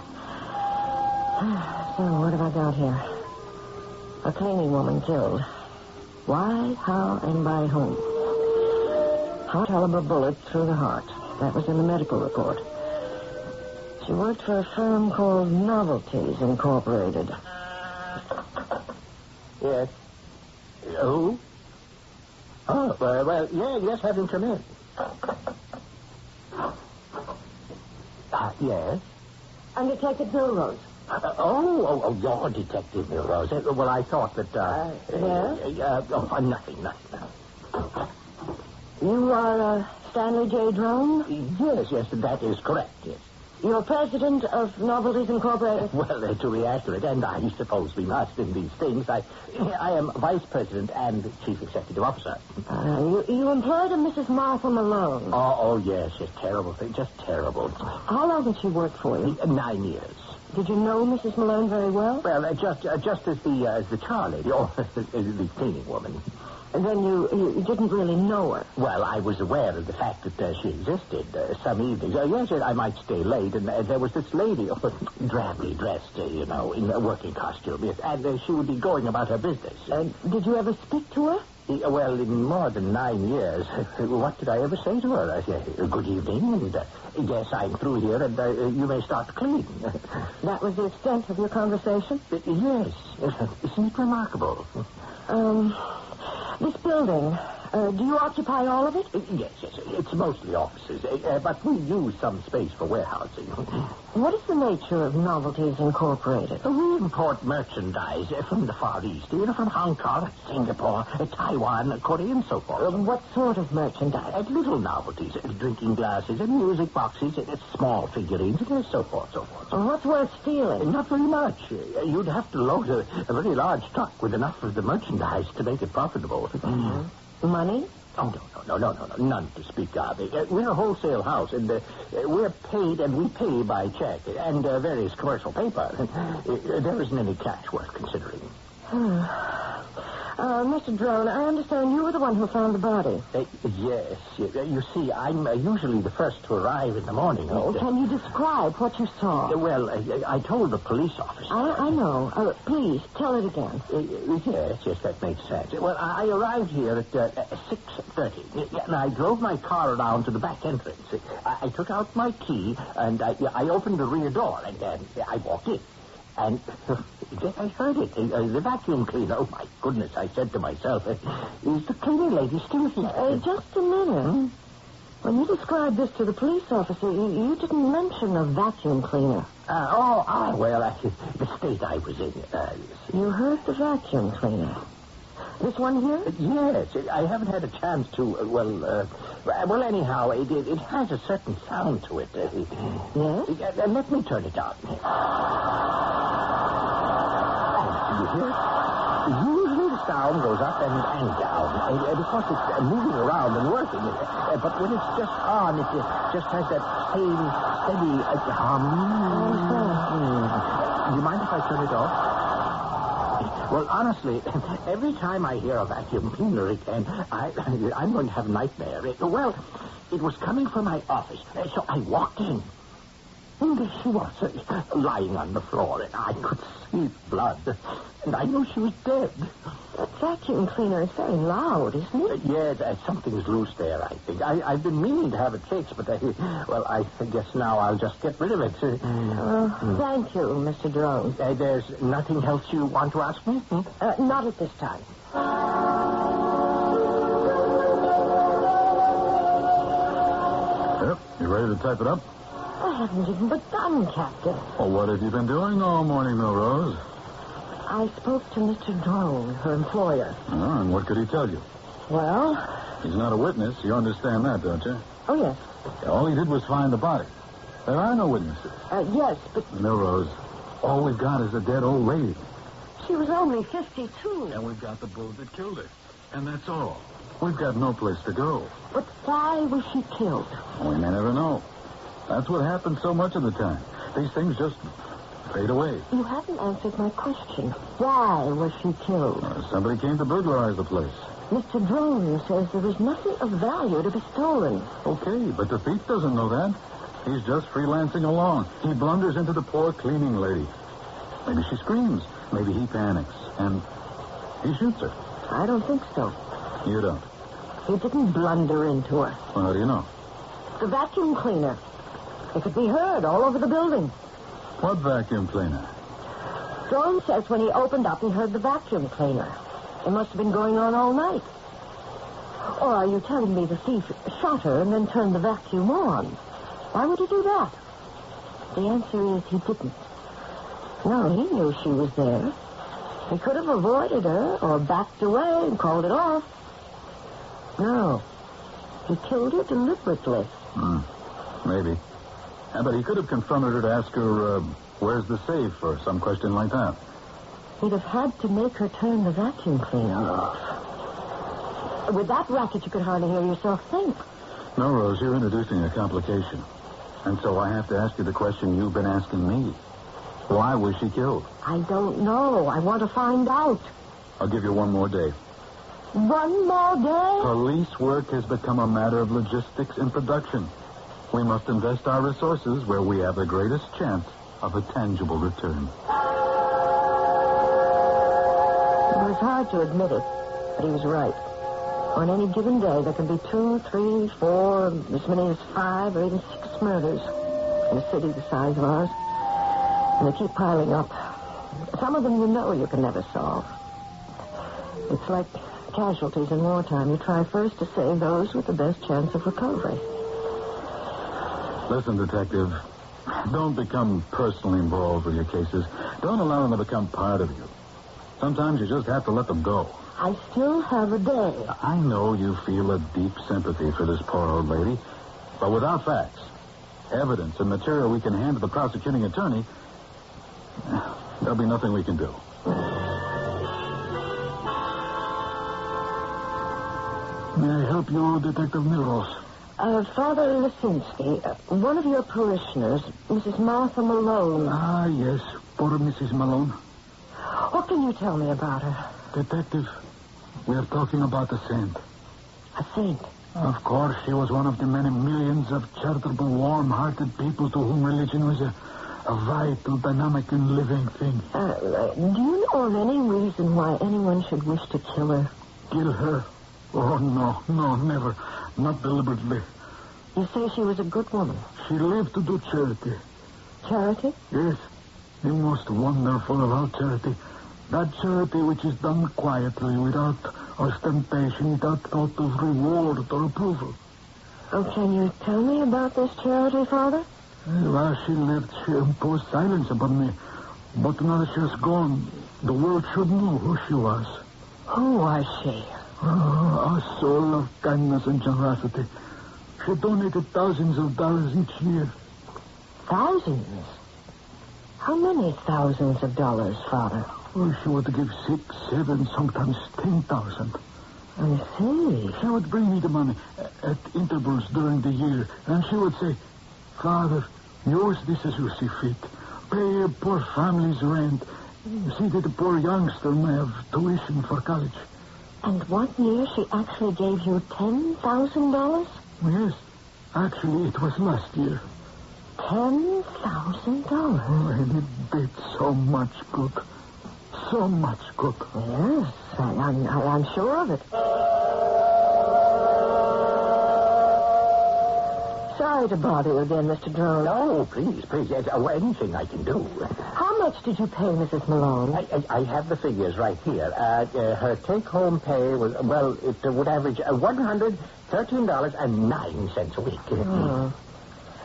Speaker 21: So, what have I got here? A cleaning woman killed. Why, how, and by whom? High caliber bullet through the heart. That was in the medical report. She worked for a firm called Novelties Incorporated.
Speaker 4: Yes. Who? Oh, well, yes, have him come in. Yes?
Speaker 21: I'm Detective Melrose.
Speaker 4: You're Detective Melrose. Well, I thought that, nothing.
Speaker 21: You are, Stanley J. Drone?
Speaker 4: Yes, that is correct, yes.
Speaker 21: You're president of Novelties Incorporated?
Speaker 4: Well, to be accurate, and I suppose we must in these things, I am vice president and chief executive officer.
Speaker 21: You employed a Mrs. Martha Malone?
Speaker 4: Oh, yes, terrible thing, just terrible.
Speaker 21: How long did she work for you?
Speaker 4: 9 years.
Speaker 21: Did you know Mrs. Malone very well?
Speaker 4: Well, just as the char lady, or the cleaning woman.
Speaker 21: And then you didn't really know her?
Speaker 4: Well, I was aware of the fact that she existed some evenings. Yes, I might stay late, and there was this lady, drably dressed, in a working costume, yes, and she would be going about her business.
Speaker 21: Did you ever speak to her?
Speaker 4: Well, in more than 9 years, what did I ever say to her? I said, good evening, and yes, I'm through here, and you may start to clean.
Speaker 21: That was the extent of your conversation?
Speaker 4: Yes. Isn't it remarkable?
Speaker 21: This building,
Speaker 4: Do you occupy all of it? Yes. It's mostly offices, but we use some space for warehousing.
Speaker 10: What is the nature of Novelties Incorporated?
Speaker 4: We import merchandise from the Far East, from Hong Kong, Singapore, Taiwan, Korea, and so forth.
Speaker 10: What sort of merchandise?
Speaker 4: Little novelties, drinking glasses, and music boxes, small figurines, and so forth.
Speaker 10: What's worth stealing?
Speaker 4: Not very much. You'd have to load a very large truck with enough of the merchandise to make it profitable.
Speaker 10: Money?
Speaker 4: Oh, no, none to speak of. We're a wholesale house, and we're paid, and we pay by check, and various commercial paper. There isn't any cash worth considering.
Speaker 10: Mr. Drone, I understand you were the one who found the body.
Speaker 4: Yes. You see, I'm usually the first to arrive in the morning.
Speaker 10: Can you describe what you saw?
Speaker 4: Well, I told the police officer.
Speaker 10: I know. Please, tell it again.
Speaker 4: Yes, that makes sense. Well, I arrived here at 6:30, and I drove my car around to the back entrance. I took out my key, and I opened the rear door, and I walked in. And I heard it. The vacuum cleaner. Oh, my goodness, I said to myself, is the cleaning lady still here?
Speaker 10: Just a minute. When you described this to the police officer, you didn't mention a vacuum cleaner.
Speaker 4: Well, the state I was in.
Speaker 10: You heard the vacuum cleaner. This one here?
Speaker 4: Yes. I haven't had a chance to, well, anyhow, it has a certain sound to it.
Speaker 10: Yes?
Speaker 4: Let me turn it on. You hear? Usually the sound goes up and down because it's moving around and working. But when it's just on, it just has that same steady hum. Do you mind if I turn it off? Well, honestly, every time I hear a vacuum cleaner again, I'm going to have a nightmare. It was coming from my office, so I walked in. And there she was, lying on the floor, and I could see blood, and I knew she was dead.
Speaker 10: That vacuum cleaner is very loud, isn't it?
Speaker 4: Yes, something's loose there, I think. I've been meaning to have it fixed, but I guess now I'll just get rid of it.
Speaker 10: Thank you, Mr. Drone.
Speaker 4: There's nothing else you want to ask me?
Speaker 10: Not at this time.
Speaker 23: Yep, you ready to type it up?
Speaker 10: I haven't even begun, Captain.
Speaker 23: Well, what have you been doing all morning, Milrose?
Speaker 10: I spoke to Mr. Drone, her employer.
Speaker 23: Oh, and what could he tell you?
Speaker 10: Well...
Speaker 23: He's not a witness. You understand that, don't you?
Speaker 10: Oh, yes.
Speaker 23: All he did was find the body. There are no witnesses.
Speaker 10: Yes, but...
Speaker 23: Milrose, all we've got is a dead old lady.
Speaker 10: She was only 52.
Speaker 23: And we've got the bullet that killed her. And that's all. We've got no place to go.
Speaker 10: But why was she killed?
Speaker 23: We may never know. That's what happens so much of the time. These things just fade away.
Speaker 10: You haven't answered my question. Why was she killed?
Speaker 23: Somebody came to burglarize the place.
Speaker 10: Mr. Drone says there is nothing of value to be stolen.
Speaker 23: Okay, but the thief doesn't know that. He's just freelancing along. He blunders into the poor cleaning lady. Maybe she screams. Maybe he panics. And he shoots her.
Speaker 10: I don't think so.
Speaker 23: You don't?
Speaker 10: He didn't blunder into her.
Speaker 23: Well, how do you know?
Speaker 10: The vacuum cleaner. It could be heard all over the building.
Speaker 23: What vacuum cleaner?
Speaker 10: Drone says when he opened up, he heard the vacuum cleaner. It must have been going on all night. Or are you telling me the thief shot her and then turned the vacuum on? Why would he do that? The answer is he didn't. No, he knew she was there. He could have avoided her or backed away and called it off. No. He killed her deliberately.
Speaker 23: Maybe. But he could have confronted her to ask her, where's the safe, or some question like that.
Speaker 10: He'd have had to make her turn the vacuum cleaner off. With that racket, you could hardly hear yourself think.
Speaker 23: No, Rose, you're introducing a complication. And so I have to ask you the question you've been asking me. Why was she killed?
Speaker 10: I don't know. I want to find out.
Speaker 23: I'll give you one more day.
Speaker 10: One more day?
Speaker 23: Police work has become a matter of logistics and production. We must invest our resources where we have the greatest chance of a tangible return.
Speaker 10: It was hard to admit it, but he was right. On any given day, there can be 2, 3, 4, as many as 5 or even 6 murders in a city the size of ours. And they keep piling up. Some of them you know you can never solve. It's like casualties in wartime. You try first to save those with the best chance of recovery.
Speaker 23: Listen, Detective, don't become personally involved with your cases. Don't allow them to become part of you. Sometimes you just have to let them go.
Speaker 10: I still have a day.
Speaker 23: I know you feel a deep sympathy for this poor old lady, but without facts, evidence, and material we can hand to the prosecuting attorney, there'll be nothing we can do. May I help you, Detective Milrose?
Speaker 10: Father Lisinski, one of your parishioners, Mrs. Martha Malone.
Speaker 23: Ah, yes, poor Mrs. Malone.
Speaker 10: What can you tell me about her?
Speaker 23: Detective, we are talking about a saint.
Speaker 10: A saint?
Speaker 23: Of course, she was one of the many millions of charitable, warm-hearted people to whom religion was a vital, dynamic, and living thing.
Speaker 10: Do you know of any reason why anyone should wish to kill her?
Speaker 23: Kill her? Oh, no, never. Not deliberately.
Speaker 10: You say she was a good woman?
Speaker 23: She lived to do charity.
Speaker 10: Charity?
Speaker 23: Yes. The most wonderful of all charity. That charity which is done quietly, without ostentation, without thought of reward or approval.
Speaker 10: Oh, can you tell me about this charity, Father?
Speaker 23: While she lived, she imposed silence upon me. But now that she has gone, the world should know who she was.
Speaker 10: Who was she?
Speaker 23: Oh, a soul of kindness and generosity. She donated thousands of dollars each year.
Speaker 10: Thousands? How many thousands of dollars, Father?
Speaker 23: Oh, she would give 6, 7, sometimes 10,000.
Speaker 10: I see.
Speaker 23: She would bring me the money at intervals during the year, and she would say, Father, use this as you see fit. Pay a poor family's rent. See that the poor youngster may have tuition for college.
Speaker 10: And one year she actually gave you $10,000?
Speaker 23: Yes. Actually, it was last year.
Speaker 10: $10,000?
Speaker 23: Oh, and it did so much good. So much good.
Speaker 10: Yes, I'm sure of it. Sorry to bother you again, Mr. Drone.
Speaker 4: No, please. Yes, anything I can do.
Speaker 10: How much did you pay Mrs. Malone?
Speaker 4: I have the figures right here. Her take-home pay was, well, it would average $113.09 a week.
Speaker 10: Oh.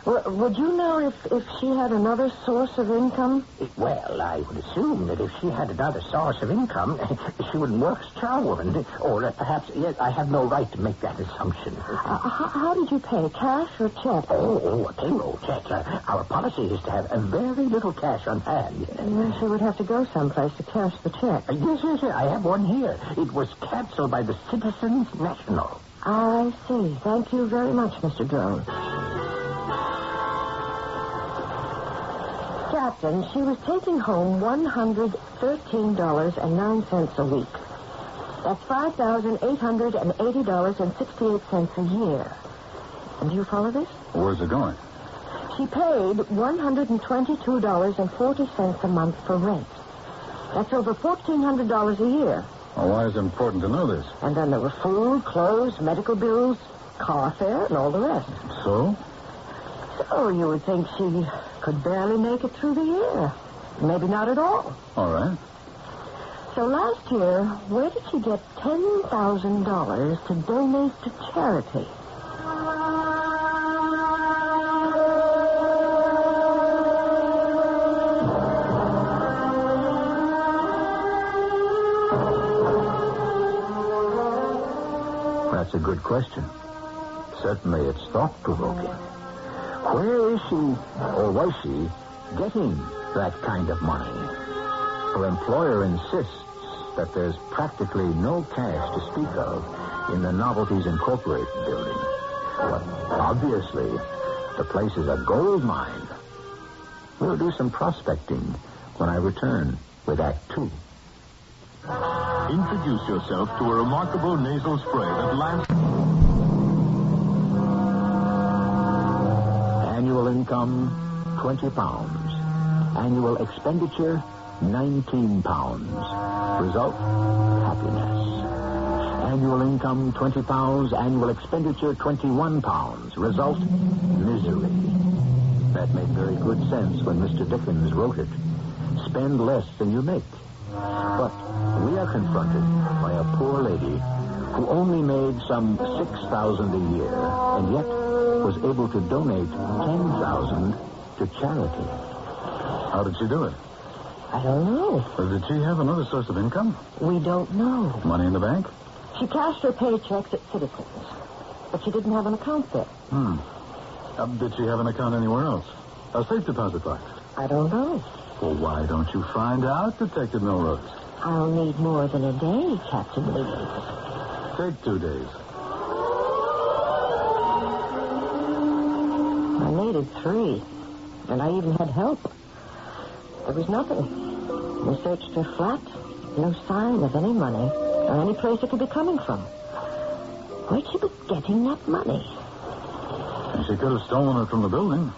Speaker 10: Would you know if she had another source of income?
Speaker 4: Well, I would assume that if she had another source of income, she would work as charwoman. Or perhaps, yes, I have no right to make that assumption.
Speaker 10: How did you pay, cash or check?
Speaker 4: Oh, a payroll check. Our policy is to have very little cash on hand.
Speaker 10: Well, she would have to go someplace to cash the check.
Speaker 4: Yes, I have one here. It was canceled by the Citizens National.
Speaker 10: I see. Thank you very much, Mr. Drone. Captain, she was taking home $113.09 a week. That's $5,880.68 a year. And do you follow this?
Speaker 23: Where's it going?
Speaker 10: She paid $122.40 a month for rent. That's over $1,400 a year.
Speaker 23: Well, why is it important to know this?
Speaker 10: And then there were food, clothes, medical bills, car fare, and all the rest.
Speaker 23: So?
Speaker 10: So you would think she could barely make it through the year. Maybe not at all.
Speaker 23: All right.
Speaker 10: So last year, where did she get $10,000 to donate to charity?
Speaker 1: That's a good question. Certainly it's thought-provoking. Where is she, or was she, getting that kind of money? Her employer insists that there's practically no cash to speak of in the Novelties Incorporated building. But obviously, the place is a gold mine. We'll do some prospecting when I return with Act 2.
Speaker 2: Introduce yourself to a remarkable nasal spray that lasts...
Speaker 1: Annual income, £20. Annual expenditure, £19. Result, happiness. Annual income, £20. Annual expenditure, £21. Result, misery. That made very good sense when Mr. Dickens wrote it. Spend less than you make.
Speaker 16: But we are confronted by a poor lady who only made some $6,000 a year, and yet was able to donate $10,000 to charity.
Speaker 19: How did she do it?
Speaker 10: I don't know.
Speaker 19: Did she have another source of income?
Speaker 10: We don't know.
Speaker 19: Money in the bank?
Speaker 10: She cashed her paychecks at Citizens, but she didn't have an account there.
Speaker 19: Did she have an account anywhere else? A safe deposit box?
Speaker 10: I don't know.
Speaker 19: Well, why don't you find out, Detective Milrose?
Speaker 10: I'll need more than a day, Captain Lee.
Speaker 19: Take 2 days.
Speaker 10: I needed 3, and I even had help. There was nothing. We searched her flat. No sign of any money or any place it could be coming from. Where'd she be getting that money?
Speaker 19: She could have stolen it from the building.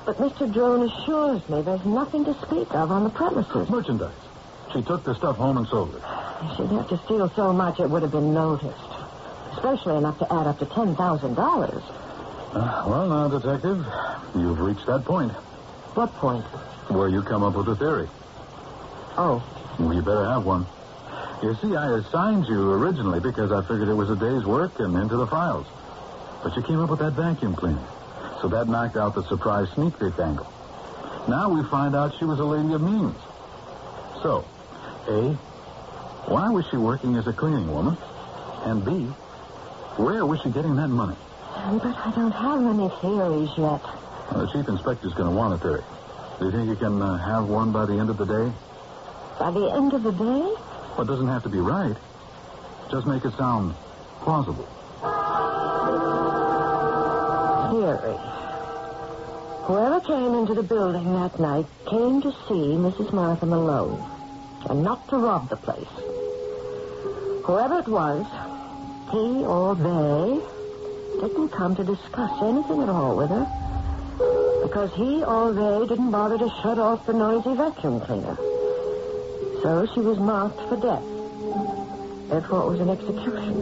Speaker 10: But Mr. Drone assures me there's nothing to speak of on the premises.
Speaker 19: Merchandise. She took the stuff home and sold it.
Speaker 10: She'd have to steal so much it would have been noticed. Especially enough to add up to $10,000.
Speaker 19: Well, now, Detective, you've reached that point.
Speaker 10: What point?
Speaker 19: Where you come up with a theory.
Speaker 10: Oh.
Speaker 19: Well, you better have one. You see, I assigned you originally because I figured it was a day's work and into the files. But you came up with that vacuum cleaner. So that knocked out the surprise sneak thief angle. Now we find out she was a lady of means. So, A, why was she working as a cleaning woman? And B, where was she getting that money?
Speaker 10: But I don't have any theories yet.
Speaker 19: The chief inspector's going to want a theory. Do you think you can have one by the end of the day?
Speaker 10: By the end of the day?
Speaker 19: Well, it doesn't have to be right. Just make it sound plausible.
Speaker 10: Theory. Whoever came into the building that night came to see Mrs. Martha Malone, and not to rob the place. Whoever it was, he or they didn't come to discuss anything at all with her, because he or they didn't bother to shut off the noisy vacuum cleaner. So she was marked for death. Therefore, it was an execution.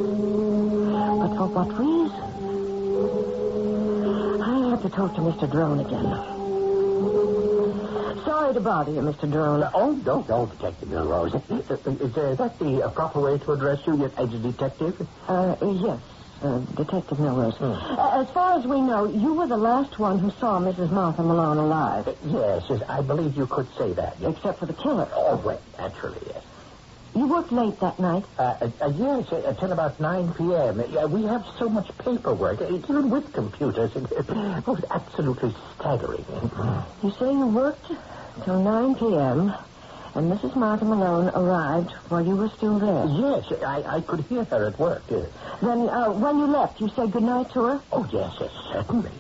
Speaker 10: But for what reason? I have to talk to Mr. Drone again. Sorry to bother you, Mr. Drone.
Speaker 4: Don't, Detective Milrose. Is that the proper way to address you as a detective?
Speaker 10: Yes, Detective Milrose. As far as we know, you were the last one who saw Mrs. Martha Malone alive.
Speaker 4: Yes, I believe you could say that. Yes.
Speaker 10: Except for the killer.
Speaker 4: Oh, well, naturally, yes.
Speaker 10: You worked late that night?
Speaker 4: Yes, until about 9 p.m. We have so much paperwork, even with computers. It was absolutely staggering.
Speaker 10: You say you worked till 9 p.m., and Mrs. Martha Malone arrived while you were still there?
Speaker 4: Yes, I could hear her at work.
Speaker 10: Then, when you left, you said goodnight to her?
Speaker 4: Oh, yes, certainly.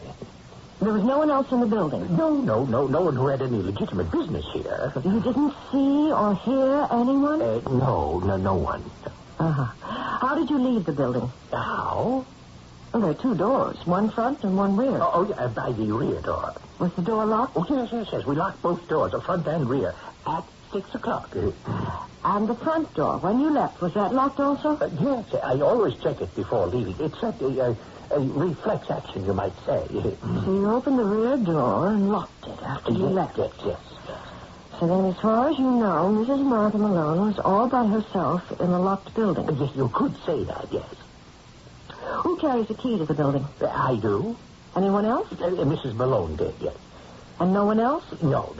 Speaker 10: There was no one else in the building?
Speaker 4: No one who had any legitimate business here.
Speaker 10: You didn't see or hear anyone?
Speaker 4: No one.
Speaker 10: Uh-huh. How did you leave the building?
Speaker 4: How?
Speaker 10: Well, there are 2 doors, one front and one rear.
Speaker 4: Yeah, by the rear door.
Speaker 10: Was the door locked?
Speaker 4: Oh, yes. We locked both doors, the front and rear, at 6 o'clock.
Speaker 10: And the front door, when you left, was that locked also?
Speaker 4: Yes, I always check it before leaving. It's a reflex action, you might say.
Speaker 10: So you opened the rear door and locked it after you left?
Speaker 4: Yes.
Speaker 10: So then, as far as you know, Mrs. Martha Malone was all by herself in a locked building?
Speaker 4: Yes, you could say that, yes.
Speaker 10: Who carries the key to the building?
Speaker 4: I do.
Speaker 10: Anyone else?
Speaker 4: Mrs. Malone did, yes.
Speaker 10: And no one else?
Speaker 4: No.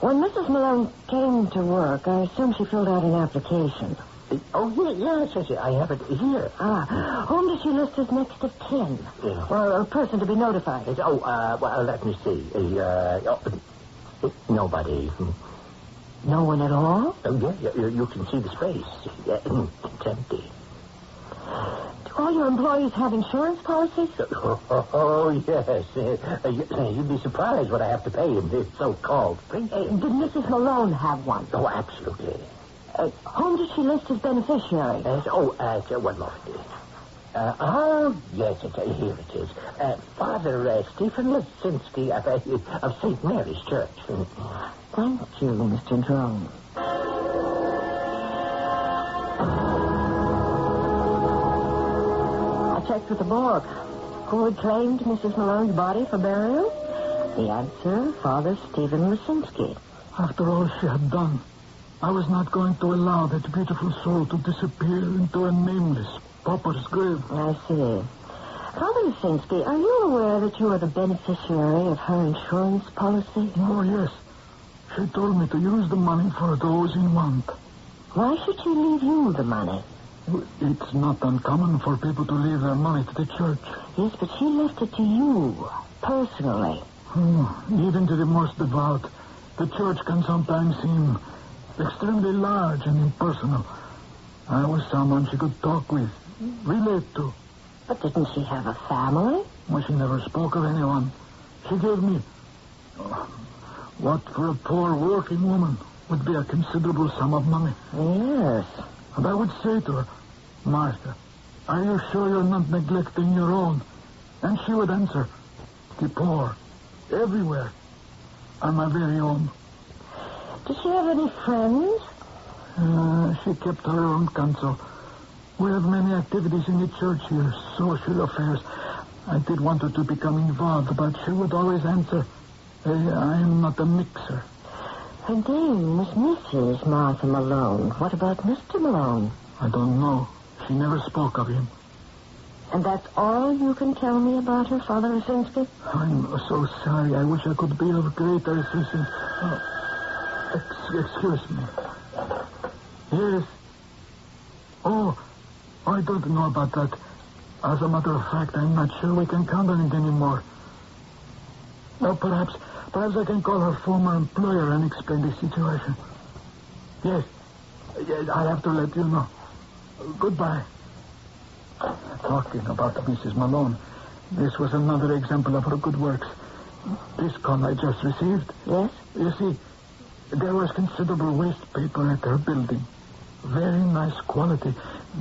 Speaker 10: When Mrs. Malone came to work, I assume she filled out an application.
Speaker 4: Oh, yes, I have it here.
Speaker 10: Whom does she list as next of kin?
Speaker 4: Yeah.
Speaker 10: Or a person to be notified?
Speaker 4: Well, let me see. Nobody.
Speaker 10: No one at all?
Speaker 4: Oh, yeah, you can see the space. It's empty.
Speaker 10: Do all your employees have insurance policies?
Speaker 4: Oh, yes. You'd be surprised what I have to pay in this so-called free.
Speaker 10: Did Mrs. Malone have one?
Speaker 4: Oh, absolutely.
Speaker 10: Whom did she list as beneficiary?
Speaker 4: One moment. Yes, here it is. Father Stephen Lisinski of St. Mary's Church.
Speaker 10: Thank you, Mr. Drone. I checked with the morgue. Who had claimed Mrs. Malone's body for burial? The answer, Father Stephen Lisinski.
Speaker 19: After all she had done, I was not going to allow that beautiful soul to disappear into a nameless pauper's grave.
Speaker 10: I see. Father Lisinski, are you aware that you are the beneficiary of her insurance policy?
Speaker 19: Oh, yes. She told me to use the money for those in want.
Speaker 10: Why should she leave you the money?
Speaker 19: It's not uncommon for people to leave their money to the church.
Speaker 10: Yes, but she left it to you, personally.
Speaker 19: Even to the most devout, the church can sometimes seem extremely large and impersonal. I was someone she could talk with, relate to.
Speaker 10: But didn't she have a family?
Speaker 19: Well, she never spoke of anyone. She gave me what for a poor working woman would be a considerable sum of money.
Speaker 10: Yes.
Speaker 19: And I would say to her, Martha, are you sure you're not neglecting your own? And she would answer, the poor, everywhere, are my very own.
Speaker 10: Does she have any friends?
Speaker 19: She kept her own counsel. We have many activities in the church here, social affairs. I did want her to become involved, but she would always answer, I am not a mixer.
Speaker 10: Her name was Mrs. Martha Malone. What about Mr. Malone?
Speaker 19: I don't know. She never spoke of him.
Speaker 10: And that's all you can tell me about her, Father Lisinski?
Speaker 19: I'm so sorry. I wish I could be of greater assistance. Excuse me. Yes. Oh, I don't know about that. As a matter of fact, I'm not sure we can count on it anymore. Well, perhaps I can call her former employer and explain the situation. Yes, I have to let you know. Goodbye. Talking about Mrs. Malone, this was another example of her good works. This call I just received.
Speaker 10: Yes?
Speaker 19: You see, there was considerable waste paper at her building. Very nice quality.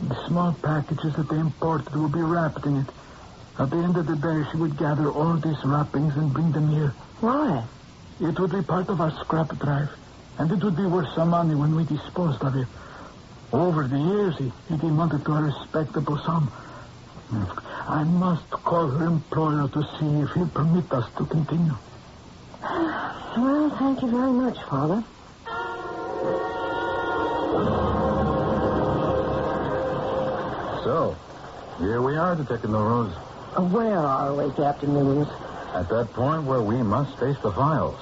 Speaker 19: The small packages that they imported would be wrapped in it. At the end of the day, she would gather all these wrappings and bring them here.
Speaker 10: Why?
Speaker 19: It would be part of our scrap drive, and it would be worth some money when we disposed of it. Over the years, he demanded to a respectable sum. I must call her employer to see if he'll permit us to continue.
Speaker 10: Well, thank you very much, Father.
Speaker 19: So, here we are, Detective Norose.
Speaker 10: Where are we, Captain Williams?
Speaker 19: At that point where we must face the files.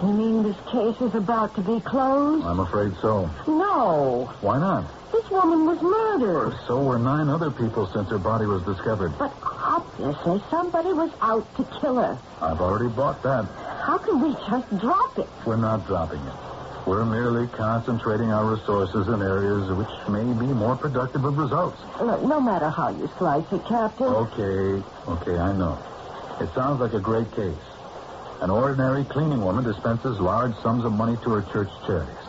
Speaker 10: You mean this case is about to be closed?
Speaker 19: I'm afraid so.
Speaker 10: No.
Speaker 19: Why not?
Speaker 10: This woman was murdered.
Speaker 19: So were 9 other people since her body was discovered.
Speaker 10: But obviously somebody was out to kill her.
Speaker 19: I've already bought that.
Speaker 10: How can we just drop it?
Speaker 19: We're not dropping it. We're merely concentrating our resources in areas which may be more productive of results.
Speaker 10: Look, no matter how you slice it, Captain.
Speaker 19: Okay, I know. It sounds like a great case. An ordinary cleaning woman dispenses large sums of money to her church charities.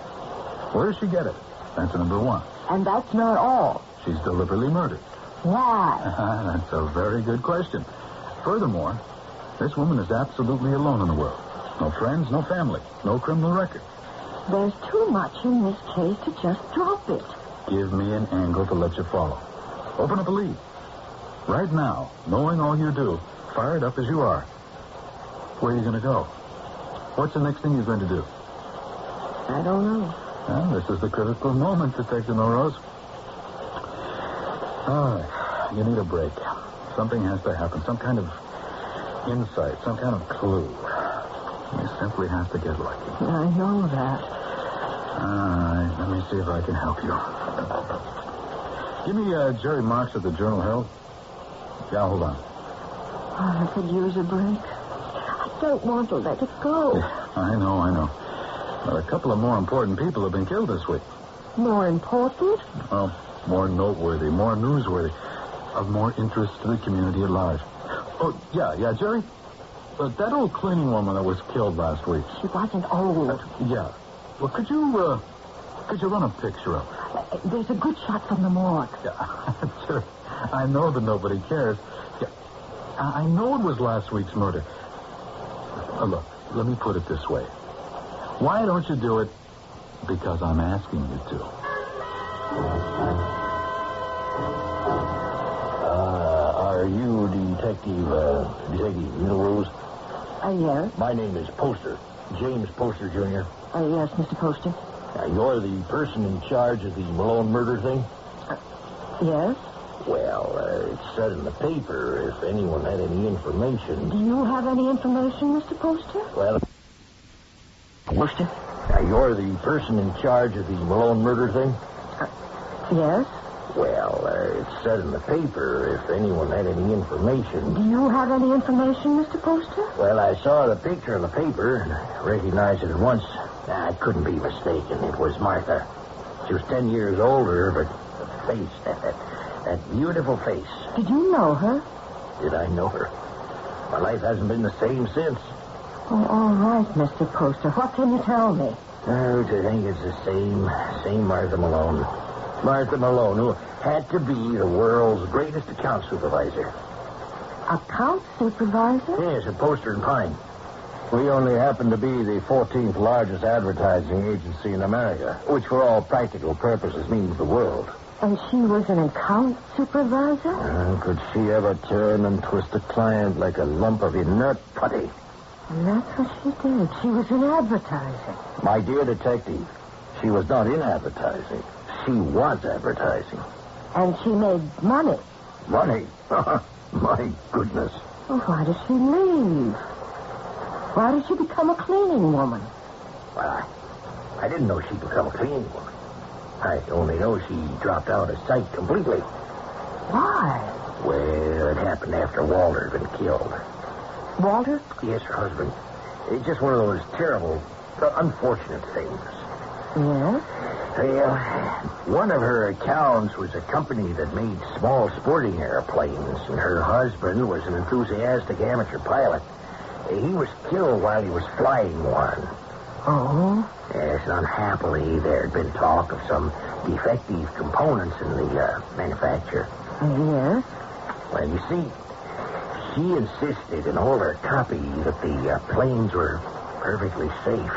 Speaker 19: Where does she get it? That's number 1.
Speaker 10: And that's not all.
Speaker 19: She's deliberately murdered.
Speaker 10: Why?
Speaker 19: That's a very good question. Furthermore, this woman is absolutely alone in the world. No friends, no family, no criminal record.
Speaker 10: There's too much in this case to just drop it.
Speaker 19: Give me an angle to let you follow. Open up a lead. Right now, knowing all you do, fired up as you are, where are you going to go? What's the next thing you're going to do?
Speaker 10: I don't know.
Speaker 19: Well, this is the critical moment, Detective Norose. All right. You need a break. Something has to happen. Some kind of insight, some kind of clue. You simply have to get lucky.
Speaker 10: I know that.
Speaker 19: All right. Let me see if I can help you. Give me Jerry Marks at the Journal Herald. Yeah, hold on.
Speaker 10: I could use a break. I don't want to let it go.
Speaker 19: Yeah, I know. But a couple of more important people have been killed this week.
Speaker 10: More important?
Speaker 19: Well, more noteworthy, more newsworthy, of more interest to the community at large. Oh, yeah, Jerry? That old cleaning woman that was killed last week.
Speaker 10: She wasn't old.
Speaker 19: Yeah. Well, could you run a picture of her?
Speaker 10: There's a good shot from the morgue.
Speaker 19: Yeah, sure. I know that nobody cares. Yeah, I know it was last week's murder. Look, let me put it this way. Why don't you do it? Because I'm asking you to.
Speaker 4: Are you Detective Norose?
Speaker 10: Yes.
Speaker 4: My name is Poster.
Speaker 6: James Poster, Jr.
Speaker 10: Yes, Mr. Poster.
Speaker 6: You're the person in charge of the Malone murder thing?
Speaker 10: Yes?
Speaker 6: Well, it said in the paper if anyone had any information.
Speaker 10: Do you have any information, Mr. Poster?
Speaker 6: Well,
Speaker 10: Poster?
Speaker 6: You're the person in charge of the Malone murder thing?
Speaker 10: Yes?
Speaker 6: Well, it said in the paper if anyone had any information.
Speaker 10: Do you have any information, Mr. Poster?
Speaker 6: Well, I saw the picture in the paper and I recognized it at once. I couldn't be mistaken. It was Martha. She was 10 years older, but the face, that beautiful face.
Speaker 10: Did you know her?
Speaker 6: Did I know her? My life hasn't been the same since.
Speaker 10: Oh, all right, Mr. Poster. What can you tell me?
Speaker 6: Oh, to think it's the same Martha Malone. Martha Malone, who had to be the world's greatest account supervisor.
Speaker 10: Account supervisor?
Speaker 6: Yes, at Poster and Pine. We only happen to be the 14th largest advertising agency in America, which for all practical purposes means the world.
Speaker 10: And she was an account supervisor?
Speaker 6: Could she ever turn and twist a client like a lump of inert putty?
Speaker 10: And that's what she did. She was in advertising.
Speaker 6: My dear detective, she was not in advertising. She was advertising.
Speaker 10: And she made money.
Speaker 6: Money? My goodness.
Speaker 10: Well, why did she leave? Why did she become a cleaning woman?
Speaker 6: Well, I didn't know she'd become a cleaning woman. I only know she dropped out of sight completely.
Speaker 10: Why?
Speaker 6: Well, it happened after Walter had been killed.
Speaker 10: Walter?
Speaker 6: Yes, her husband. It's just one of those terrible, unfortunate things.
Speaker 10: Yes?
Speaker 6: Well, one of her accounts was a company that made small sporting airplanes, and her husband was an enthusiastic amateur pilot. He was killed while he was flying one.
Speaker 10: Oh?
Speaker 6: Yes, and unhappily, there had been talk of some defective components in the manufacture.
Speaker 10: Yes?
Speaker 6: Well, you see, she insisted in all her copy that the planes were perfectly safe.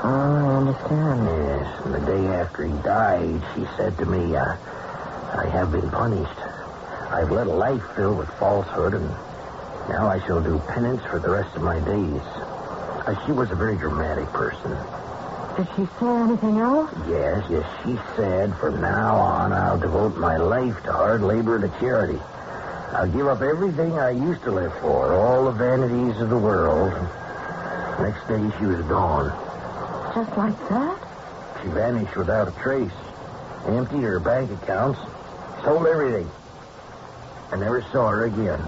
Speaker 10: Oh, I understand.
Speaker 6: Yes, and the day after he died, she said to me, I have been punished. I've led a life filled with falsehood, and now I shall do penance for the rest of my days. She was a very dramatic person.
Speaker 10: Did she say anything else?
Speaker 6: Yes, she said, from now on, I'll devote my life to hard labor and to charity. I'll give up everything I used to live for, all the vanities of the world. Next day, she was gone.
Speaker 10: Just like that?
Speaker 6: She vanished without a trace. Emptied her bank accounts. Sold everything. I never saw her again.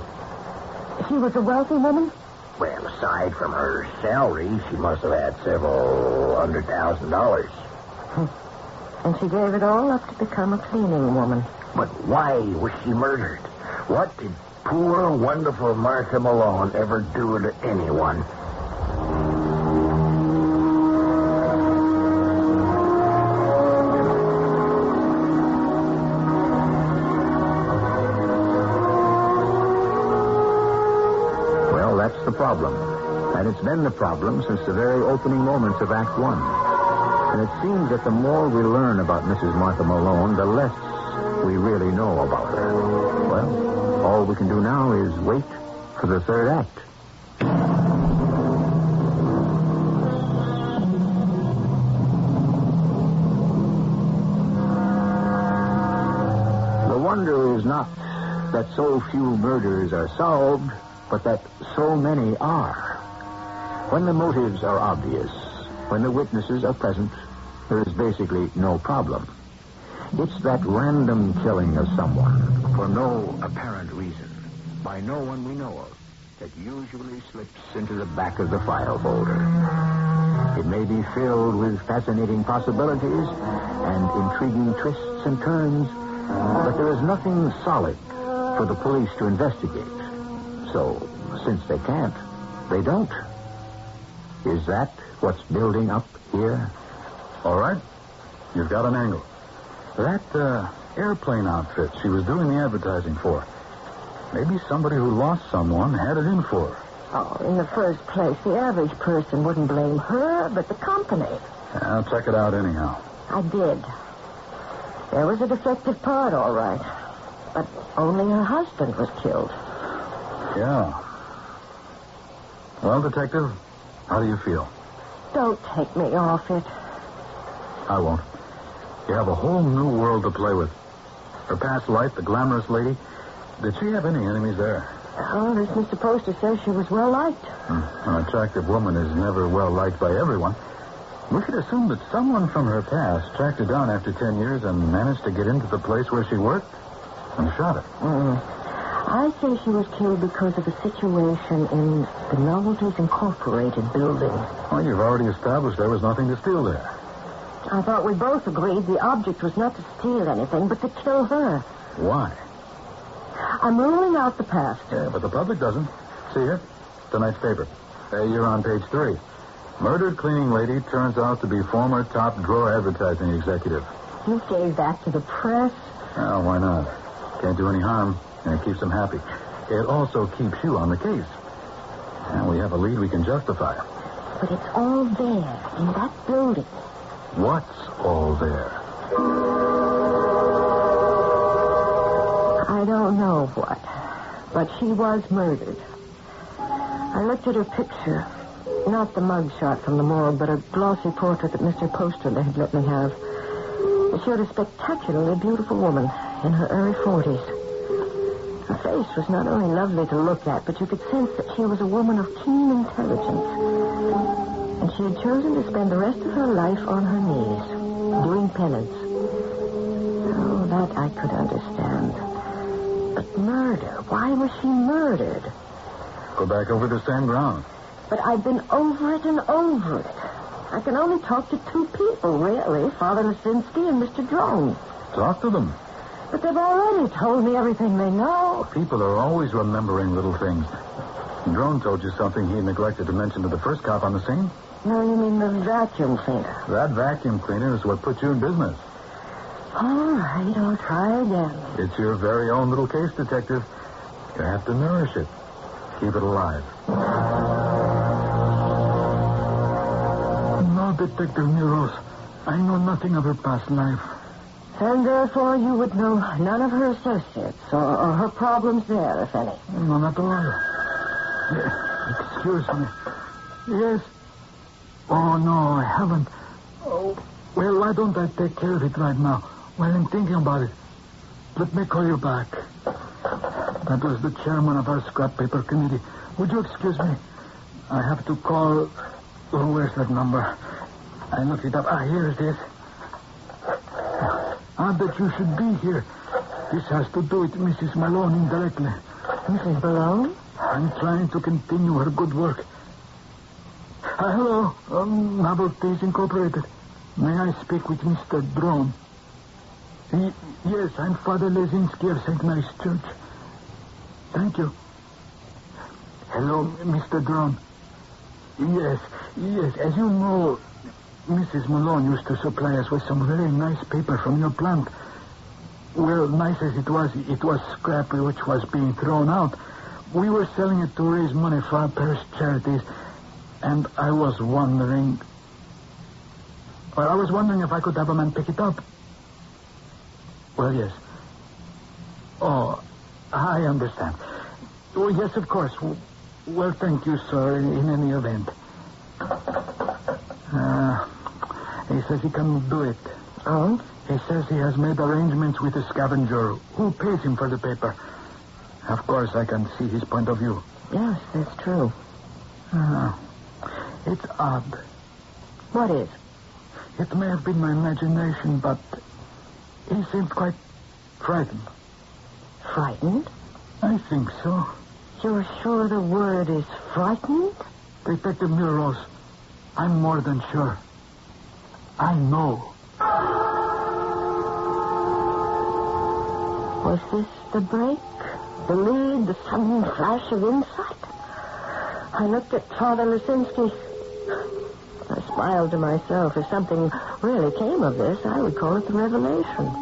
Speaker 10: She was a wealthy woman?
Speaker 6: Well, aside from her salary, she must have had several $100,000.
Speaker 10: And she gave it all up to become a cleaning woman.
Speaker 6: But why was she murdered? What did poor, wonderful Martha Malone ever do to anyone?
Speaker 16: Well, that's the problem. And it's been the problem since the very opening moments of Act One. And it seems that the more we learn about Mrs. Martha Malone, the less we really know about her. Well, all we can do now is wait for the third act. The wonder is not that so few murders are solved, but that so many are. When the motives are obvious, when the witnesses are present, there is basically no problem. It's that random killing of someone for no apparent reason, by no one we know of, that usually slips into the back of the file folder. It may be filled with fascinating possibilities and intriguing twists and turns, but there is nothing solid for the police to investigate. So, since they can't, they don't. Is that what's building up here?
Speaker 19: All right. You've got an angle. That airplane outfit she was doing the advertising for. Maybe somebody who lost someone had it in for her.
Speaker 10: Oh, in the first place, the average person wouldn't blame her, but the company.
Speaker 19: I'll check it out anyhow.
Speaker 10: I did. There was a defective part, all right. But only her husband was killed.
Speaker 19: Yeah. Well, Detective, how do you feel?
Speaker 10: Don't take me off it.
Speaker 19: I won't. You have a whole new world to play with. Her past life, the glamorous lady. Did she have any enemies there?
Speaker 10: Oh, this Mr. Poster says she was well liked.
Speaker 19: An attractive woman is never well liked by everyone. We could assume that someone from her past tracked her down after 10 years and managed to get into the place where she worked and shot her.
Speaker 10: I say she was killed because of a situation in the Novelties Incorporated building.
Speaker 19: Well, you've already established there was nothing to steal there.
Speaker 10: I thought we both agreed the object was not to steal anything, but to kill her.
Speaker 19: Why?
Speaker 10: I'm ruling out the past.
Speaker 19: Yeah, but the public doesn't. See here? Tonight's paper. You're on page 3. Murdered cleaning lady turns out to be former top drawer advertising executive.
Speaker 10: You gave that to the press?
Speaker 19: Oh, why not? Can't do any harm, and it keeps them happy. It also keeps you on the case. And we have a lead we can justify.
Speaker 10: But it's all there, in that building.
Speaker 19: What's all there?
Speaker 10: I don't know what, but she was murdered. I looked at her picture. Not the mugshot from the morgue, but a glossy portrait that Mr. Poster had let me have. It showed a spectacularly beautiful woman in her early 40s. Her face was not only lovely to look at, but you could sense that she was a woman of keen intelligence. And she had chosen to spend the rest of her life on her knees, doing penance. Oh, that I could understand. But murder, why was she murdered?
Speaker 19: Go back over the same ground.
Speaker 10: But I've been over it and over it. I can only talk to 2 people, really, Father Lisinski and Mr. Drone.
Speaker 19: Talk to them.
Speaker 10: But they've already told me everything they know.
Speaker 19: People are always remembering little things. Drone told you something he neglected to mention to the first cop on the scene?
Speaker 10: No, you mean the vacuum cleaner.
Speaker 19: That vacuum cleaner is what put you in business.
Speaker 10: All right, I'll try again.
Speaker 19: It's your very own little case, detective. You have to nourish it. Keep it alive.
Speaker 11: No, Detective Muros. I know nothing of her past life.
Speaker 10: And therefore you would know none of her associates or her problems there, if any.
Speaker 11: None at all. Excuse me. Yes. Oh, no, I haven't. Oh, well, why don't I take care of it right now while I'm thinking about it? Let me call you back. That was the chairman of our scrap paper committee. Would you excuse me? I have to call... Oh, where's that number? I looked it up. Here it is. That you should be here. This has to do with Mrs. Malone indirectly.
Speaker 10: Mrs. Malone?
Speaker 11: I'm trying to continue her good work. Hello, Novelties Incorporated. May I speak with Mr. Drone? Yes, I'm Father Lesinski of St. Mary's Church. Thank you. Hello, Mr. Drone. Yes, as you know, Mrs. Malone used to supply us with some very nice paper from your plant. Well, nice as it was scrap which was being thrown out. We were selling it to raise money for our parish charities, and I was wondering if I could have a man pick it up. Well, yes. Oh, I understand. Oh, yes, of course. Well, thank you, sir, in any event. He says he can do it.
Speaker 10: Oh?
Speaker 11: He says he has made arrangements with a scavenger who pays him for the paper. Of course, I can see his point of view.
Speaker 10: Yes, that's true.
Speaker 11: It's odd.
Speaker 10: What is?
Speaker 11: It may have been my imagination, but he seemed quite frightened.
Speaker 10: Frightened?
Speaker 11: I think so.
Speaker 10: You're sure the word is frightened?
Speaker 11: Detective Muros, I'm more than sure. I know.
Speaker 10: Was this the break? The lead? The sudden flash of insight? I looked at Father Lisinski. I smiled to myself. If something really came of this, I would call it the revelation.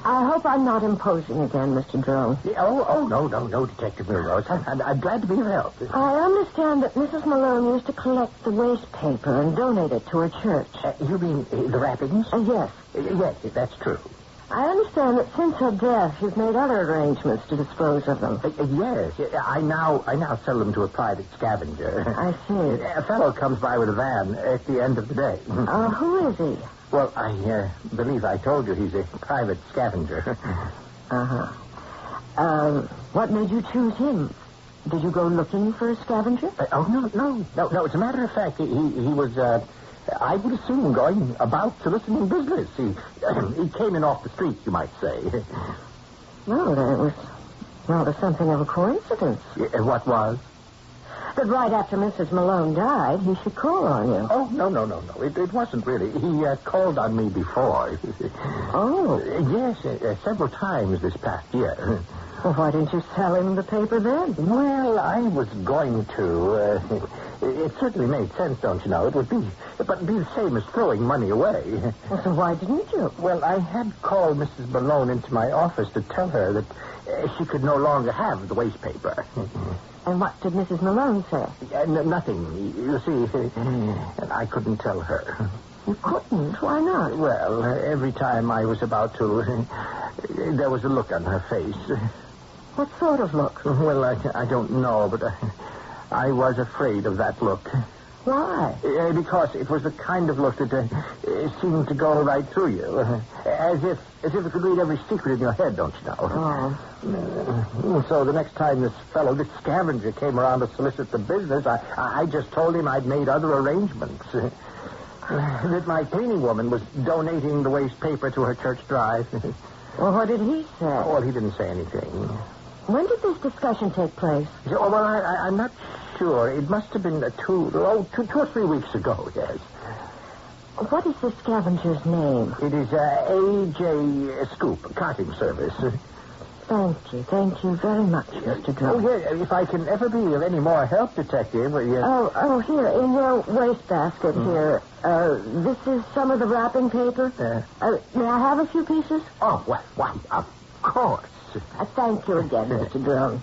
Speaker 10: I hope I'm not imposing again, Mr. Drone.
Speaker 4: No, Detective Muros. I'm glad to be of help.
Speaker 10: I understand that Mrs. Malone used to collect the waste paper and donate it to her church.
Speaker 4: You mean the wrappings?
Speaker 10: Yes.
Speaker 4: Yes, that's true.
Speaker 10: I understand that since her death, you've made other arrangements to dispose of them.
Speaker 4: Yes. I now sell them to a private scavenger.
Speaker 10: I see.
Speaker 4: A fellow comes by with a van at the end of the day.
Speaker 10: Who is he?
Speaker 4: Well, I believe I told you he's a private scavenger.
Speaker 10: What made you choose him? Did you go looking for a scavenger?
Speaker 4: No. As a matter of fact, he was, I would assume, going about soliciting business. He came in off the street, you might say.
Speaker 10: Well, that was rather something of a coincidence.
Speaker 4: What was?
Speaker 10: That right after Mrs. Malone died, he should call on you.
Speaker 4: Oh, no. It wasn't really. He called on me before.
Speaker 10: Oh.
Speaker 4: Yes, several times this past year.
Speaker 10: Well, why didn't you sell him the paper then?
Speaker 4: Well, I was going to. It certainly made sense, don't you know? It would be the same as throwing money away.
Speaker 10: Well, so why didn't you?
Speaker 4: Well, I had called Mrs. Malone into my office to tell her that she could no longer have the waste paper.
Speaker 10: And what did Mrs. Malone say?
Speaker 4: Nothing. You see, and I couldn't tell her.
Speaker 10: You couldn't? Why not?
Speaker 4: Well, every time I was about to, there was a look on her face.
Speaker 10: What sort of look?
Speaker 4: Well, I don't know, but I was afraid of that look.
Speaker 10: Why?
Speaker 4: Because it was the kind of look that seemed to go right through you. As if it could read every secret in your head, don't you know?
Speaker 10: Oh.
Speaker 4: So the next time this scavenger, came around to solicit the business, I just told him I'd made other arrangements. That my cleaning woman was donating the waste paper to her church drive.
Speaker 10: Well, what did he say?
Speaker 4: Well, he didn't say anything.
Speaker 10: When did this discussion take place?
Speaker 4: Oh, well, I'm not sure. It must have been 2 or 3 weeks ago, yes.
Speaker 10: What is the scavenger's name?
Speaker 4: It is A.J. Scoop, carting service.
Speaker 10: Thank you very much, Mr. Drone.
Speaker 4: Oh, yeah, if I can ever be of any more help, Detective.
Speaker 10: Here, in your wastebasket here. This is some of the wrapping paper. May I have a few pieces?
Speaker 4: Oh, why, of course.
Speaker 10: Thank you again, Mr. Drone.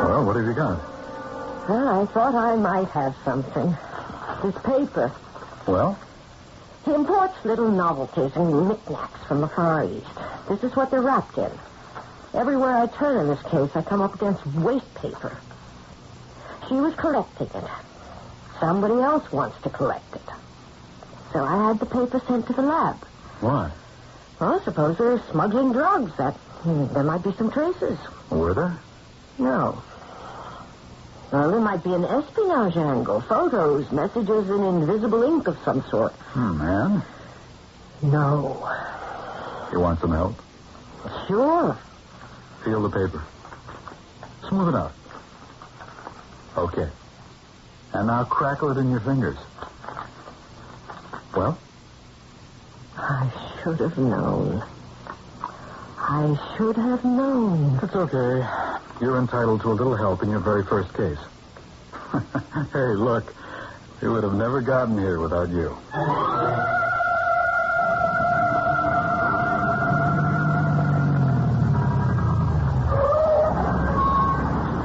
Speaker 19: Well, what have you got?
Speaker 10: Well, I thought I might have something. This paper.
Speaker 19: Well?
Speaker 10: He imports little novelties and knickknacks from the Far East. This is what they're wrapped in. Everywhere I turn in this case, I come up against waste paper. She was collecting it. Somebody else wants to collect it. So I had the paper sent to the lab.
Speaker 19: Why?
Speaker 10: Well, suppose they're smuggling drugs. There might be some traces.
Speaker 19: Were there?
Speaker 10: No. Well, there might be an espionage angle. Photos, messages in invisible ink of some sort.
Speaker 19: Man?
Speaker 10: No.
Speaker 19: You want some help?
Speaker 10: Sure.
Speaker 19: Feel the paper. Smooth it out. Okay. And now crackle it in your fingers. Well?
Speaker 10: I should have known. I should have known.
Speaker 19: It's okay. You're entitled to a little help in your very first case. Hey, look. We would have never gotten here without you.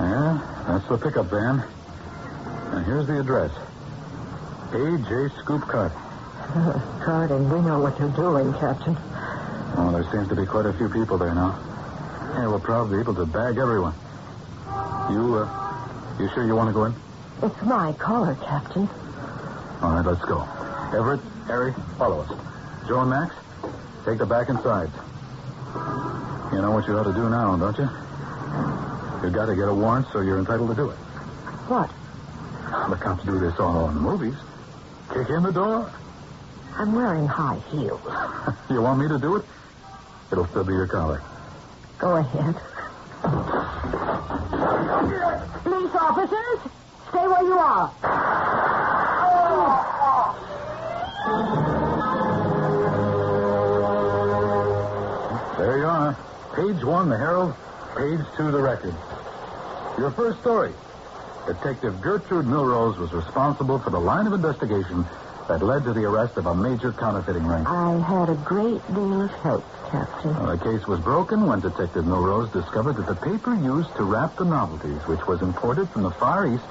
Speaker 19: Yeah, that's the pickup van. And here's the address. A.J. Scoop Cart.
Speaker 10: Carting, we know what you're doing, Captain.
Speaker 19: Oh, there seems to be quite a few people there now. Yeah, we'll probably be able to bag everyone. You sure you want to go in?
Speaker 10: It's my caller, Captain.
Speaker 19: All right, let's go. Everett, Harry, follow us. Joe and Max, take the back and sides. You know what you ought to do now, don't you? You've got to get a warrant, so you're entitled to do it.
Speaker 10: What?
Speaker 19: The cops do this all in the movies. Kick in the door.
Speaker 10: I'm wearing high heels.
Speaker 19: You want me to do it? It'll still be your collar.
Speaker 10: Go ahead. Police officers, stay where you are.
Speaker 19: There you are. Page 1, the Herald. Page 2, the Record. Your first story. Detective Gertrude Milrose was responsible for the line of investigation that led to the arrest of a major counterfeiting ring.
Speaker 10: I had a great deal of help, Captain.
Speaker 19: The case was broken when Detective Milrose discovered that the paper used to wrap the novelties, which was imported from the Far East,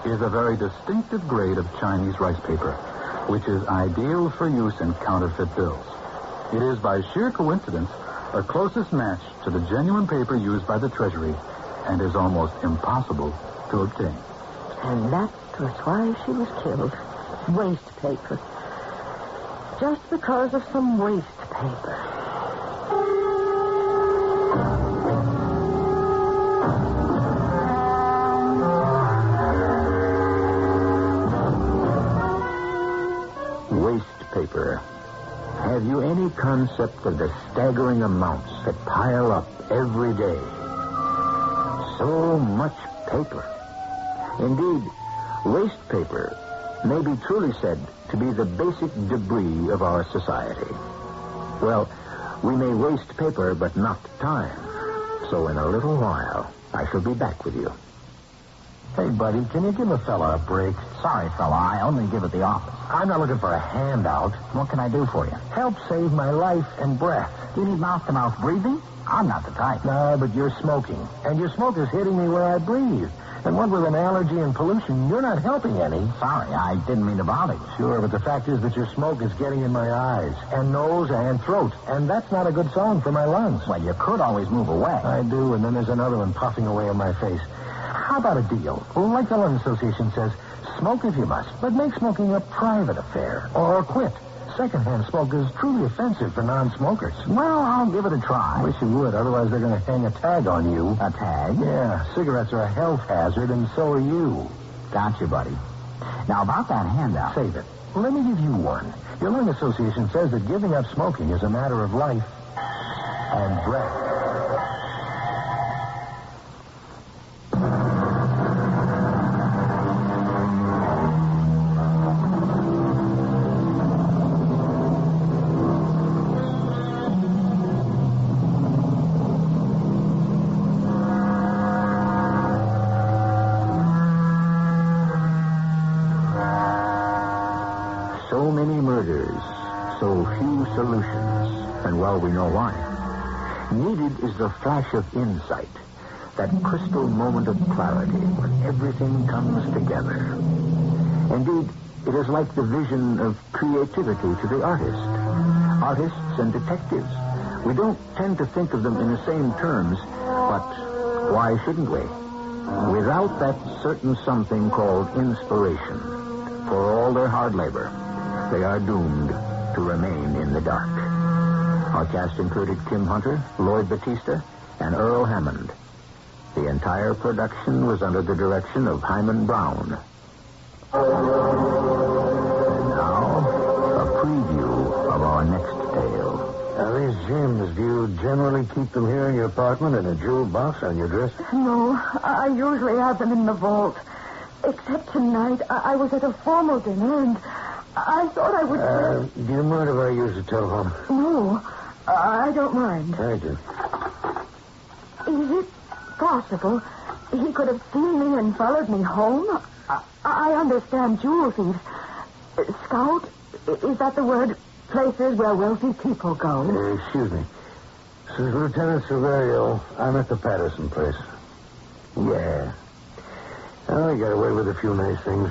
Speaker 19: is a very distinctive grade of Chinese rice paper. which is ideal for use in counterfeit bills. It is, by sheer coincidence, a closest match to the genuine paper used by the Treasury and is almost impossible to obtain.
Speaker 10: And that was why she was killed. Waste paper. Just because of some waste paper.
Speaker 16: Waste paper. Have you any concept of the staggering amounts that pile up every day? So much paper. Indeed, waste paper may be truly said to be the basic debris of our society. Well, we may waste paper, but not time. So in a little while, I shall be back with you.
Speaker 4: Hey, buddy, can you give a fella a break? Sorry, fella, I only give at the office. I'm not looking for a handout. What can I do for you? Help save my life and breath. You need mouth-to-mouth breathing? I'm not the type. No, but you're smoking. And your smoke is hitting me where I breathe. And what with an allergy and pollution, you're not helping any. Sorry, I didn't mean to bother you. Sure, but the fact is that your smoke is getting in my eyes and nose and throat. And that's not a good song for my lungs. Well, you could always move away. I do, and then there's another one puffing away in my face. How about a deal? Like the Lung Association says, smoke if you must, but make smoking a private affair. Or quit. Secondhand smoke is truly offensive for non-smokers. Well, I'll give it a try. I wish you would, otherwise they're going to hang a tag on you. A tag? Yeah, cigarettes are a health hazard, and so are you. Gotcha, buddy. Now, about that handout. Save it. Let me give you one. Your Lung Association says that giving up smoking is a matter of life and breath. Solutions, and well, we know why. Needed is the flash of insight, that crystal moment of clarity when everything comes together. Indeed, it is like the vision of creativity to the artist. Artists and detectives, we don't tend to think of them in the same terms, but why shouldn't we? Without that certain something called inspiration, for all their hard labor, they are doomed to remain in the dark. Our cast included Kim Hunter, Lloyd Batista, and Earl Hammond. The entire production was under the direction of Hyman Brown. And now, a preview of our next tale. Now, these gems, do you generally keep them here in your apartment in a jewel box on your dresser?
Speaker 10: No, I usually have them in the vault. Except tonight, I was at a formal dinner and I thought I would...
Speaker 4: do you mind if I use the telephone?
Speaker 10: No, I don't mind.
Speaker 4: Thank you.
Speaker 10: Is it possible he could have seen me and followed me home? I understand jewel thieves. Scout, is that the word? Places where wealthy people go.
Speaker 4: Excuse me. This is Lieutenant Silverio. I'm at the Patterson place. Yeah. Oh, I got away with a few nice things.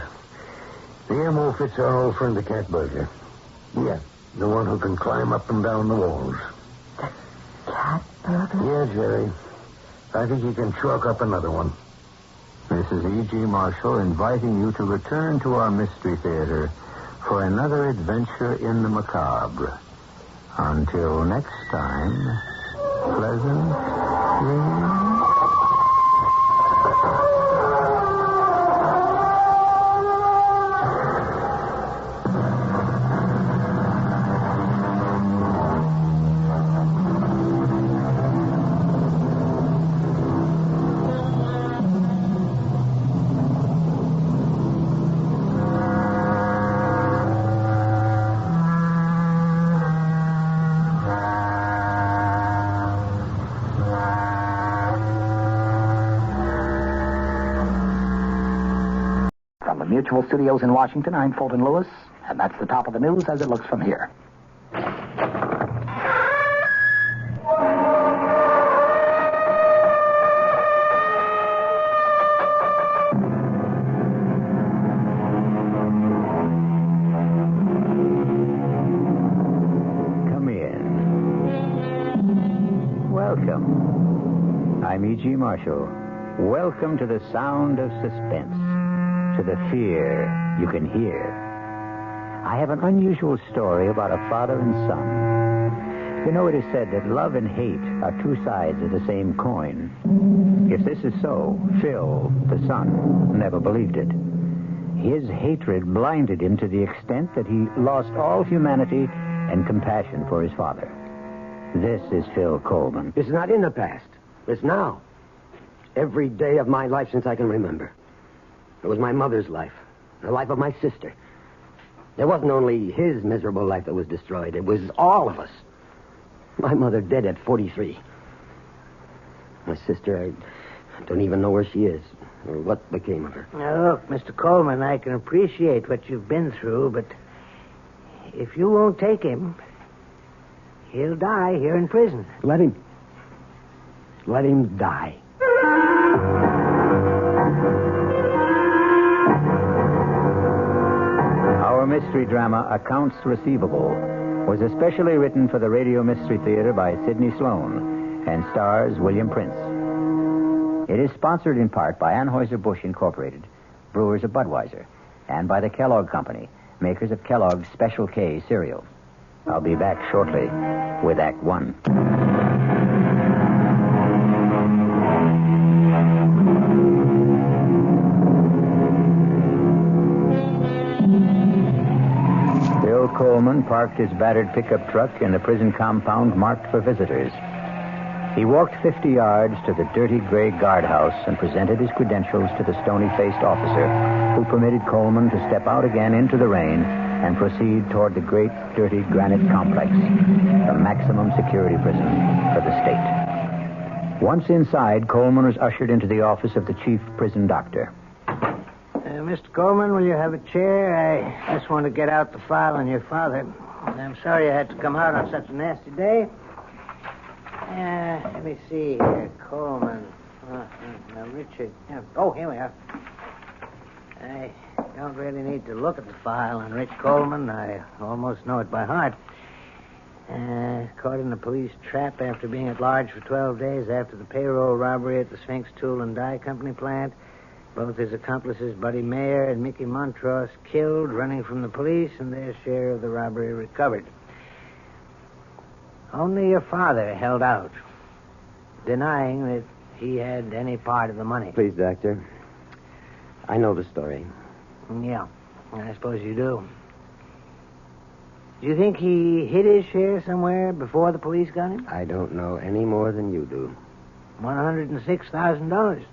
Speaker 4: The MO fits our old friend, the cat burglar. Yeah, the one who can climb up and down the walls.
Speaker 10: The cat burglar?
Speaker 4: Yeah, Jerry. I think you can chalk up another one.
Speaker 16: This is E.G. Marshall inviting you to return to our Mystery Theater for another adventure in the macabre. Until next time, pleasant dreams.
Speaker 3: Mutual Studios in Washington, I'm Fulton Lewis, and that's the top of the news as it looks from here.
Speaker 1: I'm E.G. Marshall. Welcome to the sound of suspense, to the fear you can hear. I have an unusual story about a father and son. You know, it is said that love and hate are two sides of the same coin. If this is so, Phil, the son, never believed it. His hatred blinded him to the extent that he lost all humanity and compassion for his father. This is Phil Coleman.
Speaker 13: It's not in the past. It's now. Every day of my life since I can remember. It was my mother's life, the life of my sister. It wasn't only his miserable life that was destroyed. It was all of us. My mother dead at 43. My sister, I don't even know where she is or what became of her.
Speaker 14: Now, look, Mr. Coleman, I can appreciate what you've been through, but if you won't take him, he'll die here in prison.
Speaker 13: Let him die.
Speaker 1: Our mystery drama, Accounts Receivable, was especially written for the Radio Mystery Theater by Sidney Sloan and stars William Prince. It is sponsored in part by Anheuser-Busch Incorporated, brewers of Budweiser, and by the Kellogg Company, makers of Kellogg's Special K cereal. I'll be back shortly with Act One. Bill Coleman parked his battered pickup truck in the prison compound marked for visitors. He walked 50 yards to the dirty gray guardhouse and presented his credentials to the stony-faced officer, who permitted Coleman to step out again into the rain and proceed toward the great, dirty granite complex, the maximum security prison for the state. Once inside, Coleman was ushered into the office of the chief prison doctor.
Speaker 14: Mr. Coleman, will you have a chair? I just want to get out the file on your father. I'm sorry I had to come out on such a nasty day. Let me see here. Coleman. Now, Richard. Oh, here we are. I don't really need to look at the file on Rich Coleman. I almost know it by heart. Caught in a police trap after being at large for 12 days after the payroll robbery at the Sphinx Tool and Die Company plant. Both his accomplices, Buddy Mayer and Mickey Montross, killed running from the police, and their share of the robbery recovered. Only your father held out, denying that he had any part of the money.
Speaker 13: Please, Doctor. I know the story.
Speaker 14: Yeah, I suppose you do. Do you think he hid his share somewhere before the police got him?
Speaker 13: I don't know any more than you do.
Speaker 14: $106,000.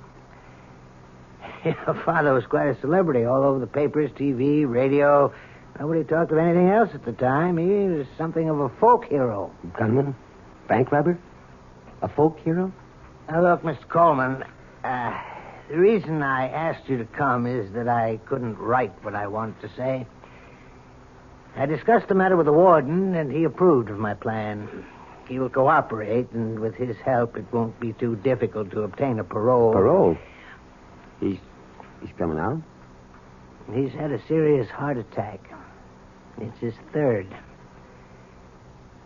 Speaker 14: Your father was quite a celebrity all over the papers, TV, radio. Nobody talked of anything else at the time. He was something of a folk hero.
Speaker 13: Gunman? Bank robber? A folk hero?
Speaker 14: Now, look, Mr. Coleman, the reason I asked you to come is that I couldn't write what I wanted to say. I discussed the matter with the warden, and he approved of my plan. He will cooperate, and with his help, it won't be too difficult to obtain a parole.
Speaker 13: Parole? He's coming out?
Speaker 14: He's had a serious heart attack. It's his third.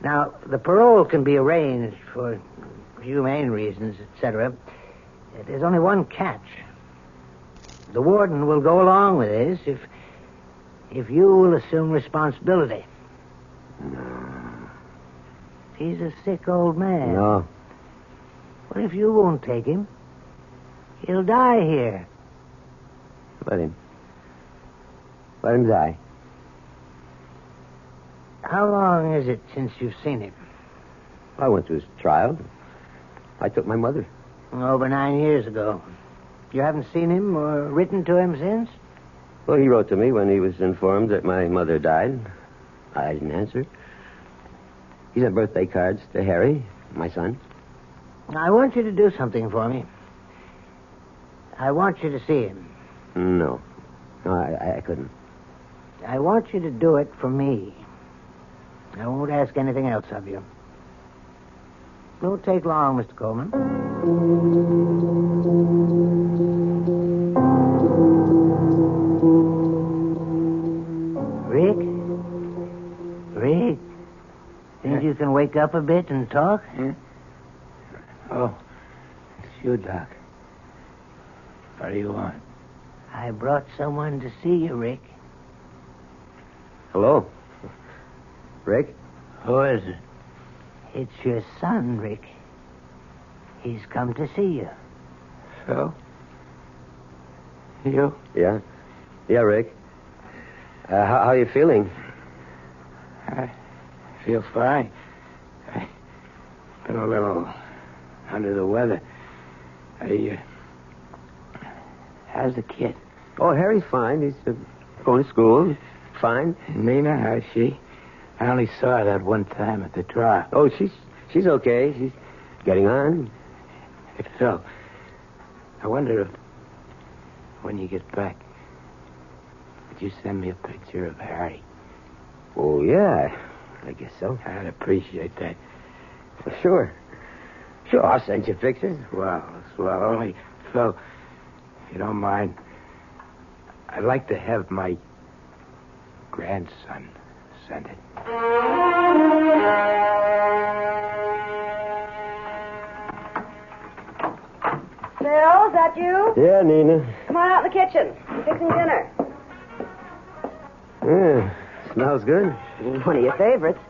Speaker 14: Now, the parole can be arranged for humane reasons, etc. There's only one catch. The warden will go along with this if you will assume responsibility.
Speaker 13: No.
Speaker 14: He's a sick old man.
Speaker 13: No.
Speaker 14: What if you won't take him? He'll die here.
Speaker 13: Let him die.
Speaker 14: How long is it since you've seen him?
Speaker 13: I went to his trial. I took my mother.
Speaker 14: Over 9 years ago. You haven't seen him or written to him since?
Speaker 13: Well, he wrote to me when he was informed that my mother died. I didn't answer. He sent birthday cards to Harry, my son.
Speaker 14: I want you to do something for me. I want you to see him.
Speaker 13: No, I couldn't.
Speaker 14: I want you to do it for me. I won't ask anything else of you. Won't take long, Mr. Coleman. Rick? Think you can wake up a bit and talk?
Speaker 7: Oh,
Speaker 14: you, Doc. What do you want? I brought someone to see you, Rick.
Speaker 13: Hello? Rick?
Speaker 14: Who is it? It's your son, Rick. He's come to see you. So? You?
Speaker 13: Yeah. Yeah, Rick. How are you feeling?
Speaker 14: I feel fine. I've been a little under the weather. How's the kid?
Speaker 13: Oh, Harry's fine. He's going to school. Fine.
Speaker 14: Nina, how's she? I only saw her that one time at the trial.
Speaker 13: Oh, she's okay. She's getting on.
Speaker 14: Hey, Phil, I wonder if, when you get back, would you send me a picture of Harry?
Speaker 13: Oh, yeah. I guess so.
Speaker 14: I'd appreciate that.
Speaker 13: Sure. Sure, I'll send you pictures.
Speaker 14: Well, only, Phil, if you don't mind, I'd like to have my grandson send it.
Speaker 15: Phil, is that you?
Speaker 13: Yeah, Nina.
Speaker 15: Come on out in the kitchen. I'm fixing dinner.
Speaker 13: Yeah, smells good.
Speaker 15: One of your favorites.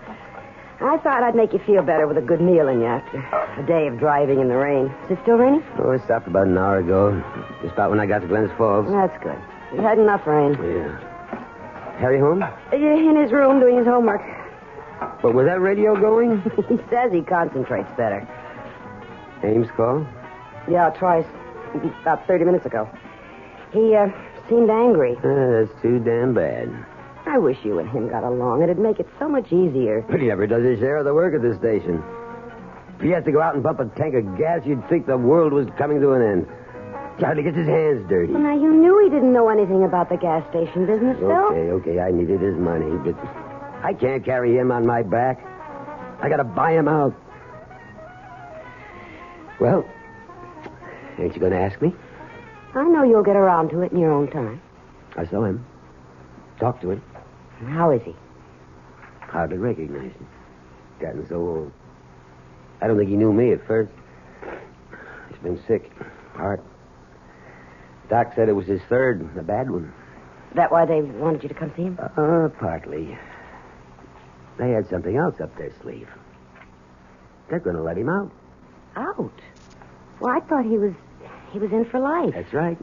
Speaker 15: I thought I'd make you feel better with a good meal in you after a day of driving in the rain. Is it still raining?
Speaker 13: Oh, it stopped about an hour ago. Just about when I got to Glens Falls.
Speaker 15: That's good. We had enough rain.
Speaker 13: Yeah. Harry home?
Speaker 15: In his room doing his homework.
Speaker 13: But was that radio going?
Speaker 15: He says he concentrates better.
Speaker 13: Ames call?
Speaker 15: Yeah, twice. About 30 minutes ago. He seemed angry.
Speaker 13: That's too damn bad.
Speaker 15: I wish you and him got along. It'd make it so much easier.
Speaker 13: But he never does his share of the work at this station. If he has to go out and pump a tank of gas, you'd think the world was coming to an end. He hardly gets his hands dirty.
Speaker 15: Well, now, you knew he didn't know anything about the gas station business, Phil.
Speaker 13: Okay, I needed his money, but I can't carry him on my back. I gotta buy him out. Well, ain't you gonna ask me?
Speaker 15: I know you'll get around to it in your own time.
Speaker 13: I saw him. Talked to him.
Speaker 15: How is he?
Speaker 13: Hardly recognize him. Gotten so old. I don't think he knew me at first. He's been sick. Heart. Doc said it was his third, a bad one.
Speaker 15: That why they wanted you to come see him?
Speaker 13: Partly. They had something else up their sleeve. They're going to let him out.
Speaker 15: Out? Well, I thought he was in for life.
Speaker 13: That's right.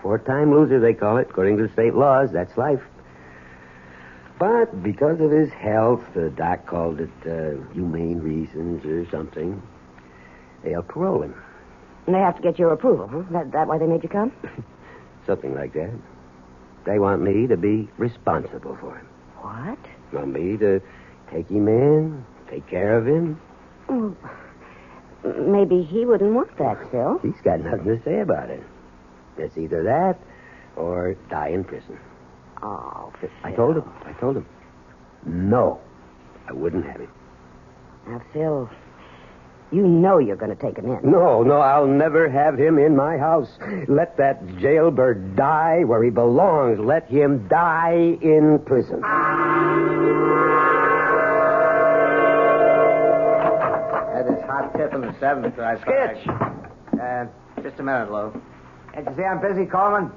Speaker 13: 4-time loser, they call it. According to the state laws, that's life. But because of his health, the doc called it humane reasons or something, they'll parole him.
Speaker 15: And they have to get your approval, huh? That why they made you come?
Speaker 13: Something like that. They want me to be responsible for him.
Speaker 15: What?
Speaker 13: Want me to take him in, take care of him.
Speaker 15: Well, maybe he wouldn't want that, Phil.
Speaker 13: He's got nothing to say about it. It's either that or die in prison.
Speaker 15: Oh, Phil.
Speaker 13: I told him. No, I wouldn't have him.
Speaker 15: Now, Phil, you know you're going to take him in.
Speaker 13: No, I'll never have him in my house. Let that jailbird die where he belongs. Let him die in prison.
Speaker 14: Had this hot tip in the 7th. I
Speaker 20: Skitch!
Speaker 14: Just a minute, Lou.
Speaker 20: Can't you see I'm busy, Coleman?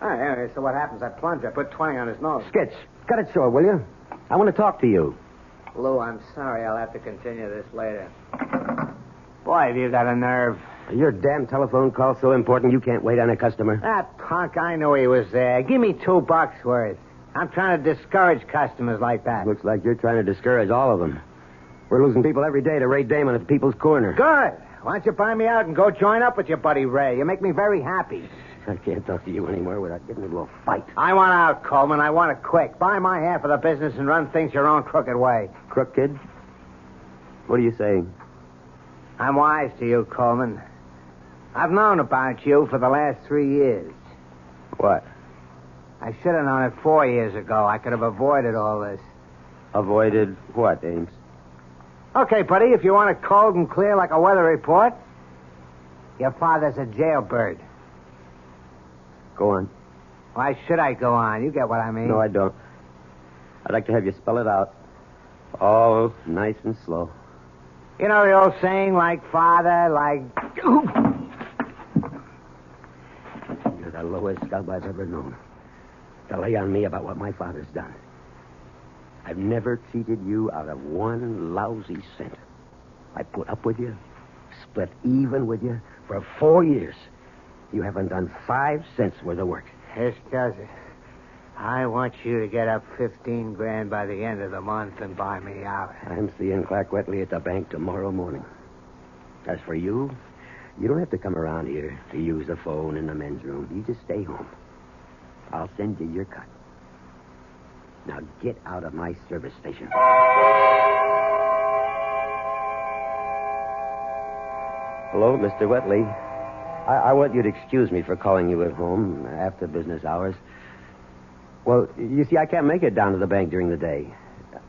Speaker 14: All right, anyway, so what happens? I plunge. I put 20 on his nose.
Speaker 13: Skitch, cut it short, will you? I want to talk to you.
Speaker 14: Lou, I'm sorry. I'll have to continue this later. Boy, have you got a nerve.
Speaker 13: Your damn telephone call's so important you can't wait on a customer.
Speaker 14: That punk, I knew he was there. Give me $2 worth. I'm trying to discourage customers like that.
Speaker 13: Looks like you're trying to discourage all of them. We're losing people every day to Ray Damon at the People's Corner.
Speaker 14: Good. Why don't you buy me out and go join up with your buddy Ray? You make me very happy.
Speaker 13: I can't talk to you anymore without getting into a fight.
Speaker 14: I want out, Coleman. I want it quick. Buy my half of the business and run things your own crooked way.
Speaker 13: Crooked? What are you saying?
Speaker 14: I'm wise to you, Coleman. I've known about you for the last 3 years.
Speaker 13: What?
Speaker 14: I should have known it 4 years ago. I could have avoided all this.
Speaker 13: Avoided what, Ames?
Speaker 14: Okay, buddy, if you want it cold and clear like a weather report, your father's a jailbird.
Speaker 13: Go on.
Speaker 14: Why should I go on? You get what I mean.
Speaker 13: No, I don't. I'd like to have you spell it out. All nice and slow.
Speaker 20: You know the old saying, like father, like...
Speaker 13: You're the lowest scub I've ever known. To lay on me about what my father's done. I've never cheated you out of one lousy cent. I put up with you, split even with you for 4 years. You haven't done 5 cents worth of work.
Speaker 20: Yes, cousin. I want you to get up $15,000 by the end of the month and buy me out.
Speaker 13: I'm seeing Clark Wetley at the bank tomorrow morning. As for you, you don't have to come around here to use the phone in the men's room. You just stay home. I'll send you your cut. Now get out of my service station. Hello, Mr. Wetley. I want you to excuse me for calling you at home after business hours. Well, you see, I can't make it down to the bank during the day.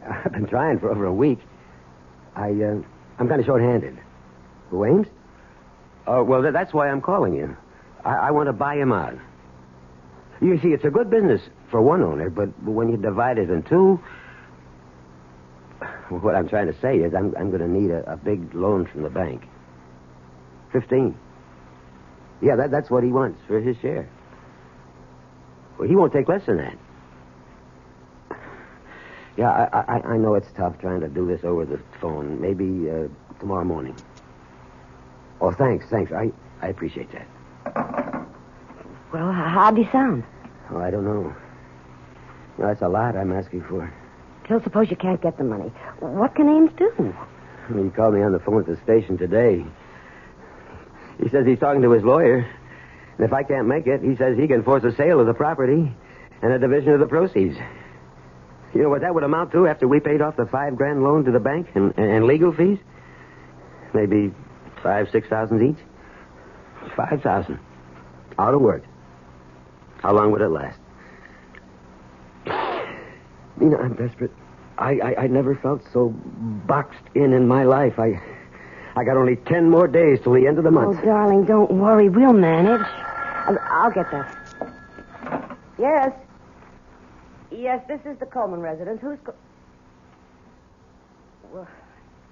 Speaker 13: I've been trying for over a week. I'm kind of short-handed. Who, Ames? Oh, well, that's why I'm calling you. I want to buy him out. You see, it's a good business for one owner, but when you divide it in two... What I'm trying to say is I'm going to need a big loan from the bank. 15. Yeah, that's what he wants for his share. Well, he won't take less than that. Yeah, I know it's tough trying to do this over the phone. Maybe tomorrow morning. Oh, thanks. I appreciate that.
Speaker 15: Well, how'd he sound?
Speaker 13: Oh, I don't know. Well, that's a lot I'm asking for.
Speaker 15: Till suppose you can't get the money. What can Ames do?
Speaker 13: He called me on the phone at the station today. He says he's talking to his lawyer. And if I can't make it, he says he can force a sale of the property and a division of the proceeds. You know what that would amount to after we paid off the $5,000 loan to the bank and legal fees? Maybe $6,000 each. 5,000. Out of work. How long would it last? Nina, I'm desperate. I never felt so boxed in my life. I got only 10 more days till the end of the month.
Speaker 15: Oh, darling, don't worry. We'll manage. I'll get that. Yes. Yes, this is the Coleman residence. Who's... Well,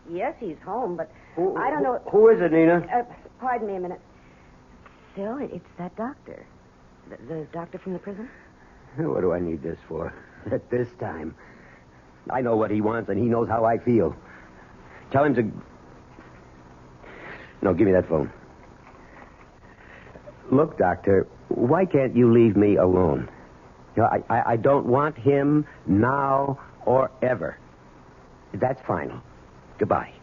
Speaker 15: yes, he's home, but I don't know...
Speaker 13: Who is it, Nina?
Speaker 15: Pardon me a minute. Phil, it's that doctor. The doctor from the prison?
Speaker 13: What do I need this for? At this time. I know what he wants, and he knows how I feel. Tell him to... No, give me that phone. Look, Doctor, why can't you leave me alone? You know, I don't want him now or ever. That's final. Goodbye.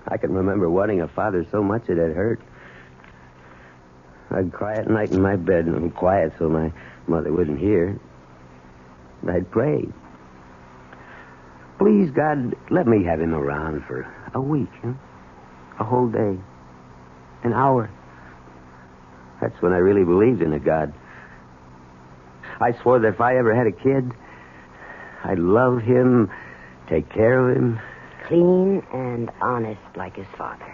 Speaker 13: I can remember wanting a father so much it had hurt. I'd cry at night in my bed and quiet so my mother wouldn't hear. I'd pray. Please, God, let me have him around for a week, huh? A whole day. An hour. That's when I really believed in a God. I swore that if I ever had a kid, I'd love him, take care of him.
Speaker 15: Clean and honest like his father.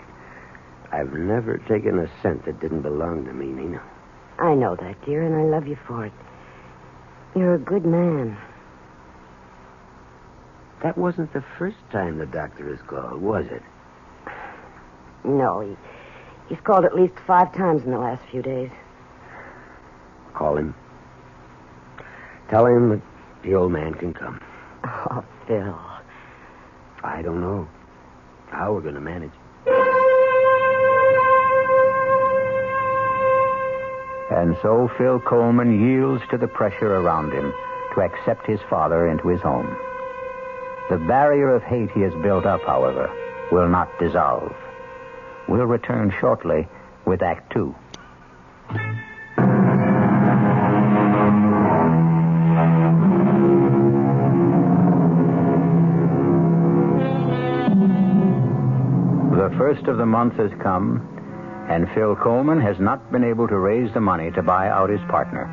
Speaker 13: I've never taken a cent that didn't belong to me, Nina.
Speaker 15: I know that, dear, and I love you for it. You're a good man.
Speaker 13: That wasn't the first time the doctor has called, was it?
Speaker 15: No, he's called at least 5 times in the last few days.
Speaker 13: Call him. Tell him that the old man can come.
Speaker 15: Oh, Phil.
Speaker 13: I don't know how we're going to manage.
Speaker 1: And so Phil Coleman yields to the pressure around him to accept his father into his home. The barrier of hate he has built up, however, will not dissolve. We'll return shortly with Act 2. The first of the month has come, and Phil Coleman has not been able to raise the money to buy out his partner.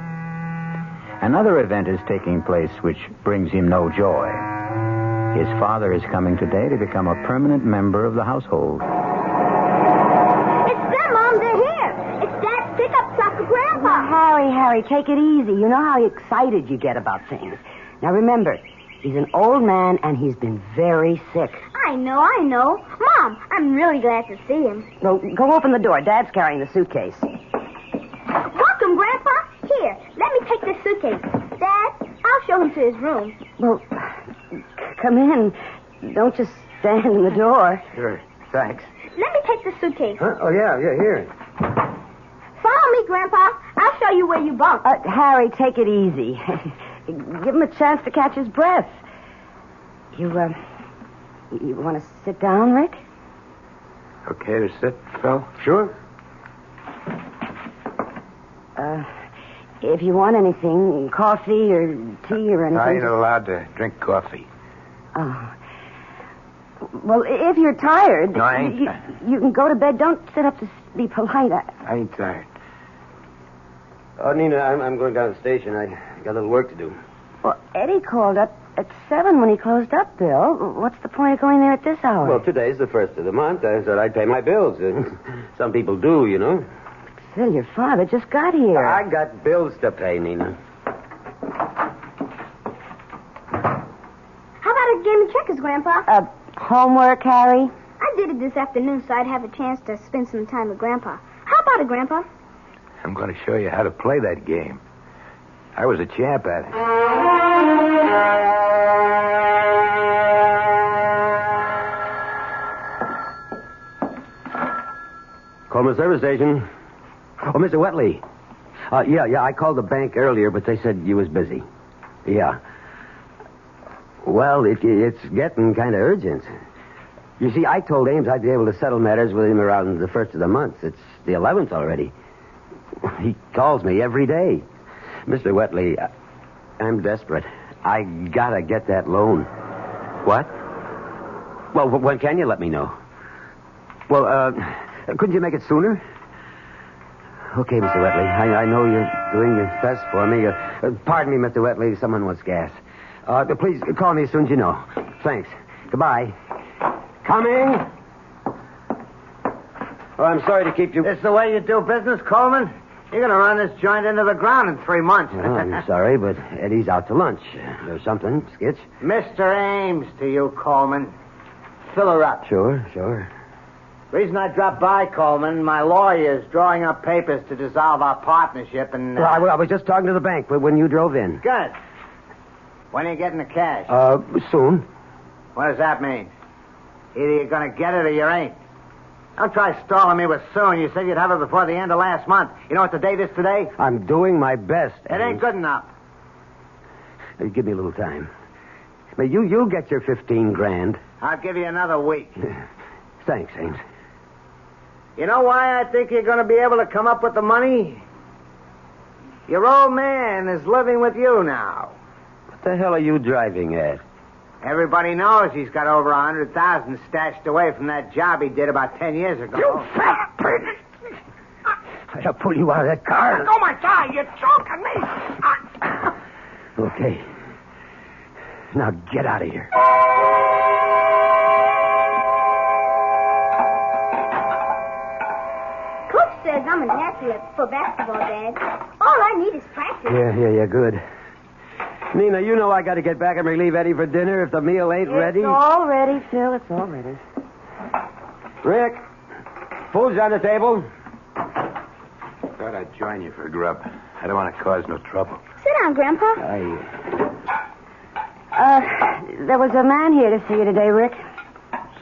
Speaker 1: Another event is taking place which brings him no joy. His father is coming today to become a permanent member of the household.
Speaker 5: It's them, Mom. They're here. It's Dad's pickup truck for Grandpa.
Speaker 15: Now, Harry, take it easy. You know how excited you get about things. Now, remember, He's an old man, and he's been very sick.
Speaker 5: I know. Mom, I'm really glad to see him.
Speaker 15: Well, go open the door. Dad's carrying the suitcase.
Speaker 5: Welcome, Grandpa. Here, let me take this suitcase. Dad, I'll show him to his room.
Speaker 15: Well, come in. Don't just stand in the door.
Speaker 13: Sure. Thanks.
Speaker 5: Let me take the suitcase.
Speaker 13: Huh? Oh, yeah, here.
Speaker 5: Follow me, Grandpa. I'll show you where you bunk.
Speaker 15: Harry, take it easy. Give him a chance to catch his breath. You want to sit down, Rick?
Speaker 7: Okay to sit, Phil? Sure.
Speaker 15: If you want anything, coffee or tea or anything.
Speaker 7: I ain't allowed to drink coffee.
Speaker 15: Oh. Well, if you're tired...
Speaker 7: No, I ain't.
Speaker 15: You can go to bed. Don't sit up to be polite.
Speaker 7: I ain't tired.
Speaker 13: Oh, Nina, I'm going down to the station. I got a little work to do.
Speaker 15: Well, Eddie called up at 7 when he closed up, Bill. What's the point of going there at this hour?
Speaker 13: Well, today's the first of the month. I thought I'd pay my bills. Some people do, you know.
Speaker 15: Phil, your father just got here.
Speaker 13: I got bills to pay, Nina.
Speaker 5: How about a game of checkers, Grandpa?
Speaker 15: Homework, Harry?
Speaker 5: I did it this afternoon so I'd have a chance to spend some time with Grandpa. How about it, Grandpa?
Speaker 7: I'm going to show you how to play that game. I was a champ at it.
Speaker 13: Coleman Service Station. Oh, Mr. Wetley. Yeah, I called the bank earlier, but they said you was busy. Yeah. Well, it's getting kind of urgent. You see, I told Ames I'd be able to settle matters with him around the first of the month. It's the 11th already. He calls me every day. Mr. Wetley, I'm desperate. I gotta get that loan. What? Well, when can you let me know? Well, couldn't you make it sooner? Okay, Mr. Wetley. I know you're doing your best for me. Pardon me, Mr. Wetley. Someone wants gas. Please call me as soon as you know. Thanks. Goodbye. Coming. Oh, I'm sorry to keep you...
Speaker 14: This the way you do business, Coleman? You're going to run this joint into the ground in 3 months.
Speaker 13: Well, I'm sorry, but Eddie's out to lunch. Or something, Skitch.
Speaker 14: Mr. Ames to you, Coleman. Fill her up.
Speaker 13: Sure.
Speaker 14: Reason I dropped by, Coleman, my lawyer's drawing up papers to dissolve our partnership and...
Speaker 13: Well, I was just talking to the bank when you drove in.
Speaker 14: Good. When are you getting the cash?
Speaker 13: Soon.
Speaker 14: What does that mean? Either you're going to get it or you ain't. Don't try stalling me with soon. You said you'd have it before the end of last month. You know what the date is today?
Speaker 13: I'm doing my best.
Speaker 14: It ain't good enough.
Speaker 13: Give me a little time. But you'll get your 15 grand.
Speaker 14: I'll give you another week.
Speaker 13: Thanks, Ames.
Speaker 14: You know why I think you're going to be able to come up with the money? Your old man is living with you now.
Speaker 13: What the hell are you driving at?
Speaker 14: Everybody knows he's got over 100,000 stashed away from that job he did about 10 years ago.
Speaker 13: You fat pig! I'll pull you out of that car.
Speaker 14: Oh, my God, you're choking me.
Speaker 13: Okay. Now get out of here.
Speaker 5: Coach says I'm a natural for basketball, Dad. All I need is practice.
Speaker 13: Yeah, good. Nina, you know I got to get back and relieve Eddie for dinner if the meal ain't ready.
Speaker 15: It's all ready, Phil. It's all ready.
Speaker 13: Rick, food's on the table.
Speaker 7: Thought I'd join you for grub. I don't want to cause no trouble.
Speaker 5: Sit down, Grandpa.
Speaker 15: There was a man here to see you today, Rick.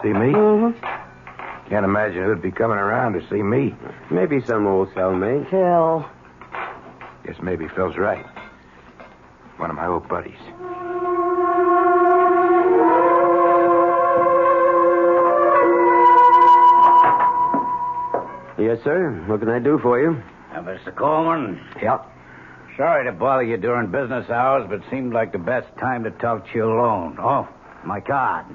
Speaker 7: See me?
Speaker 15: Mm-hmm.
Speaker 7: Can't imagine who'd be coming around to see me.
Speaker 13: Maybe some old cellmate.
Speaker 15: Phil.
Speaker 7: Guess maybe Phil's right. One of my old buddies.
Speaker 13: Yes, sir. What can I do for you?
Speaker 8: Mr. Coleman.
Speaker 13: Yep.
Speaker 8: Sorry to bother you during business hours, but seemed like the best time to talk to you alone. Oh, my card.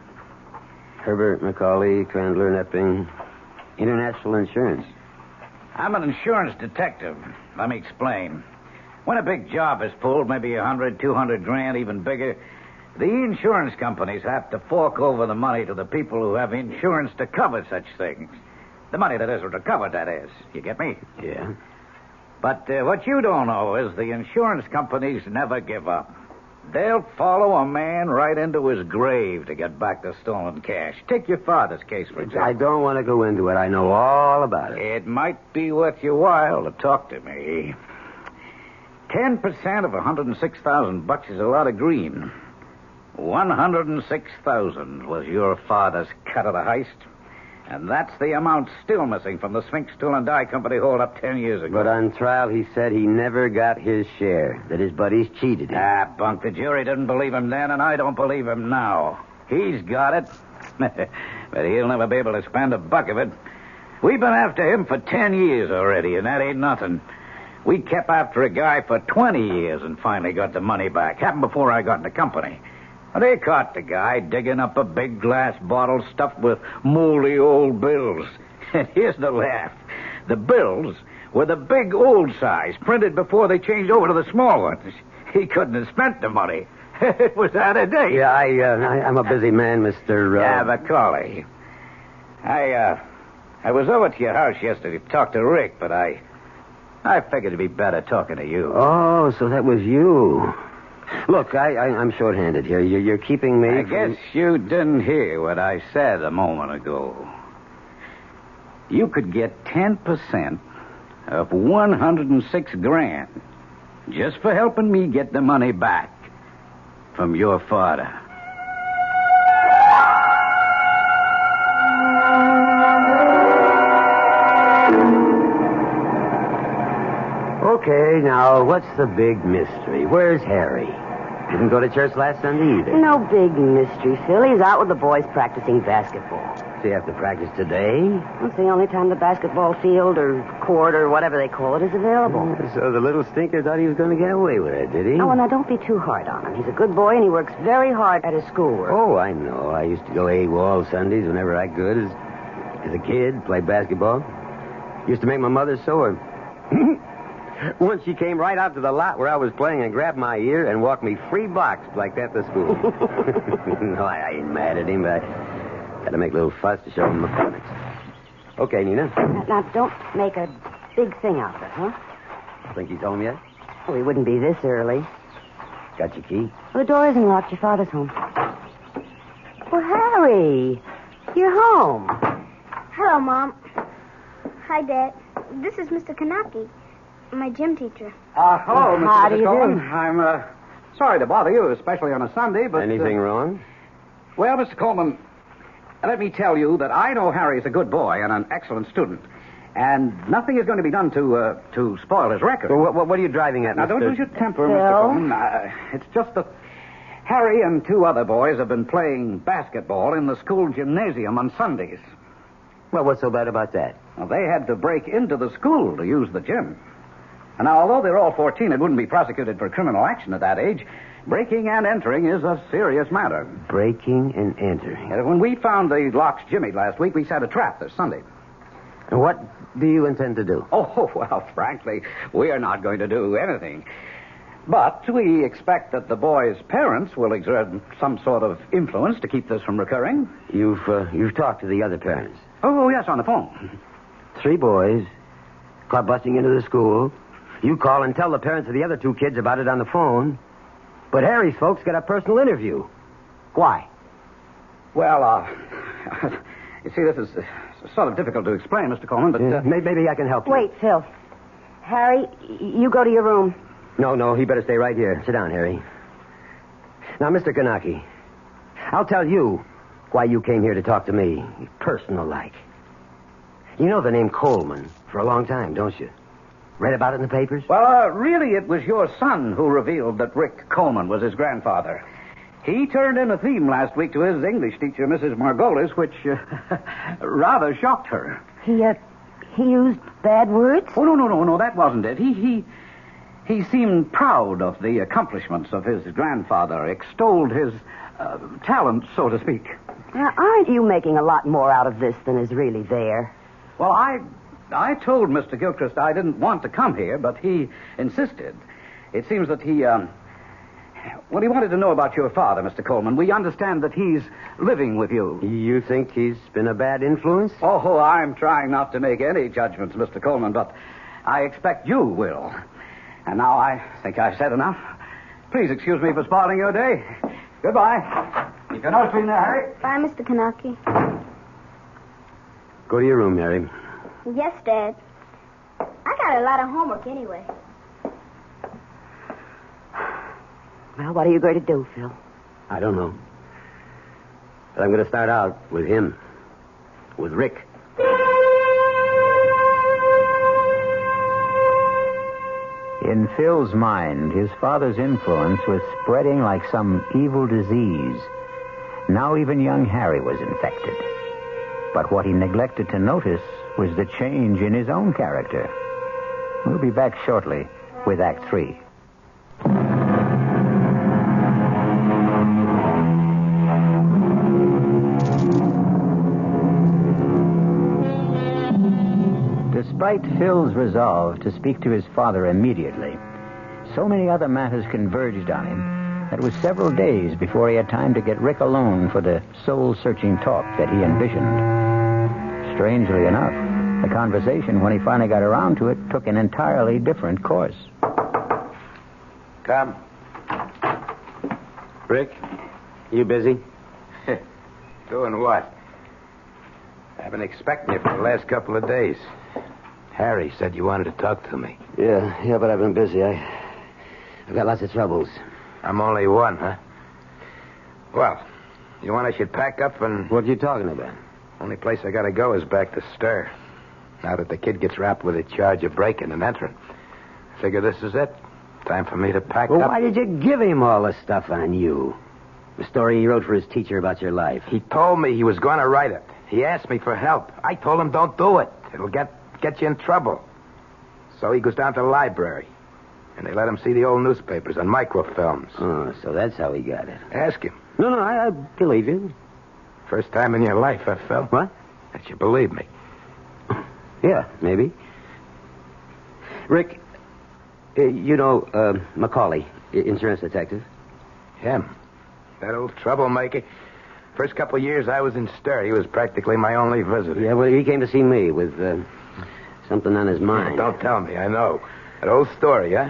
Speaker 13: Herbert, McCauley, Crandler, Nepping. International Insurance.
Speaker 8: I'm an insurance detective. Let me explain. When a big job is pulled, maybe 100, 200 grand, even bigger, the insurance companies have to fork over the money to the people who have insurance to cover such things. The money that isn't recovered, that is. You get me?
Speaker 13: Yeah.
Speaker 8: But what you don't know is the insurance companies never give up. They'll follow a man right into his grave to get back the stolen cash. Take your father's case, for example.
Speaker 13: I don't want to go into it. I know all about it.
Speaker 8: It might be worth your while to talk to me. 10% of $106,000 is a lot of green. 106,000 was your father's cut of the heist. And that's the amount still missing from the Sphinx Tool and Die Company hold-up 10 years ago.
Speaker 13: But on trial, he said he never got his share, that his buddies cheated him.
Speaker 8: Ah, bunk. The jury didn't believe him then, and I don't believe him now. He's got it, but he'll never be able to spend a buck of it. We've been after him for 10 years already, and that ain't nothing. We kept after a guy for 20 years and finally got the money back. Happened before I got in the company. They caught the guy digging up a big glass bottle stuffed with moldy old bills. And here's the laugh. The bills were the big old size, printed before they changed over to the small ones. He couldn't have spent the money. It was out of date.
Speaker 13: Yeah, I'm a busy man, Mr.
Speaker 8: Yeah, Macaulay. I was over to your house yesterday to talk to Rick, but I figured it'd be better talking to you.
Speaker 13: Oh, so that was you. Look, I'm short-handed here. You're keeping me
Speaker 8: I guess you didn't hear what I said a moment ago. You could get 10% of $106,000 just for helping me get the money back from your father.
Speaker 13: Okay, now, what's the big mystery? Where's Harry? Didn't go to church last Sunday either.
Speaker 15: No big mystery, Phil. He's out with the boys practicing basketball.
Speaker 13: So you have to practice today?
Speaker 15: It's the only time the basketball field or court or whatever they call it is available.
Speaker 13: So the little stinker thought he was going to get away with it, did he?
Speaker 15: Oh, well, now, don't be too hard on him. He's a good boy, and he works very hard at his schoolwork.
Speaker 13: Oh, I know. I used to go AWOL Sundays whenever I could as a kid, play basketball. Used to make my mother sore. Once she came right out to the lot where I was playing and grabbed my ear and walked me 3 blocks like that to school. No, I ain't mad at him, but I got to make a little fuss to show him my feelings. Okay, Nina.
Speaker 15: Now, don't make a big thing out of it, huh?
Speaker 13: Think he's home yet?
Speaker 15: Well, he wouldn't be this early.
Speaker 13: Got your key?
Speaker 15: Well, the door isn't locked. Your father's home. Well, Harry, you're home.
Speaker 5: Hello, Mom. Hi, Dad. This is Mr. Kanaki, my gym teacher.
Speaker 9: Hello,
Speaker 15: How do
Speaker 9: Mr.
Speaker 15: you
Speaker 9: Coleman.
Speaker 15: do?
Speaker 9: I'm sorry to bother you, especially on a Sunday, but...
Speaker 13: Anything wrong?
Speaker 9: Well, Mr. Coleman, let me tell you that I know Harry's a good boy and an excellent student, and nothing is going to be done to spoil his record.
Speaker 13: Well, what are you driving at,
Speaker 9: Now,
Speaker 13: Mr.
Speaker 9: don't lose your temper,
Speaker 15: Phil?
Speaker 9: Mr. Coleman. It's just that Harry and 2 other boys have been playing basketball in the school gymnasium on Sundays.
Speaker 13: Well, what's so bad about that?
Speaker 9: Well, they had to break into the school to use the gym. And now, although they're all 14 and wouldn't be prosecuted for criminal action at that age, breaking and entering is a serious matter.
Speaker 13: Breaking and entering.
Speaker 9: And when we found the locks jimmied last week, we set a trap this Sunday.
Speaker 13: And what do you intend to do?
Speaker 9: Oh, well, frankly, we are not going to do anything. But we expect that the boys' parents will exert some sort of influence to keep this from recurring.
Speaker 13: You've talked to the other parents.
Speaker 9: Oh, yes, on the phone.
Speaker 13: 3 boys caught busting into the school. You call and tell the parents of the other 2 kids about it on the phone. But Harry's folks get a personal interview. Why?
Speaker 9: Well, you see, this is sort of difficult to explain, Mr. Coleman, but...
Speaker 13: Maybe I can help you.
Speaker 15: Wait, Phil. Harry, you go to your room.
Speaker 13: No, he better stay right here. Sit down, Harry. Now, Mr. Kanaki, I'll tell you why you came here to talk to me, personal-like. You know the name Coleman for a long time, don't you? Read about it in the papers?
Speaker 9: Well, really, it was your son who revealed that Rick Coleman was his grandfather. He turned in a theme last week to his English teacher, Mrs. Margolis, which rather shocked her.
Speaker 15: He used bad words?
Speaker 9: Oh, no, that wasn't it. He seemed proud of the accomplishments of his grandfather, extolled his talent, so to speak.
Speaker 15: Now, aren't you making a lot more out of this than is really there?
Speaker 9: Well, I told Mr. Gilchrist I didn't want to come here, but he insisted. It seems that he wanted to know about your father, Mr. Coleman. We understand that he's living with you.
Speaker 13: You think he's been a bad influence?
Speaker 9: Oh, I'm trying not to make any judgments, Mr. Coleman, but I expect you will. And now I think I've said enough. Please excuse me for spoiling your day. Goodbye. Keep your nose clean there, Harry.
Speaker 5: Bye, Mr. Kanaki.
Speaker 13: Go to your room, Mary.
Speaker 5: Yes, Dad. I got a lot of homework anyway.
Speaker 10: Well, what are you going to do, Phil?
Speaker 13: I don't know. But I'm going to start out with him. With Rick.
Speaker 1: In Phil's mind, his father's influence was spreading like some evil disease. Now even young Harry was infected. But what he neglected to notice was the change in his own character. We'll be back shortly with Act 3. Despite Phil's resolve to speak to his father immediately, so many other matters converged on him that it was several days before he had time to get Rick alone for the soul-searching talk that he envisioned. Strangely enough, the conversation, when he finally got around to it, took an entirely different course.
Speaker 6: Come. Rick, you busy?
Speaker 12: Doing what? I've been expecting you for the last couple of days. Harry said you wanted to talk to me.
Speaker 13: Yeah, but I've been busy. I've got lots of troubles.
Speaker 12: I'm only one, huh? Well, you want I should pack up and...
Speaker 13: What are you talking about?
Speaker 12: Only place I gotta go is back to Stir. Now that the kid gets rapped with a charge of breaking and entering. I figure this is it. Time for me to pack up.
Speaker 13: Why did you give him all the stuff on you? The story he wrote for his teacher about your life.
Speaker 12: He told me he was going to write it. He asked me for help. I told him don't do it. It'll get you in trouble. So he goes down to the library. And they let him see the old newspapers and microfilms.
Speaker 13: Oh, so that's how he got it.
Speaker 12: Ask him.
Speaker 13: No, I believe you.
Speaker 12: First time in your life, huh, Phil?
Speaker 13: What?
Speaker 12: That you believe me.
Speaker 13: Yeah, maybe. Rick, you know Macaulay, insurance detective?
Speaker 12: Him? That old troublemaker? First couple of years I was in Stir, he was practically my only visitor.
Speaker 13: Yeah, well, he came to see me with something on his mind.
Speaker 12: Don't tell me, I know. That old story, huh?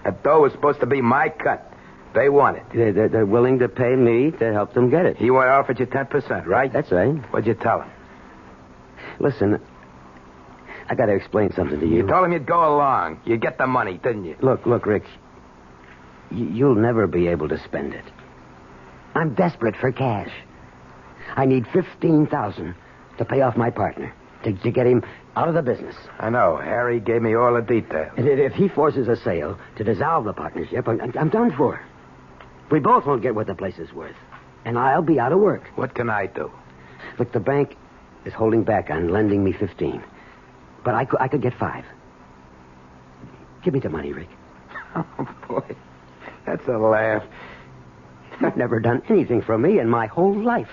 Speaker 12: That dough was supposed to be my cut. They want it.
Speaker 13: They're willing to pay me to help them get it.
Speaker 12: He offered you 10%, right?
Speaker 13: That's right.
Speaker 12: What'd you tell him?
Speaker 13: Listen, I got to explain something to you.
Speaker 12: You told him you'd go along. You'd get the money, didn't you?
Speaker 13: Look, Rick. You'll never be able to spend it. I'm desperate for cash. I need $15,000 to pay off my partner, to get him out of the business.
Speaker 12: I know. Harry gave me all the details.
Speaker 13: And if he forces a sale to dissolve the partnership, I'm done for. We both won't get what the place is worth. And I'll be out of work.
Speaker 12: What can I do?
Speaker 13: Look, the bank is holding back on lending me 15. But I could get 5. Give me the money, Rick.
Speaker 12: Oh, boy. That's a laugh.
Speaker 13: You've never done anything for me in my whole life.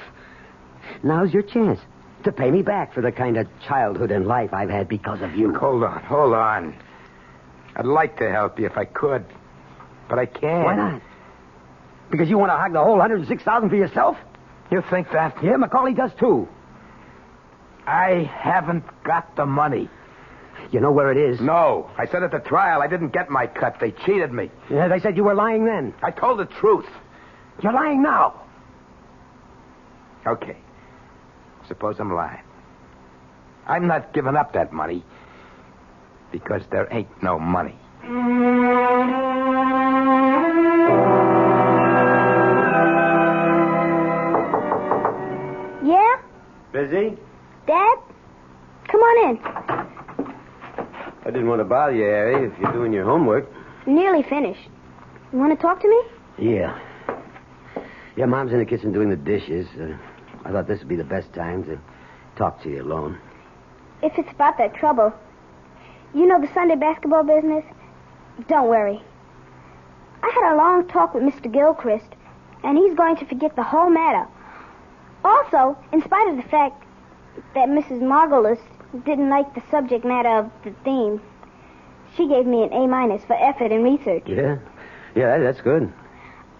Speaker 13: Now's your chance to pay me back for the kind of childhood and life I've had because of you.
Speaker 12: Look, hold on. I'd like to help you if I could, but I can't.
Speaker 13: Why not? Because you want to hog the whole $106,000 for yourself?
Speaker 12: You think that?
Speaker 13: Yeah, Macaulay does too.
Speaker 12: I haven't got the money.
Speaker 13: You know where it is?
Speaker 12: No. I said at the trial I didn't get my cut. They cheated me.
Speaker 13: Yeah, they said you were lying then.
Speaker 12: I told the truth.
Speaker 13: You're lying now.
Speaker 12: Okay. Suppose I'm lying. I'm not giving up that money because there ain't no money.
Speaker 5: Yeah?
Speaker 13: Busy?
Speaker 5: Dad? Come on in.
Speaker 13: I didn't want to bother you, Harry, if you're doing your homework.
Speaker 5: Nearly finished. You want to talk to me?
Speaker 13: Yeah. Yeah, Mom's in the kitchen doing the dishes. I thought this would be the best time to talk to you alone.
Speaker 5: If it's about that trouble, you know the Sunday basketball business? Don't worry. I had a long talk with Mr. Gilchrist, and he's going to forget the whole matter. Also, in spite of the fact that Mrs. Margolis didn't like the subject matter of the theme, she gave me an A- for effort and research.
Speaker 13: Yeah? Yeah, that's good.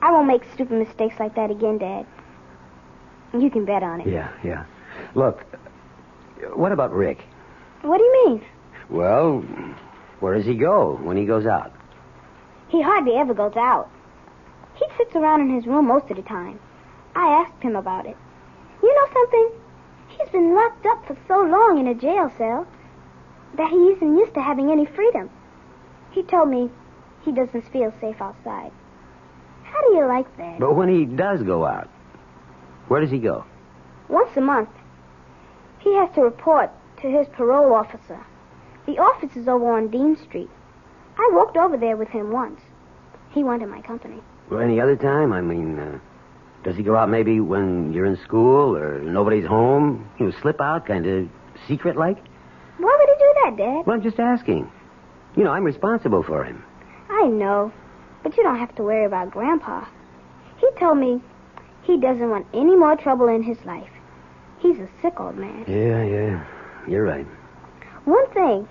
Speaker 5: I won't make stupid mistakes like that again, Dad. You can bet on it.
Speaker 13: Yeah. Look, what about Rick?
Speaker 5: What do you mean?
Speaker 13: Well, where does he go when he goes out?
Speaker 5: He hardly ever goes out. He sits around in his room most of the time. I asked him about it. You know something? He's been locked up for so long in a jail cell that he isn't used to having any freedom. He told me he doesn't feel safe outside. How do you like that?
Speaker 13: But when he does go out, where does he go?
Speaker 5: Once a month. He has to report to his parole officer. The office is over on Dean Street. I walked over there with him once. He wanted my company.
Speaker 13: Well, any other time? I mean, does he go out maybe when you're in school or nobody's home? Slip out, kind of secret-like?
Speaker 5: Why would he do that, Dad?
Speaker 13: Well, I'm just asking. I'm responsible for him.
Speaker 5: I know, but you don't have to worry about Grandpa. He told me he doesn't want any more trouble in his life. He's a sick old man.
Speaker 13: Yeah, you're right.
Speaker 5: One thing,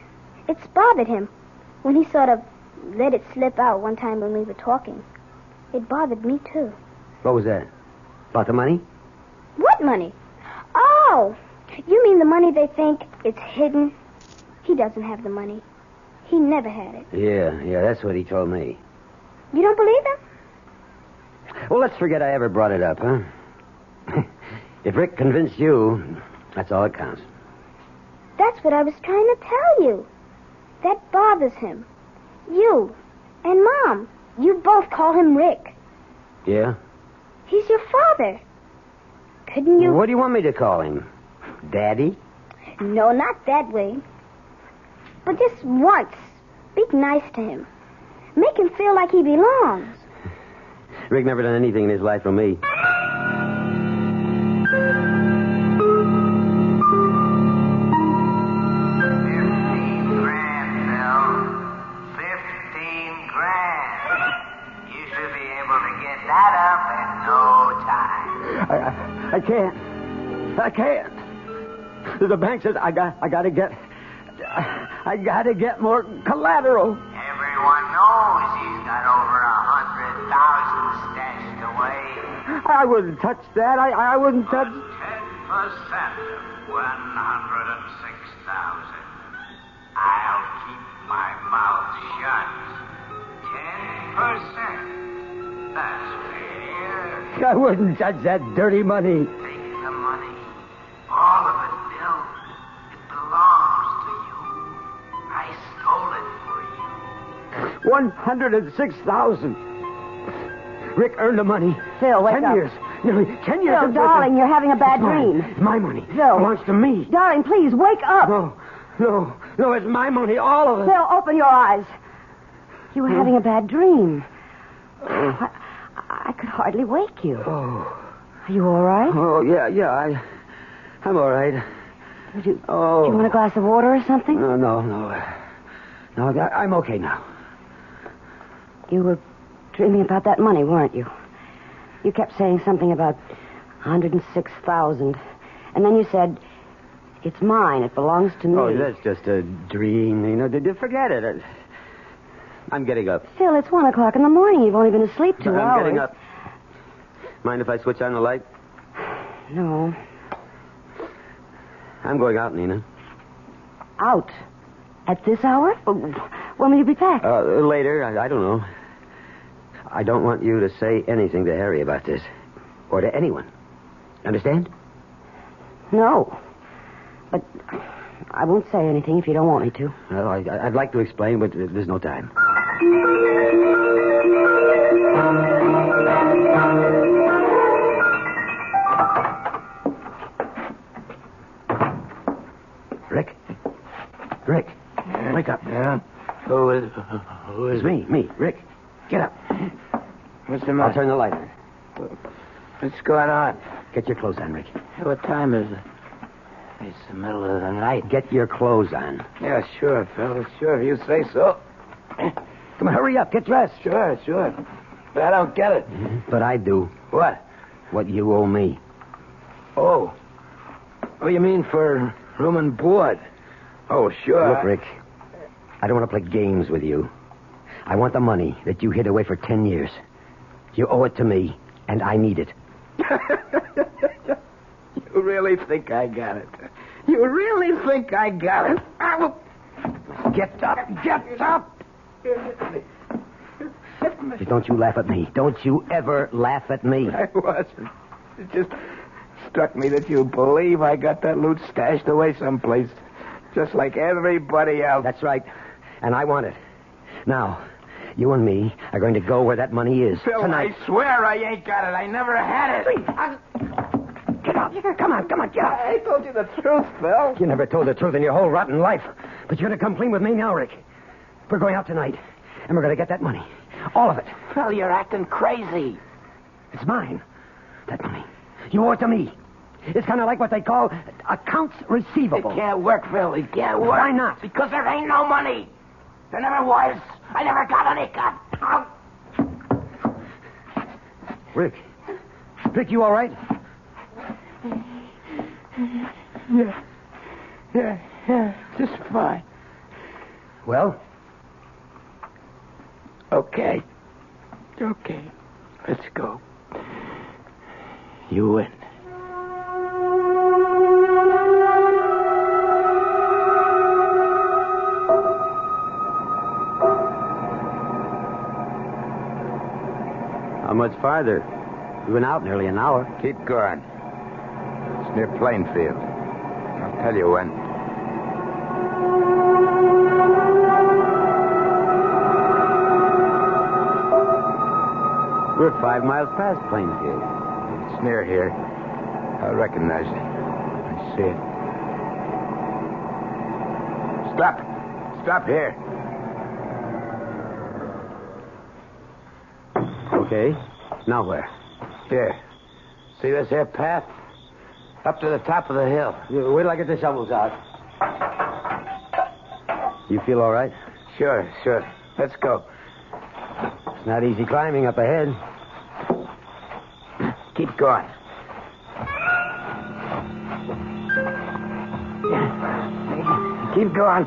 Speaker 5: it's bothered him when he sort of let it slip out one time when we were talking. It bothered me, too.
Speaker 13: What was that? About the money?
Speaker 5: What money? Oh, you mean the money they think it's hidden? He doesn't have the money. He never had it.
Speaker 13: Yeah, that's what he told me.
Speaker 5: You don't believe him?
Speaker 13: Well, let's forget I ever brought it up, huh? If Rick convinced you, that's all that counts.
Speaker 5: That's what I was trying to tell you. That bothers him. You and Mom, you both call him Rick.
Speaker 13: Yeah?
Speaker 5: He's your father. Couldn't you...
Speaker 13: What do you want me to call him? Daddy?
Speaker 5: No, not that way. But just once, be nice to him. Make him feel like he belongs.
Speaker 13: Rick never done anything in his life for me. I can't. The bank says I gotta get more collateral.
Speaker 17: Everyone knows he's got over 100,000 stashed away.
Speaker 13: I wouldn't touch that. I wouldn't touch...
Speaker 17: 10% of 106,000. I'll keep my mouth shut. 10%. That's fair.
Speaker 13: I wouldn't touch that dirty money.
Speaker 17: Take the money. All of it, Bill. It belongs to you. I stole it for you.
Speaker 13: 106,000. Rick earned the money.
Speaker 15: Phil, wake up.
Speaker 13: 10 years. Nearly 10 years.
Speaker 15: Phil, darling, you're having a bad dream.
Speaker 13: It's my money.
Speaker 15: Phil.
Speaker 13: It belongs to me.
Speaker 15: Darling, please, wake up.
Speaker 13: No, it's my money, all of it.
Speaker 15: Phil, open your eyes. You were having a bad dream. I could hardly wake you.
Speaker 13: Oh.
Speaker 15: Are you all right?
Speaker 13: Oh, yeah, I'm all right.
Speaker 15: Do you want a glass of water or something?
Speaker 13: No, I'm okay now.
Speaker 15: You were dreaming about that money, weren't you? You kept saying something about 106,000. And then you said, it's mine. It belongs to me.
Speaker 13: Oh, that's just a dream. Forget it. I'm getting up.
Speaker 15: Phil, it's 1 o'clock in the morning. You've only been asleep 2 hours.
Speaker 13: I'm getting up. Mind if I switch on the light?
Speaker 15: No.
Speaker 13: I'm going out, Nina.
Speaker 15: Out? At this hour? When will you be back?
Speaker 13: Later. I don't know. I don't want you to say anything to Harry about this. Or to anyone. Understand?
Speaker 15: No. But I won't say anything if you don't want me to.
Speaker 13: Well, I'd like to explain, but there's no time. Rick. Wake up.
Speaker 17: Yeah? Who is
Speaker 13: Me, Rick. Get up.
Speaker 17: What's the matter?
Speaker 13: I'll turn the light on.
Speaker 17: What's going on?
Speaker 13: Get your clothes on, Rick.
Speaker 17: What time is it? It's the middle of the night.
Speaker 13: Get your clothes on.
Speaker 17: Yeah, sure, fella. Sure, if you say so.
Speaker 13: Come on, hurry up. Get dressed.
Speaker 17: Sure. But I don't get it.
Speaker 13: But I do.
Speaker 17: What?
Speaker 13: What you owe me.
Speaker 17: Oh, you mean for room and board? Oh, sure.
Speaker 13: Look, Rick, I don't want to play games with you. I want the money that you hid away for 10 years. You owe it to me, and I need it.
Speaker 17: You really think I got it? You really think I got it?
Speaker 13: Get up! Don't you laugh at me. Don't you ever laugh at me.
Speaker 12: I wasn't. It just struck me that you believe I got that loot stashed away someplace, just like everybody else.
Speaker 13: That's right. And I want it. Now, you and me are going to go where that money is.
Speaker 12: Phil,
Speaker 13: tonight.
Speaker 12: I swear I ain't got it. I never had it.
Speaker 13: Get out. Come on, get out.
Speaker 12: I told you the truth, Phil.
Speaker 13: You never told the truth in your whole rotten life. But you're going to come clean with me now, Rick. We're going out tonight, and we're going to get that money. All of it.
Speaker 12: Phil, you're acting crazy.
Speaker 13: It's mine. That money. You owe it to me. It's kind of like what they call accounts receivable.
Speaker 12: It can't work, Phil. It can't work.
Speaker 13: Why not?
Speaker 12: Because there ain't no money. There never was. I never got any cut.
Speaker 13: Rick, you all right?
Speaker 12: Yeah, just fine.
Speaker 13: Well?
Speaker 12: Okay, let's go. You win.
Speaker 13: How much farther? We've been out nearly an hour.
Speaker 12: Keep going. It's near Plainfield. I'll tell you when.
Speaker 13: We're 5 miles past Plainfield.
Speaker 12: It's near here. I recognize it. I see it. Stop here.
Speaker 13: Okay. Now where?
Speaker 12: Here. See this here path? Up to the top of the hill.
Speaker 13: Wait till I get the shovels out. You feel all right?
Speaker 12: Sure. Let's go.
Speaker 13: It's not easy climbing up ahead.
Speaker 12: Keep going. Keep going.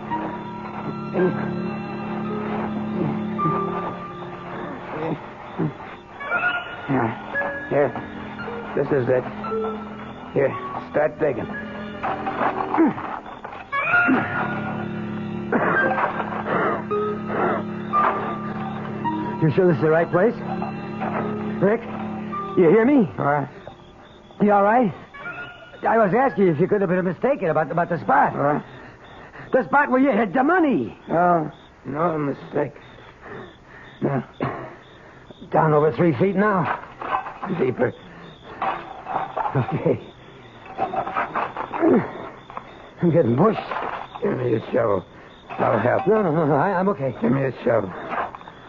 Speaker 12: Here. This is it. Here, start digging.
Speaker 13: You sure this is the right place? Rick, you hear me?
Speaker 12: What?
Speaker 13: You all right? I was asking you if you could have been mistaken about the spot.
Speaker 12: What?
Speaker 13: The spot where you hid the money.
Speaker 12: Oh, no mistake. No.
Speaker 13: Down over 3 feet now.
Speaker 12: Deeper.
Speaker 13: Okay. I'm getting pushed.
Speaker 12: Give me a shovel. I'll help.
Speaker 13: No. I'm okay.
Speaker 12: Give me a shovel.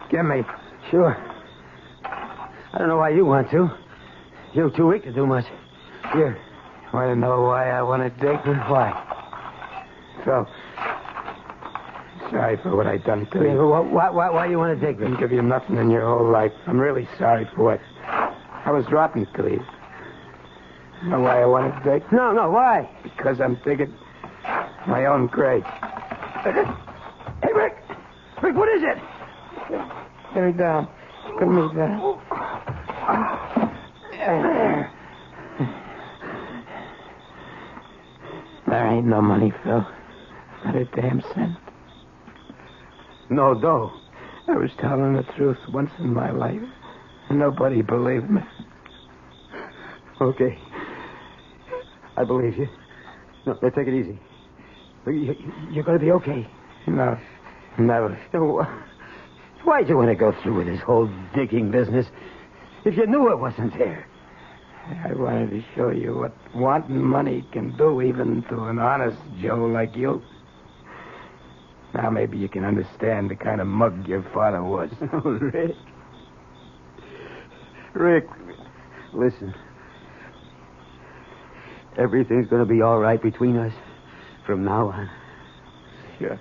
Speaker 12: Give me.
Speaker 13: Sure. I don't know why you want to. You're too weak to do much. Here.
Speaker 12: Want to know why I want to dig?
Speaker 13: Why?
Speaker 12: So, sorry for what I done to you.
Speaker 13: Why you want to dig?
Speaker 12: I didn't give you nothing in your whole life. I'm really sorry for what. I was rotten to you. You know why I want to dig?
Speaker 13: No, why?
Speaker 12: Because I'm digging my own grave.
Speaker 13: Hey, Rick! Rick, what is it?
Speaker 12: Put me down. Put me down. There ain't no money, Phil. Not a damn cent.
Speaker 13: No dough.
Speaker 12: I was telling the truth once in my life. And nobody believed me.
Speaker 13: Okay. I believe you. No, take it easy. You're going to be okay.
Speaker 12: No, never.
Speaker 13: Why'd you want to go through with this whole digging business if you knew it wasn't there?
Speaker 12: I wanted to show you what wanting money can do even to an honest Joe like you. Now maybe you can understand the kind of mug your father was.
Speaker 13: Oh, Rick. Rick, listen. Everything's going to be all right between us from now on.
Speaker 12: Sure.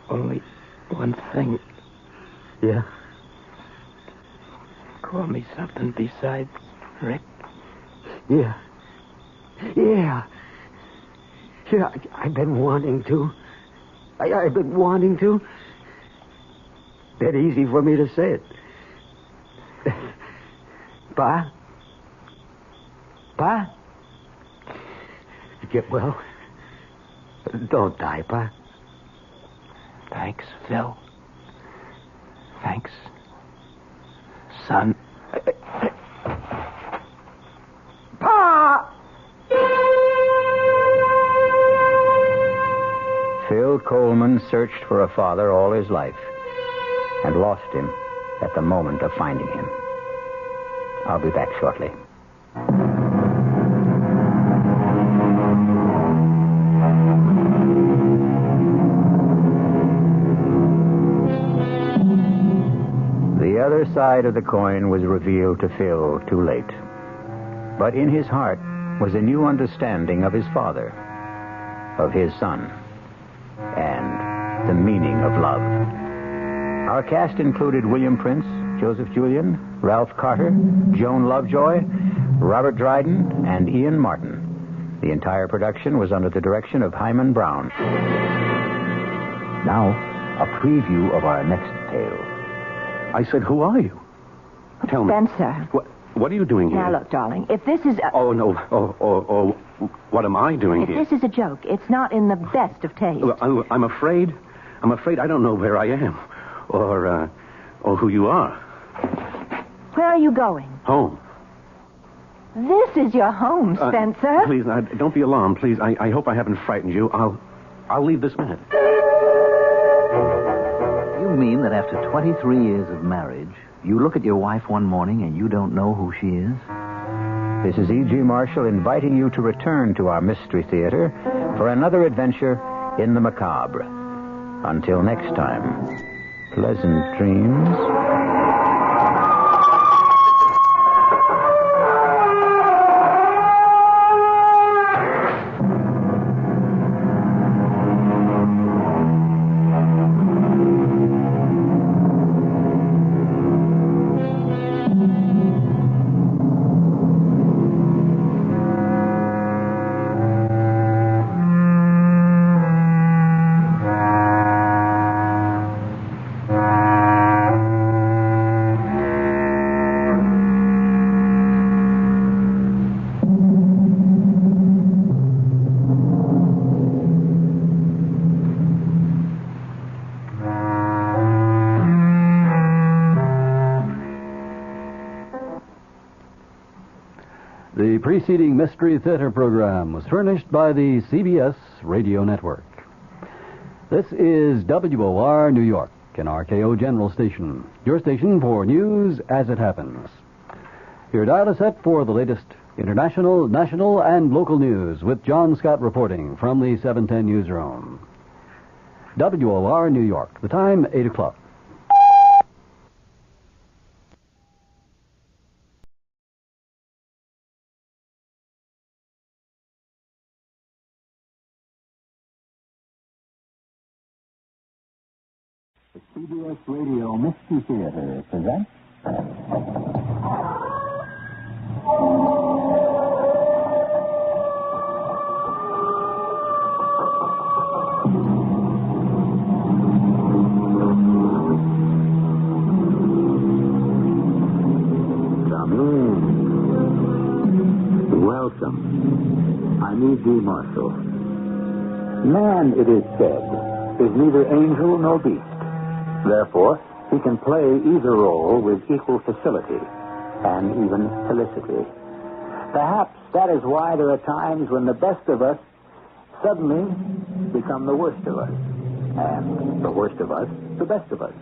Speaker 12: Only one thing.
Speaker 13: Yeah?
Speaker 12: Call me something besides Rick.
Speaker 13: Yeah. I've been wanting to. I've been wanting to. That easy for me to say it. Pa? Get well. Don't die, Pa.
Speaker 12: Thanks, Phil.
Speaker 6: son.
Speaker 15: Pa!
Speaker 1: Phil Coleman searched for a father all his life and lost him at the moment of finding him. I'll be back shortly. The other side of the coin was revealed to Phil too late. But in his heart was a new understanding of his father, of his son, and the meaning of love. Our cast included William Prince, Joseph Julian, Ralph Carter, Joan Lovejoy, Robert Dryden, and Ian Martin. The entire production was under the direction of Hyman Brown. Now, a preview of our next tale.
Speaker 18: I said, who are you? Tell me.
Speaker 21: Spencer.
Speaker 18: What are you doing here?
Speaker 21: Now, look, darling, if this is
Speaker 18: Oh, no. What am I doing
Speaker 21: if
Speaker 18: here?
Speaker 21: this is a joke, it's not in the best of taste.
Speaker 18: I'm afraid I don't know where I am. Or who you are.
Speaker 21: Where are you going?
Speaker 18: Home.
Speaker 21: This is your home, Spencer.
Speaker 18: Please, don't be alarmed, please. I hope I haven't frightened you. I'll leave this minute.
Speaker 22: You mean that after 23 years of marriage, you look at your wife one morning and you don't know who she is?
Speaker 1: This is E.G. Marshall inviting you to return to our Mystery Theater for another adventure in the macabre. Until next time, pleasant dreams.
Speaker 23: The preceding Mystery Theater program was furnished by the CBS Radio Network. This is WOR New York, an RKO General Station, your station for news as it happens. Your dial is set for the latest international, national, and local news with John Scott reporting from the 710 newsroom. WOR New York, the time 8 o'clock.
Speaker 16: The CBS Radio Mystery Theater presents... Come in. Welcome. I'm E.G. Marshall. Man, it is said, is neither angel nor beast. Therefore, he can play either role with equal facility and even felicity. Perhaps that is why there are times when the best of us suddenly become the worst of us, and the worst of us, the best of us.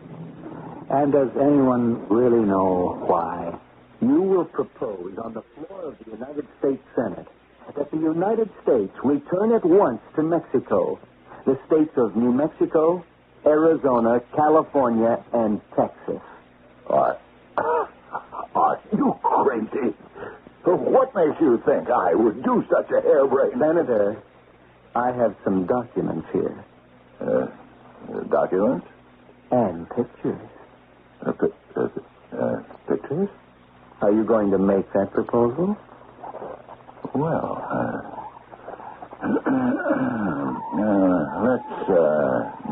Speaker 16: And does anyone really know why? You will propose on the floor of the United States Senate that the United States return at once to Mexico, the states of New Mexico, Arizona, California, and Texas.
Speaker 24: Are you crazy? What makes you think I would do such a harebrained... Senator, I have some documents here. Documents? And pictures. Pictures? Are you going to make that proposal? Well, let's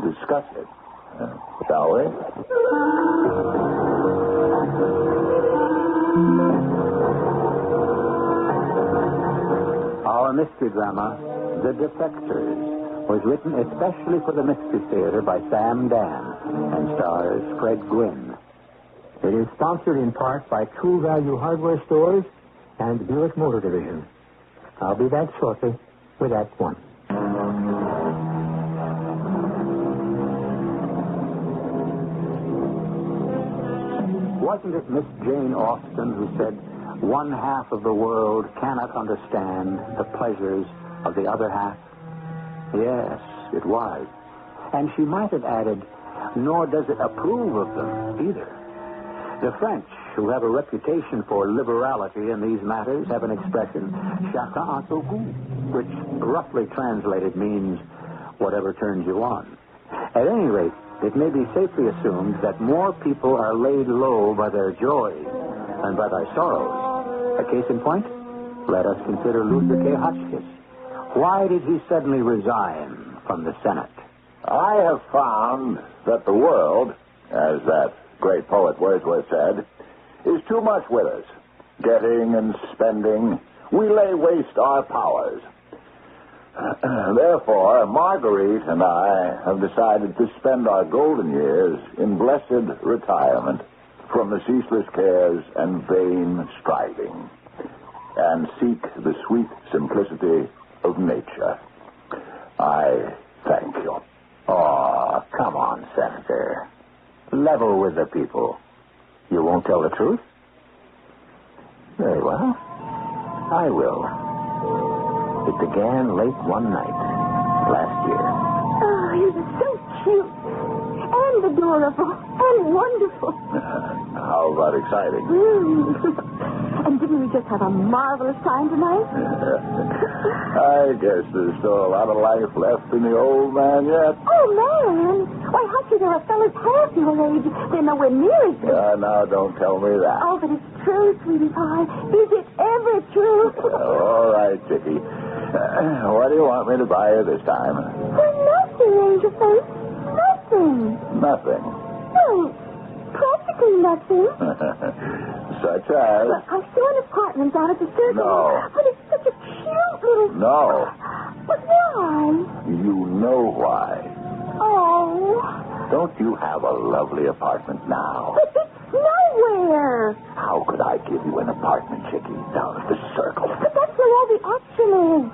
Speaker 24: discuss it, shall we?
Speaker 1: Our mystery drama, The Defectors, was written especially for the Mystery Theater by Sam Dan and stars Fred Gwynne.
Speaker 2: It is sponsored in part by True Value Hardware Stores and Buick Motor Division. I'll be back shortly with Act One. Wasn't it Miss Jane Austen who said, "One half of the world cannot understand the pleasures of the other half"? Yes, it was. And she might have added, "Nor does it approve of them either." The French, who have a reputation for liberality in these matters, have an expression, "Chacun a son goût," which roughly translated means whatever turns you on. At any rate, it may be safely assumed that more people are laid low by their joys than by their sorrows. A case in point? Let us consider Luther K. Hotchkiss. Why did he suddenly resign from the Senate?
Speaker 24: I have found that the world, as that great poet Wordsworth said, is too much with us. Getting and spending, we lay waste our powers. Therefore, Marguerite and I have decided to spend our golden years in blessed retirement from the ceaseless cares and vain striving, and seek the sweet simplicity of nature. I thank you.
Speaker 2: Oh, come on, Senator. Level with the people. You won't tell the truth? Very well. I will. It began late one night last year.
Speaker 21: Oh, he was so cute and adorable and wonderful.
Speaker 24: How about exciting?
Speaker 21: And didn't we just have a marvelous time tonight?
Speaker 24: I guess there's still a lot of life left in the old man yet.
Speaker 21: Oh, man. Why, Hutchie, there are fellas half your age. They're nowhere near as good.
Speaker 24: Now don't tell me that.
Speaker 21: Oh, but it's true, sweetie pie. Is it ever true?
Speaker 24: All right, Chickie. What do you want me to buy you this time?
Speaker 21: Well, nothing, Angel Face. Nothing.
Speaker 24: Nothing.
Speaker 21: No, practically nothing.
Speaker 24: Such as?
Speaker 21: Look, I saw an apartment down at the circle.
Speaker 24: No.
Speaker 21: But it's such a cute little...
Speaker 24: No.
Speaker 21: But why?
Speaker 24: You know why.
Speaker 21: Oh.
Speaker 24: Don't you have a lovely apartment now?
Speaker 21: But it's nowhere.
Speaker 24: How could I give you an apartment, Chickie, down at the circle?
Speaker 21: But that's where all the action is.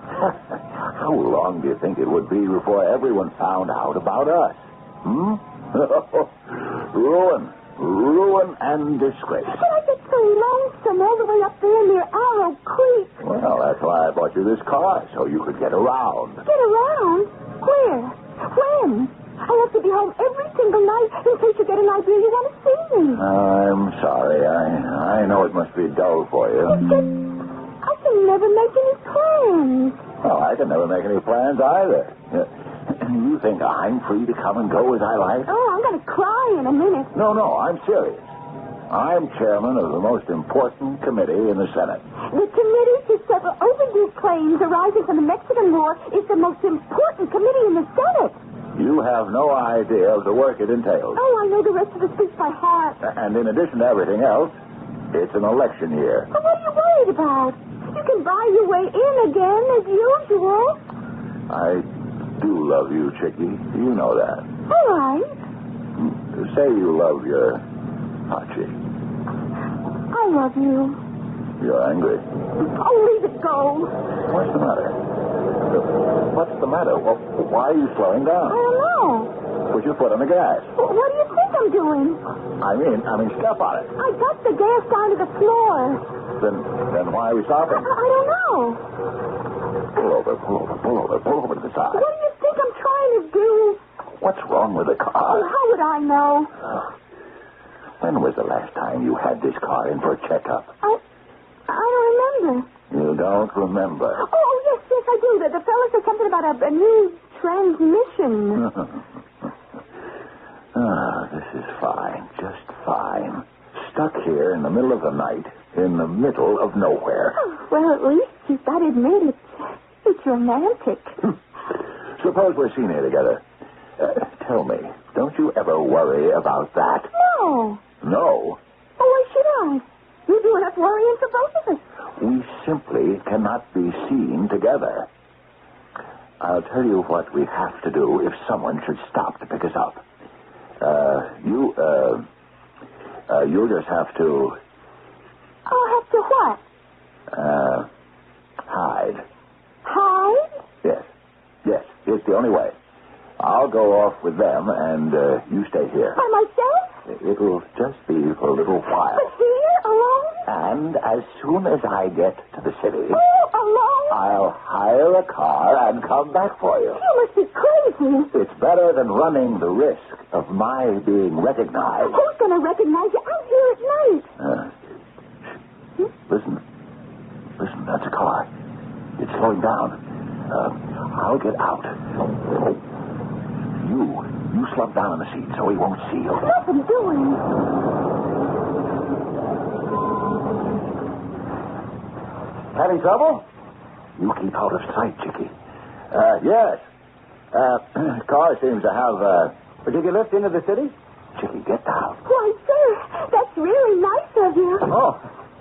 Speaker 24: How long do you think it would be before everyone found out about us? Ruin and disgrace.
Speaker 21: But I get so lonesome all the way up there near Arrow Creek.
Speaker 24: Well, that's why I bought you this car, so you could get around.
Speaker 21: Get around? Where? When? I have to be home every single night in case you get an idea you want to see me.
Speaker 24: I'm sorry. I know it must be dull for you.
Speaker 21: It's just, I can never make any plans.
Speaker 24: Well, I can never make any plans either. You think I'm free to come and go as I like?
Speaker 21: Oh, I'm going to cry in a minute.
Speaker 24: No, I'm serious. I'm chairman of the most important committee in the Senate.
Speaker 21: The Committee to Settle Overdue Claims Arising from the Mexican War is the most important committee in the Senate.
Speaker 24: You have no idea of the work it entails.
Speaker 21: Oh, I know the rest of the speech by heart.
Speaker 24: And in addition to everything else, it's an election year.
Speaker 21: Well, what are you worried about? You can buy your way in again, as usual.
Speaker 24: I do love you, Chickie. You know that.
Speaker 21: All right.
Speaker 24: Say you love your Hotchie.
Speaker 21: I love you.
Speaker 24: You're angry.
Speaker 21: Oh, leave it go.
Speaker 24: What's the matter? What's the matter? Well, why are you slowing down?
Speaker 21: I don't know.
Speaker 24: Put your foot on the gas.
Speaker 21: What do you think I'm doing?
Speaker 24: I mean, step on it.
Speaker 21: I got the gas down to the floor.
Speaker 24: Then why are we stopping?
Speaker 21: I don't know.
Speaker 24: Pull over to the side.
Speaker 21: What do you think I'm trying to do?
Speaker 24: What's wrong with the car?
Speaker 21: Oh, how would I know?
Speaker 24: When was the last time you had this car in for a checkup?
Speaker 21: I don't remember.
Speaker 24: You don't remember?
Speaker 21: Oh, yes, I do. The fellow said something about a new transmission.
Speaker 24: This is fine. Just fine. Stuck here in the middle of the night, in the middle of nowhere.
Speaker 21: Oh, well, at least you've got to admit it's romantic.
Speaker 24: Suppose we're seen here together. Tell me, don't you ever worry about that?
Speaker 21: No.
Speaker 24: No?
Speaker 21: Oh, why should I? You do enough worrying for both of us.
Speaker 24: We simply cannot be seen together. I'll tell you what we have to do if someone should stop to pick us up. You'll just have to...
Speaker 21: I'll have to what?
Speaker 24: Hide.
Speaker 21: Hide?
Speaker 24: Yes. Yes, it's the only way. I'll go off with them, and you stay here.
Speaker 21: By myself?
Speaker 24: It'll just be for a little while.
Speaker 21: But here, alone?
Speaker 24: And as soon as I get to the city...
Speaker 21: Oh, alone?
Speaker 24: I'll hire a car and come back for you.
Speaker 21: You must be crazy.
Speaker 24: It's better than running the risk of my being recognized.
Speaker 21: Who's going to recognize you out here at night?
Speaker 24: Listen, that's a car. It's slowing down. I'll get out. You slump down on the seat so he won't see you.
Speaker 21: What's he doing?
Speaker 24: Having trouble? You keep out of sight, Chickie. Yes. Car seems to have, did you lift into the city? Chickie, get down.
Speaker 21: Why, sir, that's really nice of you.
Speaker 24: Oh,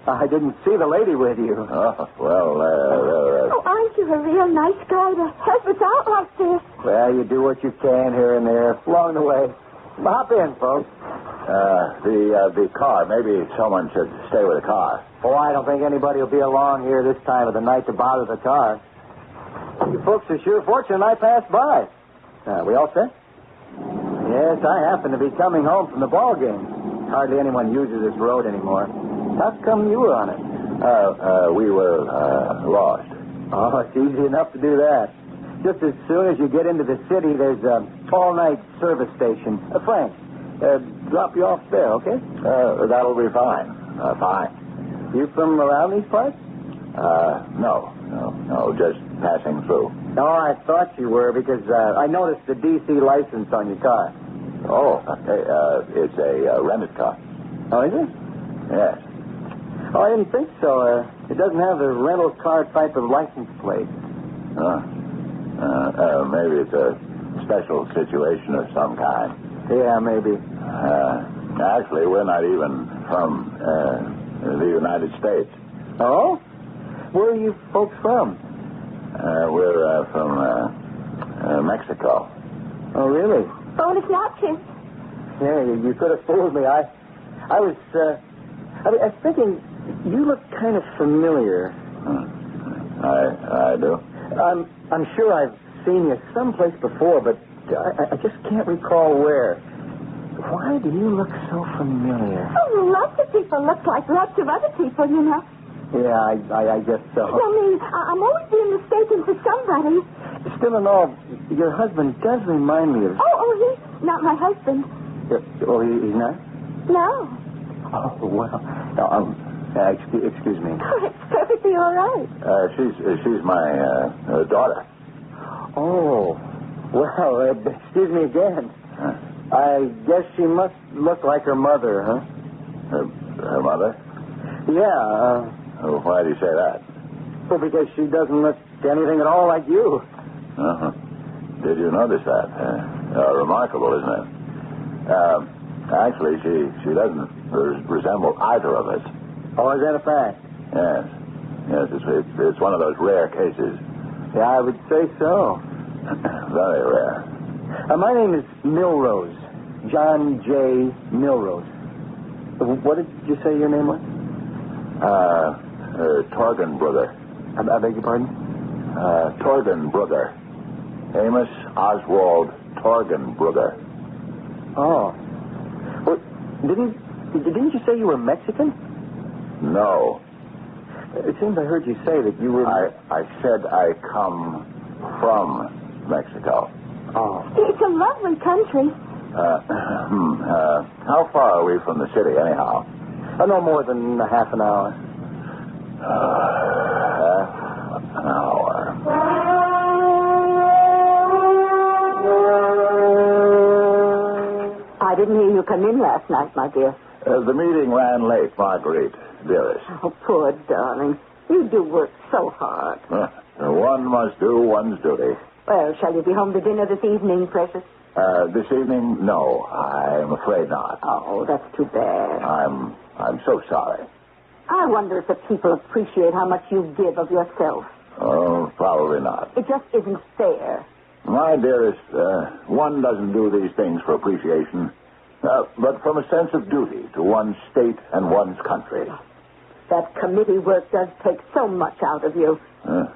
Speaker 24: I didn't see the lady with you. Oh, well,
Speaker 21: Oh, aren't you a real nice guy to help us out like this?
Speaker 24: Well, you do what you can here and there along the way. Hop in, folks. The car. Maybe someone should stay with the car.
Speaker 3: Oh, I don't think anybody will be along here this time of the night to bother the car. You folks are sure fortunate I passed by. We all set? Yes, I happen to be coming home from the ball game. Hardly anyone uses this road anymore. How come you were on it?
Speaker 24: We were lost.
Speaker 3: Oh, it's easy enough to do that. Just as soon as you get into the city, there's an all-night service station. Frank, drop you off there, okay?
Speaker 24: That'll be fine. Fine.
Speaker 3: You from around these parts?
Speaker 24: No, just passing through.
Speaker 3: No, I thought you were because I noticed the D.C. license on your car.
Speaker 24: Oh, it's a rented car.
Speaker 3: Oh, is it?
Speaker 24: Yes.
Speaker 3: Oh, I didn't think so. It doesn't have the rental car type of license plate.
Speaker 24: Maybe it's a special situation of some kind.
Speaker 3: Yeah, maybe.
Speaker 24: Actually, we're not even from the United States.
Speaker 3: Oh? Where are you folks from?
Speaker 24: We're from Mexico.
Speaker 3: Oh, really?
Speaker 21: Bonus noches.
Speaker 3: Yeah, you could have fooled me. I was thinking you look kind of familiar.
Speaker 24: I do.
Speaker 3: I'm sure I've seen you someplace before, but I just can't recall where. Why do you look so familiar?
Speaker 21: Oh, lots of people look like lots of other people, you know.
Speaker 3: Yeah, I guess so.
Speaker 21: I mean, I'm always being mistaken for somebody.
Speaker 3: Still in all, your husband does remind me of...
Speaker 21: Oh, he's not my husband.
Speaker 3: Oh, he's not?
Speaker 21: No.
Speaker 3: Oh, well. Excuse me.
Speaker 21: Oh, it's perfectly all right.
Speaker 24: She's my daughter.
Speaker 3: Oh, well, excuse me again. I guess she must look like her mother, huh?
Speaker 24: Her mother?
Speaker 3: Yeah.
Speaker 24: Why do you say that?
Speaker 3: Well, because she doesn't look anything at all like you.
Speaker 24: Uh-huh. Did you notice that? Remarkable, isn't it? Actually, she doesn't resemble either of us.
Speaker 3: Oh, is that a fact?
Speaker 24: Yes. Yes, it's one of those rare cases.
Speaker 3: Yeah, I would say so.
Speaker 24: Very rare.
Speaker 3: My name is Milrose. John J. Milrose. What did you say your name was?
Speaker 24: Torgenbrugger.
Speaker 3: I beg your pardon?
Speaker 24: Torgenbrugger. Amos Oswald Torgenbrugger.
Speaker 3: Oh. Well, didn't you say you were Mexican?
Speaker 24: No.
Speaker 3: It seems I heard you say that you were...
Speaker 24: I said I come from Mexico.
Speaker 3: Oh.
Speaker 21: It's a lovely country.
Speaker 24: How far are we from the city, anyhow?
Speaker 3: No more than a half an hour.
Speaker 24: Half an hour.
Speaker 21: I didn't hear you come in last night, my dear.
Speaker 24: The meeting ran late, Marguerite, dearest.
Speaker 21: Oh, poor darling. You do work so hard.
Speaker 24: One must do one's duty.
Speaker 21: Well, shall you be home to dinner this evening, precious?
Speaker 24: This evening, no. I'm afraid not.
Speaker 21: Oh, that's too bad.
Speaker 24: I'm so sorry.
Speaker 21: I wonder if the people appreciate how much you give of yourself.
Speaker 24: Oh, probably not.
Speaker 21: It just isn't fair.
Speaker 24: My dearest, one doesn't do these things for appreciation. but from a sense of duty to one's state and one's country.
Speaker 21: That committee work does take so much out of you.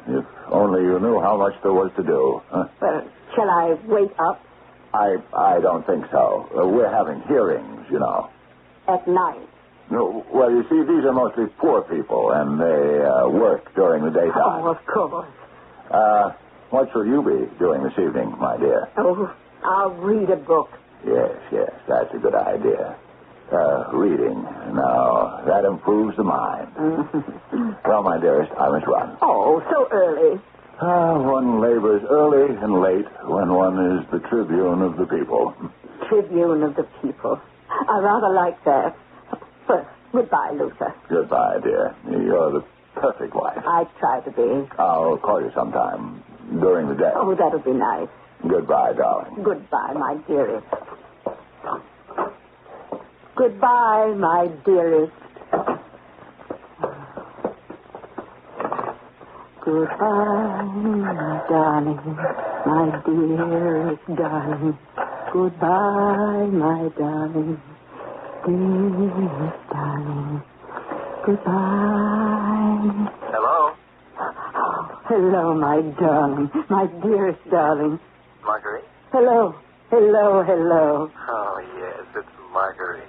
Speaker 24: If only you knew how much there was to do.
Speaker 21: Well, shall I wait up?
Speaker 24: I don't think so. We're having hearings, you know.
Speaker 21: At night?
Speaker 24: No, well, you see, these are mostly poor people, and they work during the daytime.
Speaker 21: Oh, of course.
Speaker 24: What shall you be doing this evening, my dear?
Speaker 21: Oh, I'll read a book.
Speaker 24: Yes, that's a good idea. Reading. Now, that improves the mind. Well, my dearest, I must run.
Speaker 21: Oh, so early.
Speaker 24: One labors early and late when one is the tribune of the people.
Speaker 21: Tribune of the people. I rather like that. First, goodbye, Luther.
Speaker 24: Goodbye, dear. You're the perfect wife.
Speaker 21: I try to be.
Speaker 24: I'll call you sometime during the day.
Speaker 21: Oh, that'll be nice.
Speaker 24: Goodbye, darling.
Speaker 21: Goodbye, my dearest. Goodbye, my dearest. Goodbye, my darling, my dearest darling. Goodbye, my darling, dearest darling. Goodbye.
Speaker 4: Hello?
Speaker 21: Oh, hello, my darling, my dearest darling.
Speaker 4: Marguerite?
Speaker 21: Hello.
Speaker 4: Oh, yes, it's Marguerite.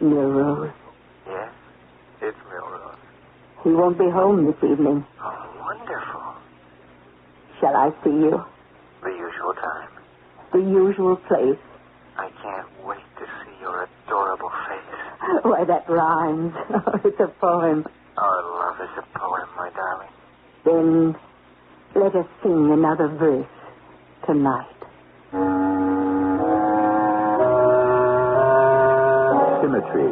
Speaker 21: Milrose.
Speaker 4: Yes, it's Milrose.
Speaker 21: He won't be home this evening.
Speaker 4: Oh, wonderful.
Speaker 21: Shall I see you?
Speaker 4: The usual time.
Speaker 21: The usual place.
Speaker 4: I can't wait to see your adorable face.
Speaker 21: Why, that rhymes. It's a poem.
Speaker 4: Our love is a poem, my darling.
Speaker 21: Then let us sing another verse tonight.
Speaker 2: Symmetry,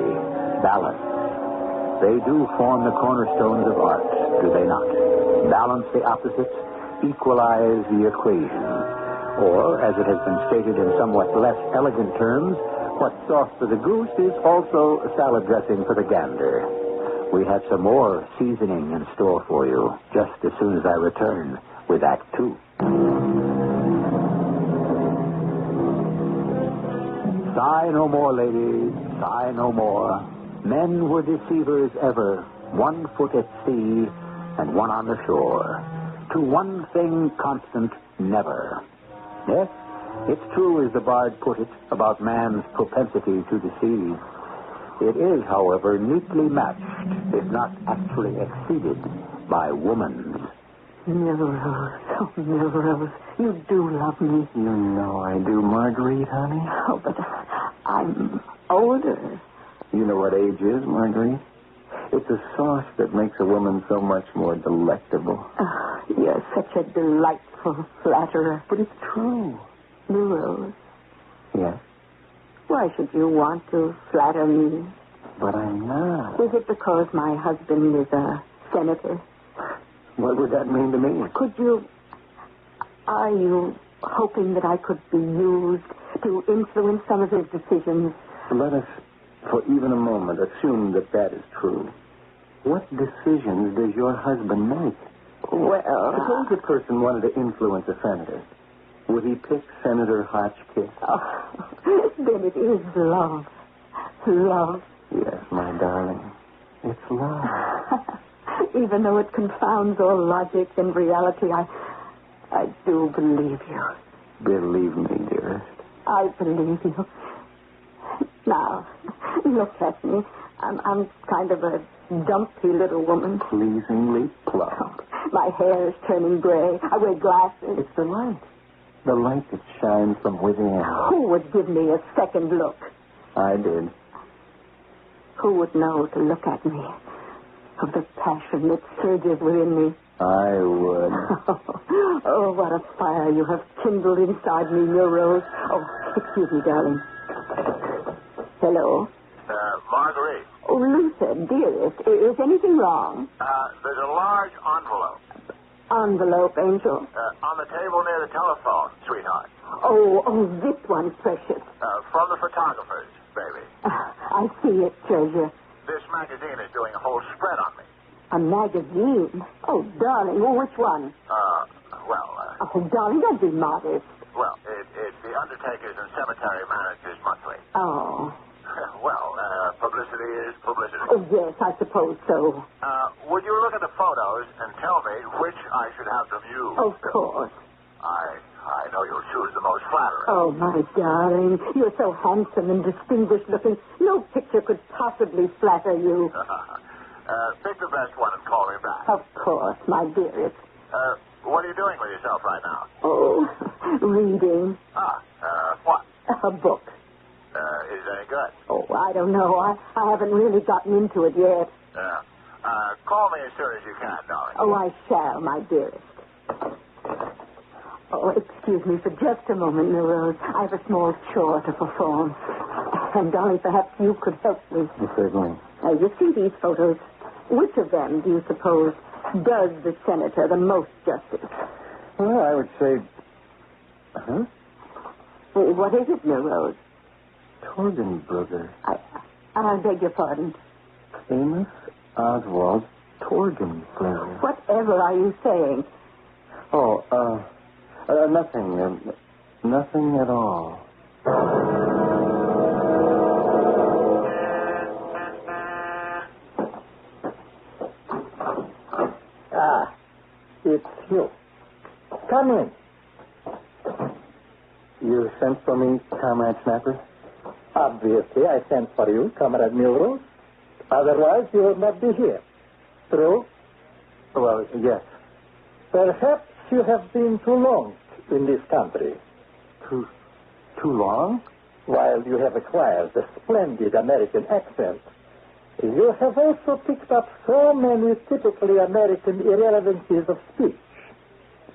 Speaker 2: balance. They do form the cornerstones of art, do they not? Balance the opposites, equalize the equation. Or, as it has been stated in somewhat less elegant terms, what's sauce for the goose is also salad dressing for the gander. We have some more seasoning in store for you just as soon as I return with Act 2. Sigh no more, ladies, sigh no more. Men were deceivers ever, 1 foot at sea and 1 on the shore. To one thing constant, never. Yes, it's true as the bard put it about man's propensity to deceive. It is, however, neatly matched, if not actually exceeded, by woman's.
Speaker 21: Milrose, oh, Milrose, you do love me.
Speaker 7: You know I do, Marguerite, honey.
Speaker 21: Oh, but I'm older.
Speaker 7: You know what age is, Marguerite? It's a sauce that makes a woman so much more delectable.
Speaker 21: Oh, you're such a delightful flatterer.
Speaker 7: But it's true.
Speaker 21: Milrose.
Speaker 7: Yes?
Speaker 21: Why should you want to flatter me?
Speaker 7: But I'm not.
Speaker 21: Is it because my husband is a senator?
Speaker 7: What would that mean to me?
Speaker 21: Are you hoping that I could be used to influence some of his decisions?
Speaker 7: Let us, for even a moment, assume that that is true. What decisions does your husband make?
Speaker 21: Well...
Speaker 7: Suppose a person wanted to influence a senator. Would he pick Senator Hotchkiss?
Speaker 21: Oh, then it is love. Love.
Speaker 7: Yes, my darling. It's love.
Speaker 21: Even though it confounds all logic and reality, I do believe you.
Speaker 7: Believe me, dearest.
Speaker 21: I believe you. Now, look at me. I'm kind of a dumpy little woman.
Speaker 7: Pleasingly plump.
Speaker 21: My hair is turning gray. I wear glasses.
Speaker 7: It's the light. The light that shines from within.
Speaker 21: Who would give me a second look?
Speaker 7: I did.
Speaker 21: Who would know to look at me? Of the passion that surges within me.
Speaker 7: I would.
Speaker 21: Oh, what a fire you have kindled inside me, Milrose. Oh, excuse me, darling. Hello?
Speaker 24: Marguerite.
Speaker 21: Oh, Luther, dearest, is anything wrong?
Speaker 24: There's a large envelope.
Speaker 21: Envelope, Angel?
Speaker 24: On the table near the telephone, sweetheart.
Speaker 21: Oh, this one's precious.
Speaker 24: From the photographers, baby.
Speaker 21: I see it, treasure.
Speaker 24: This magazine is doing a whole spread on me.
Speaker 21: A magazine? Oh, darling, which one?
Speaker 24: Well,
Speaker 21: Oh, darling, don't be modest.
Speaker 24: Well, it's the Undertakers and Cemetery Managers Monthly.
Speaker 21: Oh.
Speaker 24: Well, publicity is publicity.
Speaker 21: Oh, yes, I suppose so.
Speaker 24: Would you look at the photos and tell me which I should have them use?
Speaker 21: Of course.
Speaker 24: I know you'll choose the most flattering.
Speaker 21: Oh, my darling, you're so handsome and distinguished looking. No picture could possibly flatter you.
Speaker 24: Pick the best one and call me back.
Speaker 21: Of course, my dearest.
Speaker 24: What are you doing with yourself right now?
Speaker 21: Oh, reading.
Speaker 24: What?
Speaker 21: A book.
Speaker 24: Is it any good?
Speaker 21: Oh, I don't know. I haven't really gotten into it yet.
Speaker 24: Call me as soon as you can, darling.
Speaker 21: Oh, I shall, my dearest. Oh, excuse me for just a moment, Rose. I have a small chore to perform. And, darling, perhaps you could help me.
Speaker 3: Certainly.
Speaker 21: You see these photos. Which of them, do you suppose, does the senator the most justice?
Speaker 3: Well, I would say... Huh?
Speaker 21: What is it, Rose?
Speaker 3: Torgenbrugger.
Speaker 21: I beg your pardon.
Speaker 3: Amos Oswald Torgenbrugger.
Speaker 21: Whatever are you saying?
Speaker 3: Oh, nothing. Nothing at all.
Speaker 11: Ah, it's you. Come in.
Speaker 3: You sent for me, Comrade Snapper?
Speaker 11: Obviously, I sent for you, Comrade Milrose. Otherwise, you would not be here. True?
Speaker 3: Well, yes.
Speaker 11: Perhaps you have been too long in this country.
Speaker 3: Too long?
Speaker 11: While you have acquired a splendid American accent, you have also picked up so many typically American irrelevancies of speech.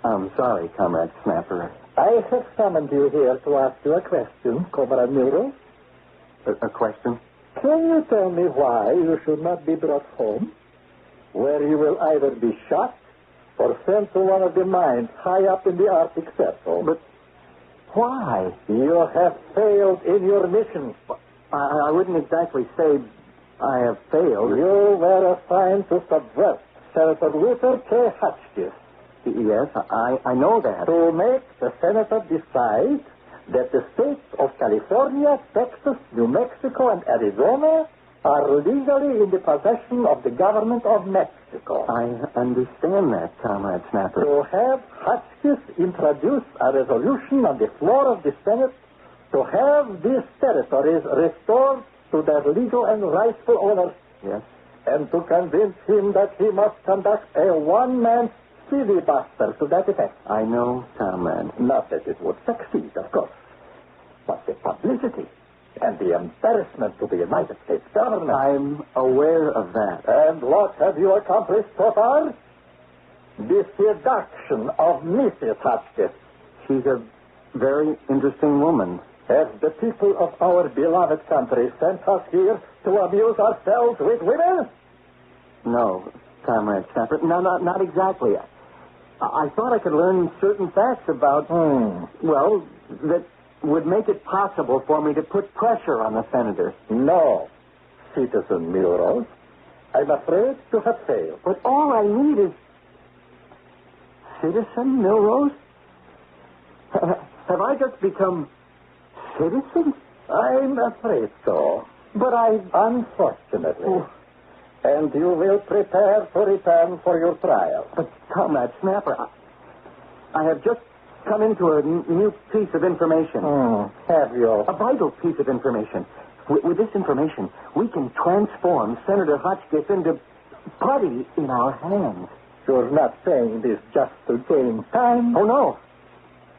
Speaker 3: I'm sorry, Comrade Snapper.
Speaker 11: I have summoned you here to ask you a question, Comrade Milrose.
Speaker 3: A question?
Speaker 11: Can you tell me why you should not be brought home, where you will either be shot or sent to one of the mines high up in the Arctic Circle?
Speaker 3: But why?
Speaker 11: You have failed in your mission.
Speaker 3: I wouldn't exactly say I have failed.
Speaker 11: You were assigned to subvert Senator Luther K. Hotchkiss.
Speaker 3: Yes, I know that.
Speaker 11: To make the senator decide that the states of California, Texas, New Mexico, and Arizona are legally in the possession of the government of Mexico.
Speaker 3: I understand that, Comrade Snapper.
Speaker 11: To have Hotchkiss introduce a resolution on the floor of the Senate to have these territories restored to their legal and rightful owners.
Speaker 3: Yes.
Speaker 11: And to convince him that he must conduct a one-man filibuster to that effect.
Speaker 3: I know, Comrade.
Speaker 11: Not that it would succeed, of course, but the publicity and the embarrassment to the United States government.
Speaker 3: I'm aware of that.
Speaker 11: And what have you accomplished so far? The seduction of Mrs. Hotchkiss.
Speaker 3: She's a very interesting woman.
Speaker 11: Have the people of our beloved country sent us here to amuse ourselves with women?
Speaker 3: No, Comrade Snapper. No, not exactly. I thought I could learn certain facts about, well, that would make it possible for me to put pressure on the senator.
Speaker 11: No, Citizen Milrose. I'm afraid to have failed.
Speaker 3: But all I need is... Citizen Milrose? Have I just become citizen?
Speaker 11: I'm afraid so. But unfortunately... Oh. And you will prepare to return for your trial.
Speaker 3: But, Comrade Snapper, I have just come into a new piece of information.
Speaker 11: Have you?
Speaker 3: A vital piece of information. With this information, we can transform Senator Hotchkiss into putty in our hands.
Speaker 11: You're not saying this just to gain time?
Speaker 3: Oh, no.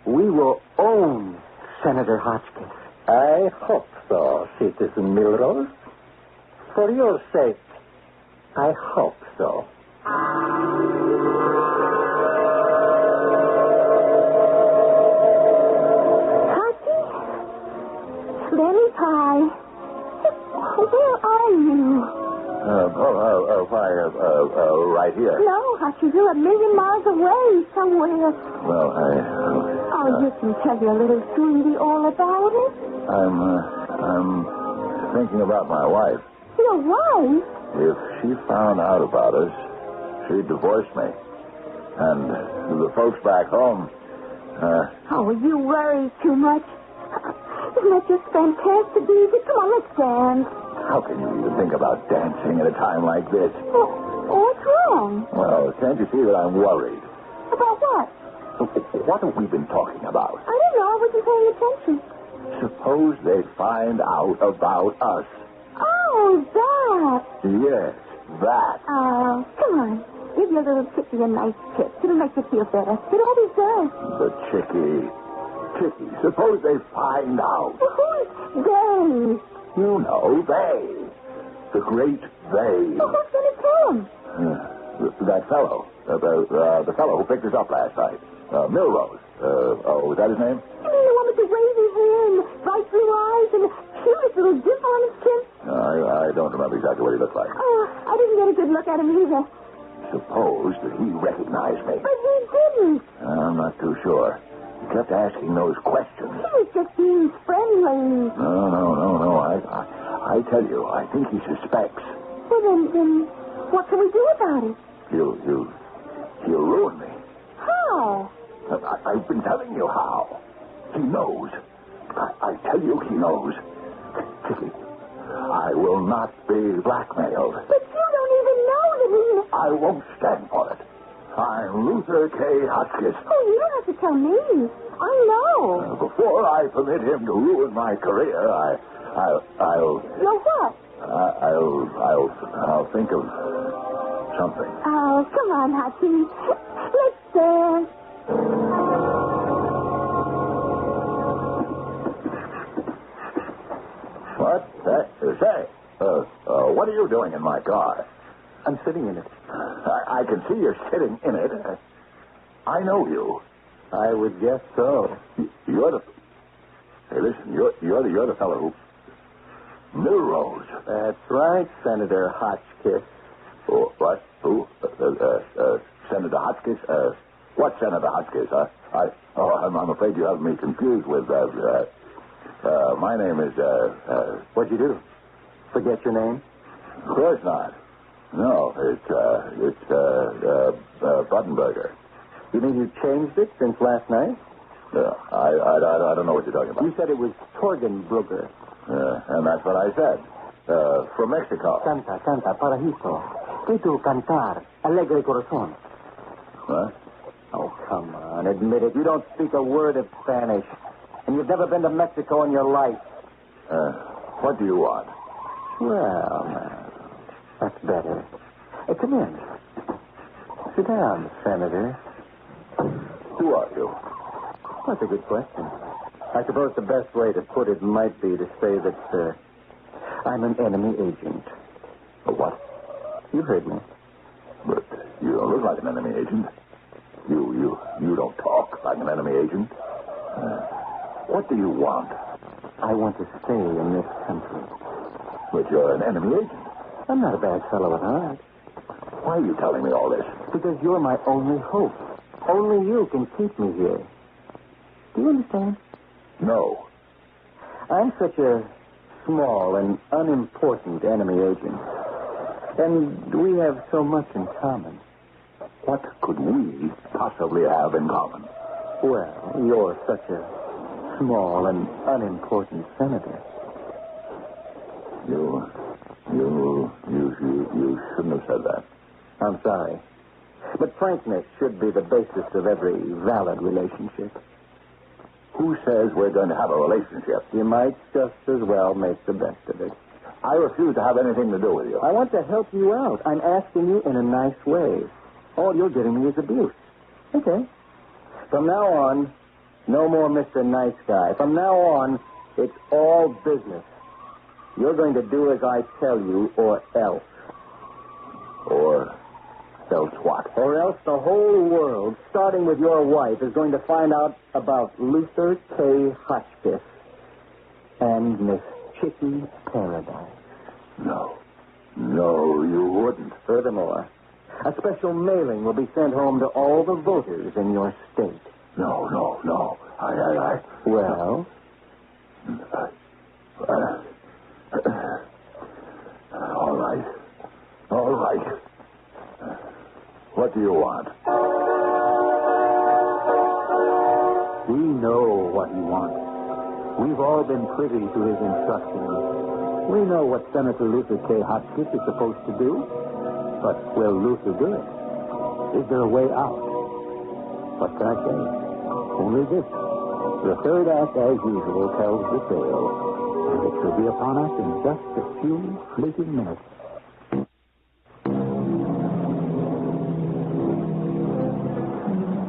Speaker 3: We will own Senator Hotchkiss.
Speaker 11: I hope so, Citizen Milrose. For your sake, I hope so.
Speaker 21: Lenny Pie, where are you?
Speaker 24: Right here.
Speaker 21: No, Hutchie, you're a million miles away somewhere.
Speaker 24: Well,
Speaker 21: Oh, you can tell your little sweetie all about it.
Speaker 24: I'm thinking about my wife.
Speaker 21: Your wife?
Speaker 24: If she found out about us, she'd divorce me. And the folks back home,
Speaker 21: Oh, you worry too much. Isn't that just fantastic, David? Come on, let's dance.
Speaker 24: How can you even think about dancing at a time like this?
Speaker 21: What's wrong?
Speaker 24: Well, can't you see that I'm worried?
Speaker 21: About what?
Speaker 24: What have we been talking about?
Speaker 21: I don't know. I wasn't paying attention.
Speaker 24: Suppose they find out about us.
Speaker 21: Oh, that.
Speaker 24: Yes, that.
Speaker 21: Oh, come on. Give your little chickie a nice kiss. It'll make you feel better. It always does.
Speaker 24: The chickie. Chickie, suppose they find out.
Speaker 21: Well, who's they?
Speaker 24: You know, they. The great they.
Speaker 21: Well, who's going to tell them?
Speaker 24: That fellow. The fellow who picked us up last night. Milrose. Was that his name?
Speaker 21: You mean the one with the wavy hair and bright blue eyes and the cutest little dimple on his chin?
Speaker 24: I don't remember exactly what he looked like.
Speaker 21: Oh, I didn't get a good look at him either.
Speaker 24: Suppose that he recognized me.
Speaker 21: But he didn't.
Speaker 24: I'm not too sure. He kept asking those questions.
Speaker 21: He was just being friendly.
Speaker 24: No. I tell you, I think he suspects.
Speaker 21: Well, then what can we do about it?
Speaker 24: He'll ruin me.
Speaker 21: How?
Speaker 24: I've been telling you how. He knows. I tell you, he knows. Kitty, I will not be blackmailed.
Speaker 21: But you don't even know that he...
Speaker 24: I won't stand for it. I'm Luther K. Hotchkiss.
Speaker 21: Oh, you don't have to tell me. I know.
Speaker 24: Before I permit him to ruin my career, I'll...
Speaker 21: No, what?
Speaker 24: I'll think of something.
Speaker 21: Oh, come on, Hotchie. Let's dance.
Speaker 24: What? Say, what are you doing in my car?
Speaker 3: I'm sitting in it.
Speaker 24: I can see you're sitting in it. I know you.
Speaker 3: I would guess so.
Speaker 24: You're the... Hey, listen, you're the fellow who... Milrose.
Speaker 3: That's right, Senator Hotchkiss.
Speaker 24: Oh, what? Who? Senator Hotchkiss? What Senator Hotchkiss? I'm afraid you have me confused with... my name is...
Speaker 3: What'd you do? Forget your name?
Speaker 24: Of course not. No, it's Buttenberger.
Speaker 3: You mean you changed it since last night?
Speaker 24: I don't know what you're talking about.
Speaker 3: You said it was Torgenbrugger.
Speaker 24: And that's what I said. From Mexico.
Speaker 3: Canta, parajito. Que tu cantar, alegre corazón.
Speaker 24: What?
Speaker 3: Oh, come on. Admit it. You don't speak a word of Spanish. And you've never been to Mexico in your life.
Speaker 24: What do you want?
Speaker 3: Well, that's better. Hey, come in. Sit down, Senator.
Speaker 24: Who are you?
Speaker 3: That's a good question. I suppose the best way to put it might be to say that I'm an enemy agent.
Speaker 24: A what?
Speaker 3: You heard me.
Speaker 24: But you don't look like an enemy agent. You don't talk like an enemy agent. What do you want?
Speaker 3: I want to stay in this country.
Speaker 24: But you're an enemy agent.
Speaker 3: I'm not a bad fellow at heart.
Speaker 24: Why are you telling me all this?
Speaker 3: Because you're my only hope. Only you can keep me here. Do you understand?
Speaker 24: No.
Speaker 3: I'm such a small and unimportant enemy agent. And we have so much in common.
Speaker 24: What could we possibly have in common?
Speaker 3: Well, you're such a small and unimportant senator.
Speaker 24: You shouldn't have said that.
Speaker 3: I'm sorry. But frankness should be the basis of every valid relationship.
Speaker 24: Who says we're going to have a relationship?
Speaker 3: You might just as well make the best of it.
Speaker 24: I refuse to have anything to do with you.
Speaker 3: I want to help you out. I'm asking you in a nice way. All you're giving me is abuse. Okay. From now on, no more Mr. Nice Guy. From now on, it's all business. You're going to do as I tell you, or else.
Speaker 24: Or else what?
Speaker 3: Or else the whole world, starting with your wife, is going to find out about Luther K. Hotchkiss and Miss Chickie Paradise.
Speaker 24: No, you wouldn't.
Speaker 3: Furthermore, a special mailing will be sent home to all the voters in your state.
Speaker 24: No.
Speaker 3: Well?
Speaker 24: All right. What do you want?
Speaker 2: know what he wants. We've all been privy to his instructions. We know what Senator Luther K. Hotchkiss is supposed to do. But will Luther do it? Is there a way out? What can I say? Only this. The third act, as usual, tells the tale. And it will be upon us in just a few fleeting minutes.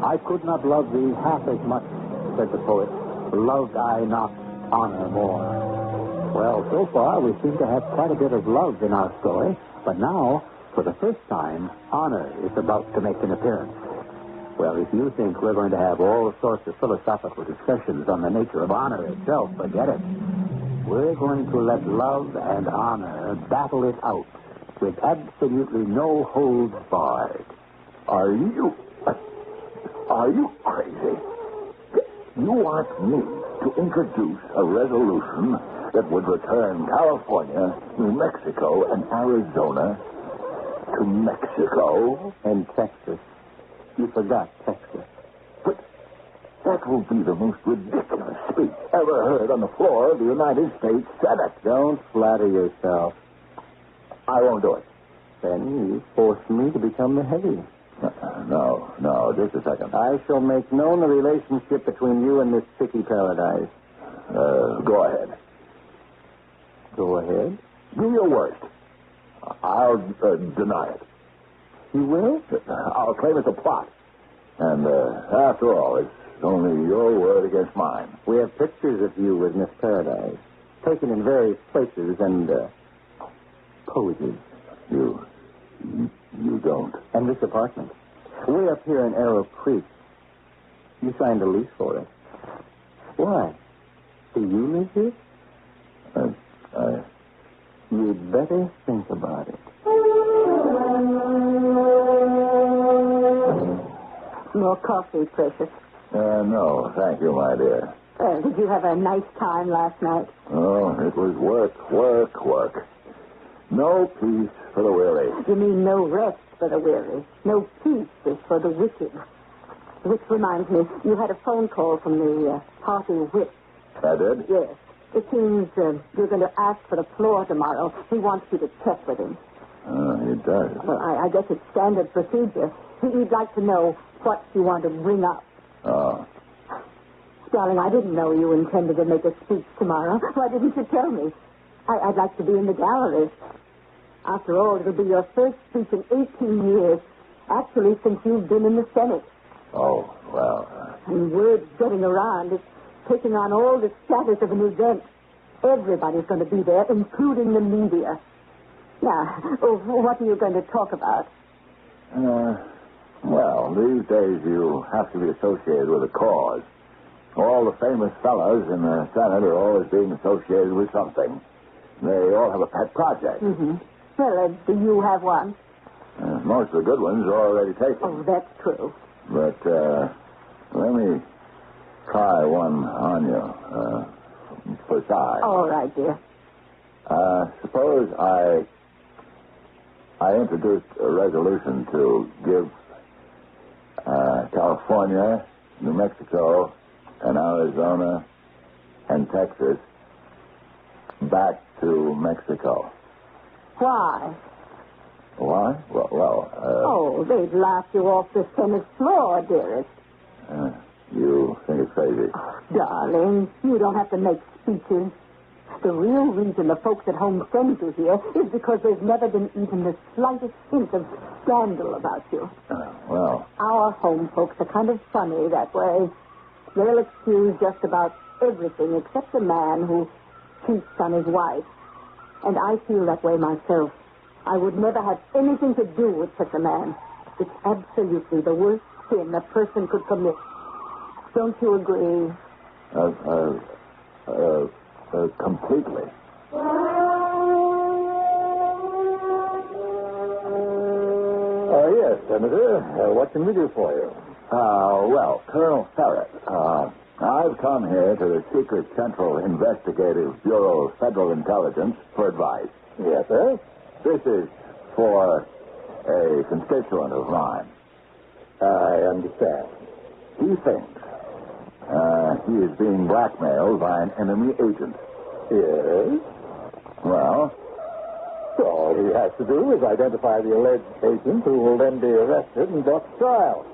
Speaker 2: I could not love thee half as much, said the poet, loved I not honor more. Well, so far we seem to have quite a bit of love in our story, but now, for the first time, honor is about to make an appearance. Well, if you think we're going to have all sorts of philosophical discussions on the nature of honor itself, forget it. We're going to let love and honor battle it out with absolutely no holds barred.
Speaker 24: Are you crazy? You want me to introduce a resolution that would return California, New Mexico, and Arizona to Mexico?
Speaker 2: And Texas. You forgot Texas.
Speaker 24: But that will be the most ridiculous speech ever heard on the floor of the United States Senate.
Speaker 2: Don't flatter yourself.
Speaker 24: I won't do it.
Speaker 2: Then you forced me to become the heavy.
Speaker 24: No, just a second.
Speaker 2: I shall make known the relationship between you and Miss Chicky Paradise.
Speaker 24: Go ahead.
Speaker 2: Go ahead?
Speaker 24: Do your worst. I'll deny it.
Speaker 2: You will?
Speaker 24: I'll claim it's a plot. And after all, it's only your word against mine.
Speaker 2: We have pictures of you with Miss Paradise, taken in various places and poses.
Speaker 24: You don't.
Speaker 2: And this apartment. Way up here in Arrow Creek. You signed a lease for it. Why? Do you live here? You'd better think about it.
Speaker 21: More coffee, precious.
Speaker 24: No, thank you, my dear.
Speaker 21: Did you have a nice time last night?
Speaker 24: Oh, it was work. No peace for the weary.
Speaker 21: You mean no rest for the weary. No peace is for the wicked. Which reminds me, you had a phone call from the party whip.
Speaker 24: I did?
Speaker 21: Yes. It seems you're going to ask for the floor tomorrow. He wants you to check with him.
Speaker 24: He does.
Speaker 21: Well, I guess it's standard procedure. He'd like to know what you want to bring up.
Speaker 24: Oh.
Speaker 21: Darling, I didn't know you intended to make a speech tomorrow. Why didn't you tell me? I'd like to be in the gallery. After all, it'll be your first speech in 18 years. Actually, since you've been in the Senate.
Speaker 24: Oh, well.
Speaker 21: And word's getting around. It's taking on all the status of an event. Everybody's going to be there, including the media. Now, what are you going to talk about?
Speaker 24: Well, these days you have to be associated with a cause. All the famous fellows in the Senate are always being associated with something. They all have a pet project.
Speaker 21: Mm-hmm. Well, do you have one?
Speaker 24: Most of the good ones are already taken.
Speaker 21: Oh, that's true.
Speaker 24: But let me try one on you for size.
Speaker 21: All right, dear.
Speaker 24: Suppose I introduced a resolution to give California, New Mexico, and Arizona, and Texas back to Mexico.
Speaker 21: Why?
Speaker 24: Why? Well,
Speaker 21: they'd laugh you off the Senate floor, dearest.
Speaker 24: You think it's crazy?
Speaker 21: Oh, darling, you don't have to make speeches. The real reason the folks at home send you here is because there's never been even the slightest hint of scandal about you. Our home folks are kind of funny that way. They'll excuse just about everything except the man who cheats on his wife. And I feel that way myself. I would never have anything to do with such a man. It's absolutely the worst sin a person could commit. Don't you agree?
Speaker 24: Completely.
Speaker 2: Yes, Senator. What can we do for you?
Speaker 24: Well, Colonel Ferret, I've come here to the Secret Central Investigative Bureau of Federal Intelligence for advice.
Speaker 2: Yes, sir?
Speaker 24: This is for a constituent of mine.
Speaker 2: I understand.
Speaker 24: He thinks He is being blackmailed by an enemy agent.
Speaker 11: Yes?
Speaker 24: Well?
Speaker 11: All he has to do is identify the alleged agent, who will then be arrested and brought to trial.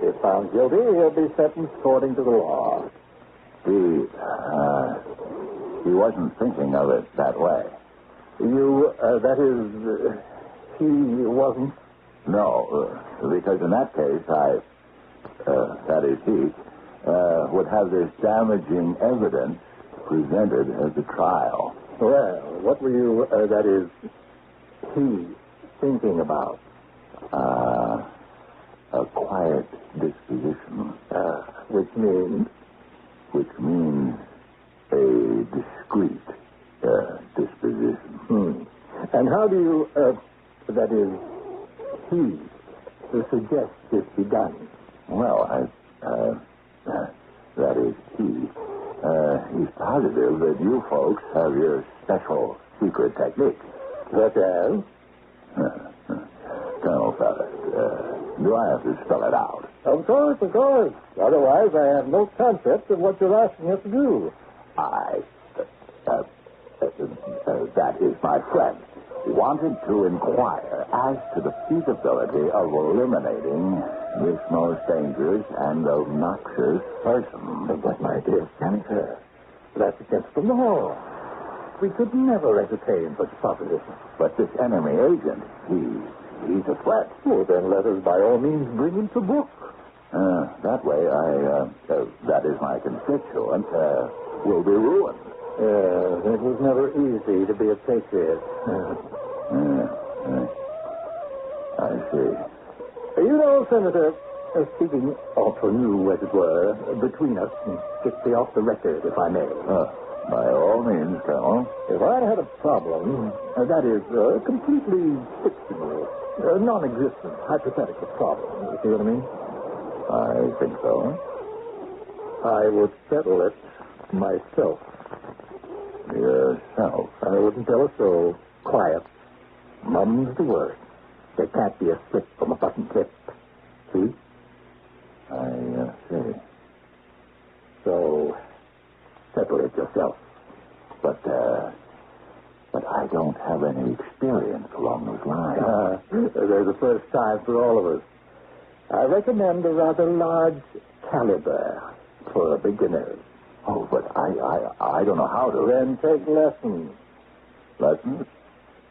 Speaker 11: If found guilty, he'll be sentenced according to the law.
Speaker 24: He wasn't thinking of it that way.
Speaker 11: He wasn't?
Speaker 24: No, because in that case, he would have this damaging evidence presented at the trial.
Speaker 11: Well, what were you, he, thinking about?
Speaker 24: A quiet disposition.
Speaker 11: Which means?
Speaker 24: Which means a discreet disposition.
Speaker 11: And how do you, he, suggest this be done?
Speaker 24: Well, he's positive that you folks have your special secret technique.
Speaker 11: Such as?
Speaker 24: Colonel Feathers, do I have to spell it out?
Speaker 11: Of course. Otherwise, I have no concept of what you're asking us to do.
Speaker 24: That is my friend. Wanted to inquire as to the feasibility of eliminating this most dangerous and obnoxious person.
Speaker 11: But, my dear senator, that's against the law. We could never entertain such a proposition.
Speaker 24: But this enemy agent, he's a threat.
Speaker 11: Well, then let us by all means bring him to book.
Speaker 24: That way, that is my constituent, will be ruined.
Speaker 11: It was never easy to be a patriot.
Speaker 24: I see.
Speaker 11: You know, Senator, speaking entre nous, as it were, between us, and strictly off the record, if I may.
Speaker 24: By all means, Colonel.
Speaker 11: If I had a problem, that is, completely fictional, non-existent, hypothetical problem, you see what I mean?
Speaker 24: I think so.
Speaker 11: I would settle it myself.
Speaker 24: Yourself?
Speaker 11: I wouldn't tell a soul. Quiet. Mum's the word. There can't be a slip from a button tip. See?
Speaker 24: I see.
Speaker 11: So, settle it yourself.
Speaker 24: But I don't have any experience along those lines.
Speaker 11: There's a first time for all of us. I recommend a rather large caliber for a beginner.
Speaker 24: Oh, but I don't know how to.
Speaker 11: Then take lessons.
Speaker 24: Lessons?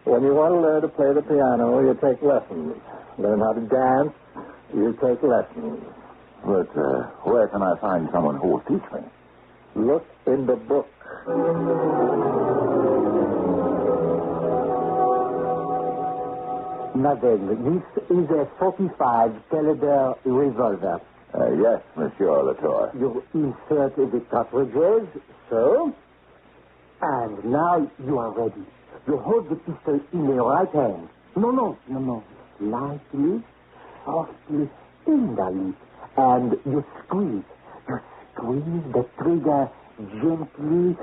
Speaker 11: When you want to learn to play the piano, you take lessons. Learn how to dance, you take lessons.
Speaker 24: But where can I find someone who will teach me?
Speaker 11: Look in the book.
Speaker 8: Madame, this is a 45 caliber revolver.
Speaker 24: Yes, Monsieur Latour.
Speaker 8: You insert the cartridges, so. And now you are ready. You hold the pistol in your right hand. No. Lightly, softly, tenderly. And you squeeze. You squeeze the trigger gently,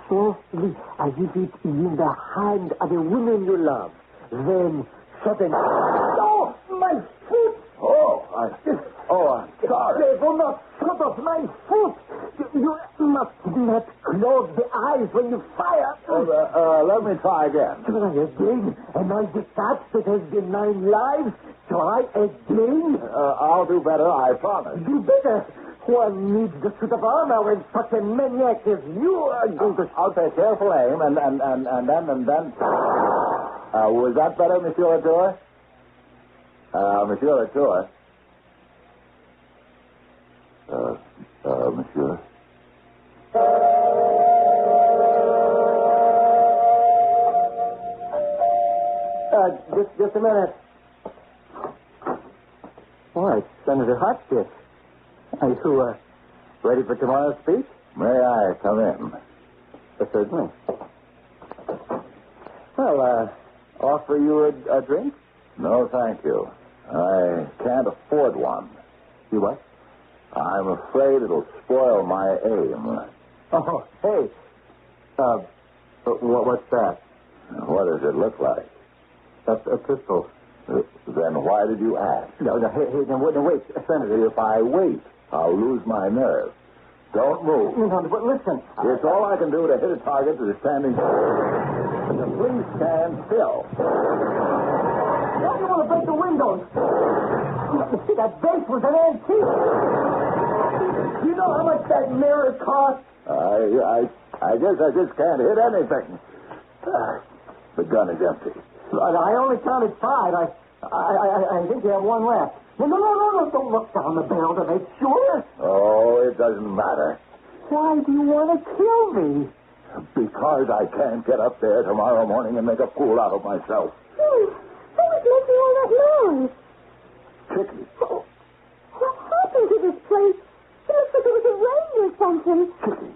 Speaker 8: softly, as if it is in the hand of a woman you love. Then, suddenly... Oh, my foot!
Speaker 24: I'm sorry.
Speaker 8: They will not slip off my foot. You must not close the eyes when you fire.
Speaker 24: Let me try again.
Speaker 8: Try again. Am I the cat that has been 9 lives? Try again.
Speaker 24: I'll do better, I promise.
Speaker 8: Do better. One needs the suit of armor when such a maniac as you are going to...
Speaker 24: I'll take careful aim, and then... was that better, Monsieur Latour? Monsieur Latour? Monsieur?
Speaker 8: Just a minute. Why, Senator Hotchkiss. Are you, ready for tomorrow's speech?
Speaker 24: May I come in?
Speaker 8: Certainly. Well, offer you a drink?
Speaker 24: No, thank you. I can't afford one.
Speaker 8: You what?
Speaker 24: I'm afraid it'll spoil my aim.
Speaker 8: Oh, hey. What's that?
Speaker 24: What does it look like?
Speaker 8: A pistol.
Speaker 24: Then why did you ask?
Speaker 8: No, wait, Senator.
Speaker 24: If I wait, I'll lose my nerve. Don't move.
Speaker 8: No, but listen.
Speaker 24: It's all I can do to hit a target that is standing still. So please stand still.
Speaker 8: Why do you want to break the windows? You see, that vase was an antique. You know how much that mirror cost?
Speaker 24: I guess I just can't hit anything. The gun is empty.
Speaker 8: I only counted 5. I think you have one left. No. Don't look down the barrel to make sure.
Speaker 24: Oh, it doesn't matter.
Speaker 8: Why do you want to kill me?
Speaker 24: Because I can't get up there tomorrow morning and make a fool out of myself.
Speaker 21: Who was making all that noise?
Speaker 24: Chicky.
Speaker 21: Oh, what happened to this place? It looks like it was a raid or something.
Speaker 24: Chicky,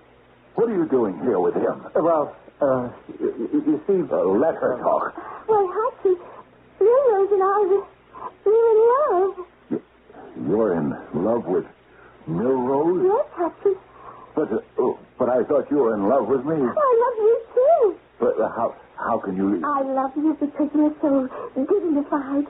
Speaker 24: what are you doing here with him?
Speaker 8: You see...
Speaker 24: let her talk.
Speaker 21: Why, Hachi, Rose and I, we're in love.
Speaker 24: You're in love with Milrose?
Speaker 21: Yes, Hachi.
Speaker 24: But I thought you were in love with me.
Speaker 21: I love you, too.
Speaker 24: But how can you...
Speaker 21: I love you because you're so dignified.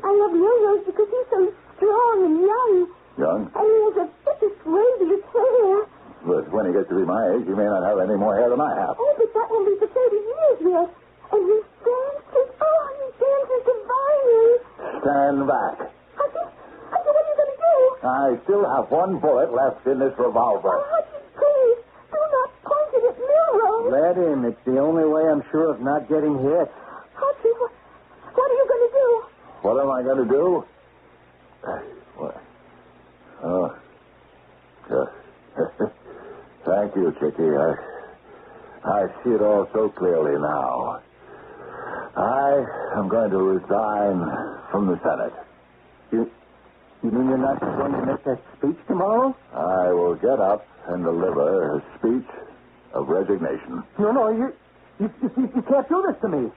Speaker 21: I love Milrose because he's so strong and young.
Speaker 24: Young?
Speaker 21: And he has the thickest, radiest hair.
Speaker 24: But when he gets to be my age, he may not have any more hair than I have.
Speaker 21: Oh, but that won't be for 30 years yet. And he dances. Oh, he dances divinely.
Speaker 24: Stand back.
Speaker 21: Hachi, what are you going to do?
Speaker 24: I still have one bullet left in this revolver.
Speaker 21: Oh, Hachi, please, do not point it at Milrose.
Speaker 8: Let him. It's the only way I'm sure of not getting hit.
Speaker 21: Hachi, what are you going to do?
Speaker 24: What am I going to do? Thank you, Chicky. I see it all so clearly now. I am going to resign from the Senate.
Speaker 8: You mean you're not going to make that speech tomorrow?
Speaker 24: I will get up and deliver a speech of resignation.
Speaker 8: No, you can't do this to me.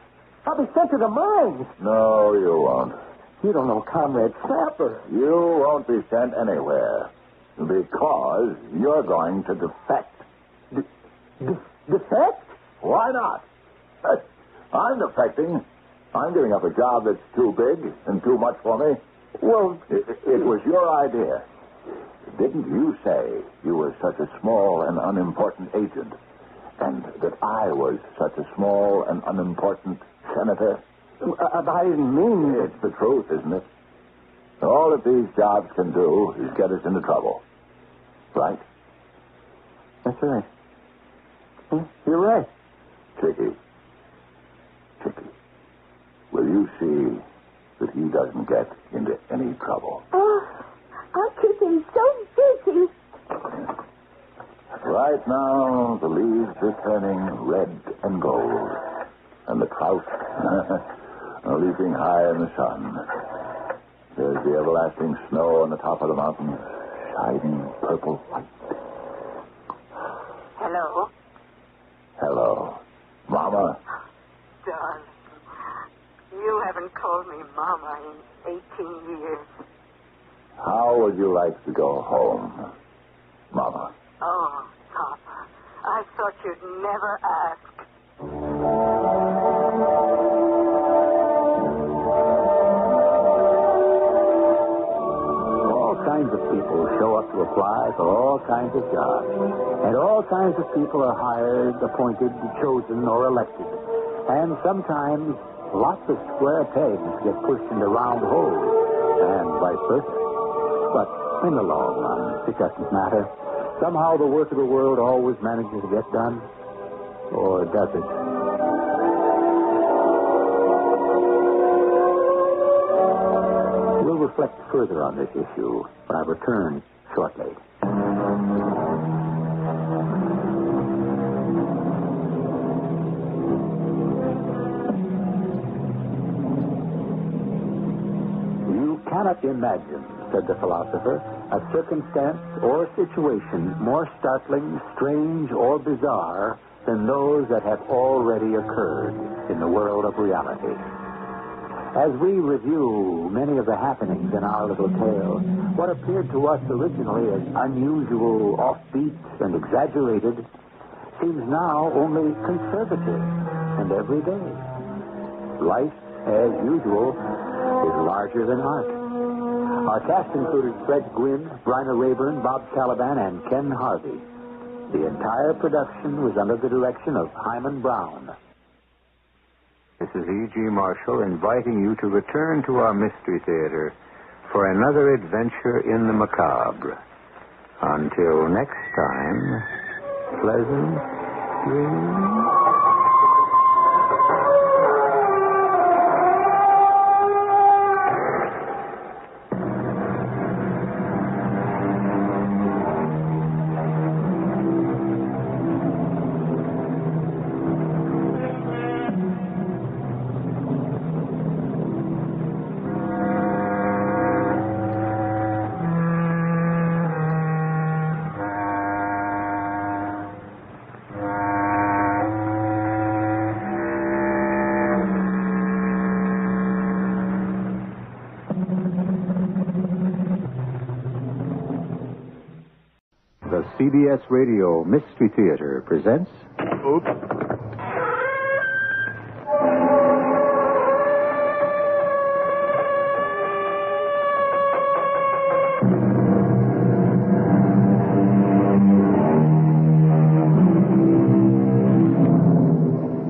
Speaker 8: I'll be sent to the mines.
Speaker 24: No, you won't.
Speaker 8: You don't know Comrade Sapper.
Speaker 24: You won't be sent anywhere because you're going to defect.
Speaker 8: Defect?
Speaker 24: Why not? I'm defecting. I'm giving up a job that's too big and too much for me.
Speaker 8: Well,
Speaker 24: it was your idea. Didn't you say you were such a small and unimportant agent, and that I was such a small and unimportant senator?
Speaker 8: I didn't mean...
Speaker 24: It's the truth, isn't it? All that these jobs can do is get us into trouble. Right?
Speaker 8: That's right. You're right.
Speaker 24: Chicky, will you see that he doesn't get into any trouble?
Speaker 21: Oh, I'll keep him so busy.
Speaker 24: Right now, the leaves are turning red and gold, and the trout are leaping high in the sun. There's the everlasting snow on the top of the mountains, shining purple white.
Speaker 9: Hello?
Speaker 24: Hello, Mama.
Speaker 9: Darling, you haven't called me Mama in 18 years.
Speaker 24: How would you like to go home, Mama?
Speaker 9: Oh, Papa, I thought you'd never ask.
Speaker 2: All kinds of people show up to apply for all kinds of jobs. And all kinds of people are hired, appointed, chosen, or elected. And sometimes lots of square pegs get pushed into round holes, and vice versa. But in the long run, it doesn't matter. Somehow the work of the world always manages to get done. Or does it? We'll reflect further on this issue when I return shortly. You cannot imagine, said the philosopher, a circumstance or situation more startling, strange, or bizarre than those that have already occurred in the world of reality. As we review many of the happenings in our little tale, what appeared to us originally as unusual, offbeat, and exaggerated seems now only conservative and everyday. Life, as usual, is larger than art. Our cast included Fred Gwynn, Bryna Rayburn, Bob Caliban, and Ken Harvey. The entire production was under the direction of Hyman Brown. This is E.G. Marshall inviting you to return to our Mystery Theater for another adventure in the macabre. Until next time, pleasant dreams.
Speaker 1: The CBS Radio Mystery Theater presents...
Speaker 10: Oops.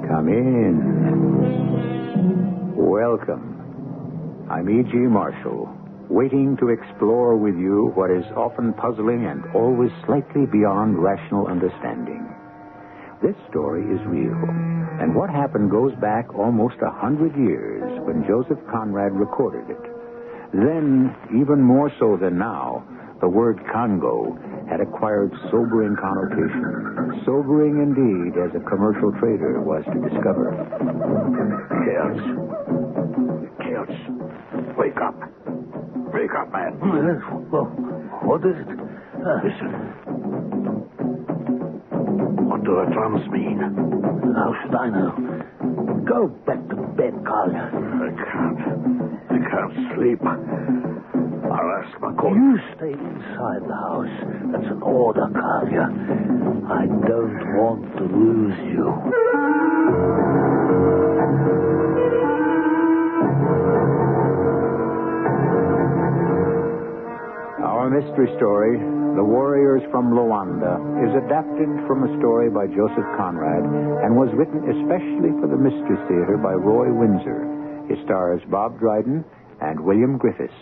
Speaker 1: Come in. Welcome. I'm E.G. Marshall, waiting to explore with you what is often puzzling and always slightly beyond rational understanding. This story is real, and what happened goes back almost 100 years when Joseph Conrad recorded it. Then, even more so than now, the word Congo had acquired sobering connotation. Sobering indeed, as a commercial trader was to discover.
Speaker 10: Chaos. Wake up. Wake up, man. What is it? Listen. What do the drums mean? How should I know? Go back to bed, Carl. I can't sleep. I'll ask my coach. You stay inside the house. That's an order, Carlia. I don't want to lose you.
Speaker 1: Our mystery story, The Warriors from Luanda, is adapted from a story by Joseph Conrad and was written especially for the Mystery Theater by Roy Windsor. It stars Bob Dryden and William Griffiths.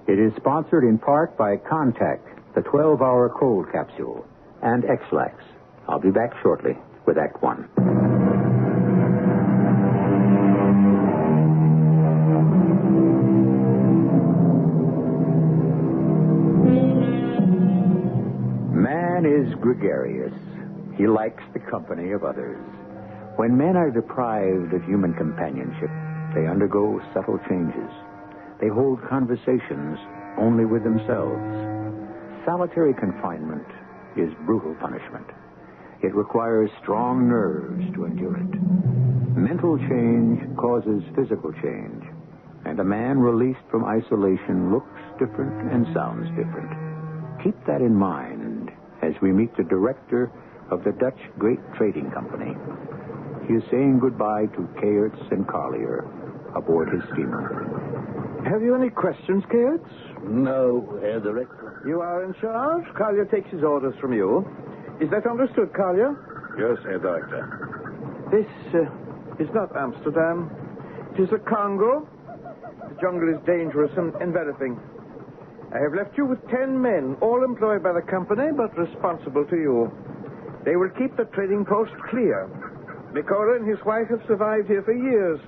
Speaker 1: It is sponsored in part by Contact, the 12-hour cold capsule, and X-Lax. I'll be back shortly with Act One. Man is gregarious. He likes the company of others. When men are deprived of human companionship, they undergo subtle changes. They hold conversations only with themselves. Solitary confinement is brutal punishment. It requires strong nerves to endure it. Mental change causes physical change, and a man released from isolation looks different and sounds different. Keep that in mind as we meet the director of the Dutch Great Trading Company. He is saying goodbye to Kaertz and Collier aboard his steamer.
Speaker 18: Have you any questions, Kaertz?
Speaker 10: No, Herr Director.
Speaker 18: You are in charge. Collier takes his orders from you. Is that understood, Collier?
Speaker 10: Yes, Herr Director.
Speaker 18: This is not Amsterdam. It is the Congo. The jungle is dangerous and enveloping. I have left you with 10 men, all employed by the company, but responsible to you. They will keep the trading post clear. Mikora and his wife have survived here for years.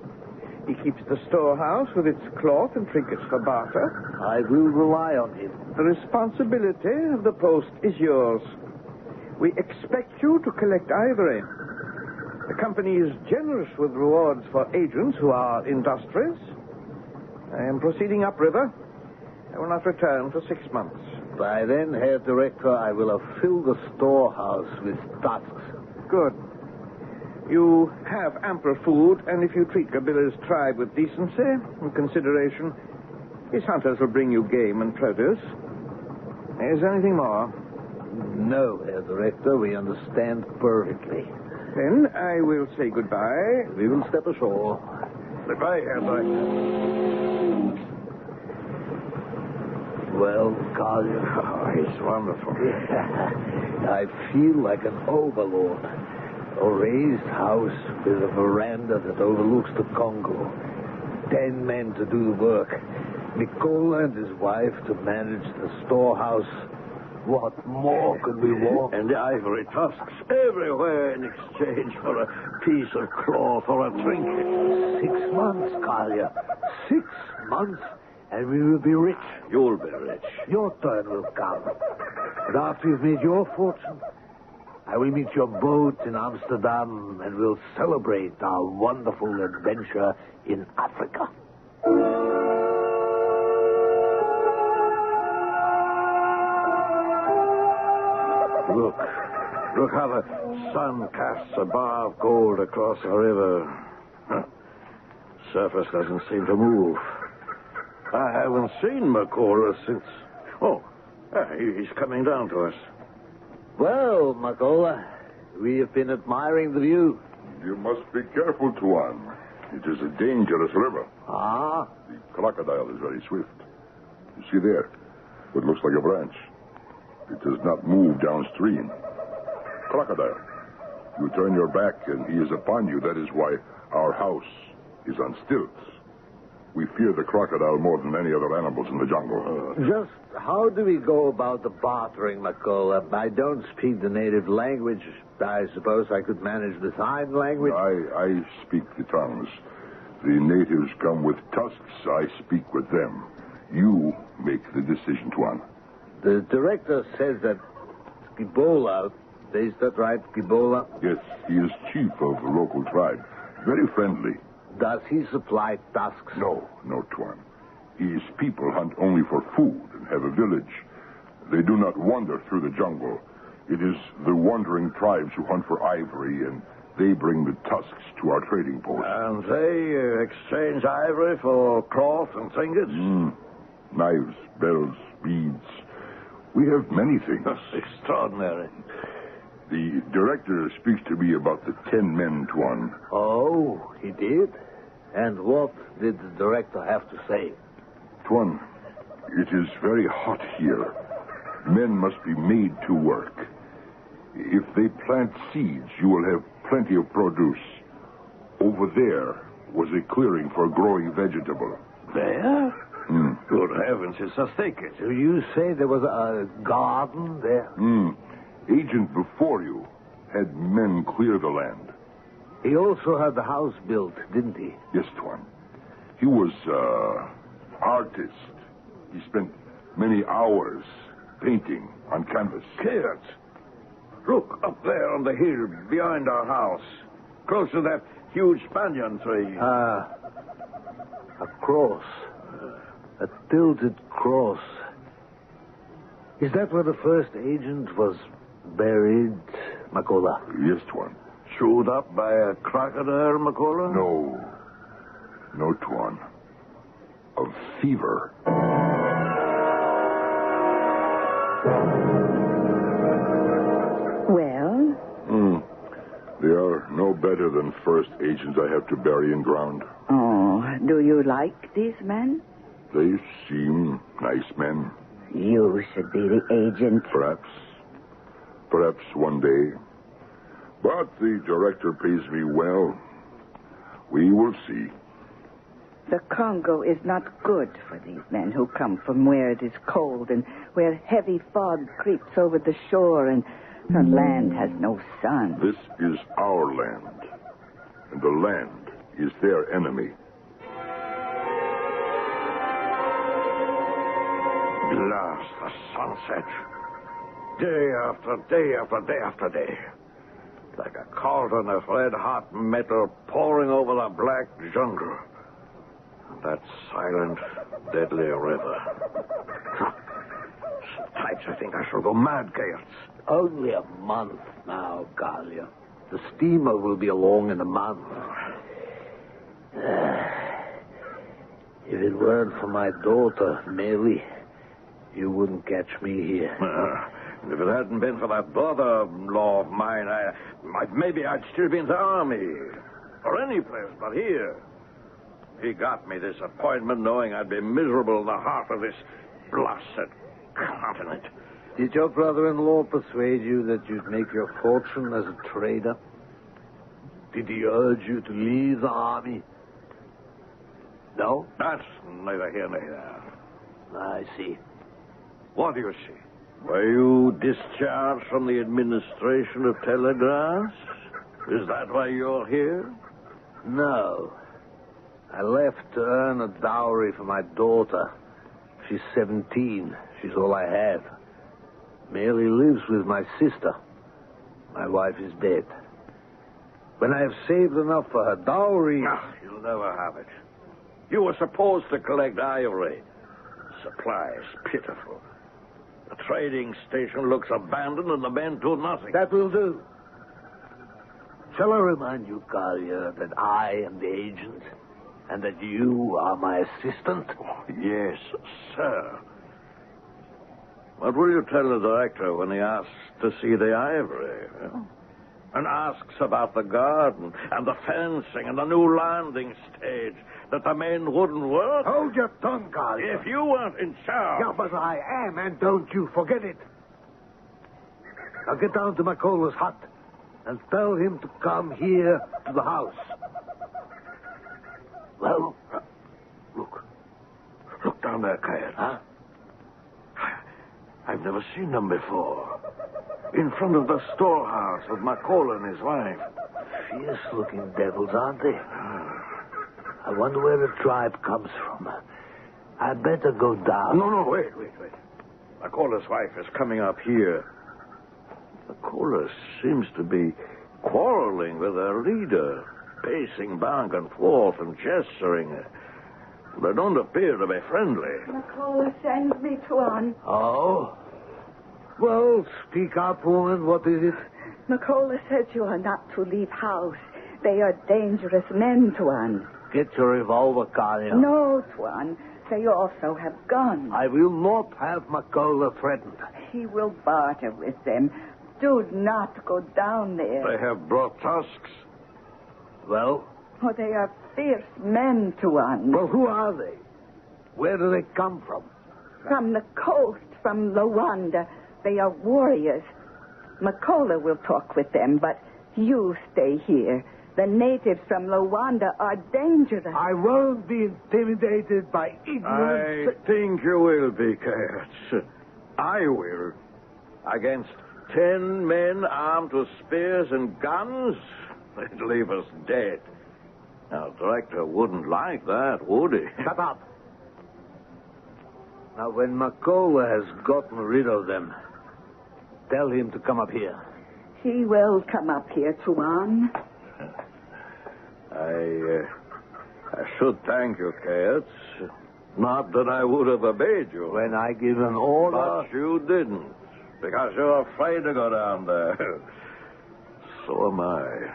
Speaker 18: He keeps the storehouse with its cloth and trinkets for barter.
Speaker 10: I will rely on him.
Speaker 18: The responsibility of the post is yours. We expect you to collect ivory. The company is generous with rewards for agents who are industrious. I am proceeding upriver. I will not return for 6 months.
Speaker 10: By then, Herr Director, I will have filled the storehouse with tusks.
Speaker 18: Good. You have ample food, and if you treat Gabila's tribe with decency and consideration, his hunters will bring you game and produce. Is there anything more?
Speaker 10: No, Herr Director, we understand perfectly.
Speaker 18: Then I will say goodbye.
Speaker 10: We will step ashore.
Speaker 18: Goodbye, Herr Director.
Speaker 10: well, Collier?
Speaker 5: Oh, he's wonderful.
Speaker 10: I feel like an overlord. A raised house with a veranda that overlooks the Congo. 10 men to do the work. Nicola and his wife to manage the storehouse. What more could we want?
Speaker 5: And the ivory tusks everywhere in exchange for a piece of cloth or a trinket.
Speaker 10: 6 months, Collier. 6 months, and we will be rich.
Speaker 5: You'll be rich.
Speaker 10: Your turn will come. But after you've made your fortune, I will meet your boat in Amsterdam, and we'll celebrate our wonderful adventure in Africa.
Speaker 5: Look how the sun casts a bar of gold across the river. Surface doesn't seem to move. I haven't seen Macola since... he's coming down to us.
Speaker 10: Well, Macola, we have been admiring the view.
Speaker 14: You must be careful, Tuan. It is a dangerous river.
Speaker 10: Ah?
Speaker 14: The crocodile is very swift. You see there? What looks like a branch. It does not move downstream. Crocodile. You turn your back and he is upon you. That is why our house is on stilts. We fear the crocodile more than any other animals in the jungle.
Speaker 10: Just how do we go about the bartering, Macola? I don't speak the native language. I suppose I could manage the sign language.
Speaker 14: I speak the tongues. The natives come with tusks. I speak with them. You make the decision, Tuan.
Speaker 10: The director says that Gibola, is that right, Gibola?
Speaker 14: Yes, he is chief of the local tribe. Very friendly.
Speaker 10: Does he supply tusks?
Speaker 14: No, Tuan. His people hunt only for food and have a village. They do not wander through the jungle. It is the wandering tribes who hunt for ivory, and they bring the tusks to our trading post.
Speaker 5: And they exchange ivory for cloth and trinkets?
Speaker 14: Knives, bells, beads. We have many things.
Speaker 5: That's extraordinary.
Speaker 14: The director speaks to me about the 10 men, Tuan.
Speaker 10: Oh, he did? And what did the director have to say?
Speaker 14: Tuan, it is very hot here. Men must be made to work. If they plant seeds, you will have plenty of produce. Over there was a clearing for growing vegetable.
Speaker 5: There? Good heavens, it's a thicket.
Speaker 10: Do you say there was a garden there?
Speaker 14: Agent before you had men clear the land.
Speaker 10: He also had the house built, didn't he?
Speaker 14: Yes, Tuan. He was artist. He spent many hours painting on canvas.
Speaker 5: Kids, look up there on the hill behind our house, close to that huge banyan tree.
Speaker 10: A cross. A tilted cross. Is that where the first agent was buried, Macola?
Speaker 14: Yes, Tuan.
Speaker 5: Chewed up by a crocodile, Macola?
Speaker 14: No, Tuan. Of fever.
Speaker 21: Well?
Speaker 14: They are no better than first agents I have to bury in ground.
Speaker 21: Oh, do you like these men?
Speaker 14: They seem nice men.
Speaker 21: You should be the agent.
Speaker 14: Perhaps one day. But the director pays me well. We will see.
Speaker 21: The Congo is not good for these men who come from where it is cold and where heavy fog creeps over the shore and the land has no sun.
Speaker 14: This is our land, and the land is their enemy.
Speaker 5: Last, the sunset. Day after day after day after day. Like a cauldron of red-hot metal pouring over the black jungle. That silent, deadly river. Sometimes I think I shall go mad, Gaius.
Speaker 10: Only a month now, Gallia. The steamer will be along in a month. If it weren't for my daughter, Mary, you wouldn't catch me here.
Speaker 5: If it hadn't been for that brother-in-law of mine, maybe I'd still be in the army. Or any place but here. He got me this appointment knowing I'd be miserable in the heart of this blasted continent.
Speaker 10: Did your brother-in-law persuade you that you'd make your fortune as a trader? Did he urge you to leave the army? No?
Speaker 5: That's neither here nor there.
Speaker 10: I see.
Speaker 5: What do you see? Were you discharged from the administration of telegraphs? Is that why you're here?
Speaker 10: No. I left to earn a dowry for my daughter. She's 17. She's all I have. Merely lives with my sister. My wife is dead. When I have saved enough for her dowry...
Speaker 5: No, you'll never have it. You were supposed to collect ivory. Supply is pitiful. The trading station looks abandoned and the men do nothing.
Speaker 10: That will do. Shall I remind you, Collier, that I am the agent and that you are my assistant?
Speaker 5: Oh, yes, sir. What will you tell the director when he asks to see the ivory? And asks about the garden and the fencing and the new landing stage that the men wouldn't work?
Speaker 10: Hold your tongue, Collier.
Speaker 5: If you weren't in charge...
Speaker 10: Yeah, but I am, and don't you forget it. Now get down to McCullough's hut and tell him to come here to the house. Well,
Speaker 5: look down there, Kyle.
Speaker 10: Huh?
Speaker 5: I've never seen them before. In front of the storehouse with McCullough and his wife.
Speaker 10: Fierce-looking devils, aren't they? I wonder where the tribe comes from. I'd better go down.
Speaker 5: No, wait. McCullough's wife is coming up here. McCullough seems to be quarreling with her leader, pacing back and forth and gesturing. They don't appear to be friendly.
Speaker 9: McCullough sends me, Tuan.
Speaker 10: Oh? Well, speak up, woman. What is it?
Speaker 9: McCullough says you are not to leave house. They are dangerous men, Tuan.
Speaker 10: Get your revolver, Collier.
Speaker 9: No, Tuan. They also have guns.
Speaker 10: I will not have McCullough threatened.
Speaker 9: He will barter with them. Do not go down there.
Speaker 5: They have brought tusks.
Speaker 10: Well?
Speaker 9: Oh, they are fierce men, Tuan.
Speaker 10: Well, who are they? Where do they come from?
Speaker 9: From the coast, from Luanda. They are warriors. McCullough will talk with them, but you stay here. The natives from Luanda are dangerous.
Speaker 10: I won't be intimidated by ignorance.
Speaker 5: I think you will be, Kurtz. I will. Against 10 men armed with spears and guns? They'd leave us dead. Now, director wouldn't like that, would he?
Speaker 10: Shut up. Now, when McCullough has gotten rid of them, tell him to come up here.
Speaker 9: He will come up here, Tuan.
Speaker 5: I should thank you, Kurtz. Not that I would have obeyed you.
Speaker 10: When I give an order...
Speaker 5: But you didn't, because you're afraid to go down there. So am I.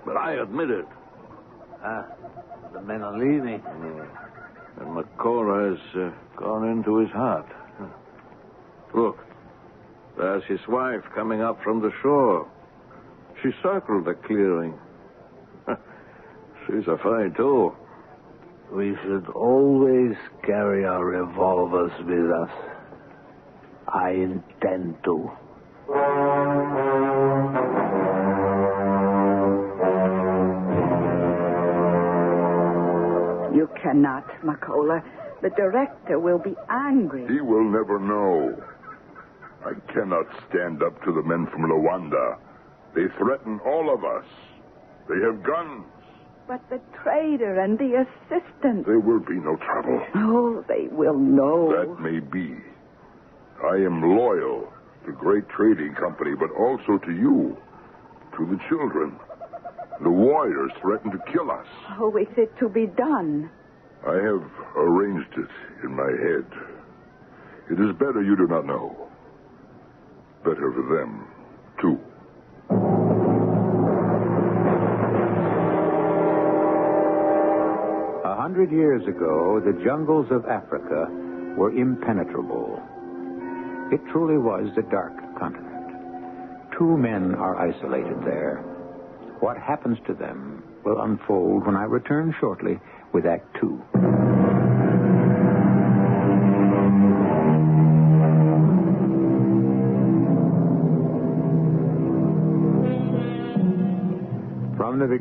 Speaker 5: But I admit it.
Speaker 10: The men are leaving.
Speaker 5: And McCullough has gone into his hut. Look, there's his wife coming up from the shore. She circled the clearing. She's a fight, too.
Speaker 10: We should always carry our revolvers with us. I intend to.
Speaker 9: You cannot, McCullough. The director will be angry.
Speaker 14: He will never know. I cannot stand up to the men from Luanda. They threaten all of us. They have guns.
Speaker 9: But the trader and the assistant...
Speaker 14: There will be no trouble.
Speaker 9: Oh, they will know.
Speaker 14: That may be. I am loyal to Great Trading Company, but also to you, to the children. The warriors threaten to kill us.
Speaker 9: Oh, is it to be done?
Speaker 14: I have arranged it in my head. It is better you do not know. Better for them, too.
Speaker 1: 100 years ago, the jungles of Africa were impenetrable. It truly was the dark continent. 2 men are isolated there. What happens to them will unfold when I return shortly with Act 2.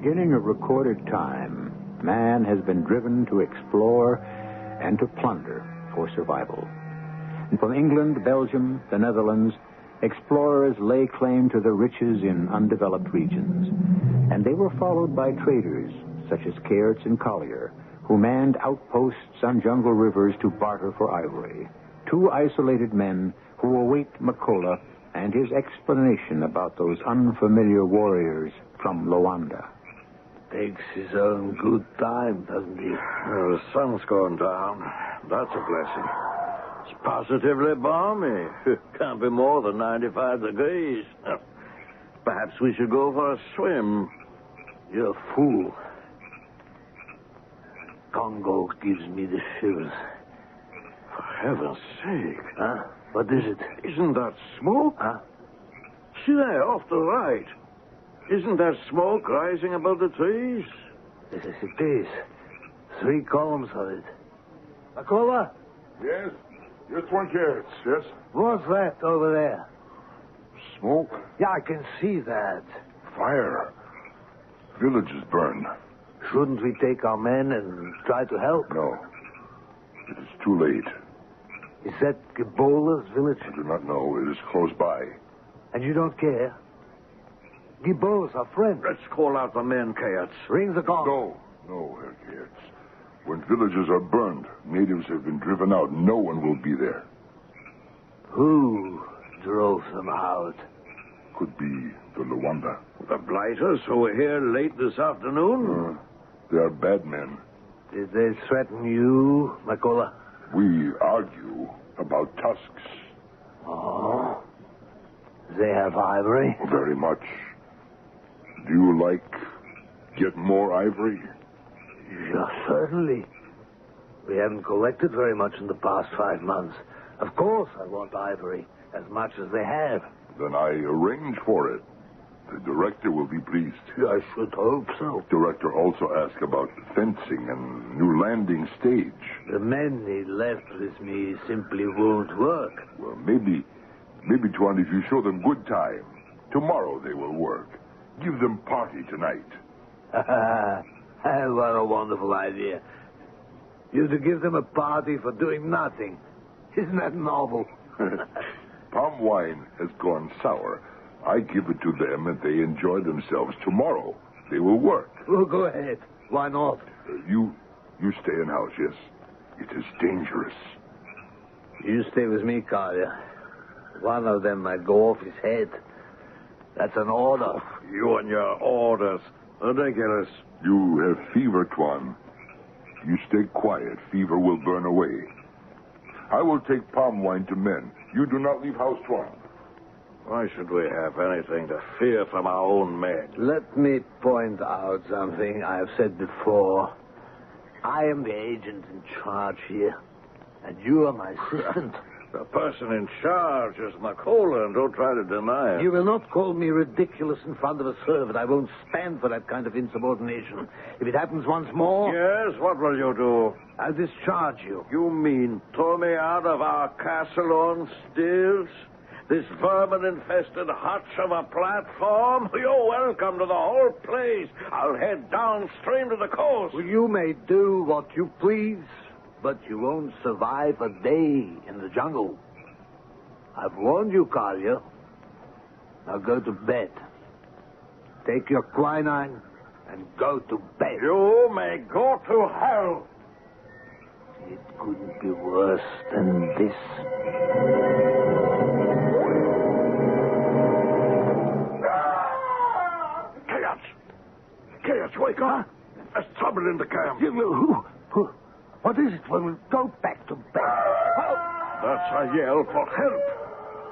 Speaker 1: beginning of recorded time, man has been driven to explore and to plunder for survival. And from England, Belgium, the Netherlands, explorers lay claim to the riches in undeveloped regions. And they were followed by traders, such as Cairds and Collier, who manned outposts on jungle rivers to barter for ivory. Two isolated men who await McCullough and his explanation about those unfamiliar warriors from Luanda.
Speaker 10: Takes his own good time, doesn't he?
Speaker 5: Well, the sun's going down. That's a blessing. It's positively balmy. Can't be more than 95 degrees. Perhaps we should go for a swim.
Speaker 10: You're a fool. Congo gives me the shivers.
Speaker 5: For heaven's sake.
Speaker 10: Huh? What is it?
Speaker 5: Isn't that smoke?
Speaker 10: Huh?
Speaker 5: See there, off the right. Isn't that smoke rising above the trees?
Speaker 10: Yes, it is. 3 columns of it. Makola?
Speaker 14: Yes? Yes, one carrots, yes?
Speaker 10: What's that over there?
Speaker 14: Smoke?
Speaker 10: Yeah, I can see that.
Speaker 14: Fire. Village is burned.
Speaker 10: Shouldn't we take our men and try to help?
Speaker 14: No. It is too late.
Speaker 10: Is that Gibola's village?
Speaker 14: I do not know. It is close by.
Speaker 10: And you don't care? Gibola's our friend.
Speaker 5: Let's call out the men, Kayats.
Speaker 10: Ring the gong.
Speaker 14: No, Herr Kayats. When villages are burned, natives have been driven out. No one will be there.
Speaker 10: Who drove them out?
Speaker 14: Could be the Luanda.
Speaker 5: The blighters who were here late this afternoon?
Speaker 14: They are bad men.
Speaker 10: Did they threaten you, Makola?
Speaker 14: We argue about tusks.
Speaker 10: Oh. They have ivory?
Speaker 14: Very much. Do you get more ivory?
Speaker 10: Yeah, certainly. We haven't collected very much in the past 5 months. Of course I want ivory, as much as they have.
Speaker 14: Then I arrange for it. The director will be pleased.
Speaker 10: I should hope so.
Speaker 14: Director also asked about fencing and new landing stage.
Speaker 10: The men he left with me simply won't work.
Speaker 14: Well, maybe, Tuan, if you show them good time, tomorrow they will work. Give them party tonight.
Speaker 10: What a wonderful idea. You to give them a party for doing nothing. Isn't that novel?
Speaker 14: Palm wine has gone sour. I give it to them and they enjoy themselves. Tomorrow they will work.
Speaker 10: Well, go ahead. Why not?
Speaker 14: You stay in house, yes? It is dangerous.
Speaker 10: You stay with me, Collier. One of them might go off his head. That's an order.
Speaker 5: You and your orders. Ridiculous.
Speaker 14: You have fever, Tuan. You stay quiet. Fever will burn away. I will take palm wine to men. You do not leave house, Tuan.
Speaker 5: Why should we have anything to fear from our own men?
Speaker 10: Let me point out something I have said before. I am the agent in charge here, and you are my assistant.
Speaker 5: The person in charge is McCullough, and don't try to deny it.
Speaker 10: You will not call me ridiculous in front of a servant. I won't stand for that kind of insubordination. If it happens once more...
Speaker 5: Yes, what will you do?
Speaker 10: I'll discharge you.
Speaker 5: You mean throw me out of our castle on stilts? This vermin-infested hutch of a platform? You're welcome to the whole place. I'll head downstream to the coast.
Speaker 10: Well, you may do what you please, but you won't survive a day in the jungle. I've warned you, Collier. Now go to bed. Take your quinine and go to bed.
Speaker 5: You may go to hell.
Speaker 10: It couldn't be worse than this.
Speaker 5: Chaos, wake up. There's trouble in the camp.
Speaker 10: Who? What is it? Well, go back to bed.
Speaker 5: That's a yell for help.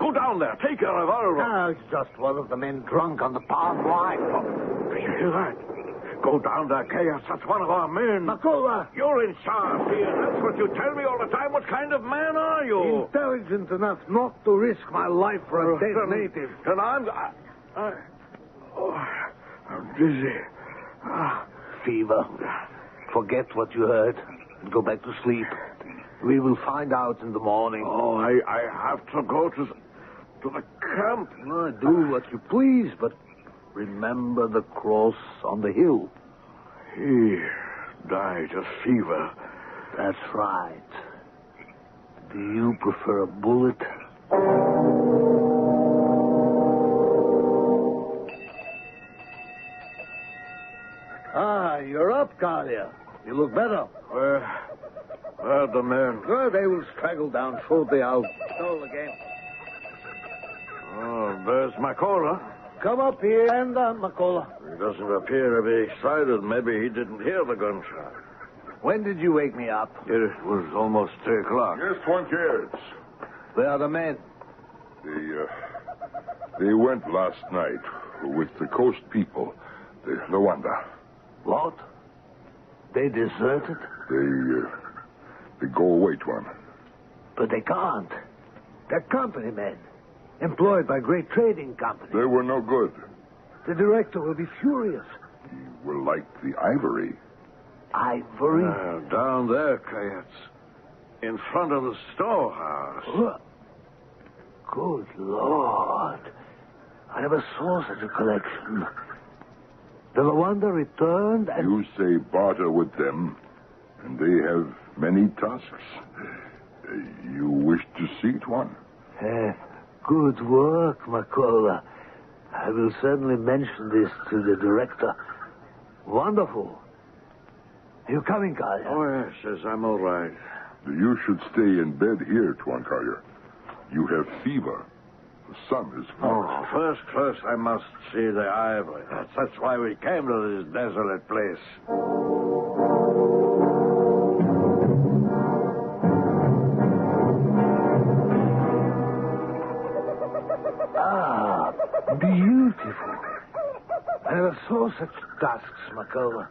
Speaker 5: Go down there. Take your revolver.
Speaker 10: No, it's just one of the men drunk on the palm wine.
Speaker 5: Do you hear that? Go down there, Chaos. That's one of our men.
Speaker 10: Makola!
Speaker 5: You're in charge here. That's what you tell me all the time. What kind of man are you?
Speaker 10: Intelligent enough not to risk my life for a dead native.
Speaker 5: And I'm dizzy.
Speaker 10: Fever. Forget what you heard and go back to sleep. We will find out in the morning.
Speaker 5: Oh, I have to go to the camp.
Speaker 10: Do what you please, but Remember the cross on the hill?
Speaker 5: He died of fever.
Speaker 10: That's right. Do you prefer a bullet? Ah, you're up, Collier. You look better.
Speaker 5: Where the men?
Speaker 10: Well, they will straggle down shortly. I'll tell again.
Speaker 5: Oh, there's McCullough.
Speaker 10: Come up here and McCullough.
Speaker 5: He doesn't appear to be excited. Maybe he didn't hear the gunshot.
Speaker 10: When did you wake me up?
Speaker 5: It was almost 3 o'clock.
Speaker 14: Yes, one cares.
Speaker 10: Where are the men?
Speaker 14: They went last night with the coast people, the Luanda.
Speaker 10: What? They deserted?
Speaker 14: They go away, Tuan.
Speaker 10: But they can't. They're company men, employed by great trading companies.
Speaker 14: They were no good.
Speaker 10: The director will be furious.
Speaker 14: He will like the ivory.
Speaker 10: Ivory?
Speaker 5: Down there, Kayets. In front of the storehouse.
Speaker 10: Good Lord. I never saw such a collection. The Luanda returned and...
Speaker 14: You say barter with them, and they have many tusks. You wish to see it, Tuan?
Speaker 10: Good work, McCullough. I will certainly mention this to the director. Wonderful. Are you coming, Collier?
Speaker 5: Oh, yes, I'm all right.
Speaker 14: You should stay in bed here, Tuan Collier. You have fever. The sun is
Speaker 5: falling. Oh, first, I must see the ivory. That's why we came to this desolate place.
Speaker 10: Ah, beautiful. I never saw such tusks, McCullough.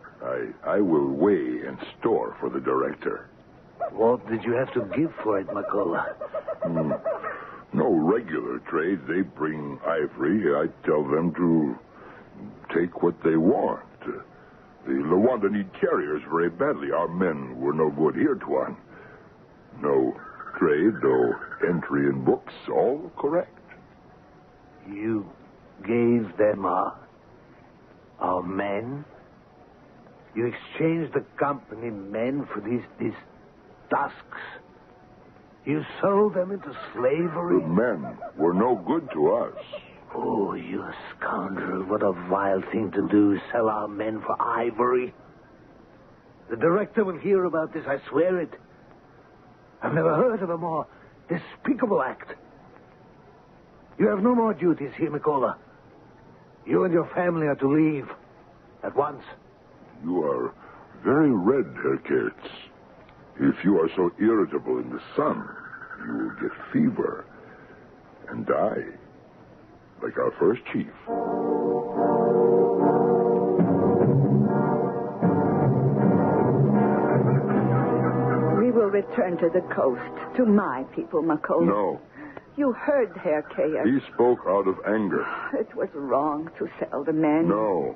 Speaker 14: I will weigh and store for the director.
Speaker 10: What did you have to give for it, McCullough?
Speaker 14: No regular trade. They bring ivory. I tell them to take what they want. The Luanda need carriers very badly. Our men were no good here, Tuan. No trade, no entry in books. All correct.
Speaker 10: You gave them our men? You exchanged the company men for these tusks? You sold them into slavery?
Speaker 14: The men were no good to us.
Speaker 10: Oh, you scoundrel. What a vile thing to do, sell our men for ivory. The director will hear about this, I swear it. I've never heard of a more despicable act. You have no more duties here, McCullough. You and your family are to leave at once.
Speaker 14: You are very red, Herr Kurtz. If you are so irritable in the sun, you will get fever and die, like our first chief.
Speaker 9: We will return to the coast, to my people, McCullough.
Speaker 14: No.
Speaker 9: You heard Herr Kayers.
Speaker 14: He spoke out of anger.
Speaker 9: It was wrong to sell the men.
Speaker 14: No.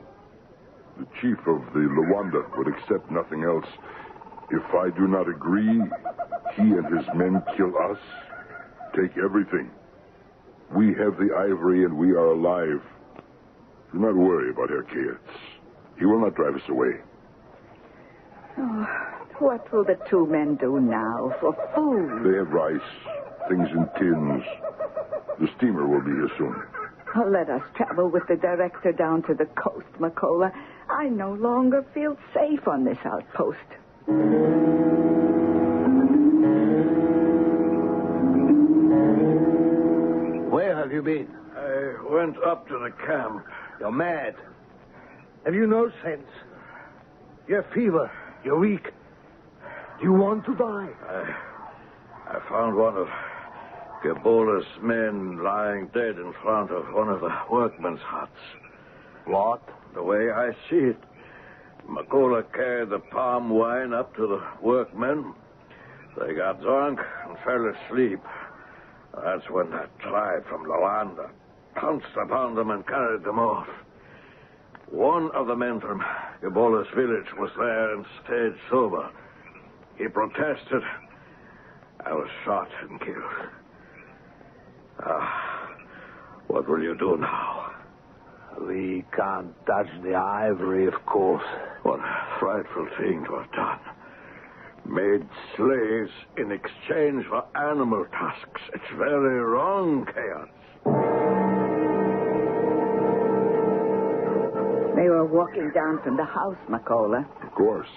Speaker 14: The chief of the Luanda would accept nothing else. If I do not agree, he and his men kill us, take everything. We have the ivory and we are alive. Do not worry about Herr Kayers. He will not drive us away.
Speaker 9: Oh, what will the two men do now for food?
Speaker 14: They have rice, things in tins. The steamer will be here soon.
Speaker 9: Oh, let us travel with the director down to the coast, McCullough. I no longer feel safe on this outpost.
Speaker 10: Where have you been?
Speaker 5: I went up to the camp.
Speaker 10: You're mad. Have you no sense? You have fever. You're weak. Do you want to die?
Speaker 5: I found one of Gebola's men lying dead in front of one of the workmen's huts.
Speaker 10: What?
Speaker 5: The way I see it, McCullough carried the palm wine up to the workmen. They got drunk and fell asleep. That's when that tribe from Luanda pounced upon them and carried them off. One of the men from Gebola's village was there and stayed sober. He protested. I was shot and killed. What will you do now?
Speaker 10: We can't touch the ivory, of course.
Speaker 5: What a frightful thing to have done. Made slaves in exchange for animal tusks. It's very wrong, Chaos.
Speaker 9: They were walking down from the house, McCullough.
Speaker 14: Of course.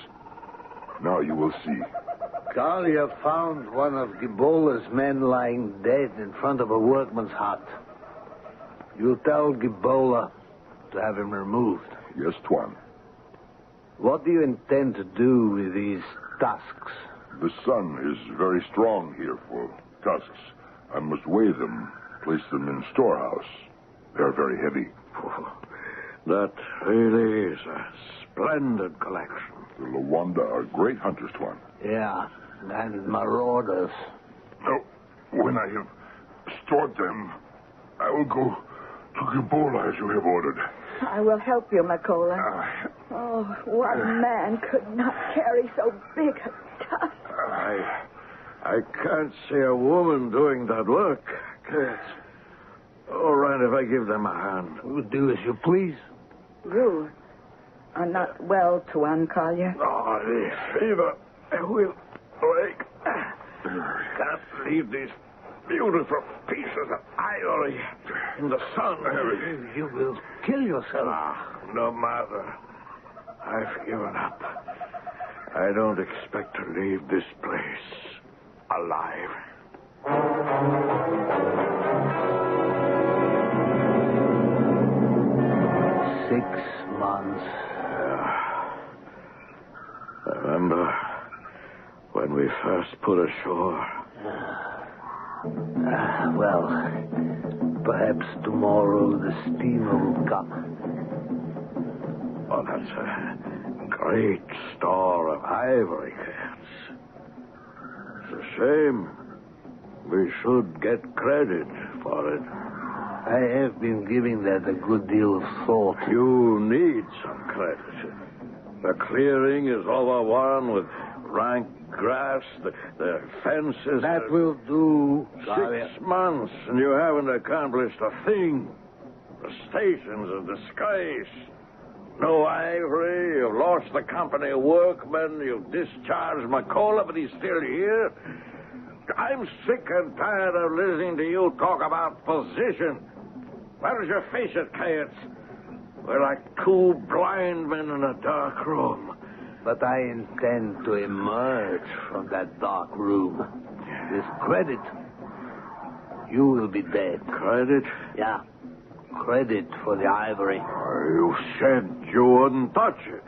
Speaker 14: Now you will see.
Speaker 10: Collier found one of Gibola's men lying dead in front of a workman's hut. You tell Gibola to have him removed.
Speaker 14: Yes, Tuan.
Speaker 10: What do you intend to do with these tusks?
Speaker 14: The sun is very strong here for tusks. I must weigh them, place them in storehouse. They are very heavy.
Speaker 5: That really is a splendid collection.
Speaker 14: The Luanda are great hunters, Tuan.
Speaker 10: Yeah, and marauders.
Speaker 14: Now, when I have stored them, I will go to Gibola as you have ordered.
Speaker 9: I will help you, McCullough. Oh, one man could not carry so big a tusk.
Speaker 5: I can't see a woman doing that work. It's all right if I give them a hand.
Speaker 10: We'll do as you please.
Speaker 9: You are not well, Tuan Collier.
Speaker 5: Oh, the fever will break. Can't leave these beautiful pieces of ivory in the sun.
Speaker 10: You will kill yourself.
Speaker 5: No matter. I've given up. I don't expect to leave this place alive.
Speaker 10: 6 months.
Speaker 5: I remember when we first put ashore.
Speaker 10: Well, perhaps tomorrow the steamer will come.
Speaker 5: Oh, that's a great store of ivory cats. It's a shame. We should get credit for it.
Speaker 10: I have been giving that a good deal of thought.
Speaker 5: You need some credit. The clearing is overrun with rank grass, the fences.
Speaker 10: That will do.
Speaker 5: 6 months, and you haven't accomplished a thing. The station's a disgrace. No ivory. You've lost the company of workmen. You've discharged McCullough, but he's still here. I'm sick and tired of listening to you talk about position. Where does your face it, Cayets? We're like two blind men in a dark room.
Speaker 10: But I intend to emerge from that dark room with credit. You will be dead.
Speaker 5: Credit?
Speaker 10: Yeah. Credit for the ivory.
Speaker 5: You said you wouldn't touch it.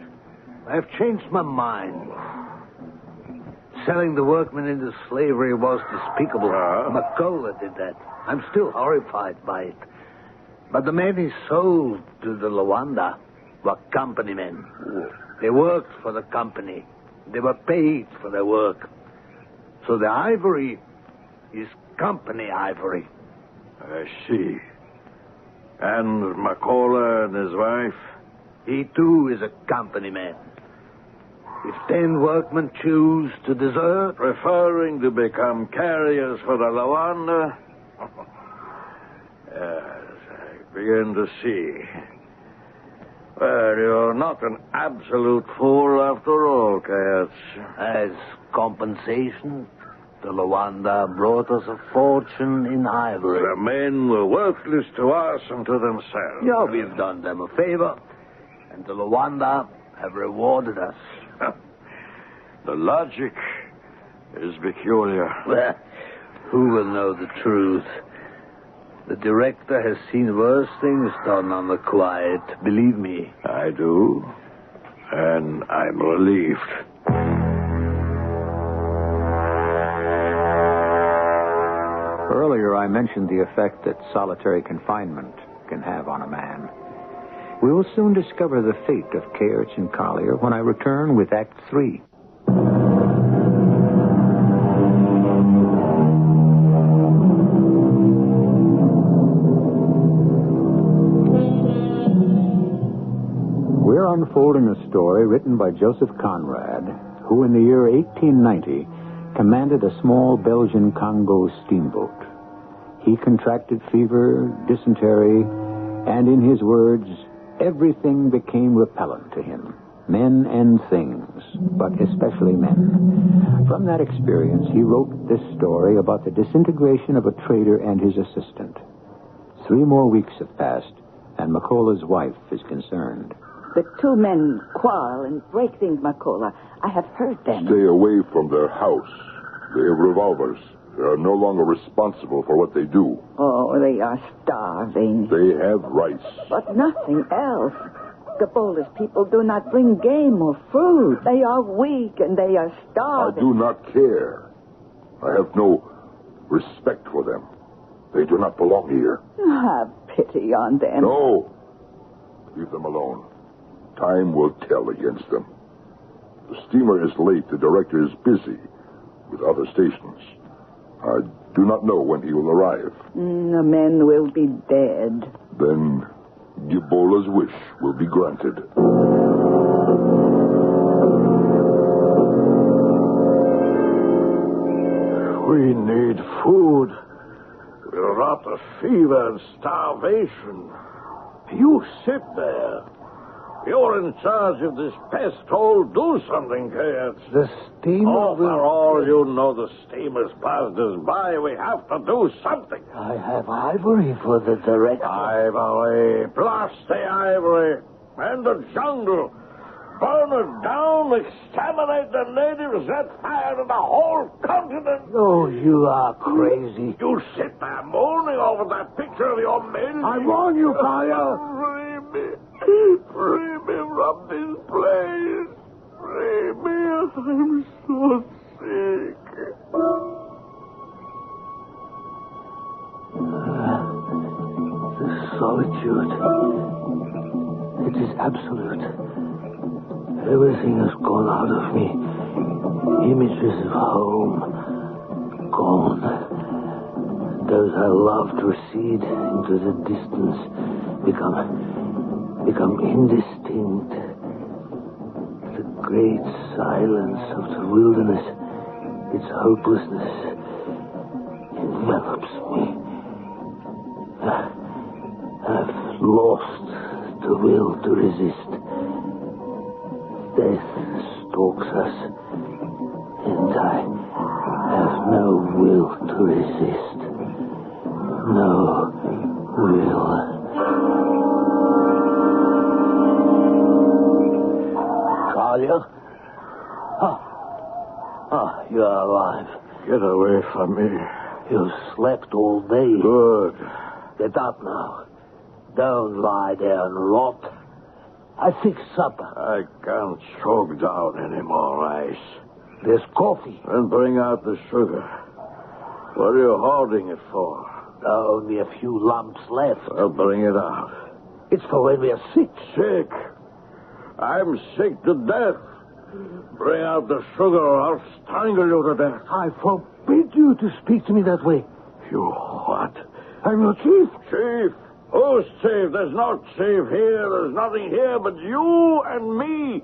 Speaker 10: I've changed my mind. Selling the workmen into slavery was despicable. McCullough did that. I'm still horrified by it. But the men he sold to the Luanda were company men. They worked for the company. They were paid for their work. So the ivory is company ivory.
Speaker 5: I see. And McCullough and his wife?
Speaker 10: He, too, is a company man. If 10 workmen choose to desert...
Speaker 5: Preferring to become carriers for the Luanda? Yes, I begin to see. Well, you're not an absolute fool after all, Cayets.
Speaker 10: As compensation, the Luanda brought us a fortune in ivory.
Speaker 5: The men were worthless to us and to themselves.
Speaker 10: Yeah, we've done them a favor, and the Luanda have rewarded us.
Speaker 5: The logic is peculiar.
Speaker 10: Well, who will know the truth? The director has seen worse things done on the quiet, believe me.
Speaker 5: I do, and I'm relieved.
Speaker 1: Earlier, I mentioned the effect that solitary confinement can have on a man. We will soon discover the fate of Chesterton Collier when I return with Act 3. We're unfolding a story written by Joseph Conrad, who in the year 1890 commanded a small Belgian Congo steamboat. He contracted fever, dysentery,
Speaker 2: And in his words, everything became repellent to him. Men and things, but especially men. From that experience, he wrote this story about the disintegration of a trader and his assistant. 3 more weeks have passed, and McCullough's wife is concerned.
Speaker 9: The 2 men quarrel and break things, McCullough. I have heard them.
Speaker 14: Stay away from their house. They have revolvers. They are no longer responsible for what they do.
Speaker 9: Oh, they are starving.
Speaker 14: They have rice.
Speaker 9: But nothing else. Gabola's people do not bring game or fruit. They are weak and they are
Speaker 14: I
Speaker 9: starving.
Speaker 14: do not care. I have no respect for them. They do not belong here.
Speaker 9: Have pity on them.
Speaker 14: No. Leave them alone. Time will tell against them. The steamer is late. The director is busy with other stations. I do not know when he will arrive.
Speaker 9: The men will be dead.
Speaker 14: Then Gibola's wish will be granted.
Speaker 10: We need food. We're rot of fever and starvation. You sit there. You're in charge of this pest hole. Do something, Kayat.
Speaker 6: The steamer
Speaker 10: Oh, for all you know, the steamer's passed us by. We have to do something.
Speaker 6: I have ivory for the director.
Speaker 10: Ivory. Blast the ivory. And the jungle. Burn it down. Exterminate the natives. Set fire to the whole continent.
Speaker 6: Oh, you are crazy.
Speaker 10: You sit there moaning over that picture of your maiden.
Speaker 6: I warn you, Kaya.
Speaker 10: Free me. Free me from this place. Free me. I'm so sick.
Speaker 6: The solitude. It is absolute. Everything has gone out of me. Images of home. Gone. Those I loved recede into the distance. Become indistinct. The great silence of the wilderness, its hopelessness, envelops me. I've lost the will to resist. Death stalks us, and I have no will to resist. No will. Talia? You're alive.
Speaker 10: Get away from me.
Speaker 6: You slept all day.
Speaker 10: Good.
Speaker 6: Get up now. Don't lie there and rot. I fixed supper.
Speaker 10: I can't choke down any more ice.
Speaker 6: There's coffee.
Speaker 10: And bring out the sugar. What are you holding it for?
Speaker 6: Only a few lumps left.
Speaker 10: Well, bring it out.
Speaker 6: It's for when we are sick.
Speaker 10: Sick? I'm sick to death. Bring out the sugar or I'll strangle you to death.
Speaker 6: I forbid you to speak to me that way.
Speaker 10: You what?
Speaker 6: I'm your chief.
Speaker 10: Chief? Who's chief? There's no chief here. There's nothing here but you and me.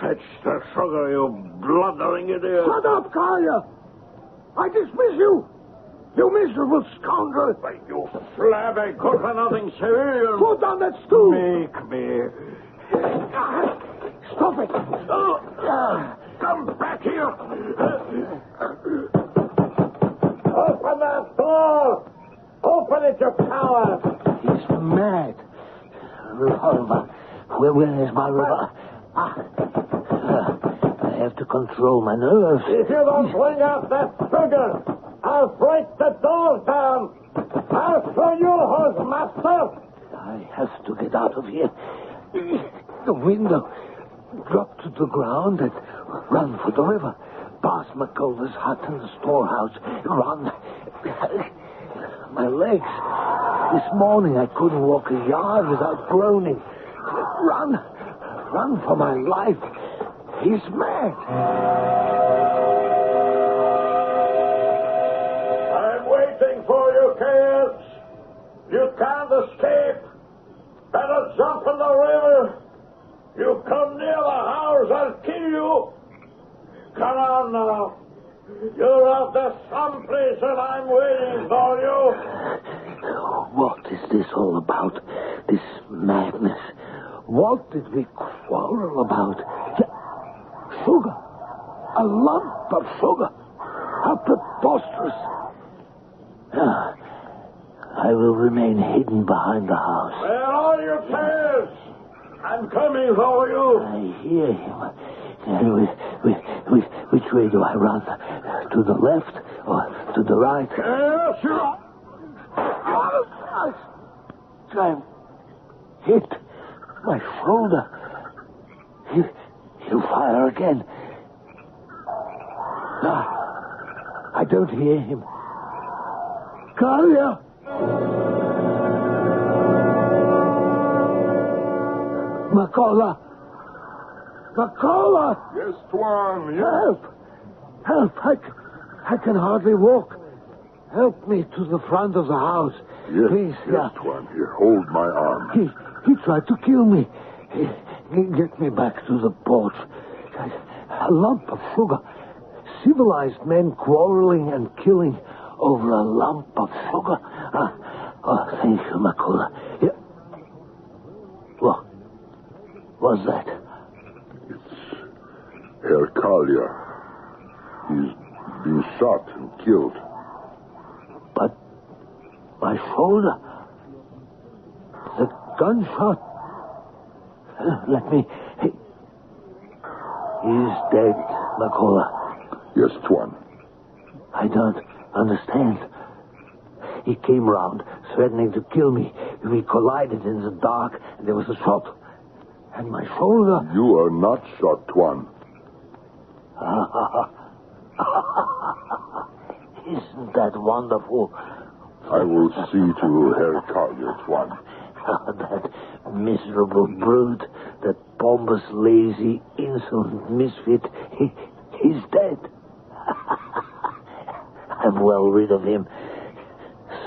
Speaker 10: Fetch the sugar, you blundering idiot.
Speaker 6: Shut up, Kaya. I dismiss you. You miserable scoundrel.
Speaker 10: You flabby, good-for-nothing civilian.
Speaker 6: Put down that stool.
Speaker 10: Make me.
Speaker 6: Stop it.
Speaker 10: Come back here. Open that door. Open it, you coward.
Speaker 6: He's mad. Revolver. Where is my revolver? I have to control my nerves.
Speaker 10: If you don't bring out that trigger, I'll break the doors down. I'll throw you, horse master.
Speaker 6: I have to get out of here. The window. Drop to the ground and run for the river. Past McCullough's hut and the storehouse. Run. My legs. This morning I couldn't walk a yard without groaning. Run. Run for my life. He's mad.
Speaker 10: I'm waiting for you, kids. You can't escape. Better jump in the river. You come near the house, I'll kill you. Come on now. You're out there someplace and I'm waiting for you.
Speaker 6: What is this all about?
Speaker 10: What did we quarrel about? Sugar. A lump of sugar. How preposterous. I will remain hidden behind the house.
Speaker 5: Where are you, Tez? I'm coming for you.
Speaker 10: I hear him. Which way do I run? To the left or to the right?
Speaker 5: Yes, you are.
Speaker 10: I'm hit. My shoulder. He'll fire again. No, I don't hear him. Carlia! McCullough! McCullough!
Speaker 14: Yes, Tuan, yes.
Speaker 10: Help! I can hardly walk. Help me to the front of the house.
Speaker 14: Yes,
Speaker 10: Please,
Speaker 14: yes, Tuan. Here, hold my arm.
Speaker 10: He tried to kill me. Get me back to the porch. A lump of sugar. Civilized men quarreling and killing over a lump of sugar. Thank you, McCullough. Yeah. What was that?
Speaker 14: It's Herr Collier. He's been shot and killed.
Speaker 10: But my shoulder. The gunshot. Let me. He's dead, McCullough.
Speaker 14: Yes, Tuan.
Speaker 10: I don't understand. He came round, threatening to kill me. We collided in the dark, and there was a shot. And my shoulder...
Speaker 14: You are not shot, Tuan.
Speaker 10: Isn't that wonderful?
Speaker 14: I will see to Herr Collier, Tuan.
Speaker 10: That miserable brute, that pompous, lazy, insolent misfit, he's dead. I'm well rid of him.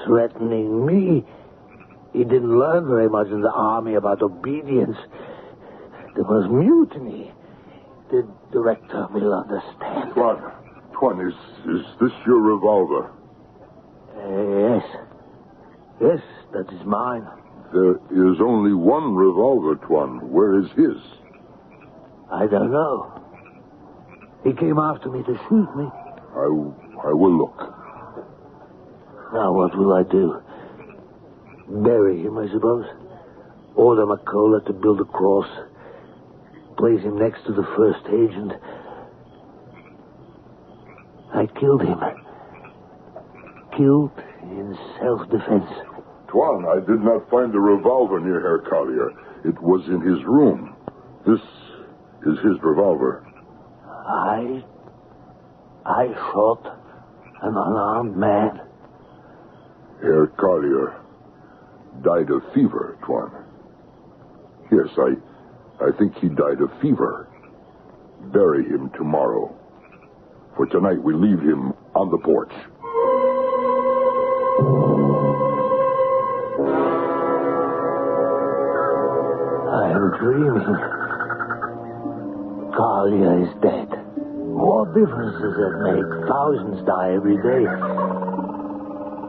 Speaker 10: Threatening me. He didn't learn very much in the army about obedience. There was mutiny. The director will understand.
Speaker 14: Tuan, is this your revolver?
Speaker 10: Yes, that is mine.
Speaker 14: There is only one revolver, Tuan. Where is his?
Speaker 10: I don't know. He came after me to shoot me.
Speaker 14: I will look.
Speaker 10: Now what will I do? Bury him, I suppose. Order McCullough to build a cross. Place him next to the first agent. I killed him. Killed in self-defense.
Speaker 14: Tuan, I did not find a revolver near Herr Collier. It was in his room. This is his revolver.
Speaker 10: I shot an unarmed man.
Speaker 14: Herr Collier died of fever, Tuan. Yes, I think he died of fever. Bury him tomorrow. For tonight we leave him on the porch.
Speaker 10: I am dreaming. Collier is dead. What difference does that make? Thousands die every day.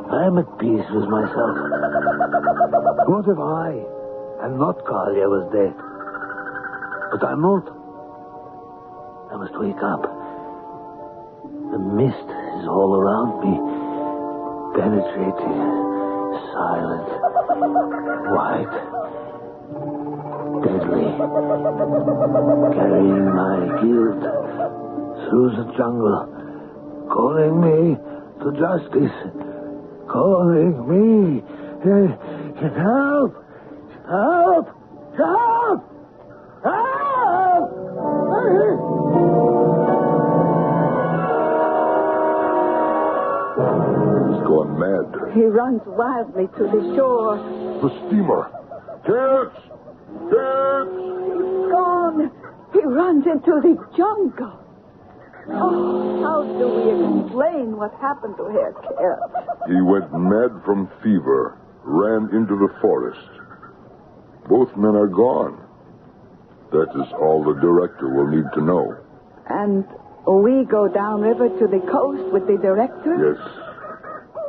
Speaker 10: I'm at peace with myself. What if I, and not Collier, was dead? But I'm not. I must wake up. The mist is all around me, penetrating, silent, white, deadly, carrying my guilt through the jungle, calling me to justice, calling me. Help! Help! Help! Help!
Speaker 14: He's gone mad.
Speaker 9: He runs wildly to the shore.
Speaker 14: The steamer. Kids! Kids!
Speaker 9: He's gone. He runs into the jungle. Oh, how do we explain what happened to Herr Kerr?
Speaker 14: He went mad from fever, ran into the forest. Both men are gone. That is all the director will need to know.
Speaker 9: And we go downriver to the coast with the director?
Speaker 14: Yes.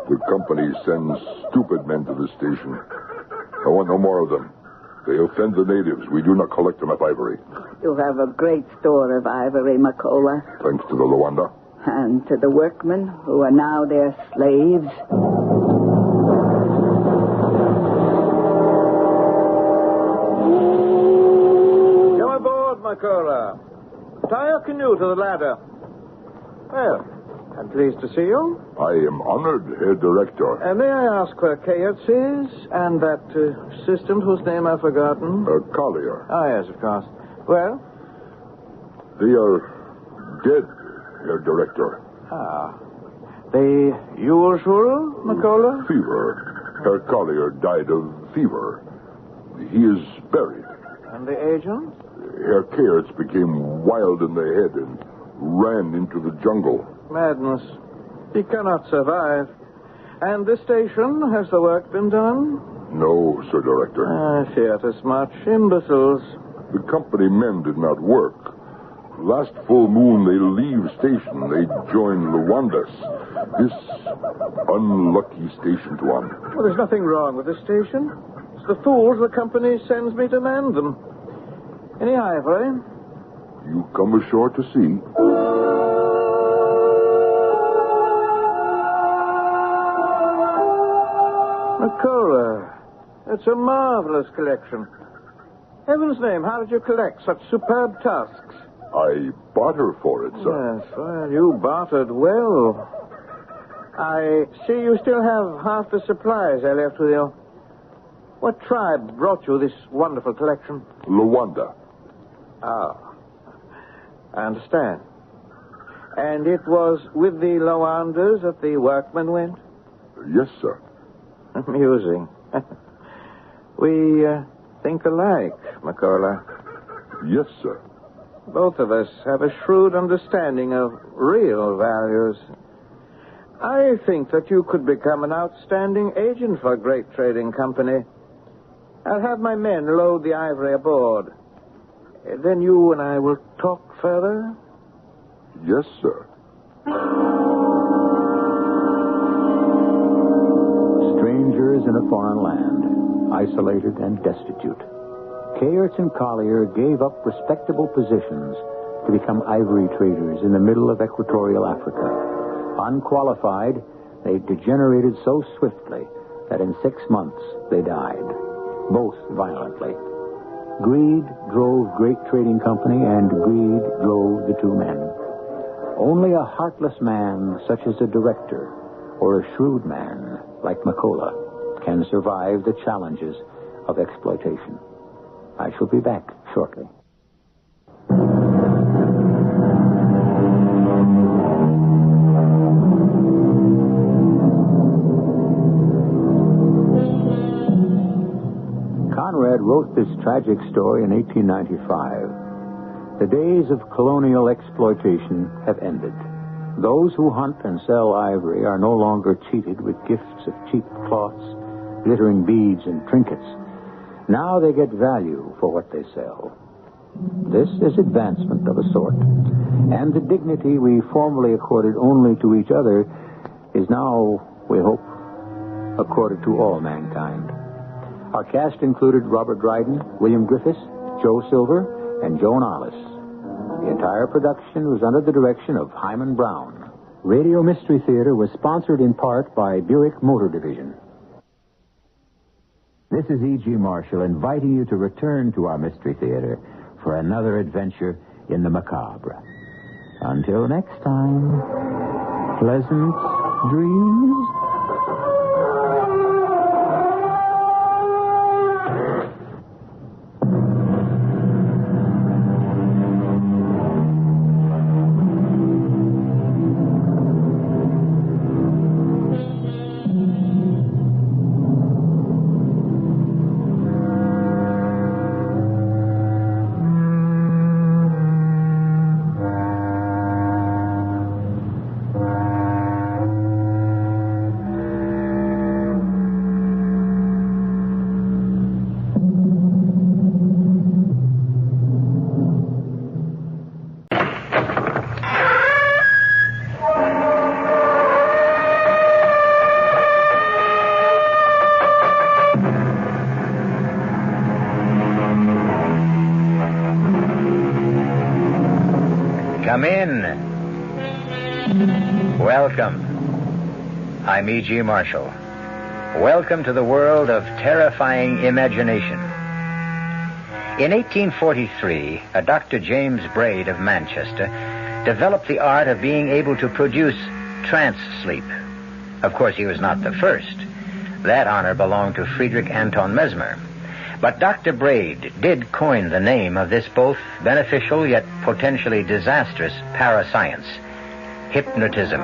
Speaker 14: The company sends stupid men to the station. I want no more of them. They offend the natives. We do not collect enough ivory.
Speaker 9: You have a great store of ivory, Macola.
Speaker 14: Thanks to the Luanda.
Speaker 9: And to the workmen who are now their slaves.
Speaker 18: Come aboard, Macola. Tie your canoe to the ladder. Well, I'm pleased to see you.
Speaker 14: I am honored, Herr Director.
Speaker 18: May I ask where Kayerts is? And that assistant whose name I've forgotten?
Speaker 14: Collier.
Speaker 18: Ah, yes, of course. Well?
Speaker 14: They are dead, Herr Director.
Speaker 18: Ah. The usual, Macola?
Speaker 14: Fever. Herr Collier died of fever. He is buried.
Speaker 18: And the agent?
Speaker 14: Herr Kayerts became wild in the head and ran into the jungle.
Speaker 18: Madness. He cannot survive. And this station, has the work been done?
Speaker 14: No, Sir Director.
Speaker 18: I feared as much. Imbeciles.
Speaker 14: The company men did not work. Last full moon, they leave station. They join Luandas. This unlucky station, Tuan.
Speaker 18: Well, there's nothing wrong with this station. It's the fools the company sends me to mend them. Any ivory?
Speaker 14: You come ashore to see.
Speaker 18: Macola, it's a marvelous collection. Heaven's name, how did you collect such superb tusks?
Speaker 14: I barter for it, sir.
Speaker 18: Yes, well, you bartered well. I see you still have half the supplies I left with you. What tribe brought you this wonderful collection?
Speaker 14: Luanda.
Speaker 18: Ah, I understand. And it was with the Luandas that the workmen went?
Speaker 14: Yes, sir.
Speaker 18: Amusing. We think alike, Macola.
Speaker 14: Yes, sir.
Speaker 18: Both of us have a shrewd understanding of real values. I think that you could become an outstanding agent for a great trading company. I'll have my men load the ivory aboard. Then you and I will talk further?
Speaker 14: Yes, sir.
Speaker 1: Strangers in a foreign land, isolated and destitute. Kayerts and Collier gave up respectable positions to become ivory traders in the middle of equatorial Africa. Unqualified, they degenerated so swiftly that in 6 months they died, both violently. Greed drove great trading company, and greed drove the two men. Only a heartless man, such as a director, or a shrewd man, like Macola, can survive the challenges of exploitation. I shall be back shortly. Conrad wrote this tragic story in 1895. The days of colonial exploitation have ended. Those who hunt and sell ivory are no longer cheated with gifts of cheap cloths, glittering beads, and trinkets. Now they get value for what they sell. This is advancement of a sort, and the dignity we formerly accorded only to each other is now, we hope, accorded to all mankind. Our cast included Robert Dryden, William Griffiths, Joe Silver, and Joan Ollis. The entire production was under the direction of Hyman Brown. Radio Mystery Theater was sponsored in part by Buick Motor Division.
Speaker 13: This is E.G. Marshall inviting you to return to our Mystery Theater for another adventure in the macabre. Until next time, pleasant dreams.
Speaker 1: Come in. Welcome. I'm E.G. Marshall. Welcome to the world of terrifying imagination. In 1843, a Dr. James Braid of Manchester developed the art of being able to produce trance sleep. Of course, he was not the first. That honor belonged to Friedrich Anton Mesmer. But Dr. Braid did coin the name of this both beneficial yet potentially disastrous parascience, hypnotism.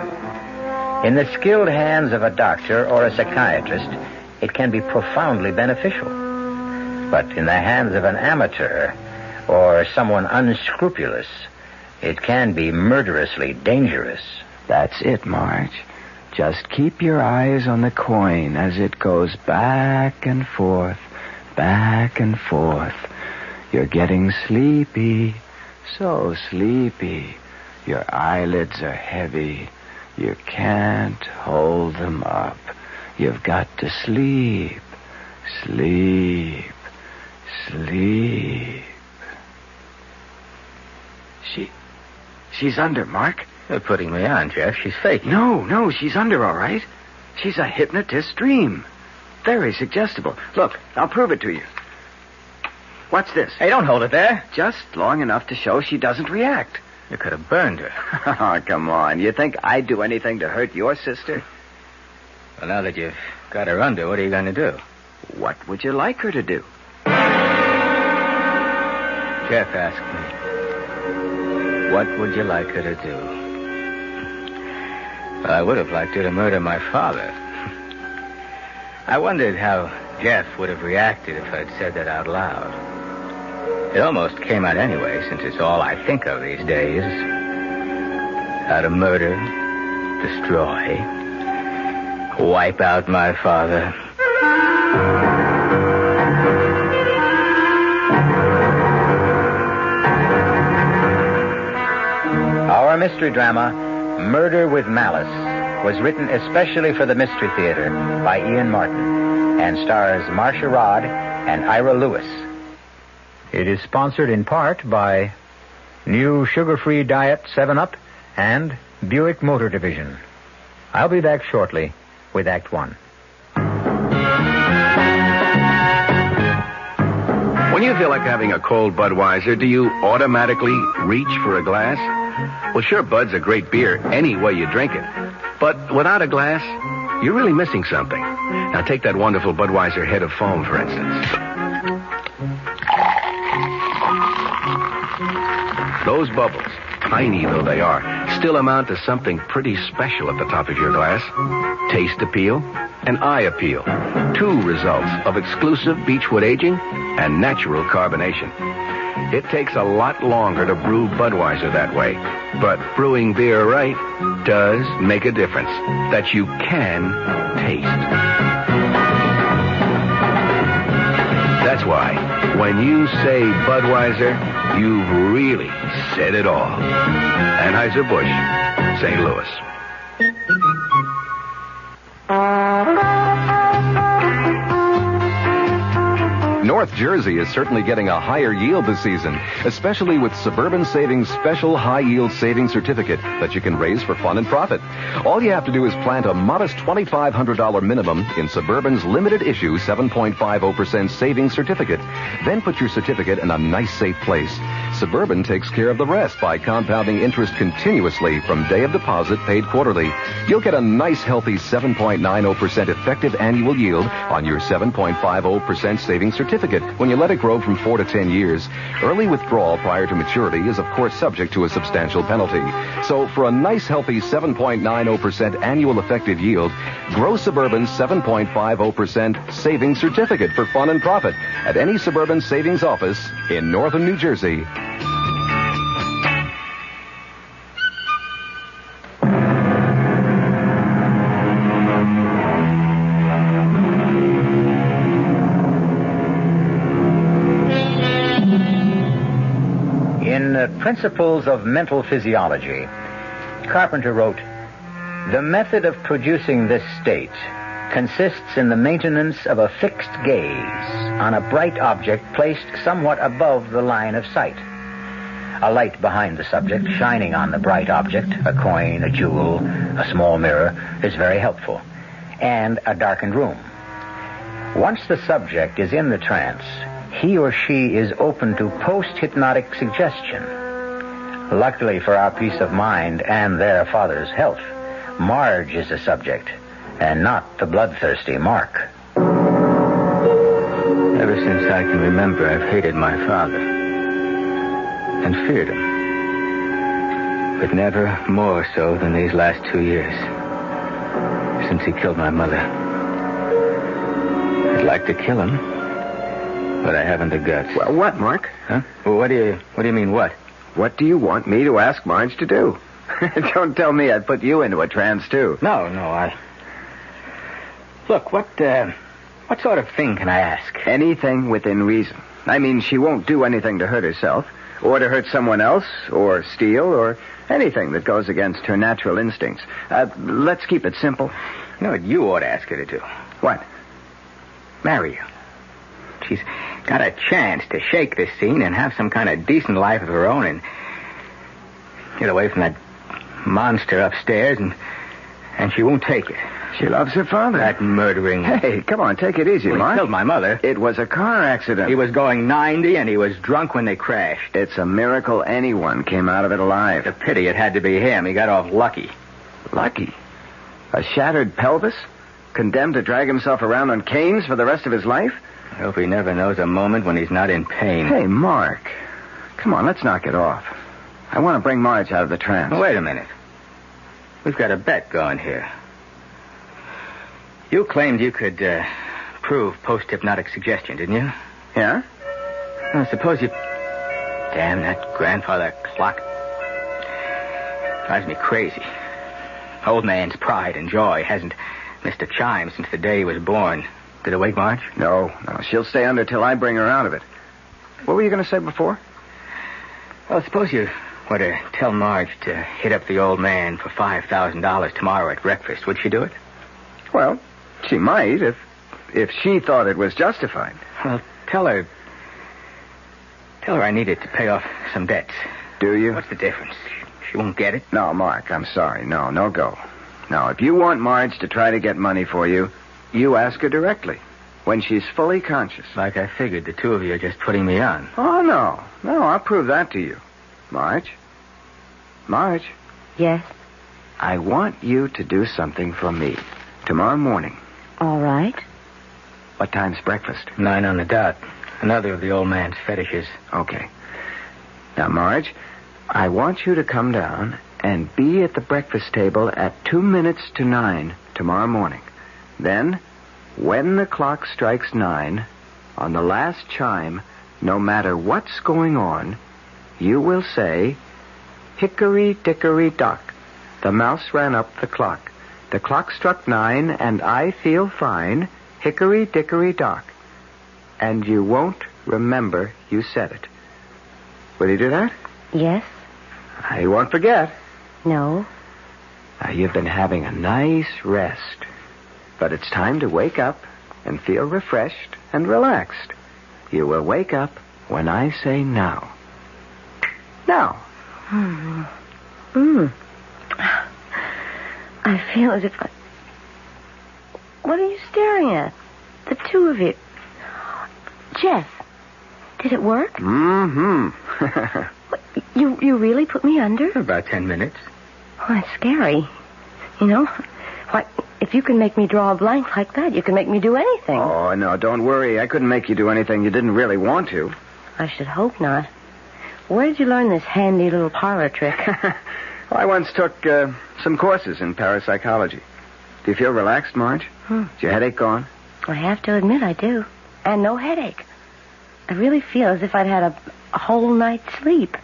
Speaker 1: In the skilled hands of a doctor or a psychiatrist, it can be profoundly beneficial. But in the hands of an amateur or someone unscrupulous, it can be murderously dangerous.
Speaker 12: That's it, Marge. Just keep your eyes on the coin as it goes back and forth, back and forth. You're getting sleepy, so sleepy. Your eyelids are heavy. You can't hold them up. You've got to sleep, sleep, sleep. She's under, Mark.
Speaker 17: You're putting me on, Jeff. She's fake.
Speaker 12: No, she's under, all right. She's a hypnotist's dream. Very suggestible. Look, I'll prove it to you. What's this?
Speaker 17: Hey, don't hold it there.
Speaker 12: Just long enough to show she doesn't react.
Speaker 17: You could have burned her.
Speaker 12: Oh, come on. You think I'd do anything to hurt your sister?
Speaker 17: Well, now that you've got her under, what are you going to do?
Speaker 12: What would you like her to do?
Speaker 17: Jeff asked me. What would you like her to do? Well, I would have liked her to murder my father. I wondered how Jeff would have reacted if I'd said that out loud. It almost came out anyway, since it's all I think of these days. How to murder, destroy, wipe out my father.
Speaker 1: Our mystery drama, Murder with Malice, was written especially for the Mystery Theater by Ian Martin and stars Marcia Rod and Ira Lewis. It is sponsored in part by New Sugar-Free Diet 7-Up and Buick Motor Division. I'll be back shortly with Act One.
Speaker 19: When you feel like having a cold Budweiser, do you automatically reach for a glass? Well, sure, Bud's a great beer any way you drink it. But without a glass, you're really missing something. Now, take that wonderful Budweiser head of foam, for instance. Those bubbles, tiny though they are, still amount to something pretty special at the top of your glass. Taste appeal and eye appeal. Two results of exclusive beechwood aging and natural carbonation. It takes a lot longer to brew Budweiser that way, but brewing beer right does make a difference that you can taste. That's why, when you say Budweiser, you've really said it all. Anheuser-Busch, St. Louis.
Speaker 20: North Jersey is certainly getting a higher yield this season, especially with Suburban Savings Special High Yield Savings Certificate that you can raise for fun and profit. All you have to do is plant a modest $2,500 minimum in Suburban's limited issue 7.50% savings certificate. Then put your certificate in a nice, safe place. Suburban takes care of the rest by compounding interest continuously from day of deposit paid quarterly. You'll get a nice, healthy 7.90% effective annual yield on your 7.50% savings certificate when you let it grow from 4 to 10 years. Early withdrawal prior to maturity is, of course, subject to a substantial penalty. So for a nice, healthy 7.90% annual effective yield, grow Suburban's 7.50% savings certificate for fun and profit at any Suburban savings office in northern New Jersey.
Speaker 1: Principles of Mental Physiology, Carpenter wrote, "The method of producing this state consists in the maintenance of a fixed gaze on a bright object placed somewhat above the line of sight. A light behind the subject, shining on the bright object, a coin, a jewel, a small mirror, is very helpful. And a darkened room. Once the subject is in the trance, he or she is open to post-hypnotic suggestion. Luckily for our peace of mind and their father's health, Marge is the subject, and not the bloodthirsty Mark.
Speaker 17: Ever since I can remember, I've hated my father and feared him. But never more so than these last 2 years, since he killed my mother. I'd like to kill him, but I haven't the guts.
Speaker 7: Well, what, Mark?
Speaker 17: Huh? Well, what do you mean, what?
Speaker 7: What do you want me to ask Marge to do? Don't tell me I'd put you into a trance, too.
Speaker 17: No, Look, what sort of thing can I ask?
Speaker 7: Anything within reason. I mean, she won't do anything to hurt herself, or to hurt someone else, or steal, or anything that goes against her natural instincts. Let's keep it simple.
Speaker 17: You know what you ought to ask her to do?
Speaker 7: What?
Speaker 17: Marry you. She's got a chance to shake this scene and have some kind of decent life of her own and get away from that monster upstairs, and she won't take it.
Speaker 7: She loves her father.
Speaker 17: That murdering...
Speaker 7: Hey, come on, take it easy, Mark.
Speaker 17: He killed my mother.
Speaker 7: It was a car accident.
Speaker 17: He was going 90, and he was drunk when they crashed.
Speaker 7: It's a miracle anyone came out of it alive.
Speaker 17: It's a pity it had to be him. He got off lucky.
Speaker 7: Lucky? A shattered pelvis? Condemned to drag himself around on canes for the rest of his life?
Speaker 17: I hope he never knows a moment when he's not in pain.
Speaker 7: Hey, Mark. Come on, let's knock it off. I want to bring Marge out of the trance.
Speaker 17: Well, wait a minute. We've got a bet going here. You claimed you could prove post-hypnotic suggestion, didn't you?
Speaker 7: Yeah?
Speaker 17: Well, suppose you... Damn, that grandfather clock drives me crazy. Old man's pride and joy hasn't missed a chime since the day he was born. Did it wake Marge?
Speaker 7: No. She'll stay under till I bring her out of it. What were you going to say before?
Speaker 17: Well, suppose you were to tell Marge to hit up the old man for $5,000 tomorrow at breakfast. Would she do it?
Speaker 7: Well, she might if she thought it was justified.
Speaker 17: Well, tell her I need it to pay off some debts.
Speaker 7: Do you?
Speaker 17: What's the difference? She won't get it?
Speaker 7: No, Mark, I'm sorry. No go. Now, if you want Marge to try to get money for you, you ask her directly, when she's fully conscious.
Speaker 17: Like I figured, the two of you are just putting me on.
Speaker 7: Oh, no. No, I'll prove that to you. Marge?
Speaker 21: Yes?
Speaker 7: I want you to do something for me tomorrow morning.
Speaker 21: All right.
Speaker 7: What time's breakfast?
Speaker 17: 9 on the dot. Another of the old man's fetishes.
Speaker 7: Okay. Now, Marge, I want you to come down and be at the breakfast table at 2 minutes to 9 tomorrow morning. Then, when the clock strikes 9, on the last chime, no matter what's going on, you will say, "Hickory-dickory-dock. The mouse ran up the clock. The clock struck 9, and I feel fine. Hickory-dickory-dock." And you won't remember you said it. Will you do that?
Speaker 21: Yes.
Speaker 7: You won't forget.
Speaker 21: No.
Speaker 7: Now, you've been having a nice rest. But it's time to wake up and feel refreshed and relaxed. You will wake up when I say now. Now.
Speaker 21: I feel as if I... What are you staring at? The two of you. Jeff, did it work?
Speaker 7: Mm-hmm.
Speaker 21: You really put me under?
Speaker 17: About 10 minutes.
Speaker 21: Oh, that's scary. You know, why, if you can make me draw a blank like that, you can make me do anything.
Speaker 7: Oh, no, don't worry. I couldn't make you do anything you didn't really want to.
Speaker 21: I should hope not. Where did you learn this handy little parlor trick?
Speaker 7: Well, I once took some courses in parapsychology. Do you feel relaxed, Marge? Is your headache gone?
Speaker 21: I have to admit I do. And no headache. I really feel as if I'd had a whole night's sleep.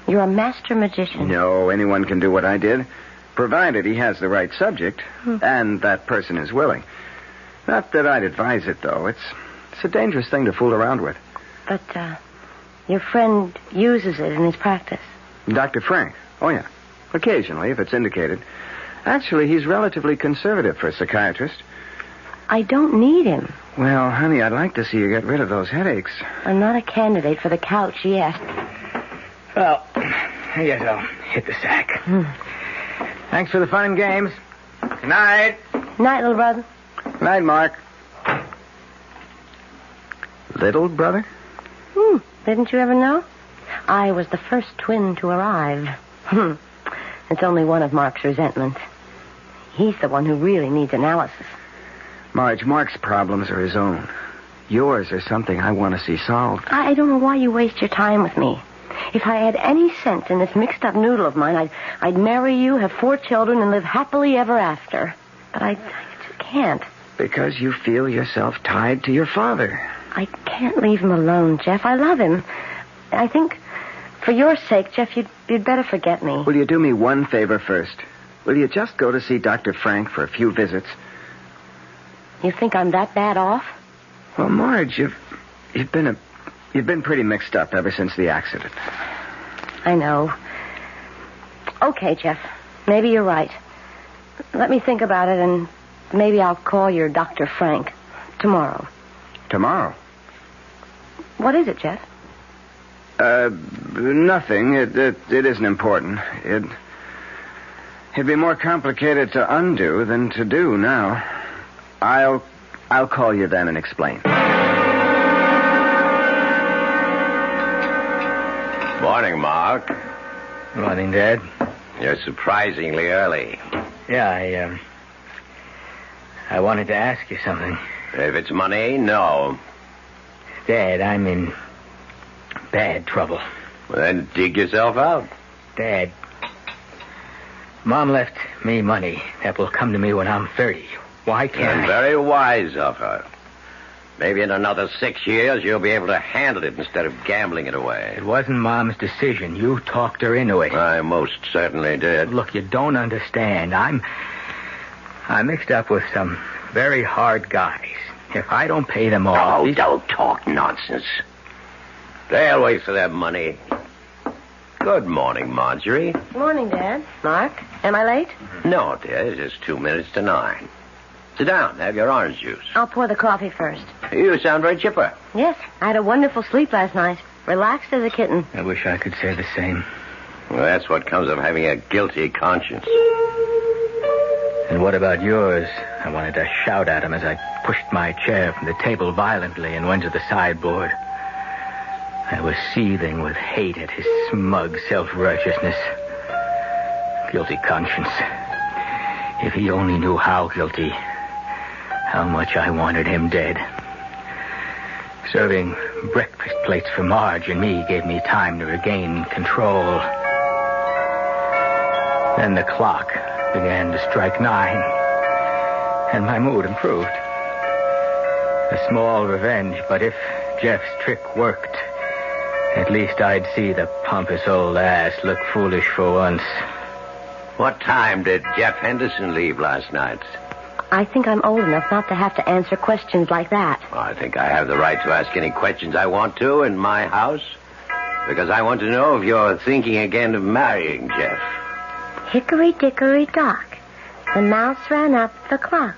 Speaker 21: You're a master magician.
Speaker 7: No, anyone can do what I did, provided he has the right subject, and that person is willing. Not that I'd advise it, though. It's a dangerous thing to fool around with.
Speaker 21: But, your friend uses it in his practice.
Speaker 7: Dr. Frank? Oh, yeah. Occasionally, if it's indicated. Actually, he's relatively conservative for a psychiatrist.
Speaker 21: I don't need him.
Speaker 7: Well, honey, I'd like to see you get rid of those headaches.
Speaker 21: I'm not a candidate for the couch yet.
Speaker 17: Well, I guess I'll hit the sack. Thanks for the fun and games. Good night.
Speaker 15: Night, little brother.
Speaker 17: Good night, Mark. Little brother?
Speaker 15: Didn't you ever know? I was the first twin to arrive. It's only one of Mark's resentments. He's the one who really needs analysis.
Speaker 12: Marge, Mark's problems are his own. Yours are something I want to see solved.
Speaker 15: I don't know why you waste your time with me. If I had any sense in this mixed-up noodle of mine, I'd marry you, have 4 children, and live happily ever after. But I just can't.
Speaker 12: Because you feel yourself tied to your father.
Speaker 15: I can't leave him alone, Jeff. I love him. I think, for your sake, Jeff, you'd better forget me.
Speaker 12: Will you do me one favor first? Will you just go to see Dr. Frank for a few visits?
Speaker 15: You think I'm that bad off?
Speaker 12: Well, Marge, you've been pretty mixed up ever since the accident.
Speaker 15: I know. Okay, Jeff. Maybe you're right. Let me think about it, and maybe I'll call your Dr. Frank tomorrow.
Speaker 12: Tomorrow?
Speaker 15: What is it, Jeff?
Speaker 12: Nothing. It isn't important. It'd be more complicated to undo than to do now. I'll call you then and explain.
Speaker 16: Morning, Mark.
Speaker 17: Morning, Dad.
Speaker 16: You're surprisingly early.
Speaker 17: Yeah, I wanted to ask you something.
Speaker 16: If it's money, no.
Speaker 17: Dad, I'm in bad trouble.
Speaker 16: Well, then dig yourself out.
Speaker 17: Dad, Mom left me money that will come to me when I'm 30. Why can't I?
Speaker 16: Very wise of her. Maybe in another 6 years you'll be able to handle it instead of gambling it away.
Speaker 17: It wasn't Mom's decision. You talked her into it.
Speaker 16: I most certainly did.
Speaker 17: Look, you don't understand. I'm mixed up with some very hard guys. If I don't pay them off...
Speaker 16: Oh, don't talk nonsense. They'll wait for their money. Good morning, Marjorie.
Speaker 15: Morning, Dad. Mark, am I late?
Speaker 16: No, dear. It's just 2 minutes to 9. Sit down. Have your orange juice.
Speaker 15: I'll pour the coffee first.
Speaker 16: You sound very chipper.
Speaker 15: Yes, I had a wonderful sleep last night. Relaxed as a kitten.
Speaker 17: I wish I could say the same.
Speaker 16: Well, that's what comes of having a guilty conscience.
Speaker 17: And what about yours? I wanted to shout at him as I pushed my chair from the table violently and went to the sideboard. I was seething with hate at his smug self-righteousness. Guilty conscience. If he only knew how guilty, how much I wanted him dead. Serving breakfast plates for Marge and me gave me time to regain control. Then the clock began to strike 9, and my mood improved. A small revenge, but if Jeff's trick worked, at least I'd see the pompous old ass look foolish for once.
Speaker 16: What time did Jeff Henderson leave last night?
Speaker 15: I think I'm old enough not to have to answer questions like that.
Speaker 16: Well, I think I have the right to ask any questions I want to in my house. Because I want to know if you're thinking again of marrying Jeff.
Speaker 15: Hickory-dickory-dock. The mouse ran up the clock.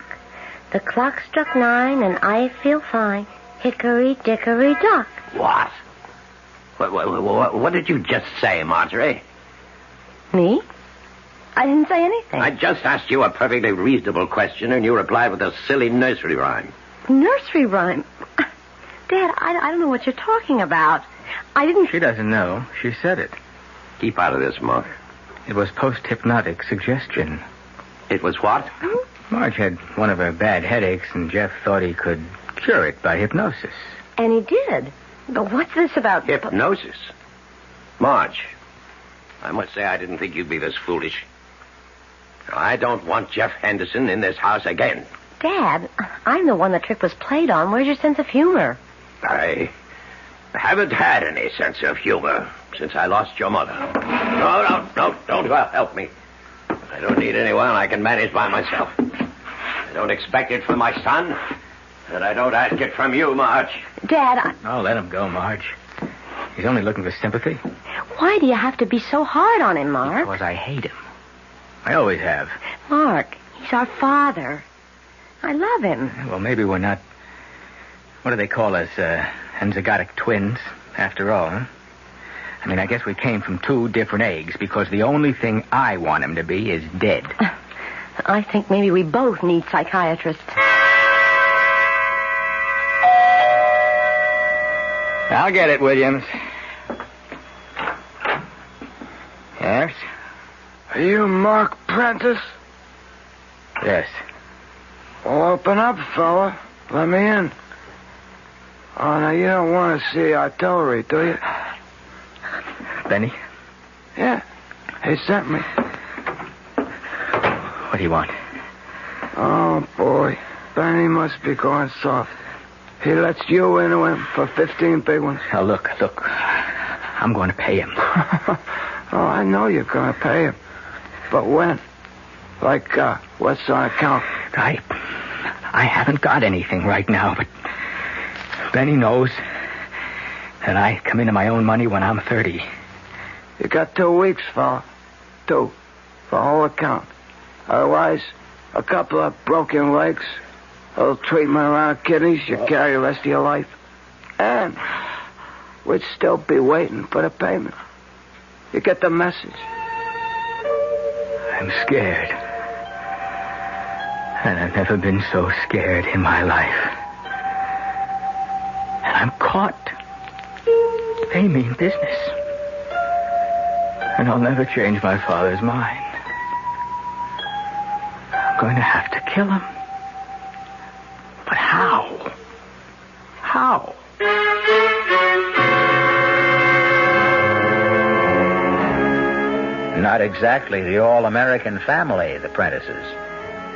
Speaker 15: The clock struck 9 and I feel fine. Hickory-dickory-dock.
Speaker 16: What? What did you just say, Marjorie?
Speaker 15: Me? I didn't say anything.
Speaker 16: I just asked you a perfectly reasonable question, and you replied with a silly nursery rhyme.
Speaker 15: Nursery rhyme? Dad, I don't know what you're talking about. I didn't...
Speaker 17: She doesn't know. She said it.
Speaker 16: Keep out of this, Mark.
Speaker 17: It was post-hypnotic suggestion.
Speaker 16: It was what?
Speaker 17: Marge had one of her bad headaches, and Jeff thought he could cure it by hypnosis.
Speaker 15: And he did. But what's this about...
Speaker 16: Hypnosis? Marge, I must say I didn't think you'd be this foolish. I don't want Jeff Henderson in this house again.
Speaker 15: Dad, I'm the one the trick was played on. Where's your sense of humor?
Speaker 16: I haven't had any sense of humor since I lost your mother. No, don't help me. I don't need anyone. I can manage by myself. I don't expect it from my son, and I don't ask it from you, Marge.
Speaker 15: Dad,
Speaker 17: Oh, let him go, Marge. He's only looking for sympathy.
Speaker 15: Why do you have to be so hard on him, Mark?
Speaker 17: Because I hate him. I always have.
Speaker 15: Mark, he's our father. I love him.
Speaker 17: Well, maybe we're not... What do they call us? Enzygotic twins, after all, huh? I mean, I guess we came from two different eggs because the only thing I want him to be is dead.
Speaker 15: I think maybe we both need psychiatrists.
Speaker 17: I'll get it, Williams. Yes?
Speaker 3: Are you Mark Prentice?
Speaker 17: Yes.
Speaker 3: Well, open up, fella. Let me in. Oh, now, you don't want to see artillery, do you?
Speaker 17: Benny?
Speaker 3: Yeah. He sent me.
Speaker 17: What do you want?
Speaker 3: Oh, boy. Benny must be going soft. He lets you into him for 15 big ones.
Speaker 17: Now, look. I'm going to pay him.
Speaker 3: Oh, I know you're going to pay him. But when? Like, what's on account?
Speaker 17: I haven't got anything right now, but Benny knows that I come into my own money when I'm 30.
Speaker 3: You got 2 weeks, fella. 2. For whole account. Otherwise, a couple of broken legs, a little treatment around kidneys, you carry the rest of your life. And we'd still be waiting for the payment. You get the message?
Speaker 17: I'm scared. And I've never been so scared in my life. And I'm caught. They mean business. And I'll never change my father's mind. I'm going to have to kill him. But how? How?
Speaker 1: Not exactly the all-American family, the Prentices.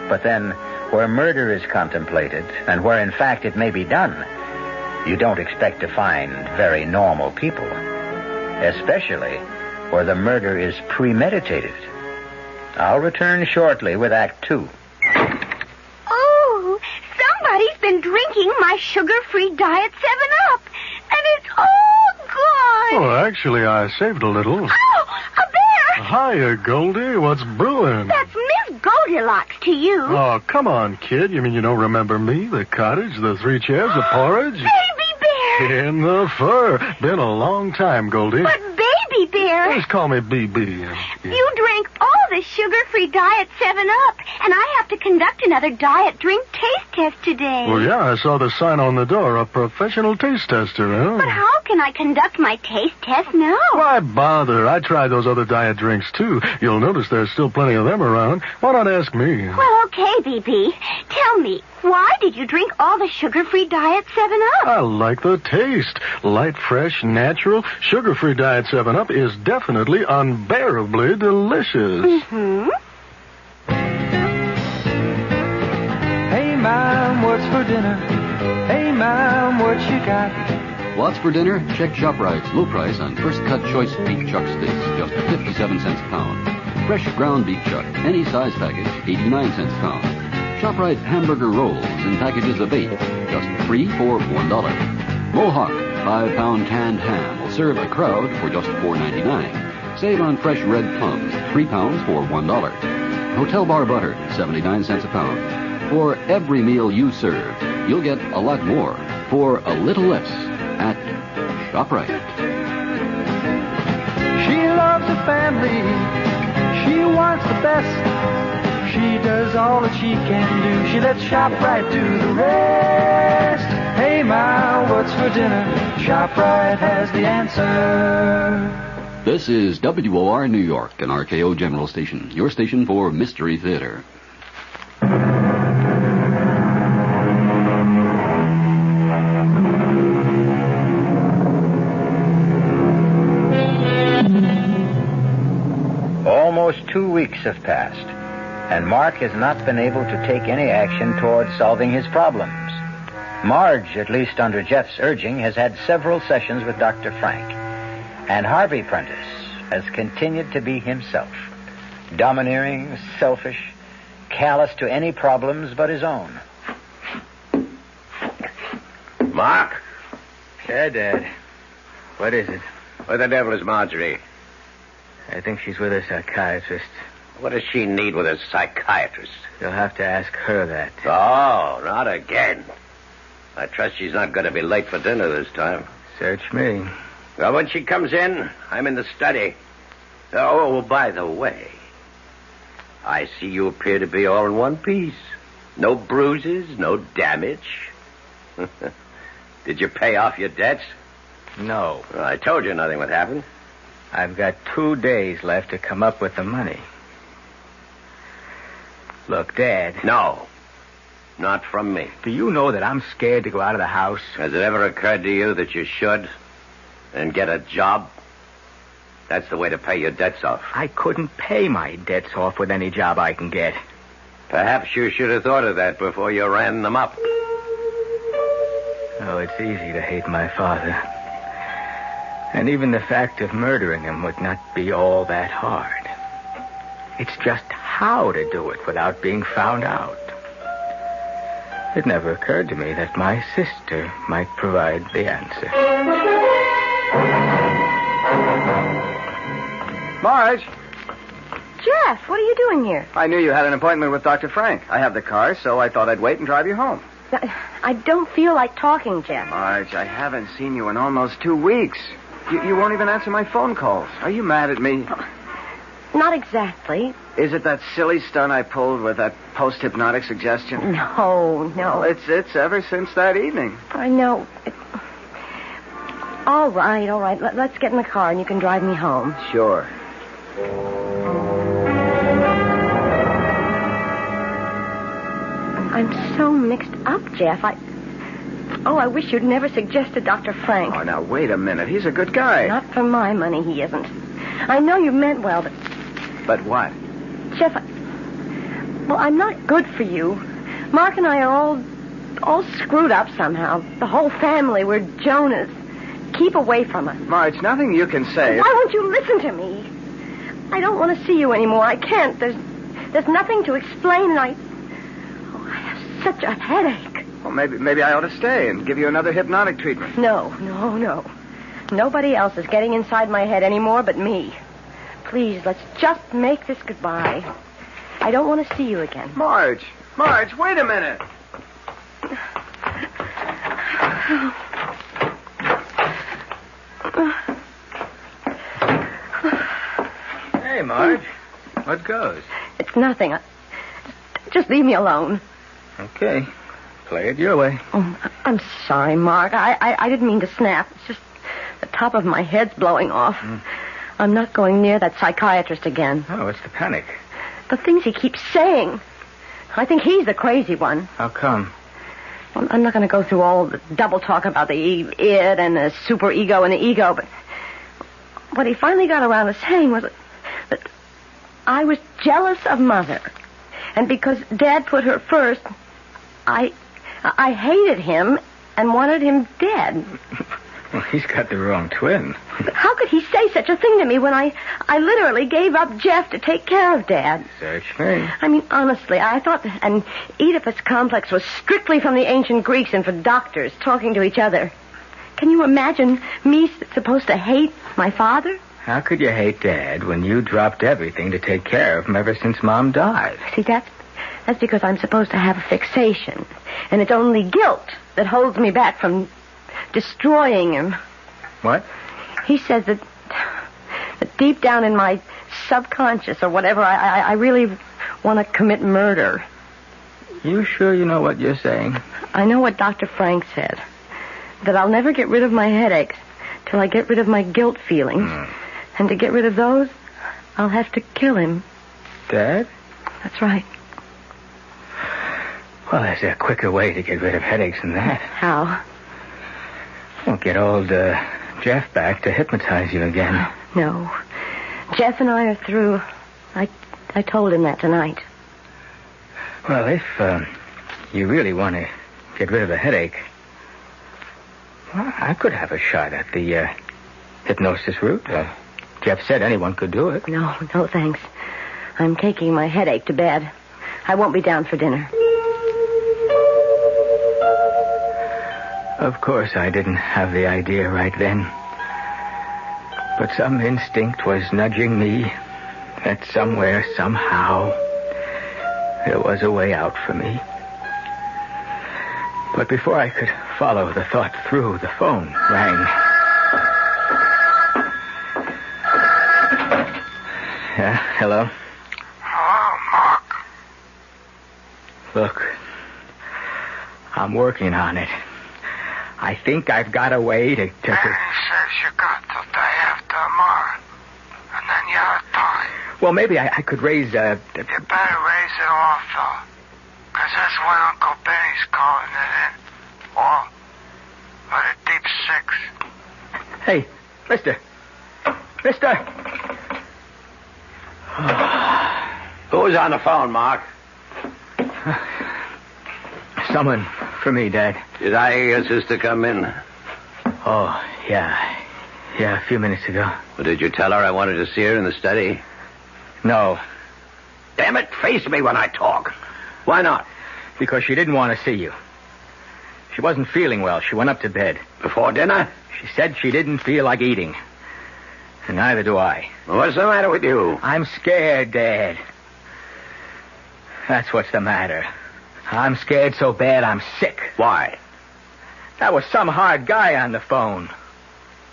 Speaker 1: But then, where murder is contemplated, and where in fact it may be done, you don't expect to find very normal people. Especially where the murder is premeditated. I'll return shortly with Act 2.
Speaker 4: Oh, somebody's been drinking my sugar-free Diet 7-Up, and it's all gone.
Speaker 22: Oh, actually, I saved a little.
Speaker 4: Oh, a bear!
Speaker 22: Hiya, Goldie. What's brewing?
Speaker 4: That's Miss Goldilocks to you.
Speaker 22: Oh, come on, kid. You mean you don't remember me? The cottage, the 3 chairs, the porridge?
Speaker 4: Baby bear!
Speaker 22: In the fur. Been a long time, Goldie.
Speaker 4: But Baby bear...
Speaker 22: Just call me BB.
Speaker 4: You drank all the sugar-free Diet 7-Up, and I have to conduct another diet drink taste test today.
Speaker 22: Well, yeah, I saw the sign on the door, a professional taste tester, huh?
Speaker 4: But how can I conduct my taste test now?
Speaker 22: Why bother? I tried those other diet drinks, too. You'll notice there's still plenty of them around. Why not ask me?
Speaker 4: Well, okay, BB. Tell me, why did you drink all the sugar-free Diet 7-Up?
Speaker 22: I like the taste. Light, fresh, natural, sugar-free Diet 7-Up is definitely unbearably delicious.
Speaker 4: Mm-hmm.
Speaker 23: Hey, Mom, what's for dinner? Hey, Mom, what you got?
Speaker 25: What's for dinner? Check ShopRite's low price on first-cut choice beef chuck steaks, just 57 cents a pound. Fresh ground beef chuck, any size package, 89 cents a pound. ShopRite hamburger rolls in packages of 8, just 3 for $1. Mohawk 5-pound canned ham will serve a crowd for just $4.99. Save on fresh red plums, 3 pounds for $1. Hotel bar butter, 79 cents a pound. For every meal you serve, you'll get a lot more for a little less at ShopRite.
Speaker 23: She loves her family. She wants the best. She does all that she can do. She lets ShopRite do the rest. Hey, Ma, what's for dinner? ShopRite has the answer.
Speaker 25: This is WOR New York, an RKO General Station, your station for Mystery Theater.
Speaker 1: Almost 2 weeks have passed, and Mark has not been able to take any action towards solving his problems. Marge, at least under Jeff's urging, has had several sessions with Dr. Frank, and Harvey Prentice has continued to be himself, domineering, selfish, callous to any problems but his own.
Speaker 16: Mark?
Speaker 17: Yeah, Dad. What is it?
Speaker 16: Where the devil is Marjorie?
Speaker 17: I think she's with a psychiatrist.
Speaker 16: What does she need with a psychiatrist?
Speaker 17: You'll have to ask her that.
Speaker 16: Oh, not again. I trust she's not going to be late for dinner this time.
Speaker 17: Search me.
Speaker 16: Well, when she comes in, I'm in the study. Oh, by the way, I see you appear to be all in one piece. No bruises, no damage. Did you pay off your debts?
Speaker 17: No.
Speaker 16: Well, I told you nothing would happen.
Speaker 17: I've got 2 days left to come up with the money. Look, Dad.
Speaker 16: No. Not from me.
Speaker 17: Do you know that I'm scared to go out of the house?
Speaker 16: Has it ever occurred to you that you should and get a job? That's the way to pay your debts off.
Speaker 17: I couldn't pay my debts off with any job I can get.
Speaker 16: Perhaps you should have thought of that before you ran them up.
Speaker 17: Oh, it's easy to hate my father. And even the fact of murdering him would not be all that hard. It's just how to do it without being found out. It never occurred to me that my sister might provide the answer.
Speaker 2: Marge!
Speaker 15: Jeff, what are you doing here?
Speaker 2: I knew you had an appointment with Dr. Frank. I have the car, so I thought I'd wait and drive you home.
Speaker 15: I don't feel like talking, Jeff.
Speaker 2: Marge, I haven't seen you in almost 2 weeks. You won't even answer my phone calls. Are you mad at me?
Speaker 15: Not exactly.
Speaker 2: Is it that silly stunt I pulled with that post-hypnotic suggestion?
Speaker 15: No.
Speaker 2: Well, it's ever since that evening.
Speaker 15: I know. All right. Let's get in the car and you can drive me home.
Speaker 2: Sure.
Speaker 15: I'm so mixed up, Jeff. I wish you'd never suggested Dr. Frank.
Speaker 2: Oh, now, wait a minute. He's a good guy.
Speaker 15: Not for my money, he isn't. I know you meant well, but...
Speaker 2: But what?
Speaker 15: Jeff, well, I'm not good for you. Mark and I are all screwed up somehow. The whole family, we're Jonahs. Keep away from us.
Speaker 2: Marge, nothing you can say.
Speaker 15: Why won't you listen to me? I don't want to see you anymore. I can't. There's nothing to explain, and I have such a headache.
Speaker 2: Well, maybe I ought to stay and give you another hypnotic treatment.
Speaker 15: No. Nobody else is getting inside my head anymore but me. Please, let's just make this goodbye. I don't want to see you again.
Speaker 2: Marge, wait a minute.
Speaker 17: Hey, Marge. What goes?
Speaker 15: It's nothing. Just leave me alone.
Speaker 17: Okay. Play it your way.
Speaker 15: Oh, I'm sorry, Mark. I didn't mean to snap. It's just the top of my head's blowing off. I'm not going near that psychiatrist again.
Speaker 17: Oh, what's the panic?
Speaker 15: The things he keeps saying. I think he's the crazy one.
Speaker 17: How come?
Speaker 15: Well, I'm not going to go through all the double talk about the id and the superego and the ego, but what he finally got around to saying was that I was jealous of Mother. And because Dad put her first, I hated him and wanted him dead.
Speaker 17: Well, he's got the wrong twin.
Speaker 15: How could he say such a thing to me when I literally gave up Jeff to take care of Dad?
Speaker 17: Search me.
Speaker 15: I mean, honestly, I thought an Oedipus complex was strictly from the ancient Greeks and for doctors talking to each other. Can you imagine me supposed to hate my father?
Speaker 17: How could you hate Dad when you dropped everything to take care of him ever since Mom died?
Speaker 15: See, that's because I'm supposed to have a fixation. And it's only guilt that holds me back from destroying him.
Speaker 17: What?
Speaker 15: He says that deep down in my subconscious or whatever, I really want to commit murder.
Speaker 17: You sure you know what you're saying?
Speaker 15: I know what Dr. Frank said. That I'll never get rid of my headaches till I get rid of my guilt feelings. And to get rid of those, I'll have to kill him.
Speaker 17: Dad?
Speaker 15: That's right.
Speaker 17: Well, there's a quicker way to get rid of headaches than that.
Speaker 15: How?
Speaker 17: Well, get old Jeff back to hypnotize you again.
Speaker 15: No. Jeff and I are through. I told him that tonight.
Speaker 17: Well, if you really want to get rid of the headache, well, I could have a shot at the hypnosis route. Jeff said anyone could do it.
Speaker 15: No, thanks. I'm taking my headache to bed. I won't be down for dinner.
Speaker 17: Of course, I didn't have the idea right then. But some instinct was nudging me that somewhere, somehow, there was a way out for me. But before I could follow the thought through, the phone rang. Yeah, hello?
Speaker 5: Hello, Mark.
Speaker 17: Look, I'm working on it. I think I've got a way to...
Speaker 5: Benny says you got till day after tomorrow. And then you have time.
Speaker 17: Well, maybe I could raise,
Speaker 5: You better raise it off, though. Because that's when Uncle Benny's calling it in. Or the deep six.
Speaker 17: Hey, mister. Mister!
Speaker 16: Who's on the phone, Mark?
Speaker 17: Someone for me, Dad.
Speaker 16: Did I hear your sister come in?
Speaker 17: Oh, yeah. Yeah, a few minutes ago.
Speaker 16: Well, did you tell her I wanted to see her in the study?
Speaker 17: No.
Speaker 16: Damn it, face me when I talk. Why not?
Speaker 17: Because she didn't want to see you. She wasn't feeling well. She went up to bed.
Speaker 16: Before dinner?
Speaker 17: She said she didn't feel like eating. And neither do I.
Speaker 16: What's the matter with you?
Speaker 17: I'm scared, Dad. That's what's the matter. I'm scared so bad I'm sick.
Speaker 16: Why?
Speaker 17: That was some hard guy on the phone.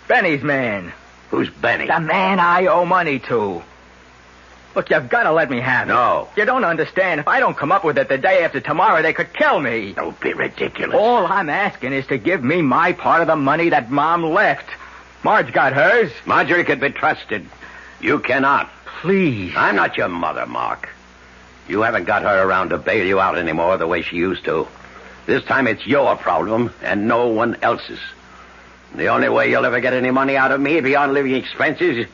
Speaker 17: Benny's man.
Speaker 16: Who's Benny?
Speaker 17: The man I owe money to. Look, you've got to let me have it.
Speaker 16: No.
Speaker 17: You don't understand. If I don't come up with it the day after tomorrow, they could kill me.
Speaker 16: Don't be ridiculous.
Speaker 17: All I'm asking is to give me my part of the money that Mom left. Marge got hers.
Speaker 16: Marjorie could be trusted. You cannot.
Speaker 17: Please.
Speaker 16: I'm not your mother, Mark. You haven't got her around to bail you out anymore the way she used to. This time it's your problem and no one else's. The only way you'll ever get any money out of me beyond living expenses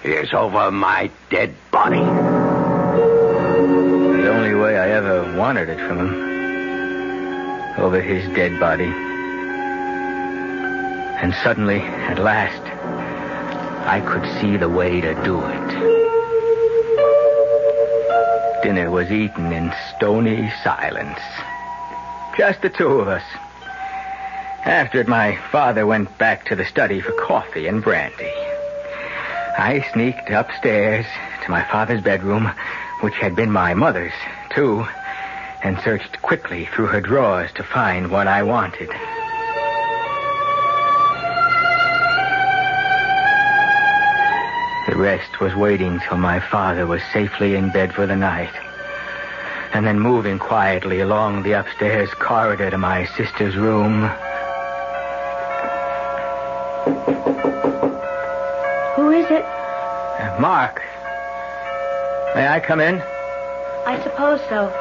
Speaker 16: is over my dead body.
Speaker 17: The only way I ever wanted it from him. Over his dead body. And suddenly, at last, I could see the way to do it. Dinner was eaten in stony silence. Just the two of us. After it, my father went back to the study for coffee and brandy. I sneaked upstairs to my father's bedroom, which had been my mother's, too, and searched quickly through her drawers to find what I wanted. The rest was waiting till my father was safely in bed for the night, and then moving quietly along the upstairs corridor to my sister's room.
Speaker 15: Who is it?
Speaker 17: Mark. May I come in?
Speaker 15: I suppose so.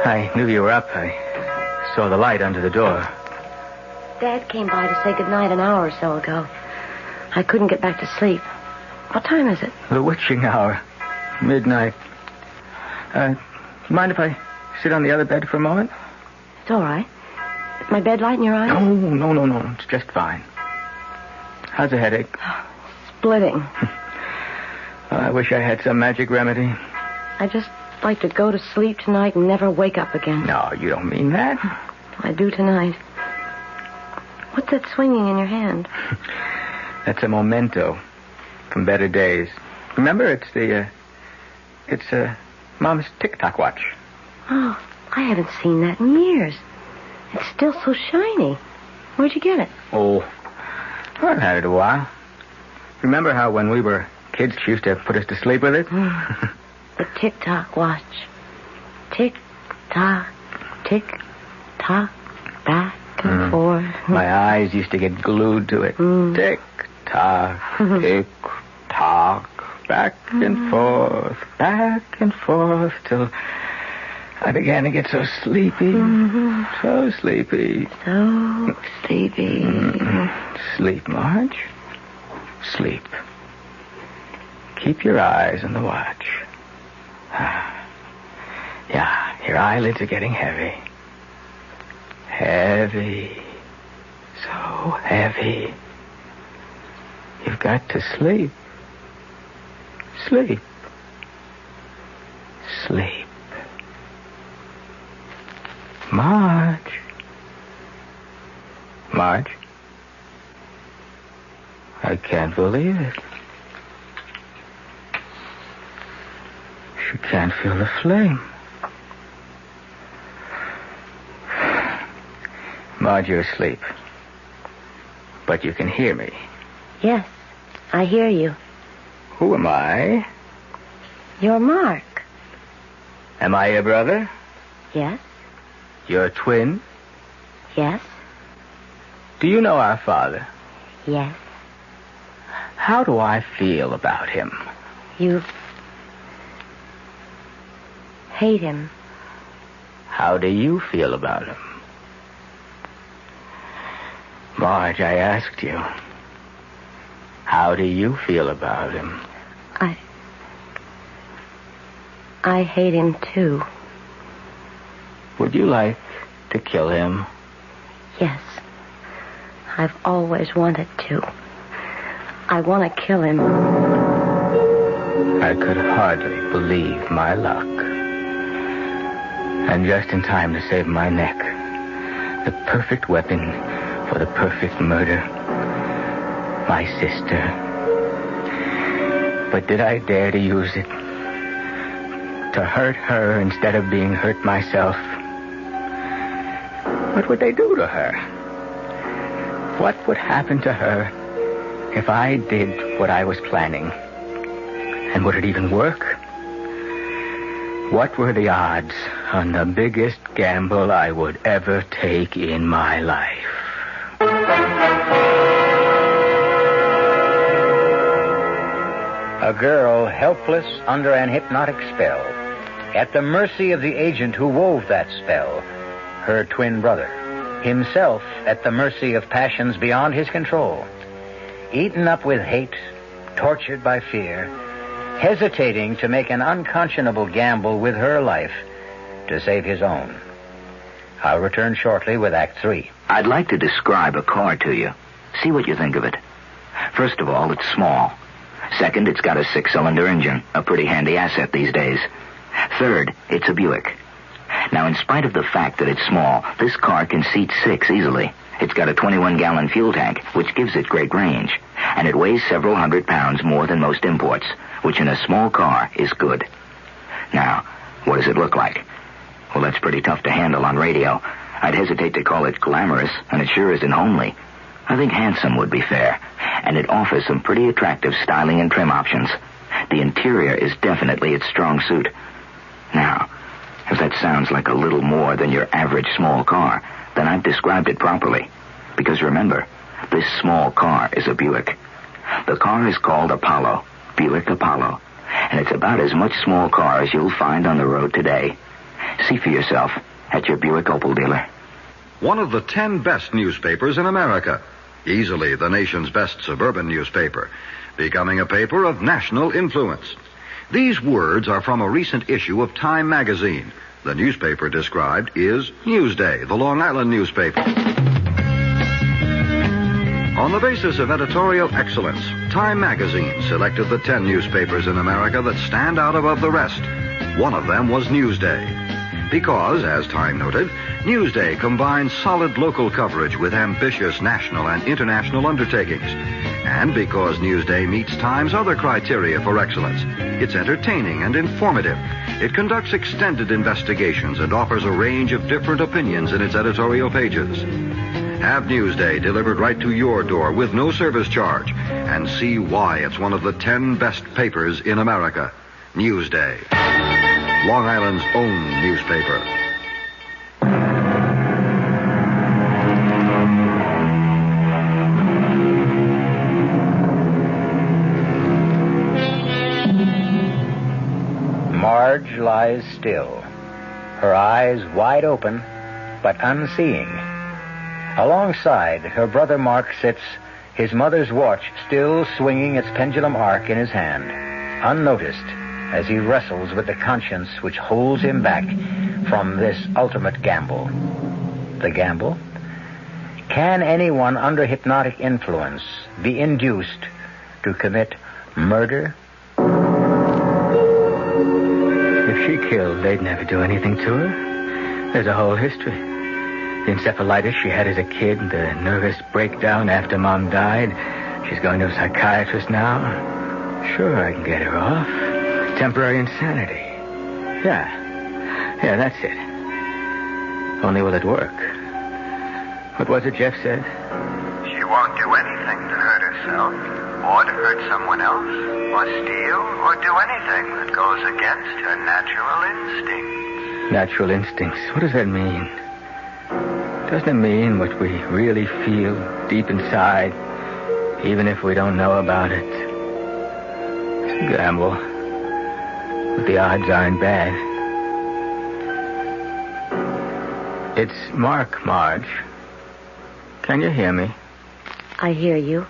Speaker 17: I knew you were up. I saw the light under the door.
Speaker 15: Dad came by to say goodnight an hour or so ago. I couldn't get back to sleep. What time is it?
Speaker 17: The witching hour. Midnight. Mind if I sit on the other bed for a moment?
Speaker 15: It's all right. Is my bed light in your eyes?
Speaker 17: No. It's just fine. How's the headache?
Speaker 15: Splitting.
Speaker 17: I wish I had some magic remedy.
Speaker 15: I just like to go to sleep tonight and never wake up again.
Speaker 17: No, you don't mean that.
Speaker 15: I do tonight. What's that swinging in your hand?
Speaker 17: That's a memento from better days. Remember, it's Mom's tic-toc watch.
Speaker 15: Oh, I haven't seen that in years. It's still so shiny. Where'd you get it?
Speaker 17: Oh, I've had it a while. Remember how when we were kids she used to put us to sleep with it?
Speaker 15: The tic-toc watch. Tick-tock, tick-tock, back and forth.
Speaker 17: My eyes used to get glued to it. Tick-tock, tick-tock, back and forth, till I began to get so sleepy. So sleepy.
Speaker 15: So sleepy.
Speaker 17: Sleep, Marge. Sleep. Keep your eyes on the watch. Yeah, your eyelids are getting heavy. Heavy. So heavy. You've got to sleep. Sleep. Sleep. Marge. Marge. I can't believe it. She can't feel the flame. Marge, you're asleep. But you can hear me.
Speaker 15: Yes, I hear you.
Speaker 17: Who am I?
Speaker 15: You're Mark.
Speaker 17: Am I your brother?
Speaker 15: Yes.
Speaker 17: Your twin?
Speaker 15: Yes.
Speaker 17: Do you know our father?
Speaker 15: Yes.
Speaker 17: How do I feel about him?
Speaker 15: You hate him.
Speaker 17: How do you feel about him? Marge, I asked you. How do you feel about him?
Speaker 15: I hate him too.
Speaker 17: Would you like to kill him?
Speaker 15: Yes. I've always wanted to. I want to kill him.
Speaker 17: I could hardly believe my luck. And just in time to save my neck. The perfect weapon for the perfect murder. My sister. But did I dare to use it? To hurt her instead of being hurt myself? What would they do to her? What would happen to her if I did what I was planning? And would it even work? What were the odds on the biggest gamble I would ever take in my life?
Speaker 1: A girl helpless under an hypnotic spell, at the mercy of the agent who wove that spell, her twin brother, himself at the mercy of passions beyond his control, eaten up with hate, tortured by fear, hesitating to make an unconscionable gamble with her life to save his own. I'll return shortly with Act 3.
Speaker 6: I'd like to describe a car to you. See what you think of it. First of all, it's small. Second, it's got a 6-cylinder engine, a pretty handy asset these days. Third, it's a Buick. Now, in spite of the fact that it's small, this car can seat 6 easily. It's got a 21-gallon fuel tank, which gives it great range. And it weighs several hundred pounds more than most imports, which in a small car is good. Now, what does it look like? Well, that's pretty tough to handle on radio. I'd hesitate to call it glamorous, and it sure isn't homely. I think handsome would be fair, and it offers some pretty attractive styling and trim options. The interior is definitely its strong suit. Now, if that sounds like a little more than your average small car, then I've described it properly. Because remember, this small car is a Buick. The car is called Apollo, Buick Apollo, and it's about as much small car as you'll find on the road today. See for yourself at your Buick Opel dealer.
Speaker 8: One of the 10 best newspapers in America. Easily the nation's best suburban newspaper. Becoming a paper of national influence. These words are from a recent issue of Time magazine. The newspaper described is Newsday, the Long Island newspaper. On the basis of editorial excellence, Time magazine selected the 10 newspapers in America that stand out above the rest. One of them was Newsday. Because, as Time noted, Newsday combines solid local coverage with ambitious national and international undertakings. And because Newsday meets Time's other criteria for excellence, it's entertaining and informative. It conducts extended investigations and offers a range of different opinions in its editorial pages. Have Newsday delivered right to your door with no service charge, and see why it's one of the 10 best papers in America. Newsday, Long Island's own newspaper.
Speaker 1: Marge lies still, her eyes wide open, but unseeing. Alongside, her brother Mark sits, his mother's watch still swinging its pendulum arc in his hand, unnoticed as he wrestles with the conscience which holds him back from this ultimate gamble. The gamble? Can anyone under hypnotic influence be induced to commit murder?
Speaker 17: If she killed, they'd never do anything to her. There's a whole history. The encephalitis she had as a kid, the nervous breakdown after Mom died. She's going to a psychiatrist now. Sure, I can get her off. Temporary insanity. Yeah, that's it. Only will it work? What was it Jeff said?
Speaker 5: She won't do anything to hurt herself. or to hurt someone else, or steal, or do anything that goes against her natural instincts.
Speaker 17: Natural instincts. What does that mean? Doesn't it mean what we really feel deep inside, even if we don't know about it? It's a gamble, but the odds aren't bad. It's Mark, Marge. Can you hear me?
Speaker 15: I hear you.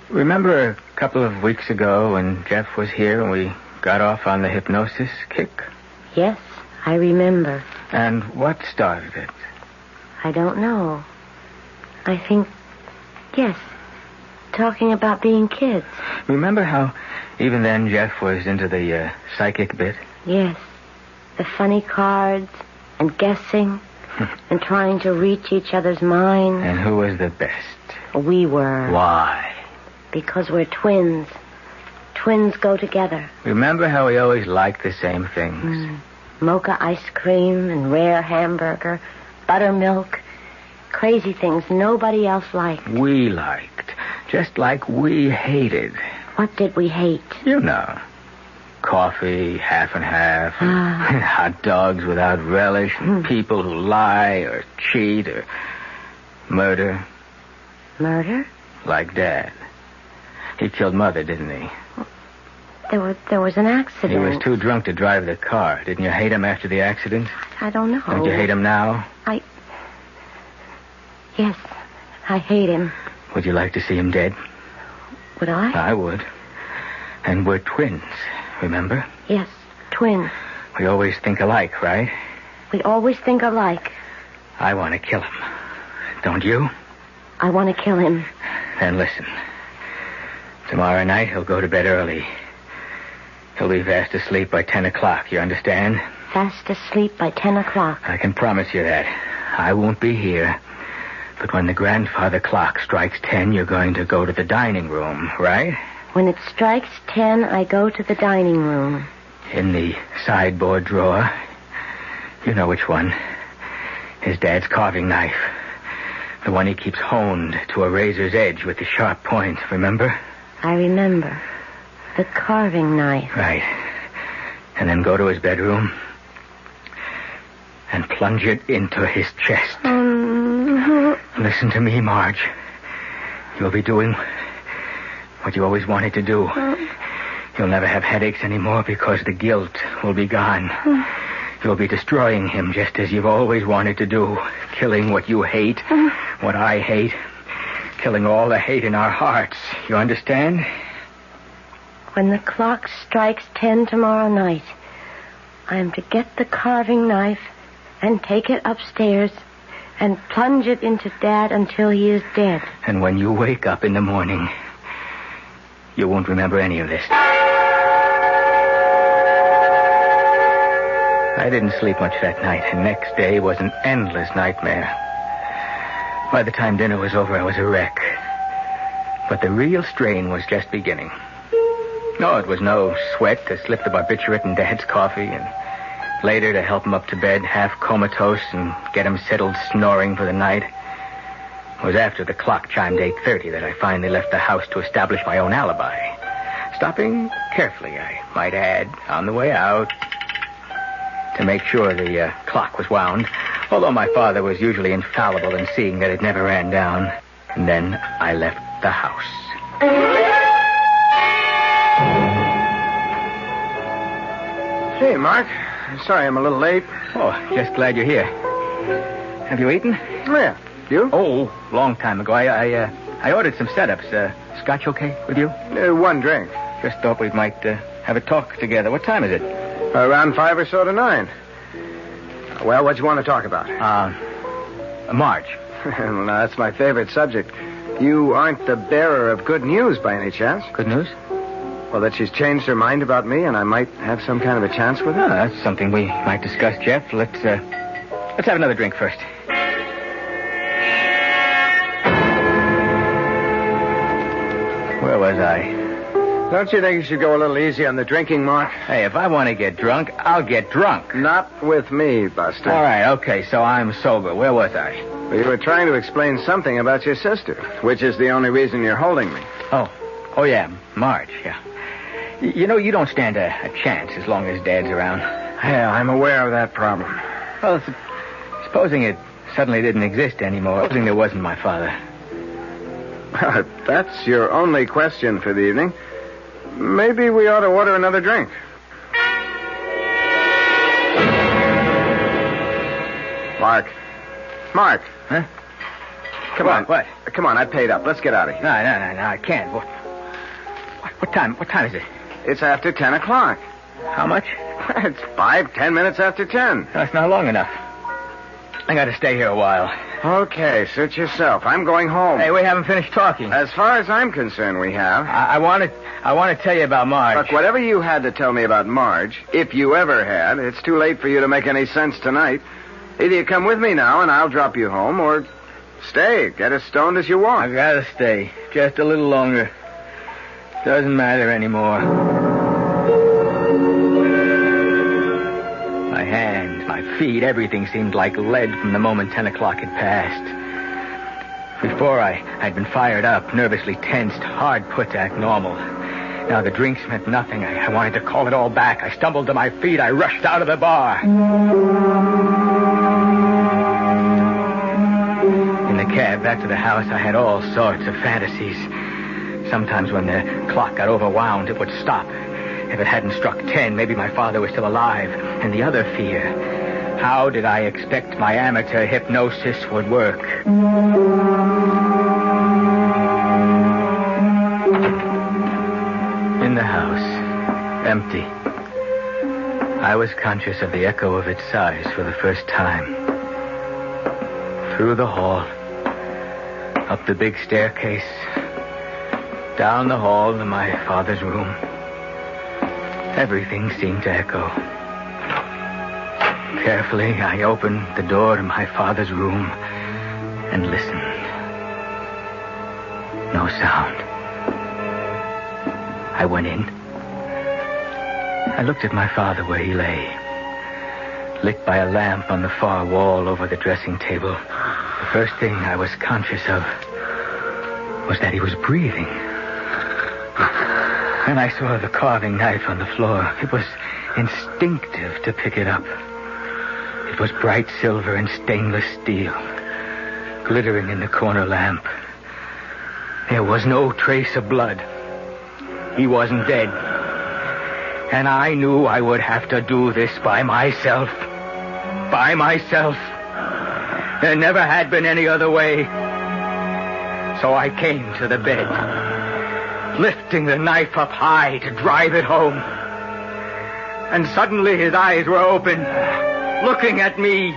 Speaker 17: Remember a couple of weeks ago when Jeff was here and we got off on the hypnosis kick?
Speaker 15: Yes, I remember.
Speaker 17: And what started it?
Speaker 15: I don't know. I think, yes, talking about being kids.
Speaker 17: Remember how even then Jeff was into the psychic bit?
Speaker 15: Yes. The funny cards and guessing and trying to reach each other's minds.
Speaker 17: And who was the best?
Speaker 15: We were.
Speaker 17: Why?
Speaker 15: Because we're twins. Twins go together.
Speaker 17: Remember how we always liked the same things?
Speaker 15: Mocha ice cream and rare hamburger, buttermilk, crazy things nobody else liked.
Speaker 17: We liked, just like we hated.
Speaker 15: What did we hate?
Speaker 17: You know. Coffee, half and half, and hot dogs without relish, and people who lie or cheat or murder.
Speaker 15: Murder?
Speaker 17: Like Dad. He killed Mother, didn't he?
Speaker 15: There was an accident.
Speaker 17: He was too drunk to drive the car. Didn't you hate him after the accident?
Speaker 15: I don't know.
Speaker 17: Don't you hate him now?
Speaker 15: Yes, I hate him.
Speaker 17: Would you like to see him dead?
Speaker 15: Would I?
Speaker 17: I would. And we're twins, remember?
Speaker 15: Yes, twins.
Speaker 17: We always think alike, right?
Speaker 15: We always think alike.
Speaker 17: I want to kill him. Don't you?
Speaker 15: I want to kill him.
Speaker 17: Then listen. Tomorrow night he'll go to bed early. He'll be fast asleep by 10 o'clock, you understand?
Speaker 15: Fast asleep by 10 o'clock.
Speaker 17: I can promise you that. I won't be here. But when the grandfather clock strikes 10, you're going to go to the dining room, right?
Speaker 15: When it strikes 10, I go to the dining room.
Speaker 17: In the sideboard drawer. You know which one. His dad's carving knife. The one he keeps honed to a razor's edge with the sharp point, remember?
Speaker 15: I remember. The carving knife.
Speaker 17: Right. And then go to his bedroom and plunge it into his chest. Listen to me, Marge. You'll be doing what you always wanted to do. You'll never have headaches anymore because the guilt will be gone. You'll be destroying him just as you've always wanted to do. Killing what you hate, what I hate. Killing all the hate in our hearts. You understand?
Speaker 15: When the clock strikes 10 tomorrow night, I am to get the carving knife and take it upstairs and plunge it into Dad until he is dead.
Speaker 17: And when you wake up in the morning, you won't remember any of this. I didn't sleep much that night, and next day was an endless nightmare. By the time dinner was over, I was a wreck. But the real strain was just beginning. No, it was no sweat to slip the barbiturate in Dad's coffee, and later to help him up to bed, half comatose, and get him settled snoring for the night. It was after the clock chimed 8:30 that I finally left the house to establish my own alibi. Stopping carefully, I might add, on the way out, to make sure the clock was wound, although my father was usually infallible in seeing that it never ran down. And then I left the house.
Speaker 2: Hey, Mark. Sorry I'm a little late.
Speaker 17: Oh, just glad you're here. Have you eaten?
Speaker 2: Yeah. You?
Speaker 17: Oh, long time ago. I ordered some setups. Scotch okay with you?
Speaker 2: One drink.
Speaker 17: Just thought we might have a talk together. What time is it?
Speaker 2: Around 5 or so to 9. Well, what do you want to talk about?
Speaker 17: Marge.
Speaker 2: Well, now, that's my favorite subject. You aren't the bearer of good news by any chance?
Speaker 17: Good news?
Speaker 2: Well, that she's changed her mind about me and I might have some kind of a chance with her?
Speaker 17: Oh, that's something we might discuss, Jeff. Let's have another drink first. Where was I?
Speaker 2: Don't you think you should go a little easy on the drinking, Mark?
Speaker 17: Hey, if I want to get drunk, I'll get drunk.
Speaker 2: Not with me, Buster.
Speaker 17: All right, okay, so I'm sober. Where was I?
Speaker 2: Well, you were trying to explain something about your sister, which is the only reason you're holding me.
Speaker 17: Oh, Oh, yeah, Marge, yeah. You know, you don't stand a chance as long as Dad's around.
Speaker 2: Yeah, I'm aware of that problem.
Speaker 17: Well, supposing it suddenly didn't exist anymore, supposing there wasn't my father.
Speaker 2: If that's your only question for the evening, maybe we ought to order another drink. Mark.
Speaker 17: Huh?
Speaker 2: Come on.
Speaker 17: What?
Speaker 2: Come on, I paid up. Let's get out of here.
Speaker 17: No, I can't. What time is it?
Speaker 2: It's after 10 o'clock.
Speaker 17: How much?
Speaker 2: It's 5-10 minutes after 10.
Speaker 17: That's not long enough. I gotta stay here a while.
Speaker 2: Okay, suit yourself. I'm going home.
Speaker 17: Hey, we haven't finished talking.
Speaker 2: As far as I'm concerned, we have.
Speaker 17: I want to tell you about Marge.
Speaker 2: Look, whatever you had to tell me about Marge, if you ever had, it's too late for you to make any sense tonight. Either you come with me now and I'll drop you home, or stay. Get as stoned as you want.
Speaker 17: I gotta stay. Just a little longer. Doesn't matter anymore. My hands, my feet, everything seemed like lead from the moment 10 o'clock had passed. Before, I'd been fired up, nervously tensed, hard put to act normal. Now the drinks meant nothing. I wanted to call it all back. I stumbled to my feet. I rushed out of the bar. In the cab back to the house, I had all sorts of fantasies. Sometimes when the clock got overwound, it would stop. If it hadn't struck 10, maybe my father was still alive. And the other fear, how did I expect my amateur hypnosis would work? In the house, empty. I was conscious of the echo of its sighs for the first time. Through the hall, up the big staircase, down the hall to my father's room. Everything seemed to echo. Carefully, I opened the door to my father's room and listened. No sound. I went in. I looked at my father where he lay, lit by a lamp on the far wall over the dressing table. The first thing I was conscious of was that he was breathing. Then I saw the carving knife on the floor. It was instinctive to pick it up. It was bright silver and stainless steel, glittering in the corner lamp. There was no trace of blood. He wasn't dead. And I knew I would have to do this by myself. By myself. There never had been any other way. So I came to the bed, lifting the knife up high to drive it home. And suddenly his eyes were open, looking at me,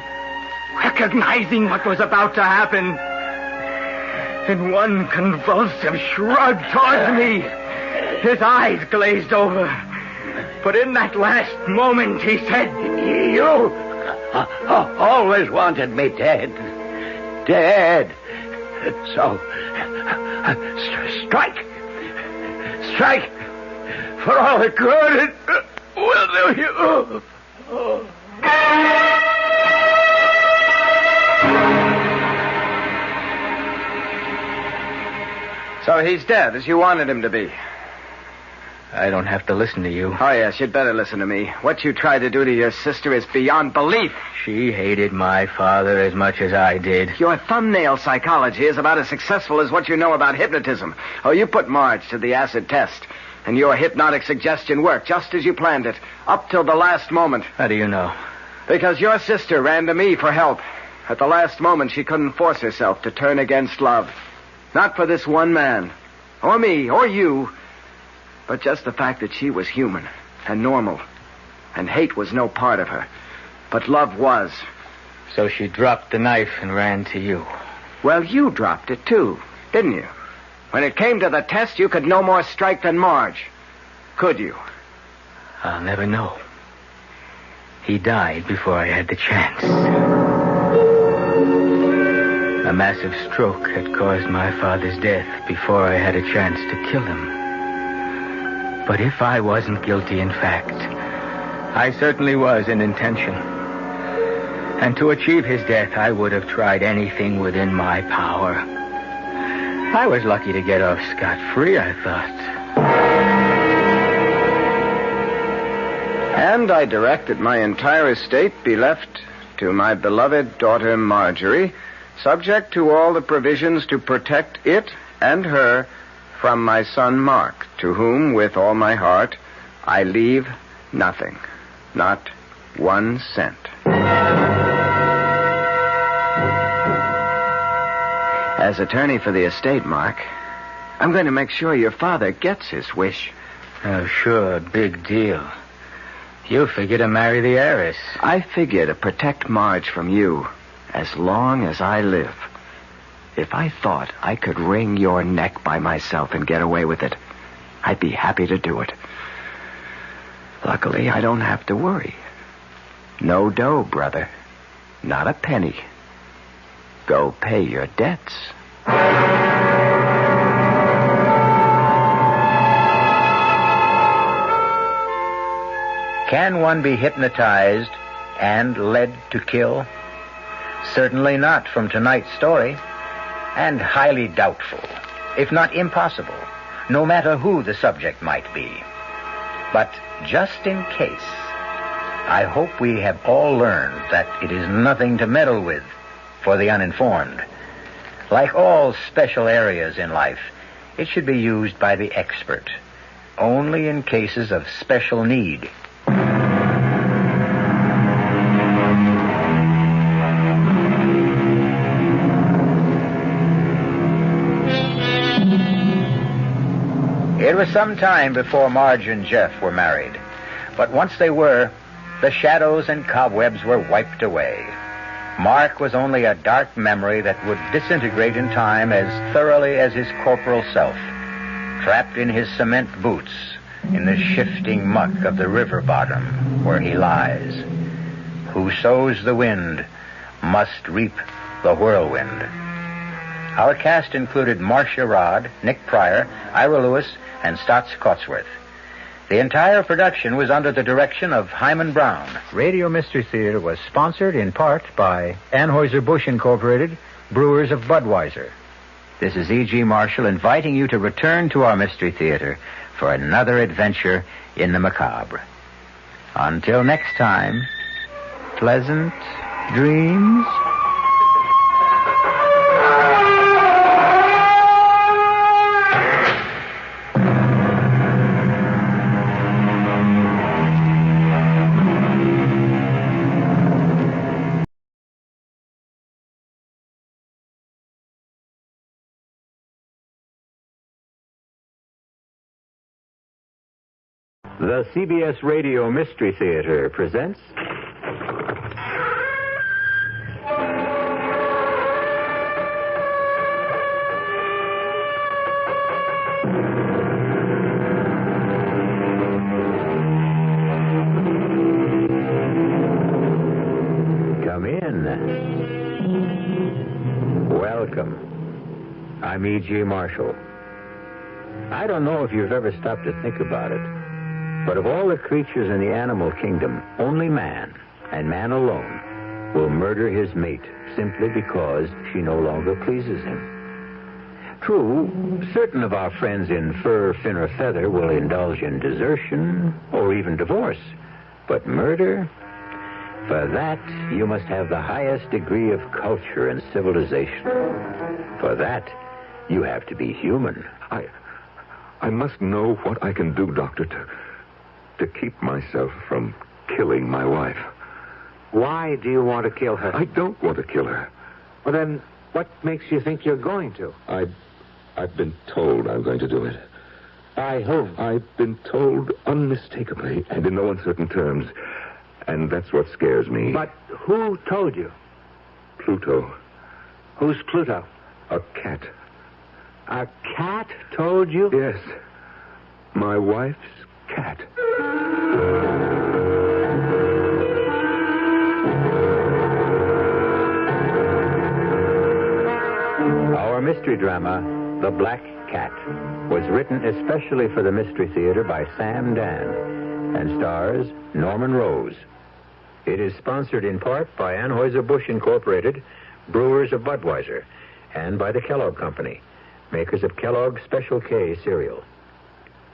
Speaker 17: recognizing what was about to happen. In one convulsive shrug towards me, his eyes glazed over. But in that last moment, he said,
Speaker 16: "You always wanted me dead. Dead. So, strike. Strike. For all the good it will do you."
Speaker 2: So he's dead, as you wanted him to be.
Speaker 17: I don't have to listen to you.
Speaker 2: Oh, yes, you'd better listen to me. What you tried to do to your sister is beyond belief.
Speaker 17: She hated my father as much as I did.
Speaker 2: Your thumbnail psychology is about as successful as what you know about hypnotism. Oh, you put Marge to the acid test, and your hypnotic suggestion worked just as you planned it, up till the last moment.
Speaker 17: How do you know?
Speaker 2: Because your sister ran to me for help. At the last moment, she couldn't force herself to turn against love. Not for this one man, or me, or you, but just the fact that she was human and normal, and hate was no part of her, but love was.
Speaker 17: So she dropped the knife and ran to you.
Speaker 2: Well, you dropped it too, didn't you? When it came to the test, you could no more strike than Marge. Could you?
Speaker 17: I'll never know. He died before I had the chance. A massive stroke had caused my father's death before I had a chance to kill him. But if I wasn't guilty in fact, I certainly was in intention. And to achieve his death, I would have tried anything within my power. I was lucky to get off scot-free, I thought.
Speaker 2: And I directed my entire estate be left to my beloved daughter Marjorie, subject to all the provisions to protect it and her from my son Mark, to whom, with all my heart, I leave nothing, not 1 cent. As attorney for the estate, Mark, I'm going to make sure your father gets his wish.
Speaker 17: Oh, sure, big deal. You figure to marry the heiress.
Speaker 2: I figure to protect Marge from you as long as I live. If I thought I could wring your neck by myself and get away with it, I'd be happy to do it. Luckily, I don't have to worry. No dough, brother. Not a penny. Go pay your debts.
Speaker 1: Can one be hypnotized and led to kill? Certainly not from tonight's story, and highly doubtful, if not impossible, no matter who the subject might be. But just in case, I hope we have all learned that it is nothing to meddle with for the uninformed. Like all special areas in life, it should be used by the expert, only in cases of special need. It was some time before Marge and Jeff were married, but once they were, the shadows and cobwebs were wiped away. Mark was only a dark memory that would disintegrate in time as thoroughly as his corporal self, trapped in his cement boots in the shifting muck of the river bottom where he lies. Who sows the wind must reap the whirlwind. Our cast included Marcia Rodd, Nick Pryor, Ira Lewis, and Stotts Cotsworth. The entire production was under the direction of Hyman Brown. Radio Mystery Theater was sponsored in part by Anheuser-Busch Incorporated, Brewers of Budweiser. This is E.G. Marshall inviting you to return to our Mystery Theater for another adventure in the macabre. Until next time, pleasant dreams. The CBS Radio Mystery Theater presents... Come in. Welcome. I'm E.G. Marshall. I don't know if you've ever stopped to think about it, but of all the creatures in the animal kingdom, only man, and man alone, will murder his mate simply because she no longer pleases him. True, certain of our friends in fur, fin, or feather will indulge in desertion or even divorce. But murder? For that, you must have the highest degree of culture and civilization. For that, you have to be human.
Speaker 14: I must know what I can do, Doctor, to keep myself from killing my wife.
Speaker 9: Why do you want to kill her?
Speaker 14: I don't want to kill her.
Speaker 9: Well, then, what makes you think you're going to?
Speaker 14: I've been told I'm going to do it.
Speaker 9: By whom?
Speaker 14: I've been told unmistakably and in no uncertain terms. And that's what scares me.
Speaker 9: But who told you?
Speaker 14: Pluto.
Speaker 9: Who's Pluto?
Speaker 14: A cat.
Speaker 9: A cat told you?
Speaker 14: Yes. My wife's cat.
Speaker 1: Our mystery drama, The Black Cat, was written especially for the Mystery Theater by Sam Dan and stars Norman Rose. It is sponsored in part by Anheuser-Busch Incorporated, Brewers of Budweiser, and by the Kellogg Company.
Speaker 10: makers of Kellogg's Special K cereal.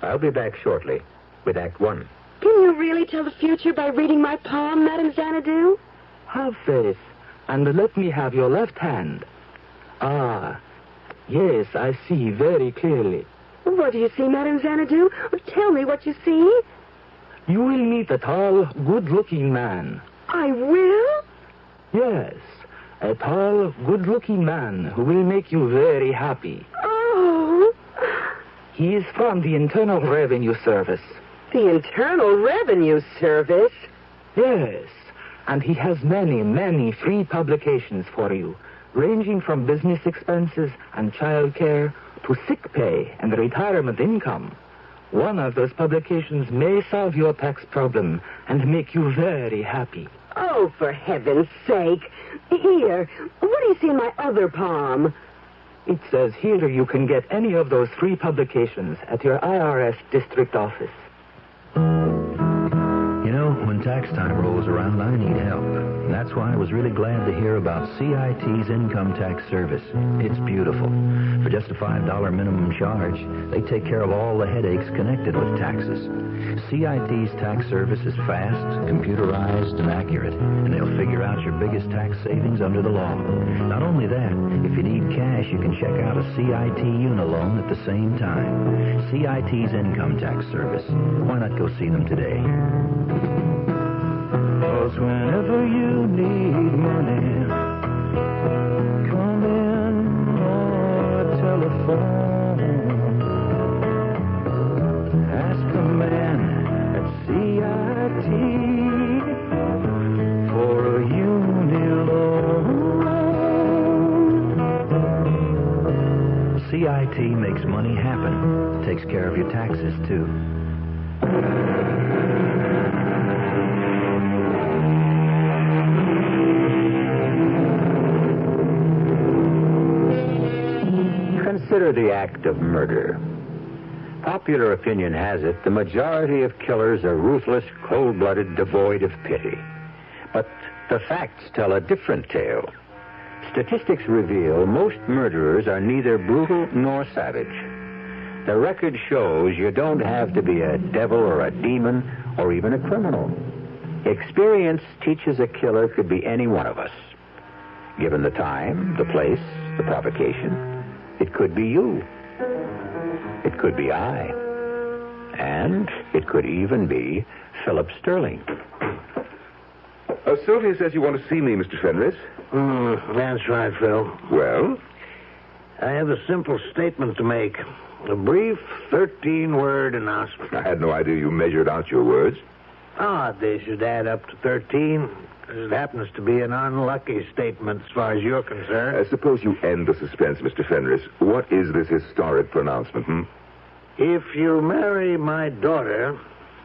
Speaker 10: I'll be back shortly with Act One.
Speaker 11: Can you really tell the future by reading my palm, Madame Xanadu?
Speaker 13: Have faith, and let me have your left hand. Ah, yes, I see very clearly.
Speaker 11: What do you see, Madame Xanadu? Tell me what you see.
Speaker 13: You will meet a tall, good-looking man.
Speaker 11: I will?
Speaker 13: Yes, a tall, good-looking man who will make you very happy.
Speaker 11: Oh.
Speaker 13: He is from the Internal Revenue Service.
Speaker 11: The Internal Revenue Service?
Speaker 13: Yes, and he has many, many free publications for you, ranging from business expenses and child care to sick pay and retirement income. One of those publications may solve your tax problem and make you very happy.
Speaker 11: Oh, for heaven's sake. Here, what do you see in my other palm?
Speaker 13: It says here you can get any of those free publications at your IRS district office.
Speaker 18: You know, when tax time rolls around, I need help. That's why I was really glad to hear about CIT's Income Tax Service. It's beautiful. For just a $5 minimum charge, they take care of all the headaches connected with taxes. CIT's tax service is fast, computerized, and accurate, and they'll figure out your biggest tax savings under the law. Not only that, if you need cash, you can check out a CIT Unilone at the same time. CIT's Income Tax Service. Why not go see them today?
Speaker 23: 'Cause whenever you need money, come in or telephone. Ask a man at CIT for a Unilone.
Speaker 18: CIT makes money happen. Takes care of your taxes, too.
Speaker 1: Consider the act of murder. Popular opinion has it the majority of killers are ruthless, cold-blooded, devoid of pity. But the facts tell a different tale. Statistics reveal most murderers are neither brutal nor savage. The record shows you don't have to be a devil or a demon or even a criminal. Experience teaches a killer could be any one of us. Given the time, the place, the provocation, it could be you. It could be I. And it could even be Philip Sterling.
Speaker 24: Sylvia says you want to see me, Mr. Fenris.
Speaker 9: That's right, Phil.
Speaker 24: Well?
Speaker 9: I have a simple statement to make. A brief 13-word announcement.
Speaker 24: I had no idea you measured out your words.
Speaker 9: They should add up to 13. It happens to be an unlucky statement as far as you're concerned.
Speaker 24: Suppose you end the suspense, Mr. Fenris. What is this historic pronouncement,
Speaker 9: If you marry my daughter,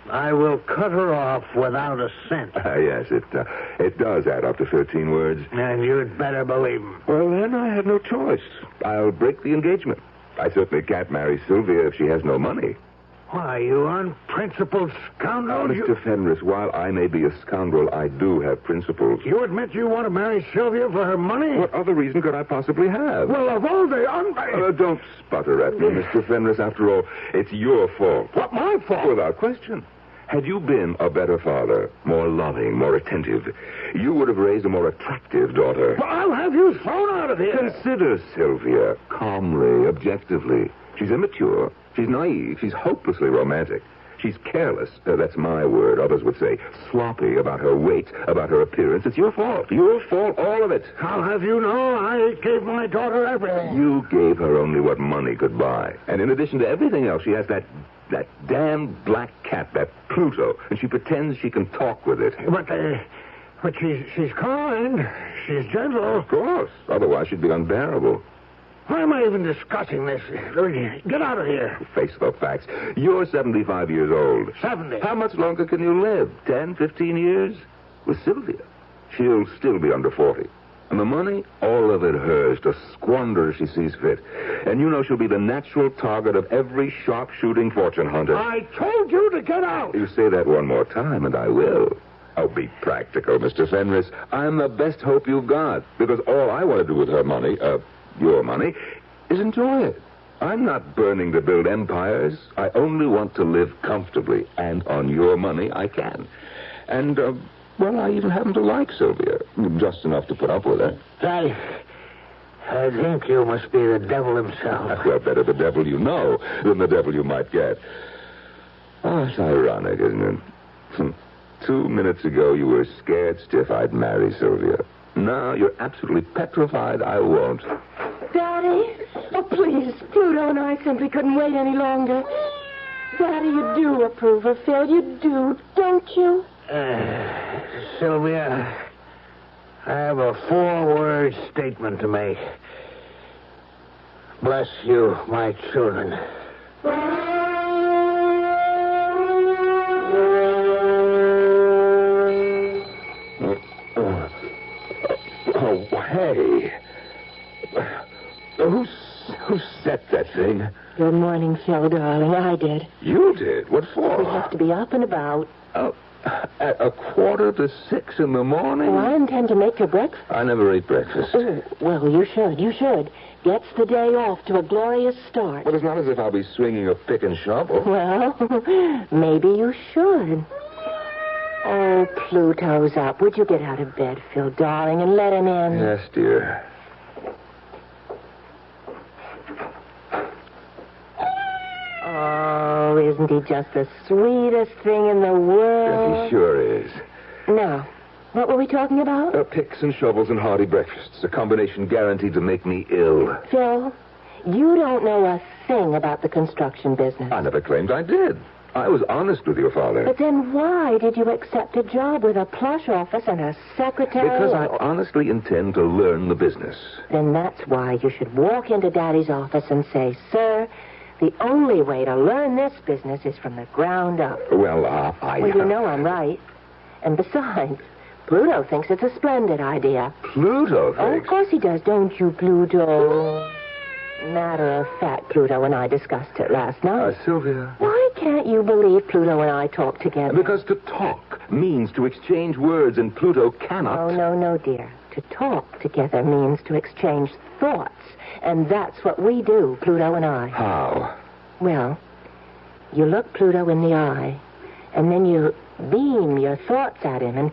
Speaker 9: I will cut her off without a cent.
Speaker 24: Yes, it does add up to 13 words.
Speaker 9: And you'd better believe him.
Speaker 24: Well, then I have no choice. I'll break the engagement. I certainly can't marry Sylvia if she has no money.
Speaker 9: Why, you unprincipled scoundrel.
Speaker 24: Mr. Fenris, while I may be a scoundrel, I do have principles.
Speaker 9: You admit you want to marry Sylvia for her money?
Speaker 24: What other reason could I possibly have?
Speaker 9: Well, of all the
Speaker 24: don't sputter at me, Mr. Fenris. After all, it's your fault.
Speaker 9: What, my fault?
Speaker 24: Without question. Had you been a better father, more loving, more attentive, you would have raised a more attractive daughter.
Speaker 9: Well, I'll have you thrown out of here.
Speaker 24: Consider Sylvia calmly, objectively. She's immature. She's naive. She's hopelessly romantic. She's careless. That's my word. Others would say sloppy about her weight, about her appearance. It's your fault. Your fault, all of it.
Speaker 9: I'll have you know I gave my daughter everything.
Speaker 24: You gave her only what money could buy. And in addition to everything else, she has that damn black cat, that Pluto, and she pretends she can talk with it.
Speaker 9: But she's kind. She's gentle.
Speaker 24: Of course. Otherwise, she'd be unbearable.
Speaker 9: Why am I even discussing this? Get out of here.
Speaker 24: Face the facts. You're 75 years old.
Speaker 9: 70.
Speaker 24: How much longer can you live? 10, 15 years? With Sylvia, she'll still be under 40. And the money, all of it hers, to squander as she sees fit. And you know she'll be the natural target of every sharp-shooting fortune hunter.
Speaker 9: I told you to get out.
Speaker 24: You say that one more time, and I will. Oh, be practical, Mr. Fenris. I'm the best hope you've got. Because all I want to do with her money, your money, is enjoy it. I'm not burning to build empires. I only want to live comfortably, and on your money I can. And, well, I even happen to like Sylvia, just enough to put up with her.
Speaker 9: I think you must be the devil himself.
Speaker 24: Well, better the devil you know than the devil you might get. Oh, it's ironic, isn't it? 2 minutes ago, you were scared stiff I'd marry Sylvia. Now you're absolutely petrified I won't.
Speaker 11: Daddy? Oh, please. Pluto and I simply couldn't wait any longer. Daddy, you do approve of Phil. You do, don't you?
Speaker 9: Sylvia, I have a 4-word statement to make. Bless you, my children.
Speaker 24: Oh, hey. Who set that thing?
Speaker 11: Good morning, Phil, darling. I did.
Speaker 24: You did? What for?
Speaker 11: We have to be up and about.
Speaker 24: Oh, at 5:45 in the morning?
Speaker 11: Oh, I intend to make your breakfast.
Speaker 24: I never ate breakfast.
Speaker 11: Oh, well, you should. You should. Gets the day off to a glorious start.
Speaker 24: Well, it's not as if I'll be swinging a pick and shovel.
Speaker 11: Well, maybe you should. Oh, Pluto's up. Would you get out of bed, Phil, darling, and let him in?
Speaker 24: Yes, dear.
Speaker 11: Oh, isn't he just the sweetest thing in the world?
Speaker 24: Yes, he sure is.
Speaker 11: Now, what were we talking about?
Speaker 24: Picks and shovels and hearty breakfasts. A combination guaranteed to make me ill.
Speaker 11: Phil, you don't know a thing about the construction business.
Speaker 24: I never claimed I did. I was honest with your father.
Speaker 11: But then why did you accept a job with a plush office and a secretary?
Speaker 24: Because I honestly intend to learn the business.
Speaker 11: Then that's why you should walk into Daddy's office and say, Sir, the only way to learn this business is from the ground up.
Speaker 24: Well,
Speaker 11: Well, you know I'm right. And besides, Pluto thinks it's a splendid idea.
Speaker 24: Pluto thinks?
Speaker 11: Oh, of course he does, don't you, Pluto? Matter of fact, Pluto and I discussed it last night.
Speaker 24: Sylvia.
Speaker 11: Why can't you believe Pluto and I talk together?
Speaker 24: Because to talk means to exchange words, and Pluto cannot.
Speaker 11: Oh, no, dear. To talk together means to exchange thoughts. And that's what we do, Pluto and I.
Speaker 24: How?
Speaker 11: Well, you look Pluto in the eye, and then you beam your thoughts at him, and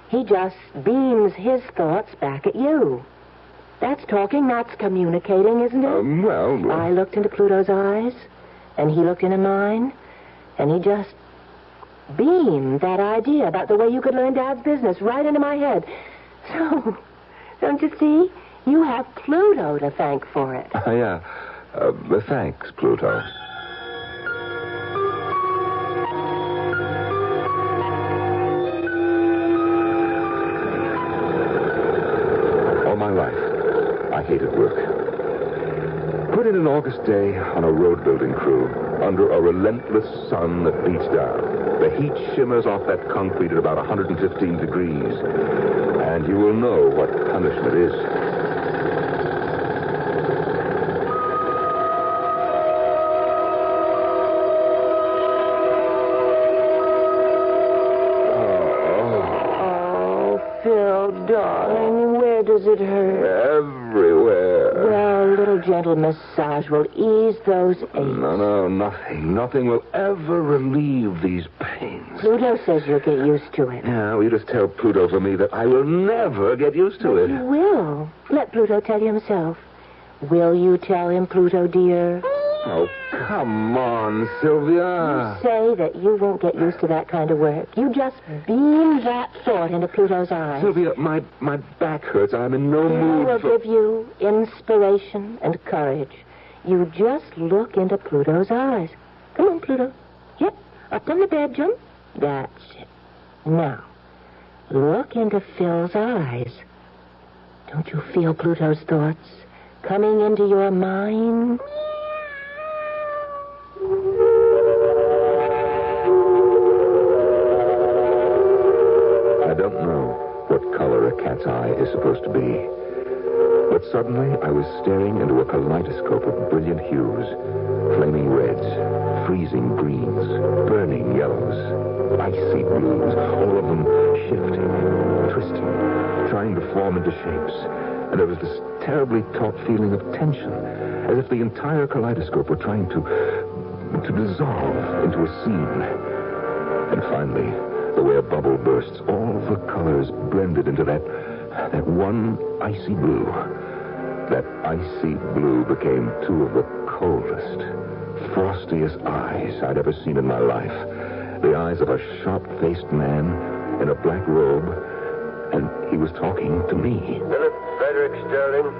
Speaker 11: he just beams his thoughts back at you. That's talking, that's communicating, isn't it?
Speaker 24: Well...
Speaker 11: I looked into Pluto's eyes, and he looked into mine, and he just beamed that idea about the way you could learn Dad's business right into my head. So, don't you see? You have Pluto to thank for it.
Speaker 24: Yeah. Thanks, Pluto. All my life, I hated work. Put in an August day on a road-building crew under a relentless sun that beats down. The heat shimmers off that concrete at about 115 degrees, and you will know what punishment is.
Speaker 11: Darling, where does it hurt?
Speaker 24: Everywhere.
Speaker 11: Well, a little gentle massage will ease those aches.
Speaker 24: No, nothing. Nothing will ever relieve these pains.
Speaker 11: Pluto says you'll get used to it.
Speaker 24: Yeah, well, you just tell Pluto for me that I will never get used to it.
Speaker 11: You will. Let Pluto tell you himself. Will you tell him, Pluto, dear?
Speaker 24: Oh, come on, Sylvia.
Speaker 11: You say that you won't get used to that kind of work. You just beam that thought into Pluto's eyes.
Speaker 24: Sylvia, my back hurts. I'm in no mood
Speaker 11: for... I will give you inspiration and courage. You just look into Pluto's eyes. Come on, Pluto. Yep, up on the bed, jump. That's it. Now, look into Phil's eyes. Don't you feel Pluto's thoughts coming into your mind?
Speaker 24: I don't know what color a cat's eye is supposed to be. But suddenly I was staring into a kaleidoscope of brilliant hues. Flaming reds, freezing greens, burning yellows, icy blues, all of them shifting, twisting, trying to form into shapes. And there was this terribly taut feeling of tension, as if the entire kaleidoscope were trying to dissolve into a scene. And finally, the way a bubble bursts, all the colors blended into that one icy blue. That icy blue became two of the coldest, frostiest eyes I'd ever seen in my life. The eyes of a sharp-faced man in a black robe, and he was talking to me.
Speaker 7: Philip Frederick Sterling,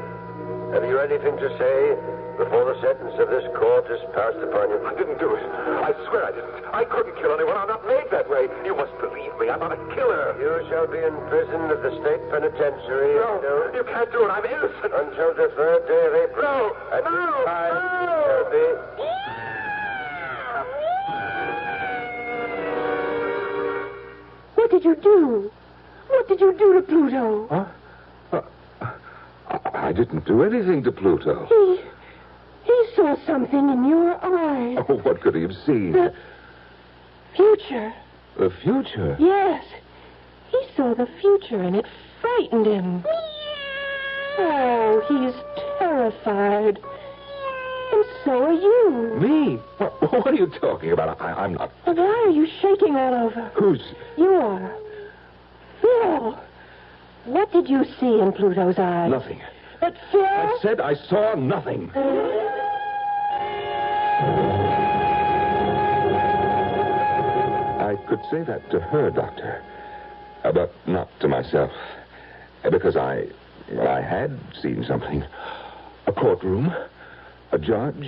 Speaker 7: have you anything to say before the sentence of this court is passed upon you?
Speaker 24: I didn't do it. I swear I didn't. I couldn't kill anyone. I'm not made that way. You must believe me. I'm not a killer.
Speaker 7: You shall be in prison at the state penitentiary.
Speaker 24: No, you can't do it. I'm innocent.
Speaker 7: Until the 3rd day of April.
Speaker 24: No,
Speaker 7: at
Speaker 24: no,
Speaker 7: this time,
Speaker 24: no.
Speaker 7: shall be...
Speaker 11: What did you do? What did you do to Pluto?
Speaker 24: Huh? I didn't do anything to Pluto.
Speaker 11: He saw something in your eyes.
Speaker 24: Oh, what could he have seen?
Speaker 11: The future.
Speaker 24: The future?
Speaker 11: Yes. He saw the future, and it frightened him. Oh, he's terrified. And so are you.
Speaker 24: Me? What are you talking about? I'm not...
Speaker 11: Well, why are you shaking all over?
Speaker 24: Who's...
Speaker 11: You are. Phil. What did you see in Pluto's eyes?
Speaker 24: Nothing.
Speaker 11: But Phil...
Speaker 24: I said I saw nothing. I could say that to her, Doctor, but not to myself, because I had seen something. A courtroom, a judge,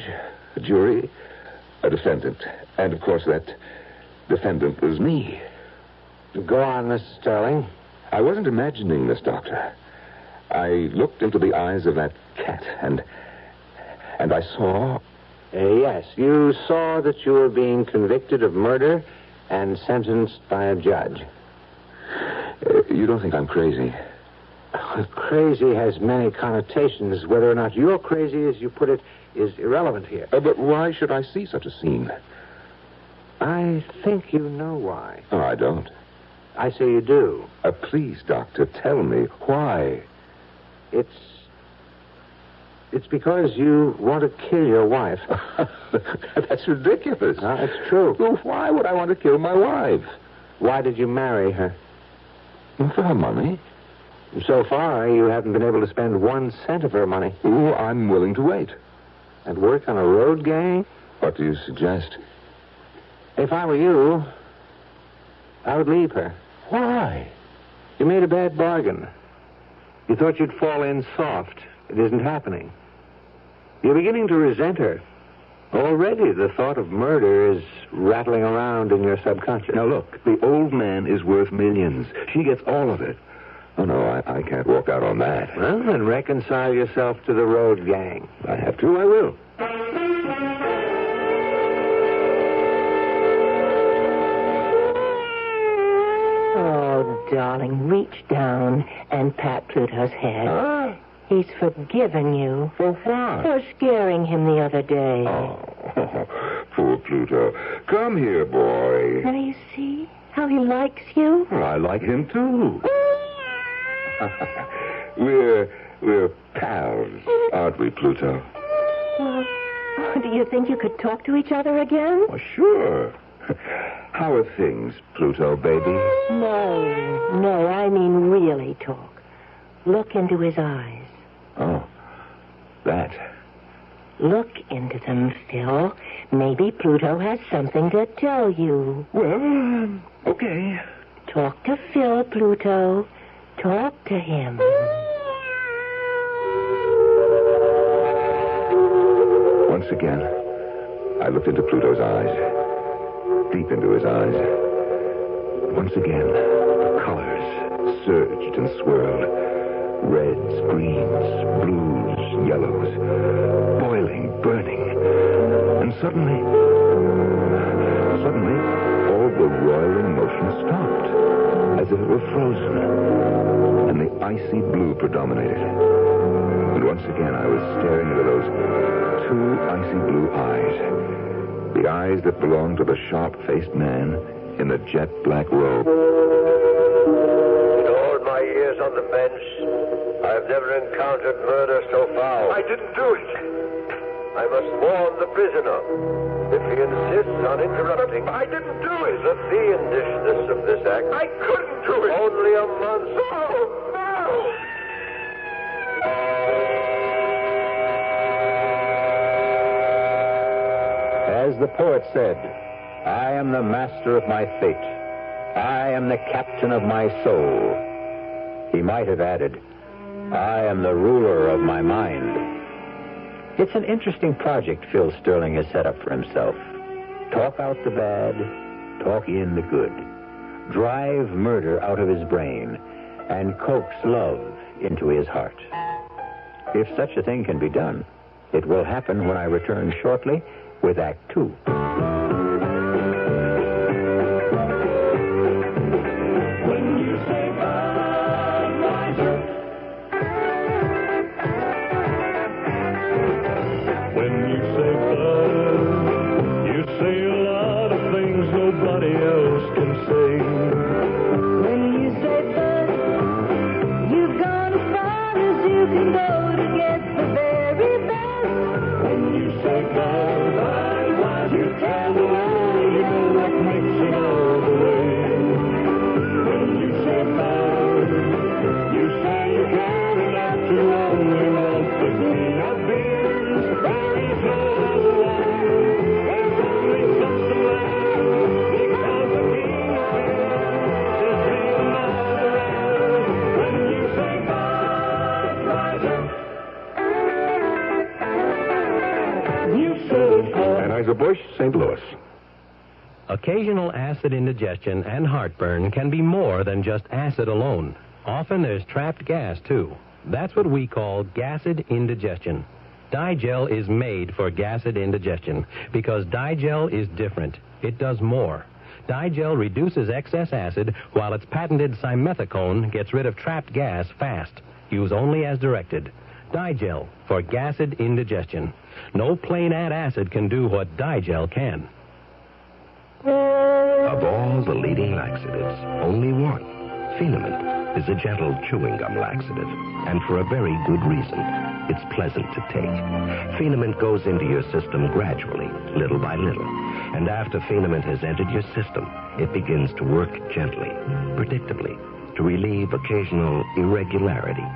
Speaker 24: a jury, a defendant, and of course that defendant was me.
Speaker 7: Go on, Mr. Sterling.
Speaker 24: I wasn't imagining this, Doctor. I looked into the eyes of that cat, and I saw...
Speaker 7: Yes, you saw that you were being convicted of murder and sentenced by a judge.
Speaker 24: You don't think I'm crazy?
Speaker 7: Crazy has many connotations. Whether or not you're crazy, as you put it, is irrelevant here.
Speaker 24: But why should I see such a scene?
Speaker 7: I think you know why.
Speaker 24: Oh, I don't.
Speaker 7: I say you do.
Speaker 24: Please, Doctor, tell me why.
Speaker 7: It's because you want to kill your wife.
Speaker 24: That's ridiculous.
Speaker 7: No, it's true.
Speaker 24: Well, why would I want to kill my wife?
Speaker 7: Why did you marry her?
Speaker 24: For her money.
Speaker 7: So far, you haven't been able to spend 1 cent of her money.
Speaker 24: Oh, I'm willing to wait.
Speaker 7: And work on a road gang?
Speaker 24: What do you suggest?
Speaker 7: If I were you, I would leave her.
Speaker 24: Why?
Speaker 7: You made a bad bargain. You thought you'd fall in soft. It isn't happening. You're beginning to resent her. Already the thought of murder is rattling around in your subconscious.
Speaker 24: Now, look, the old man is worth millions. She gets all of it. Oh, no, I can't walk out on that.
Speaker 7: Well, then reconcile yourself to the road gang.
Speaker 24: I have to, I will.
Speaker 11: Oh, darling, reach down and pat Pluto's head. He's forgiven you.
Speaker 24: For what?
Speaker 11: For scaring him the other day.
Speaker 24: Oh, poor Pluto. Come here, boy.
Speaker 11: Now you see how he likes you?
Speaker 24: Well, I like him, too. We're pals, aren't we, Pluto?
Speaker 11: Well, do you think you could talk to each other again?
Speaker 24: Oh, sure. How are things, Pluto, baby?
Speaker 11: No, I mean really talk. Look into his eyes.
Speaker 24: Oh, that.
Speaker 11: Look into them, Phil. Maybe Pluto has something to tell you.
Speaker 24: Well, okay.
Speaker 11: Talk to Phil, Pluto. Talk to him.
Speaker 24: Once again, I looked into Pluto's eyes. Deep into his eyes. Once again, the colors surged and swirled. Reds, greens, blues, yellows. Boiling, burning. And suddenly, all the roiling motion stopped. As if it were frozen. And the icy blue predominated. And once again, I was staring into those 2 icy blue eyes. The eyes that belonged to the sharp-faced man in the jet-black robe.
Speaker 7: In all my years on the bench, I've never encountered murder so foul.
Speaker 24: I didn't do it.
Speaker 3: I must warn the prisoner. If he insists on interrupting... I didn't do it. The fiendishness of this act... I couldn't do it. Only a month... No!
Speaker 1: As the poet said, I am the master of my fate. I am the captain of my soul. He might have added, I am the ruler of my mind. It's an interesting project Phil Sterling has set up for himself. Talk out the bad, talk in the good. Drive murder out of his brain and coax love into his heart. If such a thing can be done, it will happen when I return shortly with Act Two.
Speaker 24: Anheuser-Busch, St. Louis.
Speaker 12: Occasional acid indigestion and heartburn can be more than just acid alone. Often there's trapped gas, too. That's what we call gassed indigestion. Digel is made for gassed indigestion because Digel is different. It does more. Digel reduces excess acid while its patented simethicone gets rid of trapped gas fast. Use only as directed. Digel for gassed indigestion. No plain antacid can do what Digel can.
Speaker 19: Of all the leading laxatives, only one, Phenamint, is a gentle chewing gum laxative, and for a very good reason. It's pleasant to take. Phenamint goes into your system gradually, little by little, and after Phenamint has entered your system, it begins to work gently, predictably, to relieve occasional irregularity.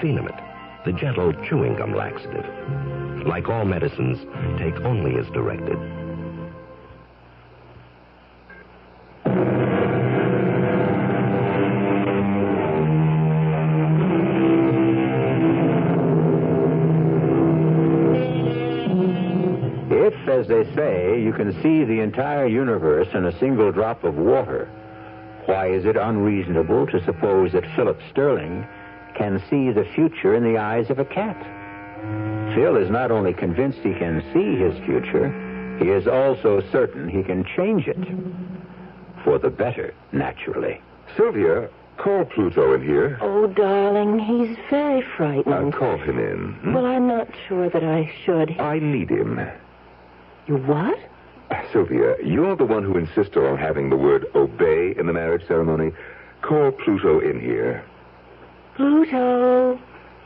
Speaker 19: Phenamint, the gentle chewing gum laxative. Like all medicines, take only as directed.
Speaker 1: If, as they say, you can see the entire universe in a single drop of water, why is it unreasonable to suppose that Philip Sterling can see the future in the eyes of a cat? Phil is not only convinced he can see his future, he is also certain he can change it. For the better, naturally.
Speaker 24: Sylvia, call Pluto in here.
Speaker 11: Oh, darling, he's very frightened.
Speaker 24: Call him in.
Speaker 11: Well, I'm not sure that I should.
Speaker 24: I need him.
Speaker 11: You what?
Speaker 24: Sylvia, you're the one who insisted on having the word obey in the marriage ceremony. Call Pluto in here.
Speaker 11: Pluto.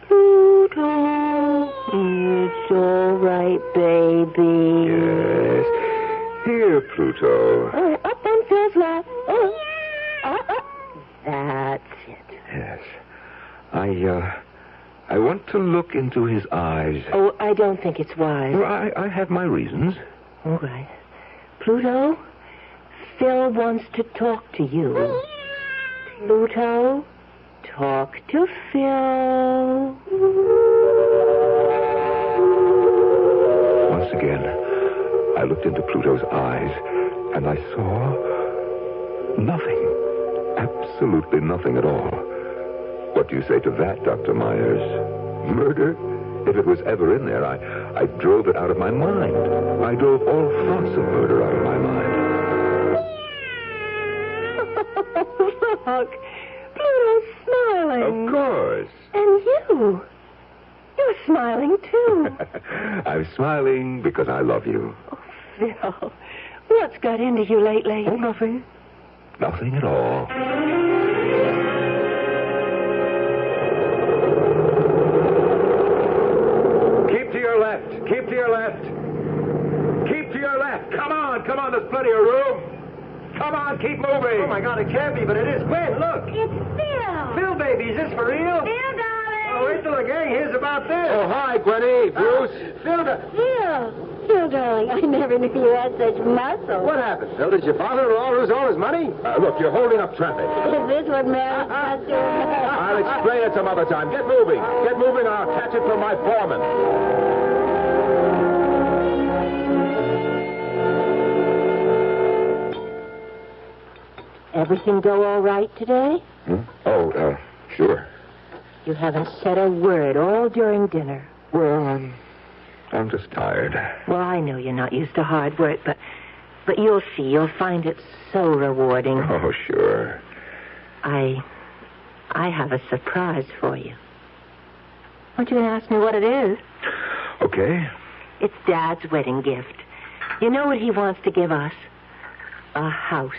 Speaker 11: Pluto. It's all right, baby.
Speaker 24: Yes. Here, Pluto.
Speaker 11: Oh, up on Phil's lap. Oh. That's it.
Speaker 24: Yes. I want to look into his eyes.
Speaker 11: Oh, I don't think it's wise.
Speaker 24: Well, I have my reasons.
Speaker 11: All right. Pluto, Phil wants to talk to you. Pluto, talk to Phil.
Speaker 24: Once again, I looked into Pluto's eyes, and I saw nothing. Absolutely nothing at all. What do you say to that, Dr. Myers? Murder? If it was ever in there, I drove it out of my mind. I drove all thoughts of murder out of my mind.
Speaker 11: Look, Pluto's smiling.
Speaker 24: Of course.
Speaker 11: And you. You're smiling, too.
Speaker 24: I'm smiling because I love you.
Speaker 11: Oh, Phil, what's got into you lately?
Speaker 24: Oh, nothing. Nothing at all.
Speaker 1: Keep to your left.
Speaker 7: on, there's plenty of room. Come on, keep moving.
Speaker 4: Oh, my God, it can't be, but it is. Gwen, look.
Speaker 11: It's Phil.
Speaker 4: Phil, baby, is this for real?
Speaker 11: Phil, darling.
Speaker 4: Oh, wait till the gang hears about this.
Speaker 7: Oh, hi, Gwenny. Bruce.
Speaker 4: Phil,
Speaker 11: Phil, darling, I never knew you had such muscle.
Speaker 4: what happened, Phil? Did your father-in-law lose all his money?
Speaker 7: Look, you're holding up traffic.
Speaker 11: Is this what marriage does to a
Speaker 7: I'll explain it some other time. Get moving. Get moving, or I'll catch it from my foreman.
Speaker 11: Everything go all right today?
Speaker 14: Oh, sure.
Speaker 11: You haven't said a word all during dinner.
Speaker 14: Well, I'm just tired.
Speaker 11: Well, I know you're not used to hard work, but you'll see. You'll find it so rewarding.
Speaker 14: Oh, sure.
Speaker 11: I have a surprise for you. Aren't you going to ask me what it is?
Speaker 14: Okay.
Speaker 11: It's Dad's wedding gift. You know what he wants to give us? A house.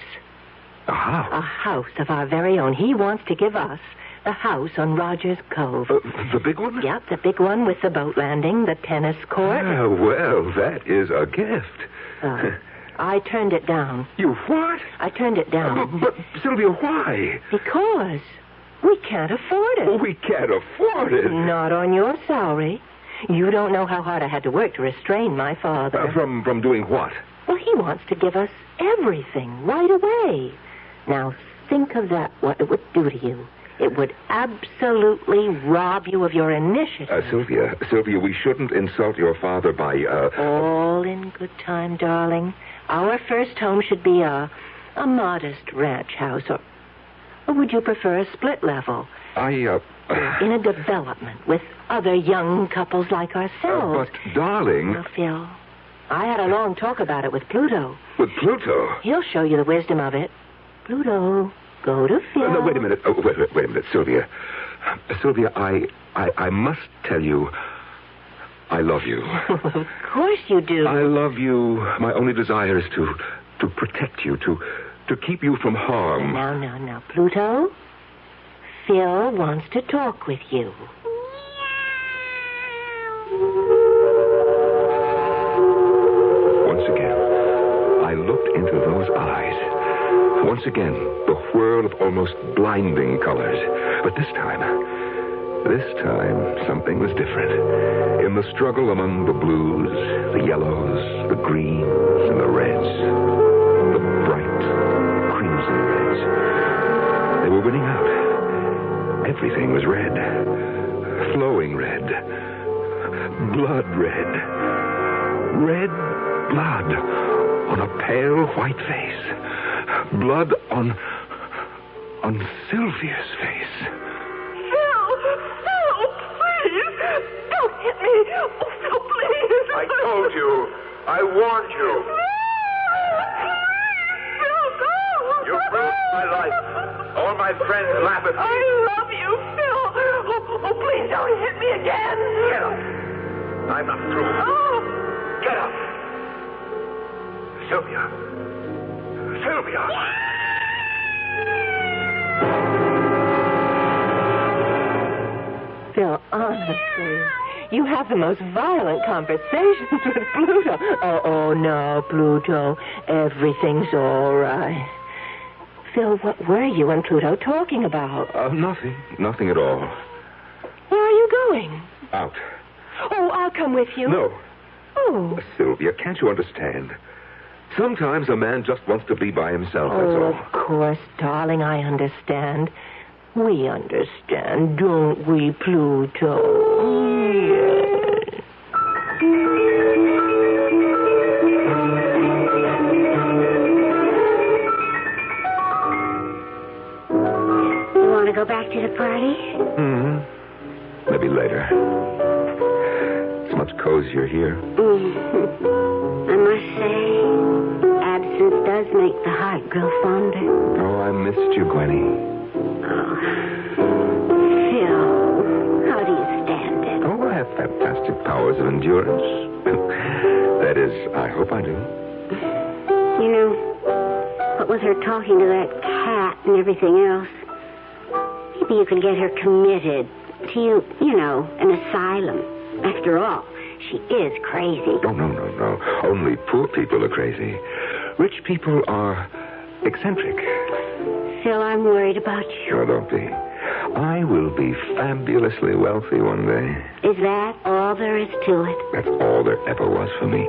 Speaker 14: A house?
Speaker 11: A house of our very own. He wants to give us the house on Rogers Cove.
Speaker 14: The big one?
Speaker 11: Yep, the big one with the boat landing, the tennis court.
Speaker 14: Well, that is a gift.
Speaker 11: I turned it down.
Speaker 14: You what?
Speaker 11: I turned it down.
Speaker 14: But Sylvia, why?
Speaker 11: Because we can't afford it.
Speaker 14: We can't afford it.
Speaker 11: Not on your salary. You don't know how hard I had to work to restrain my father.
Speaker 14: From doing what?
Speaker 11: Well, he wants to give us everything right away. Now, think of that, what it would do to you. It would absolutely rob you of your initiative.
Speaker 14: Sylvia, we shouldn't insult your father by,
Speaker 11: All in good time, darling. Our first home should be a modest ranch house, or would you prefer a split level? In a development with other young couples like ourselves.
Speaker 14: But, darling...
Speaker 11: Well, Phil, I had a long talk about it with Pluto.
Speaker 14: With Pluto?
Speaker 11: He'll show you the wisdom of it. Pluto, go to Phil.
Speaker 14: No, wait a minute. Wait a minute, Sylvia. Sylvia, I must tell you, I love you.
Speaker 11: Of course you do.
Speaker 14: I love you. My only desire is to protect you, to keep you from harm.
Speaker 11: Now, Pluto, Phil wants to talk with you.
Speaker 14: Once again, I looked into those eyes. Once again, the whirl of almost blinding colors. But this time, something was different. In the struggle among the blues, the yellows, the greens, and the reds, the bright crimson reds, they were winning out. Everything was red. Flowing red. Blood red. Red blood on a pale white face. Blood on Sylvia's face.
Speaker 20: Phil, please. Don't hit me. Oh, Phil, please.
Speaker 14: I told you. I warned you.
Speaker 20: Phil, no.
Speaker 14: You ruined my life. All my friends laugh at me.
Speaker 20: I love you, Phil. Oh, please don't hit me again.
Speaker 14: Get up. I'm not through.
Speaker 20: Oh.
Speaker 14: Get up. Sylvia.
Speaker 11: Phil, honestly, you have the most violent conversations with Pluto. Oh, no, Pluto. Everything's all right. Phil, what were you and Pluto talking about?
Speaker 14: Nothing. Nothing at all.
Speaker 11: Where are you going?
Speaker 14: Out.
Speaker 11: Oh, I'll come with you.
Speaker 14: No.
Speaker 11: Oh.
Speaker 14: Sylvia, can't you understand? Sometimes a man just wants to be by himself, that's
Speaker 11: Oh,
Speaker 14: all.
Speaker 11: of course, darling, I understand. We understand, don't we, Pluto? Yes.
Speaker 21: You want to go back to the party?
Speaker 14: Maybe later. It's much cozier here.
Speaker 21: I must say, absence does make the heart grow fonder.
Speaker 14: Oh, I missed you, Gwenny.
Speaker 21: Oh, Phil, how do you stand it?
Speaker 14: Oh, I have fantastic powers of endurance. That is, I hope I do.
Speaker 21: You know, what with her talking to that cat and everything else, maybe you can get her committed to, an asylum. After all, she is crazy.
Speaker 14: Oh, no. Only poor people are crazy.
Speaker 24: Rich people are eccentric.
Speaker 21: Phil, I'm worried about you.
Speaker 24: Oh, don't be. I will be fabulously wealthy one day.
Speaker 21: Is that all there is to it?
Speaker 24: That's all there ever was for me.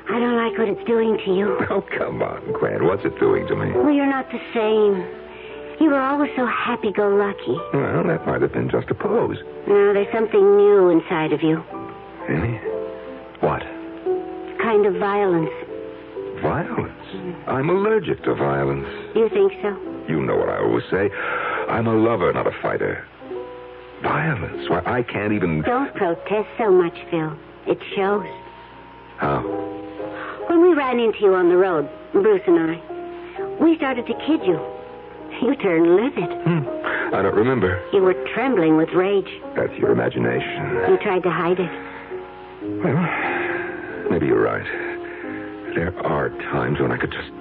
Speaker 21: I don't like what it's doing to you.
Speaker 24: Oh, come on, Gran. What's it doing to me?
Speaker 21: Well, you're not the same. You were always so happy-go-lucky.
Speaker 24: Well, that might have been just a pose.
Speaker 21: No, there's something new inside of you.
Speaker 24: Really? What?
Speaker 21: A kind of violence.
Speaker 24: Violence? I'm allergic to violence.
Speaker 21: You think so?
Speaker 24: You know what I always say. I'm a lover, not a fighter. Violence? Why, I can't even...
Speaker 21: Don't protest so much, Phil. It shows.
Speaker 24: How?
Speaker 21: When we ran into you on the road, Bruce and I, we started to kid you. You turned livid.
Speaker 24: I don't remember.
Speaker 21: You were trembling with rage.
Speaker 24: That's your imagination.
Speaker 21: You tried to hide it.
Speaker 24: Well, maybe you're right. There are times when I could just...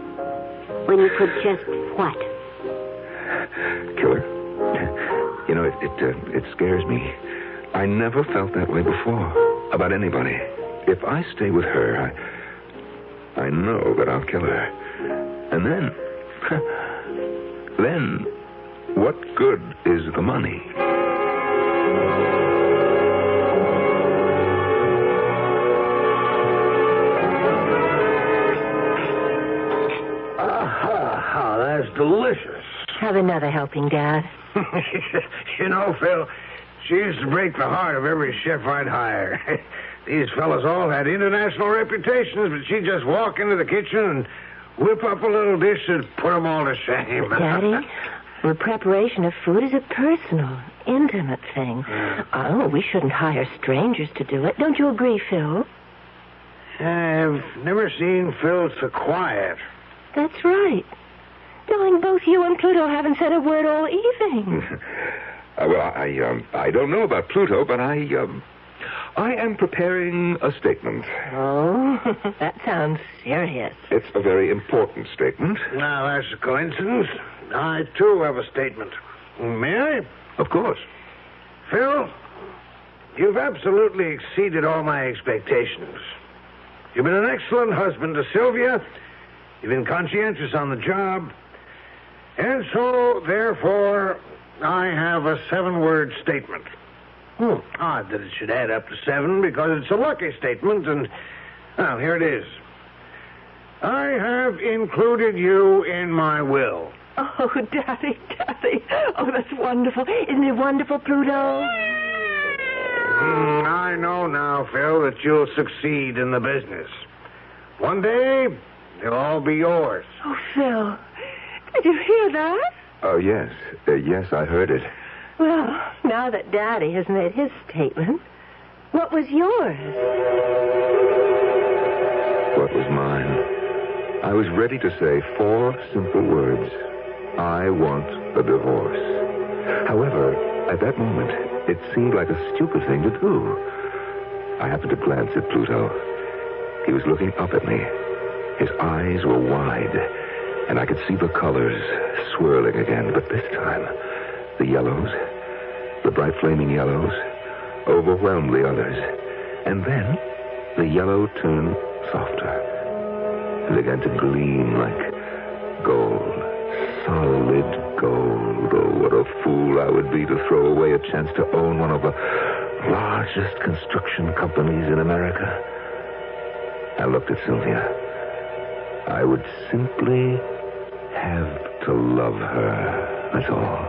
Speaker 21: When you could just what?
Speaker 24: Kill her. You know, it scares me. I never felt that way before. About anybody. If I stay with her, I know that I'll kill her. And then... then, what good is the money?
Speaker 9: Ah, that's delicious.
Speaker 11: Have another helping, Dad.
Speaker 9: You know, Phil, she used to break the heart of every chef I'd hire. These fellas all had international reputations, but she'd just walk into the kitchen and whip up a little dish and put them all to shame.
Speaker 11: Daddy, the preparation of food is a personal, intimate thing. Oh, we shouldn't hire strangers to do it. Don't you agree, Phil?
Speaker 9: I've never seen Phil so quiet.
Speaker 11: That's right. Darling, both you and Pluto haven't said a word all evening.
Speaker 24: Well, I don't know about Pluto, but I am preparing a statement.
Speaker 11: Oh, that sounds serious.
Speaker 24: It's a very important statement.
Speaker 9: Now, that's a coincidence. I, too, have a statement. May I?
Speaker 24: Of course.
Speaker 9: Phil, you've absolutely exceeded all my expectations. You've been an excellent husband to Sylvia. You've been conscientious on the job. And so, therefore, I have a 7-word statement. Odd that it should add up to 7 because it's a lucky statement, and, well, here it is. I have included you in my will.
Speaker 11: Oh, Daddy. Oh, that's wonderful. Isn't it wonderful, Pluto?
Speaker 9: I know now, Phil, that you'll succeed in the business. One day, they'll all be yours.
Speaker 11: Oh, Phil, did you hear that?
Speaker 24: Oh, yes. Yes, I heard it.
Speaker 11: Well, now that Daddy has made his statement, what was yours?
Speaker 24: What was mine? I was ready to say 4 simple words. I want a divorce. However, at that moment, it seemed like a stupid thing to do. I happened to glance at Pluto. He was looking up at me. His eyes were wide, and I could see the colors swirling again. But this time, the yellows, the bright flaming yellows, overwhelmed the others. And then, the yellow turned softer and began to gleam like gold. Solid gold. Oh, what a fool I would be to throw away a chance to own one of the largest construction companies in America. I looked at Sylvia. I would simply have to love her. That's all.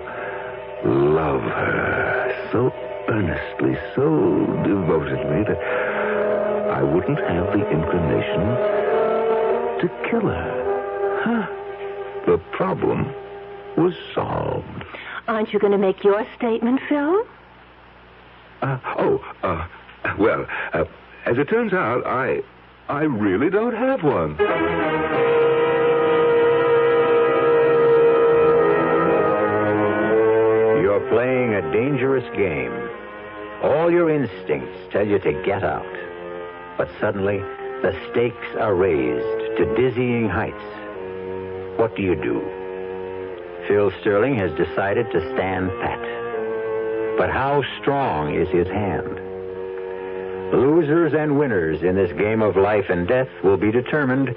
Speaker 24: Love her so earnestly, so devotedly that I wouldn't have the inclination to kill her. Huh? The problem was solved.
Speaker 11: Aren't you going to make your statement, Phil?
Speaker 24: Well, as it turns out, I really don't have one.
Speaker 1: You're playing a dangerous game. All your instincts tell you to get out. But suddenly, the stakes are raised to dizzying heights. What do you do? Phil Sterling has decided to stand pat. But how strong is his hand? Losers and winners in this game of life and death will be determined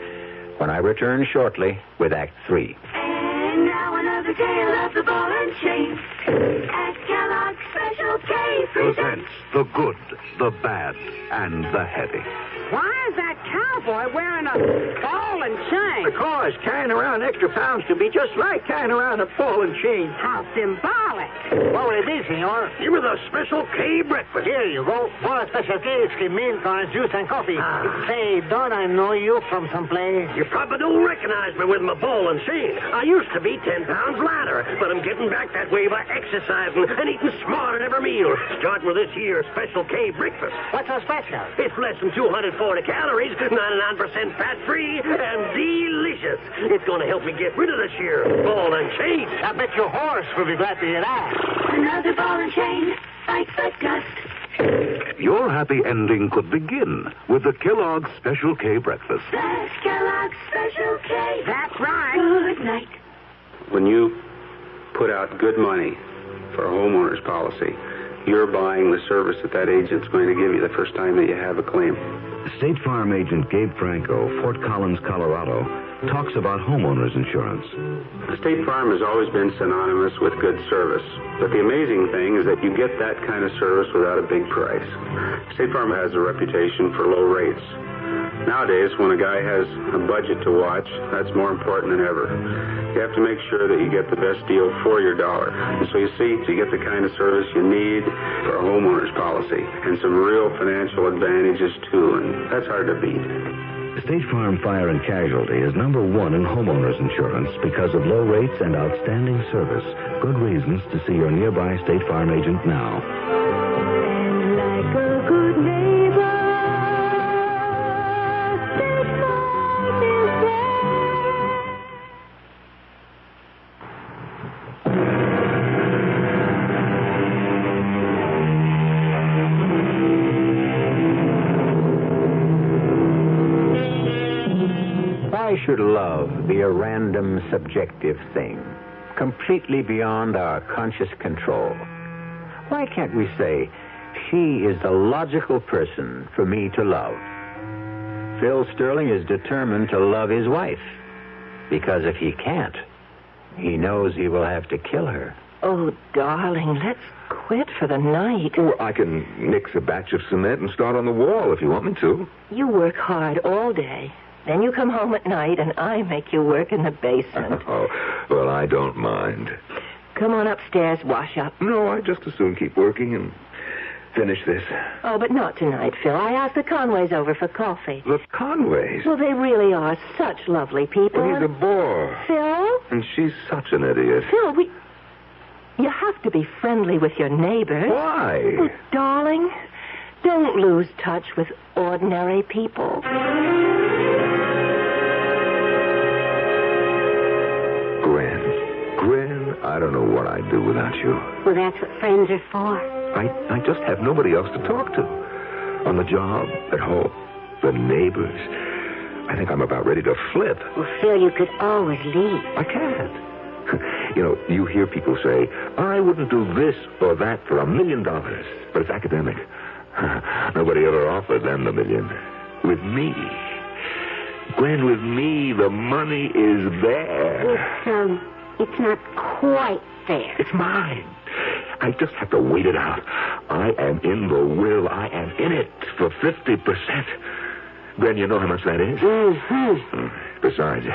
Speaker 12: when I return shortly with Act 3.
Speaker 20: And now another tale of the ball and chain. At Kellogg's Special K presents
Speaker 19: The good, the bad, and the heavy.
Speaker 5: Why is that cowboy wearing a ball and chain?
Speaker 4: Because carrying around extra pounds to be just like carrying around a ball and chain.
Speaker 5: How symbolic.
Speaker 4: What will it be, senor? Give me the Special K breakfast. Here you go. For a Special K, it's milk, orange juice, and coffee. Say, don't I know you from someplace?
Speaker 6: You probably don't recognize me with my ball and chain. I used to be 10 pounds lighter, but I'm getting back that way by exercising and eating smart at every meal. Starting with this here Special K breakfast.
Speaker 4: What's so special?
Speaker 6: It's less than 240 calories, 99% fat-free, and delicious. It's going to help me get rid of this here ball and chain.
Speaker 4: I bet your horse will be glad to hear that.
Speaker 20: another ball and chain. Fight but gust.
Speaker 19: Your happy ending could begin with the Kellogg's Special K breakfast.
Speaker 20: That's Kellogg's Special K.
Speaker 5: That's right.
Speaker 20: Good night.
Speaker 8: When you put out good money for a homeowner's policy, you're buying the service that agent's going to give you the first time that you have a claim.
Speaker 18: State Farm agent Gabe Franco, Fort Collins, Colorado, talks about homeowners insurance.
Speaker 8: State Farm has always been synonymous with good service. But the amazing thing is that you get that kind of service without a big price. State Farm has a reputation for low rates. Nowadays, when a guy has a budget to watch, that's more important than ever. You have to make sure that you get the best deal for your dollar. And so you see, you get the kind of service you need for a homeowner's policy and some real financial advantages, too, and that's hard to beat.
Speaker 18: State Farm Fire and Casualty is #1 in homeowners insurance because of low rates and outstanding service. Good reasons to see your nearby State Farm agent now.
Speaker 20: And like a good neighbor, State Farm is there.
Speaker 1: Why should love be a random, subjective thing, completely beyond our conscious control? Why can't we say, she is the logical person for me to love? Phil Sterling is determined to love his wife, because if he can't, he knows he will have to kill her.
Speaker 11: Oh, darling, let's quit for the night.
Speaker 24: Well, I can mix a batch of cement and start on the wall if you want me to.
Speaker 11: You work hard all day. Then you come home at night, and I make you work in the basement.
Speaker 24: Oh, well, I don't mind.
Speaker 11: Come on upstairs, wash up.
Speaker 24: No, I just as soon keep working and finish this.
Speaker 11: Oh, but not tonight, Phil. I asked the Conways over for coffee.
Speaker 24: The Conways?
Speaker 11: Well, they really are such lovely people.
Speaker 24: Well, he's a bore.
Speaker 11: Phil?
Speaker 24: And she's such an idiot.
Speaker 11: Phil, you have to be friendly with your neighbors.
Speaker 24: Why?
Speaker 11: Oh, darling, don't lose touch with ordinary people.
Speaker 24: Gwen, I don't know what I'd do without you.
Speaker 21: Well, that's what friends are for.
Speaker 24: I just have nobody else to talk to. On the job, at home, the neighbors. I think I'm about ready to flip.
Speaker 21: Well, Phil, you could always leave.
Speaker 24: I can't. You know, you hear people say, I wouldn't do this or that for $1 million. But it's academic. Nobody ever offered them the $1 million. With me. Gwen, with me, the money is there.
Speaker 21: It's not quite there.
Speaker 24: It's mine. I just have to wait it out. I am in the will. I am in it for 50%. Gwen, you know how much that is?
Speaker 21: Mm-hmm.
Speaker 24: Besides,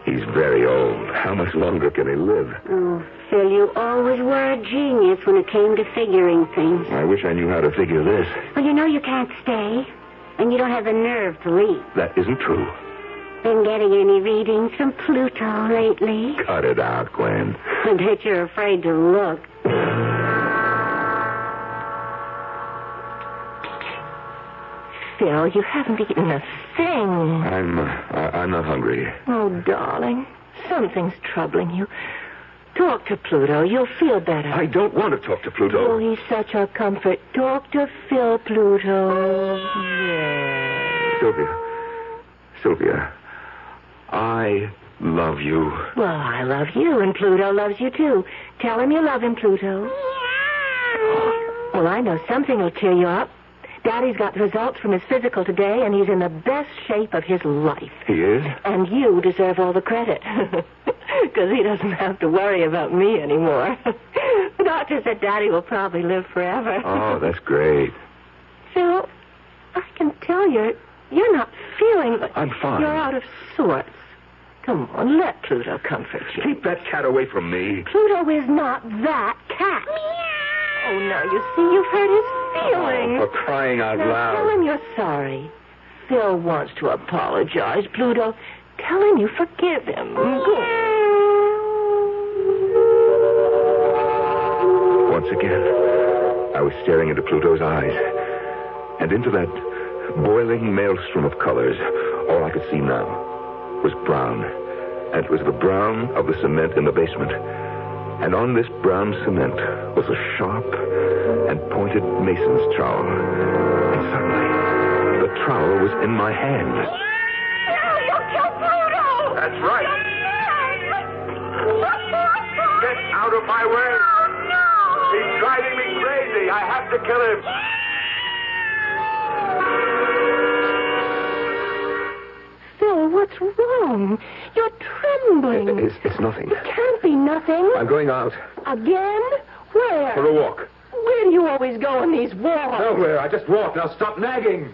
Speaker 24: he's very old. How much longer can he live?
Speaker 21: Oh, Phil, you always were a genius when it came to figuring things.
Speaker 24: I wish I knew how to figure this.
Speaker 21: Well, you know you can't stay, and you don't have the nerve to leave.
Speaker 24: That isn't true.
Speaker 21: Been getting any readings from Pluto lately?
Speaker 24: Cut it out, Gwen.
Speaker 21: I bet you're afraid to look.
Speaker 11: Phil, you haven't eaten a thing.
Speaker 24: I'm not hungry.
Speaker 11: Oh, darling, something's troubling you. Talk to Pluto. You'll feel better.
Speaker 24: I don't want to talk to Pluto.
Speaker 11: Oh, he's such a comfort. Talk to Phil, Pluto. Yeah.
Speaker 24: Sylvia, I love you.
Speaker 11: Well, I love you, and Pluto loves you, too. Tell him you love him, Pluto. Well, I know something will cheer you up. Daddy's got the results from his physical today, and he's in the best shape of his life.
Speaker 24: He is?
Speaker 11: And you deserve all the credit. Because he doesn't have to worry about me anymore. The doctor said Daddy will probably live forever.
Speaker 24: Oh, that's great.
Speaker 11: Phil, I can tell you're not feeling...
Speaker 24: I'm fine.
Speaker 11: You're out of sorts. Come on, let Pluto comfort you.
Speaker 24: Keep that cat away from me.
Speaker 11: Pluto is not that cat. Oh, now you see, you've hurt his feelings.
Speaker 24: Oh, for crying out loud.
Speaker 11: Tell him you're sorry. Phil wants to apologize, Pluto. Tell him you forgive him. Go.
Speaker 24: Once again, I was staring into Pluto's eyes. And into that boiling maelstrom of colors, all I could see now was brown. And it was the brown of the cement in the basement. And on this brown cement was a sharp and pointed mason's trowel. And suddenly, the trowel was in my hand.
Speaker 20: No, you'll kill Pluto!
Speaker 24: That's right.
Speaker 20: Get
Speaker 24: out of my way!
Speaker 20: Oh, no!
Speaker 24: He's driving me crazy. I have to kill him.
Speaker 11: Phil, what's wrong? You're trembling.
Speaker 24: It's nothing.
Speaker 11: It can't be nothing.
Speaker 24: I'm going out.
Speaker 11: Again? Where?
Speaker 24: For a walk.
Speaker 11: Where do you always go on these walks?
Speaker 24: Nowhere. I just walk. Now stop nagging.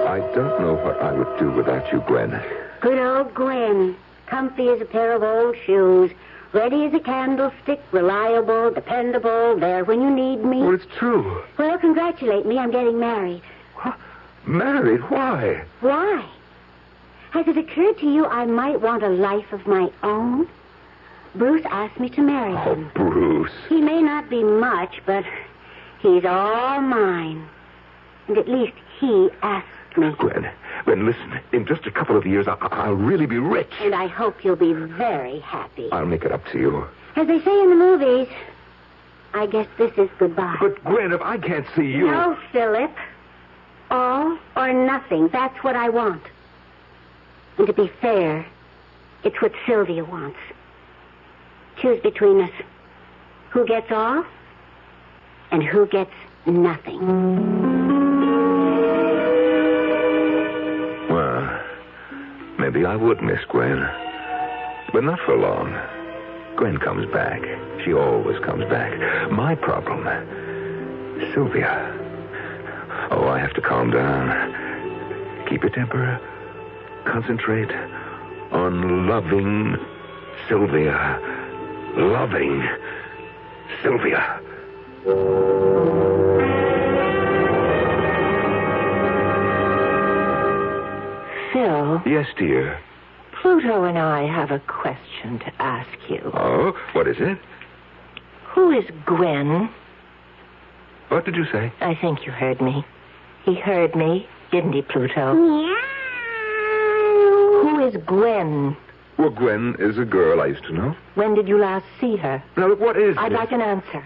Speaker 24: I don't know what I would do without you, Gwen.
Speaker 21: Good old Gwen. Comfy as a pair of old shoes. Ready as a candlestick. Reliable, dependable. There when you need me.
Speaker 24: Well, it's true.
Speaker 21: Well, congratulate me. I'm getting married.
Speaker 24: What? Married? Why?
Speaker 21: Why? Has it occurred to you I might want a life of my own? Bruce asked me to marry him.
Speaker 24: Oh, Bruce.
Speaker 21: He may not be much, but he's all mine. And at least he asked me.
Speaker 24: Gwen, listen. In just a couple of years, I'll really be rich.
Speaker 21: And I hope you'll be very happy.
Speaker 24: I'll make it up to you.
Speaker 21: As they say in the movies, I guess this is goodbye.
Speaker 24: But, Gwen, if I can't see you...
Speaker 21: No, Philip. All or nothing. That's what I want. And to be fair, it's what Sylvia wants. Choose between us. Who gets all and who gets nothing.
Speaker 24: Well, maybe I would miss Gwen. But not for long. Gwen comes back. She always comes back. My problem, Sylvia. Oh, I have to calm down. Keep your temper. Concentrate on loving Sylvia. Loving Sylvia.
Speaker 11: Phil.
Speaker 24: Yes, dear.
Speaker 11: Pluto and I have a question to ask you.
Speaker 24: Oh, what is it?
Speaker 11: Who is Gwen?
Speaker 24: What did you say?
Speaker 11: I think you heard me. He heard me, didn't he, Pluto?
Speaker 21: Yeah.
Speaker 11: Who is Gwen?
Speaker 24: Well, Gwen is a girl I used to know.
Speaker 11: When did you last see her?
Speaker 24: Now, look, what is
Speaker 11: I'd
Speaker 24: this?
Speaker 11: like an answer.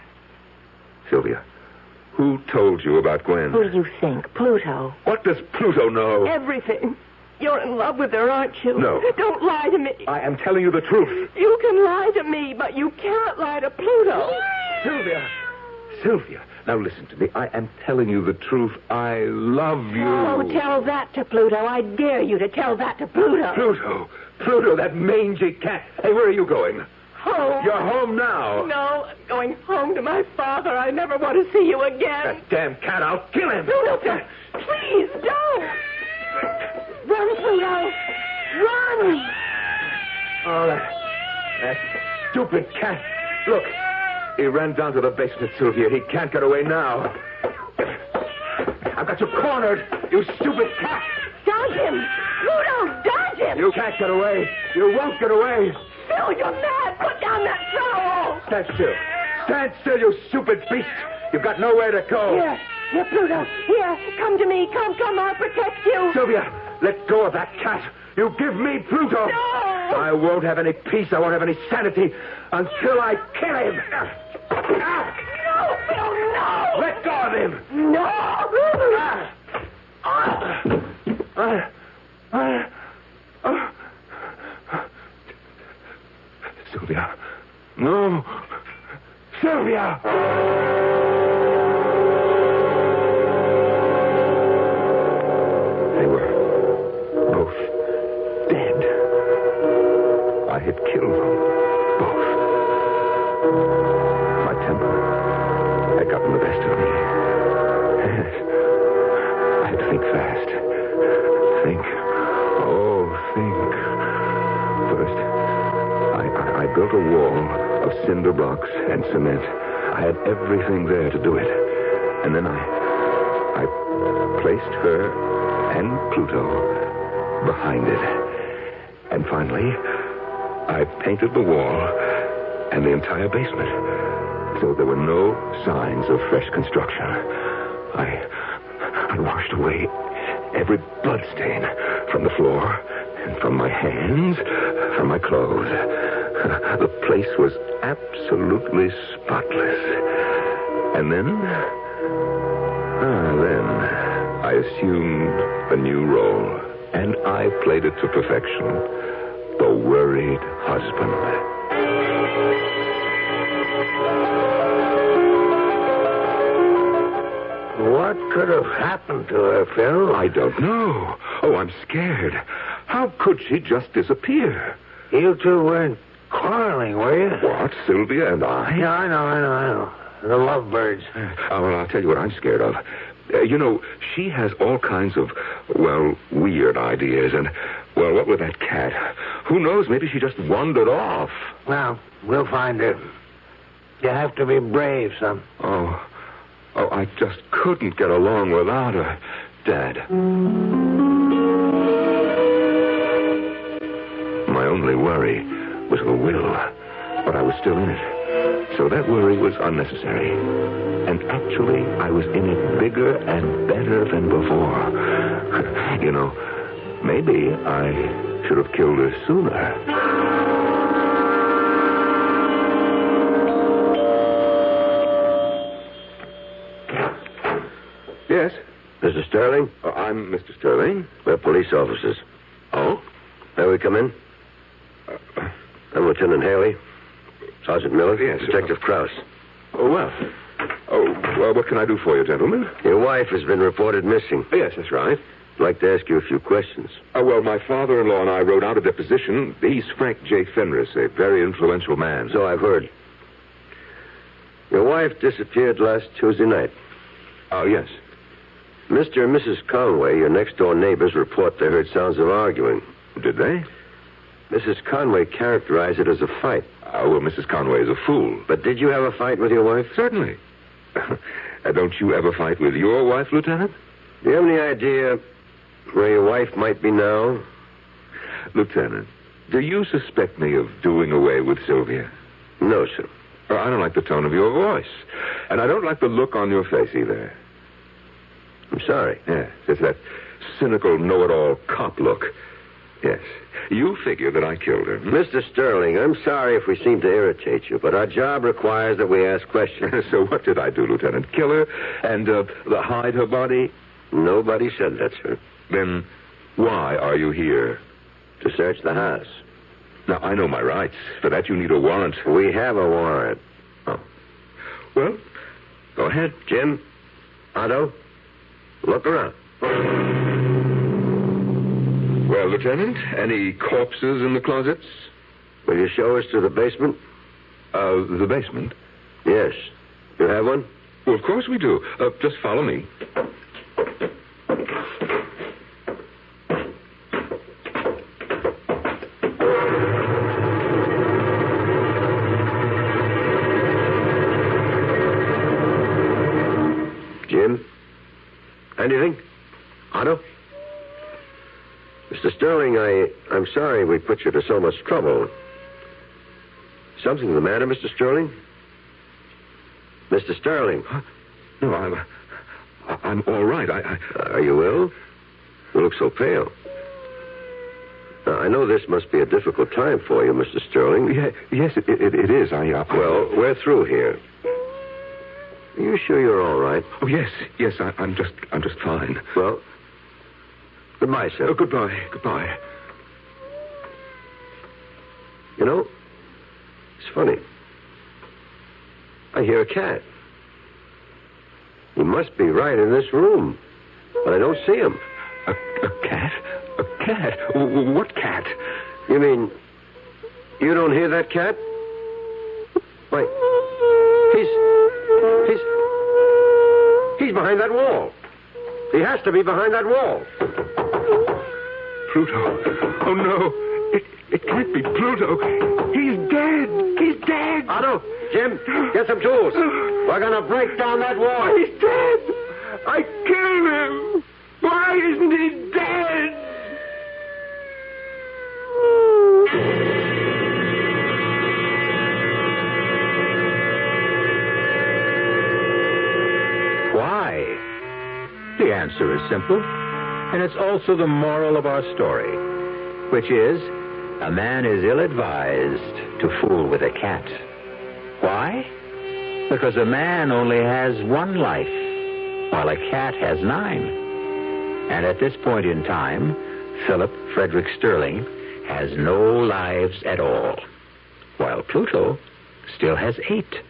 Speaker 24: Sylvia, who told you about Gwen?
Speaker 11: Who do you think? Pluto.
Speaker 24: What does Pluto know?
Speaker 11: Everything. You're in love with her, aren't you?
Speaker 24: No.
Speaker 11: Don't lie to me.
Speaker 24: I am telling you the truth.
Speaker 11: You can lie to me, but you can't lie to Pluto.
Speaker 24: Sylvia, now listen to me. I am telling you the truth. I love you.
Speaker 11: Oh, tell that to Pluto. I dare you to tell that to Pluto.
Speaker 24: Pluto, that mangy cat. Hey, where are you going?
Speaker 11: Home.
Speaker 24: You're home now.
Speaker 11: No, I'm going home to my father. I never want to see you again.
Speaker 24: That damn cat, I'll kill him.
Speaker 11: No, please, don't. Run, Pluto. Run.
Speaker 24: Oh, that stupid cat. Look, he ran down to the basement, Sylvia. He can't get away now. I've got you cornered, you stupid cat.
Speaker 11: Dodge him. Pluto, dodge him.
Speaker 24: You can't get away. You won't get away.
Speaker 11: Phil, you're mad. Put down that trowel.
Speaker 24: Stand still. Stand still, you stupid beast. You've got nowhere to go.
Speaker 11: Here, Pluto. Here, come to me. Come, I'll protect you.
Speaker 24: Sylvia, let go of that cat. You give me Pluto.
Speaker 11: No.
Speaker 24: I won't have any peace. I won't have any sanity until I kill him.
Speaker 11: No, Phil, no.
Speaker 24: Let go of him.
Speaker 11: No.
Speaker 24: Sylvia, No. Sylvia! They were both dead. I had killed them both. My temper had gotten the best of me. Yes. I had to think fast. Think. First, I built a wall of cinder blocks and cement. I had everything there to do it. And then I placed her and Pluto behind it. And finally, I painted the wall and the entire basement. So there were no signs of fresh construction. I washed away every blood stain from the floor and from my hands, from my clothes. The place was absolutely spotless. And then I assumed a new role, and I played it to perfection. The worried husband.
Speaker 9: What could have happened to her, Phil?
Speaker 24: I don't know. Oh, I'm scared. How could she just disappear?
Speaker 9: You two weren't quarreling, were you?
Speaker 24: What, Sylvia and I?
Speaker 9: Yeah, I know. The lovebirds.
Speaker 24: Well, I'll tell you what I'm scared of. She has all kinds of, weird ideas. And, what with that cat? Who knows? Maybe she just wandered off.
Speaker 9: Well, we'll find her. You have to be brave, son.
Speaker 24: Oh, I just couldn't get along without her, Dad. My only worry was the will, but I was still in it. So that worry was unnecessary. And actually, I was in it bigger and better than before. Maybe I should have killed her sooner. Yes?
Speaker 15: Mr. Sterling?
Speaker 24: I'm Mr. Sterling.
Speaker 15: We're police officers.
Speaker 24: Oh?
Speaker 15: May we come in? I'm Lieutenant Haley. Sergeant Miller.
Speaker 24: Yes.
Speaker 15: Detective Krause.
Speaker 24: Well, what can I do for you, gentlemen?
Speaker 15: Your wife has been reported missing.
Speaker 24: Yes, that's right.
Speaker 15: I'd like to ask you a few questions.
Speaker 24: My father-in-law and I wrote out a deposition. He's Frank J. Fenris, a very influential man.
Speaker 15: So I've heard. Your wife disappeared last Tuesday night.
Speaker 24: Oh, yes.
Speaker 15: Mr. and Mrs. Conway, your next-door neighbors, report they heard sounds of arguing.
Speaker 24: Did they?
Speaker 15: Mrs. Conway characterized it as a fight.
Speaker 24: Mrs. Conway is a fool.
Speaker 15: But did you have a fight with your wife?
Speaker 24: Certainly. Don't you ever fight with your wife, Lieutenant?
Speaker 15: Do you have any idea where your wife might be now?
Speaker 24: Lieutenant, do you suspect me of doing away with Sylvia?
Speaker 15: No, sir.
Speaker 24: I don't like the tone of your voice. And I don't like the look on your face either.
Speaker 15: I'm sorry.
Speaker 24: Yes, it's that cynical, know-it-all cop look. Yes. You figure that I killed her.
Speaker 15: Mr. Sterling, I'm sorry if we seem to irritate you, but our job requires that we ask questions.
Speaker 24: So what did I do, Lieutenant? Kill her and hide her body?
Speaker 15: Nobody said that, sir.
Speaker 24: Then why are you here?
Speaker 15: To search the house.
Speaker 24: Now, I know my rights. For that, you need a warrant.
Speaker 15: We have a warrant.
Speaker 24: Oh. Well, go ahead.
Speaker 15: Jim, Otto, look around.
Speaker 24: Well, Lieutenant, any corpses in the closets?
Speaker 15: Will you show us to the basement?
Speaker 24: The basement?
Speaker 15: Yes. You have one?
Speaker 24: Well, of course we do. Just follow me.
Speaker 15: Jim? Anything? Otto? Mr. Sterling, I'm sorry we put you to so much trouble. Something the matter, Mr. Sterling? Mr. Sterling?
Speaker 24: Huh? No, I'm all right.
Speaker 15: Are you ill? You look so pale. Now, I know this must be a difficult time for you, Mr. Sterling.
Speaker 24: Yes, it is.
Speaker 15: Well, we're through here. Are you sure you're all right?
Speaker 24: Oh, yes. I'm just fine.
Speaker 15: Well, goodbye, sir.
Speaker 24: Oh, goodbye.
Speaker 15: You know, it's funny. I hear a cat. He must be right in this room, but I don't see him.
Speaker 24: A cat? A cat? What cat?
Speaker 15: You mean you don't hear that cat? Wait. He's behind that wall. He has to be behind that wall.
Speaker 24: Pluto. Oh, no. It can't be Pluto. He's dead. He's dead.
Speaker 15: Otto, Jim, get some tools. We're going to break down that wall.
Speaker 24: He's dead. I killed him. Why isn't he dead?
Speaker 1: Why? The answer is simple, and it's also the moral of our story, which is, a man is ill-advised to fool with a cat. Why? Because a man only has one life, while a cat has 9. And at this point in time, Philip Frederick Sterling has no lives at all, while Pluto still has 8.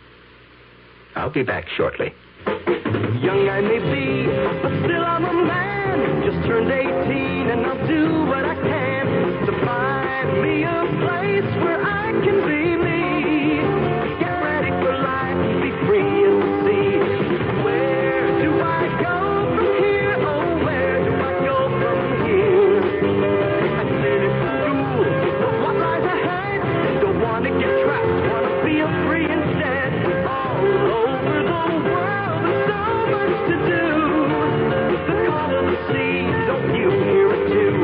Speaker 1: I'll be back shortly.
Speaker 2: Young I may be, but still I'm a man. Just turned 18 and I'll do what I can to find me a place where I can be me. Get ready for life, be free as the sea. Where do I go from here? Oh, where do I go from here? I finished school, but what lies ahead? Don't want to get trapped, want to feel free instead. All over the world, there's so much to do. The call of the sea, don't you hear it too?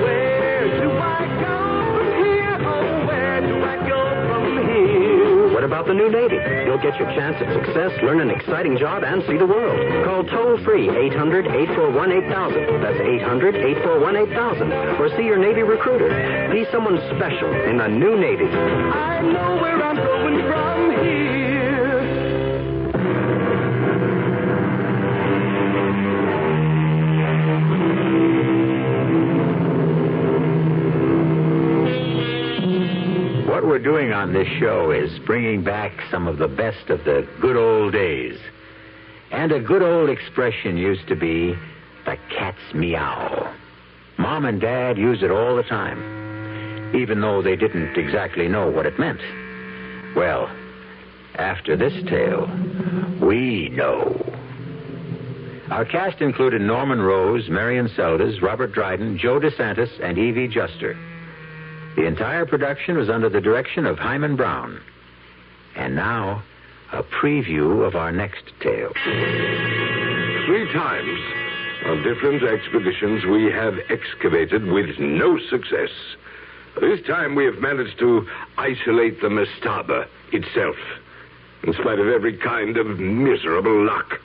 Speaker 2: Where do I go from here? Oh, where do I go from here?
Speaker 12: What about the new Navy? You'll get your chance at success, learn an exciting job, and see the world. Call toll-free 800-841-8000. That's 800-841-8000. Or see your Navy recruiter. Be someone special in the new Navy.
Speaker 2: I know where I'm going from here.
Speaker 1: What we're doing on this show is bringing back some of the best of the good old days. And a good old expression used to be, the cat's meow. Mom and Dad use it all the time, even though they didn't exactly know what it meant. Well, after this tale, we know. Our cast included Norman Rose, Marion Seldes, Robert Dryden, Joe DeSantis, and Evie Juster. The entire production was under the direction of Hyman Brown. And now, a preview of our next tale.
Speaker 24: 3 times on different expeditions we have excavated with no success. This time we have managed to isolate the mastaba itself, in spite of every kind of miserable luck.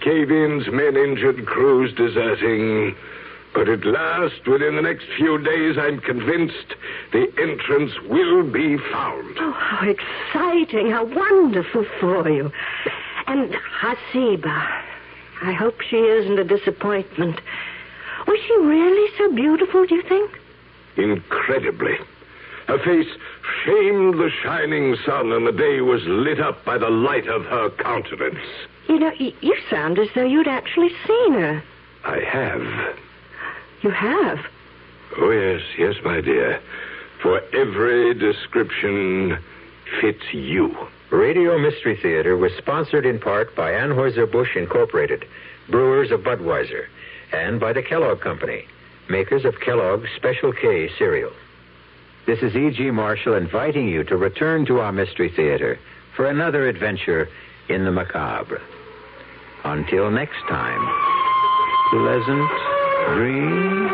Speaker 24: Cave-ins, men injured, crews deserting. But at last, within the next few days, I'm convinced the entrance will be found.
Speaker 11: Oh, how exciting, how wonderful for you. And Hasiba, I hope she isn't a disappointment. Was she really so beautiful, do you think?
Speaker 24: Incredibly. Her face shamed the shining sun, and the day was lit up by the light of her countenance.
Speaker 11: You know, you sound as though you'd actually seen her.
Speaker 24: I have.
Speaker 11: You have?
Speaker 24: Oh, yes, my dear. For every description fits you.
Speaker 1: Radio Mystery Theater was sponsored in part by Anheuser-Busch Incorporated, brewers of Budweiser, and by the Kellogg Company, makers of Kellogg's Special K cereal. This is E.G. Marshall inviting you to return to our Mystery Theater for another adventure in the macabre. Until next time, pleasant dreams.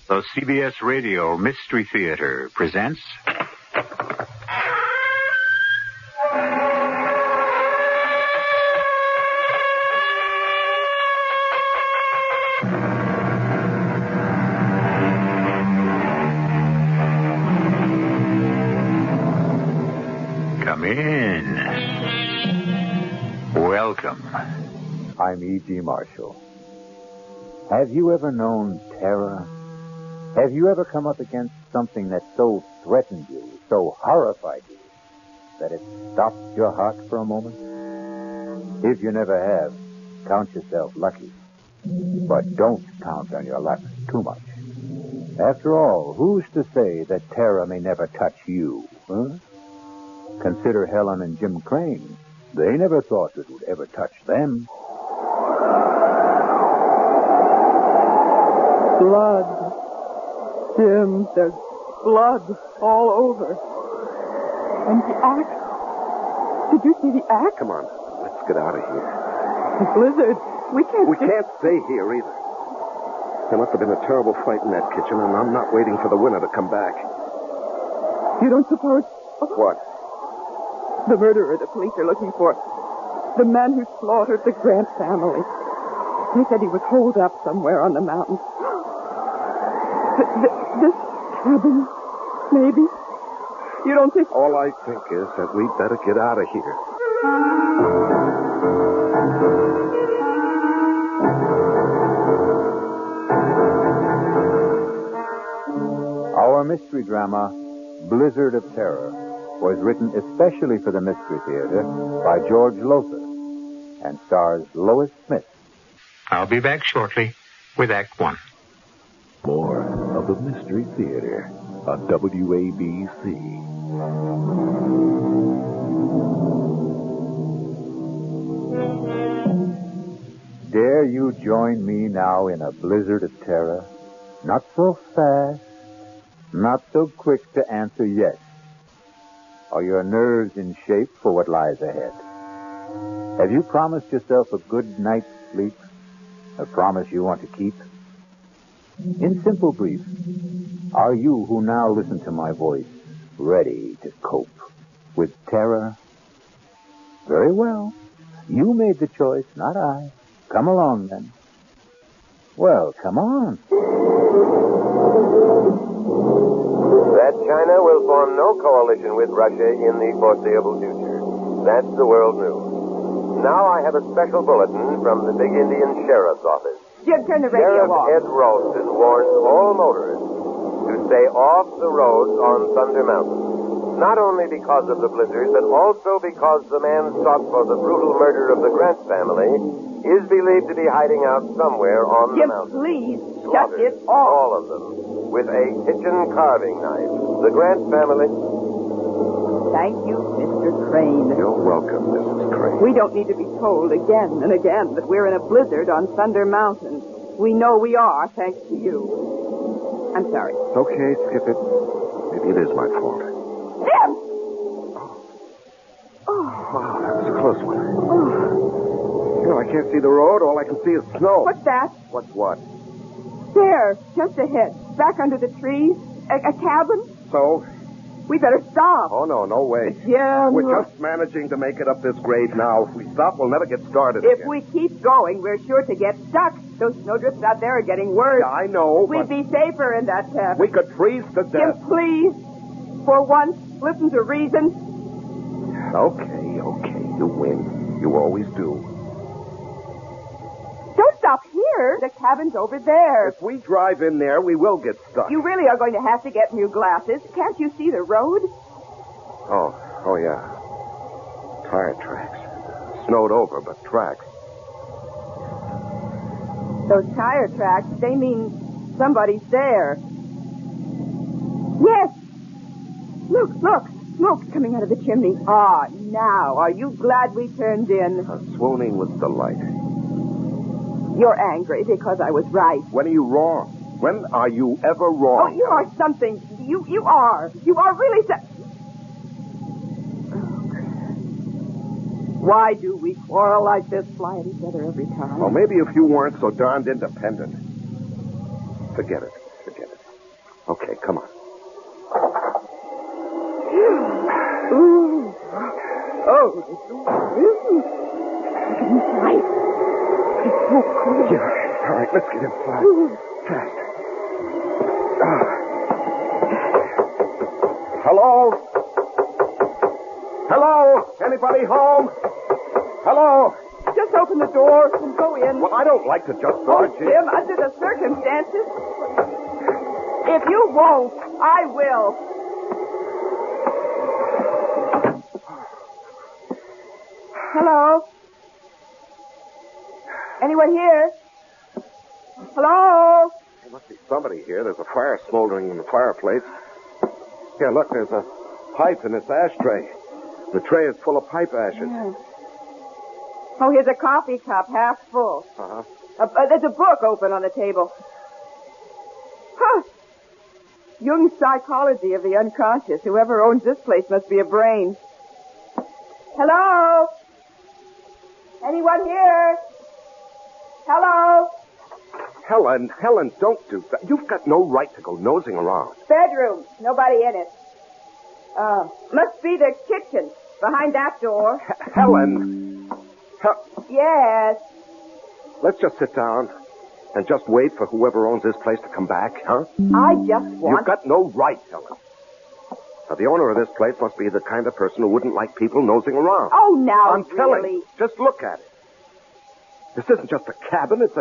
Speaker 1: The CBS Radio Mystery Theater presents in. Welcome. I'm E.G. Marshall. Have you ever known terror? Have you ever come up against something that so threatened you, so horrified you, that it stopped your heart for a moment? If you never have, count yourself lucky. But don't count on your luck too much. After all, who's to say that terror may never touch you, huh? Consider Helen and Jim Crane. They never thought it would ever touch them.
Speaker 10: Blood. Jim, there's blood all over. And the axe. Did you see the axe?
Speaker 15: Come on, let's get out of here.
Speaker 10: The blizzard. We
Speaker 15: can't stay here either. There must have been a terrible fight in that kitchen, and I'm not waiting for the winner to come back.
Speaker 10: You don't suppose...
Speaker 15: What?
Speaker 10: The murderer the police are looking for. The man who slaughtered the Grant family. They said he was holed up somewhere on the mountain. This cabin, maybe? You don't think...
Speaker 15: All I think is that we'd better get out of here.
Speaker 1: Our mystery drama, Blizzard of Terror, was written especially for the Mystery Theater by George Lothar and stars Lois Smith.
Speaker 16: I'll be back shortly with Act One.
Speaker 17: More of the Mystery Theater on WABC.
Speaker 1: Dare you join me now in a blizzard of terror? Not so fast, not so quick to answer yes. Are your nerves in shape for what lies ahead? Have you promised yourself a good night's sleep? A promise you want to keep? In simple brief, are you who now listen to my voice ready to cope with terror? Very well. You made the choice, not I. Come along, then. Well, come on.
Speaker 3: That China will form no coalition with Russia in the foreseeable future. That's the world news. Now I have a special bulletin from the big Indian Sheriff's Office.
Speaker 10: Jim, turn the radio
Speaker 3: Sheriff
Speaker 10: off.
Speaker 3: Ed Ralston warns all motorists to stay off the roads on Thunder Mountain. Not only because of the blizzard, but also because the man sought for the brutal murder of the Grant family is believed to be hiding out somewhere on the
Speaker 10: Jim,
Speaker 3: mountain.
Speaker 10: please, shut
Speaker 3: Slaughtered,
Speaker 10: it off.
Speaker 3: all of them, with a kitchen carving knife. The Grant family...
Speaker 10: Thank you, Mr. Crane.
Speaker 15: You're welcome, Mrs. Crane.
Speaker 10: We don't need to be told again and again that we're in a blizzard on Thunder Mountain. We know we are, thanks to you. I'm sorry.
Speaker 15: Okay, skip it. Maybe it is my fault.
Speaker 10: Jim!
Speaker 15: Wow, that was a close one. You know, I can't see the road. All I can see is snow.
Speaker 10: What's that?
Speaker 15: What's what?
Speaker 10: There, just ahead, back under the trees. A cabin.
Speaker 15: So?
Speaker 10: We better stop.
Speaker 15: Oh, no way.
Speaker 10: Yeah.
Speaker 15: We're just managing to make it up this grade now. If we stop, we'll never get started
Speaker 10: If
Speaker 15: again.
Speaker 10: we keep going, we're sure to get stuck. Those snowdrifts out there are getting worse.
Speaker 15: Yeah, I know,
Speaker 10: We'd be safer in that cabin.
Speaker 15: we could freeze to death.
Speaker 10: Jim, please. For once, listen to reason.
Speaker 15: Okay. You win. You always do.
Speaker 10: Don't stop here. The cabin's over there.
Speaker 15: If we drive in there, we will get stuck.
Speaker 10: You really are going to have to get new glasses. Can't you see the road?
Speaker 15: Oh, yeah. Tire tracks. Snowed over, but tracks.
Speaker 10: Those tire tracks, they mean somebody's there. Yes. Look. Smoke's coming out of the chimney. Ah, now, are you glad we turned in?
Speaker 15: Swooning with delight.
Speaker 10: You're angry because I was right.
Speaker 15: When are you wrong? When are you ever wrong?
Speaker 10: Oh, you are something. You are. You are really Why do we quarrel like this, fly at each other every time?
Speaker 15: Well, maybe if you weren't so darned independent. Forget it. Okay, come on.
Speaker 10: Ooh. Oh, this is nice. It's so cool.
Speaker 15: Yeah. All right, let's get inside. Fast. Hello?
Speaker 7: Anybody home? Hello?
Speaker 10: Just open the door and go in.
Speaker 7: Well, I don't like to just barge in.
Speaker 10: Jim, under the circumstances, if you won't, I will. Hello? Anyone here? Hello?
Speaker 7: There must be somebody here. There's a fire smoldering in the fireplace. Here, look, there's a pipe in this ashtray. The tray is full of pipe ashes.
Speaker 10: Yeah. Oh, here's a coffee cup, half full.
Speaker 7: Uh-huh.
Speaker 10: There's a book open on the table. Huh. Jung's Psychology of the Unconscious. Whoever owns this place must be a brain. Hello? Anyone here? Hello?
Speaker 7: Helen, don't do that. You've got no right to go nosing around.
Speaker 10: Bedroom. Nobody in it. Must be the kitchen. Behind that door.
Speaker 7: Helen!
Speaker 10: Yes.
Speaker 7: Let's just sit down and just wait for whoever owns this place to come back, huh?
Speaker 10: I just want...
Speaker 7: You've got no right, Helen. Now, the owner of this place must be the kind of person who wouldn't like people nosing around.
Speaker 10: Oh, now,
Speaker 7: I'm telling
Speaker 10: really?
Speaker 7: you. Just look at it. This isn't just a cabin. It's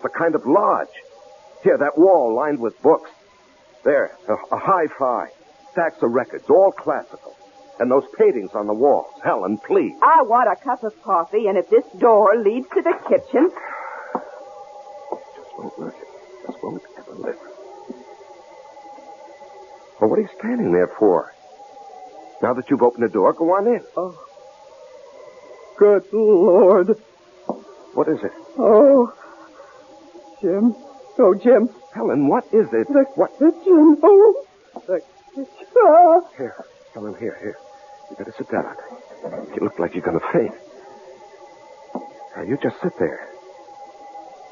Speaker 7: a kind of lodge. Here, that wall lined with books. There, a hi-fi. Stacks of records, all classical. And those paintings on the walls. Helen, please.
Speaker 10: I want a cup of coffee, and if this door leads to the kitchen...
Speaker 7: Just won't ever listen. Well, what are you standing there for? Now that you've opened the door, go on in.
Speaker 10: Oh. Good Lord.
Speaker 7: What is it?
Speaker 10: Oh. Jim. Oh, Jim.
Speaker 7: Helen, what is it?
Speaker 10: The kitchen. Oh. The kitchen.
Speaker 7: Here. Helen, here. You better sit down. You look like you're going to faint. Now, you just sit there.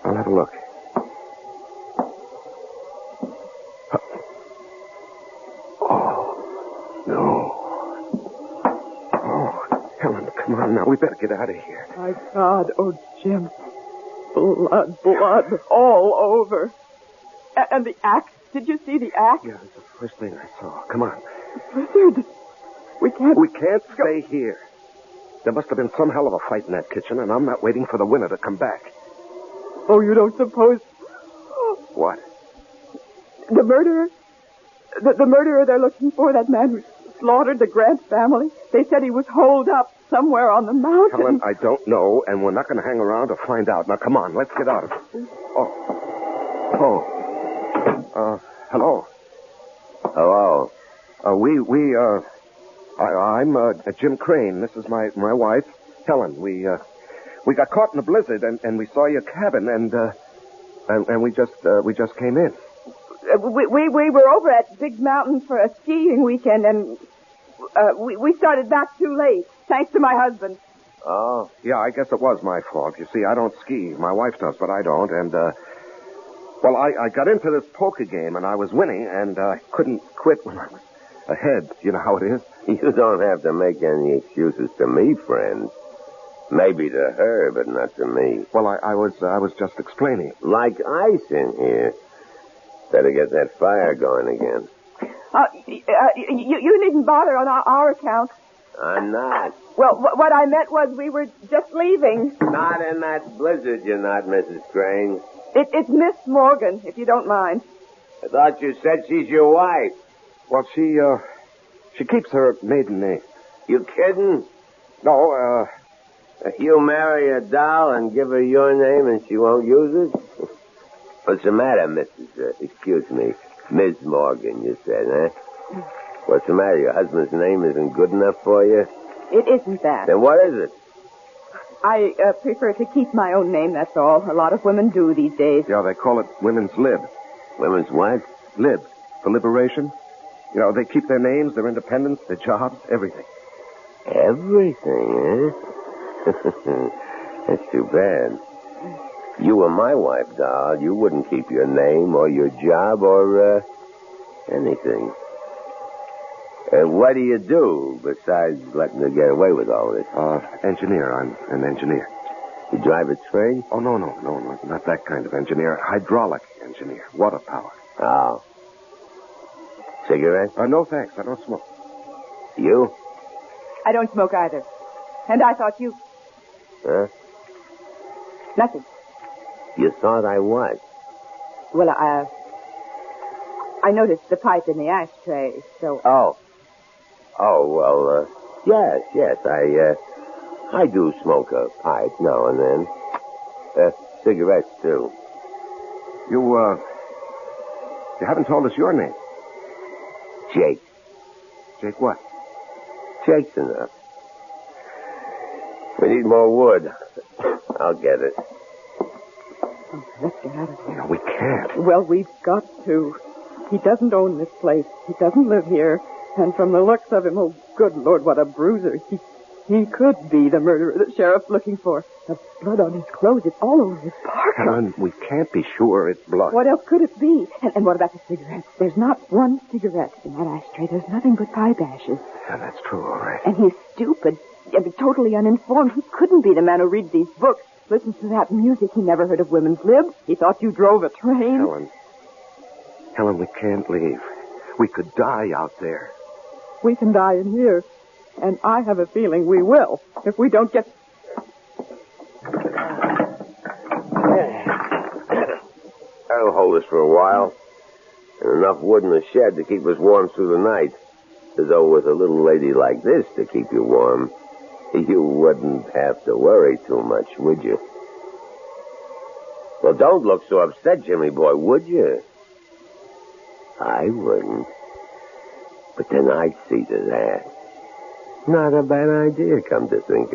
Speaker 7: I'll have a look. Oh, no. Oh, Helen, come on now. We better get out of here.
Speaker 10: My God. Oh, Jim. Blood all over. And the axe. Did you see the axe?
Speaker 7: Yeah, it's the first thing I saw. Come on.
Speaker 10: Blizzard. We can't
Speaker 7: stay here. There must have been some hell of a fight in that kitchen, and I'm not waiting for the winner to come back.
Speaker 10: Oh, you don't suppose...
Speaker 7: What?
Speaker 10: The murderer? The murderer they're looking for, that man who slaughtered the Grant family? They said he was holed up somewhere on the mountain.
Speaker 7: Helen, I don't know, and we're not going to hang around to find out. Now, come on, let's get out of it. Hello.
Speaker 15: Hello.
Speaker 7: I'm Jim Crane. This is my wife, Helen. We got caught in a blizzard, and we saw your cabin, and we just came in.
Speaker 10: We were over at Big Mountain for a skiing weekend, and we started back too late, thanks to my husband.
Speaker 15: Oh.
Speaker 7: Yeah, I guess it was my fault. You see, I don't ski. My wife does, but I don't, and, well, I got into this poker game, and I was winning, and I couldn't quit when I was ahead. You know how it is?
Speaker 15: You don't have to make any excuses to me, friend. Maybe to her, but not to me.
Speaker 7: Well, I was just explaining.
Speaker 15: Like ice in here. Better get that fire going again.
Speaker 10: You needn't bother on our account.
Speaker 15: I'm not.
Speaker 10: Well, what I meant was we were just leaving.
Speaker 15: Not in that blizzard, you're not, Mrs. Crane.
Speaker 10: It's Miss Morgan, if you don't mind.
Speaker 15: I thought you said she's your wife.
Speaker 7: Well, she keeps her maiden name.
Speaker 15: You kidding?
Speaker 7: No,
Speaker 15: You marry a doll and give her your name and she won't use it? What's the matter, excuse me, Miss Morgan, you said, huh? What's the matter? Your husband's name isn't good enough for you?
Speaker 10: It isn't that.
Speaker 15: Then what is it?
Speaker 10: I prefer to keep my own name, that's all. A lot of women do these days.
Speaker 7: Yeah, they call it women's lib.
Speaker 15: Women's what?
Speaker 7: Lib. For liberation. You know, they keep their names, their independence, their jobs, everything.
Speaker 15: Everything, eh? That's too bad. You were my wife, doll. You wouldn't keep your name or your job or, anything. What do you do besides letting her get away with all this?
Speaker 7: Engineer. I'm an engineer.
Speaker 15: You drive a train?
Speaker 7: Oh, no, not that kind of engineer. Hydraulic engineer. Water power.
Speaker 15: Oh. Cigarette?
Speaker 7: No, thanks. I don't smoke.
Speaker 15: You?
Speaker 10: I don't smoke either. And I thought you...
Speaker 15: Huh?
Speaker 10: Nothing.
Speaker 15: You thought I was?
Speaker 10: Well, I noticed the pipe in the ashtray, so...
Speaker 15: Oh, well, yes, I do smoke a pipe now and then. Cigarettes, too.
Speaker 7: You haven't told us your name.
Speaker 15: Jake.
Speaker 7: Jake what?
Speaker 15: Jake's enough. We need more wood. I'll get it.
Speaker 10: Oh, let's get out of here.
Speaker 7: No, we can't.
Speaker 10: Well, we've got to. He doesn't own this place. He doesn't live here. And from the looks of him, oh, good Lord, what a bruiser. He could be the murderer the sheriff's looking for. The blood on his clothes, it's all over his parka.
Speaker 7: Helen, we can't be sure it's blood.
Speaker 10: What else could it be? And what about the cigarettes? There's not one cigarette in that ashtray. There's nothing but pipe ashes.
Speaker 7: Yeah, that's true, all right.
Speaker 10: And he's stupid. Totally uninformed. He couldn't be the man who reads these books, listens to that music. He never heard of women's libs. He thought you drove a train.
Speaker 7: Helen, we can't leave. We could die out there.
Speaker 10: We can die in here. And I have a feeling we will, if we don't get...
Speaker 15: That'll hold us for a while. And enough wood in the shed to keep us warm through the night. Though with a little lady like this to keep you warm, you wouldn't have to worry too much, would you? Well, don't look so upset, Jimmy boy, would you? I wouldn't. But then I'd see to that. Not a bad idea, come to think of